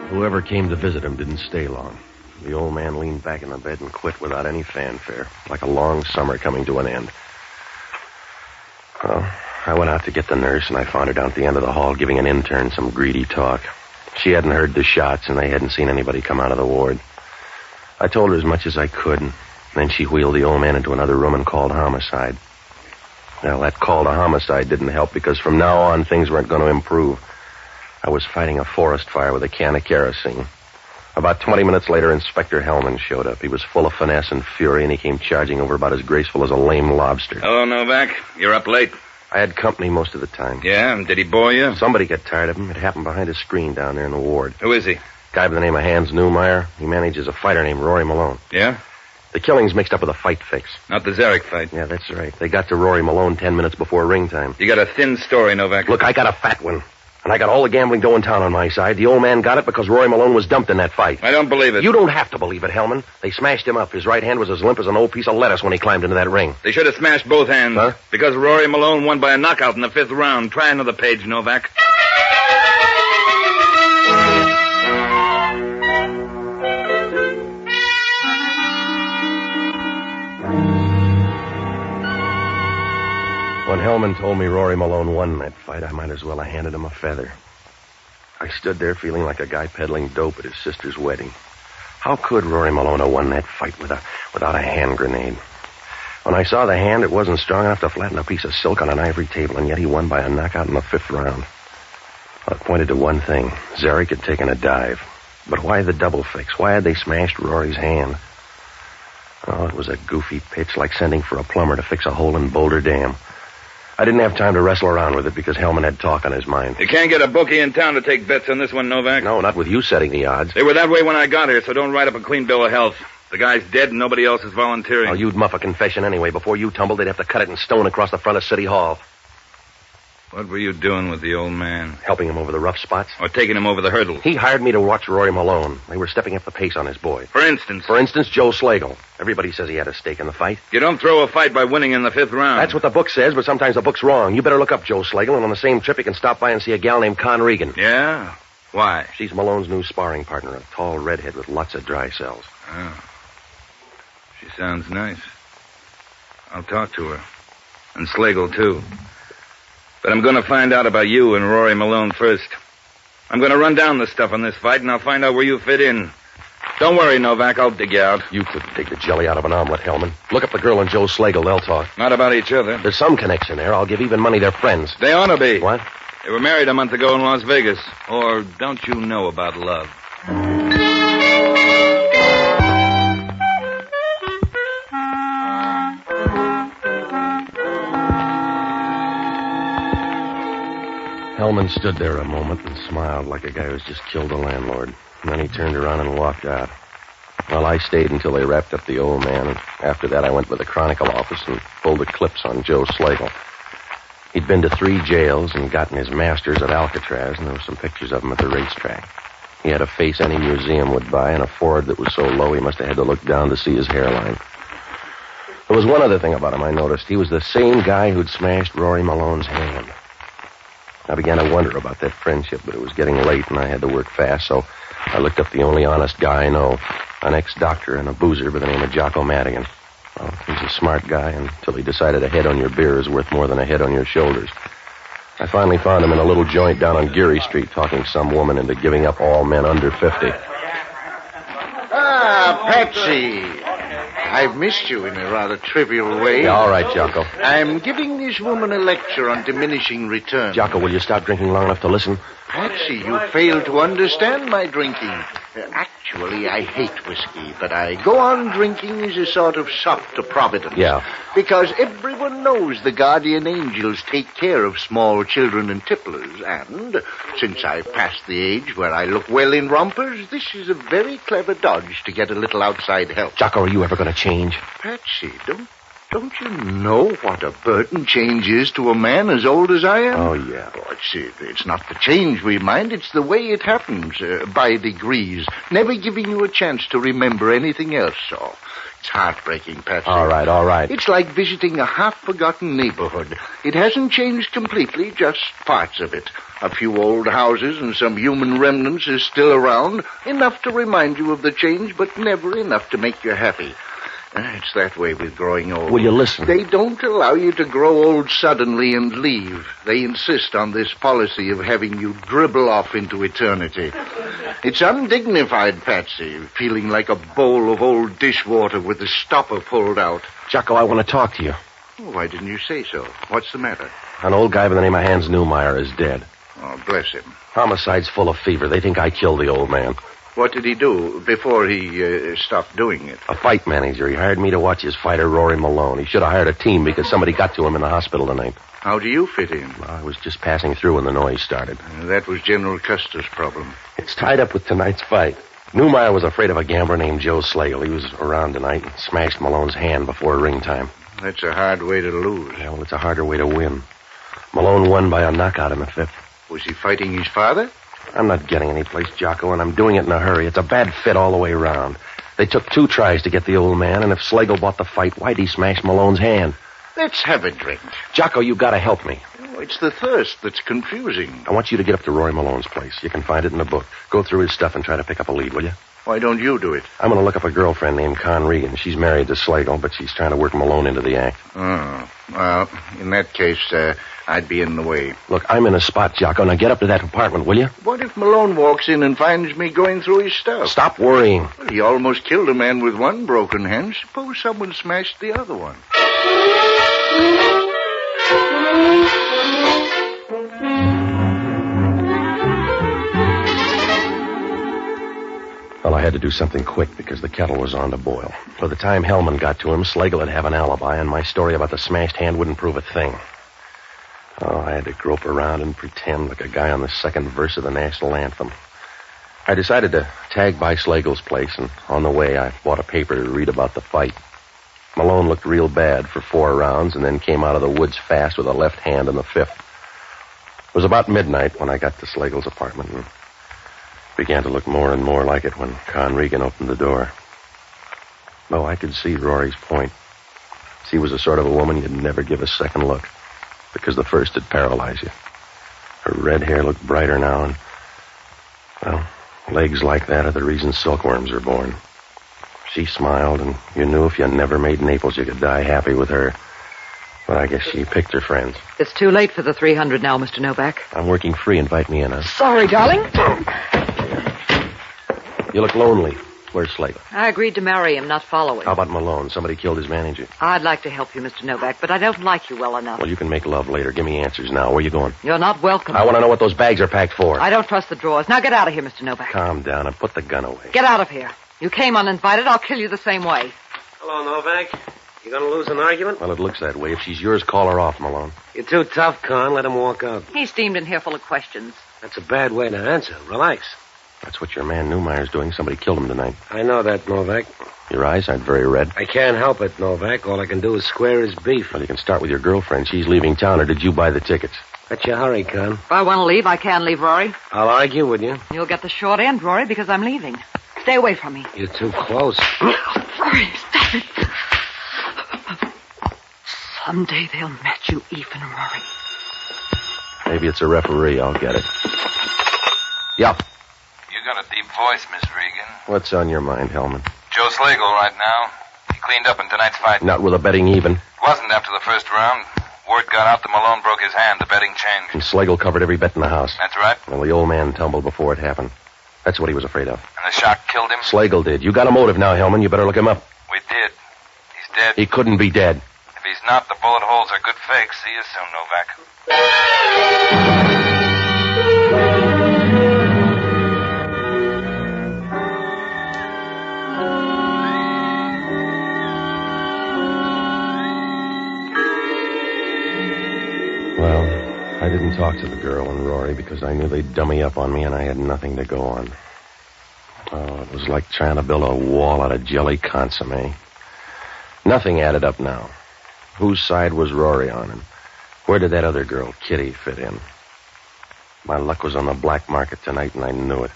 Whoever came to visit him didn't stay long. The old man leaned back in the bed and quit without any fanfare, like a long summer coming to an end. Well, I went out to get the nurse, and I found her down at the end of the hall giving an intern some greedy talk. She hadn't heard the shots, and they hadn't seen anybody come out of the ward. I told her as much as I could, and then she wheeled the old man into another room and called homicide. Well, that call to homicide didn't help, because from now on, things weren't going to improve. I was fighting a forest fire with a can of kerosene. About 20 minutes later, Inspector Hellman showed up. He was full of finesse and fury, and he came charging over about as graceful as a lame lobster. Hello, Novak. You're up late. I had company most of the time. Yeah? Did he bore you? Somebody got tired of him. It happened behind a screen down there in the ward. Who is he? Guy by the name of Hans Newmeyer. He manages a fighter named Rory Malone. Yeah? The killing's mixed up with a fight fix. Not the Zarek fight. Yeah, that's right. They got to Rory Malone 10 minutes before ring time. You got a thin story, Novak. Look, I got a fat one. And I got all the gambling dough in town on my side. The old man got it because Rory Malone was dumped in that fight. I don't believe it. You don't have to believe it, Hellman. They smashed him up. His right hand was as limp as an old piece of lettuce when he climbed into that ring. They should have smashed both hands. Huh? Because Rory Malone won by a knockout in the 5th round. Try another page, Novak. When Hellman told me Rory Malone won that fight, I might as well have handed him a feather. I stood there feeling like a guy peddling dope at his sister's wedding. How could Rory Malone have won that fight without a hand grenade? When I saw the hand, it wasn't strong enough to flatten a piece of silk on an ivory table, and yet he won by a knockout in the 5th round. Well, it pointed to one thing. Zarek had taken a dive. But why the double fix? Why had they smashed Rory's hand? Oh, it was a goofy pitch, like sending for a plumber to fix a hole in Boulder Dam. I didn't have time to wrestle around with it because Hellman had talk on his mind. You can't get a bookie in town to take bets on this one, Novak. No, not with you setting the odds. They were that way when I got here, so don't write up a clean bill of health. The guy's dead and nobody else is volunteering. Oh, you'd muff a confession anyway. Before you tumbled, they'd have to cut it in stone across the front of City Hall. What were you doing with the old man? Helping him over the rough spots. Or taking him over the hurdle? He hired me to watch Rory Malone. They were stepping up the pace on his boy. For instance? For instance, Joe Slagle. Everybody says he had a stake in the fight. You don't throw a fight by winning in the 5th round. That's what the book says, but sometimes the book's wrong. You better look up Joe Slagle, and on the same trip you can stop by and see a gal named Con Regan. Yeah? Why? She's Malone's new sparring partner, a tall redhead with lots of dry cells. Oh. She sounds nice. I'll talk to her. And Slagle, too. But I'm going to find out about you and Rory Malone first. I'm going to run down the stuff on this fight, and I'll find out where you fit in. Don't worry, Novak. I'll dig you out. You couldn't take the jelly out of an omelet, Hellman. Look up the girl and Joe Slagle. They'll talk. Not about each other. There's some connection there. I'll give even money they're friends. They ought to be. What? They were married a month ago in Las Vegas. Or don't you know about love? Hellman stood there a moment and smiled like a guy who's just killed a landlord. And then he turned around and walked out. Well, I stayed until they wrapped up the old man, and after that I went to the Chronicle office and pulled the clips on Joe Slagle. He'd been to 3 jails and gotten his master's at Alcatraz, and there were some pictures of him at the racetrack. He had a face any museum would buy and a forehead that was so low he must have had to look down to see his hairline. There was one other thing about him I noticed. He was the same guy who'd smashed Rory Malone's hand. I began to wonder about that friendship, but it was getting late and I had to work fast, so I looked up the only honest guy I know, an ex-doctor and a boozer by the name of Jocko Madigan. Well, he's a smart guy until he decided a head on your beer is worth more than a head on your shoulders. I finally found him in a little joint down on Geary Street talking some woman into giving up all men under 50. Ah, Patsy. I've missed you in a rather trivial way. Yeah, all right, Jocko. I'm giving this woman a lecture on diminishing returns. Jocko, will you stop drinking long enough to listen? Patsy, you fail to understand my drinking. Actually, I hate whiskey, but I go on drinking as a sort of sop to Providence. Yeah. Because everyone knows the guardian angels take care of small children and tipplers, and since I've passed the age where I look well in rompers, this is a very clever dodge to get a little outside help. Jocko, are you ever going to change? Patsy, don't Don't you know what a burden change is to a man as old as I am? Oh, yeah. Oh, it's not the change we mind. It's the way it happens, by degrees, never giving you a chance to remember anything else. Oh, it's heartbreaking, Patsy. All right. It's like visiting a half-forgotten neighborhood. It hasn't changed completely, just parts of it. A few old houses and some human remnants is still around, enough to remind you of the change, but never enough to make you happy. It's that way with growing old. Will you listen? They don't allow you to grow old suddenly and leave. They insist on this policy of having you dribble off into eternity. It's undignified, Patsy, feeling like a bowl of old dishwater with the stopper pulled out. Jocko, I want to talk to you. Oh, why didn't you say so? What's the matter? An old guy by the name of Hans Newmeyer is dead. Oh, bless him. Homicide's full of fever. They think I killed the old man. What did he do before he stopped doing it? A fight manager. He hired me to watch his fighter, Rory Malone. He should have hired a team because somebody got to him in the hospital tonight. How do you fit in? I was just passing through when the noise started. That was General Custer's problem. It's tied up with tonight's fight. Newmeyer was afraid of a gambler named Joe Slagle. He was around tonight and smashed Malone's hand before ring time. That's a hard way to lose. Yeah, well, it's a harder way to win. Malone won by a knockout in the fifth. Was he fighting his father? I'm not getting any place, Jocko, and I'm doing it in a hurry. It's a bad fit all the way around. They took 2 tries to get the old man, and if Slagle bought the fight, why'd he smash Malone's hand? Let's have a drink. Jocko, you gotta help me. Oh, it's the thirst that's confusing. I want you to get up to Rory Malone's place. You can find it in the book. Go through his stuff and try to pick up a lead, will you? Why don't you do it? I'm gonna look up a girlfriend named Con Regan. She's married to Slagle, but she's trying to work Malone into the act. Oh, well, in that case, I'd be in the way. Look, I'm in a spot, Jocko. Now get up to that apartment, will you? What if Malone walks in and finds me going through his stuff? Stop worrying. Well, he almost killed a man with one broken hand. Suppose someone smashed the other one. Well, I had to do something quick because the kettle was on to boil. By the time Hellman got to him, Slagle would have an alibi, and my story about the smashed hand wouldn't prove a thing. Oh, I had to grope around and pretend like a guy on the second verse of the national anthem. I decided to tag by Slagle's place, and on the way, I bought a paper to read about the fight. Malone looked real bad for 4 rounds and then came out of the woods fast with a left hand in the 5th. It was about midnight when I got to Slagle's apartment, and began to look more and more like it when Con Regan opened the door. Oh, I could see Rory's point. She was the sort of a woman you'd never give a second look, because the first would paralyze you. Her red hair looked brighter now, and, well, legs like that are the reason silkworms are born. She smiled, and you knew if you never made Naples, you could die happy with her. But I guess she picked her friends. It's too late for the 300 now, Mr. Novak. I'm working free. Invite me in, huh? Sorry, darling. You look lonely. Where's Slagle? I agreed to marry him, not follow him. How about Malone? Somebody killed his manager. I'd like to help you, Mr. Novak, but I don't like you well enough. Well, you can make love later. Give me answers now. Where are you going? You're not welcome. I want to know what those bags are packed for. I don't trust the drawers. Now get out of here, Mr. Novak. Calm down and put the gun away. Get out of here. You came uninvited. I'll kill you the same way. Hello, Novak. You gonna lose an argument? Well, it looks that way. If she's yours, call her off, Malone. You're too tough, Con. Let him walk out. He steamed in here full of questions. That's a bad way to answer. Relax. That's what your man Newmeyer's doing. Somebody killed him tonight. I know that, Novak. Your eyes aren't very red. I can't help it, Novak. All I can do is square his beef. Well, you can start with your girlfriend. She's leaving town, or did you buy the tickets? Let you hurry, Con. If I want to leave, I can leave, Rory. I'll argue with you. You'll get the short end, Rory, because I'm leaving. Stay away from me. You're too close. Rory, stop it. Someday they'll match you even, Rory. Maybe it's a referee. I'll get it. Yup. You got a deep voice, Miss Regan. What's on your mind, Hellman? Joe Slagle right now. He cleaned up in tonight's fight. Not with a betting even. Wasn't after the first round. Word got out that Malone broke his hand. The betting changed. And Slagle covered every bet in the house. That's right. Well, the old man tumbled before it happened. That's what he was afraid of. And the shock killed him? Slagle did. You got a motive now, Hellman. You better look him up. We did. He's dead. He couldn't be dead. If he's not, the bullet holes are good fakes. See you soon, Novak. Well, I didn't talk to the girl and Rory because I knew they'd dummy up on me and I had nothing to go on. Oh, it was like trying to build a wall out of jelly consomme. Nothing added up now. Whose side was Rory on, and where did that other girl, Kitty, fit in? My luck was on the black market tonight, and I knew it.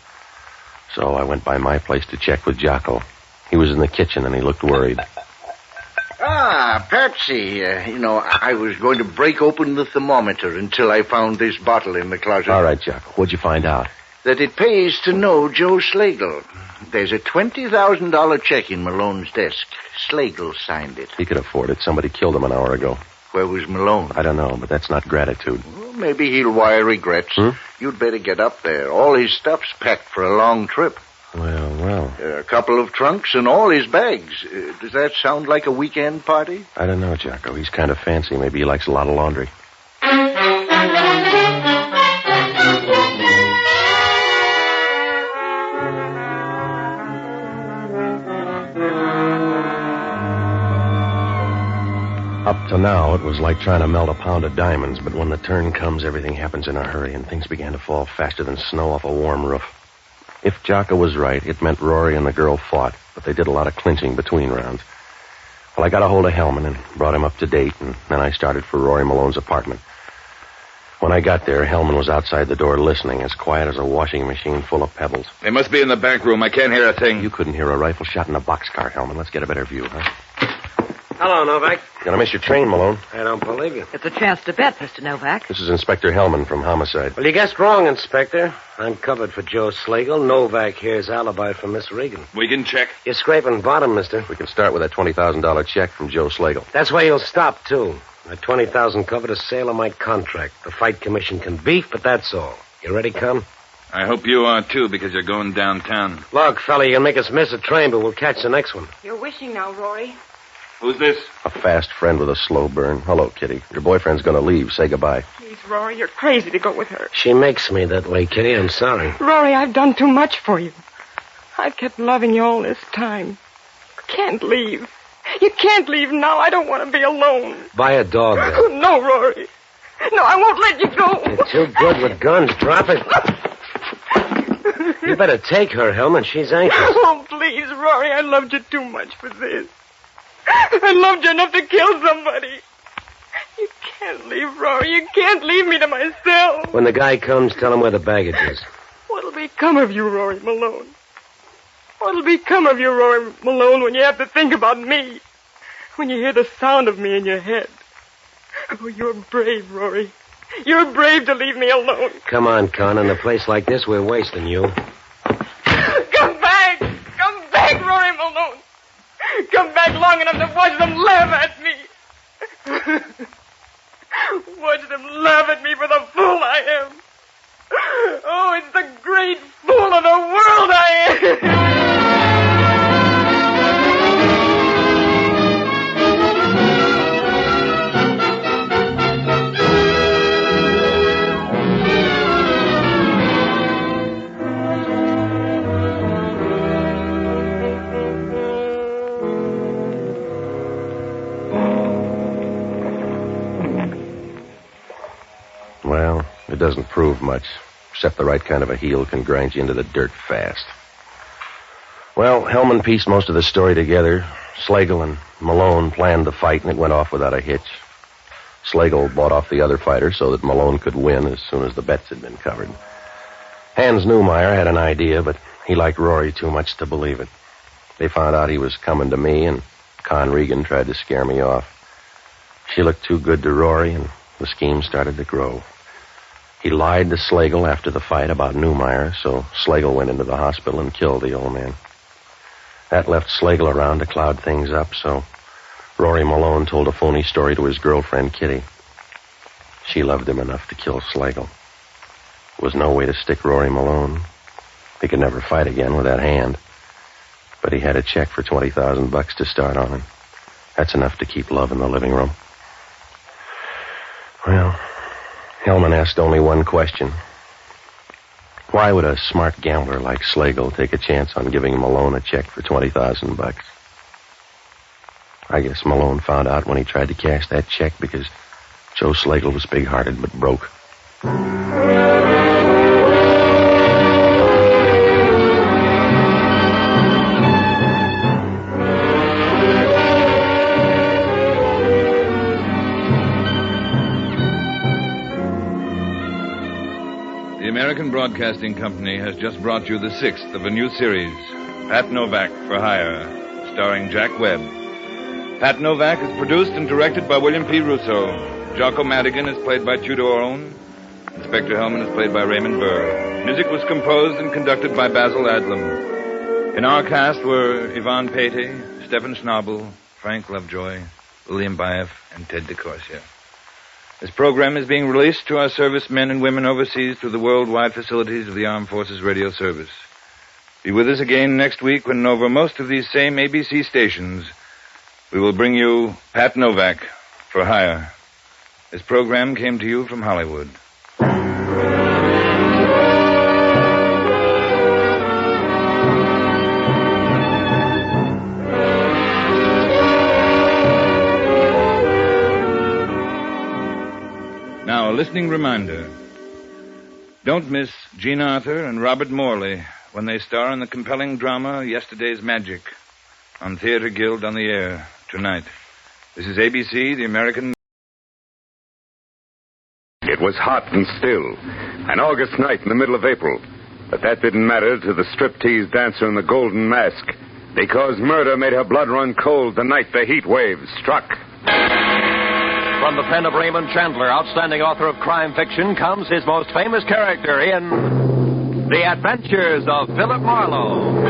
So I went by my place to check with Jocko. He was in the kitchen, and he looked worried. Ah, Patsy, I was going to break open the thermometer until I found this bottle in the closet. All right, Jocko. What'd you find out? That it pays to know Joe Slagle. There's a $20,000 check in Malone's desk. Slagle signed it. He could afford it. Somebody killed him an hour ago. Where was Malone? I don't know, but that's not gratitude. Well, maybe he'll wire regrets. You'd better get up there. All his stuff's packed for a long trip. Well. A couple of trunks and all his bags. Does that sound like a weekend party? I don't know, Jocko. He's kind of fancy. Maybe he likes a lot of laundry. Up to now, it was like trying to melt a pound of diamonds, but when the turn comes, everything happens in a hurry, and things began to fall faster than snow off a warm roof. If Jocko was right, it meant Rory and the girl fought, but they did a lot of clinching between rounds. Well, I got a hold of Hellman and brought him up to date, and then I started for Rory Malone's apartment. When I got there, Hellman was outside the door listening, as quiet as a washing machine full of pebbles. They must be in the back room. I can't hear a thing. You couldn't hear a rifle shot in a boxcar, Hellman. Let's get a better view, huh? Hello, Novak. Gonna miss your train, Malone. I don't believe you. It's a chance to bet, Mr. Novak. This is Inspector Hellman from Homicide. Well, you guessed wrong, Inspector. I'm covered for Joe Slagle. Novak here's alibi from Miss Regan. We can check. You're scraping bottom, mister. We can start with that $20,000 check from Joe Slagle. That's where you'll stop, too. That $20,000 covered a sale of my contract. The fight commission can beef, but that's all. You ready, Con? I hope you are, too, because you're going downtown. Look, fella, you can make us miss a train, but we'll catch the next one. You're wishing now, Rory. Who's this? A fast friend with a slow burn. Hello, Kitty. Your boyfriend's gonna leave. Say goodbye. Please, Rory, you're crazy to go with her. She makes me that way, Kitty. I'm sorry. Rory, I've done too much for you. I've kept loving you all this time. You can't leave. You can't leave now. I don't want to be alone. Buy a dog, then. Oh, no, Rory. No, I won't let you go. You're too good with guns. Drop it. You better take her, Hellman. She's anxious. Oh, please, Rory. I loved you too much for this. I loved you enough to kill somebody. You can't leave, Rory. You can't leave me to myself. When the guy comes, tell him where the baggage is. What'll become of you, Rory Malone? What'll become of you, Rory Malone, when you have to think about me? When you hear the sound of me in your head? Oh, you're brave, Rory. You're brave to leave me alone. Come on, Con. In a place like this, we're wasting you. Come back! Come back, Rory Malone! Come back long enough to watch them laugh at me. Watch them laugh at me for the fool I am. Oh, it's the great fool of the world I am. Well, it doesn't prove much, except the right kind of a heel can grind you into the dirt fast. Well, Hellman pieced most of the story together. Slagle and Malone planned the fight, and it went off without a hitch. Slagle bought off the other fighter so that Malone could win as soon as the bets had been covered. Hans Newmeyer had an idea, but he liked Rory too much to believe it. They found out he was coming to me, and Con Regan tried to scare me off. She looked too good to Rory, and the scheme started to grow. He lied to Slagle after the fight about Newmeyer, so Slagle went into the hospital and killed the old man. That left Slagle around to cloud things up, so Rory Malone told a phony story to his girlfriend, Kitty. She loved him enough to kill Slagle. There was no way to stick Rory Malone. He could never fight again with that hand. But he had a check for $20,000 to start on, and that's enough to keep love in the living room. Well, Hellman asked only one question. Why would a smart gambler like Slagle take a chance on giving Malone a check for $20,000? I guess Malone found out when he tried to cash that check because Joe Slagle was big-hearted but broke. American Broadcasting Company has just brought you the 6th of a new series, Pat Novak for Hire, starring Jack Webb. Pat Novak is produced and directed by William P. Russo. Jocko Madigan is played by Tudor Owen. Inspector Hellman is played by Raymond Burr. Music was composed and conducted by Basil Adlam. In our cast were Yvonne Patey, Stephen Schnabel, Frank Lovejoy, William Baeff, and Ted DeCorsia. This program is being released to our servicemen and women overseas through the worldwide facilities of the Armed Forces Radio Service. Be with us again next week when over most of these same ABC stations, we will bring you Pat Novak for Hire. This program came to you from Hollywood. Now, a listening reminder. Don't miss Jean Arthur and Robert Morley when they star in the compelling drama Yesterday's Magic on Theater Guild on the Air tonight. This is ABC, the American... It was hot and still, an August night in the middle of April. But that didn't matter to the striptease dancer in the golden mask, because murder made her blood run cold the night the heat wave struck. From the pen of Raymond Chandler, outstanding author of crime fiction, comes his most famous character in The Adventures of Philip Marlowe.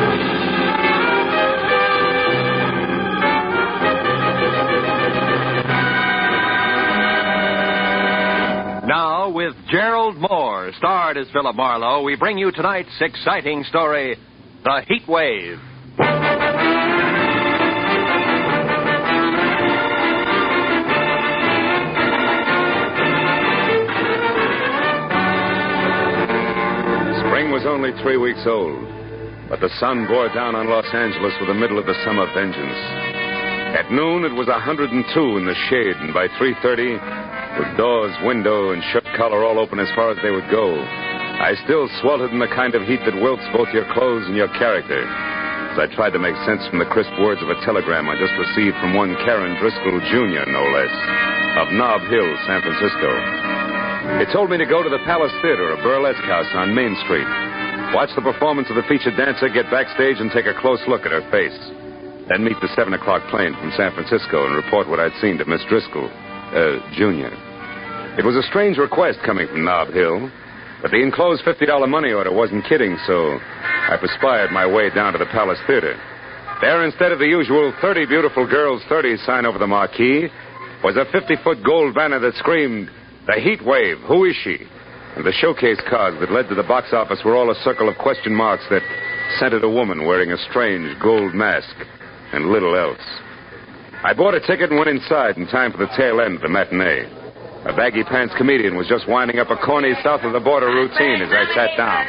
Now, with Gerald Moore, starred as Philip Marlowe, we bring you tonight's exciting story, The Heat Wave. Spring was only 3 weeks old, but the sun bore down on Los Angeles with the middle of the summer vengeance. At noon, it was 102 in the shade, and by 3:30, with doors, window, and shirt collar all open as far as they would go, I still sweltered in the kind of heat that wilts both your clothes and your character, as I tried to make sense from the crisp words of a telegram I just received from one Karen Driscoll, Jr., no less, of Nob Hill, San Francisco. It told me to go to the Palace Theater, a burlesque house on Main Street, watch the performance of the featured dancer, get backstage, and take a close look at her face. Then meet the 7 o'clock plane from San Francisco and report what I'd seen to Miss Driscoll, Jr. It was a strange request coming from Nob Hill, but the enclosed $50 money order wasn't kidding, so I perspired my way down to the Palace Theater. There, instead of the usual 30 beautiful girls, 30 sign over the marquee, was a 50-foot gold banner that screamed, "The Heat Wave, who is she?" And the showcase cards that led to the box office were all a circle of question marks that centered a woman wearing a strange gold mask and little else. I bought a ticket and went inside in time for the tail end of the matinee. A baggy-pants comedian was just winding up a corny south-of-the-border routine as I sat down.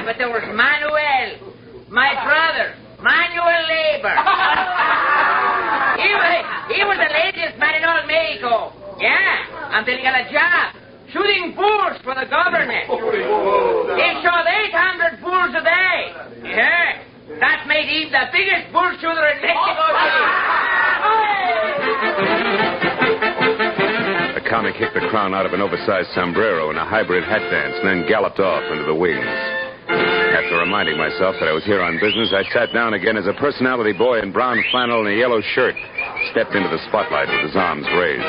But there was Manuel, my brother, Manuel Labor. He was the laziest man in all Mexico. Yeah, until he got a job shooting bulls for the government. He shot 800 bulls a day. Yeah, that made him the biggest bull shooter in Mexico City. The comic kicked the crown out of an oversized sombrero in a hybrid hat dance and then galloped off into the wings. After reminding myself that I was here on business, I sat down again as a personality boy in brown flannel and a yellow shirt stepped into the spotlight with his arms raised.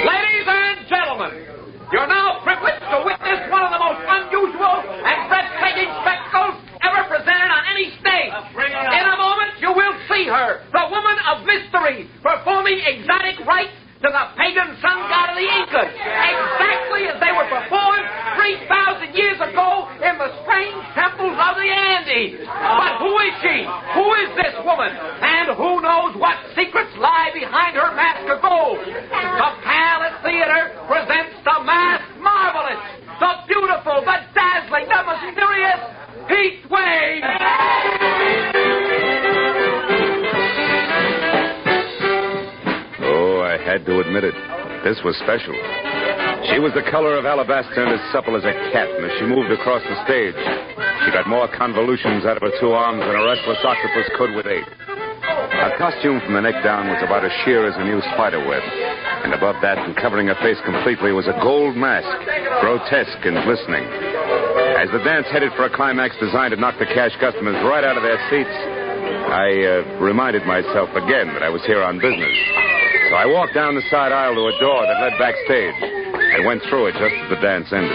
Ladies and gentlemen, you're now privileged to witness one of the most unusual and breathtaking spectacles ever presented on any stage. In a moment, you will see her, the woman of mystery, performing exotic rites to the pagan sun god of the Incas, exactly as they were performed 3,000 years ago in the strange temples of the Andes. But who is she? Who is this woman? And who knows what secrets lie behind her mask of gold? The Palace Theater presents the masked marvelous, the beautiful, the dazzling, the mysterious Heat Wave. I had to admit it. This was special. She was the color of alabaster and as supple as a cat, and as she moved across the stage, she got more convolutions out of her two arms than a restless octopus could with 8. Her costume from the neck down was about as sheer as a new spider web. And above that, and covering her face completely, was a gold mask, grotesque and glistening. As the dance headed for a climax designed to knock the cash customers right out of their seats, I reminded myself again that I was here on business. So I walked down the side aisle to a door that led backstage and went through it just as the dance ended.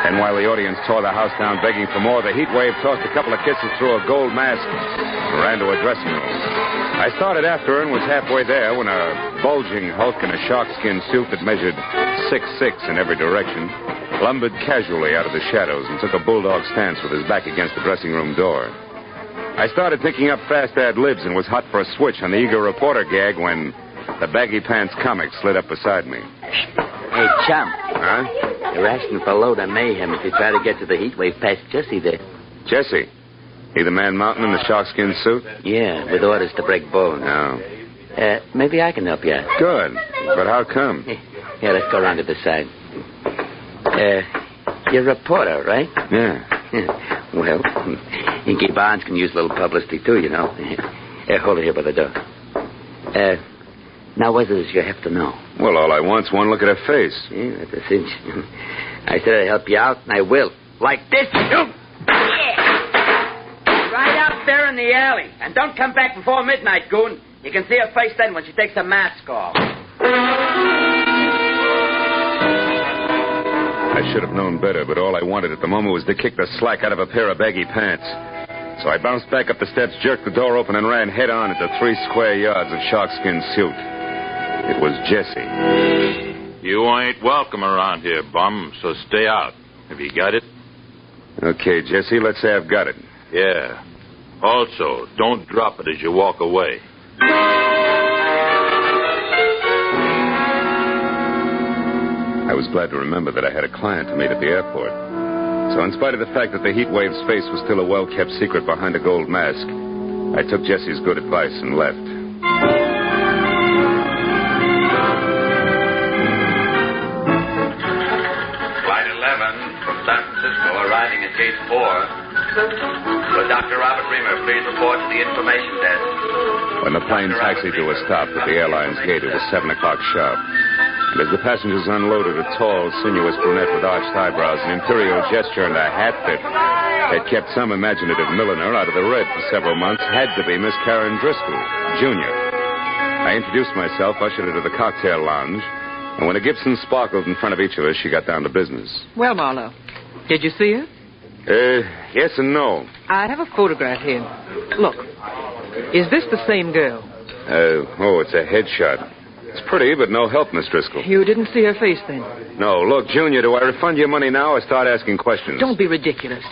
Then while the audience tore the house down begging for more, the heat wave tossed a couple of kisses through a gold mask and ran to a dressing room. I started after her and was halfway there when a bulging hulk in a sharkskin suit that measured 6'6" in every direction lumbered casually out of the shadows and took a bulldog stance with his back against the dressing room door. I started thinking up fast ad-libs and was hot for a switch on the eager reporter gag when the baggy pants comic slid up beside me. Hey, chum. Huh? They're asking for a load of mayhem if you try to get to the heat wave past Jesse there. Jesse? He the man mountain in the sharkskin suit? Yeah, with orders to break bones. Oh. Maybe I can help you out. Good. But how come? Yeah, let's go around to the side. You're a reporter, right? Yeah. Well, Inky Barnes can use a little publicity, too, you know. Hold it here by the door. Now, what is it you have to know? Well, all I want's one look at her face. Yeah, that's a cinch. I said I'd help you out, and I will. Like this. Yeah. Right out there in the alley. And don't come back before midnight, goon. You can see her face then when she takes the mask off. I should have known better, but all I wanted at the moment was to kick the slack out of a pair of baggy pants. So I bounced back up the steps, jerked the door open, and ran head-on into 3 square yards of sharkskin suit. It was Jesse. You ain't welcome around here, bum, so stay out. Have you got it? Okay, Jesse, let's say I've got it. Yeah. Also, don't drop it as you walk away. I was glad to remember that I had a client to meet at the airport. So in spite of the fact that the heat wave's face was still a well-kept secret behind a gold mask, I took Jesse's good advice and left. Flight 11 from San Francisco arriving at Gate 4. Will Dr. Robert Reamer please report to the information desk? When the plane taxied to a stop at the airline's gate, it was 7 o'clock sharp. And as the passengers unloaded, a tall, sinuous brunette with arched eyebrows, an imperial gesture, and a hat that had kept some imaginative milliner out of the red for several months had to be Miss Karen Driscoll, Jr. I introduced myself, ushered her to the cocktail lounge, and when a Gibson sparkled in front of each of us, she got down to business. Well, Marlowe, did you see her? Yes and no. I have a photograph here. Look, is this the same girl? It's a headshot. It's pretty, but no help, Miss Driscoll. You didn't see her face then? No. Look, Junior, do I refund your money now or start asking questions? Don't be ridiculous.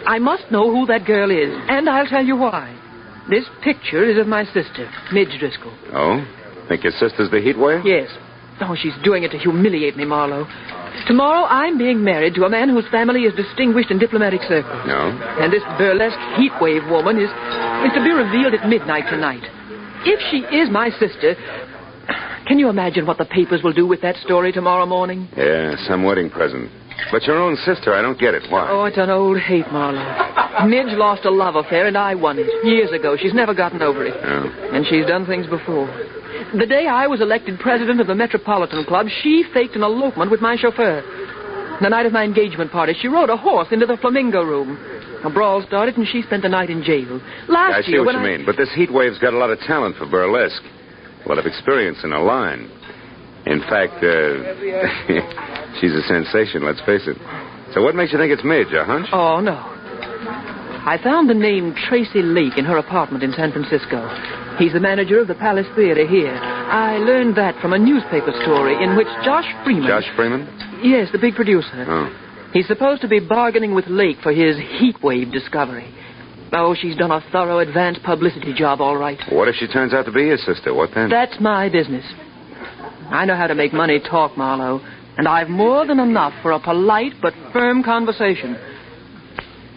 I must know who that girl is, and I'll tell you why. This picture is of my sister, Midge Driscoll. Oh? Think your sister's the heat wave? Yes. Oh, she's doing it to humiliate me, Marlowe. Tomorrow I'm being married to a man whose family is distinguished in diplomatic circles. No? And this burlesque heat wave woman is to be revealed at midnight tonight. If she is my sister, can you imagine what the papers will do with that story tomorrow morning? Yeah, some wedding present. But your own sister, I don't get it. Why? Oh, it's an old hate, Marlowe. Midge lost a love affair, and I won it years ago. She's never gotten over it. Oh. And she's done things before. The day I was elected president of the Metropolitan Club, she faked an elopement with my chauffeur. The night of my engagement party, she rode a horse into the Flamingo Room. A brawl started, and she spent the night in jail. I see what you mean, but this heat wave's got a lot of talent for burlesque. A lot of experience in a line. In fact, she's a sensation, let's face it. So what makes you think it's Midge, a hunch? Oh, no. I found the name Tracy Lake in her apartment in San Francisco. He's the manager of the Palace Theater here. I learned that from a newspaper story in which Josh Freeman... Josh Freeman? Yes, the big producer. Oh. He's supposed to be bargaining with Lake for his heat wave discovery. Oh, she's done a thorough advance publicity job, all right. What if she turns out to be his sister? What then? That's my business. I know how to make money talk, Marlowe, and I've more than enough for a polite but firm conversation.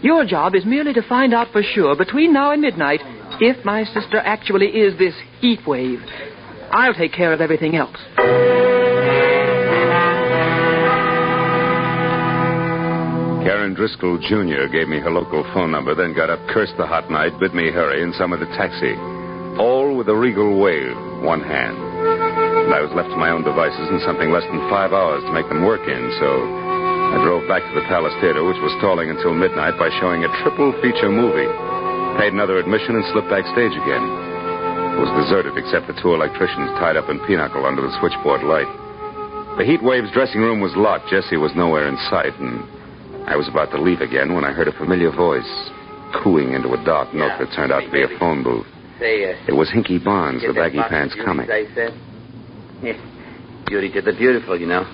Your job is merely to find out for sure, between now and midnight, if my sister actually is this heat wave. I'll take care of everything else. Karen Driscoll, Jr. gave me her local phone number, then got up, cursed the hot night, bid me hurry, and summoned a taxi. All control with a regal wave, one hand. And I was left to my own devices in something less than 5 hours to make them work in, so I drove back to the Palace Theater, which was stalling until midnight by showing a triple feature movie. Paid another admission and slipped backstage again. It was deserted except for 2 electricians tied up in pinochle under the switchboard light. The Heat Wave's dressing room was locked. Jessie was nowhere in sight, and I was about to leave again when I heard a familiar voice cooing into a dark note that turned out to be a phone booth. It was Hinky Barnes, the baggy pants comic. Beauty to the beautiful, you know.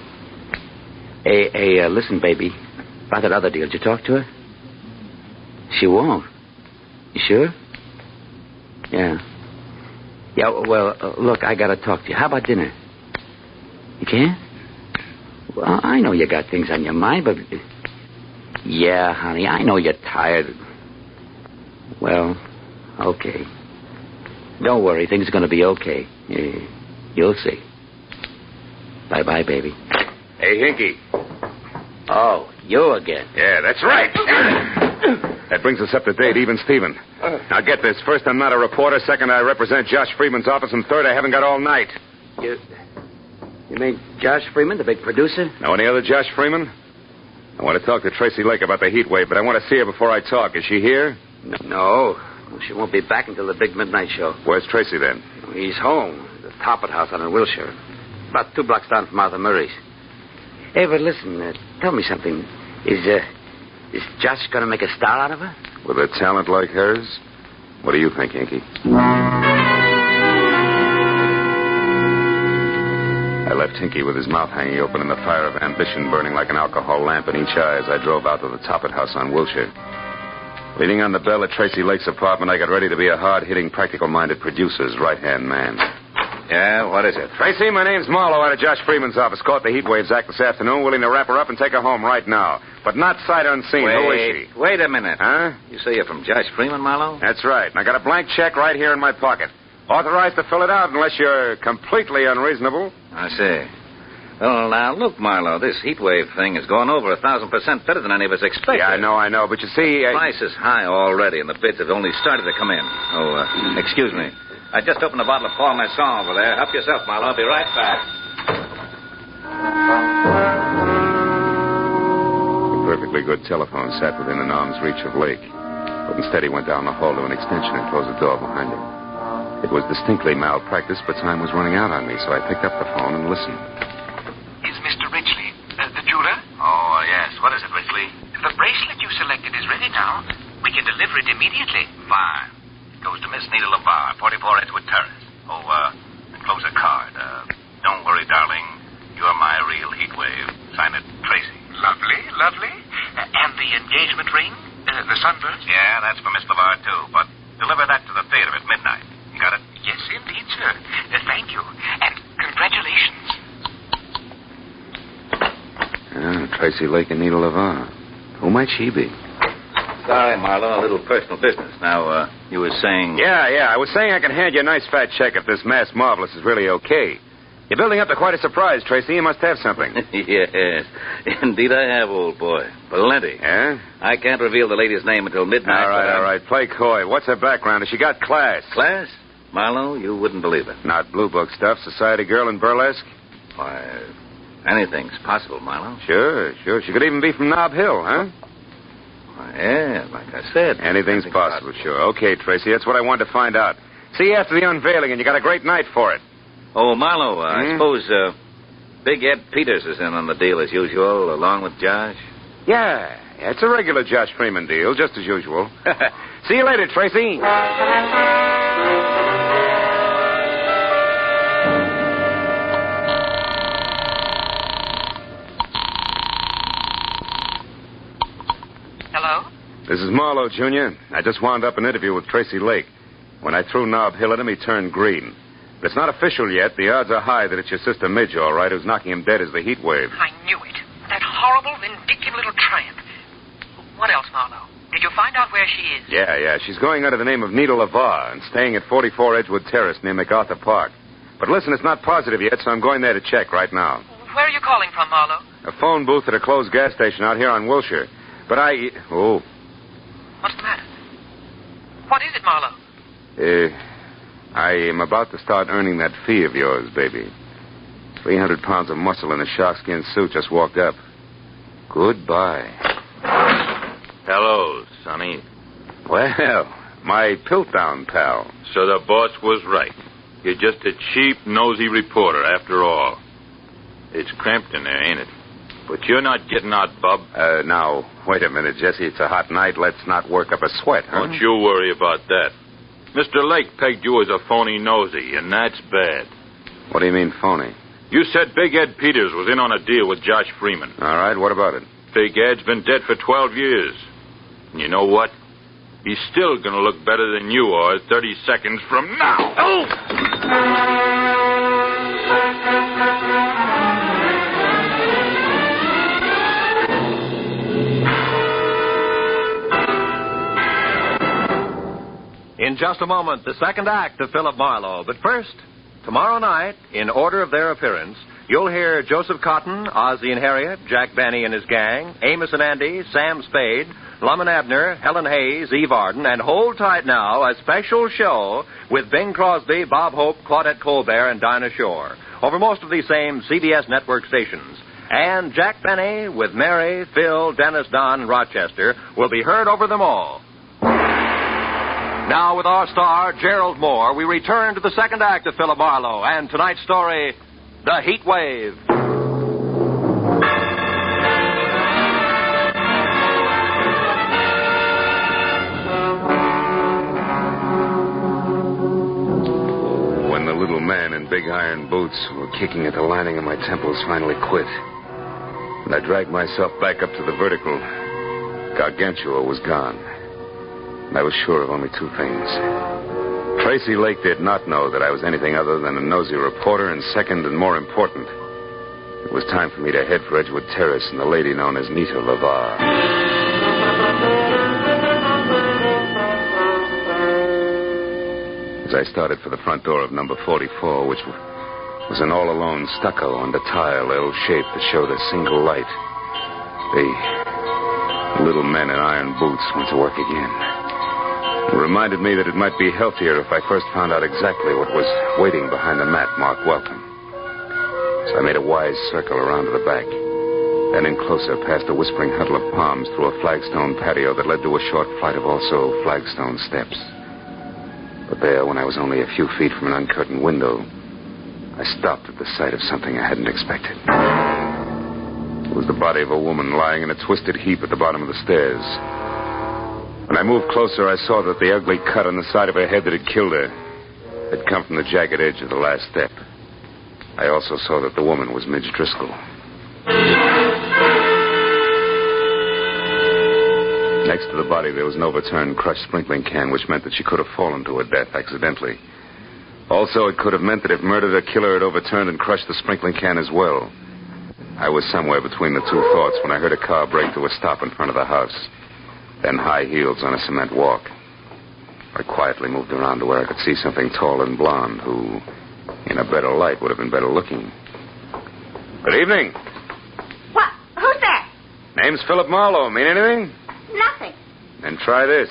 Hey, listen, baby. About that other deal, did you talk to her? She won't. You sure? Yeah. Yeah, well, look, I gotta talk to you. How about dinner? You can't? Well, I know you got things on your mind, but... Yeah, honey, I know you're tired. Well, okay. Don't worry, things are gonna be okay. You'll see. Bye-bye, baby. Hey, Hinky. Oh, you again. Yeah, that's right. That brings us up to date, even Steven. Now get this. First, I'm not a reporter. Second, I represent Josh Freeman's office. And third, I haven't got all night. You mean Josh Freeman, the big producer? Know any other Josh Freeman? I want to talk to Tracy Lake about the heat wave, but I want to see her before I talk. Is she here? No. She won't be back until the big midnight show. Where's Tracy, then? He's home. The Toppet House on in Wilshire. About 2 blocks down from Arthur Murray's. Hey, but listen, tell me something. Is Josh going to make a star out of her? With a talent like hers? What do you think, Hinky? I left Hinky with his mouth hanging open and the fire of ambition burning like an alcohol lamp in each eye as I drove out to the Toppet House on Wilshire. Leaning on the bell at Tracy Lake's apartment, I got ready to be a hard-hitting, practical-minded producer's right-hand man. Yeah, what is it? Tracy, my name's Marlowe out of Josh Freeman's office. Caught the Heat Waves Act this afternoon. Willing to wrap her up and take her home right now. But not sight unseen. Who is she? Wait a minute. Huh? You say you're from Josh Freeman, Marlowe? That's right. And I got a blank check right here in my pocket. Authorized to fill it out unless you're completely unreasonable. I see. Well, now, look, Marlowe, this heat wave thing is going over 1,000% better than any of us expected. Yeah, I know. But you see... The price is high already, and the bids have only started to come in. Oh, excuse me. I just opened a bottle of Paul Masson over there. Help yourself, Marlowe. I'll be right back. A perfectly good telephone sat within an arm's reach of Lake. But instead he went down the hall to an extension and closed the door behind him. It was distinctly malpractice, but time was running out on me, so I picked up the phone and listened. Is Mr. Ridgely the jeweler? Oh, yes. What is it, Ridgely? The bracelet you selected is ready now. We can deliver it immediately. Fine. Goes to Miss Nita LeVar, 44 Edgewood Terrace. Oh, enclose a card. Don't worry, darling. You're my real heat wave. Sign it, Tracy. Lovely, lovely. And the engagement ring? The sunburst? Yeah, that's for Miss LeVar, too. But deliver that to the theater at midnight. You got it? Yes, indeed, sir. Thank you. And congratulations. Tracy Lake and Nita LeVar. Who might she be? Sorry, Marlowe, a little personal business. Now, you were saying... Yeah. I was saying I can hand you a nice fat check if this mass marvelous is really okay. You're building up to quite a surprise, Tracy. You must have something. Yes. Indeed I have, old boy. Plenty. Yeah? I can't reveal the lady's name until midnight. All right. Play coy. What's her background? Has she got class? Class? Marlowe, you wouldn't believe it. Not blue book stuff. Society girl in burlesque? Why, anything's possible, Marlowe. Sure. She could even be from Nob Hill, huh? Yeah, like I said. Anything's possible, sure. Okay, Tracy, that's what I wanted to find out. See you after the unveiling, and you got a great night for it. Oh, Marlowe, I suppose Big Ed Peters is in on the deal as usual, along with Josh? Yeah, it's a regular Josh Freeman deal, just as usual. See you later, Tracy. Hello? This is Marlowe, Jr. I just wound up an interview with Tracy Lake. When I threw Nob Hill at him, he turned green. But it's not official yet. The odds are high that it's your sister Midge, all right, who's knocking him dead as the heat wave. I knew it. That horrible, vindictive little tramp. What else, Marlowe? Did you find out where she is? Yeah. She's going under the name of Nita LeVar and staying at 44 Edgewood Terrace near MacArthur Park. But listen, it's not positive yet, so I'm going there to check right now. Where are you calling from, Marlowe? A phone booth at a closed gas station out here on Wilshire. But Oh. What's the matter? What is it, Marlowe? I am about to start earning that fee of yours, baby. 300 pounds of muscle in a sharkskin suit just walked up. Goodbye. Hello, Sonny. Well, my Piltdown pal. So the boss was right. You're just a cheap, nosy reporter, after all. It's cramped in there, ain't it? But you're not getting out, bub. Now, wait a minute, Jesse. It's a hot night. Let's not work up a sweat, huh? Don't you worry about that. Mr. Lake pegged you as a phony nosy, and that's bad. What do you mean, phony? You said Big Ed Peters was in on a deal with Josh Freeman. All right, what about it? Big Ed's been dead for 12 years. And you know what? He's still going to look better than you are 30 seconds from now. Oh! In just a moment, the second act of Philip Marlowe. But first, tomorrow night, in order of their appearance, you'll hear Joseph Cotton, Ozzie and Harriet, Jack Benny and his gang, Amos and Andy, Sam Spade, Lum and Abner, Helen Hayes, Eve Arden, and hold tight now, a special show with Bing Crosby, Bob Hope, Claudette Colbert, and Dinah Shore, over most of these same CBS network stations. And Jack Benny with Mary, Phil, Dennis, Don, and Rochester will be heard over them all. Now, with our star, Gerald Moore, we return to the second act of Philip Marlowe and tonight's story, The Heat Wave. When the little man in big iron boots who were kicking at the lining of my temples finally quit, and I dragged myself back up to the vertical, Gargantua was gone. And I was sure of only two things. Tracy Lake did not know that I was anything other than a nosy reporter, and second and more important, it was time for me to head for Edgewood Terrace and the lady known as Nita LaVar. As I started for the front door of number 44, which was an all-alone stucco under tile L-shaped that showed a single light, the little men in iron boots went to work again. It reminded me that it might be healthier if I first found out exactly what was waiting behind the mat marked welcome. So I made a wise circle around to the back, then in closer past a whispering huddle of palms through a flagstone patio that led to a short flight of also flagstone steps. But there, when I was only a few feet from an uncurtained window, I stopped at the sight of something I hadn't expected. It was the body of a woman lying in a twisted heap at the bottom of the stairs. When I moved closer, I saw that the ugly cut on the side of her head that had killed her had come from the jagged edge of the last step. I also saw that the woman was Midge Driscoll. Next to the body, there was an overturned crushed sprinkling can, which meant that she could have fallen to her death accidentally. Also, it could have meant that if murdered, her killer had overturned and crushed the sprinkling can as well. I was somewhere between the two thoughts when I heard a car brake to a stop in front of the house. Then high heels on a cement walk. I quietly moved around to where I could see something tall and blonde who, in a better light, would have been better looking. Good evening. What? Who's there? Name's Philip Marlowe. Mean anything? Nothing. Then try this.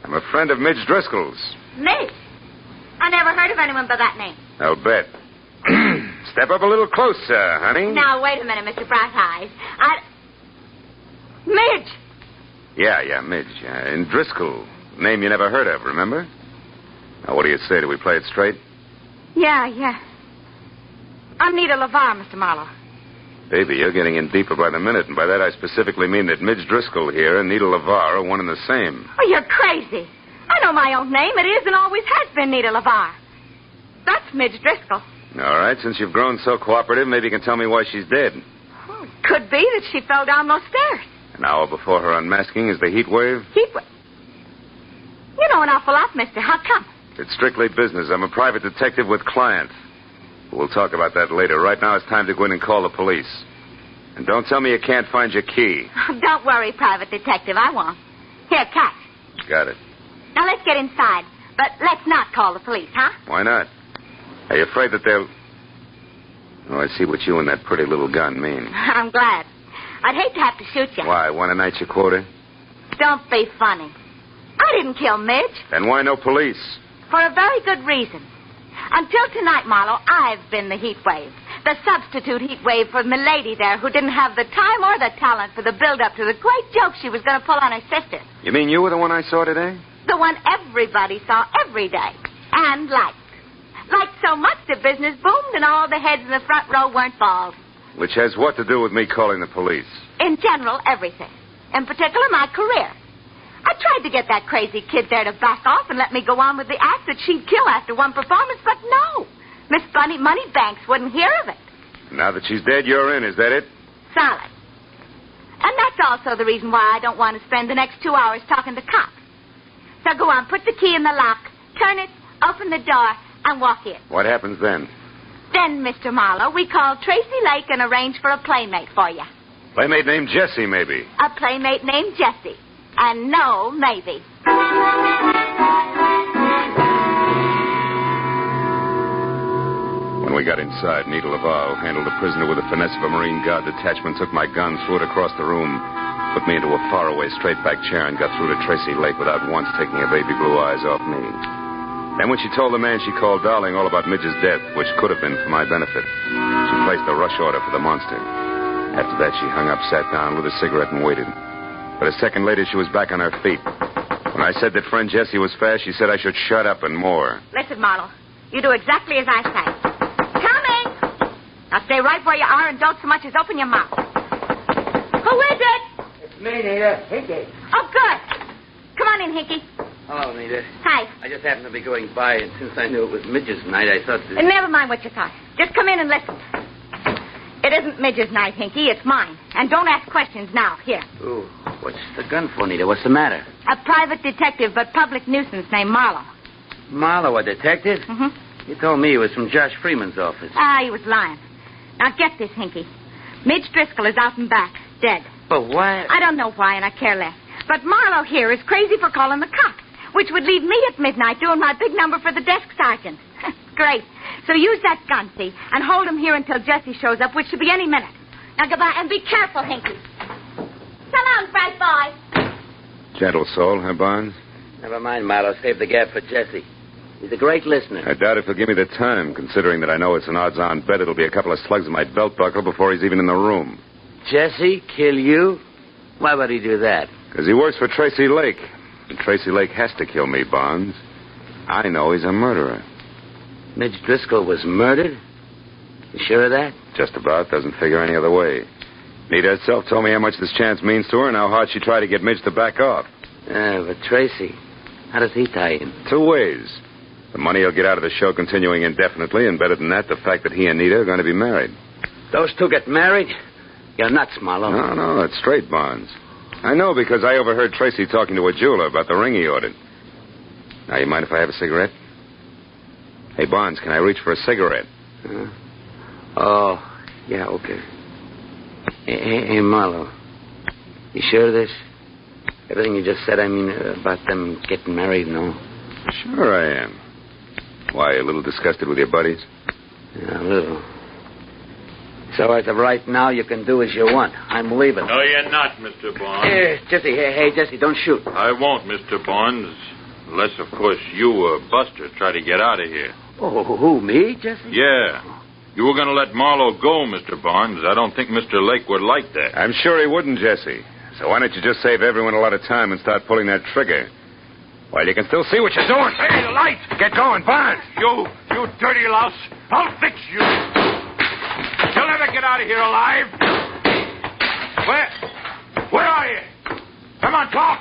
I'm a friend of Midge Driscoll's. Midge? I never heard of anyone by that name. I'll bet. Step up a little closer, honey. Now, wait a minute, Mr. Bright Eyes. Midge! Yeah, Midge. And Driscoll. Name you never heard of, remember? Now, what do you say? Do we play it straight? Yeah. I'm Nita LaVar, Mr. Marlowe. Baby, you're getting in deeper by the minute, and by that I specifically mean that Midge Driscoll here and Nita LaVar are one and the same. Oh, you're crazy. I know my own name. It is and always has been Nita LaVar. That's Midge Driscoll. All right, since you've grown so cooperative, maybe you can tell me why she's dead. Well, it could be that she fell down those stairs. An hour before her unmasking is the heat wave? Heat wave? You know an awful lot, mister. How come? It's strictly business. I'm a private detective with clients. We'll talk about that later. Right now it's time to go in and call the police. And don't tell me you can't find your key. Don't worry, private detective. I won't. Here, catch. Got it. Now let's get inside. But let's not call the police, huh? Why not? Are you afraid that they'll... Oh, I see what you and that pretty little gun mean. I'm glad. I'd hate to have to shoot you. Why, want a night your quarter? Don't be funny. I didn't kill Midge. Then why no police? For a very good reason. Until tonight, Marlowe, I've been the heat wave. The substitute heat wave for Milady there, who didn't have the time or the talent for the build-up to the great joke she was going to pull on her sister. You mean you were the one I saw today? The one everybody saw every day. And liked. Liked so much the business boomed and all the heads in the front row weren't bald. Which has what to do with me calling the police? In general, everything. In particular, my career. I tried to get that crazy kid there to back off and let me go on with the act that she'd kill after one performance, but no. Miss Bunny Moneybanks wouldn't hear of it. Now that she's dead, you're in, is that it? Solid. And that's also the reason why I don't want to spend the next 2 hours talking to cops. So go on, put the key in the lock, turn it, open the door, and walk in. What happens then? Then, Mr. Marlowe, we call Tracy Lake and arrange for a playmate for you. Playmate named Jessie, maybe. A playmate named Jessie. And no maybe. When we got inside, Nita Laval, who handled the prisoner with the finesse of a Marine Guard detachment, took my gun, threw it across the room, put me into a faraway straight-back chair, and got through to Tracy Lake without once taking her baby blue eyes off me. Then when she told the man she called Darling all about Midge's death, which could have been for my benefit, she placed a rush order for the monster. After that, she hung up, sat down, lit a cigarette, and waited. But a second later, she was back on her feet. When I said that friend Jessie was fast, she said I should shut up and more. Listen, Marlowe, you do exactly as I say. Coming! Now stay right where you are and don't so much as open your mouth. Who is it? It's me, Nita. Hinky. Oh, good. Come on in, Hinky. Hello, Nita. Hi. I just happened to be going by, and since I knew it was Midge's night, I thought that... Never mind what you thought. Just come in and listen. It isn't Midge's night, Hinky. It's mine. And don't ask questions now. Here. Ooh, what's the gun for, Nita? What's the matter? A private detective, but public nuisance named Marlowe. Marlowe, a detective? Mm-hmm. You told me he was from Josh Freeman's office. Ah, he was lying. Now, get this, Hinky. Midge Driscoll is out and back, dead. But why? I don't know why, and I care less. But Marlowe here is crazy for calling the cops, which would leave me at midnight doing my big number for the desk sergeant. Great. So use that gun, see, and hold him here until Jessie shows up, which should be any minute. Now, goodbye, and be careful, Hinky. So long, bright boy. Gentle soul, huh, Barnes? Never mind, Marlowe. Save the gab for Jessie. He's a great listener. I doubt if he'll give me the time, considering that I know it's an odds-on bet it'll be a couple of slugs in my belt buckle before he's even in the room. Jessie? Kill you? Why would he do that? Because he works for Tracy Lake. And Tracy Lake has to kill me, Barnes. I know he's a murderer. Midge Driscoll was murdered? You sure of that? Just about. Doesn't figure any other way. Nita herself told me how much this chance means to her and how hard she tried to get Midge to back off. But Tracy, how does he tie in? 2 ways. The money he'll get out of the show continuing indefinitely, and better than that, the fact that he and Nita are going to be married. Those two get married? You're nuts, Marlowe. No, that's straight, Barnes. I know because I overheard Tracy talking to a jeweler about the ring he ordered. Now, you mind if I have a cigarette? Hey, Barnes, can I reach for a cigarette? Oh, yeah, okay. Hey, Marlowe. You sure of this? Everything you just said, I mean, about them getting married and all? Sure I am. Why, a little disgusted with your buddies? Yeah, a little. So as of right now, you can do as you want. I'm leaving. No, you're not, Mr. Barnes. Jesse, hey, Jesse, don't shoot. I won't, Mr. Barnes. Unless, of course, you or Buster try to get out of here. Oh, who, me, Jesse? Yeah. You were going to let Marlowe go, Mr. Barnes. I don't think Mr. Lake would like that. I'm sure he wouldn't, Jesse. So why don't you just save everyone a lot of time and start pulling that trigger? While you can still see what you're doing. Hey, the light! Get going, Barnes! You dirty louse! I'll fix you! You'll never get out of here alive! Where are you? Come on, talk!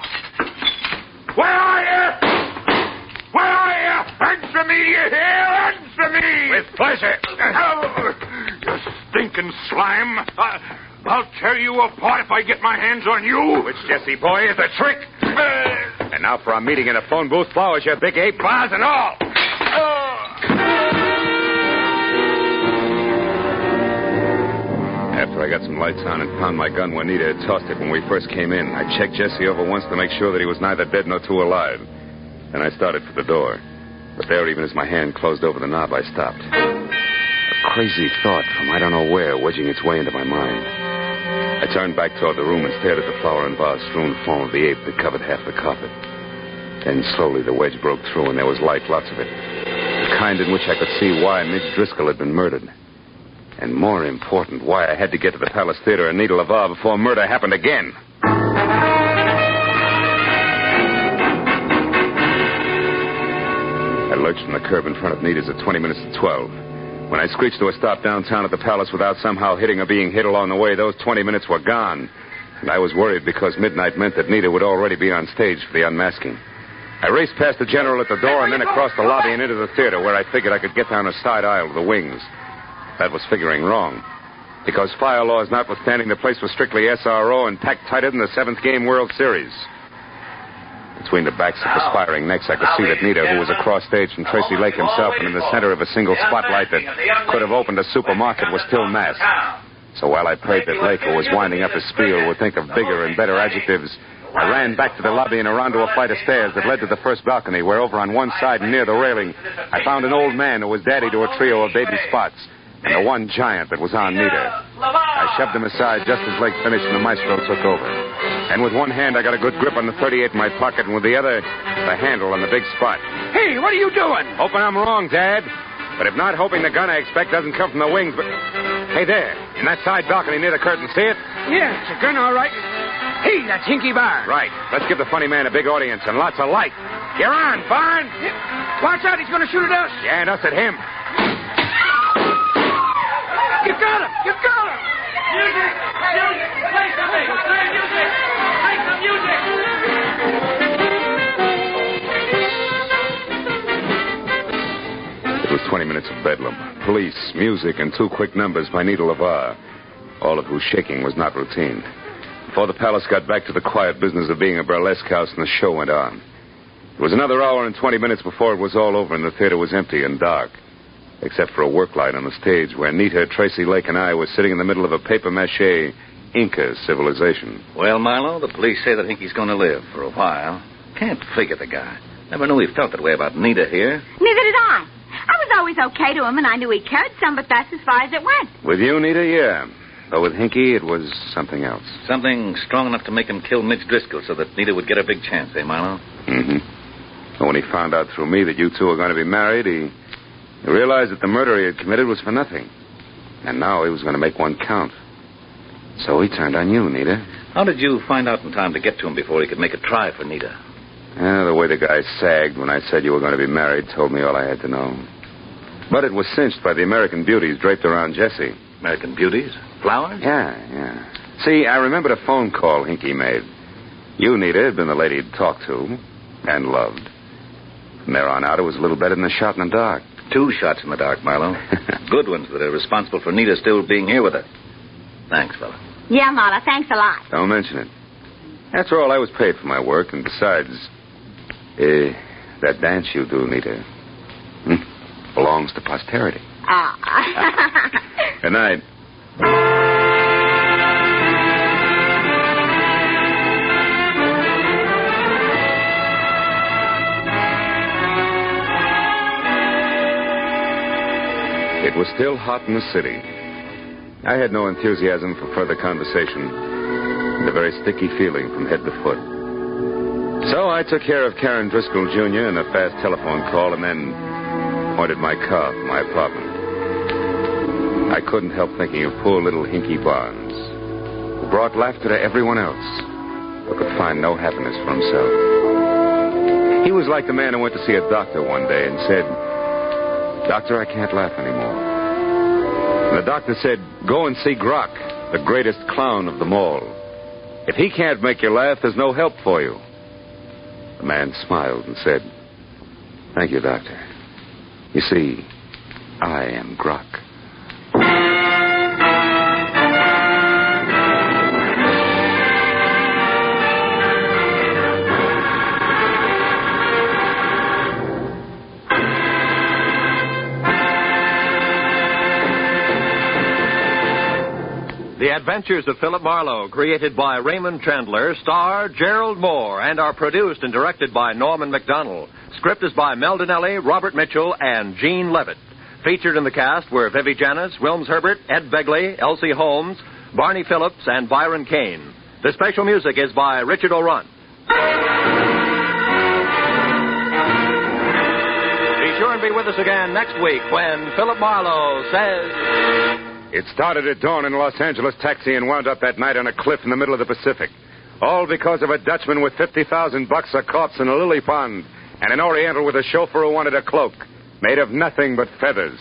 Where are you? Where are you? Answer me, you hear? Answer me! With pleasure. You stinking slime! I'll tear you apart if I get my hands on you. Which, Jesse boy, is the trick? And now for our meeting in a phone booth, flowers, your big 8 bars and all. After I got some lights on and found my gun where Nita had tossed it when we first came in, I checked Jesse over once to make sure that he was neither dead nor too alive. Then I started for the door. But there, even as my hand closed over the knob, I stopped. A crazy thought from I don't know where wedging its way into my mind. I turned back toward the room and stared at the flower and vase strewn form of the ape that covered half the carpet. Then slowly the wedge broke through, and there was light, lots of it. The kind in which I could see why Midge Driscoll had been murdered. And more important, why I had to get to the Palace Theater and Nita LaVar before murder happened again. I lurched from the curb in front of Nita's at 20 minutes to 12. When I screeched to a stop downtown at the Palace without somehow hitting or being hit along the way, those 20 minutes were gone. And I was worried because midnight meant that Nita would already be on stage for the unmasking. I raced past the general at the door and then across the lobby and into the theater where I figured I could get down a side aisle to the wings. That was figuring wrong. Because fire laws notwithstanding, the place was strictly SRO and packed tighter than the 7th Game World Series. Between the backs of perspiring necks, I could see that Nita, who was across stage from Tracy Lake himself and in the center of a single spotlight that could have opened a supermarket, was still masked. So while I prayed that Lake, who was winding up his spiel, would think of bigger and better adjectives, I ran back to the lobby and around to a flight of stairs that led to the first balcony, where over on one side and near the railing, I found an old man who was daddy to a trio of baby Spots, and the one giant that was on Nita. I shoved him aside just as Lake finished and the maestro took over. And with one hand, I got a good grip on the .38 in my pocket, and with the other, the handle on the big Spot. Hey, what are you doing? Hoping I'm wrong, Dad. But if not, hoping the gun I expect doesn't come from the wings, but... Hey, there, in that side balcony near the curtain, see it? Yeah, it's a gun, all right. Hey, that's Hinky Barn. Right. Let's give the funny man a big audience and lots of light. You're on, Barn. Watch out, he's going to shoot at us. Yeah, and us at him. You got him! You got him! Music! Music! Play something! Play music! Play some music! It was 20 minutes of bedlam. Police, music, and 2 quick numbers by Nita LaVar, all of whose shaking was not routine. Before the Palace got back to the quiet business of being a burlesque house, and the show went on. It was another hour and 20 minutes before it was all over and the theater was empty and dark, except for a work light on the stage where Nita, Tracy Lake, and I were sitting in the middle of a papier-mâché Inca civilization. Well, Marlowe, the police say that Hinky's going to live for a while. Can't figure the guy. Never knew he felt that way about Nita here. Neither did I. I was always okay to him, and I knew he cared some, but that's as far as it went. With you, Nita, yeah. But with Hinky, it was something else. Something strong enough to make him kill Midge Driscoll so that Nita would get a big chance, eh, Marlowe? Mm-hmm. And when he found out through me that you two were going to be married, he realized that the murder he had committed was for nothing. And now he was going to make one count. So he turned on you, Nita. How did you find out in time to get to him before he could make a try for Nita? The way the guy sagged when I said you were going to be married told me all I had to know. But it was cinched by the American beauties draped around Jessie. American beauties? Flowers? Yeah. See, I remembered a phone call Hinky made. You, Nita, had been the lady he'd talked to and loved. From there on out, it was a little better than a shot in the dark. 2 shots in the dark, Marlowe. Good ones that are responsible for Nita still being here with her. Thanks, fella. Yeah, Marla, thanks a lot. Don't mention it. After all, I was paid for my work, and besides, that dance you do, Nita, belongs to posterity. Ah. Good night. It was still hot in the city. I had no enthusiasm for further conversation, and a very sticky feeling from head to foot. So I took care of Karen Driscoll Jr. in a fast telephone call and then pointed my car for my apartment. I couldn't help thinking of poor little Hinky Barnes, who brought laughter to everyone else, but could find no happiness for himself. He was like the man who went to see a doctor one day and said, "Doctor, I can't laugh anymore." And the doctor said, "Go and see Grok, the greatest clown of them all. If he can't make you laugh, there's no help for you." The man smiled and said, "Thank you, doctor. You see, I am Grok." The Adventures of Philip Marlowe, created by Raymond Chandler, star Gerald Moore, and are produced and directed by Norman MacDonald. Script is by Mel Donnelly, Robert Mitchell, and Gene Levitt. Featured in the cast were Vivi Janis, Wilms Herbert, Ed Begley, Elsie Holmes, Barney Phillips, and Byron Kane. The special music is by Richard O'Run. and be with us again next week when Philip Marlowe says... It started at dawn in Los Angeles taxi and wound up that night on a cliff in the middle of the Pacific. All because of a Dutchman with $50,000, a corpse in a lily pond, and an Oriental with a chauffeur who wanted a cloak made of nothing but feathers.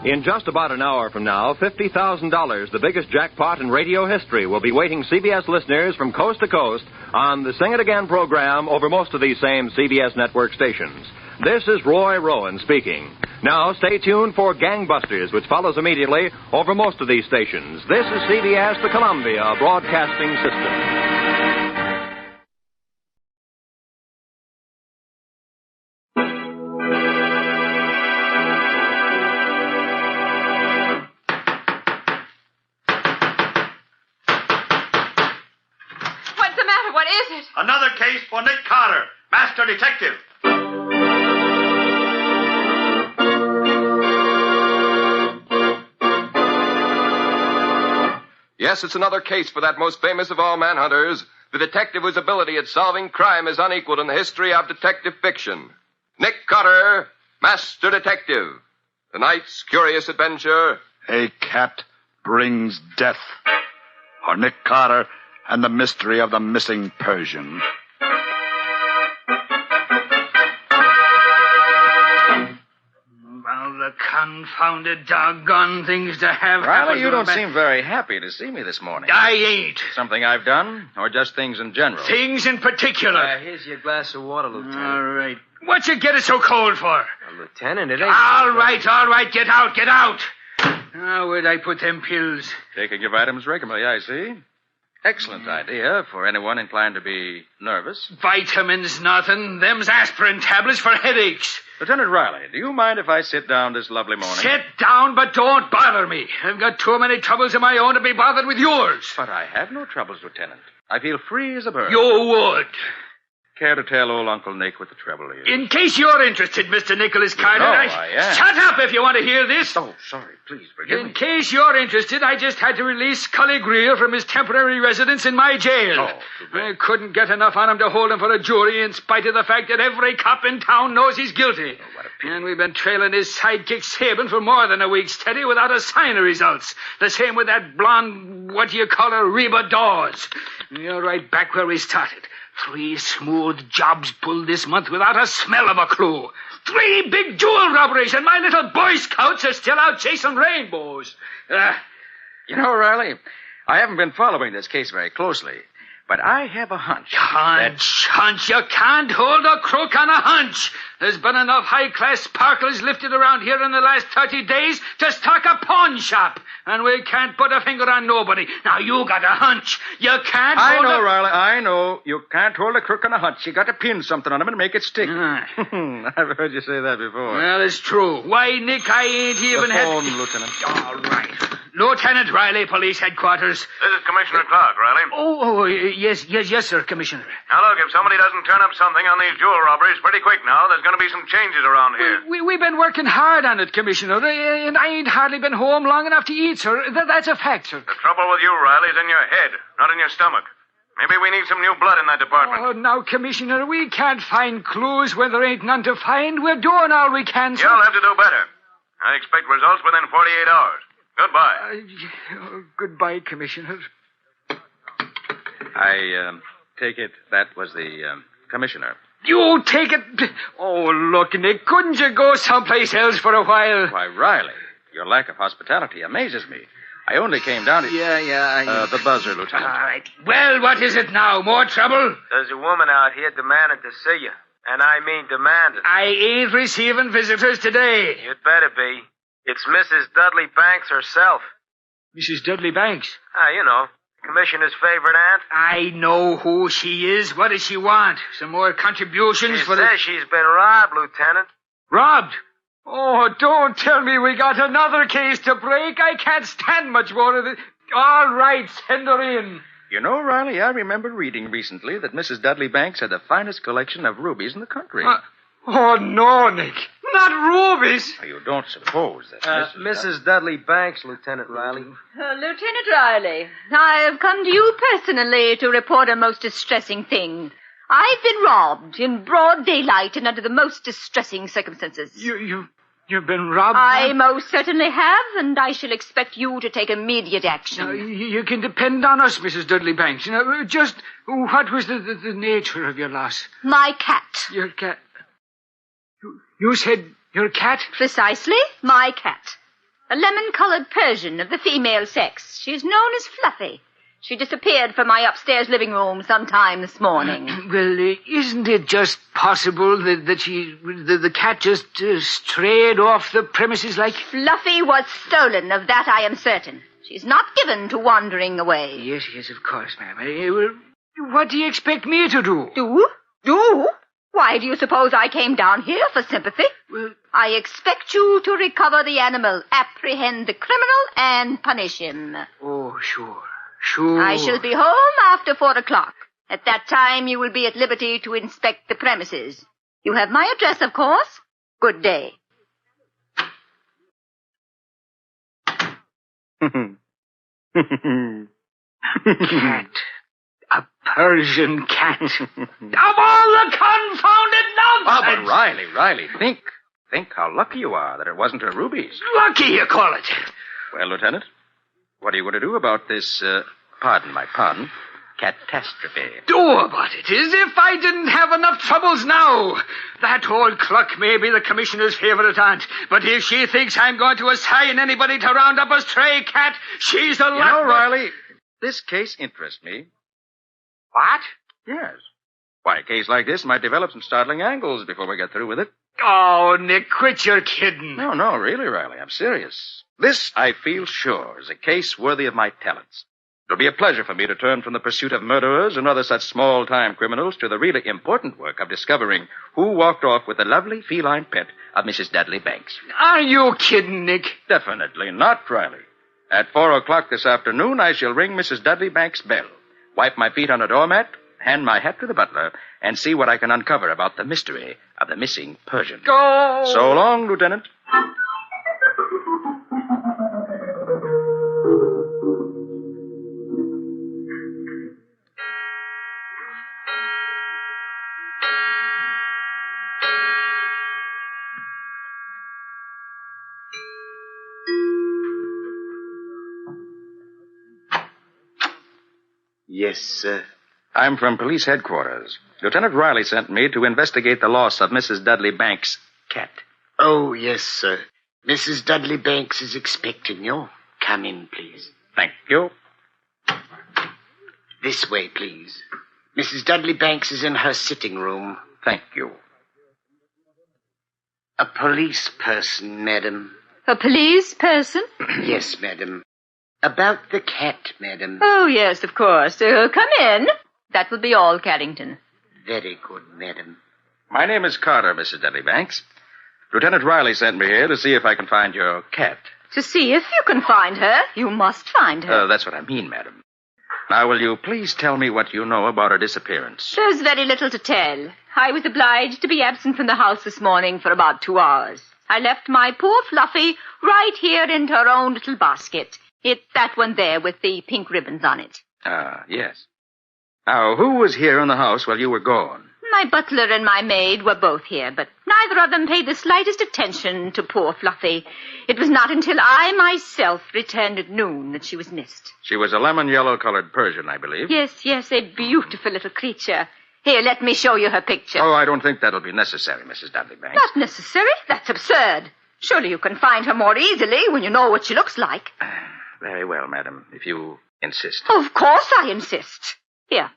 In just about an hour from now, $50,000, the biggest jackpot in radio history, will be waiting CBS listeners from coast to coast on the Sing It Again program over most of these same CBS network stations. This is Roy Rowan speaking. Now, stay tuned for Gangbusters, which follows immediately over most of these stations. This is CBS, the Columbia Broadcasting System. Another case for Nick Carter, Master Detective. Yes, it's another case for that most famous of all manhunters, the detective whose ability at solving crime is unequaled in the history of detective fiction. Nick Carter, Master Detective. Tonight's curious adventure... A cat brings death. For Nick Carter and the mystery of the missing Persian. Well, the confounded doggone things to have Riley, you don't seem seem very happy to see me this morning. I ain't. Something I've done, or just things in general? Things in particular. Here's your glass of water, Lieutenant. All right. What you get it so cold for? Well, Lieutenant, it ain't... All right. Get out. Now, where'd I put them pills? Taking your vitamins regularly, I see. Excellent idea for anyone inclined to be nervous. Vitamins, nothing. Them's aspirin tablets for headaches. Lieutenant Riley, do you mind if I sit down this lovely morning? Sit down, but don't bother me. I've got too many troubles of my own to be bothered with yours. But I have no troubles, Lieutenant. I feel free as a bird. You would. Care to tell old Uncle Nick what the trouble is? In case you're interested, Mr. Nicholas Carter, I am. Shut up if you want to hear this. Oh, sorry. Please forgive me. In case you're interested, I just had to release Scully Greer from his temporary residence in my jail. Oh, I couldn't get enough on him to hold him for a jury in spite of the fact that every cop in town knows he's guilty. Oh, what a pity. And we've been trailing his sidekick Sabin for more than a week steady without a sign of results. The same with that blonde, Reba Dawes. You're right back where we started. 3 smooth jobs pulled this month without a smell of a clue. 3 big jewel robberies, and my little Boy Scouts are still out chasing rainbows. You know, Riley, I haven't been following this case very closely, but I have a hunch. Hunch. You can't hold a crook on a hunch. There's been enough high-class sparkles lifted around here in the last 30 days to stock a pawn shop, and we can't put a finger on nobody. Now, you got a hunch. You can't Riley, I know. You can't hold a crook on a hunch. You got to pin something on him and make it stick. I've heard you say that before. Well, it's true. Why, Nick, I ain't even the phone, Lieutenant. All right. Lieutenant Riley, Police Headquarters. This is Commissioner Clark, Riley. Oh, yes, sir, Commissioner. Now, look, if somebody doesn't turn up something on these jewel robberies pretty quick now, there's going to be some changes around here. We've been working hard on it, Commissioner, and I ain't hardly been home long enough to eat, sir. That's a fact, sir. The trouble with you, Riley, is in your head, not in your stomach. Maybe we need some new blood in that department. Oh, now, Commissioner, we can't find clues when there ain't none to find. We're doing all we can, sir. You'll have to do better. I expect results within 48 hours. Goodbye. Goodbye, Commissioner. I take it that was the commissioner. You take it... Oh, look, Nick, couldn't you go someplace else for a while? Why, Riley, your lack of hospitality amazes me. I only came down to... the buzzer, Lieutenant. All right. Well, what is it now? More trouble? There's a woman out here demanding to see you. And I mean demanding. I ain't receiving visitors today. You'd better be. It's Mrs. Dudley Banks herself. Mrs. Dudley Banks? You know, Commissioner's favorite aunt. I know who she is. What does she want? Some more contributions She says she's been robbed, Lieutenant. Robbed? Oh, don't tell me we got another case to break. I can't stand much more of it. All right, send her in. You know, Riley, I remember reading recently that Mrs. Dudley Banks had the finest collection of rubies in the country. Oh, no, Nick. Not rubies. You don't suppose that Mrs. Dudley Banks, Lieutenant Riley. Lieutenant Riley, I have come to you personally to report a most distressing thing. I've been robbed in broad daylight and under the most distressing circumstances. You've been robbed? I most certainly have, and I shall expect you to take immediate action. You can depend on us, Mrs. Dudley Banks. Just what was the nature of your loss? My cat. Your cat? You said your cat? Precisely, my cat. A lemon-colored Persian of the female sex. She's known as Fluffy. She disappeared from my upstairs living room sometime this morning. Well, isn't it just possible that the cat just strayed off the premises like... Fluffy was stolen, of that I am certain. She's not given to wandering away. Yes, of course, ma'am. What do you expect me to do? Do? Why do you suppose I came down here for sympathy? Well, I expect you to recover the animal, apprehend the criminal, and punish him. Oh, sure. I shall be home after 4 o'clock. At that time, you will be at liberty to inspect the premises. You have my address, of course. Good day. Cat. A Persian cat. Of all the confounded nonsense! Oh, but Riley, think how lucky you are that it wasn't her rubies. Lucky, you call it. Well, Lieutenant, what are you going to do about this, pardon my pun, catastrophe? Do about it as if I didn't have enough troubles now. That old cluck may be the commissioner's favorite aunt, but if she thinks I'm going to assign anybody to round up a stray cat, she's a lot... You know, Riley, this case interests me. What? Yes. Why, a case like this might develop some startling angles before we get through with it. Oh, Nick, quit your kidding. No, really, Riley, I'm serious. This, I feel sure, is a case worthy of my talents. It'll be a pleasure for me to turn from the pursuit of murderers and other such small-time criminals to the really important work of discovering who walked off with the lovely feline pet of Mrs. Dudley Banks. Are you kidding, Nick? Definitely not, Riley. At 4 o'clock this afternoon, I shall ring Mrs. Dudley Banks' bell, wipe my feet on a doormat, hand my hat to the butler, and see what I can uncover about the mystery of the missing Persian. Go! So long, Lieutenant. Yes, sir. I'm from police headquarters. Lieutenant Riley sent me to investigate the loss of Mrs. Dudley Banks' cat. Oh, yes, sir. Mrs. Dudley Banks is expecting you. Come in, please. Thank you. This way, please. Mrs. Dudley Banks is in her sitting room. Thank you. A police person, madam. A police person? Yes, madam. About the cat, madam. Oh, yes, of course. Come in. That will be all, Carrington. Very good, madam. My name is Carter, Mrs. Dudley Banks. Lieutenant Riley sent me here to see if I can find your cat. To see if you can find her, you must find her. That's what I mean, madam. Now, will you please tell me what you know about her disappearance? There's very little to tell. I was obliged to be absent from the house this morning for about 2 hours. I left my poor Fluffy right here in her own little basket. It's that one there with the pink ribbons on it. Yes. Now, who was here in the house while you were gone? My butler and my maid were both here, but neither of them paid the slightest attention to poor Fluffy. It was not until I myself returned at noon that she was missed. She was a lemon-yellow-colored Persian, I believe. Yes, a beautiful little creature. Here, let me show you her picture. Oh, I don't think that'll be necessary, Mrs. Dudley Banks. Not necessary? That's absurd. Surely you can find her more easily when you know what she looks like. Very well, madam, if you insist. Of course I insist. Here.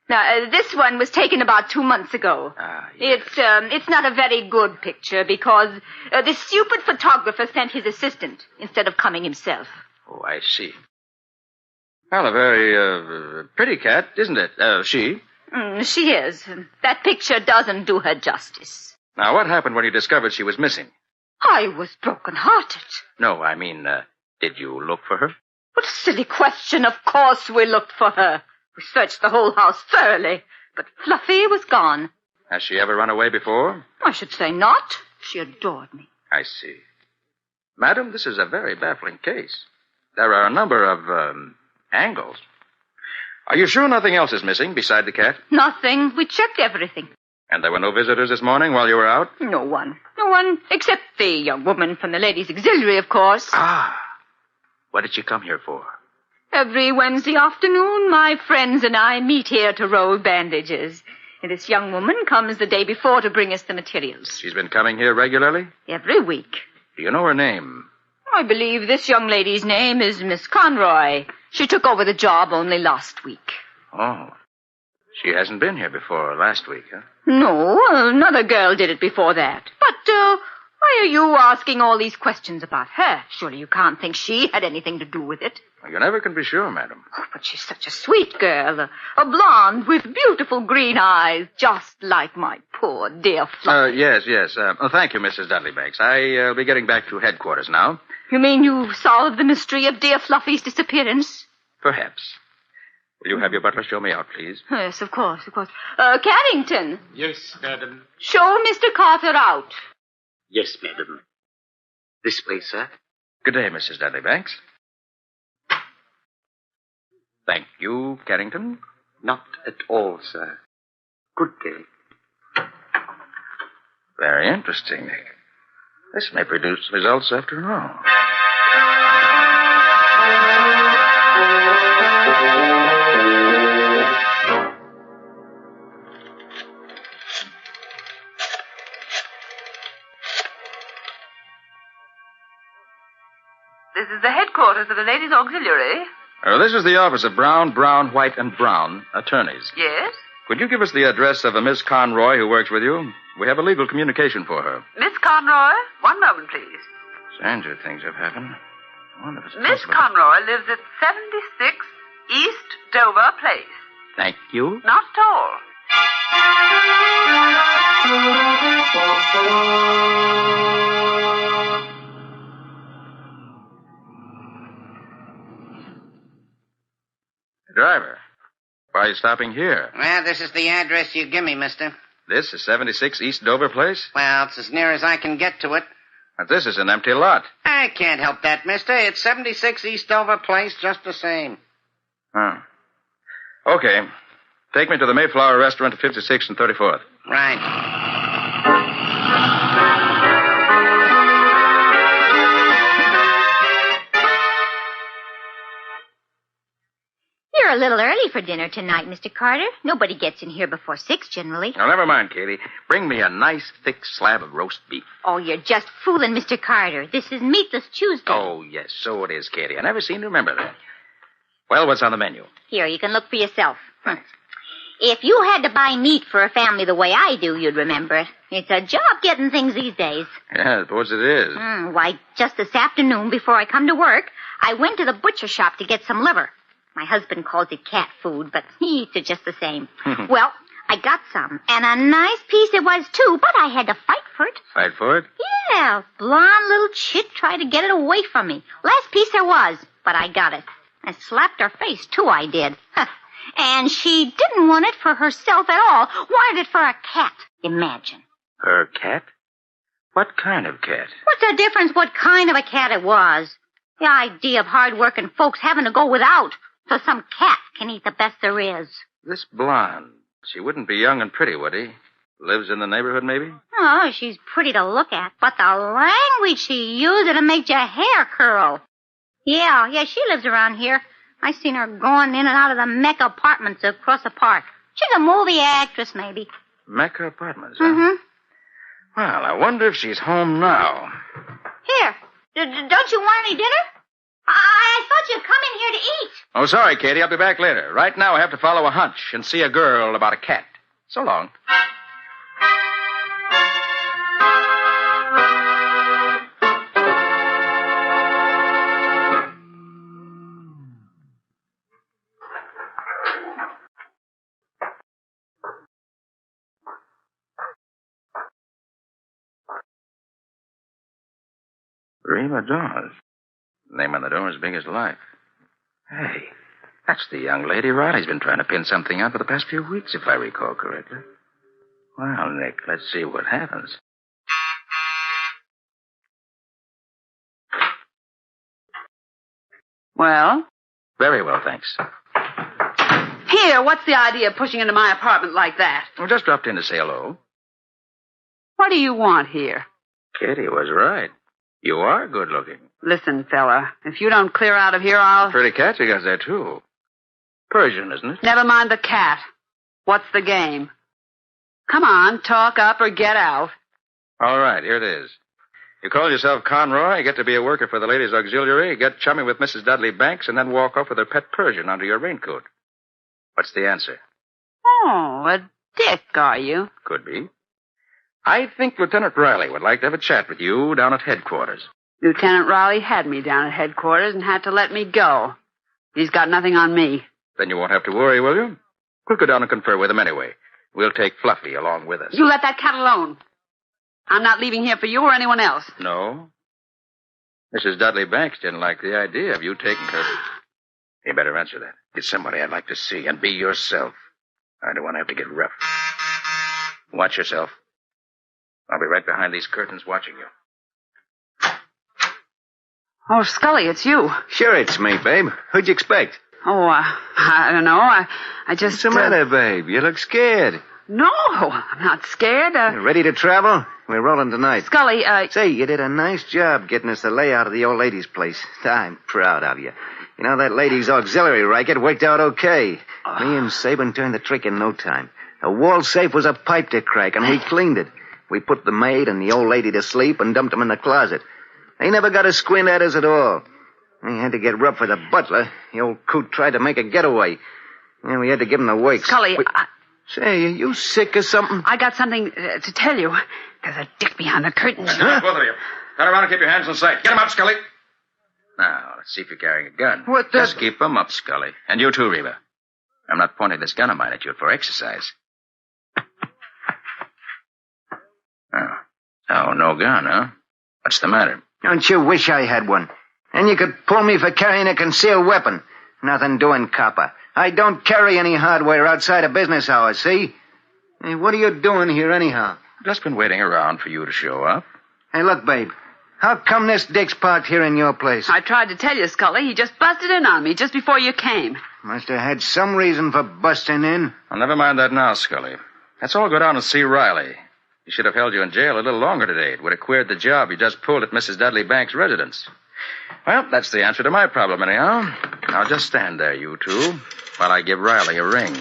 Now, this one was taken about 2 months ago. Yes. It's not a very good picture because the stupid photographer sent his assistant instead of coming himself. Oh, I see. Well, a very pretty cat, isn't it? She? She is. That picture doesn't do her justice. Now, what happened when you discovered she was missing? I was broken-hearted. No, I mean, did you look for her? What a silly question. Of course we looked for her. We searched the whole house thoroughly, but Fluffy was gone. Has she ever run away before? I should say not. She adored me. I see. Madam, this is a very baffling case. There are a number of, angles. Are you sure nothing else is missing beside the cat? Nothing. We checked everything. And there were no visitors this morning while you were out? No one. No one, except the young woman from the ladies' auxiliary, of course. Ah. What did she come here for? Every Wednesday afternoon, my friends and I meet here to roll bandages. And this young woman comes the day before to bring us the materials. She's been coming here regularly? Every week. Do you know her name? I believe this young lady's name is Miss Conroy. She took over the job only last week. Oh. She hasn't been here before last week, huh? No, another girl did it before that. But, why are you asking all these questions about her? Surely you can't think she had anything to do with it. Well, you never can be sure, madam. Oh, but she's such a sweet girl. A blonde with beautiful green eyes, just like my poor dear Fluffy. Yes. Thank you, Mrs. Dudley Banks. I'll be getting back to headquarters now. You mean you've solved the mystery of dear Fluffy's disappearance? Perhaps. Will you have your butler show me out, please? Yes, of course. Carrington. Yes, madam. Show Mr. Carter out. Yes, madam. This way, sir. Good day, Mrs. Dudley Banks. Thank you, Carrington. Not at all, sir. Good day. Very interesting, Nick. This may produce results after all. This is the headquarters of the Ladies' Auxiliary. This is the office of Brown, White, and Brown, attorneys. Yes? Could you give us the address of a Miss Conroy who works with you? We have a legal communication for her. Miss Conroy? One moment, please. Stranger things have happened. I wonder if it's Miss possible. Conroy lives at 76 East Dover Place. Thank you. Not at all. Driver, why are you stopping here? Well, this is the address you give me, mister. This is 76 East Dover Place? Well, it's as near as I can get to it. But this is an empty lot. I can't help that, mister. It's 76 East Dover Place just the same. Huh. Okay. Take me to the Mayflower Restaurant at 56th and 34th. Right. You're a little early for dinner tonight, Mr. Carter. Nobody gets in here before 6 generally. Now, never mind, Katie. Bring me a nice, thick slab of roast beef. Oh, you're just fooling, Mr. Carter. This is Meatless Tuesday. Oh, yes, so it is, Katie. I never seem to remember that. Well, what's on the menu? Here, you can look for yourself. If you had to buy meat for a family the way I do, you'd remember it. It's a job getting things these days. Yeah, I suppose it is. Why, just this afternoon, before I come to work, I went to the butcher shop to get some liver. My husband calls it cat food, but he eats it just the same. Well, I got some, and a nice piece it was, too, but I had to fight for it. Fight for it? Yeah, blonde little chit tried to get it away from me. Last piece there was, but I got it. I slapped her face, too, I did. And she didn't want it for herself at all. Wanted it for a cat. Imagine. Her cat? What kind of cat? What's the difference what kind of a cat it was? The idea of hard-working folks having to go without so some cat can eat the best there is. This blonde. She wouldn't be young and pretty, would he? Lives in the neighborhood, maybe? Oh, she's pretty to look at, but the language she used, it'll make your hair curl. Yeah, she lives around here. I seen her going in and out of the Mecca apartments across the park. She's a movie actress, maybe. Mecca Apartments, huh? Well, I wonder if she's home now. Here, don't you want any dinner? I thought you'd come in here to eat. Oh, sorry, Katie. I'll be back later. Right now I have to follow a hunch and see a girl about a cat. So long. Reba Dawes. Name on the door as big as life. Hey, that's the young lady Riley's been trying to pin something on for the past few weeks, if I recall correctly. Well, Nick, let's see what happens. Well? Very well, thanks. Here, what's the idea of pushing into my apartment like that? Well, just dropped in to say hello. What do you want here? Kitty was right. You are good looking. Listen, fella, if you don't clear out of here, I'll... Pretty cat you got there, too. Persian, isn't it? Never mind the cat. What's the game? Come on, talk up or get out. All right, here it is. You call yourself Conroy, get to be a worker for the ladies' auxiliary, get chummy with Mrs. Dudley Banks, and then walk off with her pet Persian under your raincoat. What's the answer? Oh, a dick, are you? Could be. I think Lieutenant Riley would like to have a chat with you down at headquarters. Lieutenant Riley had me down at headquarters and had to let me go. He's got nothing on me. Then you won't have to worry, will you? We'll go down and confer with him anyway. We'll take Fluffy along with us. You let that cat alone. I'm not leaving here for you or anyone else. No? Mrs. Dudley Banks didn't like the idea of you taking her. You better answer that. It's somebody I'd like to see, and be yourself. I don't want to have to get rough. Watch yourself. I'll be right behind these curtains watching you. Oh, Scully, it's you. Sure it's me, babe. Who'd you expect? Oh, I don't know. I just... What's the matter, babe? You look scared. No, I'm not scared. You ready to travel? We're rolling tonight. Scully, Say, you did a nice job getting us the layout of the old lady's place. I'm proud of you. You know, that ladies' auxiliary racket worked out okay. Me and Sabin turned the trick in no time. The wall safe was a pipe to crack, and we cleaned it. We put the maid and the old lady to sleep and dumped them in the closet. They never got a squint at us at all. We had to get rough for the butler. The old coot tried to make a getaway. And we had to give him the wakes. Scully, Say, are you sick or something? I got something to tell you. There's a dick behind the curtain. Huh? Both of you. Turn around and keep your hands in sight. Get him up, Scully. Now, let's see if you're carrying a gun. What the... Just keep them up, Scully. And you too, Reba. I'm not pointing this gun of mine at you for exercise. Oh, no gun, huh? What's the matter? Don't you wish I had one? And you could pull me for carrying a concealed weapon. Nothing doing, copper. I don't carry any hardware outside of business hours, see? Hey, what are you doing here anyhow? Just been waiting around for you to show up. Hey, look, babe. How come this dick's parked here in your place? I tried to tell you, Scully. He just busted in on me just before you came. Must have had some reason for busting in. Well, never mind that now, Scully. Let's all go down and see Riley. He should have held you in jail a little longer today. It would have queered the job you just pulled at Mrs. Dudley Banks' residence. Well, that's the answer to my problem, anyhow. Now, just stand there, you two, while I give Riley a ring.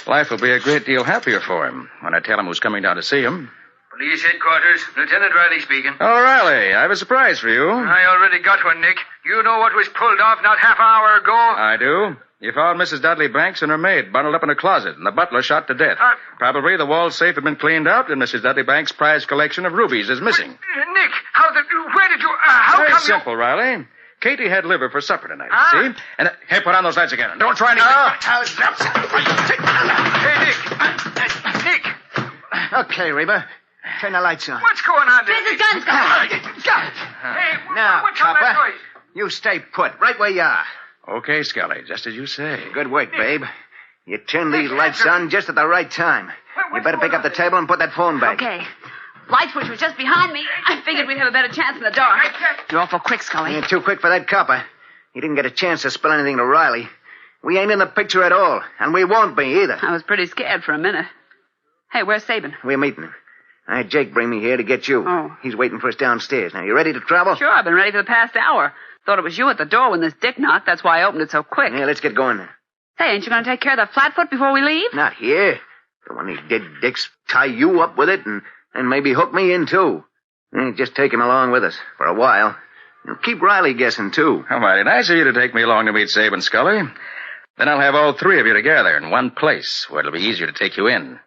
Life will be a great deal happier for him when I tell him who's coming down to see him. Police headquarters. Lieutenant Riley speaking. Oh, Riley, I have a surprise for you. I already got one, Nick. You know what was pulled off not half an hour ago? I do. You found Mrs. Dudley Banks and her maid bundled up in a closet, and the butler shot to death. Probably the wall safe had been cleaned out, and Mrs. Dudley Banks' prized collection of rubies is missing. Nick, where did you... how Very come simple, Riley. Katie had liver for supper tonight, see? And, hey, put on those lights again. Don't try anything. Hey, Nick. Okay, Reba. Turn the lights on. What's going on there? Where's the gun, Scully? Hey, Now, what's all that copper, noise? you stay put, right where you are. Okay, Scully, just as you say. Good work, babe. You turned these lights on just at the right time. You better pick up the table and put that phone back. Okay. Light switch was just behind me. I figured we'd have a better chance in the dark. You're awful quick, Scully. You're too quick for that copper. He didn't get a chance to spill anything to Riley. We ain't in the picture at all, and we won't be either. I was pretty scared for a minute. Hey, where's Sabin? We're meeting him. I had Jake bring me here to get you. Oh. He's waiting for us downstairs. Now, you ready to travel? Sure, I've been ready for the past hour. Thought it was you at the door when this dick knocked. That's why I opened it so quick. Yeah, let's get going then. Hey, ain't you going to take care of the flatfoot before we leave? Not here. Don't want these dead dicks tie you up with it and maybe hook me in, too. Just take him along with us for a while. And keep Riley guessing, too. How mighty nice of you to take me along to meet Sabin, Scully. Then I'll have all three of you together in one place where it'll be easier to take you in.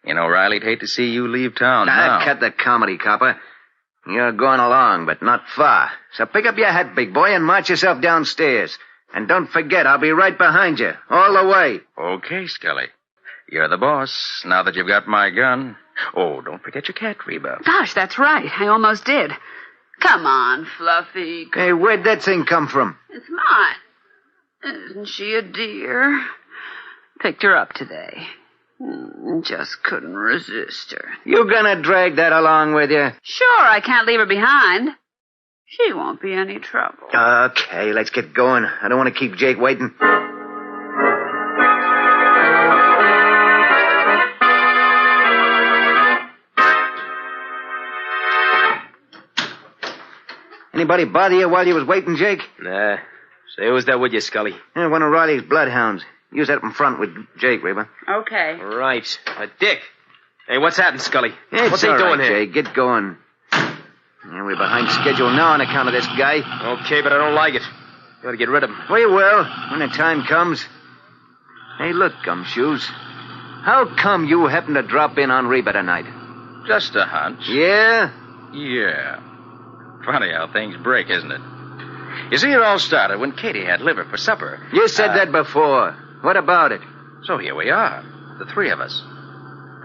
You know, Riley'd hate to see you leave town now. Cut the comedy, copper. You're going along, but not far. So pick up your hat, big boy, and march yourself downstairs. And don't forget, I'll be right behind you, all the way. Okay, Scully. You're the boss, now that you've got my gun. Oh, don't forget your cat, Reba. Gosh, that's right. I almost did. Come on, Fluffy. Hey, where'd that thing come from? It's mine. Isn't she a dear? Picked her up today. Just couldn't resist her. You gonna drag that along with you? Sure, I can't leave her behind. She won't be any trouble. Okay, let's get going. I don't want to keep Jake waiting. Anybody bother you while you was waiting, Jake? Nah. Say, who's that with you, Scully? Yeah, one of Riley's bloodhounds. Use that up in front with Jake, Reba. Okay. Right. Dick. Hey, what's happened, Scully? It's what's he all doing right, here? Jake, get going. Yeah, we're behind schedule now on account of this guy. Okay, but I don't like it. You gotta get rid of him. We will, when the time comes. Hey, look, Gumshoes. How come you happen to drop in on Reba tonight? Just a hunch. Yeah? Yeah. Funny how things break, isn't it? You see, it all started when Katie had liver for supper. You said that before. What about it? So here we are, the three of us.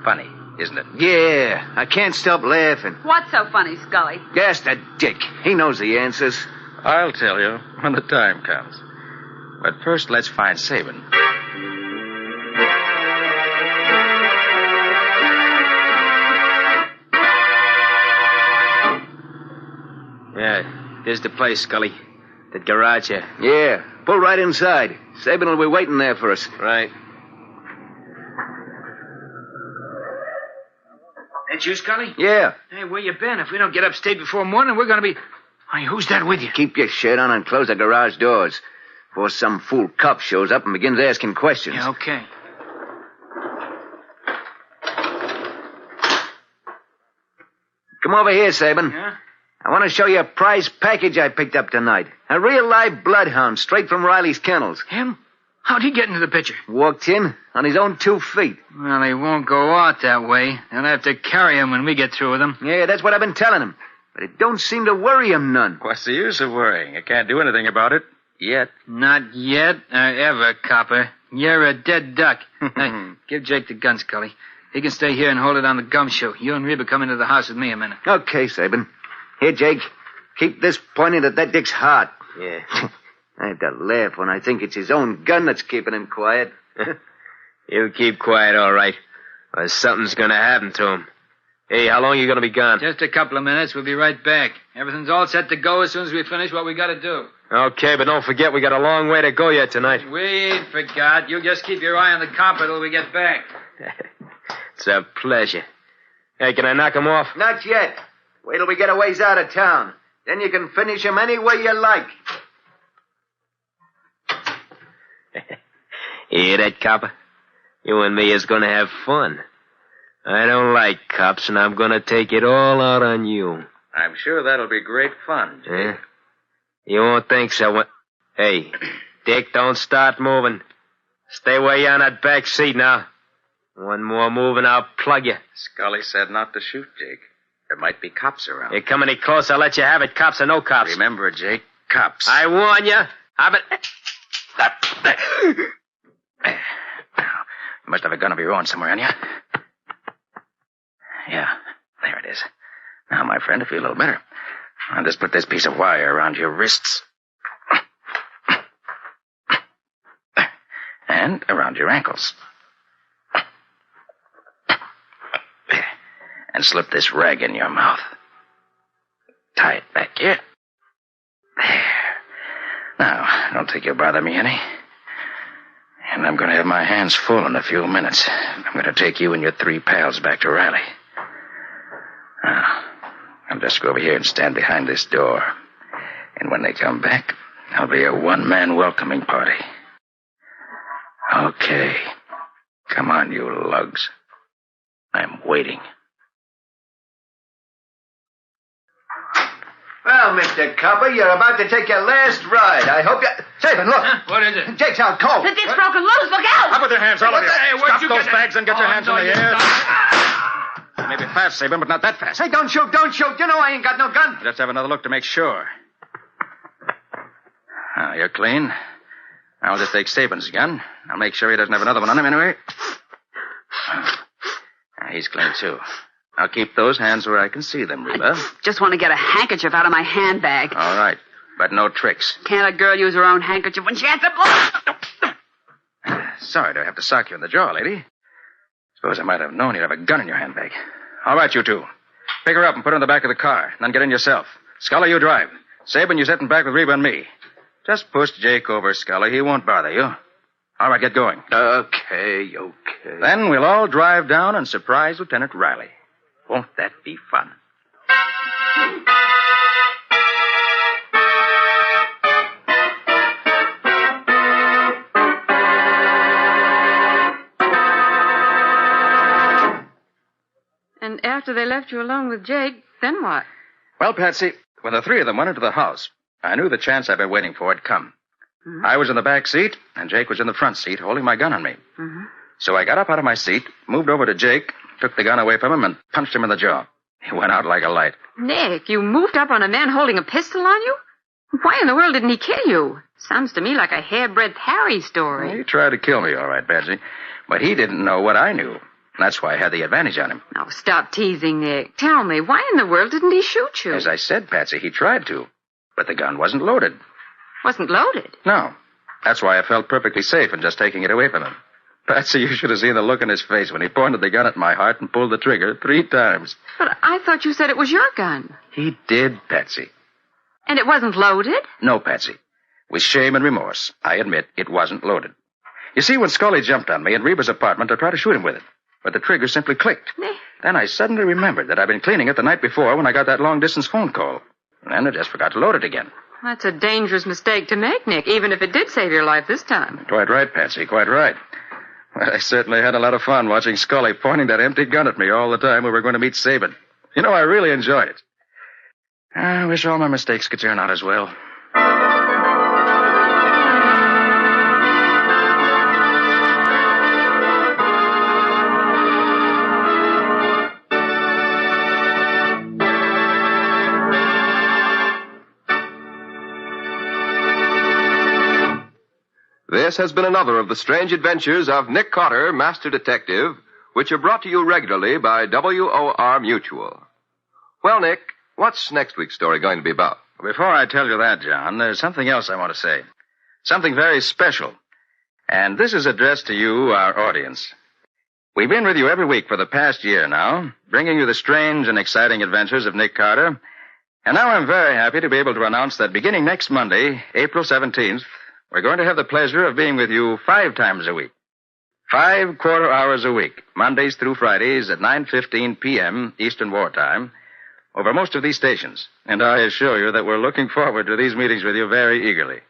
Funny, isn't it? Yeah, I can't stop laughing. What's so funny, Scully? Ask that Dick. He knows the answers. I'll tell you when the time comes. But first, let's find Sabin. Yeah, there's the place, Scully. That garage here. Yeah, pull right inside. Sabin will be waiting there for us. Right. That you, Scully? Yeah. Hey, where you been? If we don't get upstate before morning, we're gonna be... Hey, who's that with you? Keep your shit on and close the garage doors before some fool cop shows up and begins asking questions. Yeah, okay. Come over here, Sabin. Yeah? I want to show you a prize package I picked up tonight. A real live bloodhound straight from Riley's kennels. Him? How'd he get into the picture? Walked in on his own 2 feet. Well, he won't go out that way. They'll have to carry him when we get through with him. Yeah, that's what I've been telling him. But it don't seem to worry him none. What's the use of worrying? You can't do anything about it. Yet. Not yet or ever, copper. You're a dead duck. Hey, give Jake the gun, Scully. He can stay here and hold it on the gumshoe. You and Reba come into the house with me a minute. Okay, Sabin. Here, Jake. Keep this pointed at that Dick's heart. Yeah. I had to laugh when I think it's his own gun that's keeping him quiet. He'll keep quiet, all right. Or something's gonna happen to him. Hey, how long are you gonna be gone? Just a couple of minutes. We'll be right back. Everything's all set to go as soon as we finish what we gotta do. Okay, but don't forget we got a long way to go yet tonight. We ain't forgot. You just keep your eye on the copper till we get back. It's a pleasure. Hey, can I knock him off? Not yet. Wait till we get a ways out of town. Then you can finish him any way you like. You hear that, copper? You and me is gonna have fun. I don't like cops, and I'm gonna take it all out on you. I'm sure that'll be great fun, Jake. Yeah? You won't think so. Hey, Dick, don't start moving. Stay where you're on that back seat now. One more move and I'll plug you. Scully said not to shoot, Jake. There might be cops around. You come any closer, I'll let you have it, cops or no cops. Remember, Jake, cops. I warn you. You must have a gun of your own somewhere on you. Yeah, there it is. Now, my friend, to feel a little better, I'll just put this piece of wire around your wrists. And around your ankles. And slip this rag in your mouth. Tie it back here. There. Now, don't think you'll bother me any. And I'm going to have my hands full in a few minutes. I'm going to take you and your 3 pals back to Riley. Now, I'll just go over here and stand behind this door. And when they come back, I'll be a one-man welcoming party. Okay. Come on, you lugs. I'm waiting. Well, Mr. Copper, you're about to take your last ride. I hope you... Sabin, look. What is it? Jake's out cold. The dick's broken loose. Look out! Up with your hands, all of you. Hey, where'd Stop you those get bags and get your hands in the air. Ah! Maybe fast, Sabin, but not that fast. Hey, don't shoot, don't shoot. You know I ain't got no gun. Let's have another look to make sure. Now, you're clean. I'll just take Sabin's gun. I'll make sure he doesn't have another one on him anyway. He's clean, too. I'll keep those hands where I can see them, Reba. Just want to get a handkerchief out of my handbag. All right, but no tricks. Can't a girl use her own handkerchief when she has to blow? Sorry to have to sock you in the jaw, lady. Suppose I might have known you'd have a gun in your handbag. All right, you two. Pick her up and put her in the back of the car. Then get in yourself. Scully, you drive. Sabin, you sitting back with Reba and me. Just push Jake over, Scully. He won't bother you. All right, get going. Okay. Then we'll all drive down and surprise Lieutenant Riley. Won't that be fun? And after they left you alone with Jake, then what? Well, Patsy, when the three of them went into the house, I knew the chance I'd been waiting for had come. Mm-hmm. I was in the back seat, and Jake was in the front seat, holding my gun on me. Mm-hmm. So I got up out of my seat, moved over to Jake, took the gun away from him, and punched him in the jaw. He went out like a light. Nick, you moved up on a man holding a pistol on you? Why in the world didn't he kill you? Sounds to me like a hairbreadth Harry story. He tried to kill me, all right, Patsy. But he didn't know what I knew. That's why I had the advantage on him. Oh, stop teasing, Nick. Tell me, why in the world didn't he shoot you? As I said, Patsy, he tried to. But the gun wasn't loaded. Wasn't loaded? No. That's why I felt perfectly safe in just taking it away from him. Patsy, you should have seen the look in his face when he pointed the gun at my heart and pulled the trigger 3 times. But I thought you said it was your gun. He did, Patsy. And it wasn't loaded? No, Patsy. With shame and remorse, I admit it wasn't loaded. You see, when Scully jumped on me in Reba's apartment, I tried to shoot him with it. But the trigger simply clicked. Then I suddenly remembered that I'd been cleaning it the night before when I got that long-distance phone call. And I just forgot to load it again. That's a dangerous mistake to make, Nick, even if it did save your life this time. Quite right, Patsy, quite right. Well, I certainly had a lot of fun watching Scully pointing that empty gun at me all the time we were going to meet Sabin. You know, I really enjoyed it. I wish all my mistakes could turn out as well. This has been another of the strange adventures of Nick Carter, Master Detective, which are brought to you regularly by WOR Mutual. Well, Nick, what's next week's story going to be about? Before I tell you that, John, there's something else I want to say. Something very special. And this is addressed to you, our audience. We've been with you every week for the past year now, bringing you the strange and exciting adventures of Nick Carter. And now I'm very happy to be able to announce that beginning next Monday, April 17th, we're going to have the pleasure of being with you 5 times a week. 5 quarter hours a week, Mondays through Fridays at 9:15 p.m. Eastern Wartime, over most of these stations. And I assure you that we're looking forward to these meetings with you very eagerly.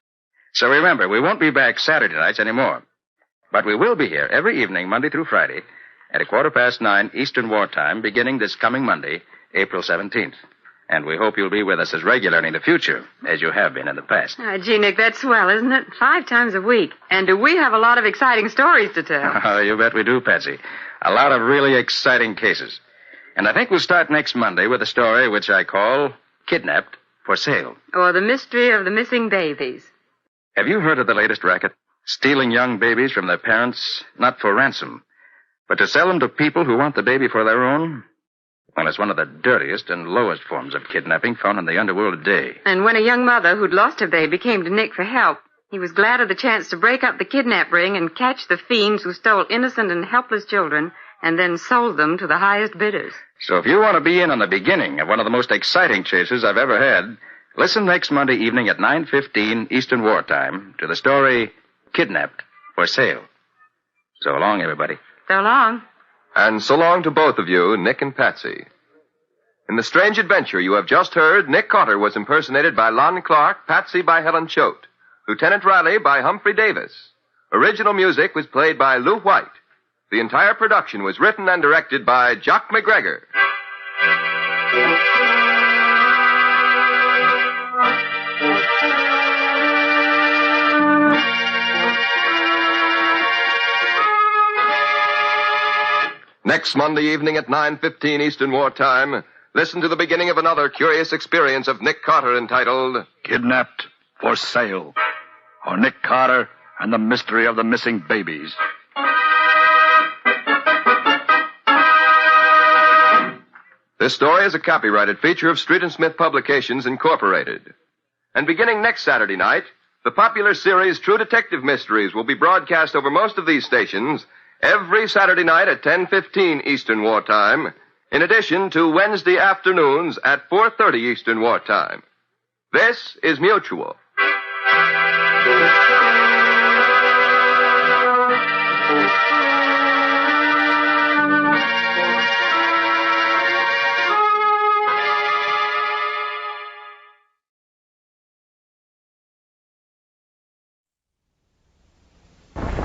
So remember, we won't be back Saturday nights anymore. But we will be here every evening, Monday through Friday, at 9:15 Eastern Wartime, beginning this coming Monday, April 17th. And we hope you'll be with us as regularly in the future, as you have been in the past. Gee, Nick, that's swell, isn't it? 5 times a week. And do we have a lot of exciting stories to tell? Oh, you bet we do, Patsy. A lot of really exciting cases. And I think we'll start next Monday with a story which I call Kidnapped for Sale. Or the mystery of the missing babies. Have you heard of the latest racket? Stealing young babies from their parents, not for ransom, but to sell them to people who want the baby for their own? Well, it's one of the dirtiest and lowest forms of kidnapping found in the underworld today. And when a young mother who'd lost her baby came to Nick for help, he was glad of the chance to break up the kidnap ring and catch the fiends who stole innocent and helpless children and then sold them to the highest bidders. So if you want to be in on the beginning of one of the most exciting chases I've ever had, listen next Monday evening at 9:15 Eastern Wartime to the story Kidnapped for Sale. So long, everybody. So long. And so long to both of you, Nick and Patsy. In the strange adventure you have just heard, Nick Carter was impersonated by Lon Clark, Patsy by Helen Choate, Lieutenant Riley by Humphrey Davis. Original music was played by Lou White. The entire production was written and directed by Jock McGregor. Next Monday evening at 9:15 Eastern Wartime, listen to the beginning of another curious experience of Nick Carter entitled Kidnapped for Sale, or Nick Carter and the Mystery of the Missing Babies. This story is a copyrighted feature of Street and Smith Publications, Incorporated. And beginning next Saturday night, the popular series True Detective Mysteries will be broadcast over most of these stations every Saturday night at 10:15 Eastern Wartime, in addition to Wednesday afternoons at 4:30 Eastern Wartime. This is Mutual.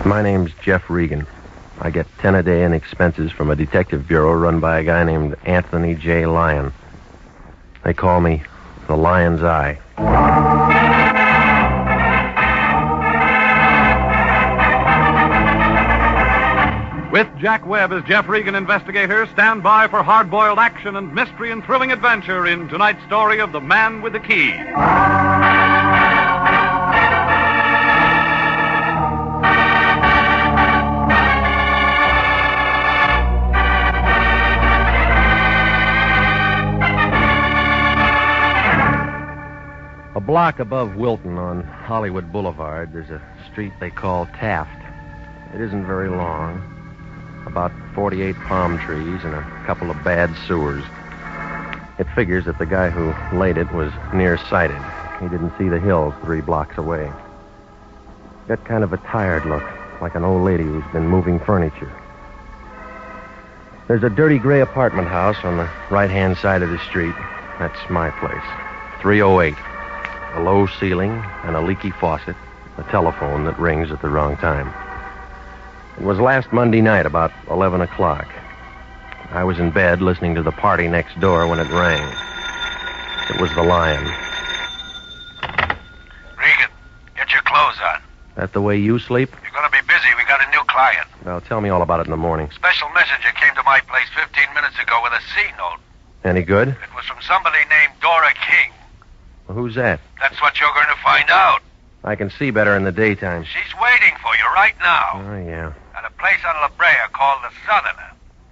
My name's Jeff Regan. I get 10 a day in expenses from a detective bureau run by a guy named Anthony J. Lyon. They call me the Lion's Eye. With Jack Webb as Jeff Regan investigator, stand by for hard-boiled action and mystery and thrilling adventure in tonight's story of The Man with the Key. A block above Wilton on Hollywood Boulevard, there's a street they call Taft. It isn't very long. About 48 palm trees and a couple of bad sewers. It figures that the guy who laid it was nearsighted. He didn't see the hills 3 blocks away. Got kind of a tired look, like an old lady who's been moving furniture. There's a dirty gray apartment house on the right-hand side of the street. That's my place. 308. A low ceiling and a leaky faucet. A telephone that rings at the wrong time. It was last Monday night, about 11 o'clock. I was in bed listening to the party next door when it rang. It was the Lion. Regan, get your clothes on. That the way you sleep? You're going to be busy. We got a new client. Well, tell me all about it in the morning. Special messenger came to my place 15 minutes ago with a C-note. Any good? It was from somebody named Dora King. Well, who's that? That's what you're going to find out. I can see better in the daytime. She's waiting for you right now. Oh, yeah. At a place on La Brea called the Southerner.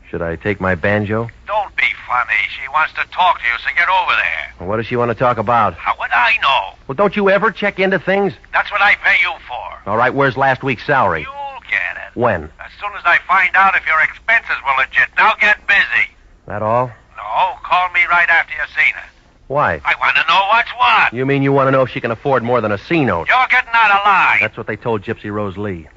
Should I take my banjo? Don't be funny. She wants to talk to you, so get over there. Well, what does she want to talk about? How would I know? Well, don't you ever check into things? That's what I pay you for. All right, where's last week's salary? You'll get it. When? As soon as I find out if your expenses were legit. Now get busy. That all? No, call me right after you've seen her. Why? I want to know what's what. You mean you want to know if she can afford more than a C-note? You're getting out of line. That's what they told Gypsy Rose Lee.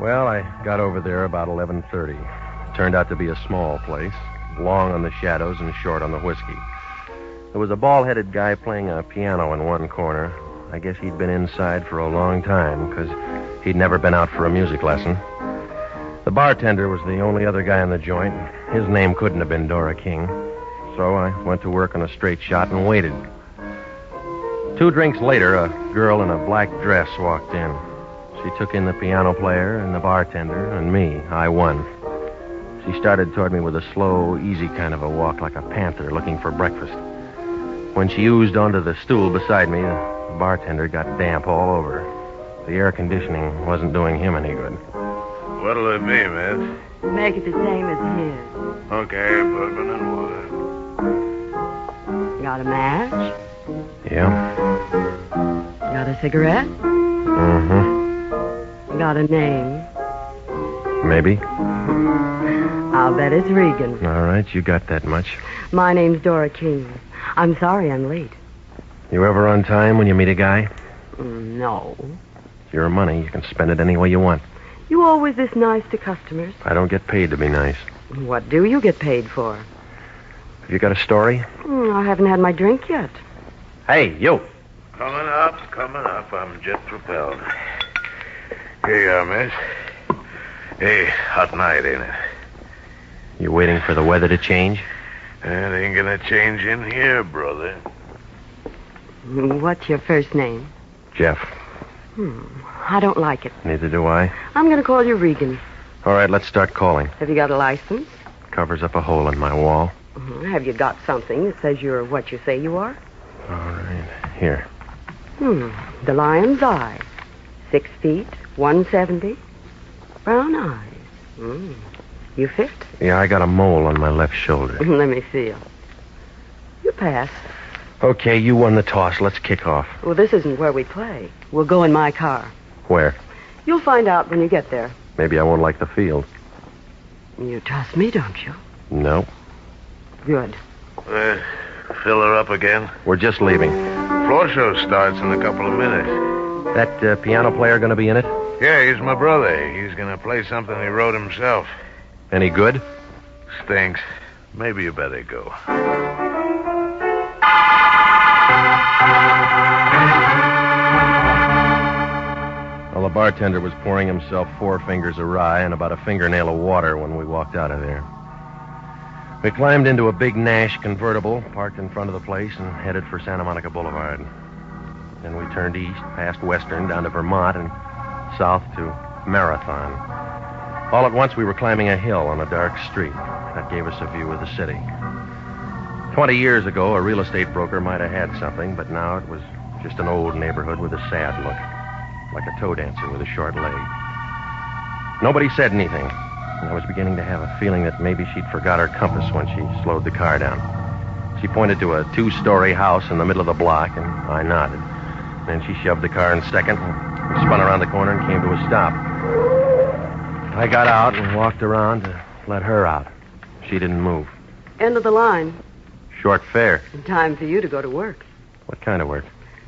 Well, I got over there about 11:30. Turned out to be a small place, long on the shadows and short on the whiskey. There was a bald-headed guy playing a piano in one corner. I guess he'd been inside for a long time, because he'd never been out for a music lesson. The bartender was the only other guy in the joint. His name couldn't have been Dora King. So I went to work on a straight shot and waited. 2 drinks later, a girl in a black dress walked in. She took in the piano player and the bartender and me. I won. She started toward me with a slow, easy kind of a walk, like a panther looking for breakfast. When she oozed onto the stool beside me, the bartender got damp all over. The air conditioning wasn't doing him any good. What'll it be, miss? Make it the same as his. Okay, bourbon and water. Got a match? Yeah. Got a cigarette? Mm-hmm. Got a name? Maybe. I'll bet it's Regan. All right, you got that much. My name's Dora King. I'm sorry I'm late. You ever on time when you meet a guy? No. It's your money. You can spend it any way you want. You always this nice to customers? I don't get paid to be nice. What do you get paid for? Have you got a story? I haven't had my drink yet. Hey, you. Coming up. I'm jet propelled. Here you are, miss. Hey, hot night, ain't it? You waiting for the weather to change? It ain't gonna change in here, brother. What's your first name? Jeff. I don't like it. Neither do I. I'm going to call you Regan. All right, let's start calling. Have you got a license? Covers up a hole in my wall. Have you got something that says you're what you say you are? All right, here. The Lion's Eye. 6 feet, 170. Brown eyes. You fit? Yeah, I got a mole on my left shoulder. Let me feel. You pass. Okay, you won the toss. Let's kick off. Well, this isn't where we play. We'll go in my car. Where? You'll find out when you get there. Maybe I won't like the field. You trust me, don't you? No. Good. Fill her up again. We're just leaving. Floor show starts in a couple of minutes. That piano player going to be in it? Yeah, he's my brother. He's going to play something he wrote himself. Any good? Stinks. Maybe you better go. Well, the bartender was pouring himself 4 fingers of rye and about a fingernail of water when we walked out of there. We climbed into a big Nash convertible, parked in front of the place, and headed for Santa Monica Boulevard. Then we turned east, past Western, down to Vermont, and south to Marathon. All at once, we were climbing a hill on a dark street. That gave us a view of the city. 20 years ago, a real estate broker might have had something, but now it was just an old neighborhood with a sad look, like a toe dancer with a short leg. Nobody said anything. I was beginning to have a feeling that maybe she'd forgot her compass when she slowed the car down. She pointed to a 2-story house in the middle of the block, and I nodded. Then she shoved the car in second and spun around the corner and came to a stop. I got out and walked around to let her out. She didn't move. End of the line. Short fare. Time for you to go to work. What kind of work?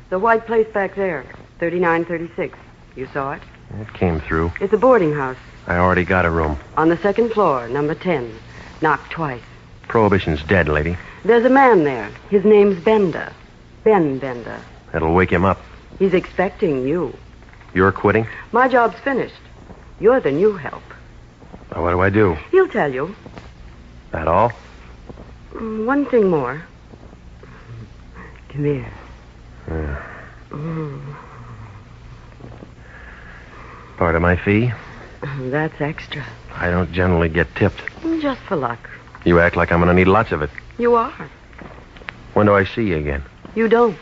The white place back there, 3936. You saw it? It came through. It's a boarding house. I already got a room. On the 2nd floor, number 10. Knocked twice. Prohibition's dead, lady. There's a man there. His name's Bender. Ben Bender. That'll wake him up. He's expecting you. You're quitting? My job's finished. You're the new help. Well, what do I do? He'll tell you. That all? One thing more. Come here. Yeah. Part of my fee? That's extra. I don't generally get tipped. Just for luck. You act like I'm going to need lots of it. You are. When do I see you again? You don't.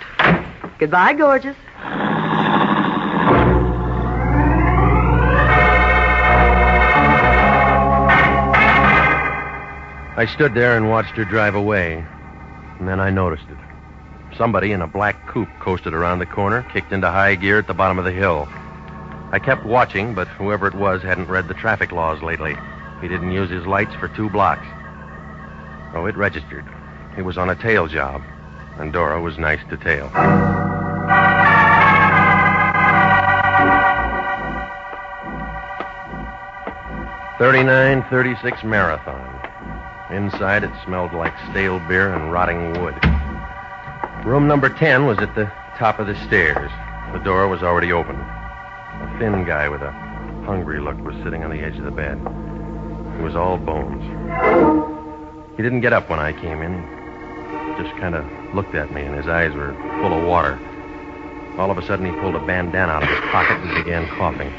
Goodbye, gorgeous. I stood there and watched her drive away, and then I noticed it. Somebody in a black coupe coasted around the corner, kicked into high gear at the bottom of the hill. I kept watching, but whoever it was hadn't read the traffic laws lately. He didn't use his lights for 2 blocks. Oh, it registered. He was on a tail job, and Dora was nice to tail. 3936 Marathon. Inside, it smelled like stale beer and rotting wood. Room number 10 was at the top of the stairs. The door was already open. A thin guy with a hungry look was sitting on the edge of the bed. He was all bones. He didn't get up when I came in. He just kind of looked at me, and his eyes were full of water. All of a sudden, he pulled a bandana out of his pocket and began coughing.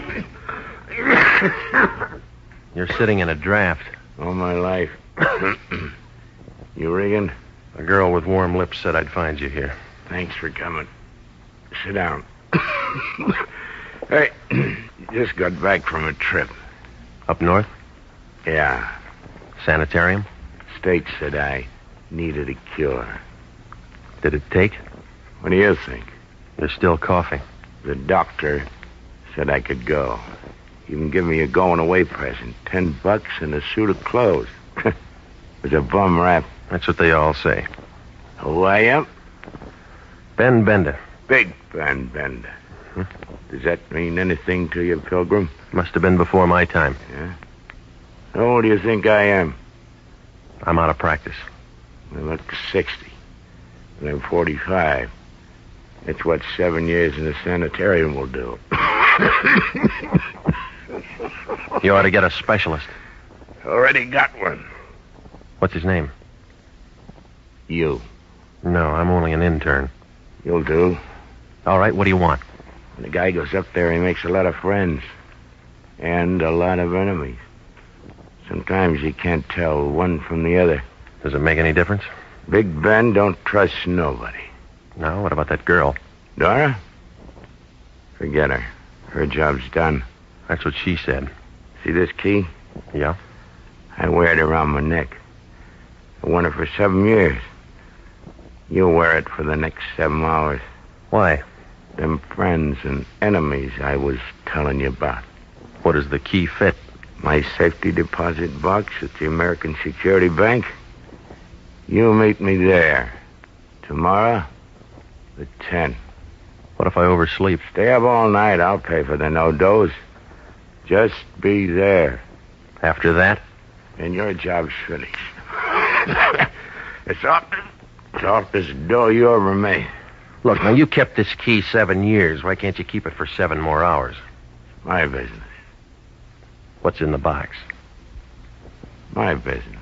You're sitting in a draft. All my life. You Regan? A girl with warm lips said I'd find you here. Thanks for coming. Sit down. Hey, just got back from a trip. Up north? Yeah. Sanitarium? State said I needed a cure. Did it take? What do you think? You're still coughing. The doctor said I could go. Even give me a going-away present. $10 and a suit of clothes. It was a bum rap. That's what they all say. Who I am? Ben Bender. Big Ben Bender. Does that mean anything to you, Pilgrim? Must have been before my time. Yeah? How old do you think I am? I'm out of practice. I look 60. And I'm 45. That's what 7 years in a sanitarium will do. You ought to get a specialist. Already got one. What's his name? You. No, I'm only an intern. You'll do. All right, what do you want? When the guy goes up there, he makes a lot of friends. And a lot of enemies. Sometimes you can't tell one from the other. Does it make any difference? Big Ben don't trust nobody. No, what about that girl? Dora? Forget her. Her job's done. That's what she said. See this key? Yeah? I wear it around my neck. I worn it for 7 years. You'll wear it for the next 7 hours. Why? Them friends and enemies I was telling you about. What does the key fit? My safety deposit box at the American Security Bank. You meet me there. Tomorrow, at 10. What if I oversleep? Stay up all night. I'll pay for the no-dose. Just be there. After that? And your job's finished. It's off this door you ever made. Look, now, you kept this key 7 years. Why can't you keep it for 7 more hours? My business. What's in the box? My business.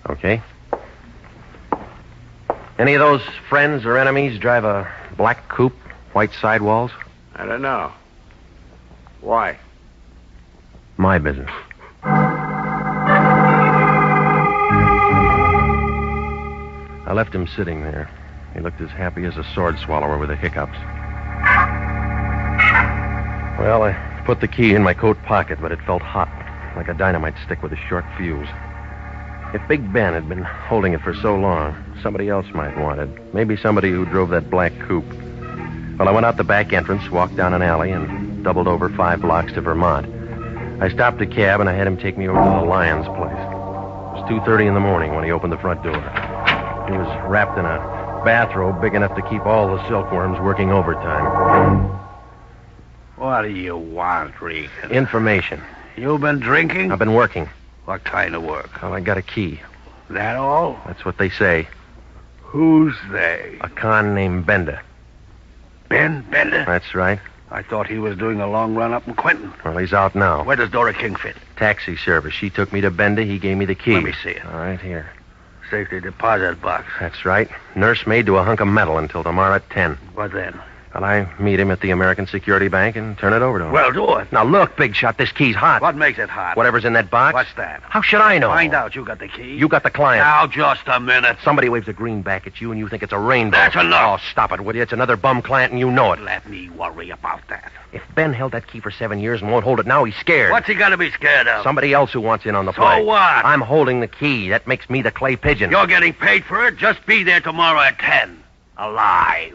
Okay. Any of those friends or enemies drive a black coupe, white sidewalls? I don't know. Why? My business. I left him sitting there. He looked as happy as a sword swallower with the hiccups. Well, I put the key in my coat pocket, but it felt hot, like a dynamite stick with a short fuse. If Big Ben had been holding it for so long, somebody else might want it. Maybe somebody who drove that black coupe. Well, I went out the back entrance, walked down an alley, and doubled over 5 blocks to Vermont. I stopped a cab, and I had him take me over to the Lyons place. It was 2:30 in the morning when he opened the front door. He was wrapped in a bathrobe big enough to keep all the silkworms working overtime. What do you want, Regan? Information. You been drinking? I've been working. What kind of work? Well, I got a key. That all? That's what they say. Who's they? A con named Bender. Ben Bender? That's right. I thought he was doing a long run up in Quentin. Well, he's out now. Where does Dora King fit? Taxi service. She took me to Bender. He gave me the key. Let me see it. All right, here. Safety deposit box. That's right. Nursemaid to a hunk of metal until tomorrow at 10. What then? Well, I meet him at the American Security Bank and turn it over to him. Well, do it. Now, look, Big Shot, this key's hot. What makes it hot? Whatever's in that box. What's that? How should I know? Find out. You got the key. You got the client. Now, just a minute. Somebody waves a green back at you and you think it's a rainbow. That's enough. Oh, stop it, will you? It's another bum client and you know it. Let me worry about that. If Ben held that key for 7 years and won't hold it now, he's scared. What's he got to be scared of? Somebody else who wants in on the play. So what? I'm holding the key. That makes me the clay pigeon. You're getting paid for it. Just be there tomorrow at 10. Alive.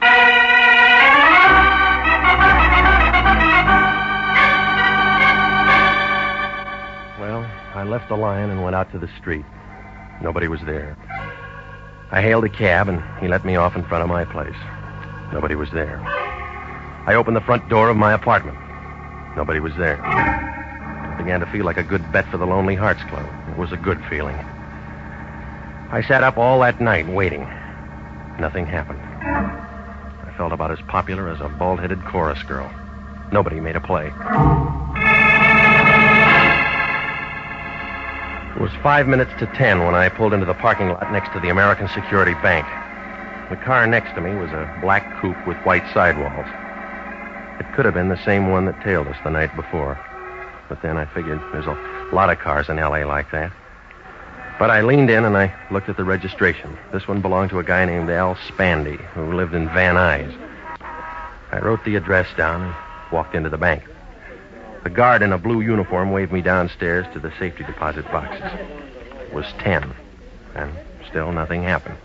Well, I left the Lion and went out to the street. Nobody was there. I hailed a cab, and he let me off in front of my place. Nobody was there. I opened the front door of my apartment. Nobody was there. It began to feel like a good bet for the Lonely Hearts Club. It was a good feeling. I sat up all that night waiting. Nothing happened. I felt about as popular as a bald-headed chorus girl. Nobody made a play. It was 5 minutes to 10 when I pulled into the parking lot next to the American Security Bank. The car next to me was a black coupe with white sidewalls. It could have been the same one that tailed us the night before. But then I figured there's a lot of cars in L.A. like that. But I leaned in and I looked at the registration. This one belonged to a guy named Al Spandy, who lived in Van Nuys. I wrote the address down and walked into the bank. The guard in a blue uniform waved me downstairs to the safety deposit boxes. It was 10, and still nothing happened.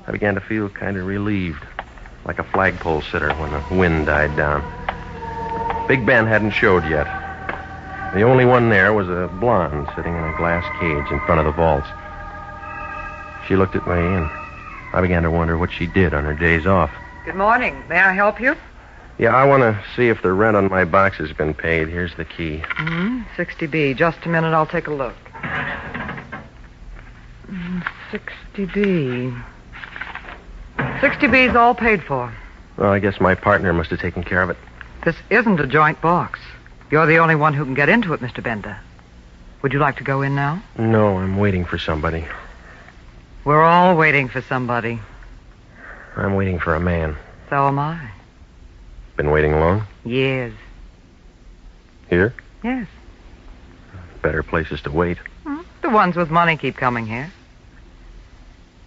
I began to feel kind of relieved, like a flagpole sitter when the wind died down. Big Ben hadn't showed yet. The only one there was a blonde sitting in a glass cage in front of the vaults. She looked at me, and I began to wonder what she did on her days off. Good morning. May I help you? Yeah, I want to see if the rent on my box has been paid. Here's the key. 60B. Just a minute. I'll take a look. 60B. 60B's all paid for. Well, I guess my partner must have taken care of it. This isn't a joint box. You're the only one who can get into it, Mr. Bender. Would you like to go in now? No, I'm waiting for somebody. We're all waiting for somebody. I'm waiting for a man. So am I. Been waiting long? Years. Here? Yes. Better places to wait. The ones with money keep coming here.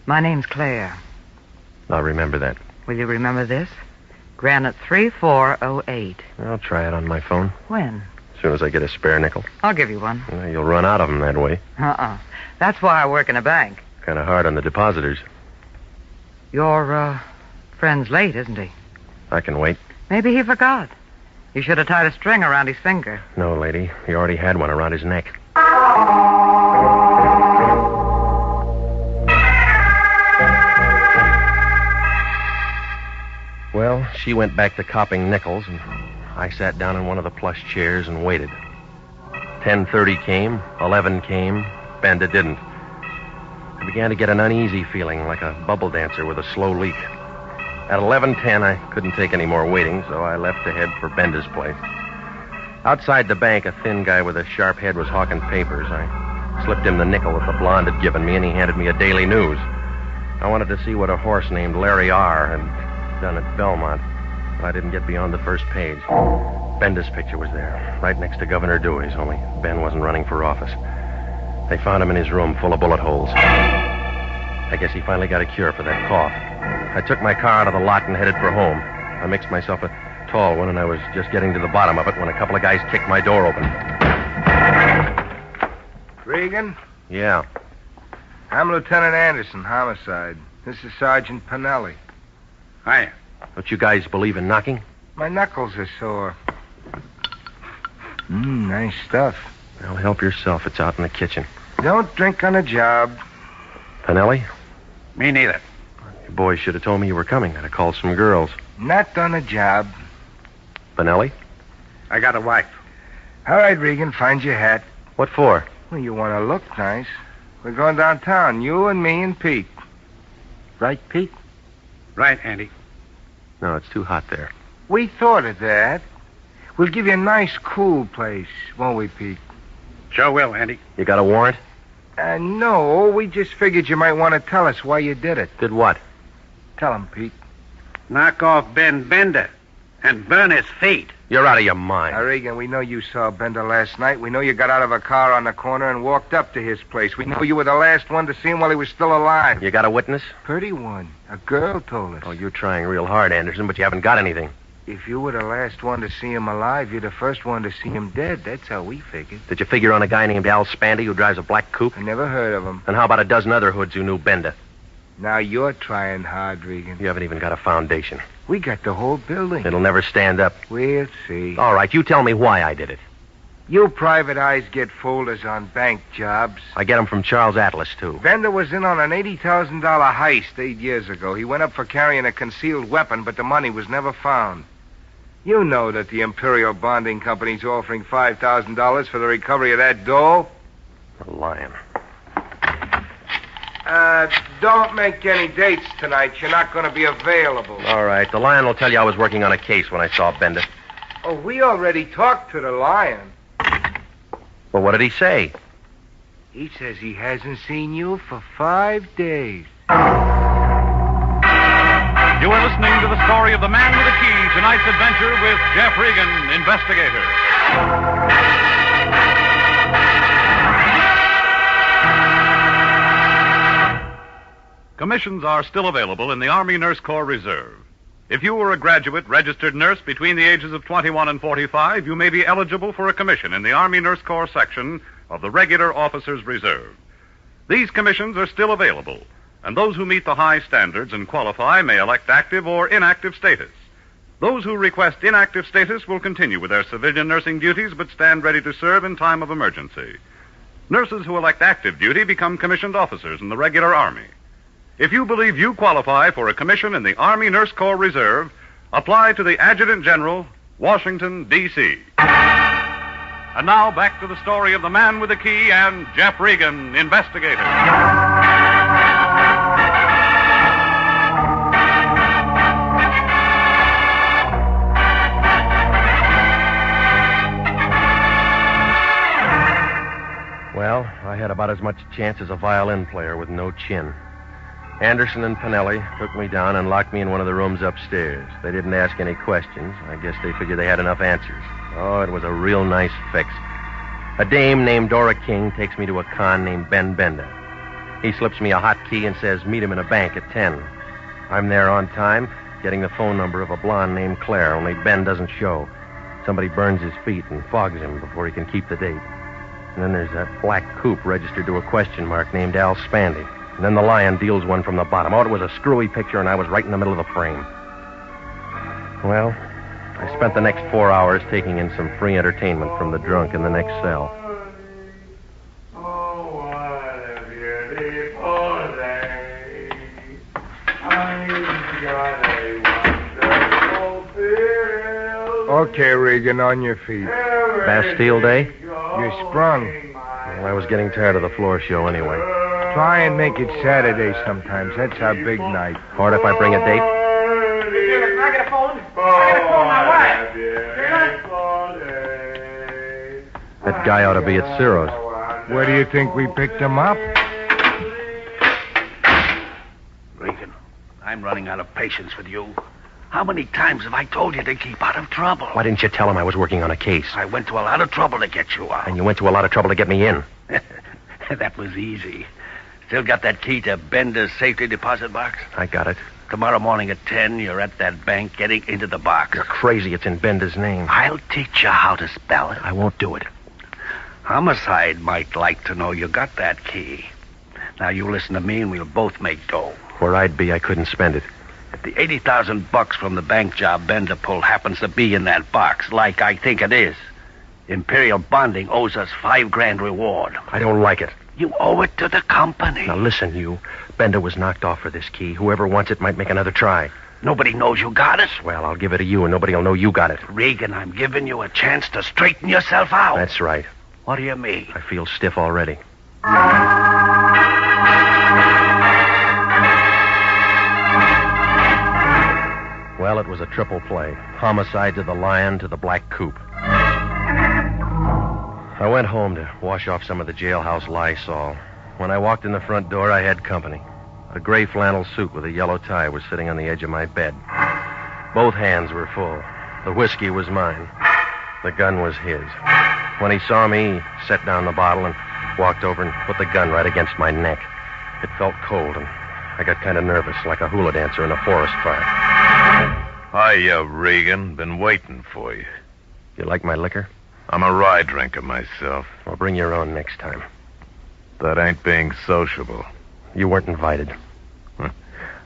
My name's Claire. I'll remember that. Will you remember this? Granite 3408. I'll try it on my phone. When? As soon as I get a spare nickel. I'll give you one. Well, you'll run out of them that way. That's why I work in a bank. Kind of hard on the depositors. Your, friend's late, isn't he? I can wait. Maybe he forgot. You should have tied a string around his finger. No, lady. He already had one around his neck. Well, she went back to copping nickels, and I sat down in one of the plush chairs and waited. 10:30 came, 11 came, Benda didn't. I began to get an uneasy feeling, like a bubble dancer with a slow leak. At 11:10, I couldn't take any more waiting, so I left to head for Benda's place. Outside the bank, a thin guy with a sharp head was hawking papers. I slipped him the nickel that the blonde had given me, and he handed me a Daily News. I wanted to see what a horse named Larry R. had done at Belmont, but I didn't get beyond the first page. Benda's picture was there, right next to Governor Dewey's, only Ben wasn't running for office. They found him in his room full of bullet holes. I guess he finally got a cure for that cough. I took my car out of the lot and headed for home. I mixed myself a tall one, and I was just getting to the bottom of it when a couple of guys kicked my door open. Regan? Yeah. I'm Lieutenant Anderson, homicide. This is Sergeant Pinelli. Hi. Don't you guys believe in knocking? My knuckles are sore. Nice stuff. Well, help yourself. It's out in the kitchen. Don't drink on the job. Pinelli? Me neither. You boys should have told me you were coming. I'd have called some girls. Not on the job. Pinelli? I got a wife. All right, Regan, find your hat. What for? Well, you want to look nice. We're going downtown, you and me and Pete. Right, Pete? Right, Andy. No, it's too hot there. We thought of that. We'll give you a nice, cool place, won't we, Pete? Sure will, Andy. You got a warrant? No, we just figured you might want to tell us why you did it. Did what? Tell him, Pete. Knock off Ben Bender and burn his feet. You're out of your mind. Regan, we know you saw Bender last night. We know you got out of a car on the corner and walked up to his place. We know you were the last one to see him while he was still alive. You got a witness? Pretty one. A girl told us. Oh, you're trying real hard, Anderson, but you haven't got anything. If you were the last one to see him alive, you're the first one to see him dead. That's how we figured. Did you figure on a guy named Al Spandy who drives a black coupe? I never heard of him. And how about a dozen other hoods who knew Bender? Now you're trying hard, Regan. You haven't even got a foundation. We got the whole building. It'll never stand up. We'll see. All right, you tell me why I did it. You private eyes get folders on bank jobs. I get them from Charles Atlas, too. Bender was in on an $80,000 heist 8 years ago. He went up for carrying a concealed weapon, but the money was never found. You know that the Imperial Bonding Company's offering $5,000 for the recovery of that dough. A lion. Don't make any dates tonight. You're not going to be available. All right, the lion will tell you I was working on a case when I saw Bender. Oh, we already talked to the lion. Well, what did he say? He says he hasn't seen you for 5 days. You are listening to the story of the man with the key, tonight's adventure with Jeff Regan, investigator. Commissions are still available in the Army Nurse Corps Reserve. If you were a graduate registered nurse between the ages of 21 and 45, you may be eligible for a commission in the Army Nurse Corps section of the Regular Officers Reserve. These commissions are still available, and those who meet the high standards and qualify may elect active or inactive status. Those who request inactive status will continue with their civilian nursing duties but stand ready to serve in time of emergency. Nurses who elect active duty become commissioned officers in the regular Army. If you believe you qualify for a commission in the Army Nurse Corps Reserve, apply to the Adjutant General, Washington, D.C. And now back to the story of the man with the key and Jeff Regan, investigator. Well, I had about as much chance as a violin player with no chin. Anderson and Pinelli took me down and locked me in one of the rooms upstairs. They didn't ask any questions. I guess they figured they had enough answers. Oh, it was a real nice fix. A dame named Dora King takes me to a con named Ben Bender. He slips me a hot key and says, meet him in a bank at 10. I'm there on time, getting the phone number of a blonde named Claire, only Ben doesn't show. Somebody burns his feet and fogs him before he can keep the date. And then there's that black coupe registered to a question mark named Al Spandy. And then the lion deals one from the bottom. Oh, it was a screwy picture, and I was right in the middle of the frame. Well, I spent the next 4 hours taking in some free entertainment from the drunk in the next cell. Okay, Regan, on your feet. Bastille Day? You sprung. Well, I was getting tired of the floor show anyway. Try and make it Saturday sometimes. That's our big night. Or if I bring a date? Can I get a phone? I got to call my wife. That guy ought to be at Ciro's. Where do you think we picked him up? Regan, I'm running out of patience with you. How many times have I told you to keep out of trouble? Why didn't you tell him I was working on a case? I went to a lot of trouble to get you out. And you went to a lot of trouble to get me in. That was easy. Still got that key to Bender's safety deposit box? I got it. Tomorrow morning at 10, you're at that bank getting into the box. You're crazy. It's in Bender's name. I'll teach you how to spell it. I won't do it. Homicide might like to know you got that key. Now, you listen to me and we'll both make dough. Where I'd be, I couldn't spend it. If the $80,000 from the bank job Bender pulled happens to be in that box, like I think it is, Imperial Bonding owes us $5,000 reward. I don't like it. You owe it to the company. Now listen, you. Bender was knocked off for this key. Whoever wants it might make another try. Nobody knows you got it. Well, I'll give it to you and nobody'll know you got it. Regan, I'm giving you a chance to straighten yourself out. That's right. What do you mean? I feel stiff already. Well, it was a triple play. Homicide to the Lion to the Black Coupe. I went home to wash off some of the jailhouse Lysol. When I walked in the front door, I had company. A gray flannel suit with a yellow tie was sitting on the edge of my bed. Both hands were full. The whiskey was mine. The gun was his. When he saw me, he set down the bottle and walked over and put the gun right against my neck. It felt cold, and I got kind of nervous, like a hula dancer in a forest fire. Hiya, Regan. Been waiting for you. You like my liquor? I'm a rye drinker myself. Well, bring your own next time. That ain't being sociable. You weren't invited.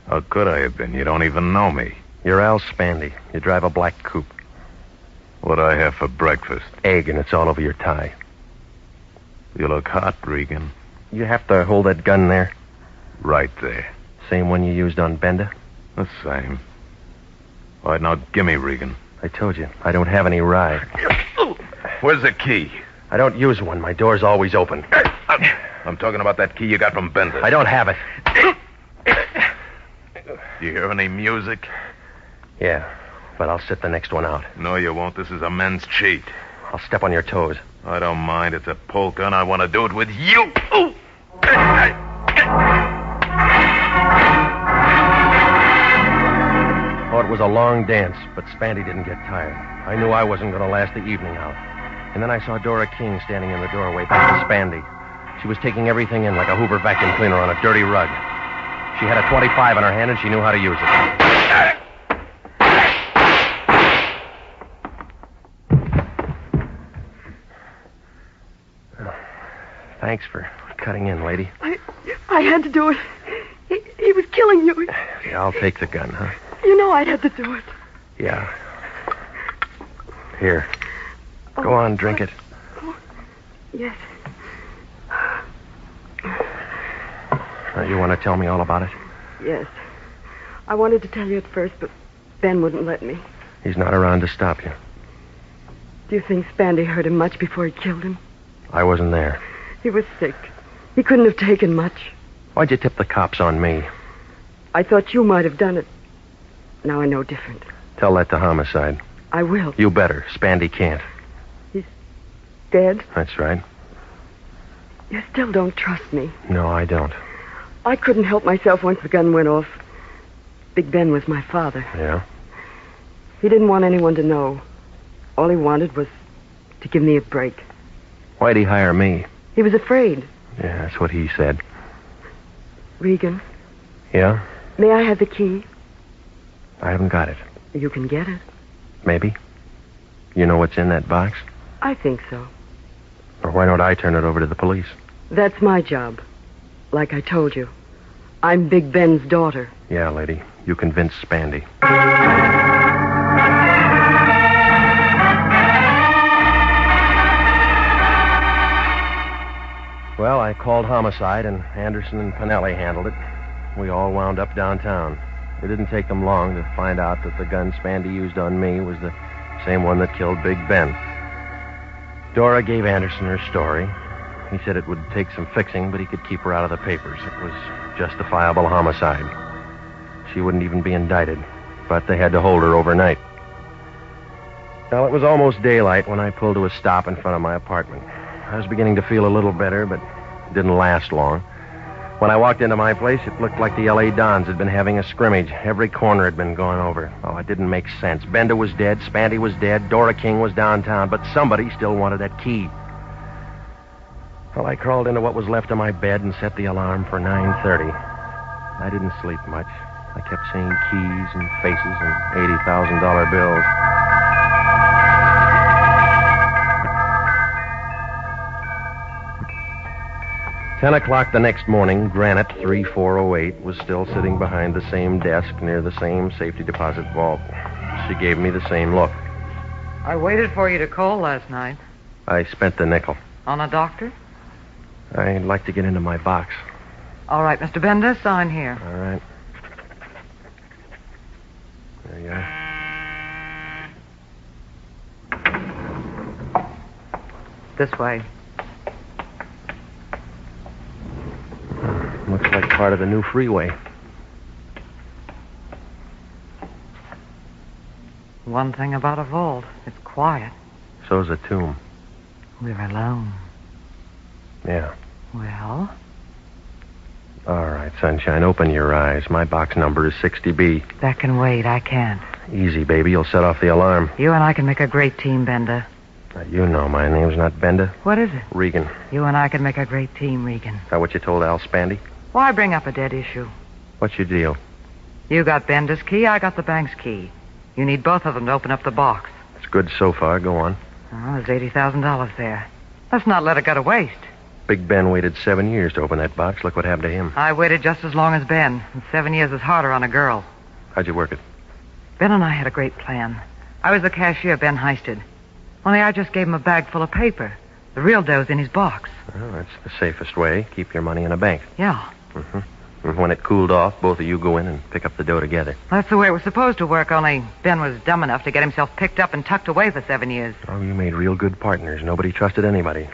How could I have been? You don't even know me. You're Al Spandy. You drive a black coupe. What'd I have for breakfast? Egg, and it's all over your tie. You look hot, Regan. You have to hold that gun there? Right there. Same one you used on Bender? The same. All right, now, gimme, Regan. I told you, I don't have any rye. Where's the key? I don't use one. My door's always open. I'm talking about that key you got from Bender. I don't have it. You hear any music? Yeah, but I'll sit the next one out. No, you won't. This is a men's cheat. I'll step on your toes. I don't mind. It's a polka, and I want to do it with you. Oh, it was a long dance, but Spandy didn't get tired. I knew I wasn't going to last the evening out. And then I saw Dora King standing in the doorway back to Spandy. She was taking everything in like a Hoover vacuum cleaner on a dirty rug. She had a .25 in her hand, and she knew how to use it. Thanks for cutting in, lady. I had to do it. He was killing you. Yeah, I'll take the gun, huh? You know I'd have to do it. Yeah. Here. Go on, drink it. Yes. You want to tell me all about it? Yes. I wanted to tell you at first, but Ben wouldn't let me. He's not around to stop you. Do you think Spandy hurt him much before he killed him? I wasn't there. He was sick. He couldn't have taken much. Why'd you tip the cops on me? I thought you might have done it. Now I know different. Tell that to Homicide. I will. You better. Spandy can't. He's dead? That's right. You still don't trust me. No, I don't. I couldn't help myself once the gun went off. Big Ben was my father. Yeah? He didn't want anyone to know. All he wanted was to give me a break. Why'd he hire me? He was afraid. Yeah, that's what he said. Regan? Yeah? May I have the key? I haven't got it. You can get it. Maybe. You know what's in that box? I think so. Or why don't I turn it over to the police? That's my job. Like I told you. I'm Big Ben's daughter. Yeah, lady. You convinced Spandy. called homicide, and Anderson and Pinelli handled it. We all wound up downtown. It didn't take them long to find out that the gun Spandy used on me was the same one that killed Big Ben. Dora gave Anderson her story. He said it would take some fixing, but he could keep her out of the papers. It was justifiable homicide. She wouldn't even be indicted, but they had to hold her overnight. Well, it was almost daylight when I pulled to a stop in front of my apartment. I was beginning to feel a little better, but it didn't last long. When I walked into my place, it looked like the L.A. Dons had been having a scrimmage. Every corner had been gone over. Oh, it didn't make sense. Bender was dead, Spandy was dead, Dora King was downtown, but somebody still wanted that key. Well, I crawled into what was left of my bed and set the alarm for 9:30. I didn't sleep much. I kept seeing keys and faces and $80,000 bills. Ten o'clock the next morning, Granite 3408 was still sitting behind the same desk near the same safety deposit vault. She gave me the same look. I waited for you to call last night. I spent the nickel. On a doctor? I'd like to get into my box. All right, Mr. Bender, sign here. All right. There you are. This way. Looks like part of the new freeway. One thing about a vault, it's quiet. So's a tomb. We're alone. Yeah. Well? All right, sunshine, open your eyes. My box number is 60B. That can wait. I can't. Easy, baby. You'll set off the alarm. You and I can make a great team, Bender. Now, you know my name's not Bender. What is it? Regan. You and I can make a great team, Regan. Is that what you told Al Spandy? Why bring up a dead issue? What's your deal? You got Bender's key, I got the bank's key. You need both of them to open up the box. It's good so far. Go on. Oh, there's $80,000 there. Let's not let it go to waste. Big Ben waited 7 years to open that box. Look what happened to him. I waited just as long as Ben. And 7 years is harder on a girl. How'd you work it? Ben and I had a great plan. I was the cashier Ben heisted. Only I just gave him a bag full of paper. The real dough's in his box. Well, that's the safest way. Keep your money in a bank. Yeah. Mm-hmm. And when it cooled off, both of you go in and pick up the dough together. That's the way it was supposed to work, only Ben was dumb enough to get himself picked up and tucked away for 7 years. Oh, you made real good partners. Nobody trusted anybody.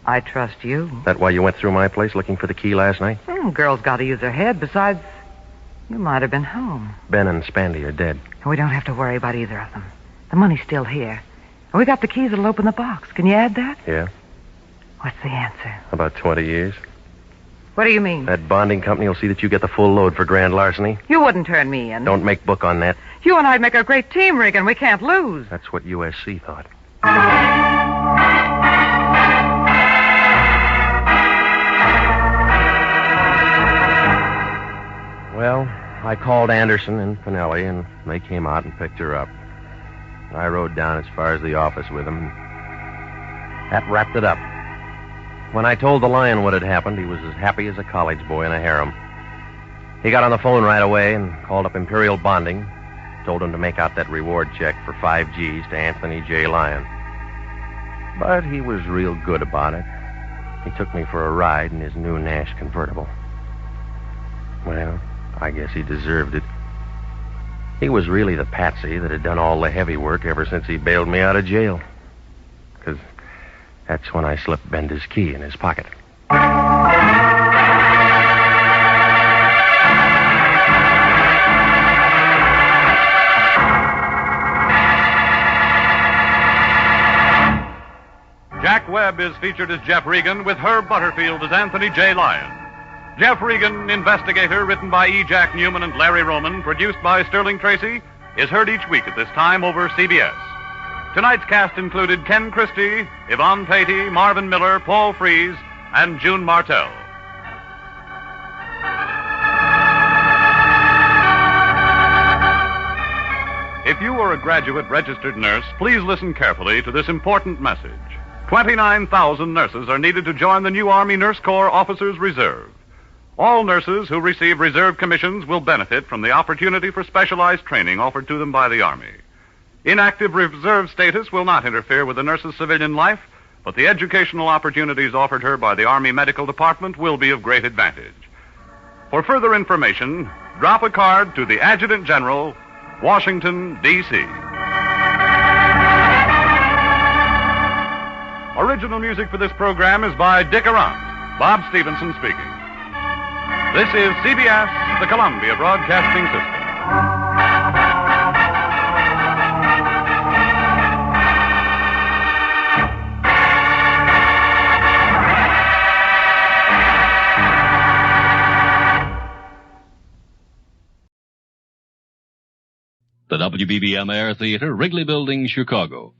I trust you. That why you went through my place looking for the key last night? Girls got to use their head. Besides, you might have been home. Ben and Spandy are dead. And we don't have to worry about either of them. The money's still here. And we got the keys that'll open the box. Can you add that? Yeah. What's the answer? About 20 years. What do you mean? That bonding company will see that you get the full load for grand larceny. You wouldn't turn me in. Don't make book on that. You and I'd make a great team, Regan. We can't lose. That's what USC thought. Well, I called Anderson and Pinelli, and they came out and picked her up. I rode down as far as the office with them. That wrapped it up. When I told the Lion what had happened, he was as happy as a college boy in a harem. He got on the phone right away and called up Imperial Bonding, told him to make out that reward check for 5 G's to Anthony J. Lyon. But he was real good about it. He took me for a ride in his new Nash convertible. Well, I guess he deserved it. He was really the patsy that had done all the heavy work ever since he bailed me out of jail. 'Cause that's when I slipped Bender's key in his pocket. Jack Webb is featured as Jeff Regan with Herb Butterfield as Anthony J. Lyon. Jeff Regan, Investigator, written by E. Jack Newman and Larry Roman, produced by Sterling Tracy, is heard each week at this time over CBS. Tonight's cast included Ken Christie, Yvonne Patey, Marvin Miller, Paul Frees, and June Martell. If you are a graduate registered nurse, please listen carefully to this important message. 29,000 nurses are needed to join the new Army Nurse Corps Officers Reserve. All nurses who receive reserve commissions will benefit from the opportunity for specialized training offered to them by the Army. Inactive reserve status will not interfere with the nurse's civilian life, but the educational opportunities offered her by the Army Medical Department will be of great advantage. For further information, drop a card to the Adjutant General, Washington, D.C. Original music for this program is by Dick Arant. Bob Stevenson speaking. This is CBS, the Columbia Broadcasting System. The WBBM Air Theater, Wrigley Building, Chicago.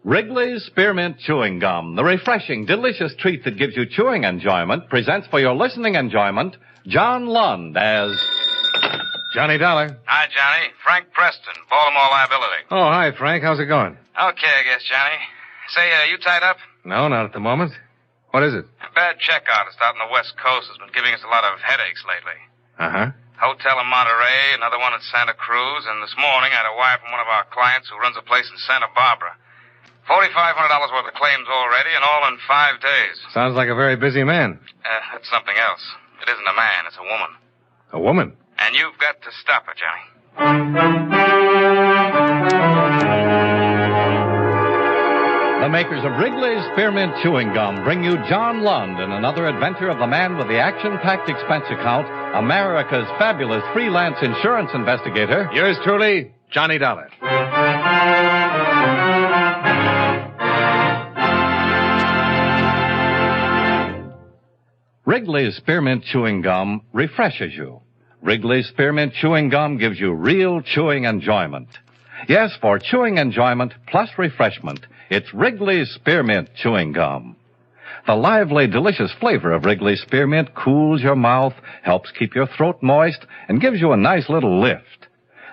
Wrigley's Spearmint Chewing Gum, the refreshing, delicious treat that gives you chewing enjoyment, presents for your listening enjoyment John Lund as Johnny Dollar. Hi, Johnny. Frank Preston, Baltimore Liability. Oh, hi, Frank. How's it going? Okay, I guess, Johnny. Say, you tied up? No, not at the moment. What is it? A bad check artist out on the West Coast has been giving us a lot of headaches lately. Uh-huh. Hotel in Monterey, another one at Santa Cruz, and this morning I had a wire from one of our clients who runs a place in Santa Barbara. $4,500 worth of claims already, and all in 5 days. Sounds like a very busy man. That's something else. It isn't a man, it's a woman. A woman? And you've got to stop her, Johnny. The makers of Wrigley's Spearmint Chewing Gum bring you John Lund in another adventure of the man with the action-packed expense account, America's fabulous freelance insurance investigator. Yours truly, Johnny Dollar. Wrigley's Spearmint Chewing Gum refreshes you. Wrigley's Spearmint Chewing Gum gives you real chewing enjoyment. Yes, for chewing enjoyment plus refreshment, it's Wrigley's Spearmint Chewing Gum. The lively, delicious flavor of Wrigley's Spearmint cools your mouth, helps keep your throat moist, and gives you a nice little lift.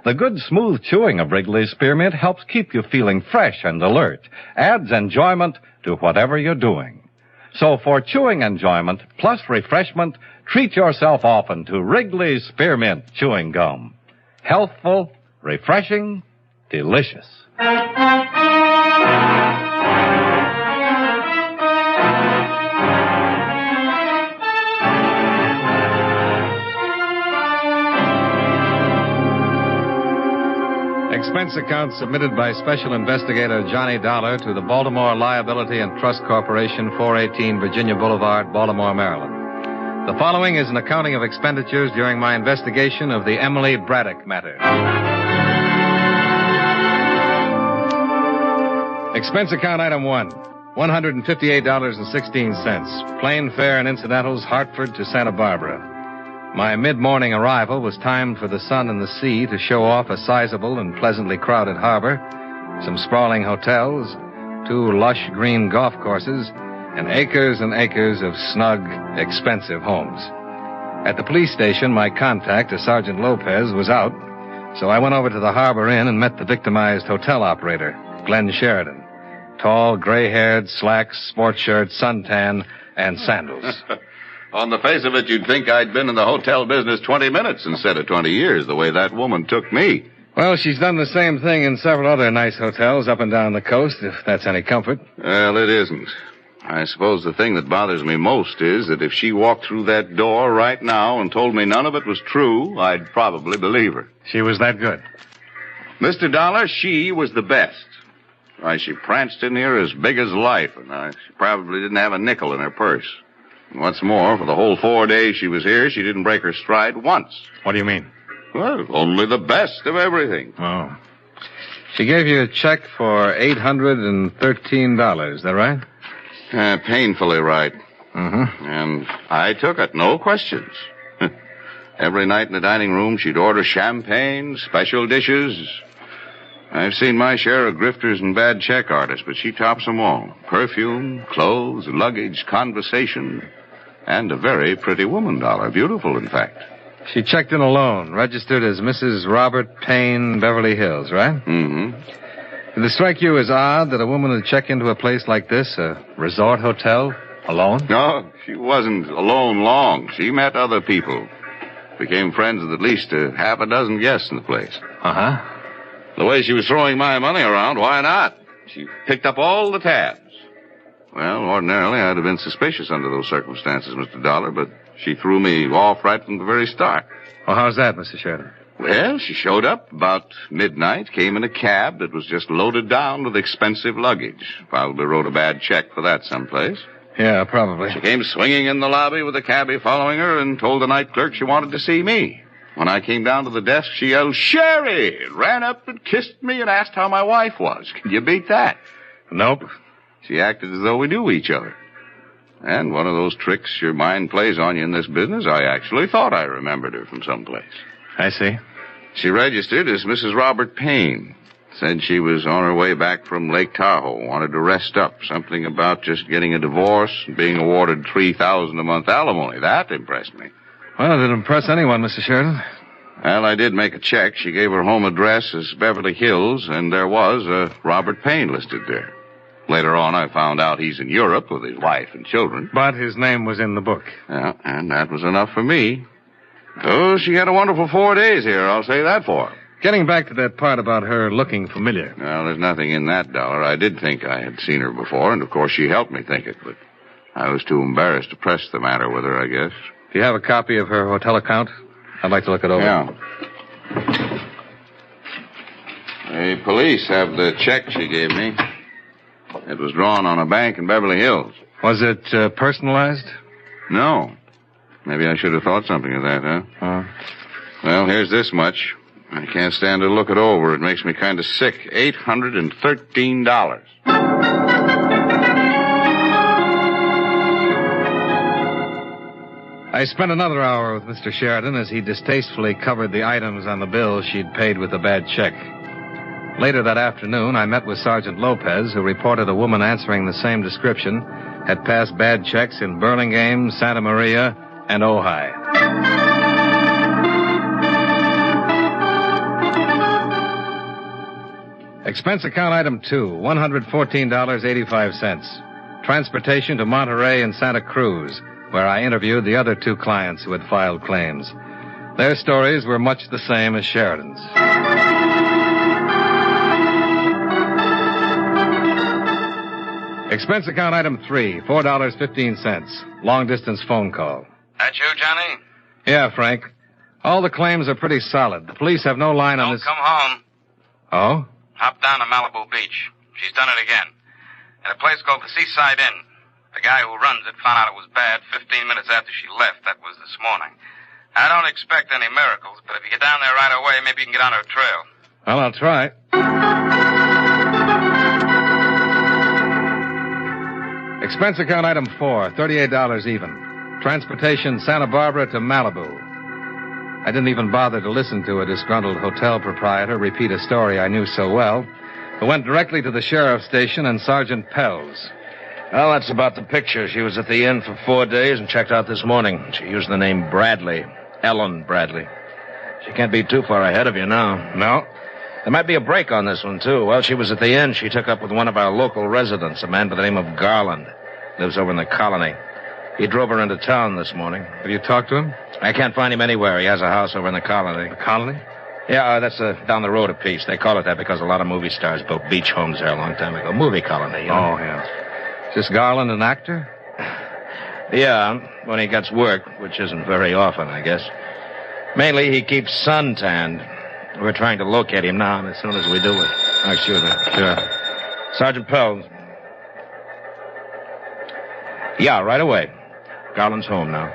The good, smooth chewing of Wrigley's Spearmint helps keep you feeling fresh and alert, adds enjoyment to whatever you're doing. So for chewing enjoyment plus refreshment, treat yourself often to Wrigley's Spearmint Chewing Gum. Healthful, refreshing, delicious. Expense account submitted by Special Investigator Johnny Dollar to the Baltimore Liability and Trust Corporation, 418 Virginia Boulevard, Baltimore, Maryland. The following is an accounting of expenditures during my investigation of the Emily Braddock matter. Expense account item 1, $158.16. Plane fare and incidentals, Hartford to Santa Barbara. My mid-morning arrival was timed for the sun and the sea to show off a sizable and pleasantly crowded harbor, some sprawling hotels, 2 lush green golf courses, and acres of snug, expensive homes. At the police station, my contact, a Sergeant Lopez, was out, so I went over to the Harbor Inn and met the victimized hotel operator, Glenn Sheridan. Tall, gray-haired, slacks, sports shirt, suntan, and sandals. On the face of it, you'd think I'd been in the hotel business 20 minutes instead of 20 years, the way that woman took me. Well, she's done the same thing in several other nice hotels up and down the coast, if that's any comfort. Well, it isn't. I suppose the thing that bothers me most is that if she walked through that door right now and told me none of it was true, I'd probably believe her. She was that good? Mr. Dollar, she was the best. Why, she pranced in here as big as life, and she probably didn't have a nickel in her purse. And what's more, for the whole 4 days she was here, she didn't break her stride once. What do you mean? Well, only the best of everything. Oh. She gave you a check for $813, is that right? Painfully right. Mm-hmm. And I took it, no questions. Every night in the dining room, she'd order champagne, special dishes. I've seen my share of grifters and bad check artists, but she tops them all. Perfume, clothes, luggage, conversation, and a very pretty woman, Dollar. Beautiful, in fact. She checked in alone, registered as Mrs. Robert Payne, Beverly Hills, right? Mm-hmm. Did it strike you as odd that a woman would check into a place like this, a resort hotel, alone? No, she wasn't alone long. She met other people. Became friends with at least half a dozen guests in the place. Uh-huh. The way she was throwing my money around, why not? She picked up all the tabs. Well, ordinarily, I'd have been suspicious under those circumstances, Mr. Dollar, but she threw me off right from the very start. Well, how's that, Mr. Sheridan? Well, she showed up about midnight, came in a cab that was just loaded down with expensive luggage. Probably wrote a bad check for that someplace. Yeah, probably. She came swinging in the lobby with a cabbie following her and told the night clerk she wanted to see me. When I came down to the desk, she yelled, "Sherry!" Ran up and kissed me and asked how my wife was. Can you beat that? Nope. She acted as though we knew each other. And one of those tricks your mind plays on you in this business, I actually thought I remembered her from someplace. I see. She registered as Mrs. Robert Payne. Said she was on her way back from Lake Tahoe, wanted to rest up. Something about just getting a divorce and being awarded $3,000 a month alimony. That impressed me. Well, it didn't impress anyone, Mr. Sheridan. Well, I did make a check. She gave her home address as Beverly Hills, and there was a Robert Payne listed there. Later on, I found out he's in Europe with his wife and children. But his name was in the book. Yeah, and that was enough for me. Oh, she had a wonderful 4 days here, I'll say that for her. Getting back to that part about her looking familiar. Well, there's nothing in that, Dollar. I did think I had seen her before, and of course she helped me think it, but I was too embarrassed to press the matter with her, I guess. Do you have a copy of her hotel account? I'd like to look it over. Yeah. The police have the check she gave me. It was drawn on a bank in Beverly Hills. Was it personalized? No. Maybe I should have thought something of that, huh? Well, here's this much. I can't stand to look it over. It makes me kind of sick. $813. I spent another hour with Mr. Sheridan as he distastefully covered the items on the bill she'd paid with the bad check. Later that afternoon, I met with Sergeant Lopez, who reported a woman answering the same description had passed bad checks in Burlingame, Santa Maria, and Ojai. Expense account item 2, $114.85. Transportation to Monterey and Santa Cruz, where I interviewed the other two clients who had filed claims. Their stories were much the same as Sheridan's. Expense account item 3, $4.15. Long-distance phone call. That you, Johnny? Yeah, Frank. All the claims are pretty solid. The police have no line on this... Don't come home. Oh? Hop down to Malibu Beach. She's done it again. At a place called the Seaside Inn. The guy who runs it found out it was bad 15 minutes after she left. That was this morning. I don't expect any miracles, but if you get down there right away, maybe you can get on her trail. Well, I'll try. Expense account item 4, $38 even. Transportation Santa Barbara to Malibu. I didn't even bother to listen to a disgruntled hotel proprietor repeat a story I knew so well. I went directly to the sheriff's station and Sergeant Pell's. Well, that's about the picture. She was at the inn for 4 days and checked out this morning. She used the name Bradley. Ellen Bradley. She can't be too far ahead of you now. No. There might be a break on this one, too. While she was at the inn, she took up with one of our local residents, a man by the name of Garland. Lives over in the colony. He drove her into town this morning. Have you talked to him? I can't find him anywhere. He has a house over in the colony. The colony? Yeah, that's down the road a piece. They call it that because a lot of movie stars built beach homes there a long time ago. Movie colony, you know? Oh, yeah. Is this Garland an actor? Yeah, when he gets work, which isn't very often, I guess. Mainly, he keeps suntanned. We're trying to locate him now, and as soon as we do it... Oh, sure. Sergeant Pell. Yeah, right away. Garland's home now.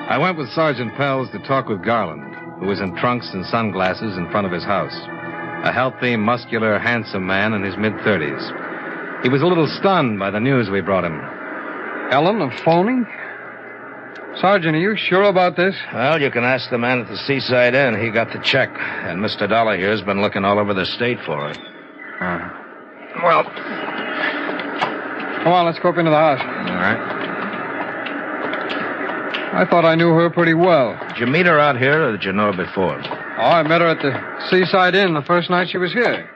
I went with Sergeant Pell's to talk with Garland, who was in trunks and sunglasses in front of his house. A healthy, muscular, handsome man in his mid-30s. He was a little stunned by the news we brought him. Ellen, a phoning? Sergeant, are you sure about this? Well, you can ask the man at the Seaside Inn. He got the check, and Mr. Dollar here's been looking all over the state for it. Well, come on, let's go up into the house. All right. I thought I knew her pretty well. Did you meet her out here, or did you know her before? Oh, I met her at the Seaside Inn the first night she was here.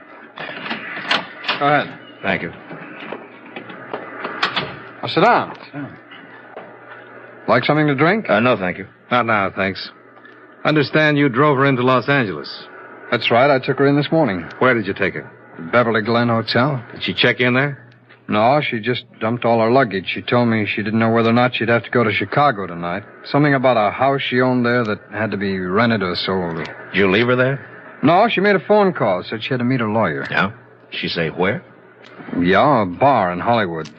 Go ahead. Thank you. Now, sit down. Like something to drink? No, thank you. Not now, thanks. Understand you drove her into Los Angeles. That's right. I took her in this morning. Where did you take her? The Beverly Glen Hotel. Did she check in there? No, she just dumped all her luggage. She told me she didn't know whether or not she'd have to go to Chicago tonight. Something about a house she owned there that had to be rented or sold. Did you leave her there? No, she made a phone call. Said she had to meet her lawyer. Yeah? She say where? Yeah, a bar in Hollywood.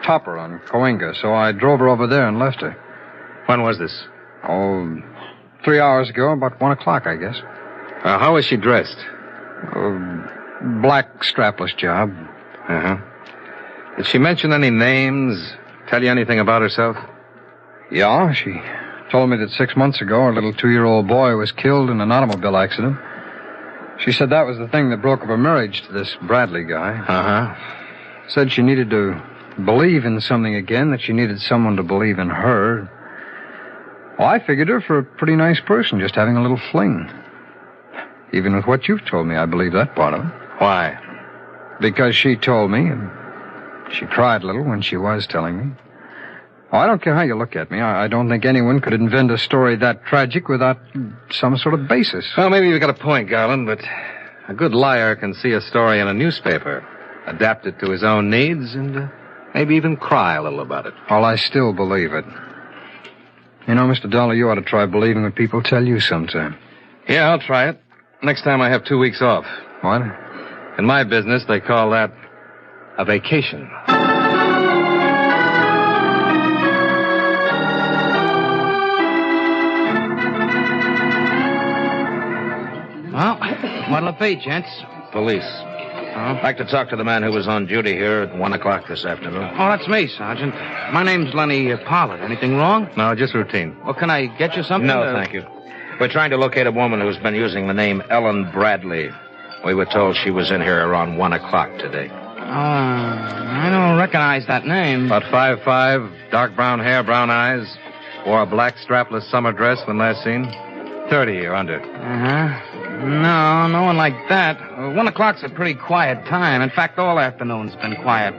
Topper on Coenga. So I drove her over there and left her. When was this? Oh, 3 hours ago, about 1 o'clock, I guess. How was she dressed? Black strapless job. Uh-huh. Did she mention any names? Tell you anything about herself? Yeah, she told me that 6 months ago her little 2-year-old boy was killed in an automobile accident. She said that was the thing that broke up her marriage to this Bradley guy. Uh-huh. Said she needed to believe in something again, that she needed someone to believe in her. Well, I figured her for a pretty nice person, just having a little fling. Even with what you've told me, I believe that part of it. Why? Because she told me, and she cried a little when she was telling me. Oh, I don't care how you look at me. I don't think anyone could invent a story that tragic without some sort of basis. Well, maybe you've got a point, Garland, but a good liar can see a story in a newspaper, adapt it to his own needs, and maybe even cry a little about it. Well, I still believe it. You know, Mr. Dollar, you ought to try believing what people tell you sometime. Yeah, I'll try it. Next time I have 2 weeks off. What? In my business, they call that a vacation. Well, what'll it be, gents? Police. I'd like to talk to the man who was on duty here at 1 o'clock this afternoon. Oh, that's me, Sergeant. My name's Lenny Pollard. Anything wrong? No, just routine. Well, can I get you something? No, thank you. We're trying to locate a woman who's been using the name Ellen Bradley. We were told she was in here around 1 o'clock today. I don't recognize that name. About 5'5", dark brown hair, brown eyes. Wore a black strapless summer dress when last seen. 30 or under. Uh-huh. No one like that. 1 o'clock's a pretty quiet time. In fact, all afternoon's been quiet.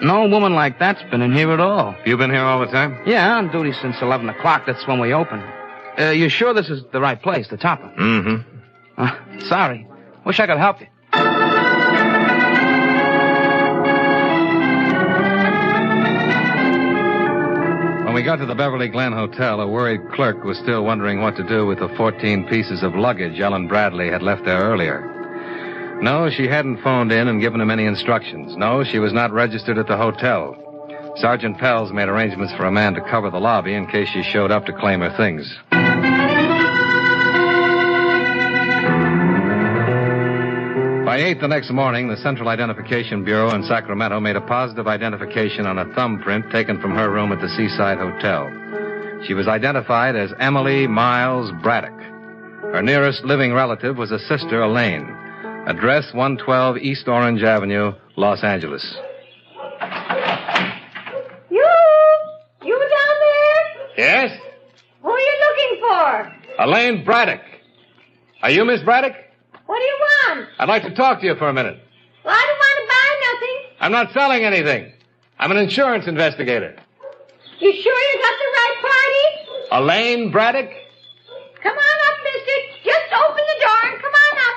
No woman like that's been in here at all. You been here all the time? Yeah, on duty since 11 o'clock. That's when we open. You sure this is the right place, the Topper? Mm-hmm. Sorry. Wish I could help you. When we got to the Beverly Glen Hotel, a worried clerk was still wondering what to do with the 14 pieces of luggage Ellen Bradley had left there earlier. No, she hadn't phoned in and given him any instructions. No, she was not registered at the hotel. Sergeant Pels made arrangements for a man to cover the lobby in case she showed up to claim her things. By 8 the next morning, the Central Identification Bureau in Sacramento made a positive identification on a thumbprint taken from her room at the Seaside Hotel. She was identified as Emily Miles Braddock. Her nearest living relative was a sister, Elaine. Address 112 East Orange Avenue, Los Angeles. You down there? Yes? Who are you looking for? Elaine Braddock. Are you Miss Braddock? What do you want? I'd like to talk to you for a minute. Well, I don't want to buy nothing. I'm not selling anything. I'm an insurance investigator. You sure you got the right party? Elaine Braddock? Come on up, mister. Just open the door and come on up.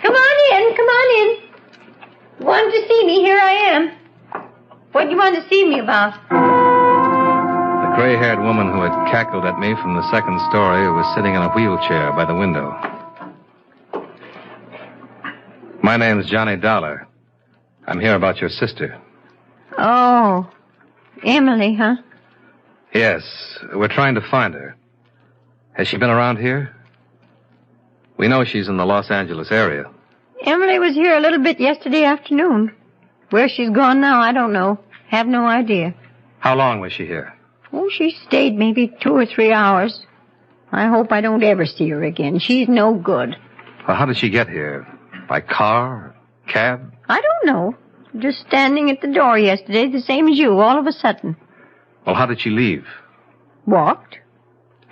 Come on in. Wanted to see me, here I am. What do you want to see me about? The gray-haired woman who had cackled at me from the second story was sitting in a wheelchair by the window. My name's Johnny Dollar. I'm here about your sister. Oh, Emily, huh? Yes, we're trying to find her. Has she been around here? We know she's in the Los Angeles area. Emily was here a little bit yesterday afternoon. Where she's gone now, I don't know. Have no idea. How long was she here? Oh, she stayed maybe 2 or 3 hours. I hope I don't ever see her again. She's no good. Well, how did she get here? By car? Cab? I don't know. Just standing at the door yesterday, the same as you, all of a sudden. Well, how did she leave? Walked.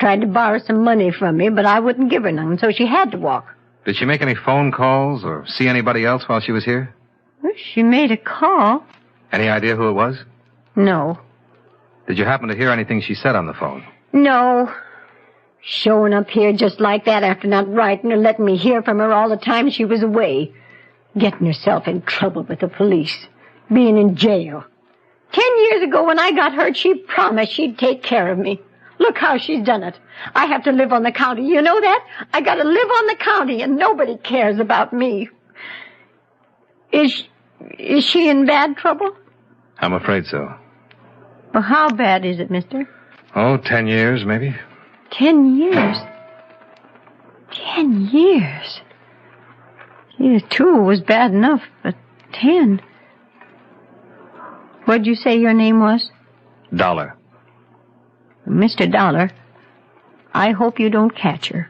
Tried to borrow some money from me, but I wouldn't give her none, so she had to walk. Did she make any phone calls or see anybody else while she was here? Well, she made a call. Any idea who it was? No. Did you happen to hear anything she said on the phone? No. Showing up here just like that after not writing or letting me hear from her all the time she was away. Getting herself in trouble with the police. Being in jail. 10 years ago when I got hurt, she promised she'd take care of me. Look how she's done it. I have to live on the county. You know that? I got to live on the county, and nobody cares about me. Is she in bad trouble? I'm afraid so. Well, how bad is it, mister? Oh, 10 years, maybe. 10 years? 10 years? Yeah, 2 was bad enough, but 10... What'd you say your name was? Dollar. Mr. Dollar, I hope you don't catch her.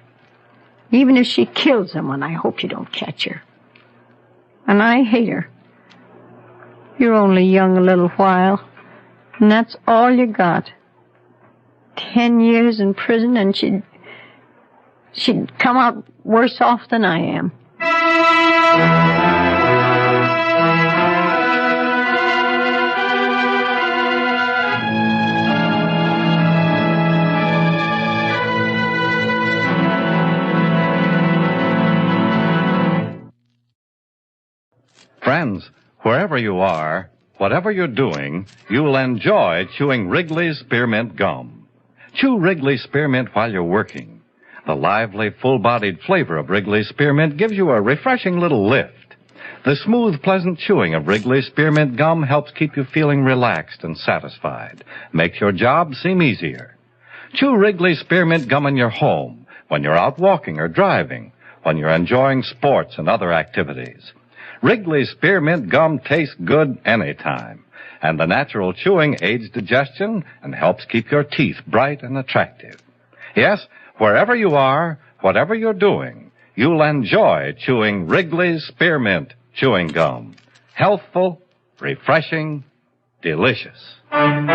Even if she killed someone, I hope you don't catch her. And I hate her. You're only young a little while, and that's all you got. 10 years in prison, and she'd come out worse off than I am. Friends, wherever you are, whatever you're doing, you'll enjoy chewing Wrigley's Spearmint Gum. Chew Wrigley's Spearmint while you're working. The lively, full-bodied flavor of Wrigley's Spearmint gives you a refreshing little lift. The smooth, pleasant chewing of Wrigley's Spearmint Gum helps keep you feeling relaxed and satisfied. Makes your job seem easier. Chew Wrigley's Spearmint Gum in your home, when you're out walking or driving, when you're enjoying sports and other activities. Wrigley's Spearmint Gum tastes good anytime, and the natural chewing aids digestion and helps keep your teeth bright and attractive. Yes, wherever you are, whatever you're doing, you'll enjoy chewing Wrigley's Spearmint Chewing Gum. Healthful, refreshing, delicious. And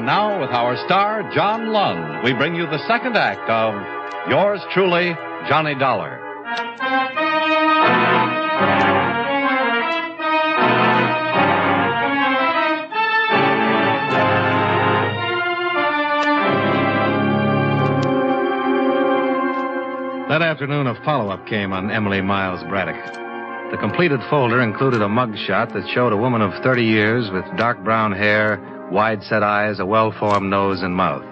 now, with our star, John Lund, we bring you the second act of Yours Truly, Johnny Dollar. That afternoon, a follow-up came on Emily Miles Braddock. The completed folder included a mug shot that showed a woman of 30 years with dark brown hair, wide-set eyes, a well-formed nose and mouth.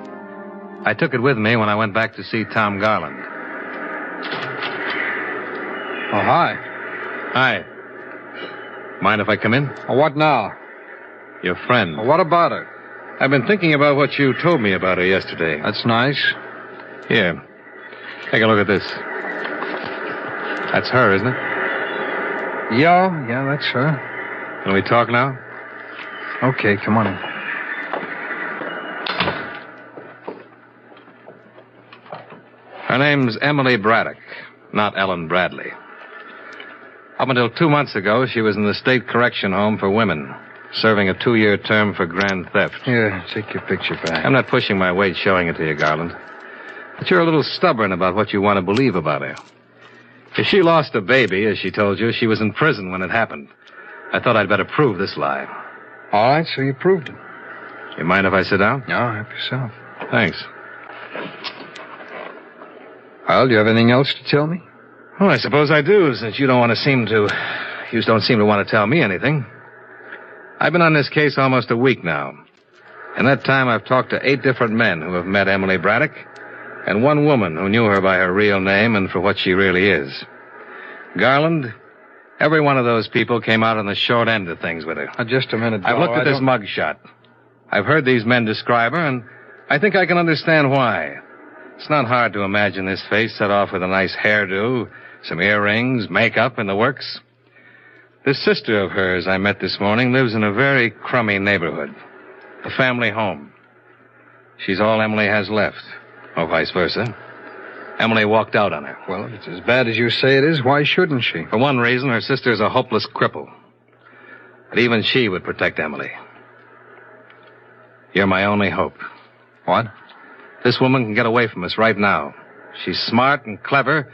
I took it with me when I went back to see Tom Garland. Oh, hi. Hi. Mind if I come in? What now? Your friend. What about her? I've been thinking about what you told me about her yesterday. That's nice. Here. Take a look at this. That's her, isn't it? Yeah, that's her. Can we talk now? Okay, come on in. Her name's Emily Braddock, not Ellen Bradley. Up until 2 months ago, she was in the State Correction Home for Women, serving a 2-year term for grand theft. Here, take your picture back. I'm not pushing my weight showing it to you, Garland. But you're a little stubborn about what you want to believe about her. If she lost a baby, as she told you, she was in prison when it happened. I thought I'd better prove this lie. All right, so you proved it. You mind if I sit down? No, help yourself. Thanks. Well, do you have anything else to tell me? Well, I suppose I do, since you don't seem to want to tell me anything. I've been on this case almost a week now. In that time, I've talked to 8 different men who have met Emily Braddock, and 1 woman who knew her by her real name and for what she really is. Garland, every one of those people came out on the short end of things with her. Just a minute, I've looked at this mug shot. I've heard these men describe her, and I think I can understand why. It's not hard to imagine this face set off with a nice hairdo, some earrings, makeup, and the works. This sister of hers I met this morning lives in a very crummy neighborhood. A family home. She's all Emily has left. Or vice versa. Emily walked out on her. Well, if it's as bad as you say it is, why shouldn't she? For one reason, her sister's a hopeless cripple. But even she would protect Emily. You're my only hope. What? This woman can get away from us right now. She's smart and clever.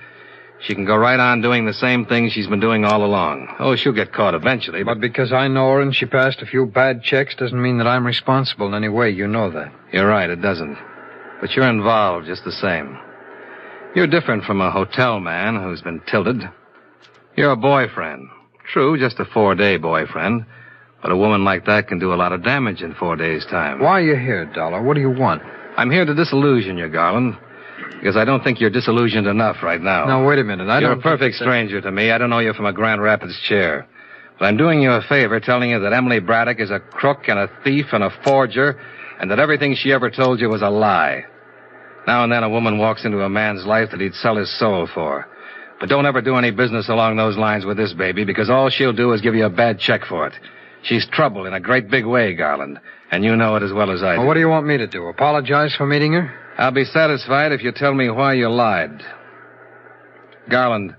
She can go right on doing the same thing she's been doing all along. Oh, she'll get caught eventually. But because I know her and she passed a few bad checks doesn't mean that I'm responsible in any way. You know that. You're right, it doesn't. But you're involved just the same. You're different from a hotel man who's been tilted. You're a boyfriend. True, just a 4-day boyfriend. But a woman like that can do a lot of damage in 4 days' time. Why are you here, Dollar? What do you want? I'm here to disillusion you, Garland. Because I don't think you're disillusioned enough right now. Now, wait a minute. You're a perfect stranger to me. I don't know you from a Grand Rapids chair. But I'm doing you a favor telling you that Emily Braddock is a crook and a thief and a forger, and that everything she ever told you was a lie. Now and then a woman walks into a man's life that he'd sell his soul for. But don't ever do any business along those lines with this baby, because all she'll do is give you a bad check for it. She's trouble in a great big way, Garland, and you know it as well as I do. Well, what do you want me to do? Apologize for meeting her? I'll be satisfied if you tell me why you lied. Garland,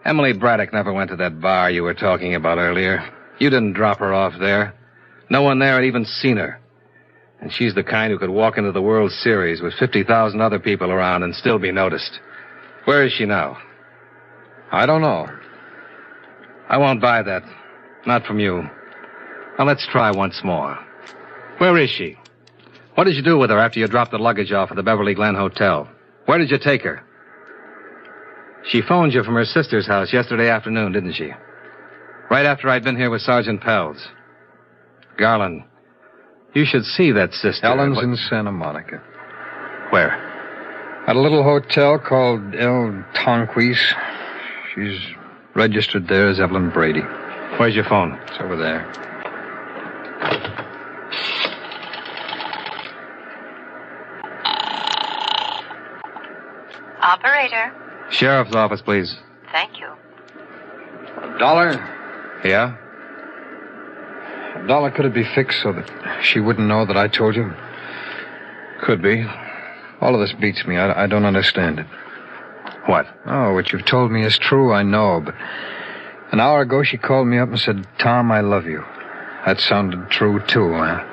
Emily Braddock never went to that bar you were talking about earlier. You didn't drop her off there. No one there had even seen her. And she's the kind who could walk into the World Series with 50,000 other people around and still be noticed. Where is she now? I don't know. I won't buy that. Not from you. Now, let's try once more. Where is she? What did you do with her after you dropped the luggage off at the Beverly Glen Hotel? Where did you take her? She phoned you from her sister's house yesterday afternoon, didn't she? Right after I'd been here with Sergeant Pels. Garland, you should see that sister. Ellen's in Santa Monica. Where? At a little hotel called El Tonquis. She's registered there as Evelyn Brady. Where's your phone? It's over there. Operator. Sheriff's office, please. Thank you. Dollar? Yeah? Dollar, could it be fixed so that she wouldn't know that I told you? Could be. All of this beats me. I don't understand it. What? Oh, what you've told me is true, I know, but an hour ago she called me up and said, Tom, I love you. That sounded true, too, huh?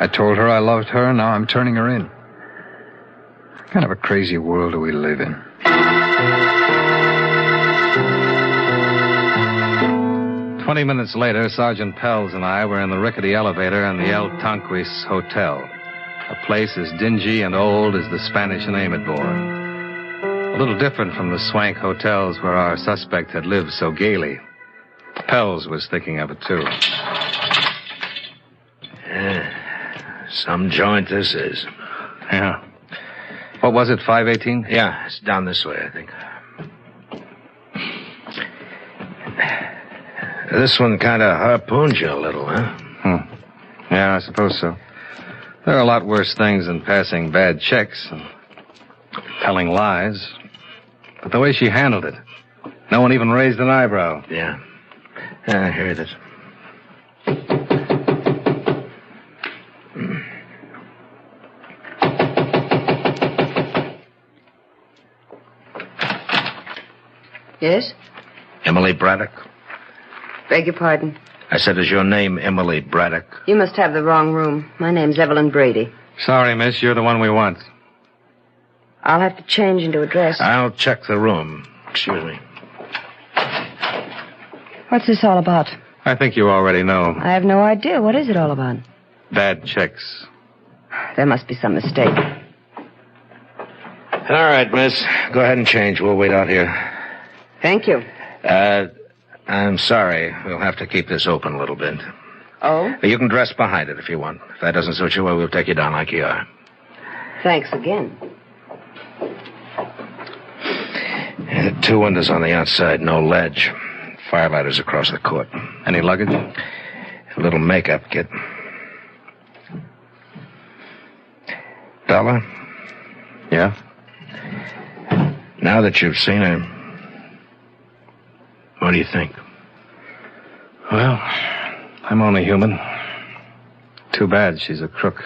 I told her I loved her, and now I'm turning her in. What kind of a crazy world do we live in? 20 minutes later, Sergeant Pels and I were in the rickety elevator in the El Tonquis Hotel, a place as dingy and old as the Spanish name it bore. A little different from the swank hotels where our suspect had lived so gaily. Pels was thinking of it, too. Some joint this is. Yeah. What was it, 518? Yeah, it's down this way, I think. This one kind of harpooned you a little, huh? Yeah, I suppose so. There are a lot worse things than passing bad checks and telling lies. But the way she handled it, no one even raised an eyebrow. Yeah. I heard it. Yes? Emily Braddock? Beg your pardon. I said, is your name Emily Braddock? You must have the wrong room. My name's Evelyn Brady. Sorry, miss. You're the one we want. I'll have to change into a dress. I'll check the room. Excuse me. What's this all about? I think you already know. I have no idea. What is it all about? Bad checks. There must be some mistake. All right, miss. Go ahead and change. We'll wait out here. Thank you. I'm sorry. We'll have to keep this open a little bit. Oh? You can dress behind it if you want. If that doesn't suit you, well, we'll take you down like you are. Thanks again. Two windows on the outside, no ledge. Firelighters across the court. Any luggage? A little makeup kit. Dollar? Yeah? Now that you've seen her, what do you think? Well, I'm only human. Too bad she's a crook.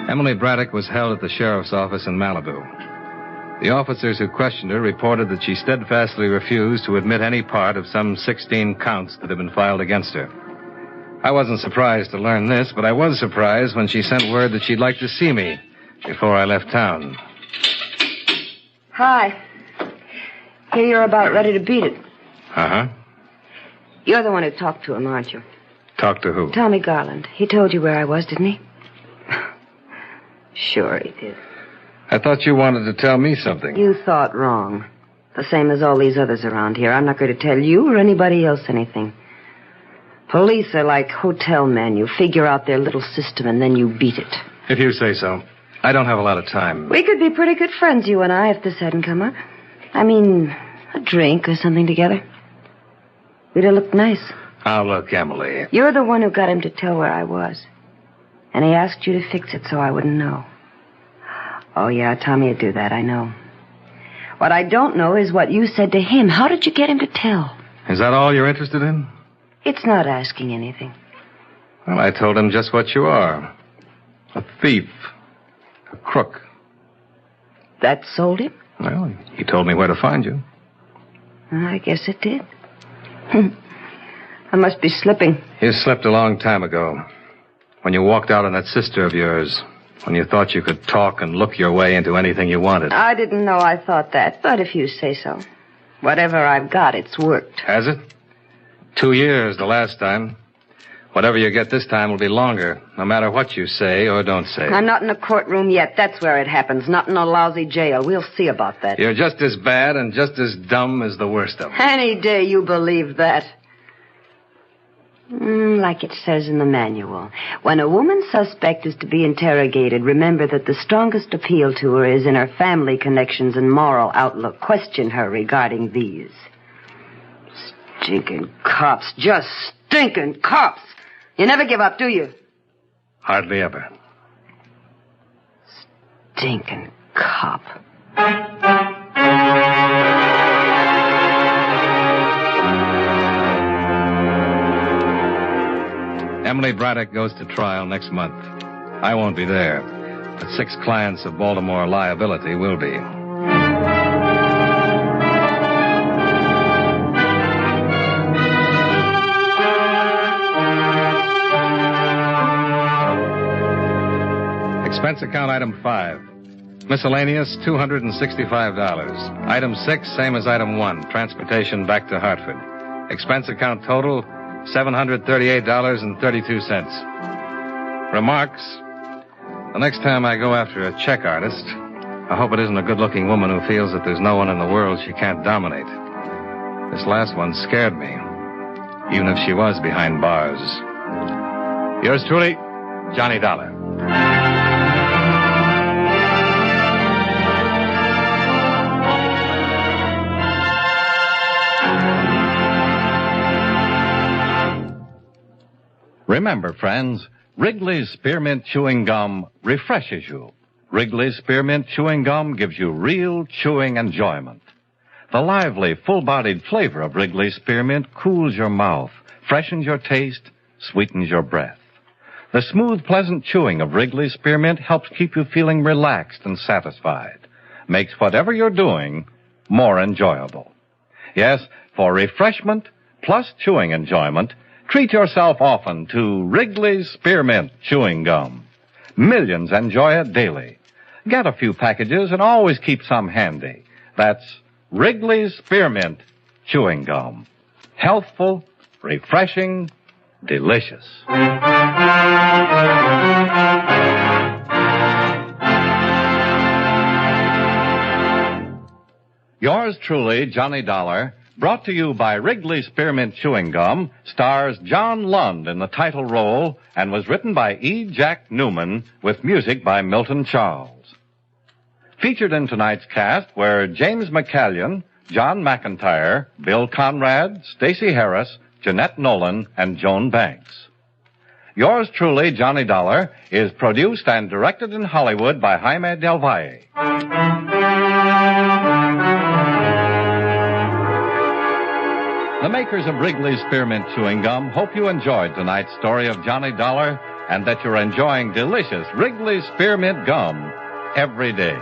Emily Braddock was held at the sheriff's office in Malibu. The officers who questioned her reported that she steadfastly refused to admit any part of some 16 counts that had been filed against her. I wasn't surprised to learn this, but I was surprised when she sent word that she'd like to see me before I left town. Hi. Here you're about ready to beat it. Uh-huh. You're the one who talked to him, aren't you? Talk to who? Tommy Garland. He told you where I was, didn't he? Sure he did. I thought you wanted to tell me something. You thought wrong. The same as all these others around here. I'm not going to tell you or anybody else anything. Police are like hotel men. You figure out their little system and then you beat it. If you say so. I don't have a lot of time. We could be pretty good friends, you and I, if this hadn't come up. I mean, a drink or something together. We'd have looked nice. Now, look, Emily. You're the one who got him to tell where I was. And he asked you to fix it so I wouldn't know. Oh, yeah, Tommy would do that, I know. What I don't know is what you said to him. How did you get him to tell? Is that all you're interested in? It's not asking anything. Well, I told him just what you are. A thief. A crook. That sold him? Well, he told me where to find you. I guess it did. I must be slipping. You slipped a long time ago. When you walked out on that sister of yours. When you thought you could talk and look your way into anything you wanted. I didn't know I thought that, but if you say so. Whatever I've got, it's worked. Has it? 2 years the last time. Whatever you get this time will be longer, no matter what you say or don't say. I'm not in a courtroom yet. That's where it happens. Not in a lousy jail. We'll see about that. You're just as bad and just as dumb as the worst of them. Any day you believe that. Like it says in the manual. When a woman suspect is to be interrogated, remember that the strongest appeal to her is in her family connections and moral outlook. Question her regarding these. Stinking cops. Just stinking cops. You never give up, do you? Hardly ever. Stinking cop. Emily Braddock goes to trial next month. I won't be there, but 6 clients of Baltimore liability will be. Expense account item 5. Miscellaneous, $265. Item 6, same as item 1, transportation back to Hartford. Expense account total, $738.32. Remarks. The next time I go after a check artist, I hope it isn't a good-looking woman who feels that there's no one in the world she can't dominate. This last one scared me, even if she was behind bars. Yours truly, Johnny Dollar. Remember, friends, Wrigley's Spearmint Chewing Gum refreshes you. Wrigley's Spearmint Chewing Gum gives you real chewing enjoyment. The lively, full-bodied flavor of Wrigley's Spearmint cools your mouth, freshens your taste, sweetens your breath. The smooth, pleasant chewing of Wrigley's Spearmint helps keep you feeling relaxed and satisfied. Makes whatever you're doing more enjoyable. Yes, for refreshment plus chewing enjoyment, treat yourself often to Wrigley's Spearmint Chewing Gum. Millions enjoy it daily. Get a few packages and always keep some handy. That's Wrigley's Spearmint Chewing Gum. Healthful, refreshing, delicious. Yours truly, Johnny Dollar, brought to you by Wrigley Spearmint Chewing Gum, stars John Lund in the title role and was written by E. Jack Newman with music by Milton Charles. Featured in tonight's cast were James McCallion, John McIntyre, Bill Conrad, Stacey Harris, Jeanette Nolan, and Joan Banks. Yours truly, Johnny Dollar, is produced and directed in Hollywood by Jaime Del Valle. The makers of Wrigley's Spearmint Chewing Gum hope you enjoyed tonight's story of Johnny Dollar and that you're enjoying delicious Wrigley's Spearmint Gum every day.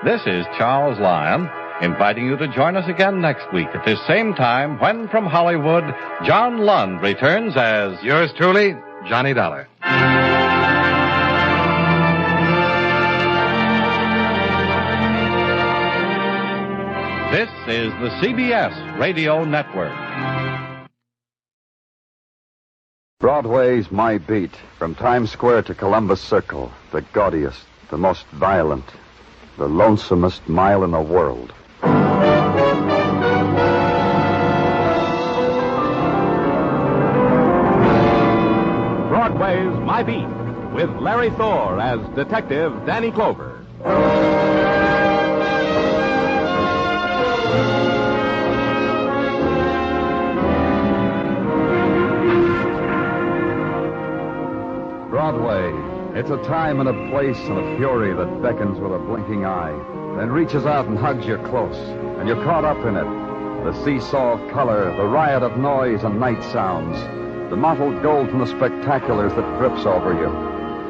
This is Charles Lyon, inviting you to join us again next week at this same time when from Hollywood, John Lund returns as... Yours truly, Johnny Dollar. This is the CBS Radio Network. Broadway's My Beat, from Times Square to Columbus Circle, the gaudiest, the most violent, the lonesomest mile in the world. Broadway's My Beat, with Larry Thor as Detective Danny Clover. Broadway. It's a time and a place and a fury that beckons with a blinking eye, then reaches out and hugs you close, and you're caught up in it. The seesaw of color, the riot of noise and night sounds, the mottled gold from the spectaculars that drips over you.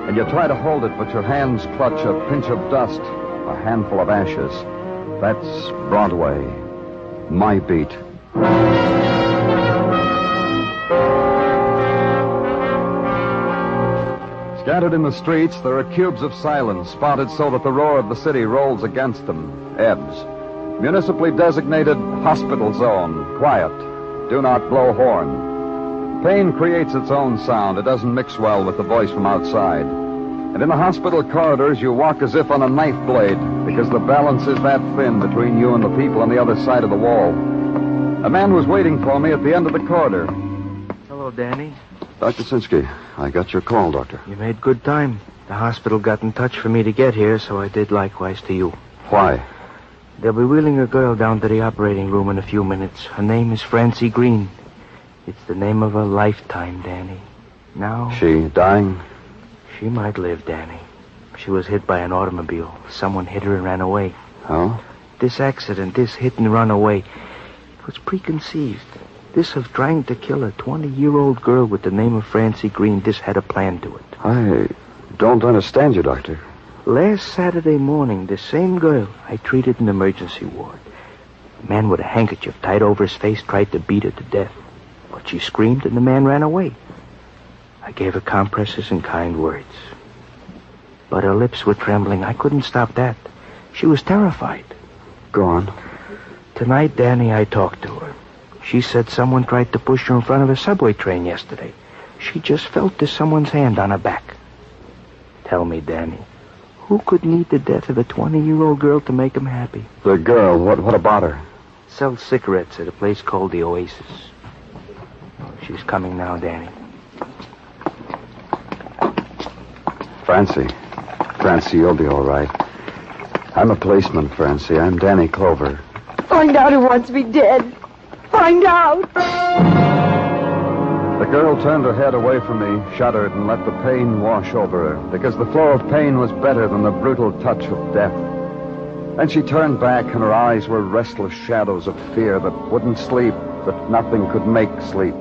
And you try to hold it, but your hands clutch a pinch of dust, a handful of ashes. That's Broadway. My Beat. Scattered in the streets, there are cubes of silence, spotted so that the roar of the city rolls against them, ebbs. Municipally designated hospital zone, quiet, do not blow horn. Pain creates its own sound. It doesn't mix well with the voice from outside. And in the hospital corridors, you walk as if on a knife blade, because the balance is that thin between you and the people on the other side of the wall. A man was waiting for me at the end of the corridor. Hello, Danny. Dr. Sinsky, I got your call, Doctor. You made good time. The hospital got in touch for me to get here, so I did likewise to you. Why? They'll be wheeling a girl down to the operating room in a few minutes. Her name is Francie Green. It's the name of a lifetime, Danny. Now... She dying? She might live, Danny. She was hit by an automobile. Someone hit her and ran away. Oh? This accident, this hit and run away, it was preconceived. This of trying to kill a 20-year-old girl with the name of Francie Green, this had a plan to it. I don't understand you, Doctor. Last Saturday morning, the same girl I treated in the emergency ward. A man with a handkerchief tied over his face tried to beat her to death. But she screamed and the man ran away. I gave her compresses and kind words. But her lips were trembling. I couldn't stop that. She was terrified. Go on. Tonight, Danny, I talked to her. She said someone tried to push her in front of a subway train yesterday. She just felt there's someone's hand on her back. Tell me, Danny, who could need the death of a 20-year-old girl to make him happy? The girl, what about her? Sells cigarettes at a place called the Oasis. She's coming now, Danny. Francie, you'll be all right. I'm a policeman, Francie. I'm Danny Clover. Find out who wants me dead. Find out. The girl turned her head away from me, shuddered, and let the pain wash over her, because the flow of pain was better than the brutal touch of death. Then she turned back, and her eyes were restless shadows of fear that wouldn't sleep, that nothing could make sleep.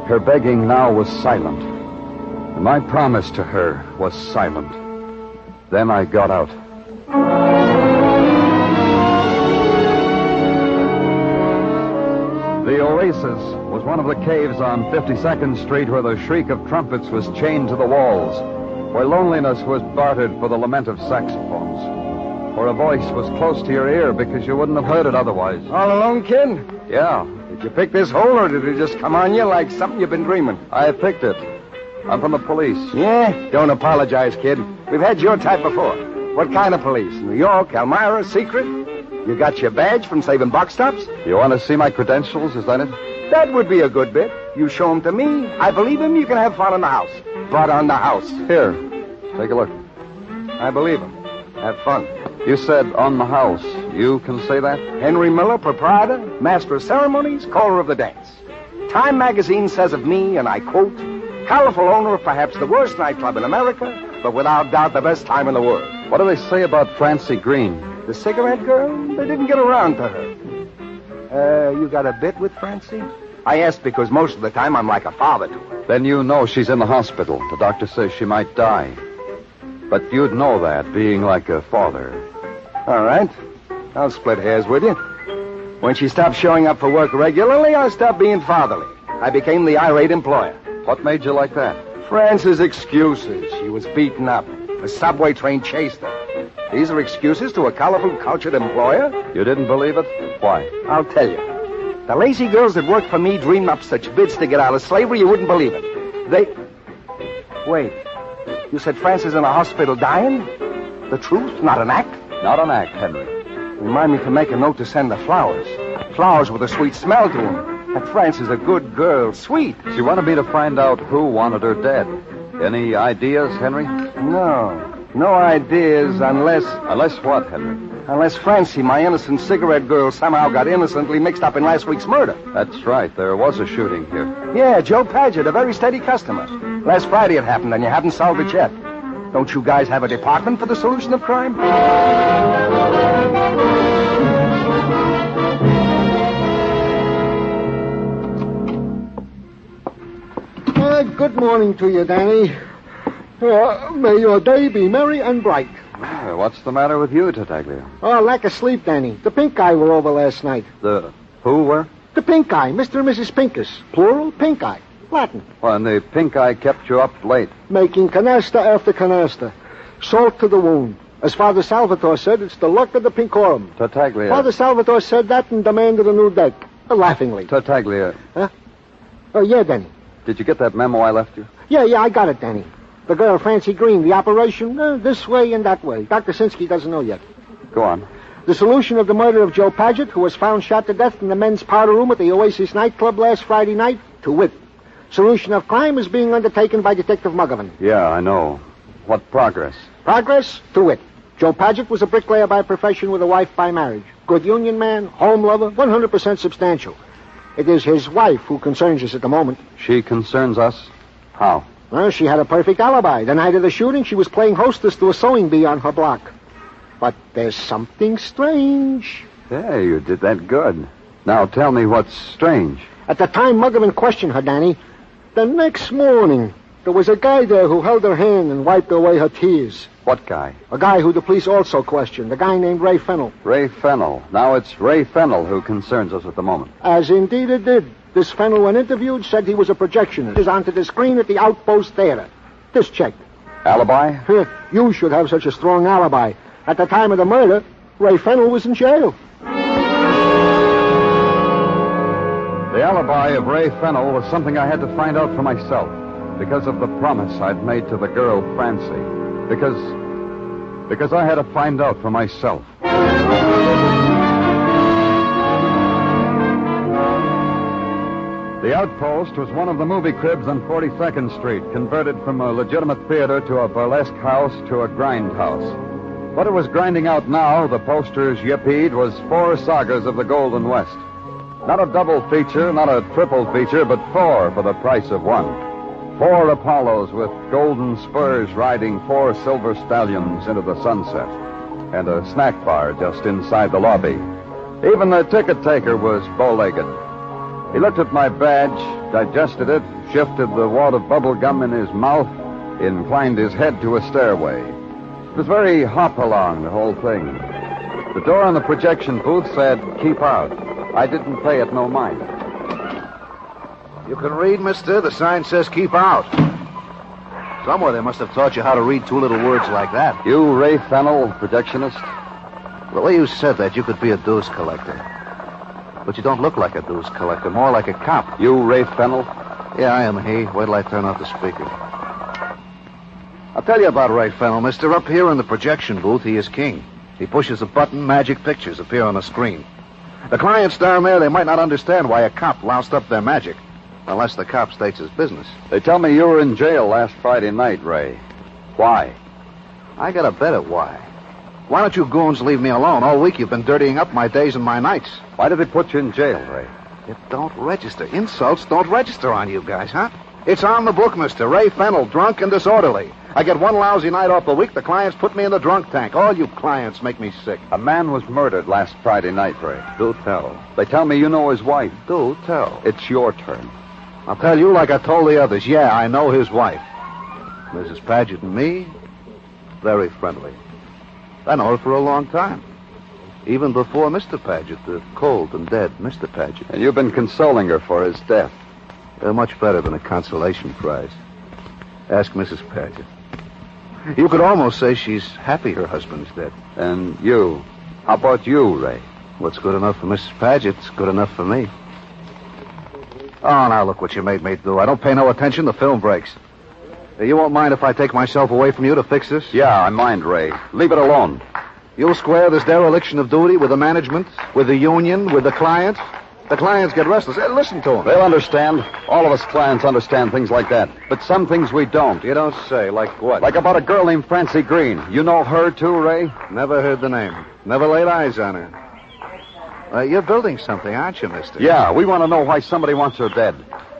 Her begging now was silent, and my promise to her was silent. Then I got out. The Oasis was one of the caves on 52nd Street where the shriek of trumpets was chained to the walls, where loneliness was bartered for the lament of saxophones, where a voice was close to your ear because you wouldn't have heard it otherwise. All alone, kid? Yeah. Did you pick this hole, or did it just come on you like something you've been dreaming? I picked it. I'm from the police. Yeah? Don't apologize, kid. We've had your type before. What kind of police? New York, Elmira, secret? You got your badge from saving box stops? You want to see my credentials, is that it? That would be a good bit. You show them to me, I believe him, you can have fun on the house. But on the house. Here, take a look. I believe him. Have fun. You said on the house. You can say that? Henry Miller, proprietor, master of ceremonies, caller of the dance. Time magazine says of me, and I quote, colorful owner of perhaps the worst nightclub in America, but without doubt the best time in the world. What do they say about Francie Green? The cigarette girl? They didn't get around to her. You got a bit with Francie? I asked because most of the time I'm like a father to her. Then you know she's in the hospital. The doctor says she might die. But you'd know that, being like a father. All right. I'll split hairs with you. When she stopped showing up for work regularly, I stopped being fatherly. I became the irate employer. What made you like that? Frances' excuses. She was beaten up. A subway train chased her. These are excuses to a colorful, cultured employer? You didn't believe it? Why? I'll tell you. The lazy girls that worked for me dreamed up such bids to get out of slavery you wouldn't believe it. They... Wait. You said Frances in a hospital dying? The truth? Not an act? Not an act, Henry. Remind me to make a note to send the flowers. Flowers with a sweet smell to them. That Frances is a good girl. Sweet. She wanted me to find out who wanted her dead. Any ideas, Henry? No. No ideas unless... Unless what, Henry? Unless Francie, my innocent cigarette girl, somehow got innocently mixed up in last week's murder. That's right. There was a shooting here. Yeah, Joe Paget, a very steady customer. Last Friday it happened, and you haven't solved it yet. Don't you guys have a department for the solution of crime? Good morning to you, Danny. May your day be merry and bright. What's the matter with you, Tartaglia? Oh, lack of sleep, Danny. The pink eye were over last night. The who were? The pink eye, Mr. and Mrs. Pincus. Plural, pink eye. Latin. Well, and the pink eye kept you up late. Making canasta after canasta. Salt to the wound. As Father Salvatore said, it's the luck of the pinkorum. Tartaglia. Father Salvatore said that and demanded a new deck. Laughingly. Tartaglia. Huh? Oh, yeah, Danny. Did you get that memo I left you? Yeah, I got it, Danny. The girl, Francie Green, the operation, this way and that way. Dr. Sinsky doesn't know yet. Go on. The solution of the murder of Joe Paget, who was found shot to death in the men's powder room at the Oasis nightclub last Friday night, to wit. Solution of crime is being undertaken by Detective Muggovan. Yeah, I know. What progress? Progress? To wit. Joe Paget was a bricklayer by profession with a wife by marriage. Good union man, home lover, 100% substantial. It is his wife who concerns us at the moment. She concerns us? How? Well, she had a perfect alibi. The night of the shooting, she was playing hostess to a sewing bee on her block. But there's something strange. Yeah, you did that good. Now tell me what's strange. At the time Muggerman questioned her, Danny, the next morning, there was a guy there who held her hand and wiped away her tears. What guy? A guy who the police also questioned, a guy named Ray Fennell. Ray Fennell. Now it's Ray Fennell who concerns us at the moment. As indeed it did. This Fennell, when interviewed, said he was a projectionist. Is onto the screen at the Outpost Theater. This checked. Alibi? You should have such a strong alibi. At the time of the murder, Ray Fennell was in jail. The alibi of Ray Fennell was something I had to find out for myself because of the promise I'd made to the girl, Francie. Because I had to find out for myself. The Outpost was one of the movie cribs on 42nd Street, converted from a legitimate theater to a burlesque house to a grind house. What it was grinding out now, the posters yippied, was 4 sagas of the Golden West. Not a double feature, not a triple feature, but 4 for the price of 1. 4 Apollos with golden spurs riding 4 silver stallions into the sunset. And a snack bar just inside the lobby. Even the ticket taker was bow-legged. He looked at my badge, digested it, shifted the wad of bubble gum in his mouth, inclined his head to a stairway. It was very hop-along, the whole thing. The door on the projection booth said, "Keep out." I didn't pay it no mind. You can read, mister. The sign says keep out. Somewhere they must have taught you how to read 2 little words like that. You, Ray Fennell, projectionist? The way you said that, you could be a dues collector. But you don't look like a dues collector, more like a cop. You, Ray Fennell? Yeah, I am he. Wait till I turn off the speaker. I'll tell you about Ray Fennell, mister. Up here in the projection booth, he is king. He pushes a button, magic pictures appear on the screen. The clients down there, they might not understand why a cop loused up their magic. Unless the cop states his business. They tell me you were in jail last Friday night, Ray. Why? I gotta bet at why. Why don't you goons leave me alone? All week you've been dirtying up my days and my nights. Why did they put you in jail, Ray? It don't register. Insults don't register on you guys, huh? It's on the book, mister. Ray Fennell, drunk and disorderly. I get 1 lousy night off a week, the clients put me in the drunk tank. All you clients make me sick. A man was murdered last Friday night, Ray. Do tell. They tell me you know his wife. Do tell. It's your turn. I'll tell you like I told the others. Yeah, I know his wife. Mrs. Paget and me, very friendly. I know her for a long time. Even before Mr. Paget, the cold and dead Mr. Paget. And you've been consoling her for his death. Much better than a consolation prize. Ask Mrs. Paget. You could almost say she's happy her husband's dead. And you? How about you, Ray? What's good enough for Mrs. Paget's good enough for me. Oh, now look what you made me do. I don't pay no attention. The film breaks. You won't mind if I take myself away from you to fix this? Yeah, I mind, Ray. Leave it alone. You'll square this dereliction of duty with the management, with the union, with the clients. The clients get restless. Listen to them. They'll understand. All of us clients understand things like that. But some things we don't. You don't say. Like what? Like about a girl named Francie Green. You know her, too, Ray? Never heard the name. Never laid eyes on her. You're building something, aren't you, mister? Yeah, we want to know why somebody wants her dead.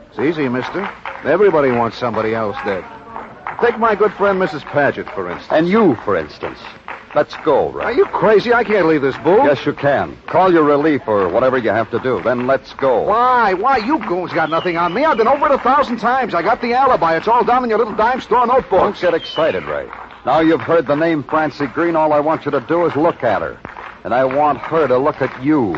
It's easy, mister. Everybody wants somebody else dead. Take my good friend, Mrs. Paget, for instance. And you, for instance. Let's go, Ray. Are you crazy? I can't leave this booth. Yes, you can. Call your relief or whatever you have to do. Then let's go. Why? Why? You goons got nothing on me. I've been over it 1,000 times. I got the alibi. It's all down in your little dime store notebook. Don't get excited, Ray. Now you've heard the name Francie Green, all I want you to do is look at her. And I want her to look at you.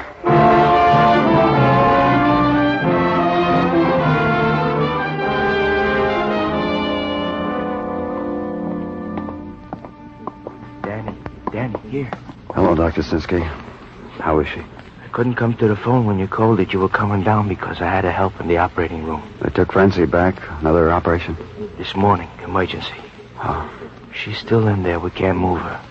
Danny, here. Hello, Dr. Sinsky. How is she? I couldn't come to the phone when you called that you were coming down because I had to help in the operating room. They took Francie back. Another operation? This morning, emergency. Oh. She's still in there. We can't move her.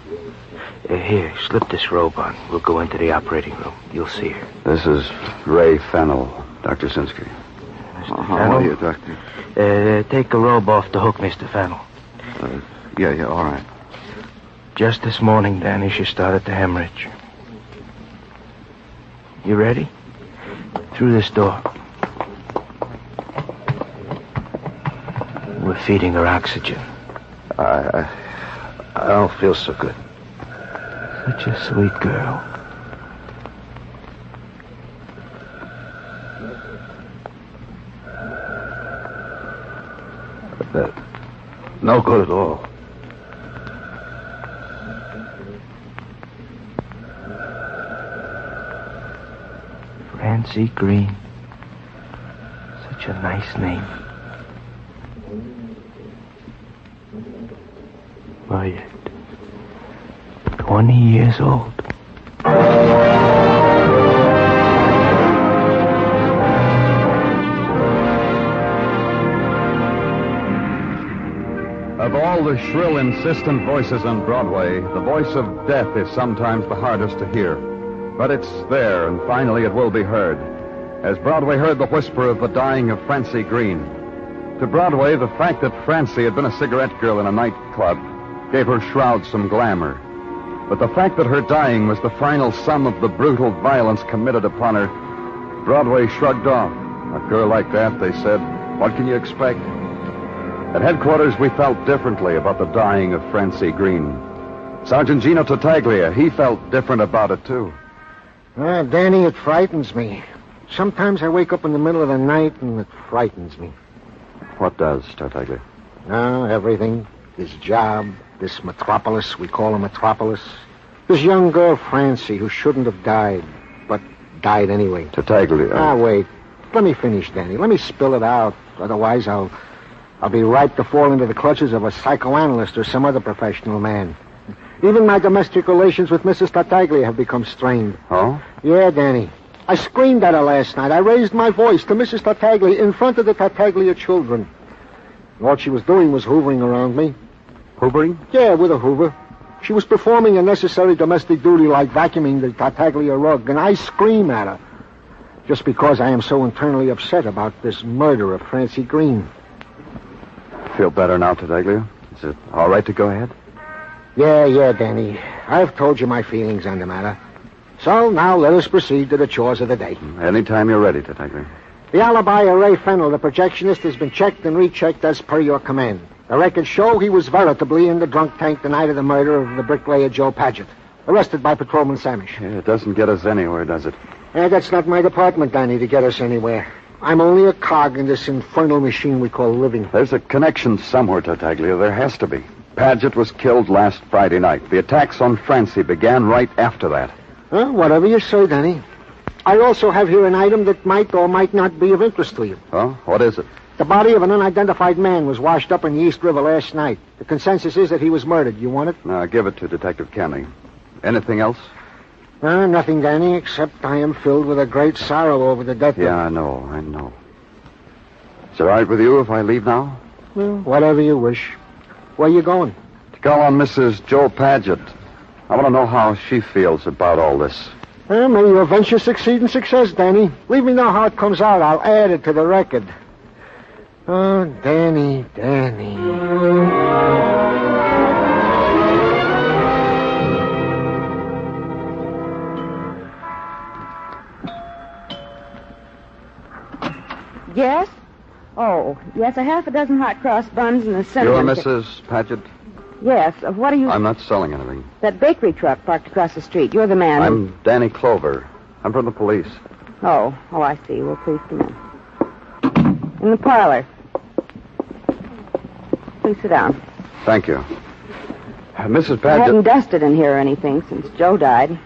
Here, slip this robe on. We'll go into the operating room. You'll see her. This is Ray Fennell, Dr. Sinsky. Mr. How Fennell? are you, Doctor? Take the robe off the hook, Mr. Fennell. Yeah, all right. Just this morning, Danny, she started to hemorrhage. You ready? Through this door. We're feeding her oxygen. I don't feel so good. Such a sweet girl. No good at all. Francie Green. Such a nice name. Wyatt. 20 years old. Of all the shrill, insistent voices on Broadway, the voice of death is sometimes the hardest to hear. But it's there, and finally it will be heard. As Broadway heard the whisper of the dying of Francie Green. To Broadway, the fact that Francie had been a cigarette girl in a nightclub gave her shroud some glamour. But the fact that her dying was the final sum of the brutal violence committed upon her, Broadway shrugged off. A girl like that, they said, what can you expect? At headquarters, we felt differently about the dying of Francie Green. Sergeant Gino Tartaglia, he felt different about it, too. Danny, it frightens me. Sometimes I wake up in the middle of the night and it frightens me. What does, Tartaglia? Everything. This job, this metropolis, we call a metropolis. This young girl, Francie, who shouldn't have died, but died anyway. Tartaglia. Wait. Let me finish, Danny. Let me spill it out. Otherwise, I'll be ripe to fall into the clutches of a psychoanalyst or some other professional man. Even my domestic relations with Mrs. Tartaglia have become strained. Oh? Yeah, Danny. I screamed at her last night. I raised my voice to Mrs. Tartaglia in front of the Tartaglia children. All she was doing was hoovering around me. Hoovering? Yeah, with a hoover. She was performing a necessary domestic duty like vacuuming the Tartaglia rug, and I scream at her. Just because I am so internally upset about this murder of Francie Green. Feel better now, Tartaglia? Is it all right to go ahead? Yeah, Danny. I've told you my feelings on the matter. So now let us proceed to the chores of the day. Anytime you're ready, Tartaglia. The alibi of Ray Fennell, the projectionist, has been checked and rechecked as per your command. The records show he was veritably in the drunk tank the night of the murder of the bricklayer Joe Paget, arrested by Patrolman Samish. Yeah, it doesn't get us anywhere, does it? That's not my department, Danny, to get us anywhere. I'm only a cog in this infernal machine we call living. There's a connection somewhere, Tartaglia. There has to be. Paget was killed last Friday night. The attacks on Francie began right after that. Whatever you say, Danny. I also have here an item that might or might not be of interest to you. Oh? What is it? The body of an unidentified man was washed up in the East River last night. The consensus is that he was murdered. You want it? Now, give it to Detective Kenny. Anything else? Nothing, Danny, except I am filled with a great sorrow over the death of... Yeah, I know. Is it all right with you if I leave now? Well, whatever you wish. Where you going? To call on Mrs. Joe Paget. I want to know how she feels about all this. Well, may your venture succeed in success, Danny. Leave me know how it comes out. I'll add it to the record. Oh, Danny. Yes? Oh, yes, a half a dozen hot cross buns and a cinnamon... You're Mrs. Paget? Yes. What are you... I'm not selling anything. That bakery truck parked across the street. You're the man I'm Danny Clover. I'm from the police. Oh, I see. Well, please come in. In the parlor. Please sit down. Thank you. Mrs. I Paget... haven't dusted in here or anything since Joe died.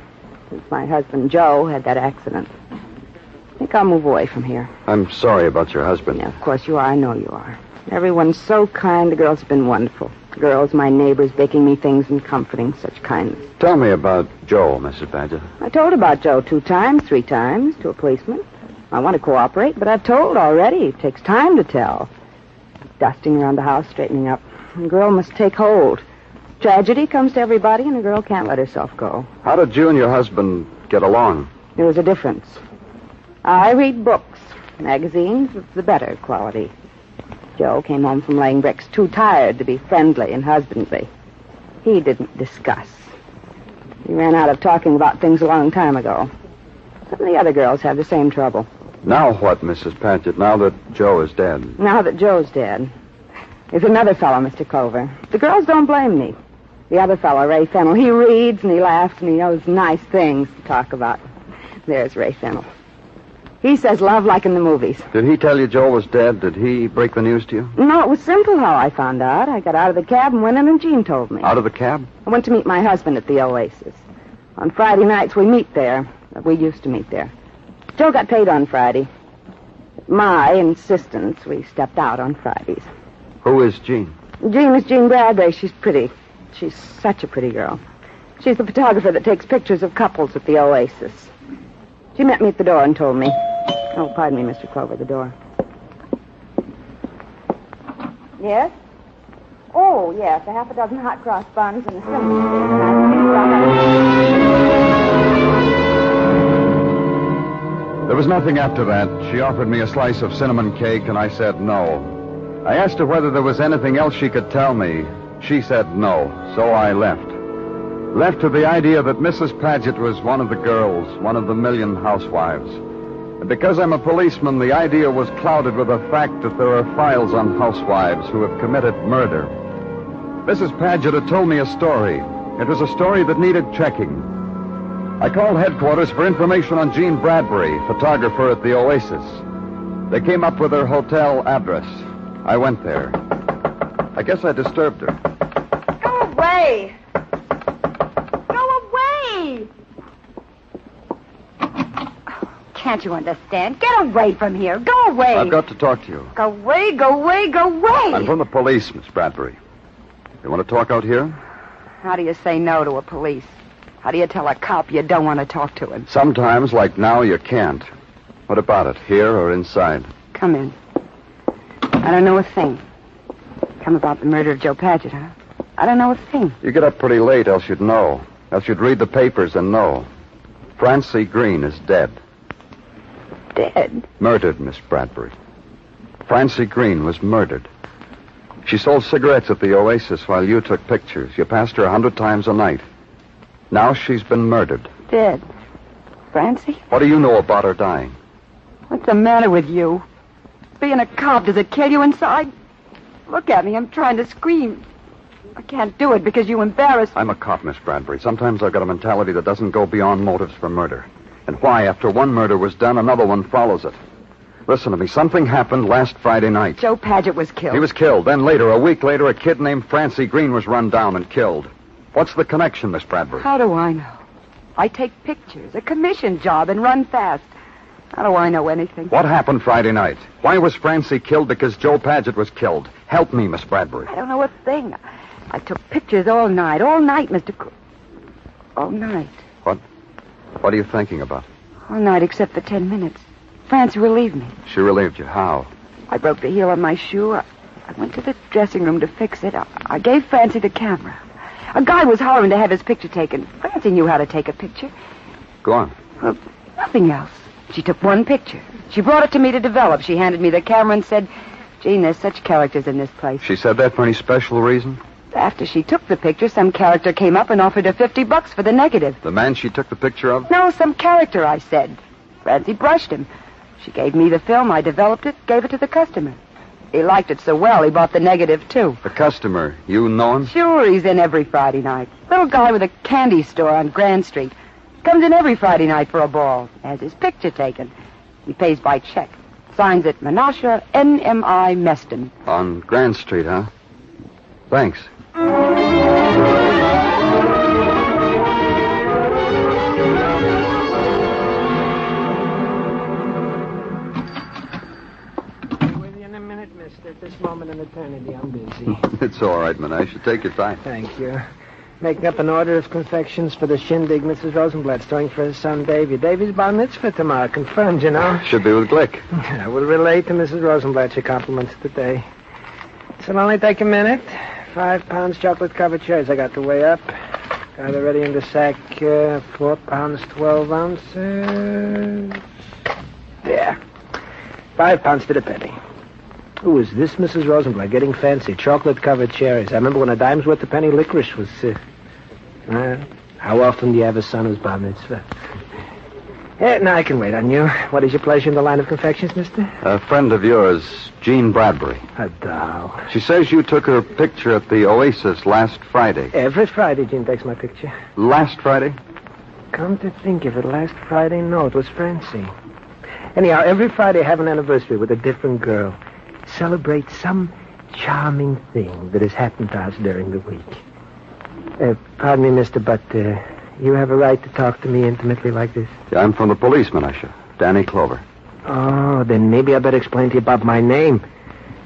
Since my husband Joe had that accident. I think I'll move away from here. I'm sorry about your husband. Yeah, of course you are. I know you are. Everyone's so kind. The girls have been wonderful. The girls, my neighbors, baking me things and comforting. Such kindness. Tell me about Joe, Mrs. Paget. I told about Joe 2 times, 3 times, to a policeman. I want to cooperate, but I've told already. It takes time to tell. Dusting around the house, straightening up. A girl must take hold. Tragedy comes to everybody, and a girl can't let herself go. How did you and your husband get along? There was a difference. I read books, magazines of the better quality. Joe came home from laying bricks too tired to be friendly and husbandly. He didn't discuss. He ran out of talking about things a long time ago. Some of the other girls have the same trouble. Now what, Mrs. Paget, now that Joe is dead? Now that Joe's dead, there's another fellow, Mr. Clover. The girls don't blame me. The other fellow, Ray Fennell, he reads and he laughs and he knows nice things to talk about. There's Ray Fennell. He says love like in the movies. Did he tell you Joe was dead? Did he break the news to you? No, it was simple how I found out. I got out of the cab and went in and Jean told me. Out of the cab? I went to meet my husband at the Oasis. On Friday nights we meet there. We used to meet there. Joe got paid on Friday. At my insistence, we stepped out on Fridays. Who is Jean? Jean is Jean Bradbury. She's pretty. She's such a pretty girl. She's the photographer that takes pictures of couples at the Oasis. She met me at the door and told me. Oh, pardon me, Mr. Clover, the door. Yes? Oh, yes, a half a dozen hot cross buns and a cinnamon stick. There was nothing after that. She offered me a slice of cinnamon cake, and I said no. I asked her whether there was anything else she could tell me. She said no, so I left. Left to the idea that Mrs. Paget was one of the girls, one of the million housewives. And because I'm a policeman, the idea was clouded with the fact that there are files on housewives who have committed murder. Mrs. Paget had told me a story. It was a story that needed checking. I called headquarters for information on Jean Bradbury, photographer at the Oasis. They came up with her hotel address. I went there. I guess I disturbed her. Go away! Go away! Can't you understand? Get away from here. Go away. I've got to talk to you. Go away, go away, go away. I'm from the police, Miss Bradbury. You want to talk out here? How do you say no to a police? How do you tell a cop you don't want to talk to him? Sometimes, like now, you can't. What about it, here or inside? Come in. I don't know a thing. Come about the murder of Joe Paget, huh? I don't know a thing. You get up pretty late, else you'd know. Else you'd read the papers and know. Francie Green is dead. Dead? Murdered, Miss Bradbury. Francie Green was murdered. She sold cigarettes at the Oasis while you took pictures. You passed her 100 times a night. Now she's been murdered. Dead. Francie? What do you know about her dying? What's the matter with you? Being a cop, does it kill you inside? Look at me, I'm trying to scream. I can't do it because you embarrass me. I'm a cop, Miss Bradbury. Sometimes I've got a mentality that doesn't go beyond motives for murder. And why, after one murder was done, another one follows it. Listen to me. Something happened last Friday night. Joe Paget was killed. He was killed. Then later, a week later, a kid named Francie Green was run down and killed. What's the connection, Miss Bradbury? How do I know? I take pictures, a commission job, and run fast. How do I know anything? What happened Friday night? Why was Francie killed because Joe Paget was killed? Help me, Miss Bradbury. I don't know a thing. I took pictures all night, Mr. All night. What are you thinking about? All night except for 10 minutes. Francie relieved me. She relieved you. How? I broke the heel on my shoe. I went to the dressing room to fix it. I gave Francie the camera. A guy was hollering to have his picture taken. Francie knew how to take a picture. Go on. Well, nothing else. She took one picture. She brought it to me to develop. She handed me the camera and said, "Gene, there's such characters in this place." She said that for any special reason? After she took the picture, some character came up and offered her $50 for the negative. The man she took the picture of? No, some character, I said. Francie brushed him. She gave me the film. I developed it, gave it to the customer. He liked it so well, he bought the negative, too. The customer. You know him? Sure, he's in every Friday night. Little guy with a candy store on Grand Street. Comes in every Friday night for a ball. Has his picture taken. He pays by check. Signs it Menasha NMI Meston. On Grand Street, huh? Thanks. At this moment in eternity, I'm busy. It's all right, Menasha. Take your time. Thank you. Making up an order of confections for the shindig Mrs. Rosenblatt's throwing for her son, Davy. Davy's bar mitzvah tomorrow. Confirmed, you know. Should be with Glick. I will relay to Mrs. Rosenblatt your compliments today. This'll only take a minute. 5 pounds chocolate-covered cherries I got to weigh up. Got it ready in the sack. 4 pounds, 12 ounces. Yeah. 5 pounds to the penny. Who is this Mrs. Rosenblatt getting fancy? Chocolate-covered cherries. I remember when a dime's worth a penny licorice was... how often do you have a son who's bar mitzvah? Now I can wait on you. What is your pleasure in the line of confections, mister? A friend of yours, Jean Bradbury. A doll. She says you took her picture at the Oasis last Friday. Every Friday Jean takes my picture. Last Friday? Come to think of it, last Friday, no, it was Francie. Anyhow, every Friday I have an anniversary with a different girl. Celebrate some charming thing that has happened to us during the week. Pardon me, mister, but you have a right to talk to me intimately like this? I'm from the police, Menasha. Danny Clover. Oh, then maybe I better explain to you about my name.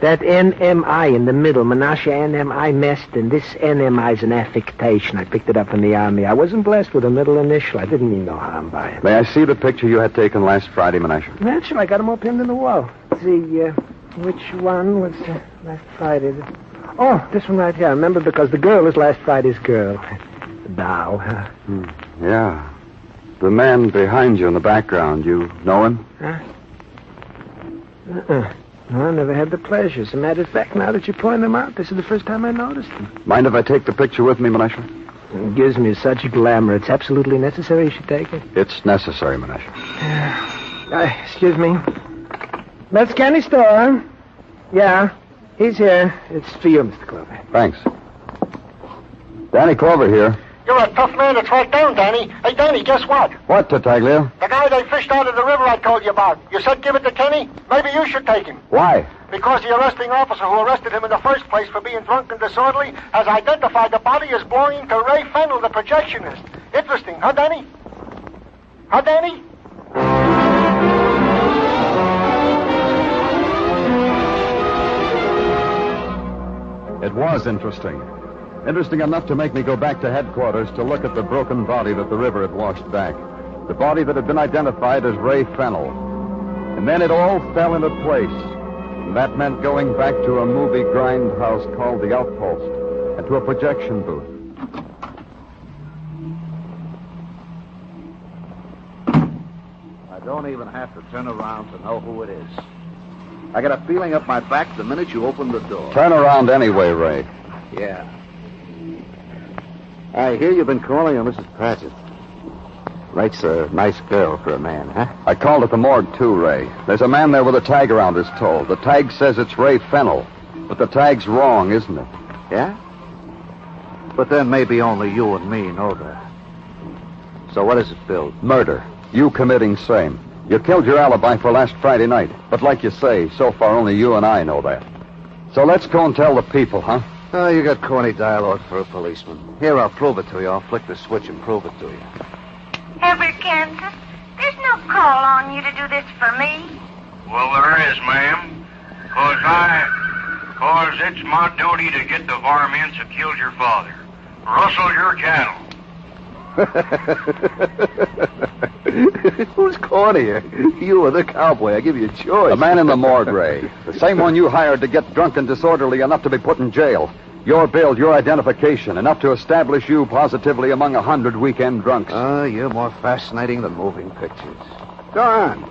That NMI in the middle, Menasha NMI Meston, this NMI is an affectation. I picked it up in the Army. I wasn't blessed with a middle initial. I didn't mean no harm by it. May I see the picture you had taken last Friday, Menasha? Naturally, I got them all pinned in the wall. Let's see, which one was last Friday? Oh, this one right here. I remember because the girl is last Friday's girl. The doll, huh? Yeah. The man behind you in the background, you know him? Huh? No, I never had the pleasure. As a matter of fact, now that you point them out, this is the first time I noticed them. Mind if I take the picture with me, Menasha? It gives me such glamour. It's absolutely necessary you should take it. It's necessary, Menasha. Excuse me. That's candy store. Yeah, he's here. It's for you, Mr. Clover. Thanks. Danny Clover here. You're a tough man to track down, Danny. Hey, Danny, guess what? What, Tartaglia? The guy they fished out of the river I told you about. You said give it to Kenny? Maybe you should take him. Why? Because the arresting officer who arrested him in the first place for being drunk and disorderly has identified the body as belonging to Ray Fennell, the projectionist. Interesting, huh, Danny? Huh, Danny? It was interesting. Interesting enough to make me go back to headquarters to look at the broken body that the river had washed back. The body that had been identified as Ray Fennell. And then it all fell into place. And that meant going back to a movie grindhouse called The Outpost and to a projection booth. I don't even have to turn around to know who it is. I got a feeling up my back the minute you opened the door. Turn around anyway, Ray. Yeah. I hear you've been calling on Mrs. Paget. Makes a nice girl for a man, huh? I called at the morgue, too, Ray. There's a man there with a tag around his toe. The tag says it's Ray Fennell. But the tag's wrong, isn't it? Yeah? But then maybe only you and me know that. So what is it, Bill? Murder. You committing same. You killed your alibi for last Friday night. But like you say, so far only you and I know that. So let's go and tell the people, huh? Oh, you got corny dialogue for a policeman. Here, I'll prove it to you. I'll flick the switch and prove it to you. Ever, Kansas? There's no call on you to do this for me. Well, there is, ma'am. Cause it's my duty to get the varmints that killed your father. Rustle your cattle. Who's cornier? You or the cowboy? I give you a choice. The man in the morgue, Ray. The same one you hired to get drunk and disorderly enough to be put in jail. Your build, your identification, enough to establish you positively among 100 weekend drunks. You're more fascinating than moving pictures. Go on.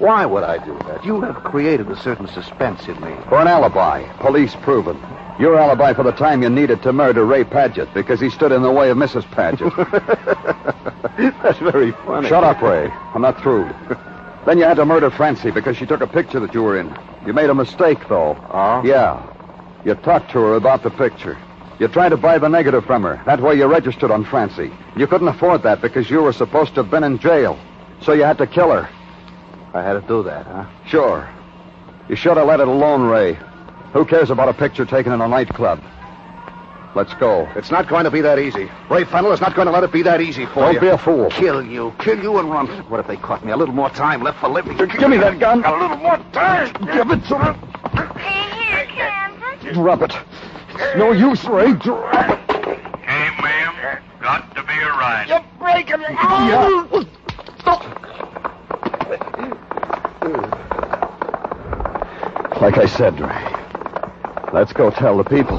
Why would I do that? You have created a certain suspense in me. For an alibi, police proven. Your alibi for the time you needed to murder Ray Paget because he stood in the way of Mrs. Paget. That's very funny. Shut up, Ray. I'm not through. Then you had to murder Francie because she took a picture that you were in. You made a mistake, though. Oh? Yeah. You talked to her about the picture. You tried to buy the negative from her. That way you registered on Francie. You couldn't afford that because you were supposed to have been in jail. So you had to kill her. I had to do that, huh? Sure. You should have let it alone, Ray. Who cares about a picture taken in a nightclub? Let's go. It's not going to be that easy. Ray Fennell is not going to let it be that easy for you. Don't be a fool. Kill you and run. What if they caught me? A little more time left for living. Give me that gun. A little more time. Give it to me. Here, Kansas. Drop it. It's no use, Ray. Drop it. Hey, ma'am. Got to be a ride. You're breaking it. Yeah. Like I said, Ray, let's go tell the people.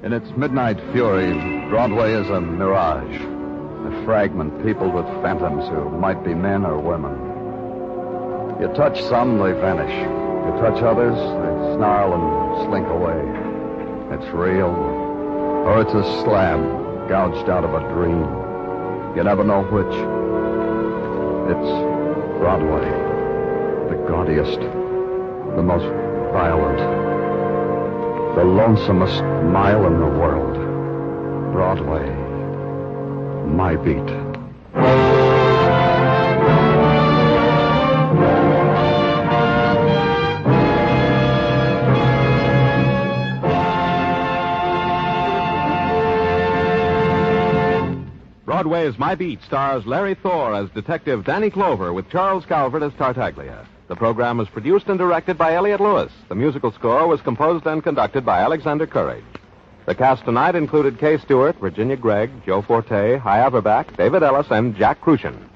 In its midnight fury, Broadway is a mirage, a fragment peopled with phantoms who might be men or women. You touch some, they vanish. You touch others, they snarl and slink away. It's real, or it's a slab gouged out of a dream. You never know which. It's Broadway, the gaudiest, the most violent, the lonesomest mile in the world. Broadway, my beat. Broadway's My Beat stars Larry Thor as Detective Danny Clover with Charles Calvert as Tartaglia. The program was produced and directed by Elliott Lewis. The musical score was composed and conducted by Alexander Courage. The cast tonight included Kay Stewart, Virginia Gregg, Joe Forte, Hy Averback, David Ellis, and Jack Crucian.